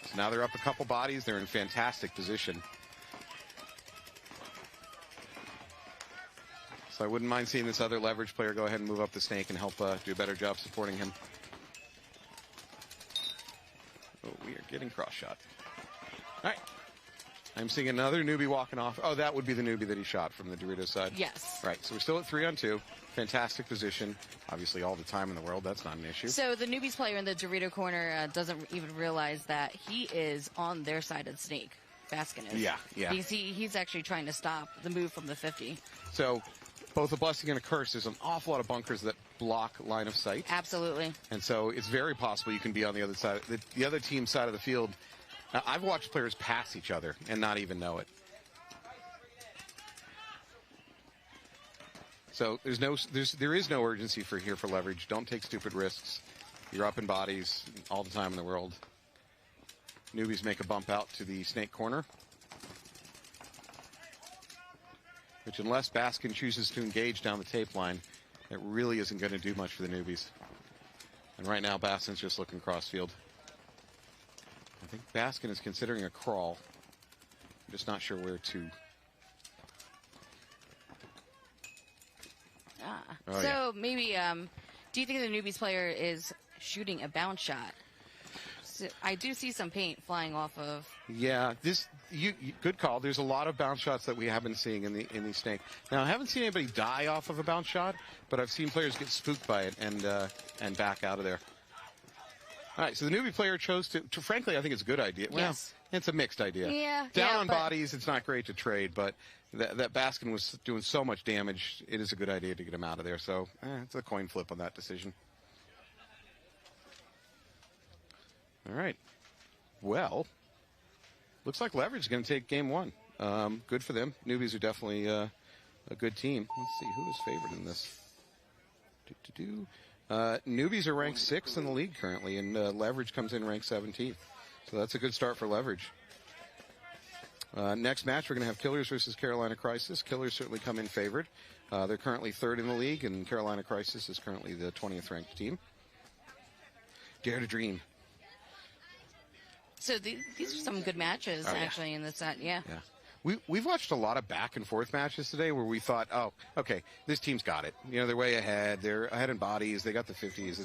So now they're up a couple bodies. They're in fantastic position. So I wouldn't mind seeing this other leverage player go ahead and move up the snake and help do a better job supporting him. Oh, we are getting cross shot. All right. I'm seeing another newbie walking off. Oh, that would be the newbie that he shot from the Dorito side. Yes. Right. So we're still at 3-on-2. Fantastic position. Obviously, all the time in the world. That's not an issue. So the newbies player in the Dorito corner doesn't even realize that he is on their side of the snake. Baskin is. Yeah. He's actually trying to stop the move from the 50. So both a blessing and a curse. There's an awful lot of bunkers that block line of sight. Absolutely. And so it's very possible you can be on the other side, the other team's side of the field. Now, I've watched players pass each other and not even know it. So there is no urgency for leverage. Don't take stupid risks. You're up in bodies all the time in the world. Newbies make a bump out to the snake corner, which unless Baskin chooses to engage down the tape line, it really isn't going to do much for the newbies. And right now, Baskin's just looking cross field. I think Baskin is considering a crawl. I'm just not sure where to. Oh, so yeah. Maybe, do you think the newbies player is shooting a bounce shot? So I do see some paint flying off of. Yeah, good call. There's a lot of bounce shots that we have been seeing in the snake. Now, I haven't seen anybody die off of a bounce shot, but I've seen players get spooked by it and back out of there. All right, so the newbie player chose to frankly, I think it's a good idea. Well, Yes. it's a mixed idea. Yeah, Down yeah, on but- bodies, it's not great to trade, but that Baskin was doing so much damage, it is a good idea to get him out of there. So it's a coin flip on that decision. All right. Well, looks like Leverage is going to take game one. Good for them. Newbies are definitely a good team. Let's see, who is favored in this? Newbies are ranked 6th in the league currently, and Leverage comes in ranked 17th. So that's a good start for Leverage. Next match, we're going to have Killers versus Carolina Crisis. Killers certainly come in favored. They're currently 3rd in the league, and Carolina Crisis is currently the 20th ranked team. Dare to Dream. So these are some good matches, actually, in this set. Yeah. We've watched a lot of back and forth matches today where we thought, oh, okay, this team's got it. You know, they're way ahead. They're ahead in bodies. They got the 50s.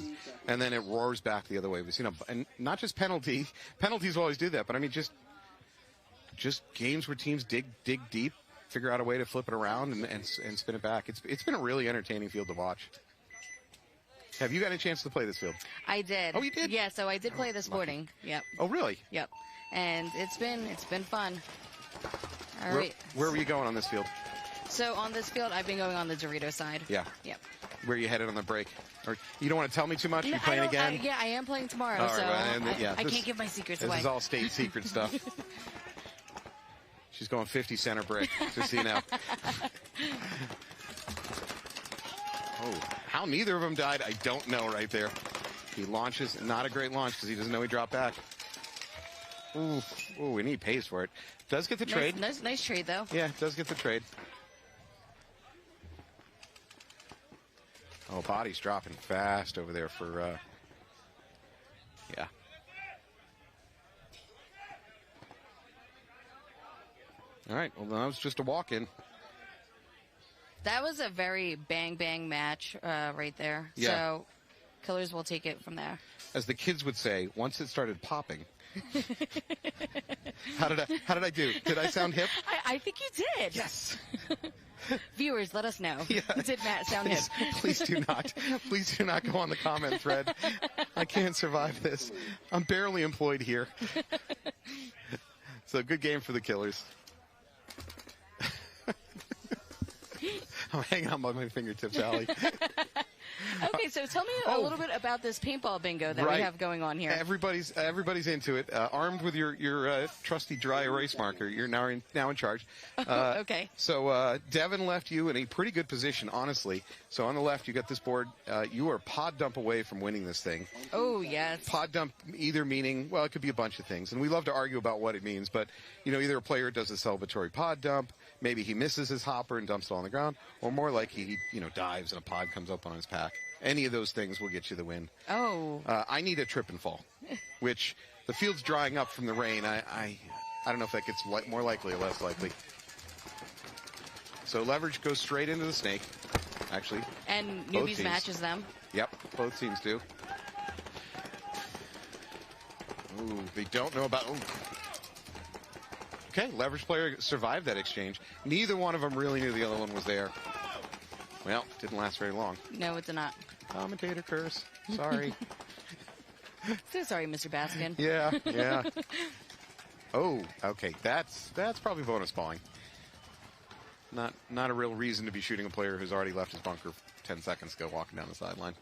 And then it roars back the other way. We've seen and not just penalties will always do that, but I mean, just games where teams dig deep, figure out a way to flip it around and spin it back. It's been a really entertaining field to watch. Have you got a chance to play this field? I did. Oh, you did? Yeah, so I did play this morning. Yep. Oh, really? Yep. And it's been fun. All right. Where were you going on this field? So on this field, I've been going on the Dorito side. Yeah. Yep. Where you headed on the break? Or you don't want to tell me too much? No, you playing again? Yeah, I am playing tomorrow, All right, so well, I can't give my secrets away. This is all state secret stuff. She's going 50 center brick, just so you know. Oh, how neither of them died, I don't know right there. He launches, not a great launch because he doesn't know he dropped back. Ooh, and he pays for it. Does get the trade. Nice trade, though. Yeah, does get the trade. Oh, body's dropping fast over there for, yeah. All right, well, that was just a walk-in. That was a very bang match right there. Yeah. So Killers will take it from there. As the kids would say, once it started popping. How did I do? Did I sound hip? I think you did. Yes. Viewers, let us know. Yeah. Did Matt sound hip? Please do not. Please do not go on the comment thread. I can't survive this. I'm barely employed here. So good game for the Killers. I'm hanging out by my fingertips, Allie. Okay, so tell me a little bit about this paintball bingo that we have going on here. Everybody's into it. Armed with your trusty dry erase marker, you're now in charge. Okay. So Devin left you in a pretty good position, honestly. So on the left, you got this board. You are pod dump away from winning this thing. Oh, yes. Pod dump either meaning, well, it could be a bunch of things, and we love to argue about what it means. But either a player does a celebratory pod dump, maybe he misses his hopper and dumps it on the ground, or more like he dives and a pod comes up on his pack. Any of those things will get you the win. Oh. I need a trip and fall, which the field's drying up from the rain. I don't know if that gets more likely or less likely. So Leverage goes straight into the snake, actually. And Newbies matches them. Yep, both teams do. Ooh, they don't know about... Ooh. Okay, Leverage player survived that exchange. Neither one of them really knew the other one was there. Well, didn't last very long. No, it did not. Commentator curse. Sorry. So sorry, Mr. Baskin. Yeah. Oh, okay. That's probably bonus balling. Not a real reason to be shooting a player who's already left his bunker 10 seconds ago walking down the sideline.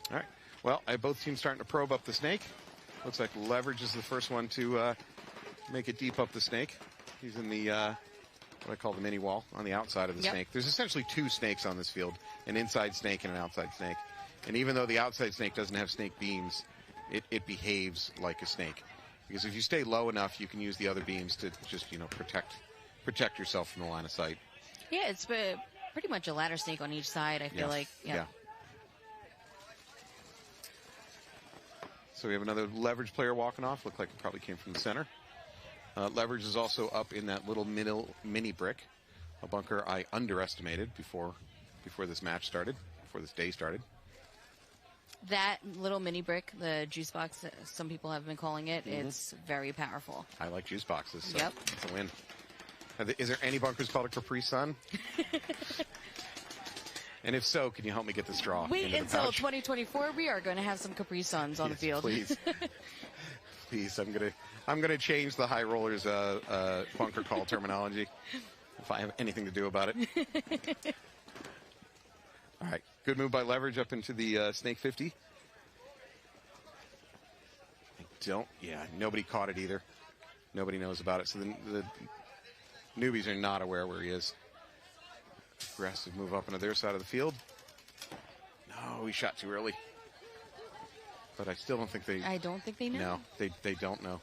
All right. Well, both teams starting to probe up the snake. Looks like Leverage is the first one to make it deep up the snake. He's in the, what I call the mini wall on the outside of the snake. There's essentially two snakes on this field, an inside snake and an outside snake. And even though the outside snake doesn't have snake beams, it behaves like a snake. Because if you stay low enough, you can use the other beams to just, protect yourself from the line of sight. Yeah, it's pretty much a ladder snake on each side, I feel like. Yeah. So we have another Leverage player walking off. Looked like it probably came from the center. Leverage is also up in that little mini brick, a bunker I underestimated before this match started, before this day started. That little mini brick, the juice box, some people have been calling it, it's very powerful. I like juice boxes, so yep. It's a win. Is there any bunkers called a Capri Sun? And if so, can you help me get the straw? Wait into the until pouch? 2024. We are going to have some Capri Suns on the field. Please. Please, I'm gonna change the high rollers bunker call terminology if I have anything to do about it. All right, good move by Leverage up into the Snake 50. Nobody caught it either. Nobody knows about it, so the newbies are not aware where he is. Aggressive move up into their side of the field. No, he shot too early. But I still don't think they... I don't think they know. No, they don't know.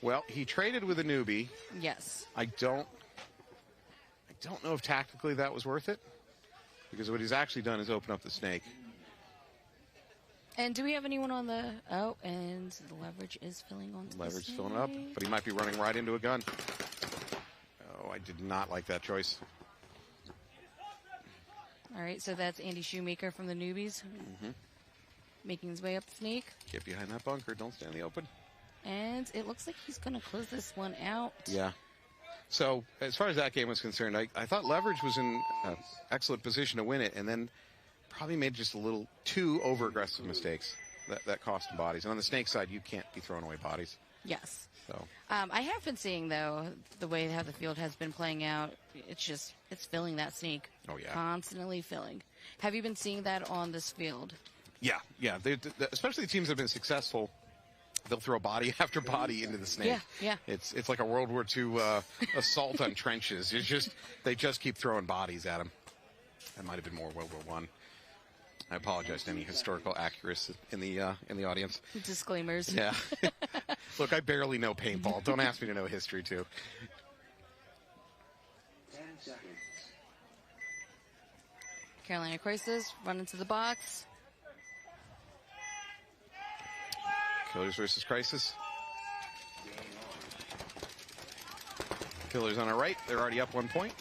Well, he traded with a newbie. Yes. I don't know if tactically that was worth it, because what he's actually done is open up the snake. And do we have anyone on the... Oh, and the Leverage is filling on the Leverage snake. filling up, but he might be running right into a gun. Oh, I did not like that choice. All right, so that's Andy Shoemaker from the newbies. Making his way up the snake. Get behind that bunker. Don't stand in the open. And it looks like he's going to close this one out. Yeah. So, as far as that game was concerned, I thought Leverage was in an excellent position to win it, and then probably made just a little too over-aggressive mistakes that cost him bodies. And on the snake side, you can't be throwing away bodies. Yes. So I have been seeing, though, the way how the field has been playing out, it's filling that snake. Oh, yeah. Constantly filling. Have you been seeing that on this field? Yeah. Especially the teams that have been successful, they'll throw body after body into the snake. Yeah. It's like a World War II assault on trenches. They just keep throwing bodies at them. That might have been more World War I. I apologize to any historical accuracy in the audience. Disclaimers. Yeah. Look, I barely know paintball. Don't ask me to know history, too. 10 seconds. Carolina Crisis, run into the box. Killers versus Crisis. Killers on our right. They're already up 1 point.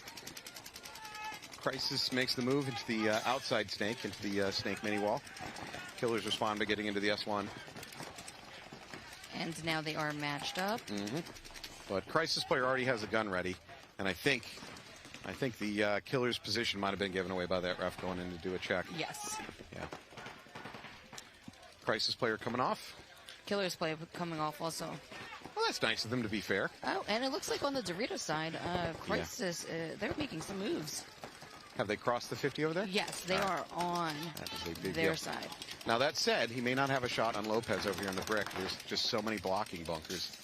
Crisis makes the move into the outside snake, into the snake mini wall. Killers respond by getting into the S1. And now they are matched up. But Crisis player already has a gun ready, and I think the Killers position might have been given away by that ref going in to do a check. Yes. Yeah. Crisis player coming off. Killers play coming off also. Well, that's nice of them to be fair. Oh, and it looks like on the Dorito side, Crisis, they're making some moves. Have they crossed the 50 over there? Yes, they are on their side. Now, that said, he may not have a shot on Lopez over here on the brick. There's just so many blocking bunkers.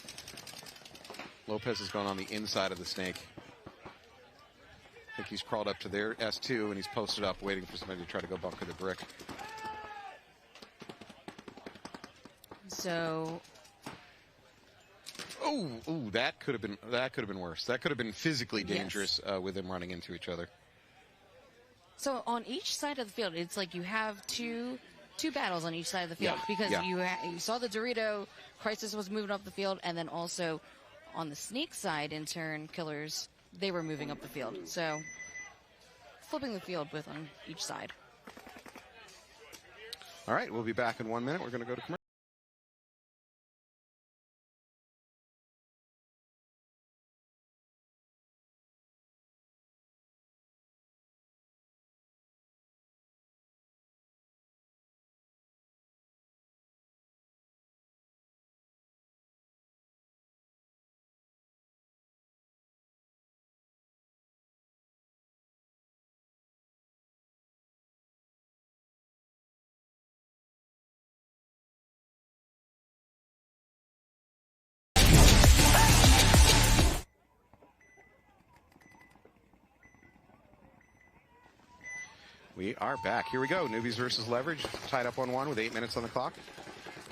Lopez has gone on the inside of the snake. I think he's crawled up to their S2, and he's posted up waiting for somebody to try to go bunker the brick. So... Oh, that could have been worse. That could have been physically dangerous with them running into each other. So on each side of the field, it's like you have two battles on each side of the field because you saw the Dorito, Crisis was moving up the field, and then also on the snake side, in turn, Killers, they were moving up the field. So flipping the field with on each side. All right, we'll be back in 1 minute. We're going to go to commercial. We are back. Here we go. Newbies versus Leverage. Tied up 1-1 with 8 minutes on the clock.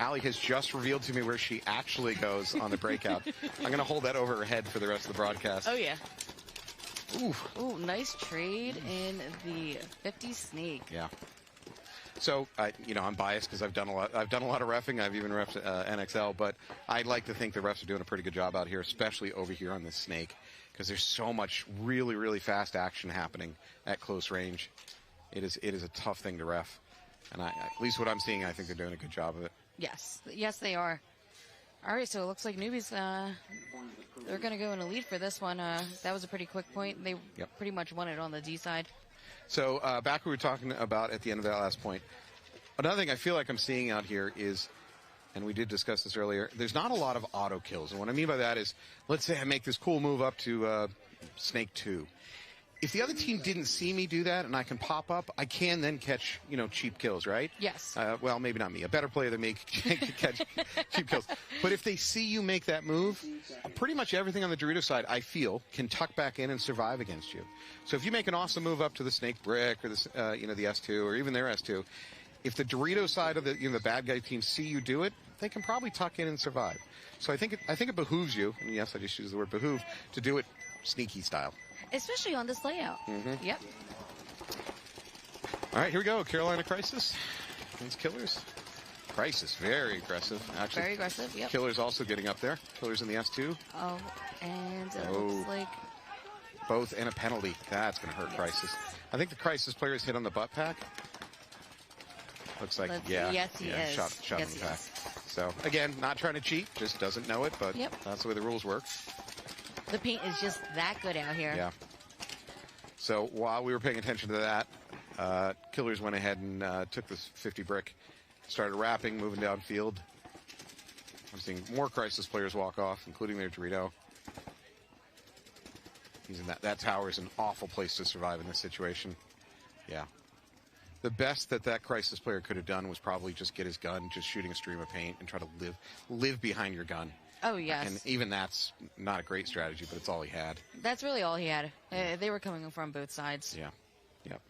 Allie has just revealed to me where she actually goes on the breakout. I'm going to hold that over her head for the rest of the broadcast. Oh, yeah. Ooh, nice trade in the 50 snake. Yeah. So, I'm biased because I've done a lot of reffing. I've even reffed NXL, but I like to think the refs are doing a pretty good job out here, especially over here on this snake, because there's so much really, really fast action happening at close range. It is a tough thing to ref, and at least what I'm seeing, I think they're doing a good job of it. Yes, they are. All right, so it looks like newbies, they're going to go in a lead for this one. That was a pretty quick point. They pretty much won it on the D side. So back we were talking about at the end of that last point, another thing I feel like I'm seeing out here is, and we did discuss this earlier, there's not a lot of auto kills. And what I mean by that is, let's say I make this cool move up to Snake 2. If the other team didn't see me do that and I can pop up, I can then catch, cheap kills, right? Yes. Well, maybe not me. A better player than me can catch cheap kills. But if they see you make that move, pretty much everything on the Dorito side, I feel, can tuck back in and survive against you. So if you make an awesome move up to the Snake Brick or the S2 or even their S2, if the Dorito side of the bad guy team see you do it, they can probably tuck in and survive. So I think it behooves you, and yes, I just use the word behoove, to do it sneaky style. Especially on this layout. Mm-hmm. Yep. All right, here we go. Carolina Crisis against Killers. Crisis, very aggressive. Actually, very aggressive, yep. Killers also getting up there. Killers in the S2. Oh, and it looks like... both and a penalty. That's going to hurt Crisis. I think the Crisis player is hit on the butt pack. Looks like, yes, he is. Shot in the pack. So, again, not trying to cheat, just doesn't know it, but that's the way the rules work. The paint is just that good out here. Yeah. So while we were paying attention to that, Killers went ahead and took this 50 brick, started wrapping, moving downfield. I'm seeing more Crisis players walk off, including their Dorito. That tower is an awful place to survive in this situation. Yeah. The best that Crisis player could have done was probably just get his gun, just shooting a stream of paint, and try to live behind your gun. Oh, yes. And even that's not a great strategy, but it's all he had. That's really all he had. They were coming from both sides. Yeah. Yep.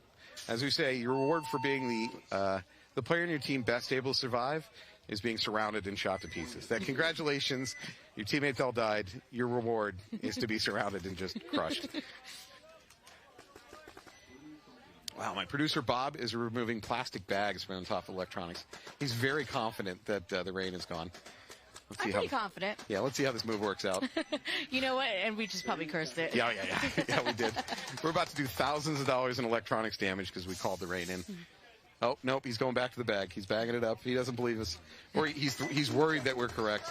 As we say, your reward for being the player in your team best able to survive is being surrounded and shot to pieces. That congratulations, your teammates all died. Your reward is to be surrounded and just crushed. Wow, my producer Bob is removing plastic bags from on top of electronics. He's very confident that the rain is gone. I'm pretty confident. Yeah, let's see how this move works out. You know what? And we just probably cursed it. Yeah, we did. We're about to do thousands of dollars in electronics damage because we called the rain in. Oh, nope, he's going back to the bag. He's bagging it up. He doesn't believe us. Or he's worried that we're correct.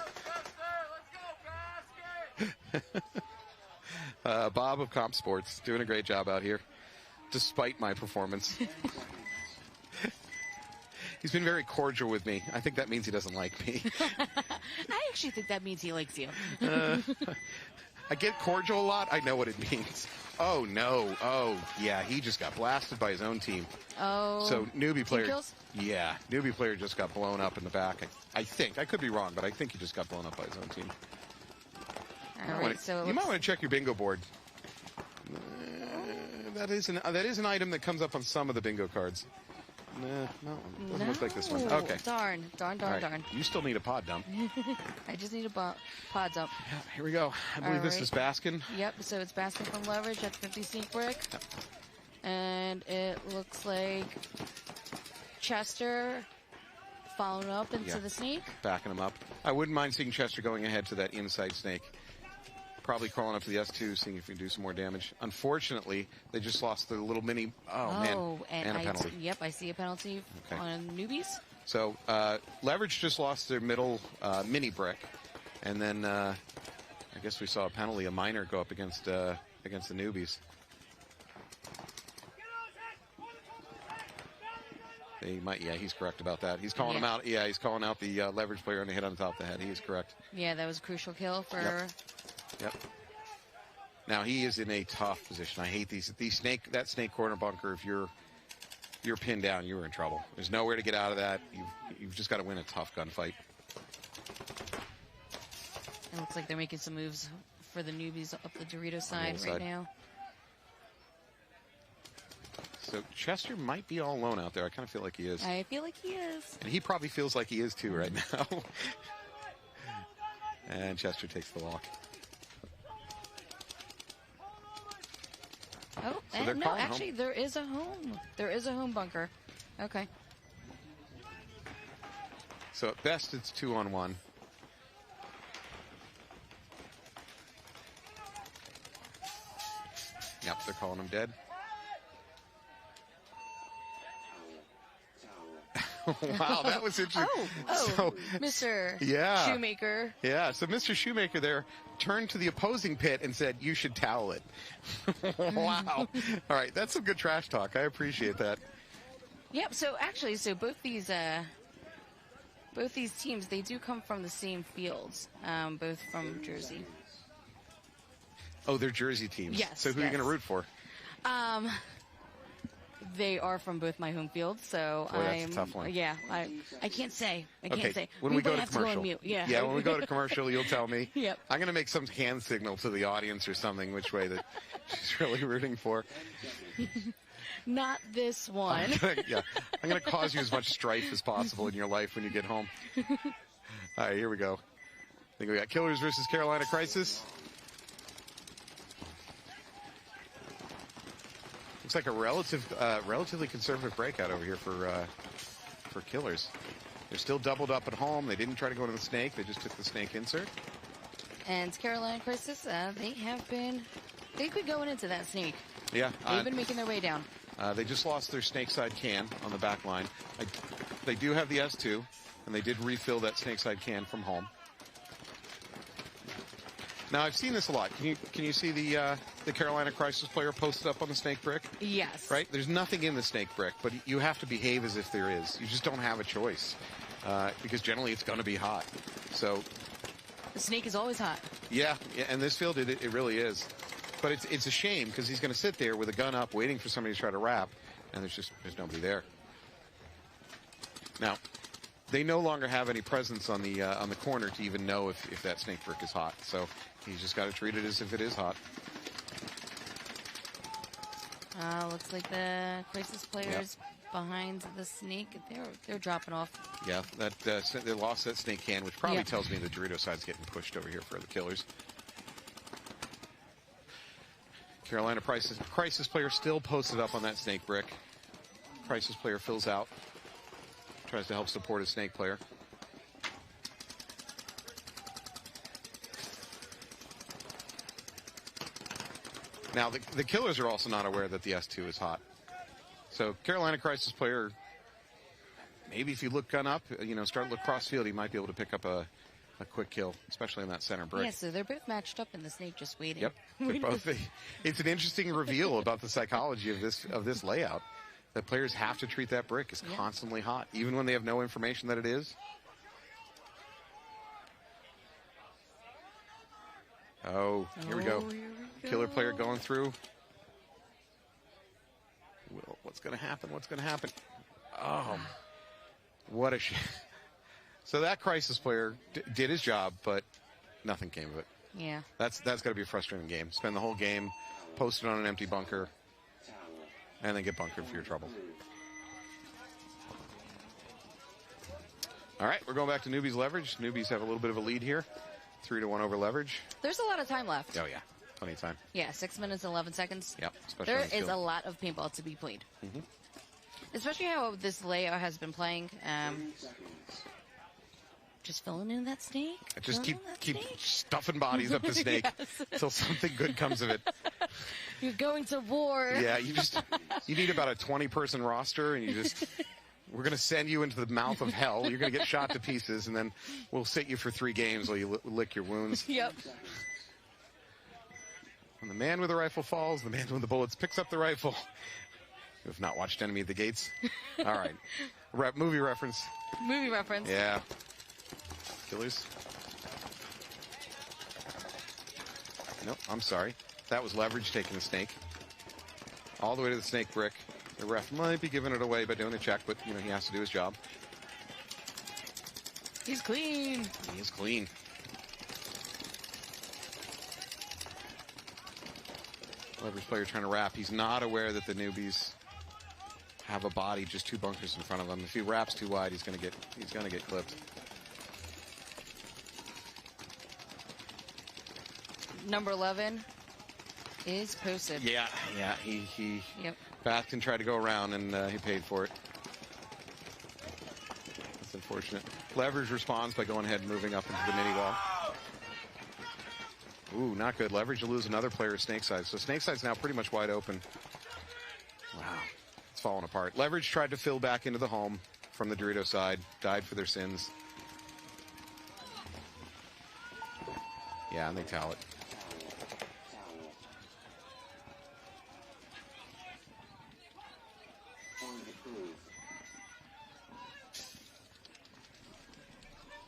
Bob of Comp Sports, doing a great job out here, despite my performance. He's been very cordial with me. I think that means he doesn't like me. I actually think that means he likes you. I get cordial a lot. I know what it means. Oh, no. Oh, yeah, he just got blasted by his own team. Oh. So, newbie player. Kills? Yeah, newbie player just got blown up in the back. I think. I could be wrong, but I think he just got blown up by his own team. All right, so you might want to check your bingo board. That is an item that comes up on some of the bingo cards. No, doesn't look like this one. Okay. Darn. Right. You still need a pod dump. I just need a pod dump. Yeah, here we go. I believe this is Baskin. Yep, so it's Baskin from Leverage at 50 Sneak Brick. Yep. And it looks like Chester following up into the sneak. Backing him up. I wouldn't mind seeing Chester going ahead to that inside snake. Probably crawling up to the S2, seeing if we can do some more damage. Unfortunately, they just lost the little mini... man. And a penalty. Yep, I see a penalty on newbies. So, Leverage just lost their middle mini brick. And then, I guess we saw a penalty, a minor, go up against the newbies. They might, he's correct about that. He's calling him out. Yeah, he's calling out the Leverage player on the hit on top of the head. He is correct. Yeah, that was a crucial kill for... Yep. Now he is in a tough position. I hate these that snake corner bunker. If you're pinned down, you are in trouble. There's nowhere to get out of that. You've just got to win a tough gunfight. It looks like they're making some moves for the newbies up the Dorito side right now. So Chester might be all alone out there. I kind of feel like he is. I feel like he is. And he probably feels like he is too right now. And Chester takes the walk. Oh, so and no, actually, there is a home. There is a home bunker. Okay. So at best, it's 2-on-1. Yep, they're calling him dead. Wow, that was interesting. So, Mr. Yeah. Shoemaker. Yeah, so Mr. Shoemaker there turned to the opposing pit and said, "You should towel it." Wow. All right, that's some good trash talk. I appreciate that. Yep. So actually, both these teams, they do come from the same fields, both from Jersey. Oh, they're Jersey teams. Yes. So who are you going to root for? They are from both my home fields, so Boy, that's a tough one. Yeah, I can't say. I Okay, can't say. when we go to have to go on commercial. mute. Yeah. Yeah, when we go to commercial, you'll tell me. Yep. I'm going to make some hand signal to the audience or something, which way that she's really rooting for. Not this one. Yeah, I'm going to cause you as much strife as possible in your life when you get home. All right, here we go. I think we got Killers versus Carolina Crisis. Looks like a relatively conservative breakout over here for Killers. They're still doubled up at home. They didn't try to go to the snake. They just took the snake insert. And Carolina Crisis, they've been going into that snake. Yeah. They've been making their way down. They just lost their snake side can on the back line. They do have the S2, and they did refill that snake side can from home. Now, I've seen this a lot. Can you see the Carolina Crisis player posted up on the snake brick? Yes. Right? There's nothing in the snake brick, but you have to behave as if there is. You just don't have a choice because generally it's going to be hot. So the snake is always hot. Yeah, and this field, it really is. But it's a shame because he's going to sit there with a gun up waiting for somebody to try to wrap, and there's nobody there. Now, they no longer have any presence on the corner to even know if that snake brick is hot. So he's just got to treat it as if it is hot. Looks like the Crisis players behind the snake, they're dropping off. Yeah, they lost that snake can, which probably tells me the Dorito side's getting pushed over here for the Killers. Carolina Crisis player still posted up on that snake brick. Crisis player fills out. Tries to help support his snake player. Now, the Killers are also not aware that the S2 is hot. So, Carolina Crisis player, maybe if you look gun up, start to look cross field, he might be able to pick up a quick kill, especially in that center brick. Yeah, so they're both matched up in the snake, just waiting. Yep, they're both. It's an interesting reveal about the psychology of this layout. That players have to treat that brick as constantly hot, even when they have no information that it is. Oh, here we go. Killer player going through. Well, what's going to happen? What's going to happen? Oh, what a shame. So that Crisis player did his job, but nothing came of it. Yeah. That's got to be a frustrating game. Spend the whole game posted on an empty bunker, and then get bunkered for your trouble. All right, we're going back to Newbies Leverage. Newbies have a little bit of a lead here. 3-1 over Leverage. There's a lot of time left. Oh, yeah. Plenty of time. Yeah, 6 minutes and 11 seconds. Yep. Especially there is a lot of paintball to be played. Mm-hmm. Especially how this layout has been playing. Just filling in that snake. Just keep stuffing bodies up the snake until something good comes of it. You're going to war. Yeah, you need about a 20-person roster, and we're going to send you into the mouth of hell. You're going to get shot to pieces, and then we'll sit you for 3 games while you lick your wounds. Yep. When the man with the rifle falls, the man with the bullets picks up the rifle. You have not watched Enemy at the Gates? All right. Movie reference. Movie reference. Yeah. Killers. Nope, I'm sorry. That was Leverage taking the snake. All the way to the snake brick. The ref might be giving it away by doing a check, but, he has to do his job. He's clean. He is clean. Leverage player trying to wrap. He's not aware that the Newbies have a body just 2 bunkers in front of him. If he wraps too wide, he's gonna get clipped. Number 11 is posted. Yeah. He Yep. backed and tried to go around, and he paid for it. That's unfortunate. Leverage responds by going ahead and moving up into the mini wall. Ooh, not good. Leverage to lose another player, Snakeside. So Snakeside's now pretty much wide open. Wow. It's falling apart. Leverage tried to fill back into the home. from the Dorito side, died for their sins. Yeah, and they towel it.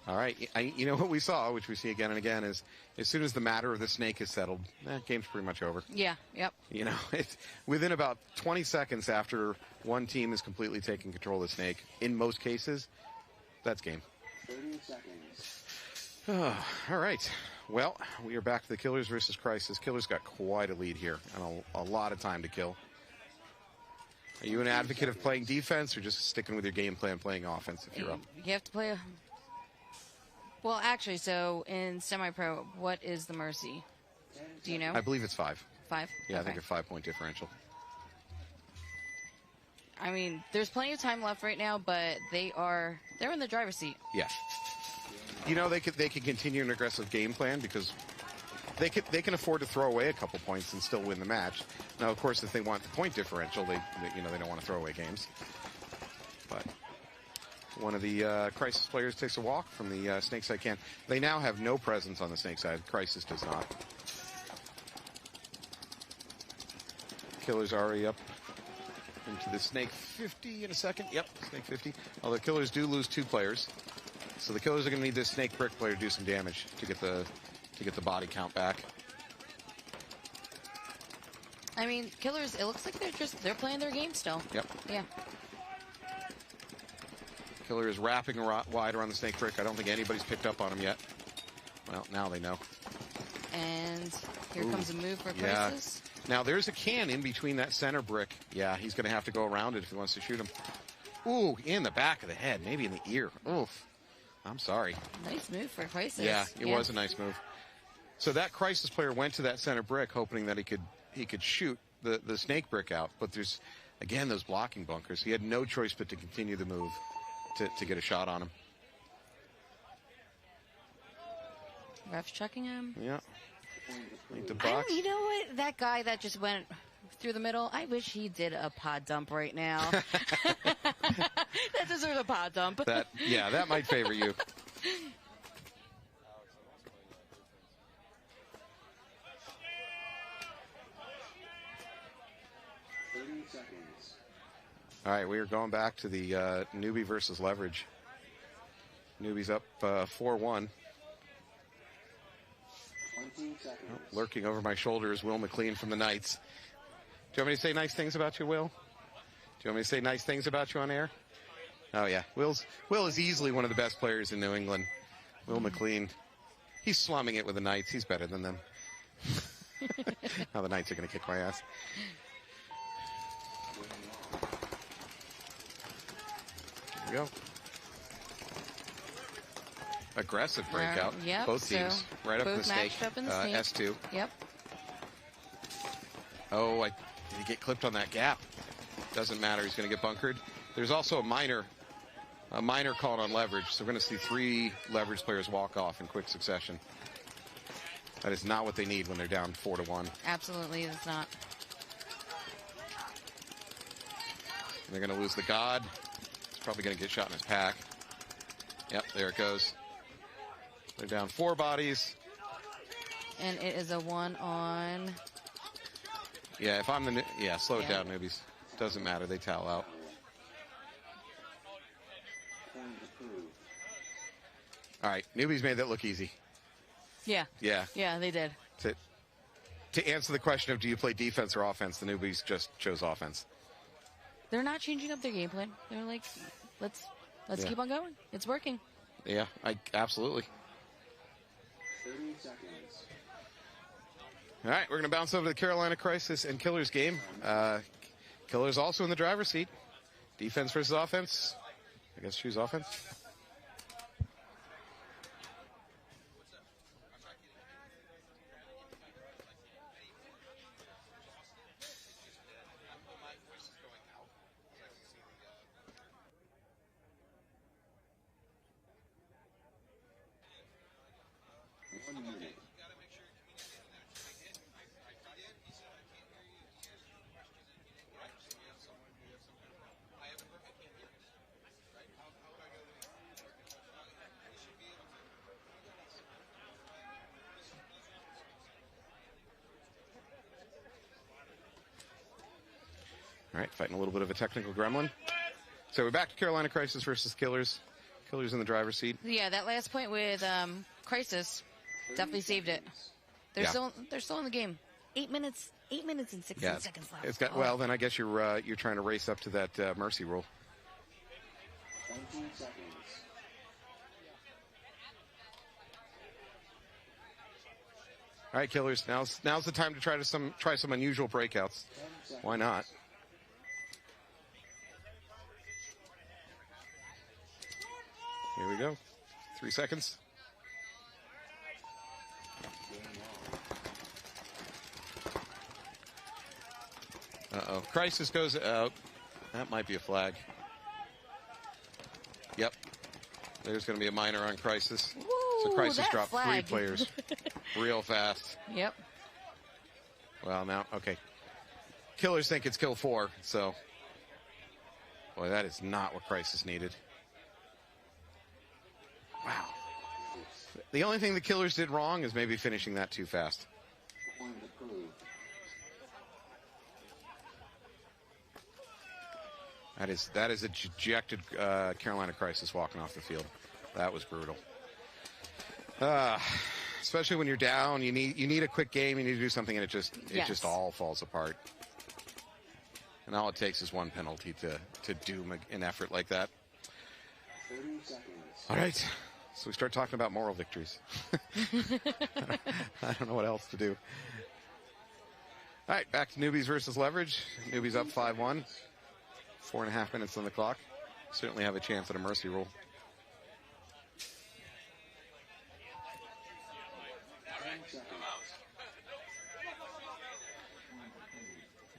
All right, you know what we saw, which we see again and again, is as soon as the matter of the snake is settled, game's pretty much over. Yeah, yep. You know, it's within about 20 seconds after one team is completely taking control of the snake, in most cases, that's game. 30 seconds. All right. Well, we are back to the Killers versus Crisis. Killers got quite a lead here and a lot of time to kill. Are you an advocate of playing defense or just sticking with your game plan, playing offense if you're up? You have to play a... Well, actually, so in semi-pro, what is the mercy? Do you know? I believe it's 5. 5? Yeah, okay. I think a 5-point differential. I mean, there's plenty of time left right now, but they're in the driver's seat. Yeah. You know, they could continue an aggressive game plan because they can afford to throw away a couple points and still win the match. Now, of course, if they want the point differential, they don't want to throw away games. But one of the Crisis players takes a walk from the Snake side can. They now have no presence on the Snake side. Crisis does not. Killers already up into the Snake 50 in a second. Yep, Snake 50. Although Killers do lose 2 players. So the Killers are going to need this Snake Brick player to do some damage to get the body count back. I mean, Killers, it looks like they're playing their game still. Yep. Yeah. Killer is wrapping wide around the Snake Brick. I don't think anybody's picked up on him yet. Well, now they know. And here comes a move for yeah. Crisis. Now there's a can in between that center brick. Yeah, he's going to have to go around it if he wants to shoot him. Ooh, in the back of the head, maybe in the ear. Oof. I'm sorry. Nice move for Crisis. Yeah, it was a nice move. So that Crisis player went to that center brick hoping that he could shoot the Snake Brick out. But there's, again, those blocking bunkers. He had no choice but to continue the move to get a shot on him. Ref's checking him. Yeah. The box. You know what? That guy that just went through the middle, I wish he did a pod dump right now. That deserves a pod dump. That might favor you. All right, we are going back to the newbie versus leverage. Newbie's up 4-1. Lurking over my shoulder is Will McLean from the Knights. Do you want me to say nice things about you, Will? Do you want me to say nice things about you on air? Oh, yeah. Will is easily one of the best players in New England. Will McLean, he's slumming it with the Knights. He's better than them. Now the Knights are going to kick my ass. Here we go. Aggressive breakout. Yep, both teams. Right up in the snake. S2. Yep. Oh, did he get clipped on that gap? Doesn't matter. He's going to get bunkered. There's also a minor called on leverage. So we're going to see 3 leverage players walk off in quick succession. That is not what they need when they're down 4-1. Absolutely, it's not. And they're going to lose the God. He's probably going to get shot in his pack. Yep, there it goes. They're down 4 bodies. And it is a 1 on... Yeah, if I'm the... slow it down, newbies. Doesn't matter. They towel out. All right, newbies made that look easy. Yeah. Yeah. Yeah, they did. To answer the question of do you play defense or offense, the newbies just chose offense. They're not changing up their game plan. They're like, let's keep on going. It's working. Yeah, absolutely. 30 seconds. All right, we're going to bounce over to the Carolina Crisis and Killers game. Killers also in the driver's seat. Defense versus offense. I guess choose offense. All right, fighting a little bit of a technical gremlin. So we're back to Carolina Crisis versus Killers. Killers in the driver's seat. Yeah, that last point with Crisis definitely saved it. They're still in the game. 8 minutes and 16 seconds left. It's got, well, then I guess you're trying to race up to that mercy rule. 19 seconds. All right, Killers. Now's the time to try some unusual breakouts. Why not? Here we go. 3 seconds. Uh-oh. Crisis goes out. That might be a flag. Yep. There's going to be a minor on Crisis. So Crisis dropped flag. 3 players real fast. Yep. Well, now, okay. Killers think it's kill 4, so. Boy, that is not what Crisis needed. Wow. The only thing the Killers did wrong is maybe finishing that too fast. That is a dejected Carolina Crisis walking off the field. That was brutal. Especially when you're down, you need a quick game. You need to do something, and it just all falls apart. And all it takes is one penalty to doom an effort like that. 30 seconds. All right, so we start talking about moral victories. I don't know what else to do. All right, back to Newbies versus Leverage. Newbies up 5-1. 4.5 minutes on the clock. Certainly have a chance at a mercy rule.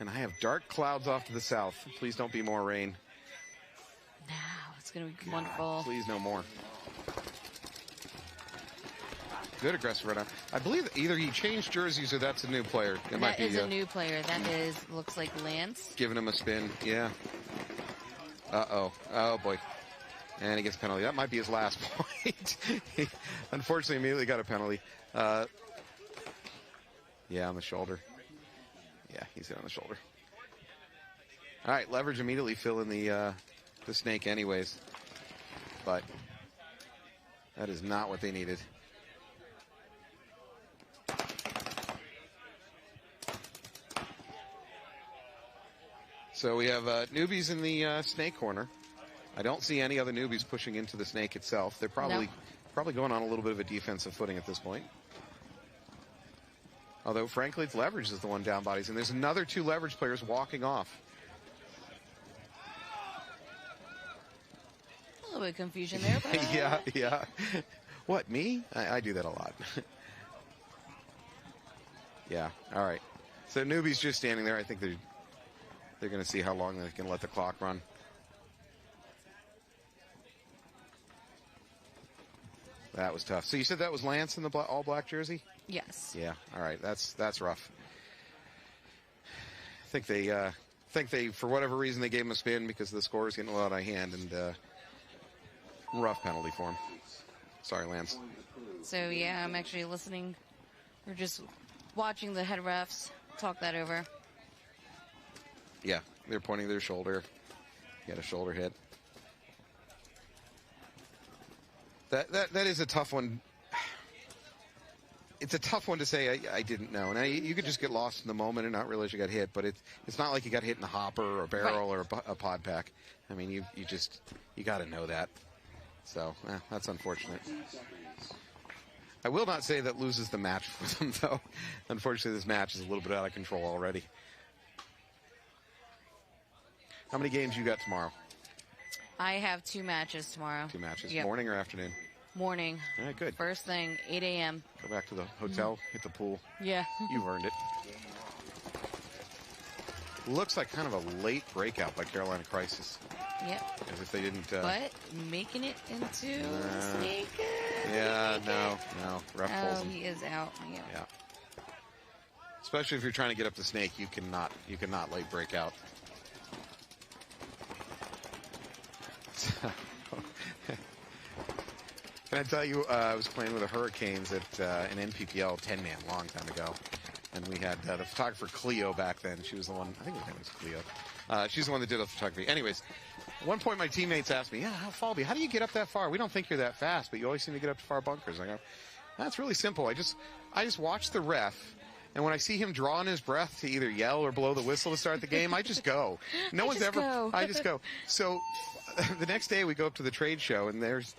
And I have dark clouds off to the south. Please don't be more rain. Now it's going to be wonderful. Please no more. Good aggressive right now. I believe that either he changed jerseys or that's a new player. That is a new player. That looks like Lance. Giving him a spin. Yeah. Uh-oh. Oh, boy. And he gets a penalty. That might be his last point. He unfortunately immediately got a penalty. Yeah, on the shoulder. Yeah, he's hit on the shoulder. All right, Leverage immediately fill in the snake anyways. But that is not what they needed. So we have newbies in the snake corner. I don't see any other newbies pushing into the snake itself. They're probably going on a little bit of a defensive footing at this point. Although, frankly, it's Leverage is the one down bodies. And there's another 2 Leverage players walking off. A little bit of confusion there. But yeah. What, me? I do that a lot. Yeah, all right. So newbies just standing there. I think they're going to see how long they can let the clock run. That was tough. So you said that was Lance in the all-black jersey? Yes. Yeah. All right. That's rough. I think they for whatever reason they gave him a spin because the score is getting a lot out of hand, and rough penalty for him. Sorry, Lance. So yeah, I'm actually listening. We're just watching the head refs talk that over. Yeah, they're pointing their shoulder. He had a shoulder hit. That is a tough one. It's a tough one to say I didn't know. Now, you could just get lost in the moment and not realize you got hit, but it's not like you got hit in the hopper or a barrel or a pod pack. I mean, you got to know that. So, that's unfortunate. I will not say that loses the match for them, though. Unfortunately, this match is a little bit out of control already. How many games you got tomorrow? I have 2 matches tomorrow. 2 matches. Yep. Morning or afternoon? Morning. All right, good. First thing, 8 a.m. Go back to the hotel, hit the pool. Yeah. You've earned it. Looks like kind of a late breakout by Carolina Crisis. Yep. As if they didn't... but making it into snake. Yeah, no. Ref pulls him. He is out. Yeah. Especially if you're trying to get up the snake, you cannot late break out. Can I tell you, I was playing with the Hurricanes at an NPPL 10-man long time ago. And we had the photographer Cleo back then. She was the one, I think her name was Cleo. She's the one that did the photography. Anyways, at one point my teammates asked me, Falby, how do you get up that far? We don't think you're that fast, but you always seem to get up to far bunkers. I go, that's really simple. I just watch the ref, and when I see him drawing his breath to either yell or blow the whistle to start the game, I just go. I just go. So the next day we go up to the trade show, and there's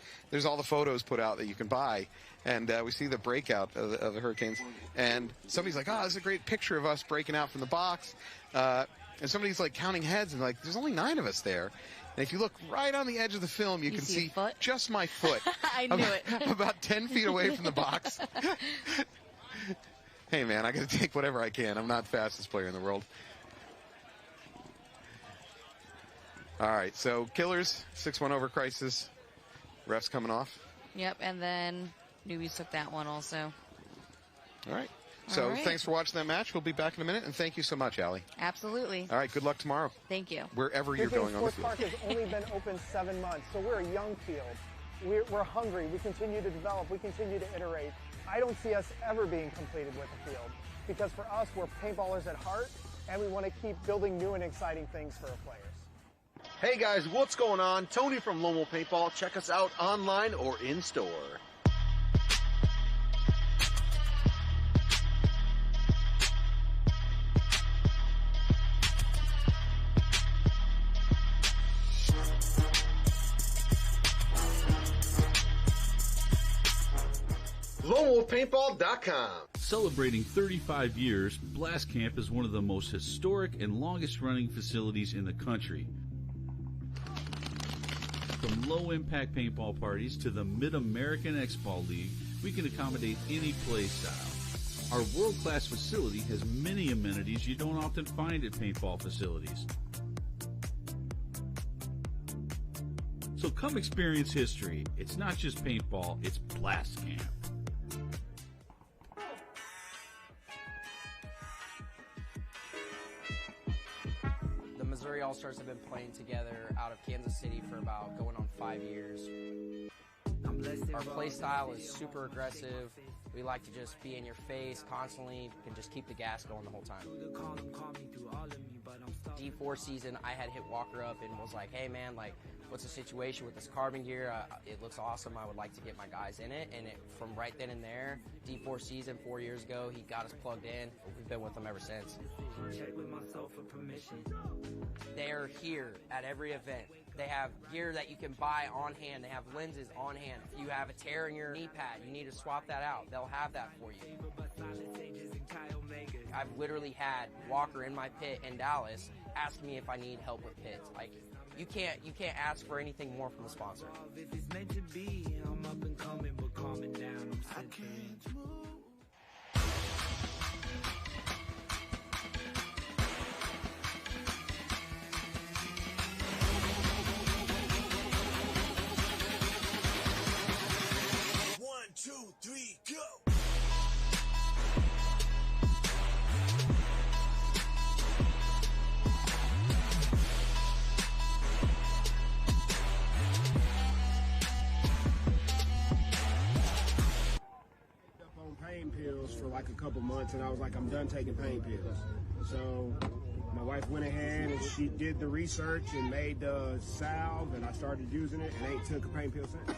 all the photos put out that you can buy, and we see the breakout of the Hurricanes, and somebody's like, this is a great picture of us breaking out from the box, and somebody's like counting heads, and like, there's only 9 of us there. And if you look right on the edge of the film, you can see just my foot. I knew it. About 10 feet away from the box. Hey, man, I got to take whatever I can. I'm not the fastest player in the world. All right, so Killers, 6-1 over Crisis. Refs coming off. Yep, and then Newbies took that one also. All right. So thanks for watching that match. We'll be back in a minute, and thank you so much, Allie. Absolutely. All right, good luck tomorrow. Thank you. Wherever you're going on the field. Sports Park has only been open 7 months, so we're a young field. We're hungry. We continue to develop. We continue to iterate. I don't see us ever being completed with the field, because for us, we're paintballers at heart, and we want to keep building new and exciting things for our players. Hey guys, what's going on? Tony from Lomo Paintball. Check us out online or in store. LomoPaintball.com. Celebrating 35 years, Blast Camp is one of the most historic and longest-running facilities in the country. From low-impact paintball parties to the Mid-American X-Ball League, we can accommodate any play style. Our world-class facility has many amenities you don't often find at paintball facilities. So come experience history. It's not just paintball, it's Blast Camp. The Missouri All-Stars have been playing together out of Kansas City for about going on 5 years. Our play style is super aggressive. We like to just be in your face constantly and just keep the gas going the whole time. D4 season, I had hit Walker up and was like, hey man, like, what's the situation with this carbon gear? It looks awesome. I would like to get my guys in it. And from right then and there, D4 season 4 years ago, he got us plugged in. We've been with him ever since. They're here at every event. They have gear that you can buy on hand. They have lenses on hand. If you have a tear in your knee pad, you need to swap that out. They'll have that for you. I've literally had Walker in my pit in Dallas ask me if I need help with pits. Like, you can't ask for anything more from the sponsor. If it's meant to be, I'm up and coming, but calming down, I'm sitting. Pain pills for like a couple months, and I was like, I'm done taking pain pills. So my wife went ahead and she did the research and made the salve, and I started using it and ain't took a pain pill since.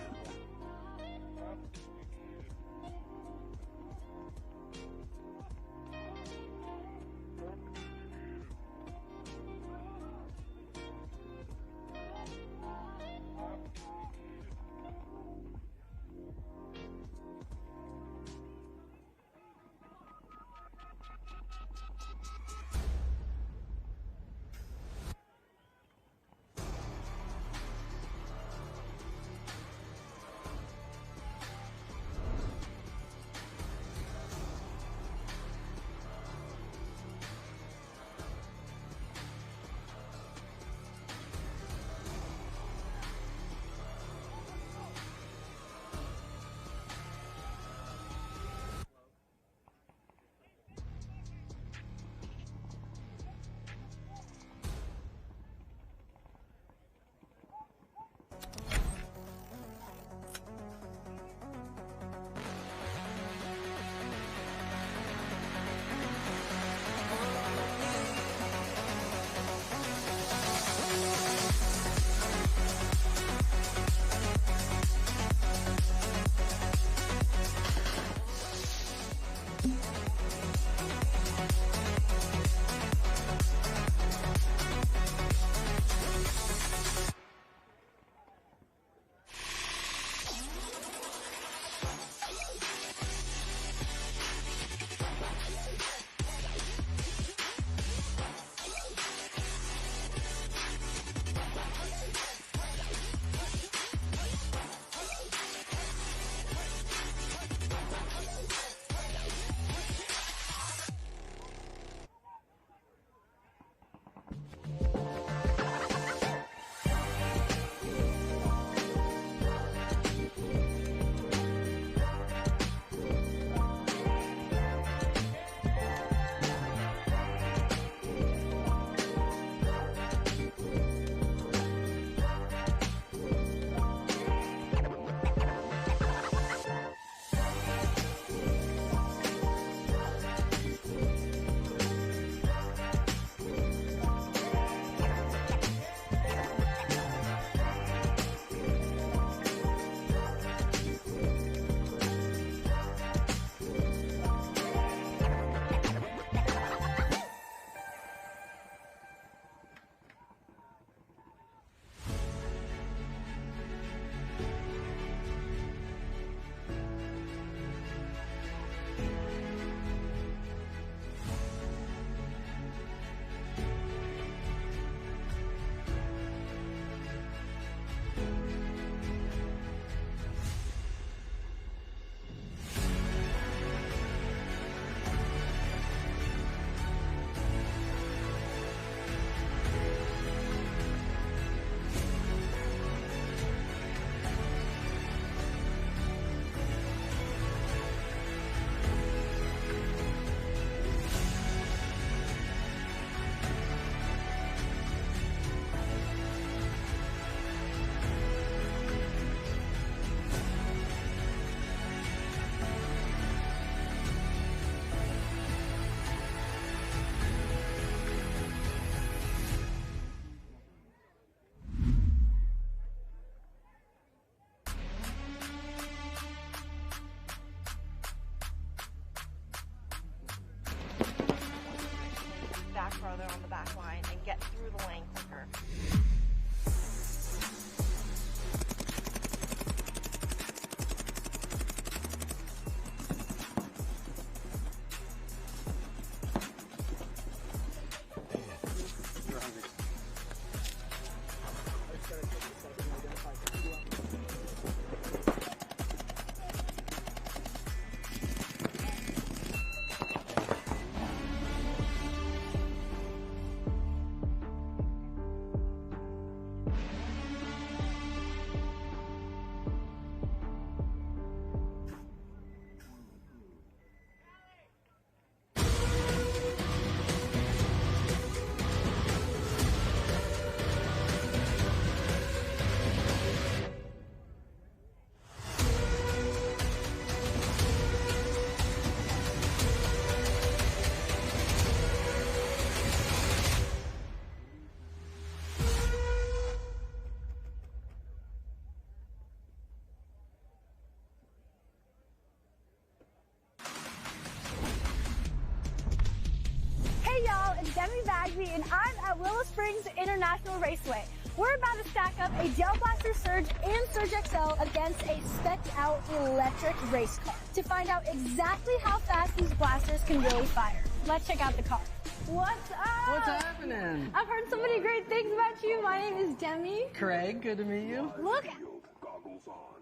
Ivy, and I'm at Willow Springs International Raceway. We're about to stack up a Gel Blaster Surge and Surge XL against a spec'd-out electric race car to find out exactly how fast these blasters can really fire. Let's check out the car. What's up? What's happening? I've heard so many great things about you. My name is Demi. Craig, good to meet you. Look. Field goggles on.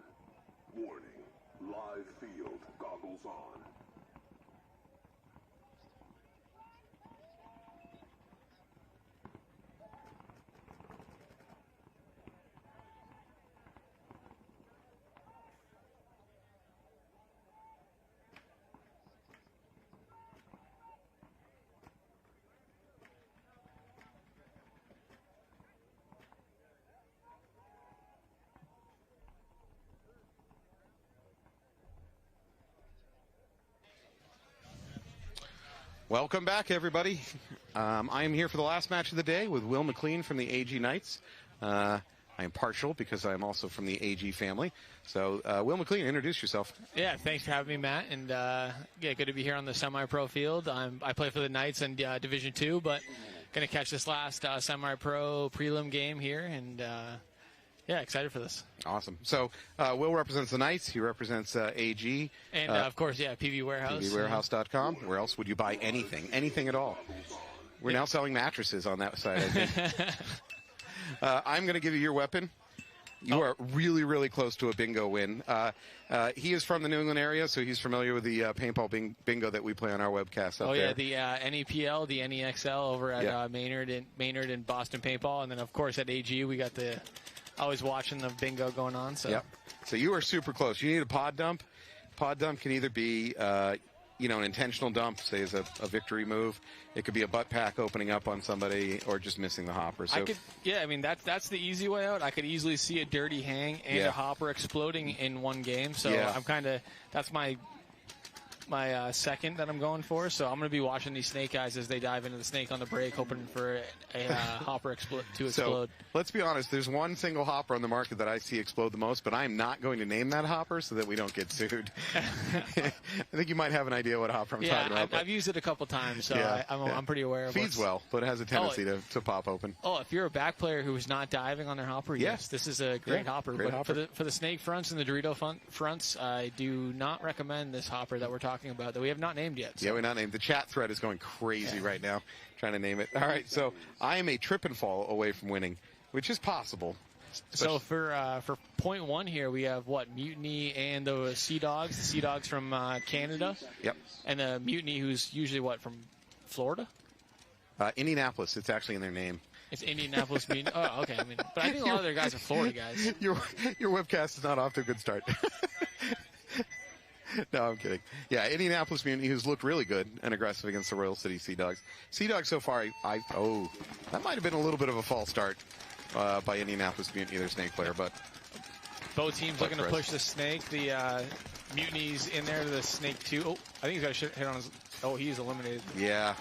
Warning. Live field goggles on. Welcome back, everybody. I am here for the last match of the day with Will McLean from the AG Knights. I am partial because I am also from the AG family. So, Will McLean, introduce yourself. Yeah, thanks for having me, Matt. And yeah, good to be here on the semi-pro field. I play for the Knights in Division II, but going to catch this last semi-pro prelim game here. And yeah, excited for this. Awesome. So, Will represents the Knights. He represents AG. And, of course, yeah, PV Warehouse. PVWarehouse.com. Where else would you buy anything? Anything at all. We're now selling mattresses on that side, I think. I'm going to give you your weapon. You are really, really close to a bingo win. He is from the New England area, so he's familiar with the paintball bingo that we play on our webcast up there. The NEPL, the NEXL over at Maynard and Boston Paintball. And then, of course, at AG, we got the... Always watching the bingo going on. So. Yep. So you are super close. You need a pod dump. Pod dump can either be, an intentional dump, say as a victory move. It could be a butt pack opening up on somebody or just missing the hopper. So that's the easy way out. I could easily see a dirty hang and a hopper exploding in one game. So that's my second that I'm going for. So I'm going to be watching these snake guys as they dive into the snake on the break, hoping for a hopper to explode. So let's be honest. There's one single hopper on the market that I see explode the most, but I'm not going to name that hopper so that we don't get sued. I think you might have an idea what hopper I'm talking about. I've used it a couple times, so I'm pretty aware of it. Feeds well, but it has a tendency to pop open. Oh, if you're a back player who's not diving on their hopper, yes, this is a great hopper. Great hopper. For the snake fronts and the Dorito fronts, I do not recommend this hopper that we're talking about, that we have not named yet. So. Yeah, we're not named. The chat thread is going crazy right now trying to name it. All right, so I am a trip and fall away from winning, which is possible. So for point one here, we have Mutiny and the Sea Dogs. The Sea Dogs from Canada. Yep. And the Mutiny, who's usually from Florida? Indianapolis. It's actually in their name. It's Indianapolis Mutiny. Oh, okay. But I think a lot of their guys are Florida guys. Your webcast is not off to a good start. No, I'm kidding. Yeah, Indianapolis Mutiny, who's looked really good and aggressive against the Royal City Sea Dogs. Sea Dogs so far, that might have been a little bit of a false start by Indianapolis Mutiny, their snake player, but both teams looking to push the snake. The Mutiny's in there to the snake too. Oh, I think he's got a hit on his. Oh, he's eliminated. Yeah.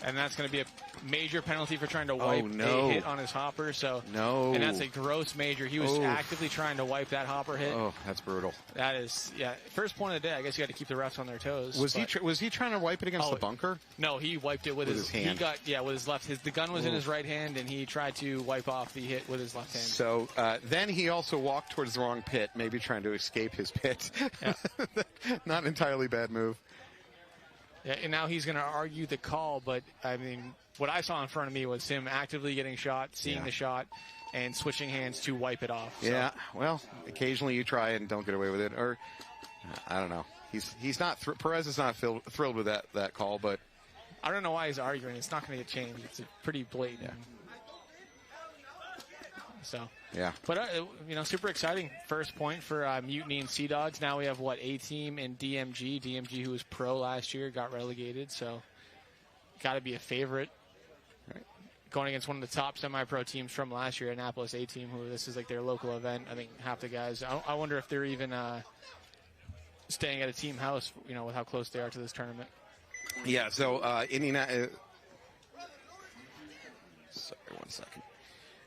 And that's going to be a major penalty for trying to wipe a hit on his hopper. So and that's a gross major. He was actively trying to wipe that hopper hit. Oh, that's brutal. That is, first point of the day. I guess you got to keep the refs on their toes. Was he trying to wipe it against the bunker? No, he wiped it with his hand. With his left. The gun was in his right hand, and he tried to wipe off the hit with his left hand. So then he also walked towards the wrong pit, maybe trying to escape his pit. Yeah. Not an entirely bad move. Yeah, and now he's going to argue the call, but what I saw in front of me was him actively getting shot, seeing the shot, and switching hands to wipe it off. So. Yeah, well, occasionally you try and don't get away with it, or I don't know. He's not Perez is not thrilled with that call, but I don't know why he's arguing. It's not going to get changed. It's pretty blatant. Yeah. So yeah, but super exciting first point for Mutiny and Sea Dogs. Now we have A-Team and DMG. DMG, who was pro last year, got relegated, so got to be a favorite. Right. Going against one of the top semi-pro teams from last year, Annapolis A-Team, who this is like their local event. I think half the guys. I wonder if they're even staying at a team house. With how close they are to this tournament. Yeah. So Sorry, one second.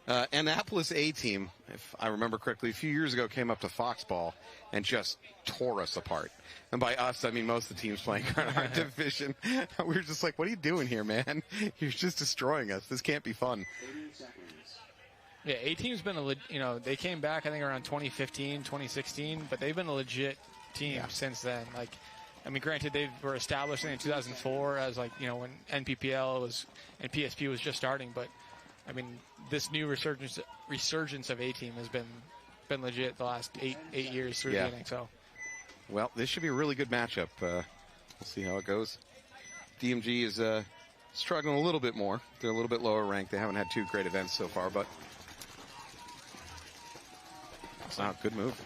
Annapolis A-Team, if I remember correctly, a few years ago came up to Foxball and just tore us apart. And by us, I mean most of the teams playing our division. We were just like, what are you doing here, man? You're just destroying us. This can't be fun. Yeah, A-Team's been they came back, I think, around 2015, 2016, but they've been a legit team since then. Like, I mean, granted, they were established in 2004 as, like, when NPPL was and PSP was just starting, but I mean, this new resurgence of A-Team has been legit the last eight years through the NXL. Well, this should be a really good matchup. We'll see how it goes. DMG is struggling a little bit more. They're a little bit lower ranked. They haven't had two great events so far, but good move.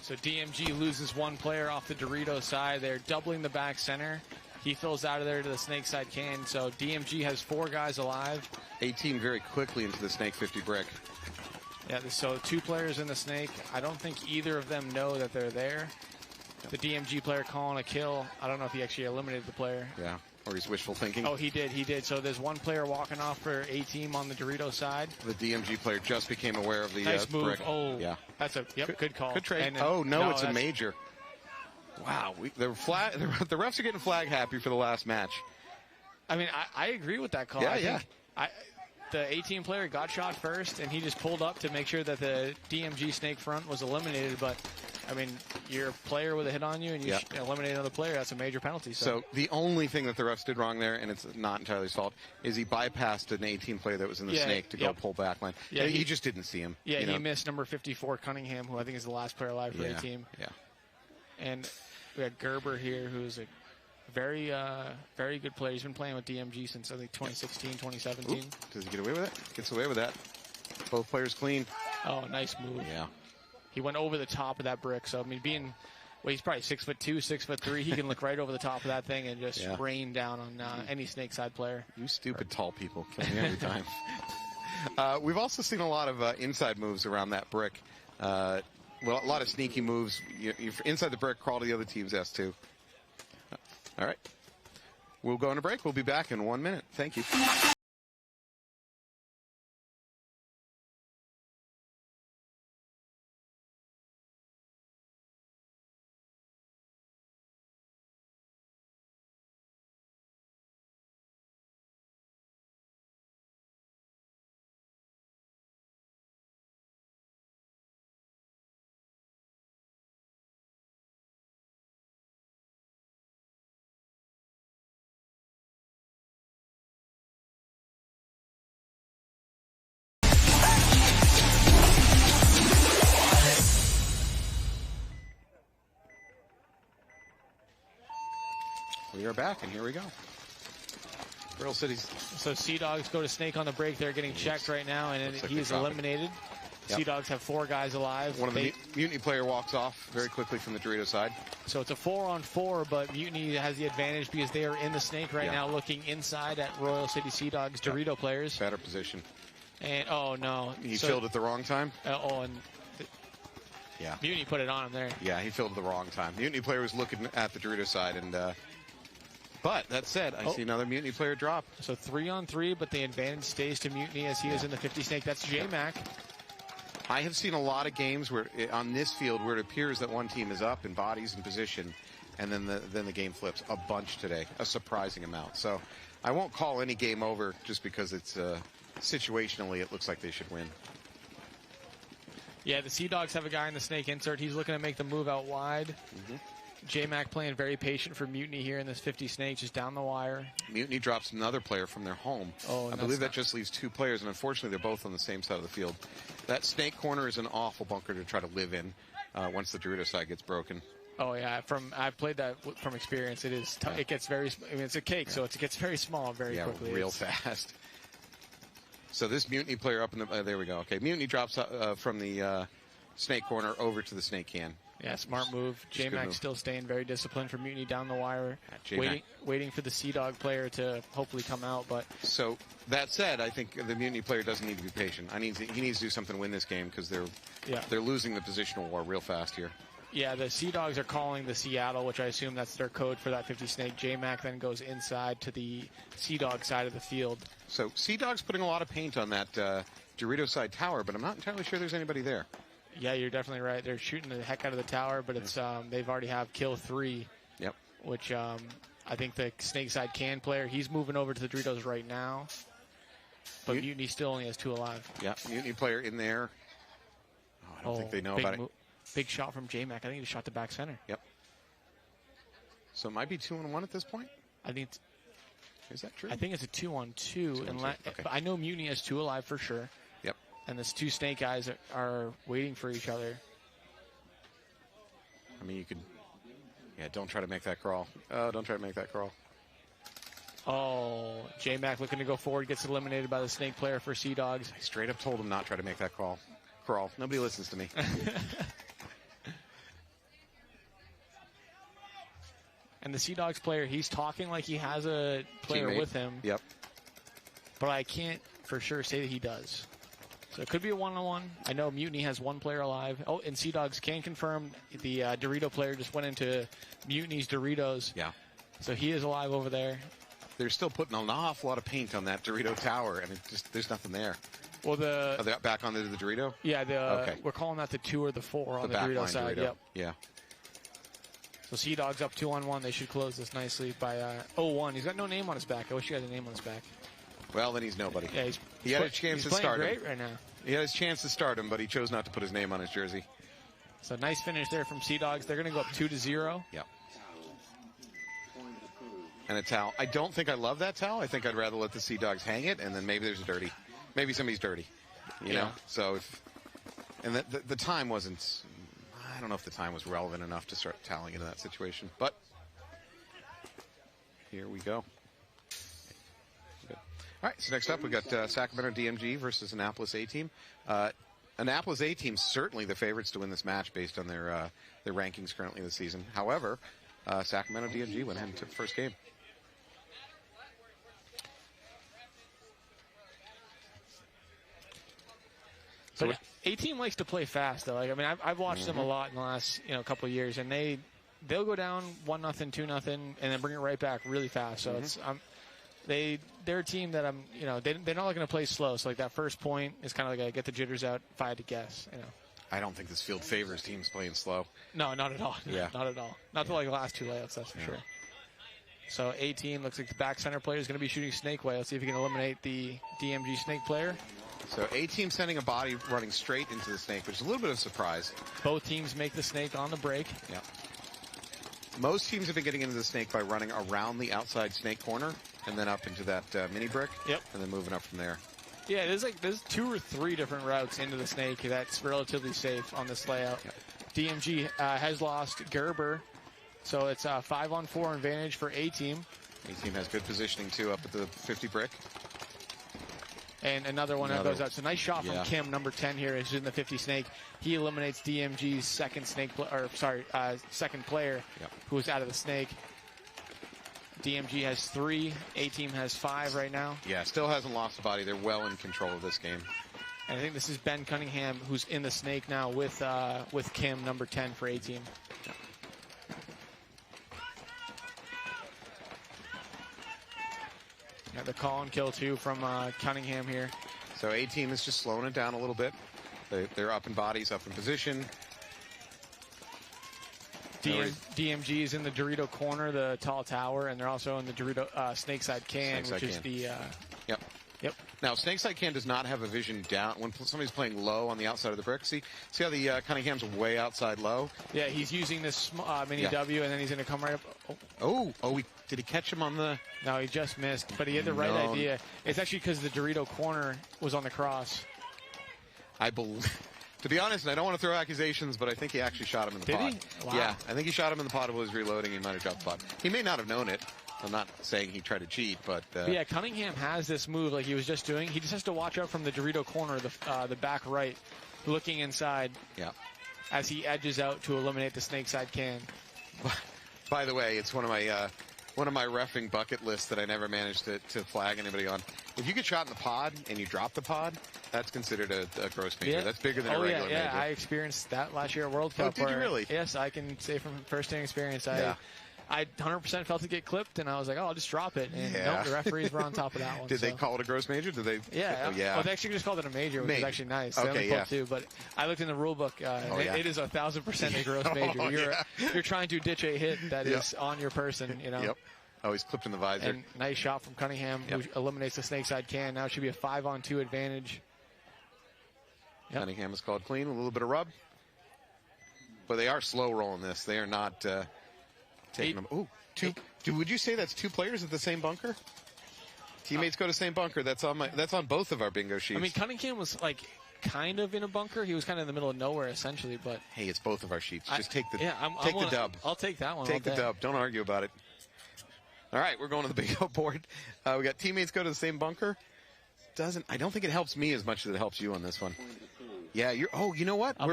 So DMG loses one player off the Dorito side. They're doubling the back center. He fills out of there to the snake side can. So DMG has 4 guys alive. A-Team very quickly into the snake 50 brick. Yeah, so 2 players in the snake. I don't think either of them know that they're there. The DMG player calling a kill. I don't know if he actually eliminated the player. Yeah, or he's wishful thinking. Oh, he did. So there's 1 player walking off for A-Team on the Dorito side. The DMG player just became aware of the nice move. brick. Oh, yeah. That's a good call. Good trade. And, no, it's a major. Wow, the refs are getting flag happy for the last match. I mean, I agree with that call. Yeah, The A-Team player got shot first, and he just pulled up to make sure that the DMG snake front was eliminated. But, I mean, you're a player with a hit on you, and you eliminate another player. That's a major penalty. So the only thing that the refs did wrong there, and it's not entirely his fault, is he bypassed an A-Team player that was in the snake to go pull backline. Yeah, he just didn't see him. Yeah, he missed number 54, Cunningham, who I think is the last player alive for A-Team. Yeah. And we got Gerber here, who's a very good player. He's been playing with DMG since, I think, 2016, 2017. Oop. Does he get away with it? Gets away with that. Both players clean. Oh, nice move. Yeah. He went over the top of that brick. So, I mean, he's probably 6'2", 6'3". He can look right over the top of that thing and just rain down on any snake side player. You stupid tall people kill me every time. We've also seen a lot of inside moves around that brick. Well, a lot of sneaky moves. You're inside the brick, crawl to the other team's S2. All right. We'll go on a break. We'll be back in 1 minute. Thank you. We are back, and here we go. Pearl City's. So Sea Dogs go to snake on the break. They're getting checked right now, and he's eliminated. Yep. Sea Dogs have 4 guys alive. One of the Mutiny player walks off very quickly from the Dorito side. So it's a 4-on-4, but Mutiny has the advantage because they are in the snake right now, looking inside at Royal City Sea Dogs Dorito players. Better position. And oh no, he filled at the wrong time. Yeah, Mutiny put it on him there. Yeah, he filled at the wrong time. Mutiny player was looking at the Dorito side, and but that said, I see another Mutiny player drop. So 3-on-3, but the advantage stays to Mutiny as he is in the 50 snake. That's J-Mac. I have seen a lot of games where on this field where it appears that one team is up in bodies and position, and then the game flips a bunch today, a surprising amount. So I won't call any game over just because it's situationally it looks like they should win. Yeah, the Sea Dogs have a guy in the snake insert. He's looking to make the move out wide. Mm-hmm. J-Mac playing very patient for Mutiny here in this 50 snake, just down the wire. Mutiny drops another player from their home. Oh, I believe that just leaves 2 players, and unfortunately they're both on the same side of the field. That snake corner is an awful bunker to try to live in once the Dorito side gets broken. Oh yeah, I've played that from experience. It is it gets very. I mean, it's a cake, so it gets very small very quickly. Real fast. So this Mutiny player up in the there we go. Okay, Mutiny drops from the snake corner over to the snake can. Yeah, smart move. J-Mac still staying very disciplined for Mutiny down the wire, waiting for the Sea Dog player to hopefully come out. But so that said, I think the Mutiny player doesn't need to be patient. He needs to do something to win this game because they're losing the positional war real fast here. Yeah, the Sea Dogs are calling the Seattle, which I assume that's their code for that 50 snake. J-Mac then goes inside to the Sea Dog side of the field. So Sea Dog's putting a lot of paint on that Dorito side tower, but I'm not entirely sure there's anybody there. Yeah, you're definitely right. They're shooting the heck out of the tower, but it's they've already have kill 3. Yep. Which I think the snake side can player, he's moving over to the Doritos right now. But Mutiny still only has 2 alive. Yeah, Mutiny player in there. Oh, I don't think they know about it. Big shot from J-Mac. I think he shot the back center. Yep. So it might be 2-on-1 at this point? I think is that true? I think it's a 2-on-2. Okay. But I know Mutiny has 2 alive for sure. Yep. And these 2 snake guys are waiting for each other. I mean, you could... Yeah, don't try to make that crawl. Don't try to make that crawl. Oh, J-Mac looking to go forward, gets eliminated by the snake player for Sea Dogs. I straight up told him not try to make that crawl. Nobody listens to me. And the Sea Dogs player, he's talking like he has a player Teammate. with him. Yep. But I can't for sure say that he does. So it could be a 1-on-1. I know Mutiny has 1 player alive. Oh, and Sea Dogs can confirm the Dorito player just went into Mutiny's Doritos. Yeah. So he is alive over there. They're still putting an awful lot of paint on that Dorito tower, and there's nothing there. Well, Are they back on the Dorito? Yeah, we're calling that the 2 or the 4 on the Dorito side. Dorito. Yep. Yeah. So Sea Dogs up 2-on-1. They should close this nicely by 0-1. He's got no name on his back. I wish he had a name on his back. Well, then he's nobody. Yeah, he had a chance to start him. He's playing great right now. He had his chance to start him, but he chose not to put his name on his jersey. So nice finish there from Sea Dogs. They're going to go up 2-0. Yep. And a towel. I don't think I love that towel. I think I'd rather let the Sea Dogs hang it, and then maybe there's a dirty. Maybe somebody's dirty. You know? So and the time wasn't, I don't know if the time was relevant enough to start toweling into that situation. But here we go. Good. All right, so next up we got Sacramento DMG versus Annapolis A-Team. Annapolis A-Team certainly the favorites to win this match based on their rankings currently this season. However, Sacramento DMG went ahead and took the first game. So A-Team likes to play fast, though. Like, I mean, I've watched them a lot in the last couple of years, and they'll go down 1-0, 2-0, and then bring it right back really fast. So they're a team that they're not looking to play slow. So like that first point is kind of like get the jitters out if I had to guess. I don't think this field favors teams playing slow. No, not at all. Yeah. Not at all. Not the last 2 layouts, that's for sure. So A-Team looks like the back center player is going to be shooting snake way. Let's see if he can eliminate the DMG snake player. So A-Team sending a body running straight into the snake, which is a little bit of a surprise. Both teams make the snake on the break. Yeah. Most teams have been getting into the snake by running around the outside snake corner and then up into that mini brick. Yep. And then moving up from there. Yeah, there's 2 or 3 different routes into the snake that's relatively safe on this layout. Yep. DMG has lost Gerber, so it's a 5-on-4 advantage for A-Team. A-Team has good positioning too up at the 50 brick. And another one that goes out. So nice shot from Kim, number 10 here, is in the 50 snake. He eliminates DMG's second second player who was out of the snake. DMG has 3. A-Team has 5 right now. Yeah, still hasn't lost a body. They're well in control of this game. And I think this is Ben Cunningham who's in the snake now with Kim, number 10 for A-Team. Yeah. Got the call and kill too from Cunningham here. So A-Team is just slowing it down a little bit. They're up in bodies, up in position. DMG is in the Dorito corner, the tall tower, and they're also in the Dorito Snakeside can, which is the... Yep. Now, Snakeside can does not have a vision down. When somebody's playing low on the outside of the brick, see how the Cunningham's way outside low? Yeah, he's using this mini W, and then he's going to come right up. Did he catch him on the... No, he just missed, but he had the right idea. It's actually because the Dorito corner was on the cross. I believe... To be honest, and I don't want to throw accusations, but I think he actually shot him in the pod. Did he? Wow. Yeah, I think he shot him in the pod while he was reloading. He might have dropped the pod. He may not have known it. I'm not saying he tried to cheat, but... yeah, Cunningham has this move like he was just doing. He just has to watch out from the Dorito corner, the back right, looking inside. Yeah. As he edges out to eliminate the Snakeside can. By the way, it's one of my reffing bucket lists that I never managed to flag anybody on. If you get shot in the pod and you drop the pod, that's considered a gross major. That's bigger than a regular major. I experienced that last year at World Cup. Oh, did you really? Yes, I can say from first-hand experience. I 100% felt it get clipped, and I was like, oh, I'll just drop it. And Yeah. nope, the referees were on top of that one. Did they call it a gross major? Did they? Yeah. Oh, yeah. Well, they actually just called it a major, which is actually nice. They Okay, only yeah. pulled 2, but I looked in the rule book. yeah. It is 1,000% a gross major. Oh, You're trying to ditch a hit that Yep. is on your person, you know. Yep. Oh, he's clipped in the visor. And nice shot from Cunningham, who eliminates the snake side can. Now it should be a 5-on-2 advantage. Yep. Cunningham is called clean. A little bit of rub. But they are slow rolling this. They are not taking them. Ooh, would you say that's 2 players at the same bunker? Teammates go to same bunker. That's on both of our bingo sheets. I mean, Cunningham was like kind of in a bunker. He was kind of in the middle of nowhere, essentially. But hey, it's both of our sheets. Just take the the dub. I'll take that one. Take the dub. Don't argue about it. All right, we're going to the bingo board. We got teammates go to the same bunker. I don't think it helps me as much as it helps you on this one. Yeah, you know what? I'm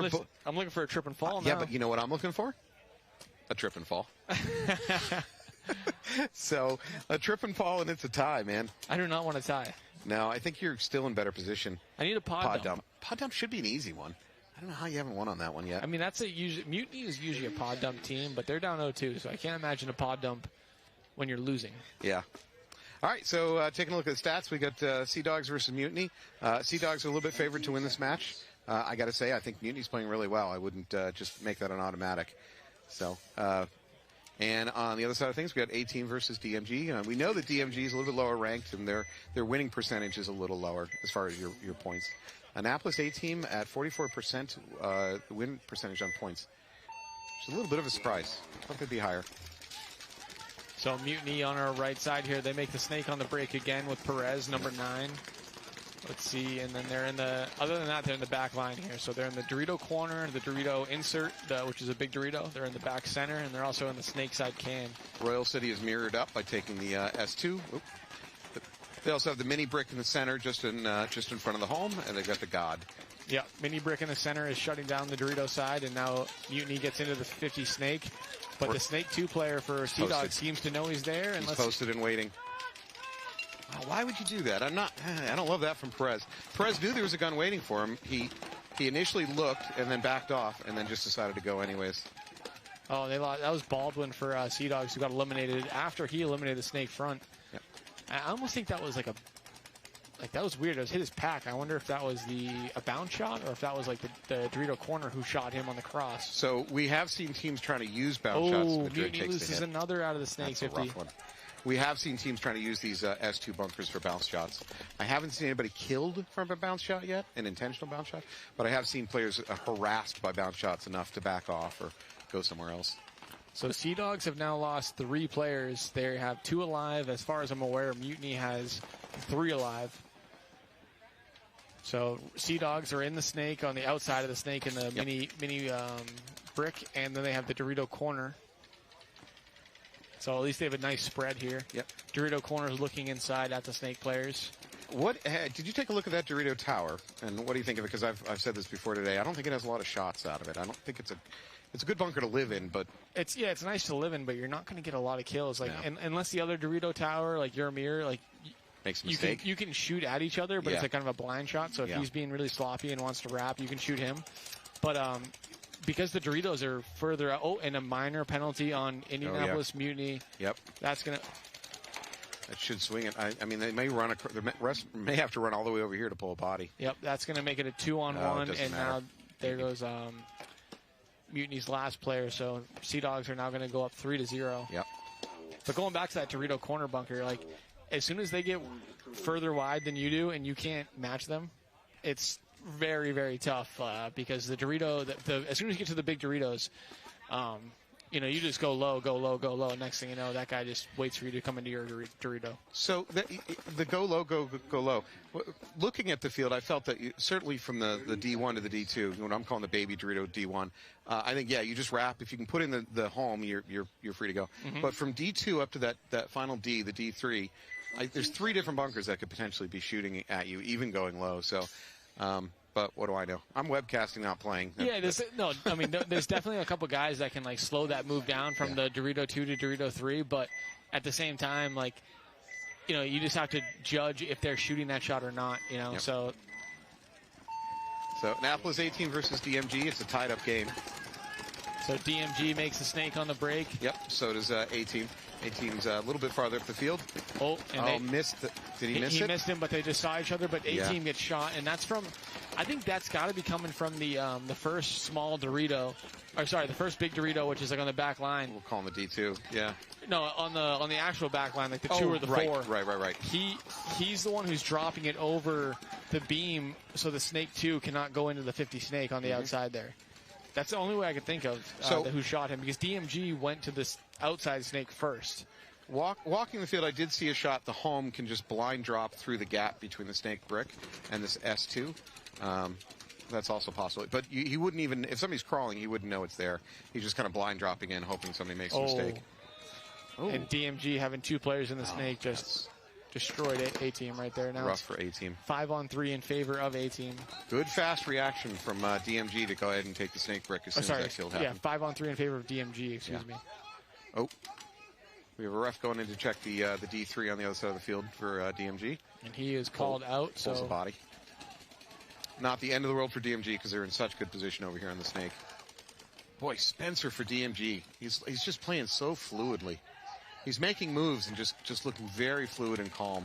looking for a trip and fall now. Yeah, but you know what I'm looking for? A trip and fall. So, a trip and fall, and it's a tie, man. I do not want to tie. No, I think you're still in better position. I need a pod dump. Pod dump should be an easy one. I don't know how you haven't won on that one yet. I mean, Mutiny is usually a pod dump team, but they're down 0-2, so I can't imagine a pod dump when you're losing. Yeah. All right, so taking a look at the stats, we got Sea Dogs versus Mutiny. Sea Dogs are a little bit favored to win this match. I got to say, I think Mutiny's playing really well. I wouldn't just make that an automatic. So, and on the other side of things, we got A-Team versus DMG. We know that DMG is a little bit lower ranked, and their winning percentage is a little lower as far as your points. Annapolis A-Team at 44% win percentage on points. It's a little bit of a surprise. I thought they'd be higher. So Mutiny on our right side here. They make the snake on the break again with Perez, number 9. Let's see, and then they're other than that, they're in the back line here. So they're in the Dorito corner, the Dorito insert, which is a big Dorito. They're in the back center, and they're also in the snake side can. Royal City is mirrored up by taking the S2. Oop. They also have the mini brick in the center, just in front of the home, and they've got the God. Yeah, mini brick in the center is shutting down the Dorito side, and now Mutiny gets into the 50 snake. But the snake 2 player for Sea Dog seems to know he's there. And he's posted and waiting. Why would you do that? I don't love that from Perez. Perez knew there was a gun waiting for him. He initially looked and then backed off and then just decided to go anyways. Oh, they lost. That was Baldwin for Sea Dogs, who got eliminated after he eliminated the snake front. Yep. I almost think that was that was weird. It was hit his pack. I wonder if that was a bounce shot or if that was like the Dorito corner who shot him on the cross. So we have seen teams trying to use bounce shots. Oh, Mutiny loses another out of the snake 50. That's a rough one. We have seen teams trying to use these S2 bunkers for bounce shots. I haven't seen anybody killed from a bounce shot yet, an intentional bounce shot, but I have seen players harassed by bounce shots enough to back off or go somewhere else. So Sea Dogs have now lost 3 players. They have 2 alive. As far as I'm aware, Mutiny has 3 alive. So Sea Dogs are in the snake, on the outside of the snake in the mini brick, and then they have the Dorito corner. So at least they have a nice spread here. Yep. Dorito corner is looking inside at the snake players. What did you take a look at that Dorito tower? And what do you think of it? Because I've said this before today. I don't think it has a lot of shots out of it. I don't think it's a good bunker to live in, but it's nice to live in, but you're not going to get a lot of kills. Unless the other Dorito tower, like Yarmir, makes a mistake. You can shoot at each other, but it's kind of a blind shot. So if he's being really sloppy and wants to wrap, you can shoot him. But because the Doritos are further out, and a minor penalty on Indianapolis Mutiny. Yep. That's going to... That should swing it. I mean, they may run. The rest may have to run all the way over here to pull a body. Yep, that's going to make it a 2-on-1, and now there goes Mutiny's last player. So Sea Dogs are now going to go up 3-0. Yep. But going back to that Dorito corner bunker, as soon as they get further wide than you do, and you can't match them, it's very, very tough because the Dorito, as soon as you get to the big Doritos, you just go low, go low, go low. Next thing you know, that guy just waits for you to come into your Dorito. So the go low, go low. Looking at the field, I felt that certainly from the D1 to the D2, what I'm calling the baby Dorito D1, I think, you just wrap. If you can put in the home, you're free to go. Mm-hmm. But from D2 up to that final D, the D3, there's 3 different bunkers that could potentially be shooting at you, even going low. So, but what do I know? I'm webcasting, not playing. Yeah, there's definitely a couple guys that can slow that move down from the Dorito 2 to Dorito 3, but at the same time, you just have to judge if they're shooting that shot or not. Yep. So Annapolis 18 versus DMG. It's a tied-up game. So DMG makes the snake on the break. Yep, so does A-Team. A-Team's a little bit farther up the field. Oh, and they missed. Did he miss it? He missed him, but they just saw each other. But A-Team Yeah. gets shot, and that's from, I think that's got to be coming from the first small Dorito, or sorry, the first big Dorito, which is like on the back line. We'll call him the D2. Yeah. No, on the actual back line, like the 2 or the 4. Right. He's the one who's dropping it over the beam, so the snake 2 cannot go into the 50 snake on the outside there. That's the only way I could think of who shot him, because DMG went to this outside snake first. Walking the field, I did see a shot. The home can just blind drop through the gap between the snake brick and this S2. That's also possible. But he wouldn't even, if somebody's crawling, he wouldn't know it's there. He's just kind of blind dropping in, hoping somebody makes a mistake. And DMG having 2 players in the snake just destroyed A-Team right there. Now rough for A-Team. 5-on-3 in favor of A-Team. Good fast reaction from DMG to go ahead and take the snake brick as soon as that field happened. Yeah, 5-on-3 in favor of DMG, excuse me. Oh, we have a ref going in to check the D3 on the other side of the field for DMG. And he is called out. Pulls the body. Not the end of the world for DMG because they're in such good position over here on the snake. Boy, Spencer for DMG. He's just playing so fluidly. He's making moves and just looking very fluid and calm.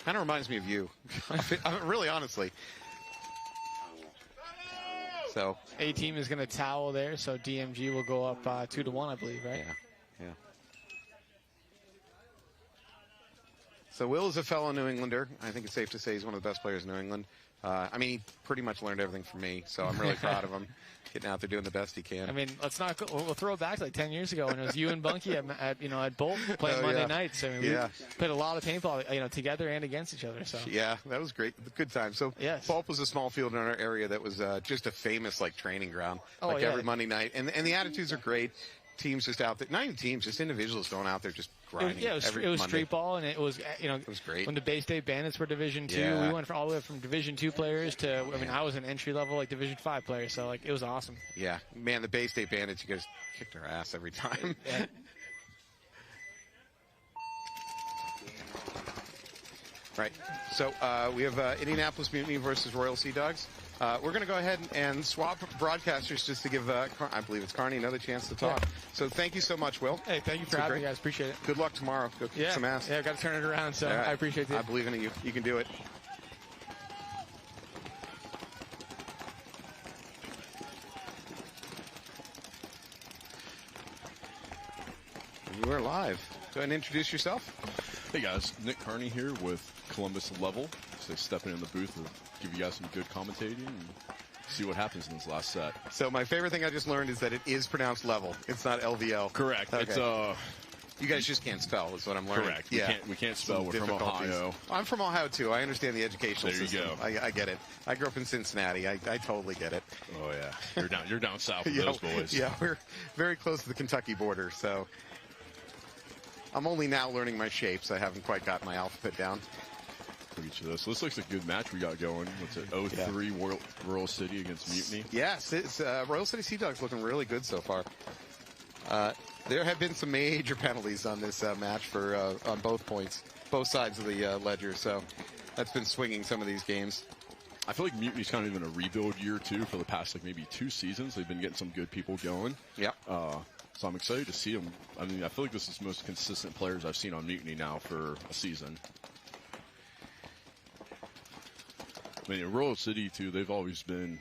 Kind of reminds me of you. Really, honestly. So A-Team is going to towel there, so DMG will go up 2-1, I believe, right? Yeah. So Will is a fellow New Englander. I think it's safe to say he's one of the best players in New England. I mean, he pretty much learned everything from me, so I'm really proud of him. Getting out there doing the best he can. I mean, we'll throw it back to like 10 years ago when it was you and Bunky at Bolt playing Monday nights. I mean, we played a lot of paintball, together and against each other. So yeah, that was great. Good time. So Bolt was a small field in our area that was just a famous training ground, every Monday night, and the attitudes are great. Teams just out there, not even teams, just individuals going out there just grinding. It was street ball, and it was it was great. When the Bay State Bandits were Division 2, we went all the way from Division 2 players to I was an entry level Division 5 player, so it was awesome. Yeah, man, the Bay State Bandits, you guys kicked our ass every time. Yeah. Right. So we have Indianapolis Mutiny versus Royal Sea Dogs. We're going to go ahead and swap broadcasters just to give, I believe it's Carney, another chance to talk. So thank you so much, Will. Hey, thank you for having me, guys. Appreciate it. Good luck tomorrow. Go kick some ass. Yeah, I've got to turn it around, so I appreciate it. I believe in you. You can do it. You are live. Go ahead and introduce yourself. Hey guys, Nick Carney here with Columbus Level. So stepping in the booth to give you guys some good commentating and see what happens in this last set. So my favorite thing I just learned is that it is pronounced level. It's not LVL. Correct. Okay. It's you guys just can't spell is what I'm learning. Correct. Yeah. We can't spell. We're from Ohio. I'm from Ohio too. I understand the educational there you system. go. I get it. I grew up in Cincinnati. I totally get it. Oh yeah. You're down south with those boys. Yeah, we're very close to the Kentucky border, so I'm only now learning my shapes. I haven't quite got my alphabet down. For each of those. So this looks like a good match we got going. What's it? 0-3 Royal City against Mutiny. Yes, it's Royal City Sea Dogs looking really good so far. There have been some major penalties on this match for on both sides of the ledger. So that's been swinging some of these games. I feel like Mutiny's kind of in a rebuild year too. For the past maybe 2 seasons, they've been getting some good people going. Yeah. So I'm excited to see them. I mean, I feel like this is the most consistent players I've seen on Mutiny now for a season. I mean, in Royal City, too, they've always been...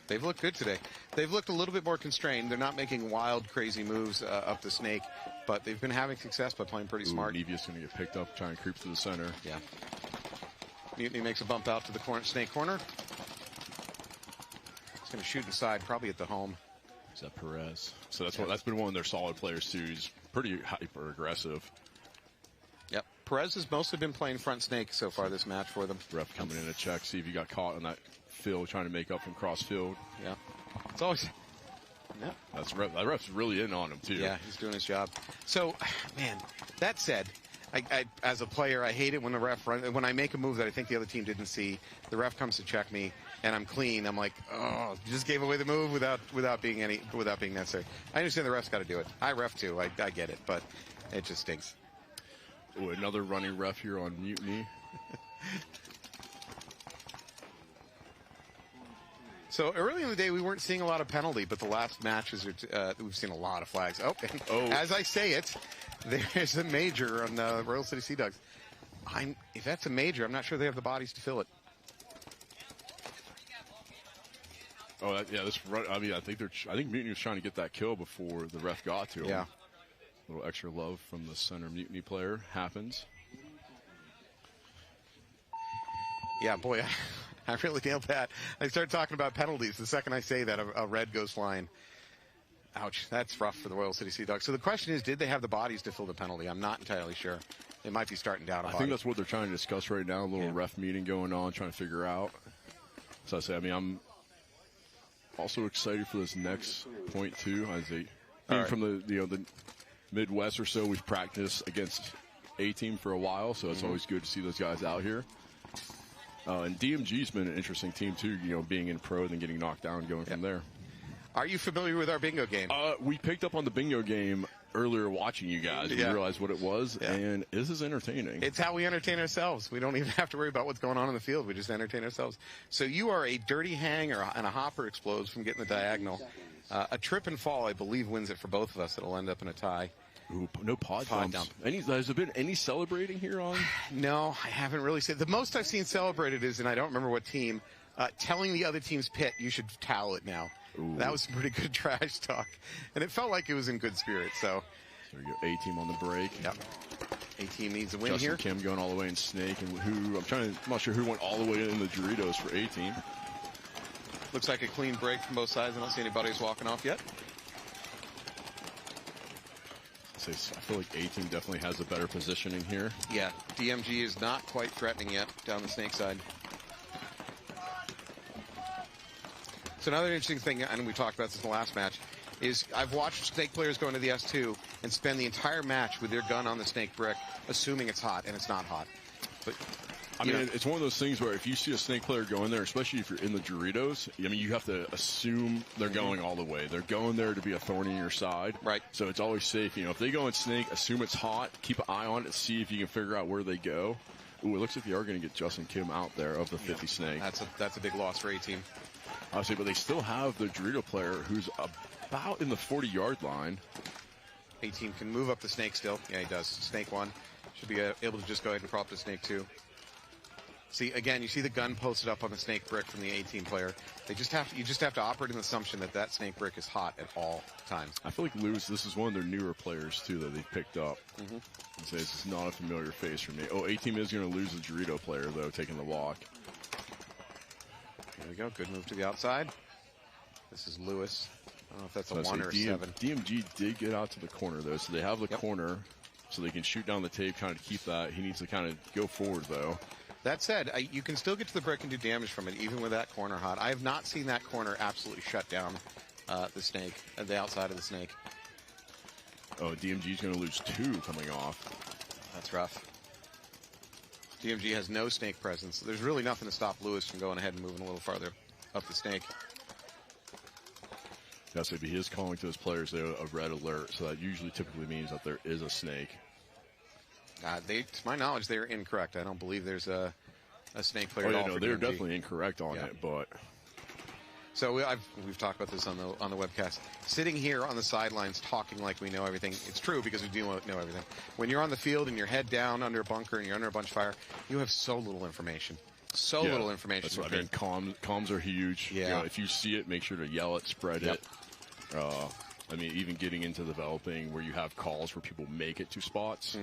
They've looked good today. They've looked a little bit more constrained. They're not making wild, crazy moves up the snake, but they've been having success by playing pretty smart. Nevia's going to get picked up, trying to creep through the center. Yeah. Mutiny makes a bump out to the snake corner. He's going to shoot inside, probably at the home. Is that Perez? So that's been one of their solid players, too. He's pretty hyper-aggressive. Yep. Perez has mostly been playing front snake so far this match for them. Ref coming in to check, see if he got caught in that field, trying to make up from cross field. Yeah. It's always... Yeah. That ref's really in on him, too. Yeah, he's doing his job. So, man, that said, I as a player, I hate it when the ref when I make a move that I think the other team didn't see, the ref comes to check me, and I'm clean. I'm like, oh, you just gave away the move without being necessary. I understand the ref's got to do it. I ref too. I get it, but it just stinks. Ooh, another running ref here on Mutiny. So early in the day, we weren't seeing a lot of penalty, but the last matches, we've seen a lot of flags. And as I say it, there's a major on the Royal City Sea Dogs. If that's a major, I'm not sure they have the bodies to fill it. Oh, yeah. This run. I mean, I think Mutiny was trying to get that kill before the ref got to him. Yeah. A little extra love from the center Mutiny player happens. Yeah, boy, I really nailed that. I start talking about penalties. The second I say that, a red goes flying. Ouch, that's rough for the Royal City Sea Dogs. So the question is, did they have the bodies to fill the penalty? I'm not entirely sure. They might be starting down. I think that's what they're trying to discuss right now. A little ref meeting going on, trying to figure out. So I say, I mean, I'm also excited for this next point too. From the Midwest or so, we've practiced against A-Team for a while, so it's always good to see those guys out here. And DMG's been an interesting team too, being in pro and then getting knocked down and going from there. Are you familiar with our bingo game? We picked up on the bingo game earlier watching you guys. We realized what it was, and this is entertaining. It's how we entertain ourselves. We don't even have to worry about what's going on in the field. We just entertain ourselves. So you are a dirty hang and a hopper explodes from getting the diagonal. A trip and fall, I believe, wins it for both of us. It'll end up in a tie. Ooh, no pod dump. Has there been any celebrating here on? No, I haven't really seen. The most I've seen celebrated is, and I don't remember what team, telling the other team's pit, you should towel it now. Ooh. That was some pretty good trash talk. And it felt like it was in good spirit. So there you go. A-Team on the break. Yep. A-Team needs a win Justin here. Kim going all the way in Snake. And I'm not sure who went all the way in the Doritos for A-Team. Looks like a clean break from both sides. I don't see anybody who's walking off yet. I feel like A-Team definitely has a better positioning here. Yeah, DMG is not quite threatening yet down the Snake side. So another interesting thing, and we talked about this in the last match, is I've watched Snake players go into the S2 and spend the entire match with their gun on the Snake brick, assuming it's hot, and it's not hot. But I mean, it's one of those things where if you see a Snake player go in there, especially if you're in the Doritos, I mean, you have to assume they're going all the way. They're going there to be a thorn in your side. Right. So it's always safe. If they go in Snake, assume it's hot, keep an eye on it, see if you can figure out where they go. Ooh, it looks like they are going to get Justin Kim out there of the 50 Snake. That's a big loss for A-Team. Obviously, but they still have the Dorito player who's about in the 40-yard line. A-Team can move up the Snake still. Yeah, he does. Snake 1. Should be able to just go ahead and prop the Snake 2. See, again, you see the gun posted up on the Snake brick from the A-Team player. You just have to operate in the assumption that Snake brick is hot at all times. I feel like Lewis, this is one of their newer players, too, that they've picked up. And say this is not a familiar face for me. Oh, A-Team is going to lose the Dorito player, though, taking the walk. There we go. Good move to the outside. This is Lewis. I don't know if that's a 1 or a 7. DMG did get out to the corner, though, so they have the corner, so they can shoot down the tape, kind of keep that. He needs to kind of go forward, though. That said, you can still get to the brick and do damage from it, even with that corner hot. I have not seen that corner absolutely shut down the Snake, the outside of the Snake. Oh, DMG's going to lose 2 coming off. That's rough. DMG has no Snake presence. There's really nothing to stop Lewis from going ahead and moving a little farther up the Snake. Yeah, so he is calling to his players a red alert, so that usually typically means that there is a Snake. To my knowledge, they're incorrect. I don't believe there's a Snake player at all. No, they're definitely incorrect on it, but. So we've talked about this on the webcast. Sitting here on the sidelines talking like we know everything. It's true because we do know everything. When you're on the field and you're head down under a bunker and you're under a bunch of fire, you have so little information. Little information. That's what I mean. Comms are huge. Yeah. If you see it, make sure to yell it, spread it. I mean, even getting into developing where you have calls where people make it to spots.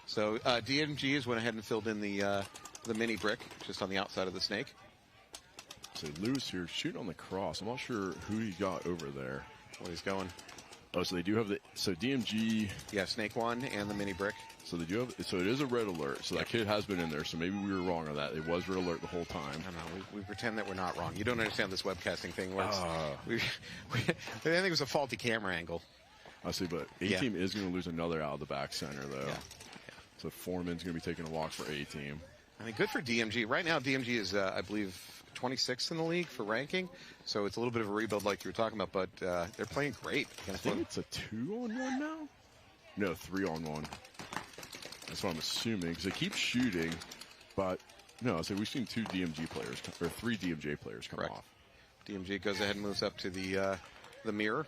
So DMG has went ahead and filled in the mini brick just on the outside of the Snake. So Lewis here shooting on the cross. I'm not sure who he got over there. Where he's going. Oh, so they do have so DMG. Yeah, Snake 1 and the mini brick. So they do have, so it is a red alert. So that kid has been in there. So maybe we were wrong on that. It was red alert the whole time. No, we pretend that we're not wrong. You don't understand this webcasting thing works. I think it was a faulty camera angle. I see, but A-Team is going to lose another out of the back center, though. Yeah. So Foreman's going to be taking a walk for A-Team. I mean, good for DMG. Right now, DMG is, I believe, 26th in the league for ranking. So it's a little bit of a rebuild like you were talking about, but they're playing great. I think it's a 2-on-1 now? No, 3-on-1. That's what I'm assuming, because they keep shooting, but no, so we've seen 2 DMG players, or 3 DMJ players come off. DMG goes ahead and moves up to the mirror.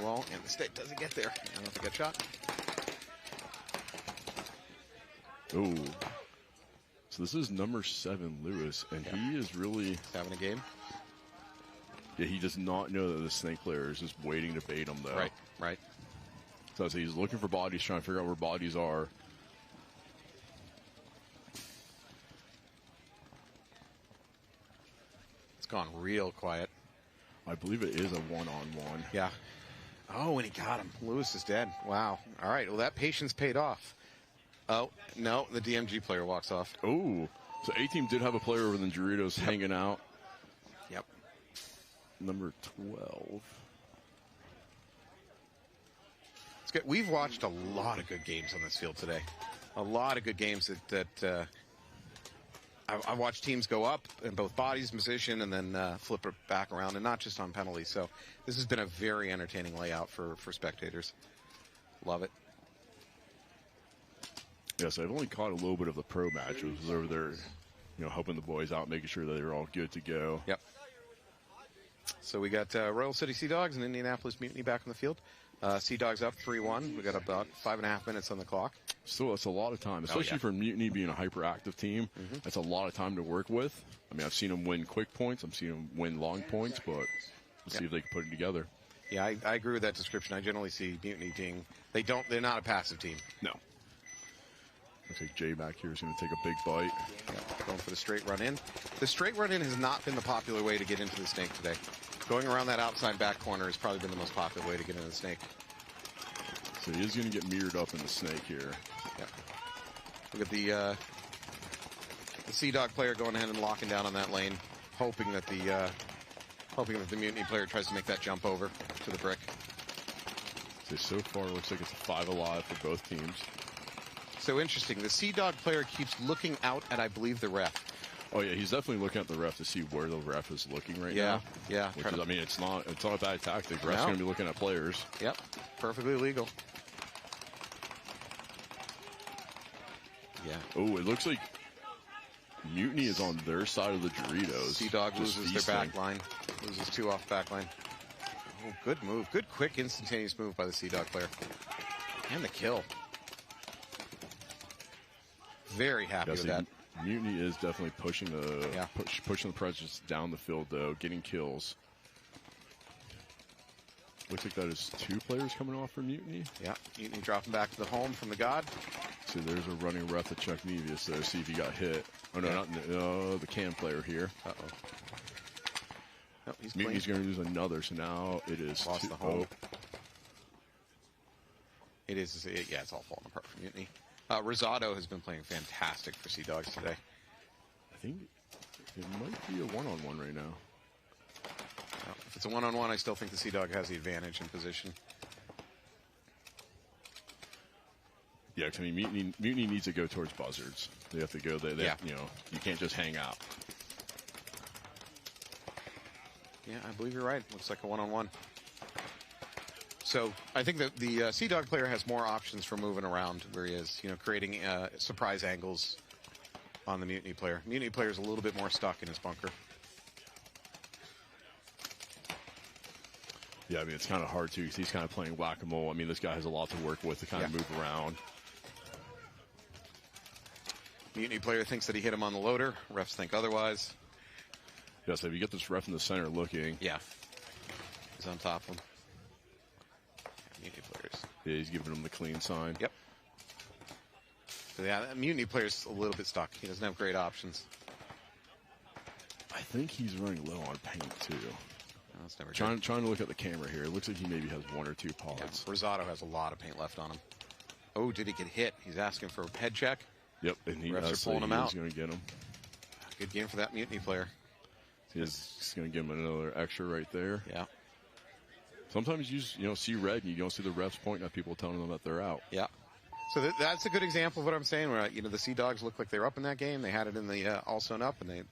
Wall, and the stick doesn't get there. I don't know if it got shot. Oh. So this is number 7, Lewis, and he is really having a game. Yeah, he does not know that the snake player is just waiting to bait him, though. Right, right. So he's looking for bodies, trying to figure out where bodies are. It's gone real quiet. I believe it is a one-on-one. Yeah. Oh, and he got him. Lewis is dead. Wow. All right. Well, that patience paid off. Oh, no. The DMG player walks off. Oh. So A-Team did have a player over the Doritos hanging out. Yep. Number 12. It's good. We've watched a lot of good games on this field today. A lot of good games that I watched teams go up in both bodies, position, and then flip it back around, and not just on penalties. So this has been a very entertaining layout for spectators. Love it. Yes, I've only caught a little bit of the pro match. It was over there, helping the boys out, making sure that they're all good to go. Yep. So we got Royal City Sea Dogs and Indianapolis Mutiny back on the field. Sea Dogs up 3-1. We got about 5.5 minutes on the clock. Still, that's a lot of time, especially for Mutiny being a hyperactive team. That's a lot of time to work with. I mean, I've seen them win quick points. I've seen them win long points, but we'll see if they can put it together. Yeah, I agree with that description. I generally see Mutiny being they're not a passive team. No. I think Jay back here is going to take a big bite. Yeah, going for the straight run in. The straight run in has not been the popular way to get into the snake today. Going around that outside back corner has probably been the most popular way to get into the snake. So he is going to get mirrored up in the snake here. Yep. Look at the Sea Dog player going ahead and locking down on that lane, hoping that the Mutiny player tries to make that jump over to the brick. So far, it looks like it's a 5 alive for both teams. So interesting. The Sea Dog player keeps looking out at, I believe, the ref. Oh yeah, he's definitely looking at the ref to see where the ref is looking right now. Yeah, which is, I mean, it's not a bad tactic. Ref's going to be looking at players. Yep, perfectly legal. Yeah. Oh, it looks like Mutiny is on their side of the Doritos. Sea Dog loses their back line. Loses 2 off back line. Oh, good move. Good, quick, instantaneous move by the Sea Dog player. And the kill. Very happy with that. Mutiny is definitely pushing the presence down the field, though, getting kills. Looks like that is 2 players coming off for Mutiny. Yeah, Mutiny dropping back to the home from the God. So there's a running ref to check Nevius there, see if he got hit. Oh, no, not the cam player here. Uh-oh. Nope, he's Mutiny's going to lose another, so now it is lost the home. It is, yeah, it's all falling apart for Mutiny. Rosado has been playing fantastic for Sea Dogs today. I think it might be a one-on-one right now. Well, if it's a one-on-one, I still think the Sea Dog has the advantage in position. Yeah, because I mean, Mutiny needs to go towards buzzards. They have to go there. You can't just hang out. Yeah, I believe you're right. Looks like a one-on-one. So I think that the Sea Dog player has more options for moving around where he is, creating surprise angles on the Mutiny player. Mutiny player is a little bit more stuck in his bunker. Yeah, I mean, it's kind of hard, too, because he's kind of playing whack-a-mole. I mean, this guy has a lot to work with to kind of move around. Mutiny player thinks that he hit him on the loader. Refs think otherwise. Yeah, so if you get this ref in the center looking. Yeah. He's on top of him. Mutiny players. Yeah, he's giving him the clean sign. Yep. So yeah, that Mutiny player's a little bit stuck. He doesn't have great options. I think he's running low on paint, too. No, that's never trying to look at the camera here. It looks like he maybe has 1 or 2 pods. Yeah, Rosado has a lot of paint left on him. Oh, did he get hit? He's asking for a head check. Yep, and refs are pulling him out. He's going to get him. Good game for that Mutiny player. He's going to give him another extra right there. Yeah. Sometimes you see red and you don't see the refs pointing at people telling them that they're out. Yeah. So that's a good example of what I'm saying. Where the Sea Dogs look like they're up in that game. They had it in the all sewn up, and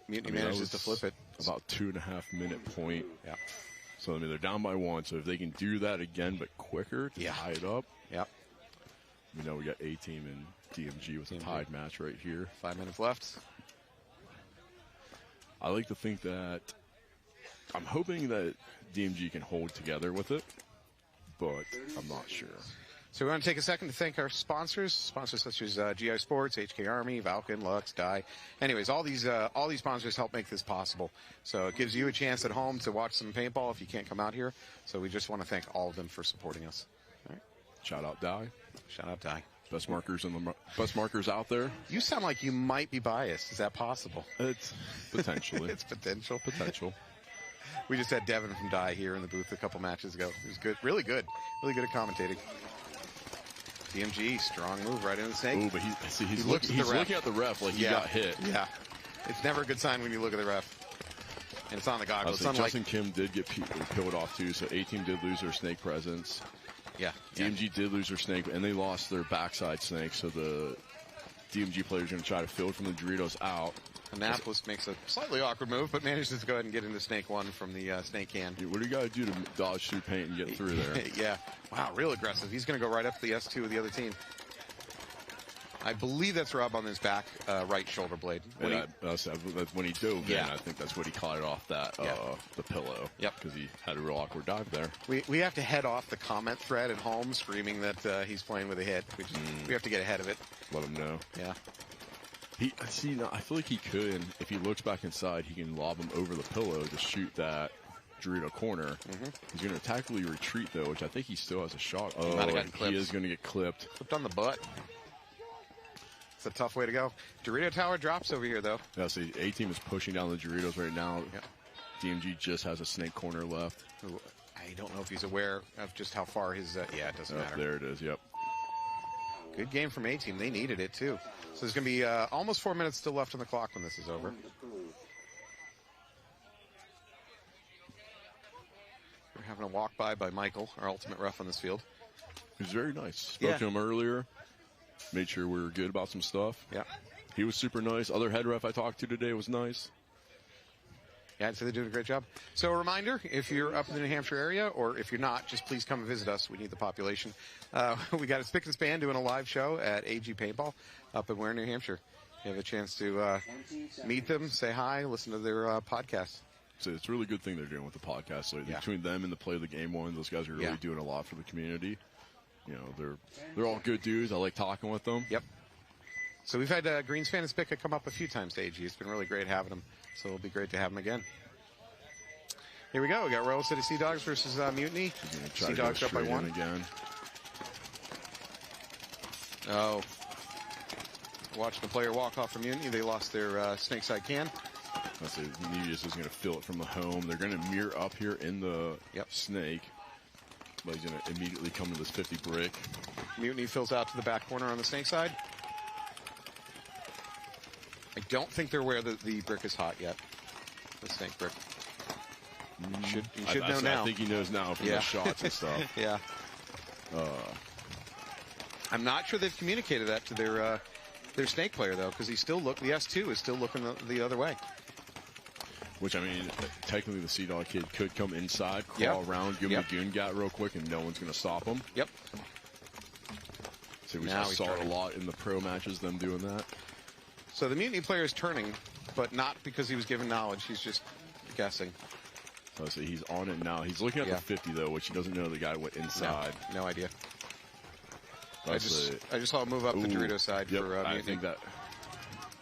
Mutiny manages to flip it. About 2.5 minute point. Yeah. So I mean they're down by 1. So if they can do that again but quicker to tie it up. Yep. We know we got A-Team and DMG with a tied match right here. 5 minutes left. I like to think that I'm hoping that DMG can hold together with it, but I'm not sure. So we want to take a second to thank our sponsors such as GI Sports, HK Army, Valken, Lux, Dye. Anyways, all these sponsors help make this possible. So it gives you a chance at home to watch some paintball if you can't come out here. So we just want to thank all of them for supporting us. All right. Shout out Dye. Shout out Dye. Best markers out there. You sound like you might be biased. Is that possible? It's potentially. It's potential. Potential. We just had Devin from Dye here in the booth a couple matches ago. He was good, really good at commentating. DMG, strong move right in the snake. Ooh, but he's looking at the ref like he got hit. Yeah, it's never a good sign when you look at the ref. And it's on the goggles. Justin Kim did get peeled off too, so A-Team did lose their snake presence. Yeah. DMG did lose their snake, and they lost their backside snake, so the DMG player's going to try to field from the Doritos out. Annapolis makes a slightly awkward move, but manages to go ahead and get into snake one from the snake can. What do you got to do to dodge through paint and get through there? Yeah. Wow, real aggressive. He's going to go right up the S2 of the other team. I believe that's Rob on his back right shoulder blade. When he dove in, I think that's what he caught it off that the pillow. Yep. Because he had a real awkward dive there. We have to head off the comment thread at home screaming that he's playing with a hit. We have to get ahead of it. Let him know. Yeah. I feel like he could, if he looks back inside, he can lob him over the pillow to shoot that Dorito corner. He's going to tactically retreat, though, which I think he still has a shot. He is going to get clipped. Clipped on the butt. It's a tough way to go. Dorito tower drops over here, though. Yeah, see, A-Team is pushing down the Doritos right now. Yeah. DMG just has a snake corner left. Ooh, I don't know if he's aware of just how far his... yeah, it doesn't matter. There it is, yep. Good game from A-Team. They needed it, too. So there's going to be almost 4 minutes still left on the clock when this is over. We're having a walk by Michael, our ultimate ref on this field. He was very nice. Spoke to him earlier. Made sure we were good about some stuff. Yeah. He was super nice. Other head ref I talked to today was nice. Yeah, I'd say they're doing a great job. So a reminder, if you're up in the New Hampshire area, or if you're not, just please come and visit us. We need the population. We got a Spick and Span doing a live show at AG Paintball up in Ware, New Hampshire. You have a chance to meet them, say hi, listen to their podcast. So it's a really good thing they're doing with the podcast lately. Between them and the Play the Game one, those guys are really doing a lot for the community. You know, they're all good dudes. I like talking with them. Yep. So we've had Greenspan and Spica come up a few times to AG. It's been really great having them. So it'll be great to have them again. Here we go. We got Royal City Sea Dogs versus Mutiny. Sea Dogs up by 1 again. Oh. Watching the player walk off from Mutiny. They lost their snakeside can. Let's see. Nevius is going to fill it from the home. They're going to mirror up here in the snake. But he's going to immediately come to this 50 brick. Mutiny fills out to the back corner on the snake side. I don't think they're aware that the brick is hot yet. The snake brick. You should know now. I think he knows now from the shots and stuff. Yeah. I'm not sure they've communicated that to their snake player, though, because the S2 is still looking the other way. Which, I mean, technically the Sea Dog kid could come inside, crawl around, give him a goon gat real quick, and no one's going to stop him. Yep. So we saw it a lot in the pro matches, them doing that. So the Mutiny player is turning, but not because he was given knowledge. He's just guessing. So he's on it now. He's looking at the 50, though, which he doesn't know the guy went inside. No idea. I just saw him move up the Dorito side for Mutiny. I think that...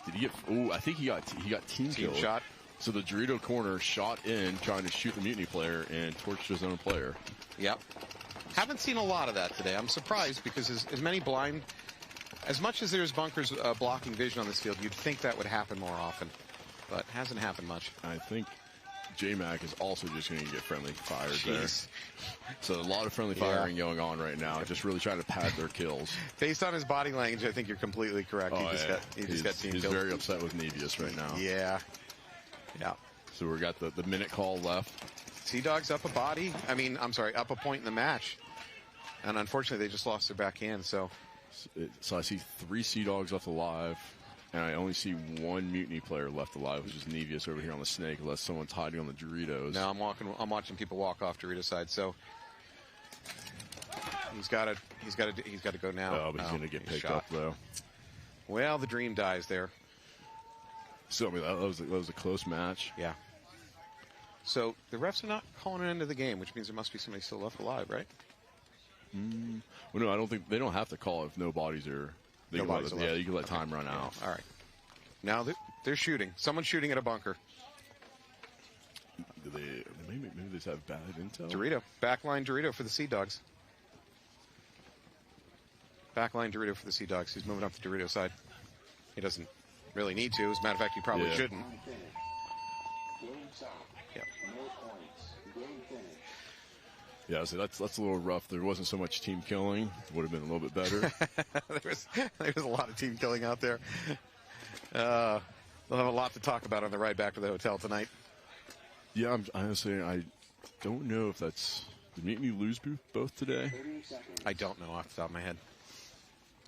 Did he get... Ooh, I think he got team kill. Shot. So the Dorito corner shot in, trying to shoot the Mutiny player, and torched his own player. Yep. Haven't seen a lot of that today. I'm surprised because as much as there's bunkers blocking vision on this field, you'd think that would happen more often. But hasn't happened much. I think J-Mac is also just going to get friendly fired there. So a lot of friendly firing going on right now, just really trying to pad their kills. Based on his body language, I think you're completely correct. He just got team He's killed. very upset with Nevius right now. Yeah. Yeah. So we got the minute call left. Sea Dogs up a body. Up a point in the match. And unfortunately, they just lost their backhand. So I see 3 Sea Dogs left alive, and I only see 1 Mutiny player left alive, which is Nevius over here on the snake, unless someone's hiding on the Doritos. No, I'm watching people walk off Dorito side. So he's got to go now. Oh, but he's going to get picked up though. Well, the dream dies there. So, I mean, that was a close match. Yeah. So the refs are not calling an end of the game, which means there must be somebody still left alive, right? Well, no, I don't think they don't have to call if no bodies are. You can let time run out. All right. Now they're shooting. Someone's shooting at a bunker. Maybe they just have bad intel. Dorito. Backline Dorito for the Sea Dogs. Backline Dorito for the Sea Dogs. He's moving up the Dorito side. He doesn't really need to. As a matter of fact, he probably shouldn't. Yep. Yeah, so that's a little rough. There wasn't so much team killing. Would have been a little bit better. there was a lot of team killing out there. They'll have a lot to talk about on the ride back to the hotel tonight. Yeah, honestly, I don't know if that's... Did Mutiny lose both today? I don't know off the top of my head.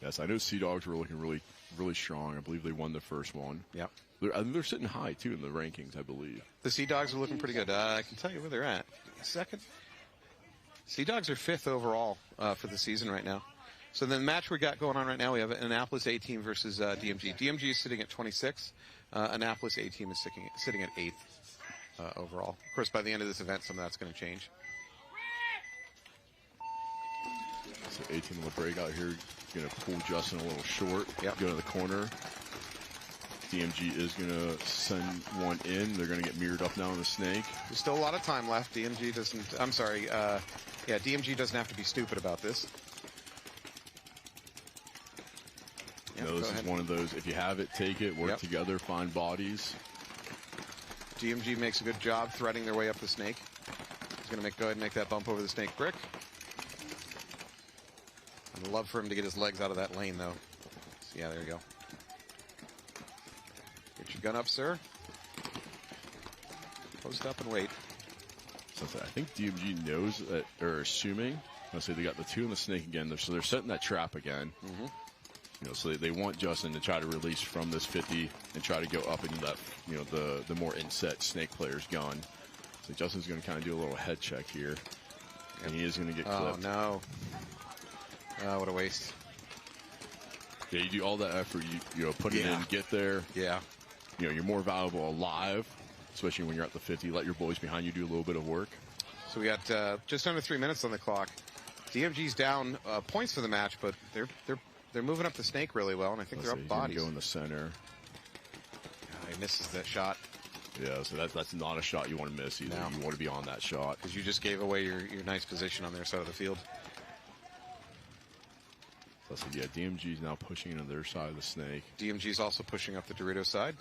Yes, I know Sea Dogs were looking really, really strong. I believe they won the first one. Yep. They're sitting high, too, in the rankings, I believe. The Sea Dogs are looking pretty good. I can tell you where they're at. Second. Sea Dogs are 5th overall for the season right now. So the match we got going on right now, we have an Annapolis A-Team versus DMG. DMG is sitting at 26. Annapolis A-Team is sitting at 8th. Overall. Of course, by the end of this event, some of that's going to change. So 18 will break out here. Going to pull Justin a little short. Yep. Go to the corner. DMG is going to send one in. They're going to get mirrored up now on the snake. There's still a lot of time left. DMG doesn't... I'm sorry. DMG doesn't have to be stupid about this. Yep, this is one of those, if you have it, take it, work together, find bodies. DMG makes a good job threading their way up the snake. He's going to go ahead and make that bump over the snake brick. I'd love for him to get his legs out of that lane, though. So, yeah, there you go. Get your gun up, sir. Post up and wait. So I think DMG knows that, or assuming, let's say they got the 2 in the snake again, so they're setting that trap again. Mm-hmm. So they want Justin to try to release from this 50 and try to go up into that, the more inset snake player's gun. So Justin's going to kind of do a little head check here, and he is going to get clipped. Oh no! What a waste. Yeah, you do all that effort, you put it in, get there. Yeah. You're more valuable alive, especially when you're at the 50. Let your boys behind you do a little bit of work. So we got just under 3 minutes on the clock. DMG's down points for the match, but they're moving up the snake really well, and I think they're up bodies. Go in the center. He misses that shot. Yeah, so that's not a shot you want to miss either. No. You want to be on that shot. Because you just gave away your nice position on their side of the field. So yeah, DMG's now pushing into their side of the snake. DMG's also pushing up the Dorito side.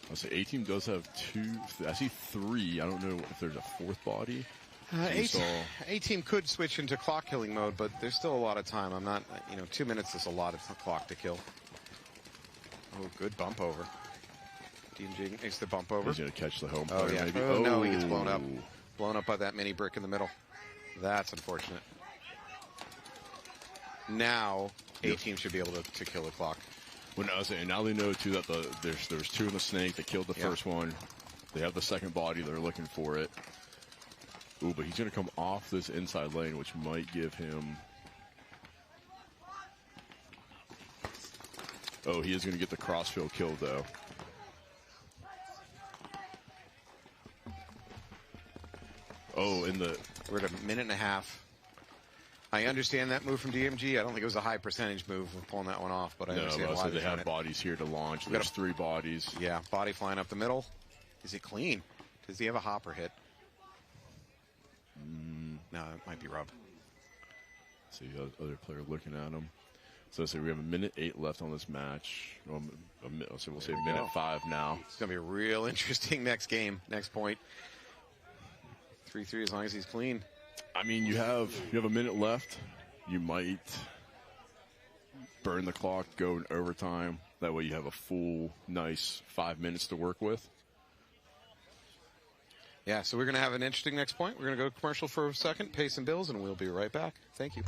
I'll say A-Team does have 2. I see 3. I don't know if there's a 4th body. A-Team could switch into clock killing mode, but there's still a lot of time. I'm not, 2 minutes is a lot of clock to kill. Oh, good bump over. DMG makes the bump over. He's going to catch the home player, maybe. Oh, no, he gets blown up. Blown up by that mini brick in the middle. That's unfortunate. Now, A-Team should be able to kill the clock. Well, now they know, too, that there's 2 in the snake. They killed the first one. They have the second body. They're looking for it. Ooh, but he's going to come off this inside lane, which might give him... Oh, he is going to get the crossfield kill, though. Oh, we're at a minute and a half. I understand that move from DMG. I don't think it was a high percentage move of pulling that one off, but I understand why they have bodies here to launch. There's 3 bodies. Yeah, body flying up the middle. Is he clean? Does he have a hopper hit? No, it might be Rob. See the other player looking at him. So we have a minute 8 left on this match. So we'll say minute 5 now. It's going to be a real interesting next game, next point. 3-3 as long as he's clean. I mean, you have a minute left. You might burn the clock, go in overtime. That way you have a full, nice 5 minutes to work with. Yeah, so we're going to have an interesting next point. We're going to go commercial for a second, pay some bills, and we'll be right back. Thank you.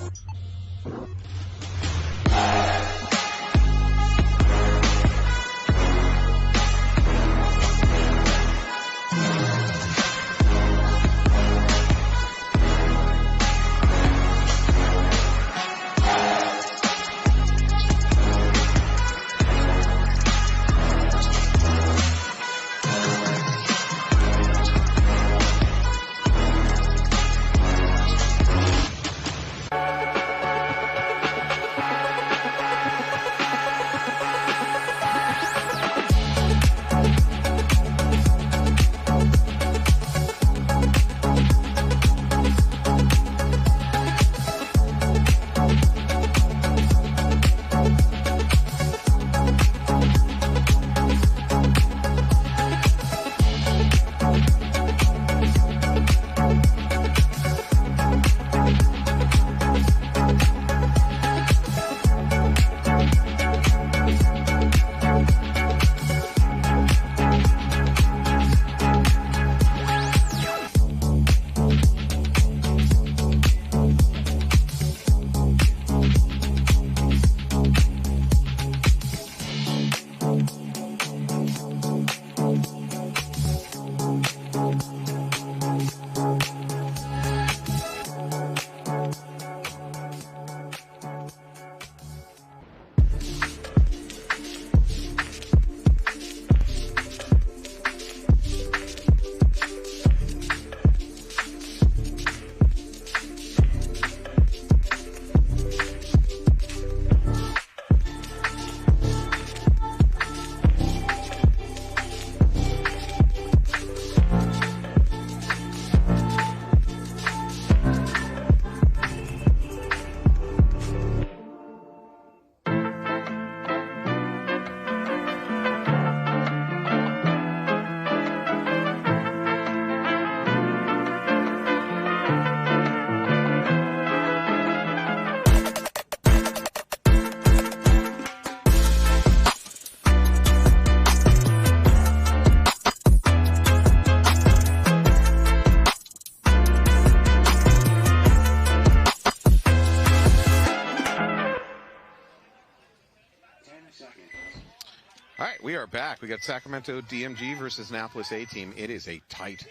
right, we are back. We got Sacramento DMG versus Annapolis A-Team. It is a tight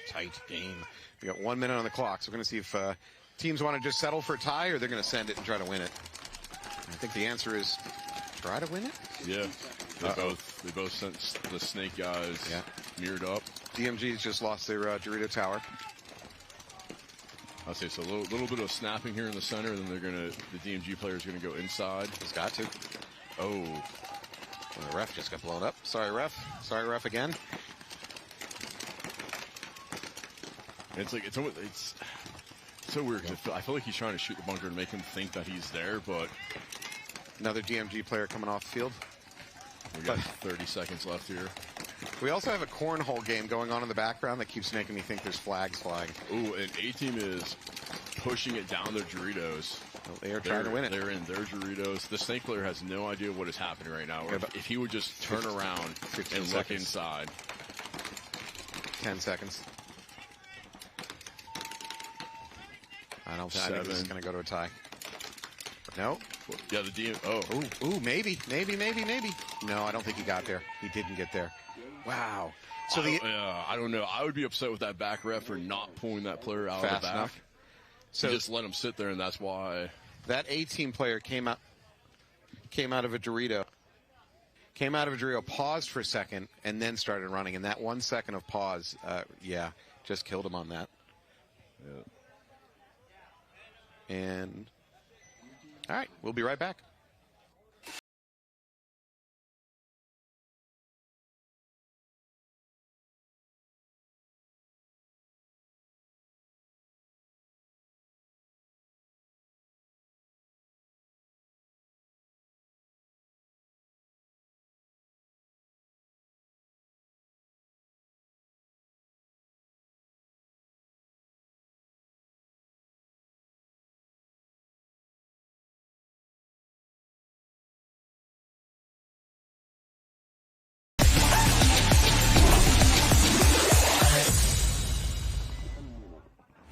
game. We got 1 minute on the clock, so we're going to see if teams want to just settle for a tie or they're going to send it and try to win it. I think the answer is try to win it? Yeah. They both sent the snake guys mirrored up. DMG's just lost their Dorito Tower. I'll say so. A little bit of snapping here in the center, and then the DMG player's gonna go inside. He's got to. Oh. Well, the ref just got blown up. Sorry, ref. Sorry, ref again. It's so weird. I feel like he's trying to shoot the bunker and make him think that he's there, but another DMG player coming off the field. We got 30 seconds left here. We also have a cornhole game going on in the background that keeps making me think there's flags flying. Ooh, and A-Team is pushing it down their Doritos. Well, they are trying to win it. They're in their Doritos. The snake player has no idea what is happening right now. If he would just turn around and look inside. 10 seconds. I think this is going to go to a tie. No? Yeah, the DM. Oh. Ooh, maybe. No, I don't think he got there. He didn't get there. Wow. So I don't know. I would be upset with that back ref for not pulling that player out of the back. Enough. So he just let him sit there, and that's why. That A-Team player came out of a Dorito. Came out of a Dorito, paused for a second, and then started running. And that 1 second of pause, just killed him on that. Yeah. And all right, we'll be right back.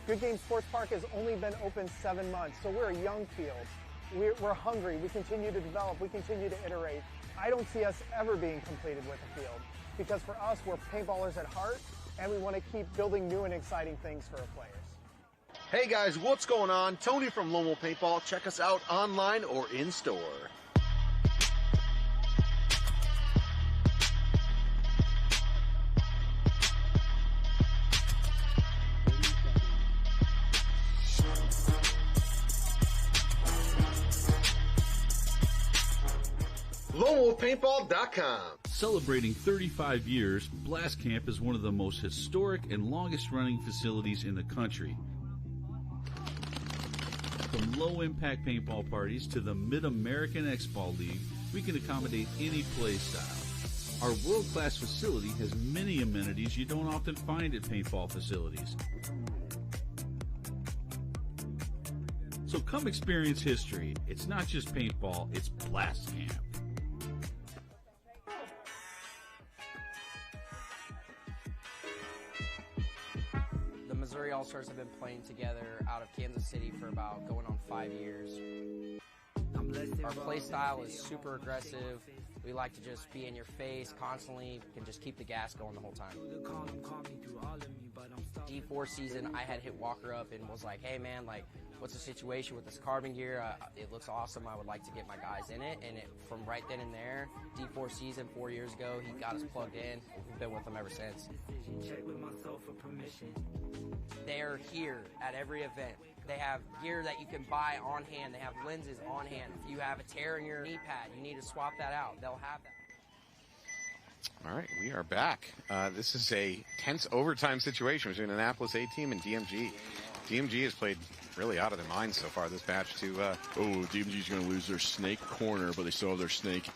Good Game Sports Park has only been open 7 months, so we're a young field. We're hungry. We continue to develop. We continue to iterate. I don't see us ever being completed with a field because for us, we're paintballers at heart, and we want to keep building new and exciting things for our players. Hey guys, what's going on? Tony from NXL Paintball. Check us out online or in store. NXLpaintball.com. Celebrating 35 years, Blast Camp is one of the most historic and longest-running facilities in the country. From low-impact paintball parties to the Mid-American X-Ball League, we can accommodate any play style. Our world-class facility has many amenities you don't often find at paintball facilities. So come experience history. It's not just paintball, it's Blast Camp. Missouri All-Stars have been playing together out of Kansas City for about going on 5 years. Our play style is super aggressive. We like to just be in your face constantly, can just keep the gas going the whole time. D4 season, I had hit Walker up and was like, hey man, like, what's the situation with this carbon gear? It looks awesome. I would like to get my guys in it. And from right then and there, D4 season 4 years ago, he got us plugged in. We've been with him ever since. They're here at every event. They have gear that you can buy on hand. They have lenses on hand. If you have a tear in your knee pad, you need to swap that out. They'll have that. All right, we are back. This is a tense overtime situation between Annapolis A-Team and DMG. DMG has played really out of their minds so far this match too. DMG's going to lose their snake corner, but they still have their snake,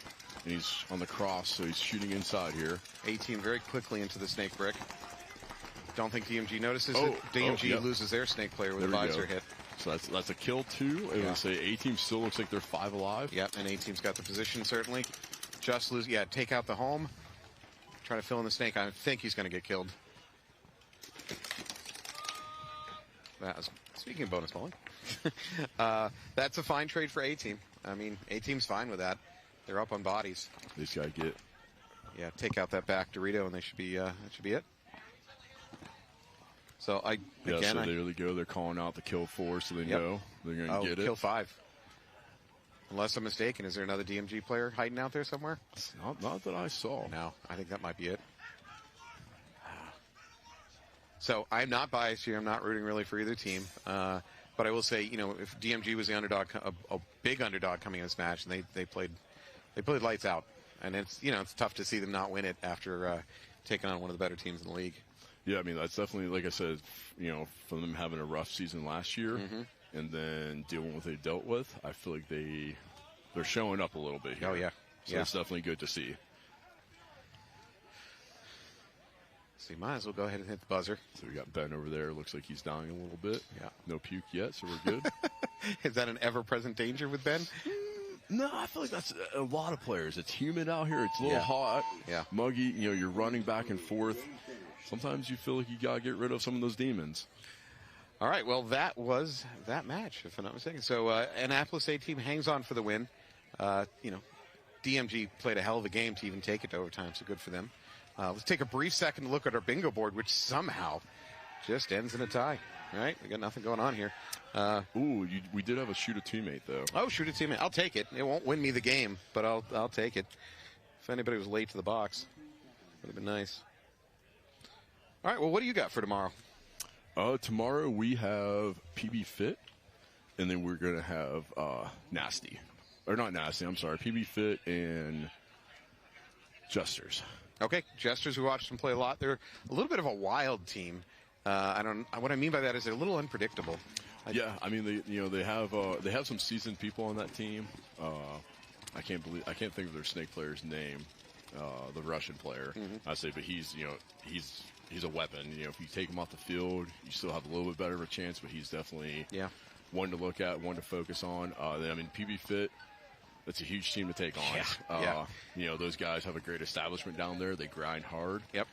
and he's on the cross, so he's shooting inside here. A-Team very quickly into the snake brick. Don't think DMG notices it. DMG loses their snake player with a visor hit. So that's a kill too. I would say A-Team still looks like they're 5 alive. Yep, and A-Team's got the position certainly. Just lose, take out the home. Try to fill in the snake. I think he's going to get killed. That was, speaking of bonus bowling, that's a fine trade for A-Team. I mean, A-Team's fine with that. They're up on bodies. This guy get Yeah, take out that back Dorito, and they should be that should be it. So so there they go. They're calling out the kill 4, so they know they're going to get it. Kill 5. Unless I'm mistaken, is there another DMG player hiding out there somewhere? Not that I saw. No, I think that might be it. So I'm not biased here. I'm not rooting really for either team. But I will say, if DMG was the underdog, a big underdog coming in this match, and they played lights out, and it's tough to see them not win it after taking on one of the better teams in the league. Yeah, I mean that's definitely, like I said, from them having a rough season last year, and then dealing with what they dealt with, I feel like they're showing up a little bit here. Oh yeah, so it's definitely good to see. So you might as well go ahead and hit the buzzer. So we got Ben over there. Looks like he's dying a little bit. Yeah. No puke yet, so we're good. Is that an ever-present danger with Ben? No, I feel like that's a lot of players. It's humid out here. It's a little hot. Yeah. Muggy. You're running back and forth. Sometimes you feel like you got to get rid of some of those demons. All right, well, that was that match, if I'm not mistaken. So Annapolis A team hangs on for the win. DMG played a hell of a game to even take it to overtime, so good for them. Let's take a brief second to look at our bingo board, which somehow just ends in a tie. All right, we got nothing going on here. We did have a shoot a teammate, though. Oh, shoot a teammate. I'll take it. It won't win me the game, but I'll take it. If anybody was late to the box, would have been nice. All right, well, what do you got for tomorrow? Tomorrow we have PB Fit, and then we're going to have Nasty. Or not Nasty, I'm sorry. PB Fit and Jesters. Okay, Jesters, we watched them play a lot. They're a little bit of a wild team. What I mean by that is they're a little unpredictable. Yeah, I mean they have some seasoned people on that team. I can't think of their Snake player's name, the Russian player. I say, but he's a weapon. If you take him off the field, you still have a little bit better of a chance. But he's definitely one to look at, one to focus on. PB Fit. That's a huge team to take on. Those guys have a great establishment down there. They grind hard. Yep.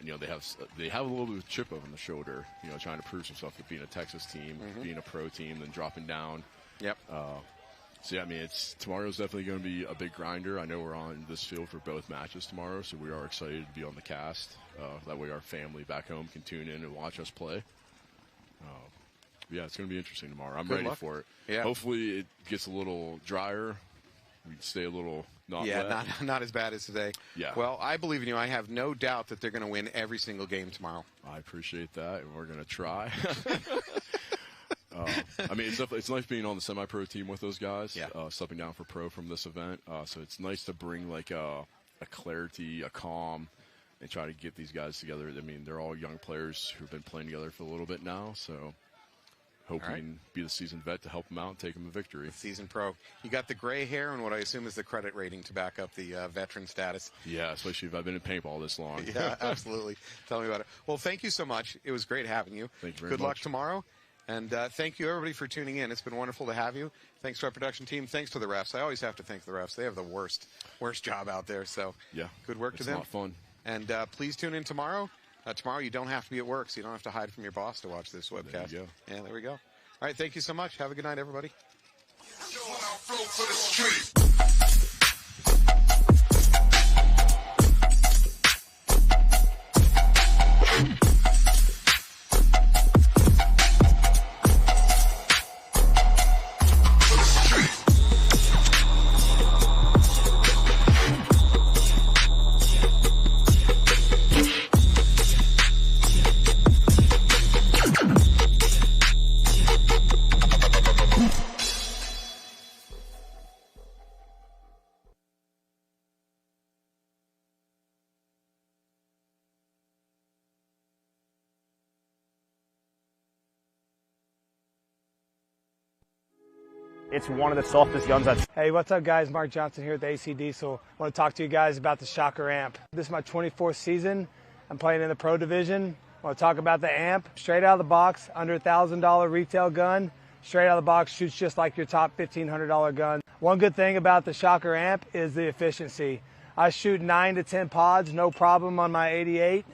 They have a little bit of chip over the shoulder. Trying to prove themselves with being a Texas team, being a pro team, then dropping down. Yep. Tomorrow's definitely going to be a big grinder. I know we're on this field for both matches tomorrow, so we are excited to be on the cast. That way our family back home can tune in and watch us play. It's going to be interesting tomorrow. I'm ready for it. Yeah. Hopefully it gets a little drier. We stay a little not as bad as today. Yeah. Well, I believe in you. I have no doubt that they're going to win every single game tomorrow. I appreciate that, and we're going to try. It's nice being on the semi-pro team with those guys. Yeah. Stepping down for pro from this event, so it's nice to bring like a clarity, a calm, and try to get these guys together. I mean, they're all young players who've been playing together for a little bit now, so. Hope we can be the seasoned vet to help them out and take them to victory. Seasoned pro. You got the gray hair and what I assume is the credit rating to back up the veteran status. Yeah, especially if I've been in paintball this long. Yeah, absolutely. Tell me about it. Well, thank you so much. It was great having you. Thank you very much. Good luck much. tomorrow. And thank you, everybody, for tuning in. It's been wonderful to have you. Thanks to our production team. Thanks to the refs. I always have to thank the refs. They have the worst job out there. So good work to them. It's a lot of fun. And please tune in tomorrow. Tomorrow you don't have to be at work, so you don't have to hide from your boss to watch this webcast. There you go. Yeah, there we go. All right, thank you so much. Have a good night, everybody. It's one of the softest guns that's... Hey, what's up, guys? Mark Johnson here with AC Diesel. I want to talk to you guys about the Shocker amp. This is my 24th season. I'm playing in the pro division. I want to talk about the amp. Straight out of the box, under $1,000 retail gun. Straight out of the box, shoots just like your top $1,500 gun. One good thing about the Shocker amp is the efficiency. I shoot 9 to 10 pods, no problem on my 88.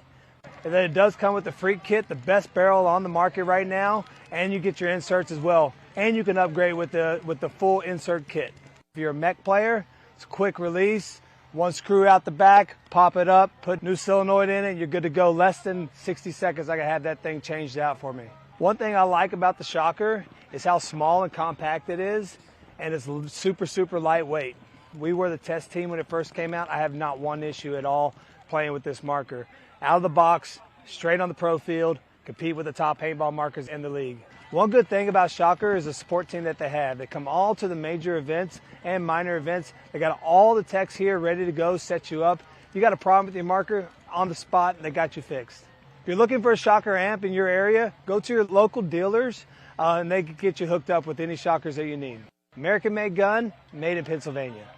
And then it does come with the Freak Kit, the best barrel on the market right now, and you get your inserts as well. And you can upgrade with the full insert kit. If you're a mech player, it's quick release, One screw out the back, pop it up, put new solenoid in it, you're good to go. Less than 60 seconds, I can have that thing changed out for me. One thing I like about the shocker is how small and compact it is, and it's super, super lightweight. We were the test team when it first came out. I have not one issue at all playing with this marker. Out of the box, straight on the pro field, compete with the top paintball markers in the league. One good thing about Shocker is the support team that they have. They come all to the major events and minor events. They got all the techs here ready to go, set you up. You got a problem with your marker, on the spot, and they got you fixed. If you're looking for a Shocker amp in your area, go to your local dealers, and they can get you hooked up with any Shockers that you need. American-made gun, made in Pennsylvania.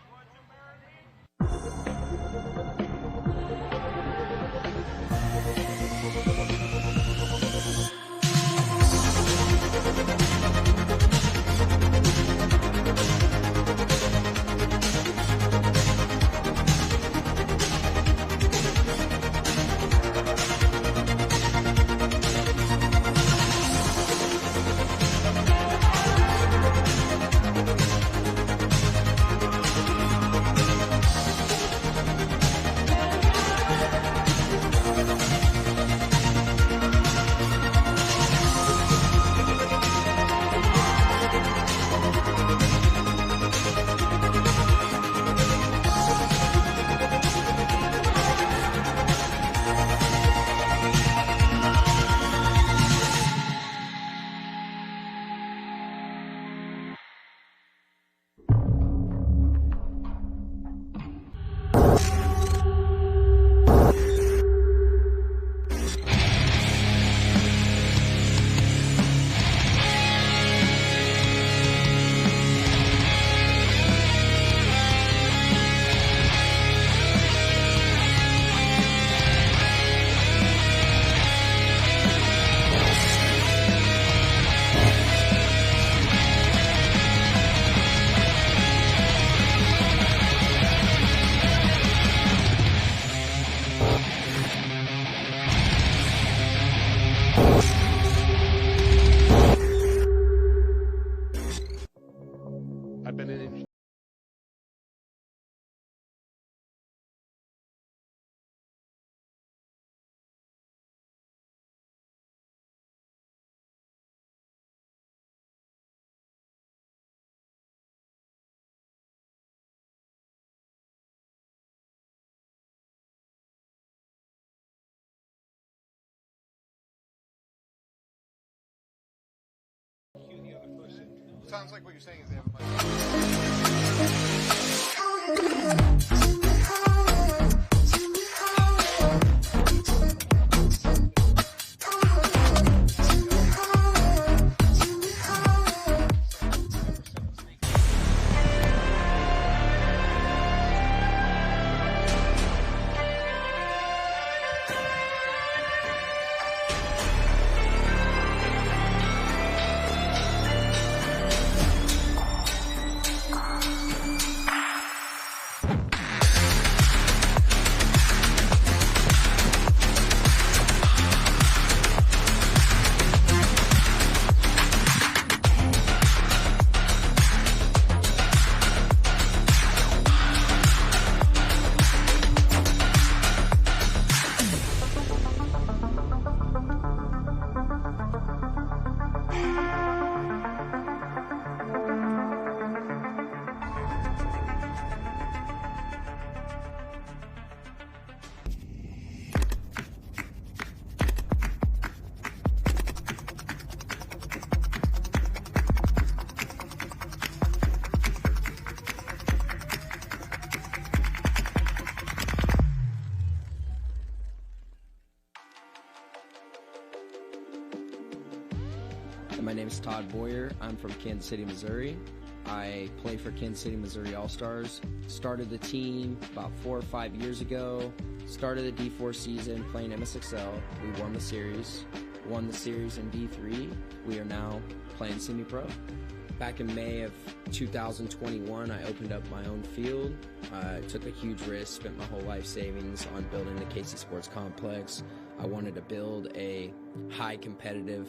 Sounds like what you're saying is they have a bunch My name is Todd Boyer. I'm from Kansas City, Missouri. I play for Kansas City, Missouri All-Stars. Started the team about 4 or 5 years ago. Started the D4 season playing MSXL. We won the series. Won the series in D3. We are now playing semi-pro. Back in May of 2021, I opened up my own field. I took a huge risk, spent my whole life savings on building the KC Sports Complex. I wanted to build a high competitive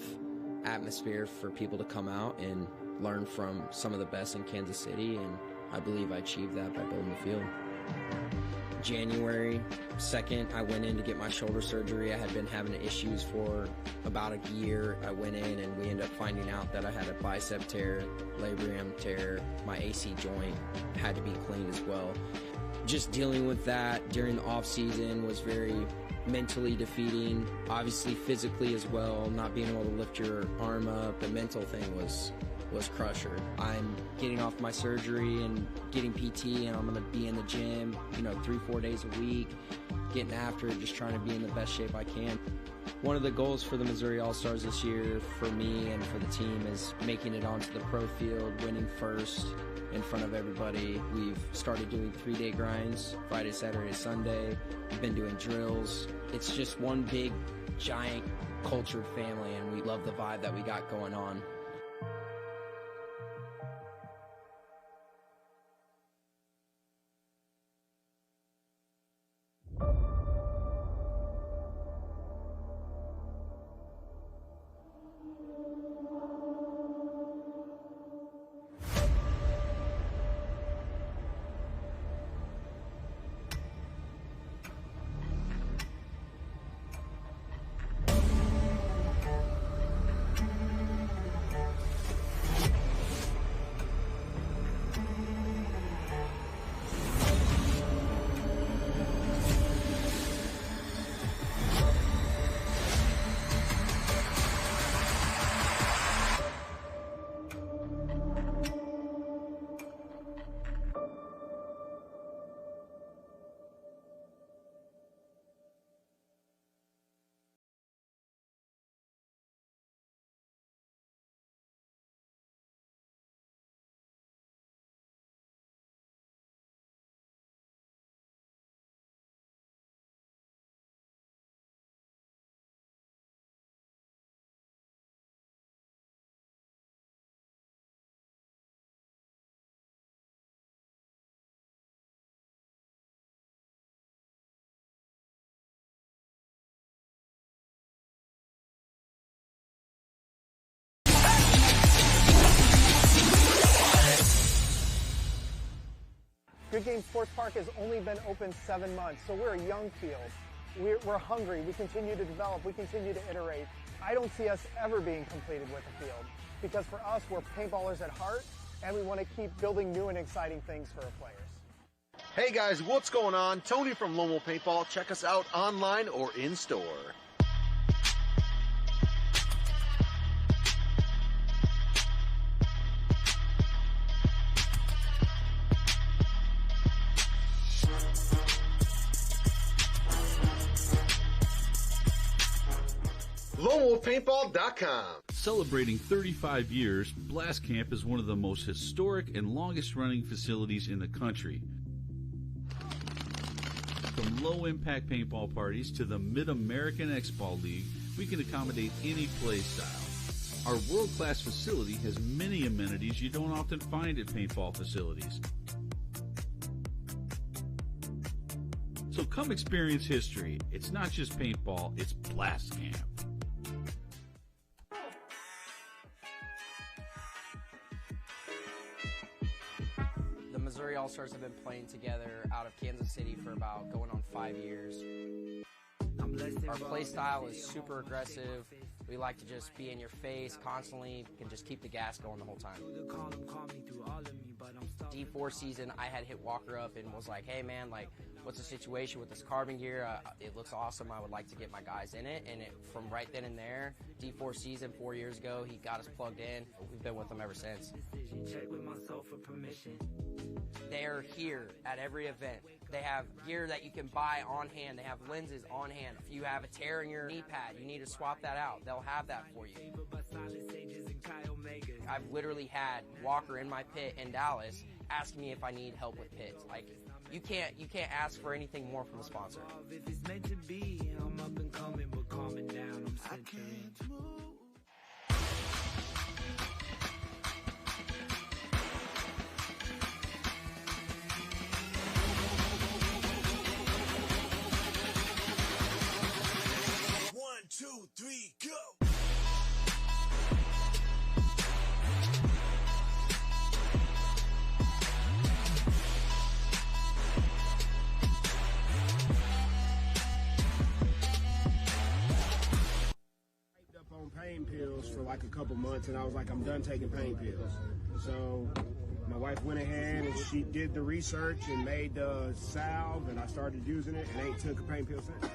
atmosphere for people to come out and learn from some of the best in Kansas City, and I believe I achieved that by building the field. January 2nd, I went in to get my shoulder surgery. I had been having issues for about a year. I went in and we ended up finding out that I had a bicep tear, labrum tear, my AC joint had to be cleaned as well. Just dealing with that during the off season was very mentally defeating, obviously physically as well. Not being able to lift your arm up, the mental thing was crusher. I'm getting off my surgery and getting PT, and I'm gonna be in the gym, 3-4 days a week, getting after it, just trying to be in the best shape I can. One of the goals for the Missouri All-Stars this year, for me and for the team, is making it onto the pro field, winning first in front of everybody. We've started doing 3-day grinds, Friday, Saturday, Sunday. We've been doing drills. It's just one big, giant, cultured family, and we love the vibe that we got going on. Good Game Sports Park has only been open 7 months, so we're a young field. We're hungry. We continue to develop. We continue to iterate. I don't see us ever being completed with the field, because for us, we're paintballers at heart, and we want to keep building new and exciting things for our players. Hey guys, what's going on? Tony from Lone Wolf Paintball. Check us out online or in store. LoneWolfPaintball.com. Celebrating 35 years, Blast Camp is one of the most historic and longest-running facilities in the country. From low-impact paintball parties to the Mid-American X-Ball League, we can accommodate any play style. Our world-class facility has many amenities you don't often find at paintball facilities. So come experience history. It's not just paintball, it's Blast Camp. The Missouri All-Stars have been playing together out of Kansas City for about going on 5 years. Our play style is super aggressive. We like to just be in your face constantly and just keep the gas going the whole time. D4 season, I had hit Walker up and was like, hey man, like, what's the situation with this carbon gear? It looks awesome. I would like to get my guys in it. And from right then and there, D4 season 4 years ago, he got us plugged in. We've been with him ever since. They're here at every event. They have gear that you can buy on hand. They have lenses on hand. If you have a tear in your knee pad, you need to swap that out. They'll have that for you. I've literally had Walker in my pit in Dallas asking me if I need help with pits. Like, you can't ask for anything more from a sponsor. If it's meant to be, I'm up and coming, but calming down, I'm centering. One, two, three, go! couple months, and I was like, I'm done taking pain pills. So my wife went ahead and she did the research and made the salve, and I started using it and ain't took a pain pill since.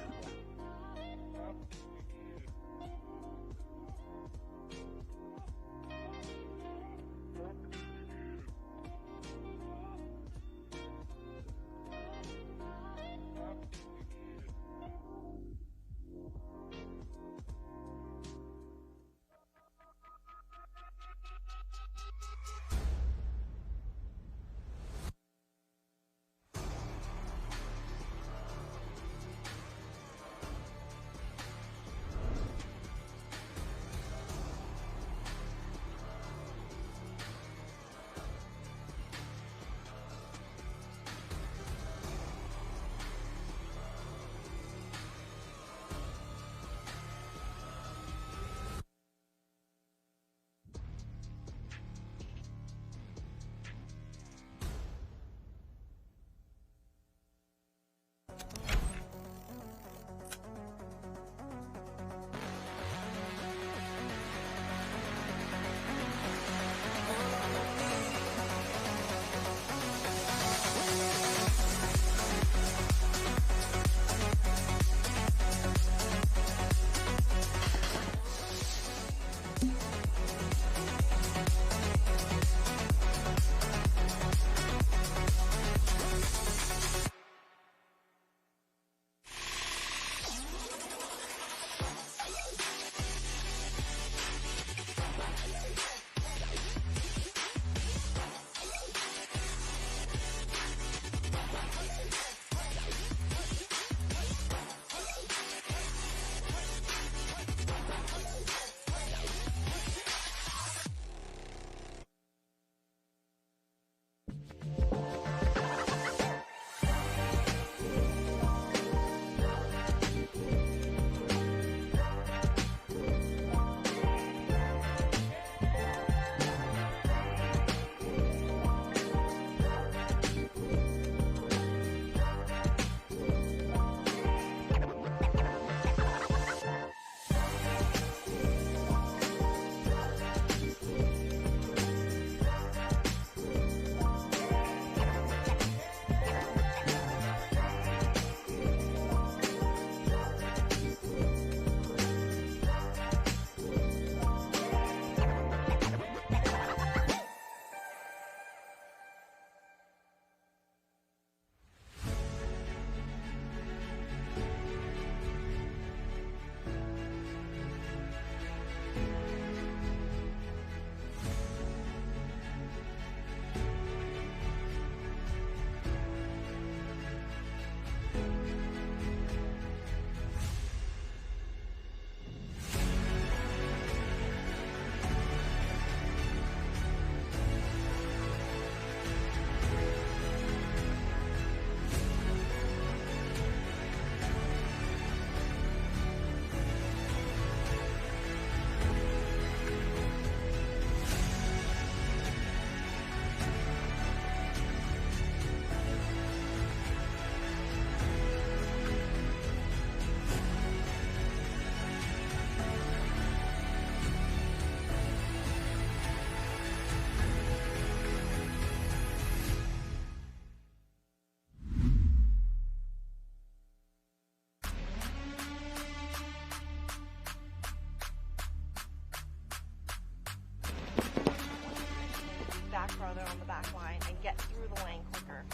Further on the back line and get through the lane quicker.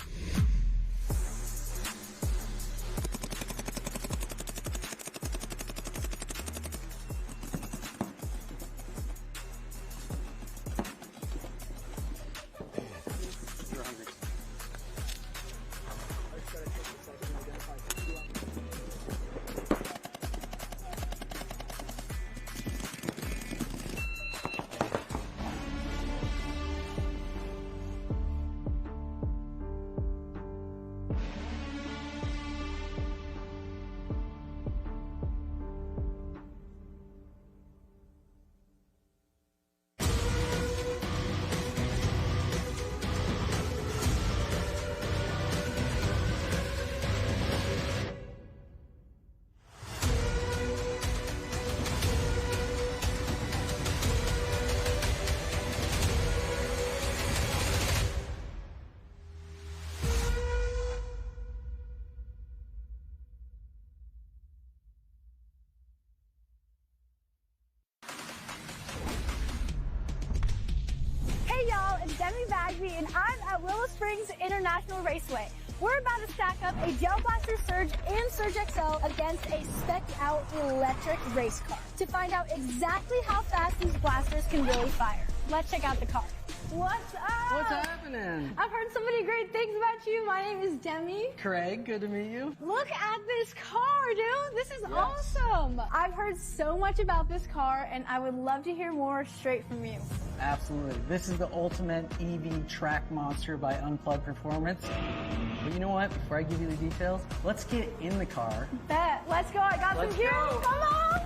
You're hungry. Hey y'all, it's Demi Bagby and I'm at Willow Springs International Raceway. We're about to stack up a Gel Blaster Surge and Surge XL against a spec'd out electric race car to find out exactly how fast these blasters can really fire. Let's check out the car. What's up? What's happening? I've heard so many great things about you. My name is Demi. Craig, good to meet you. Look at this car, dude. This is awesome. I've heard so much about this car and I would love to hear more straight from you. Absolutely. This is the ultimate EV track monster by Unplugged Performance. But you know what? Before I give you the details, let's get in the car. Bet. Let's go. I got some gear. Come on.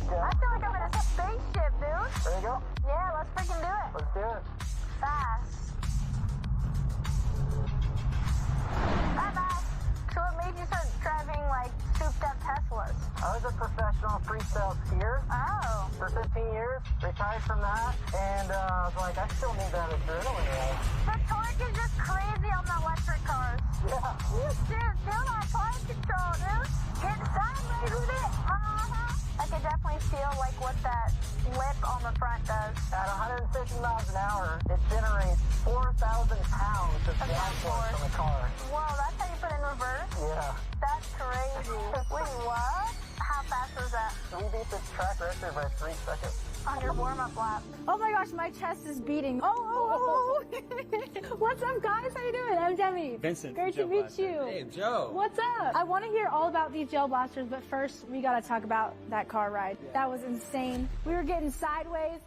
I feel like I'm in a spaceship, dude. There you go. Yeah, let's freaking do it. Let's do it. Fast. Bye-bye. So what made you start driving, like, souped-up Teslas? I was a professional freestyle skier for 15 years, retired from that, and I was like, I still need that adrenaline rush. The torque is just crazy on the electric cars. Yeah. You should feel that flight control, dude. Get sideways with it. I could definitely feel, like, what that lip on the front does. At 150 miles an hour, it generates 4,000 pounds of downforce on the car. Whoa, that's how you put it in reverse? Yeah. That's crazy. Wait, what? How fast was that? We beat the track record by 3 seconds. On your warm-up lap. Oh my gosh, my chest is beating. Oh. What's up, guys? How you doing? I'm Demi. Vincent. Great to meet you. Hey, Joe. What's up? I want to hear all about these gel blasters, but first, we got to talk about that car ride. That was insane. We were getting sideways.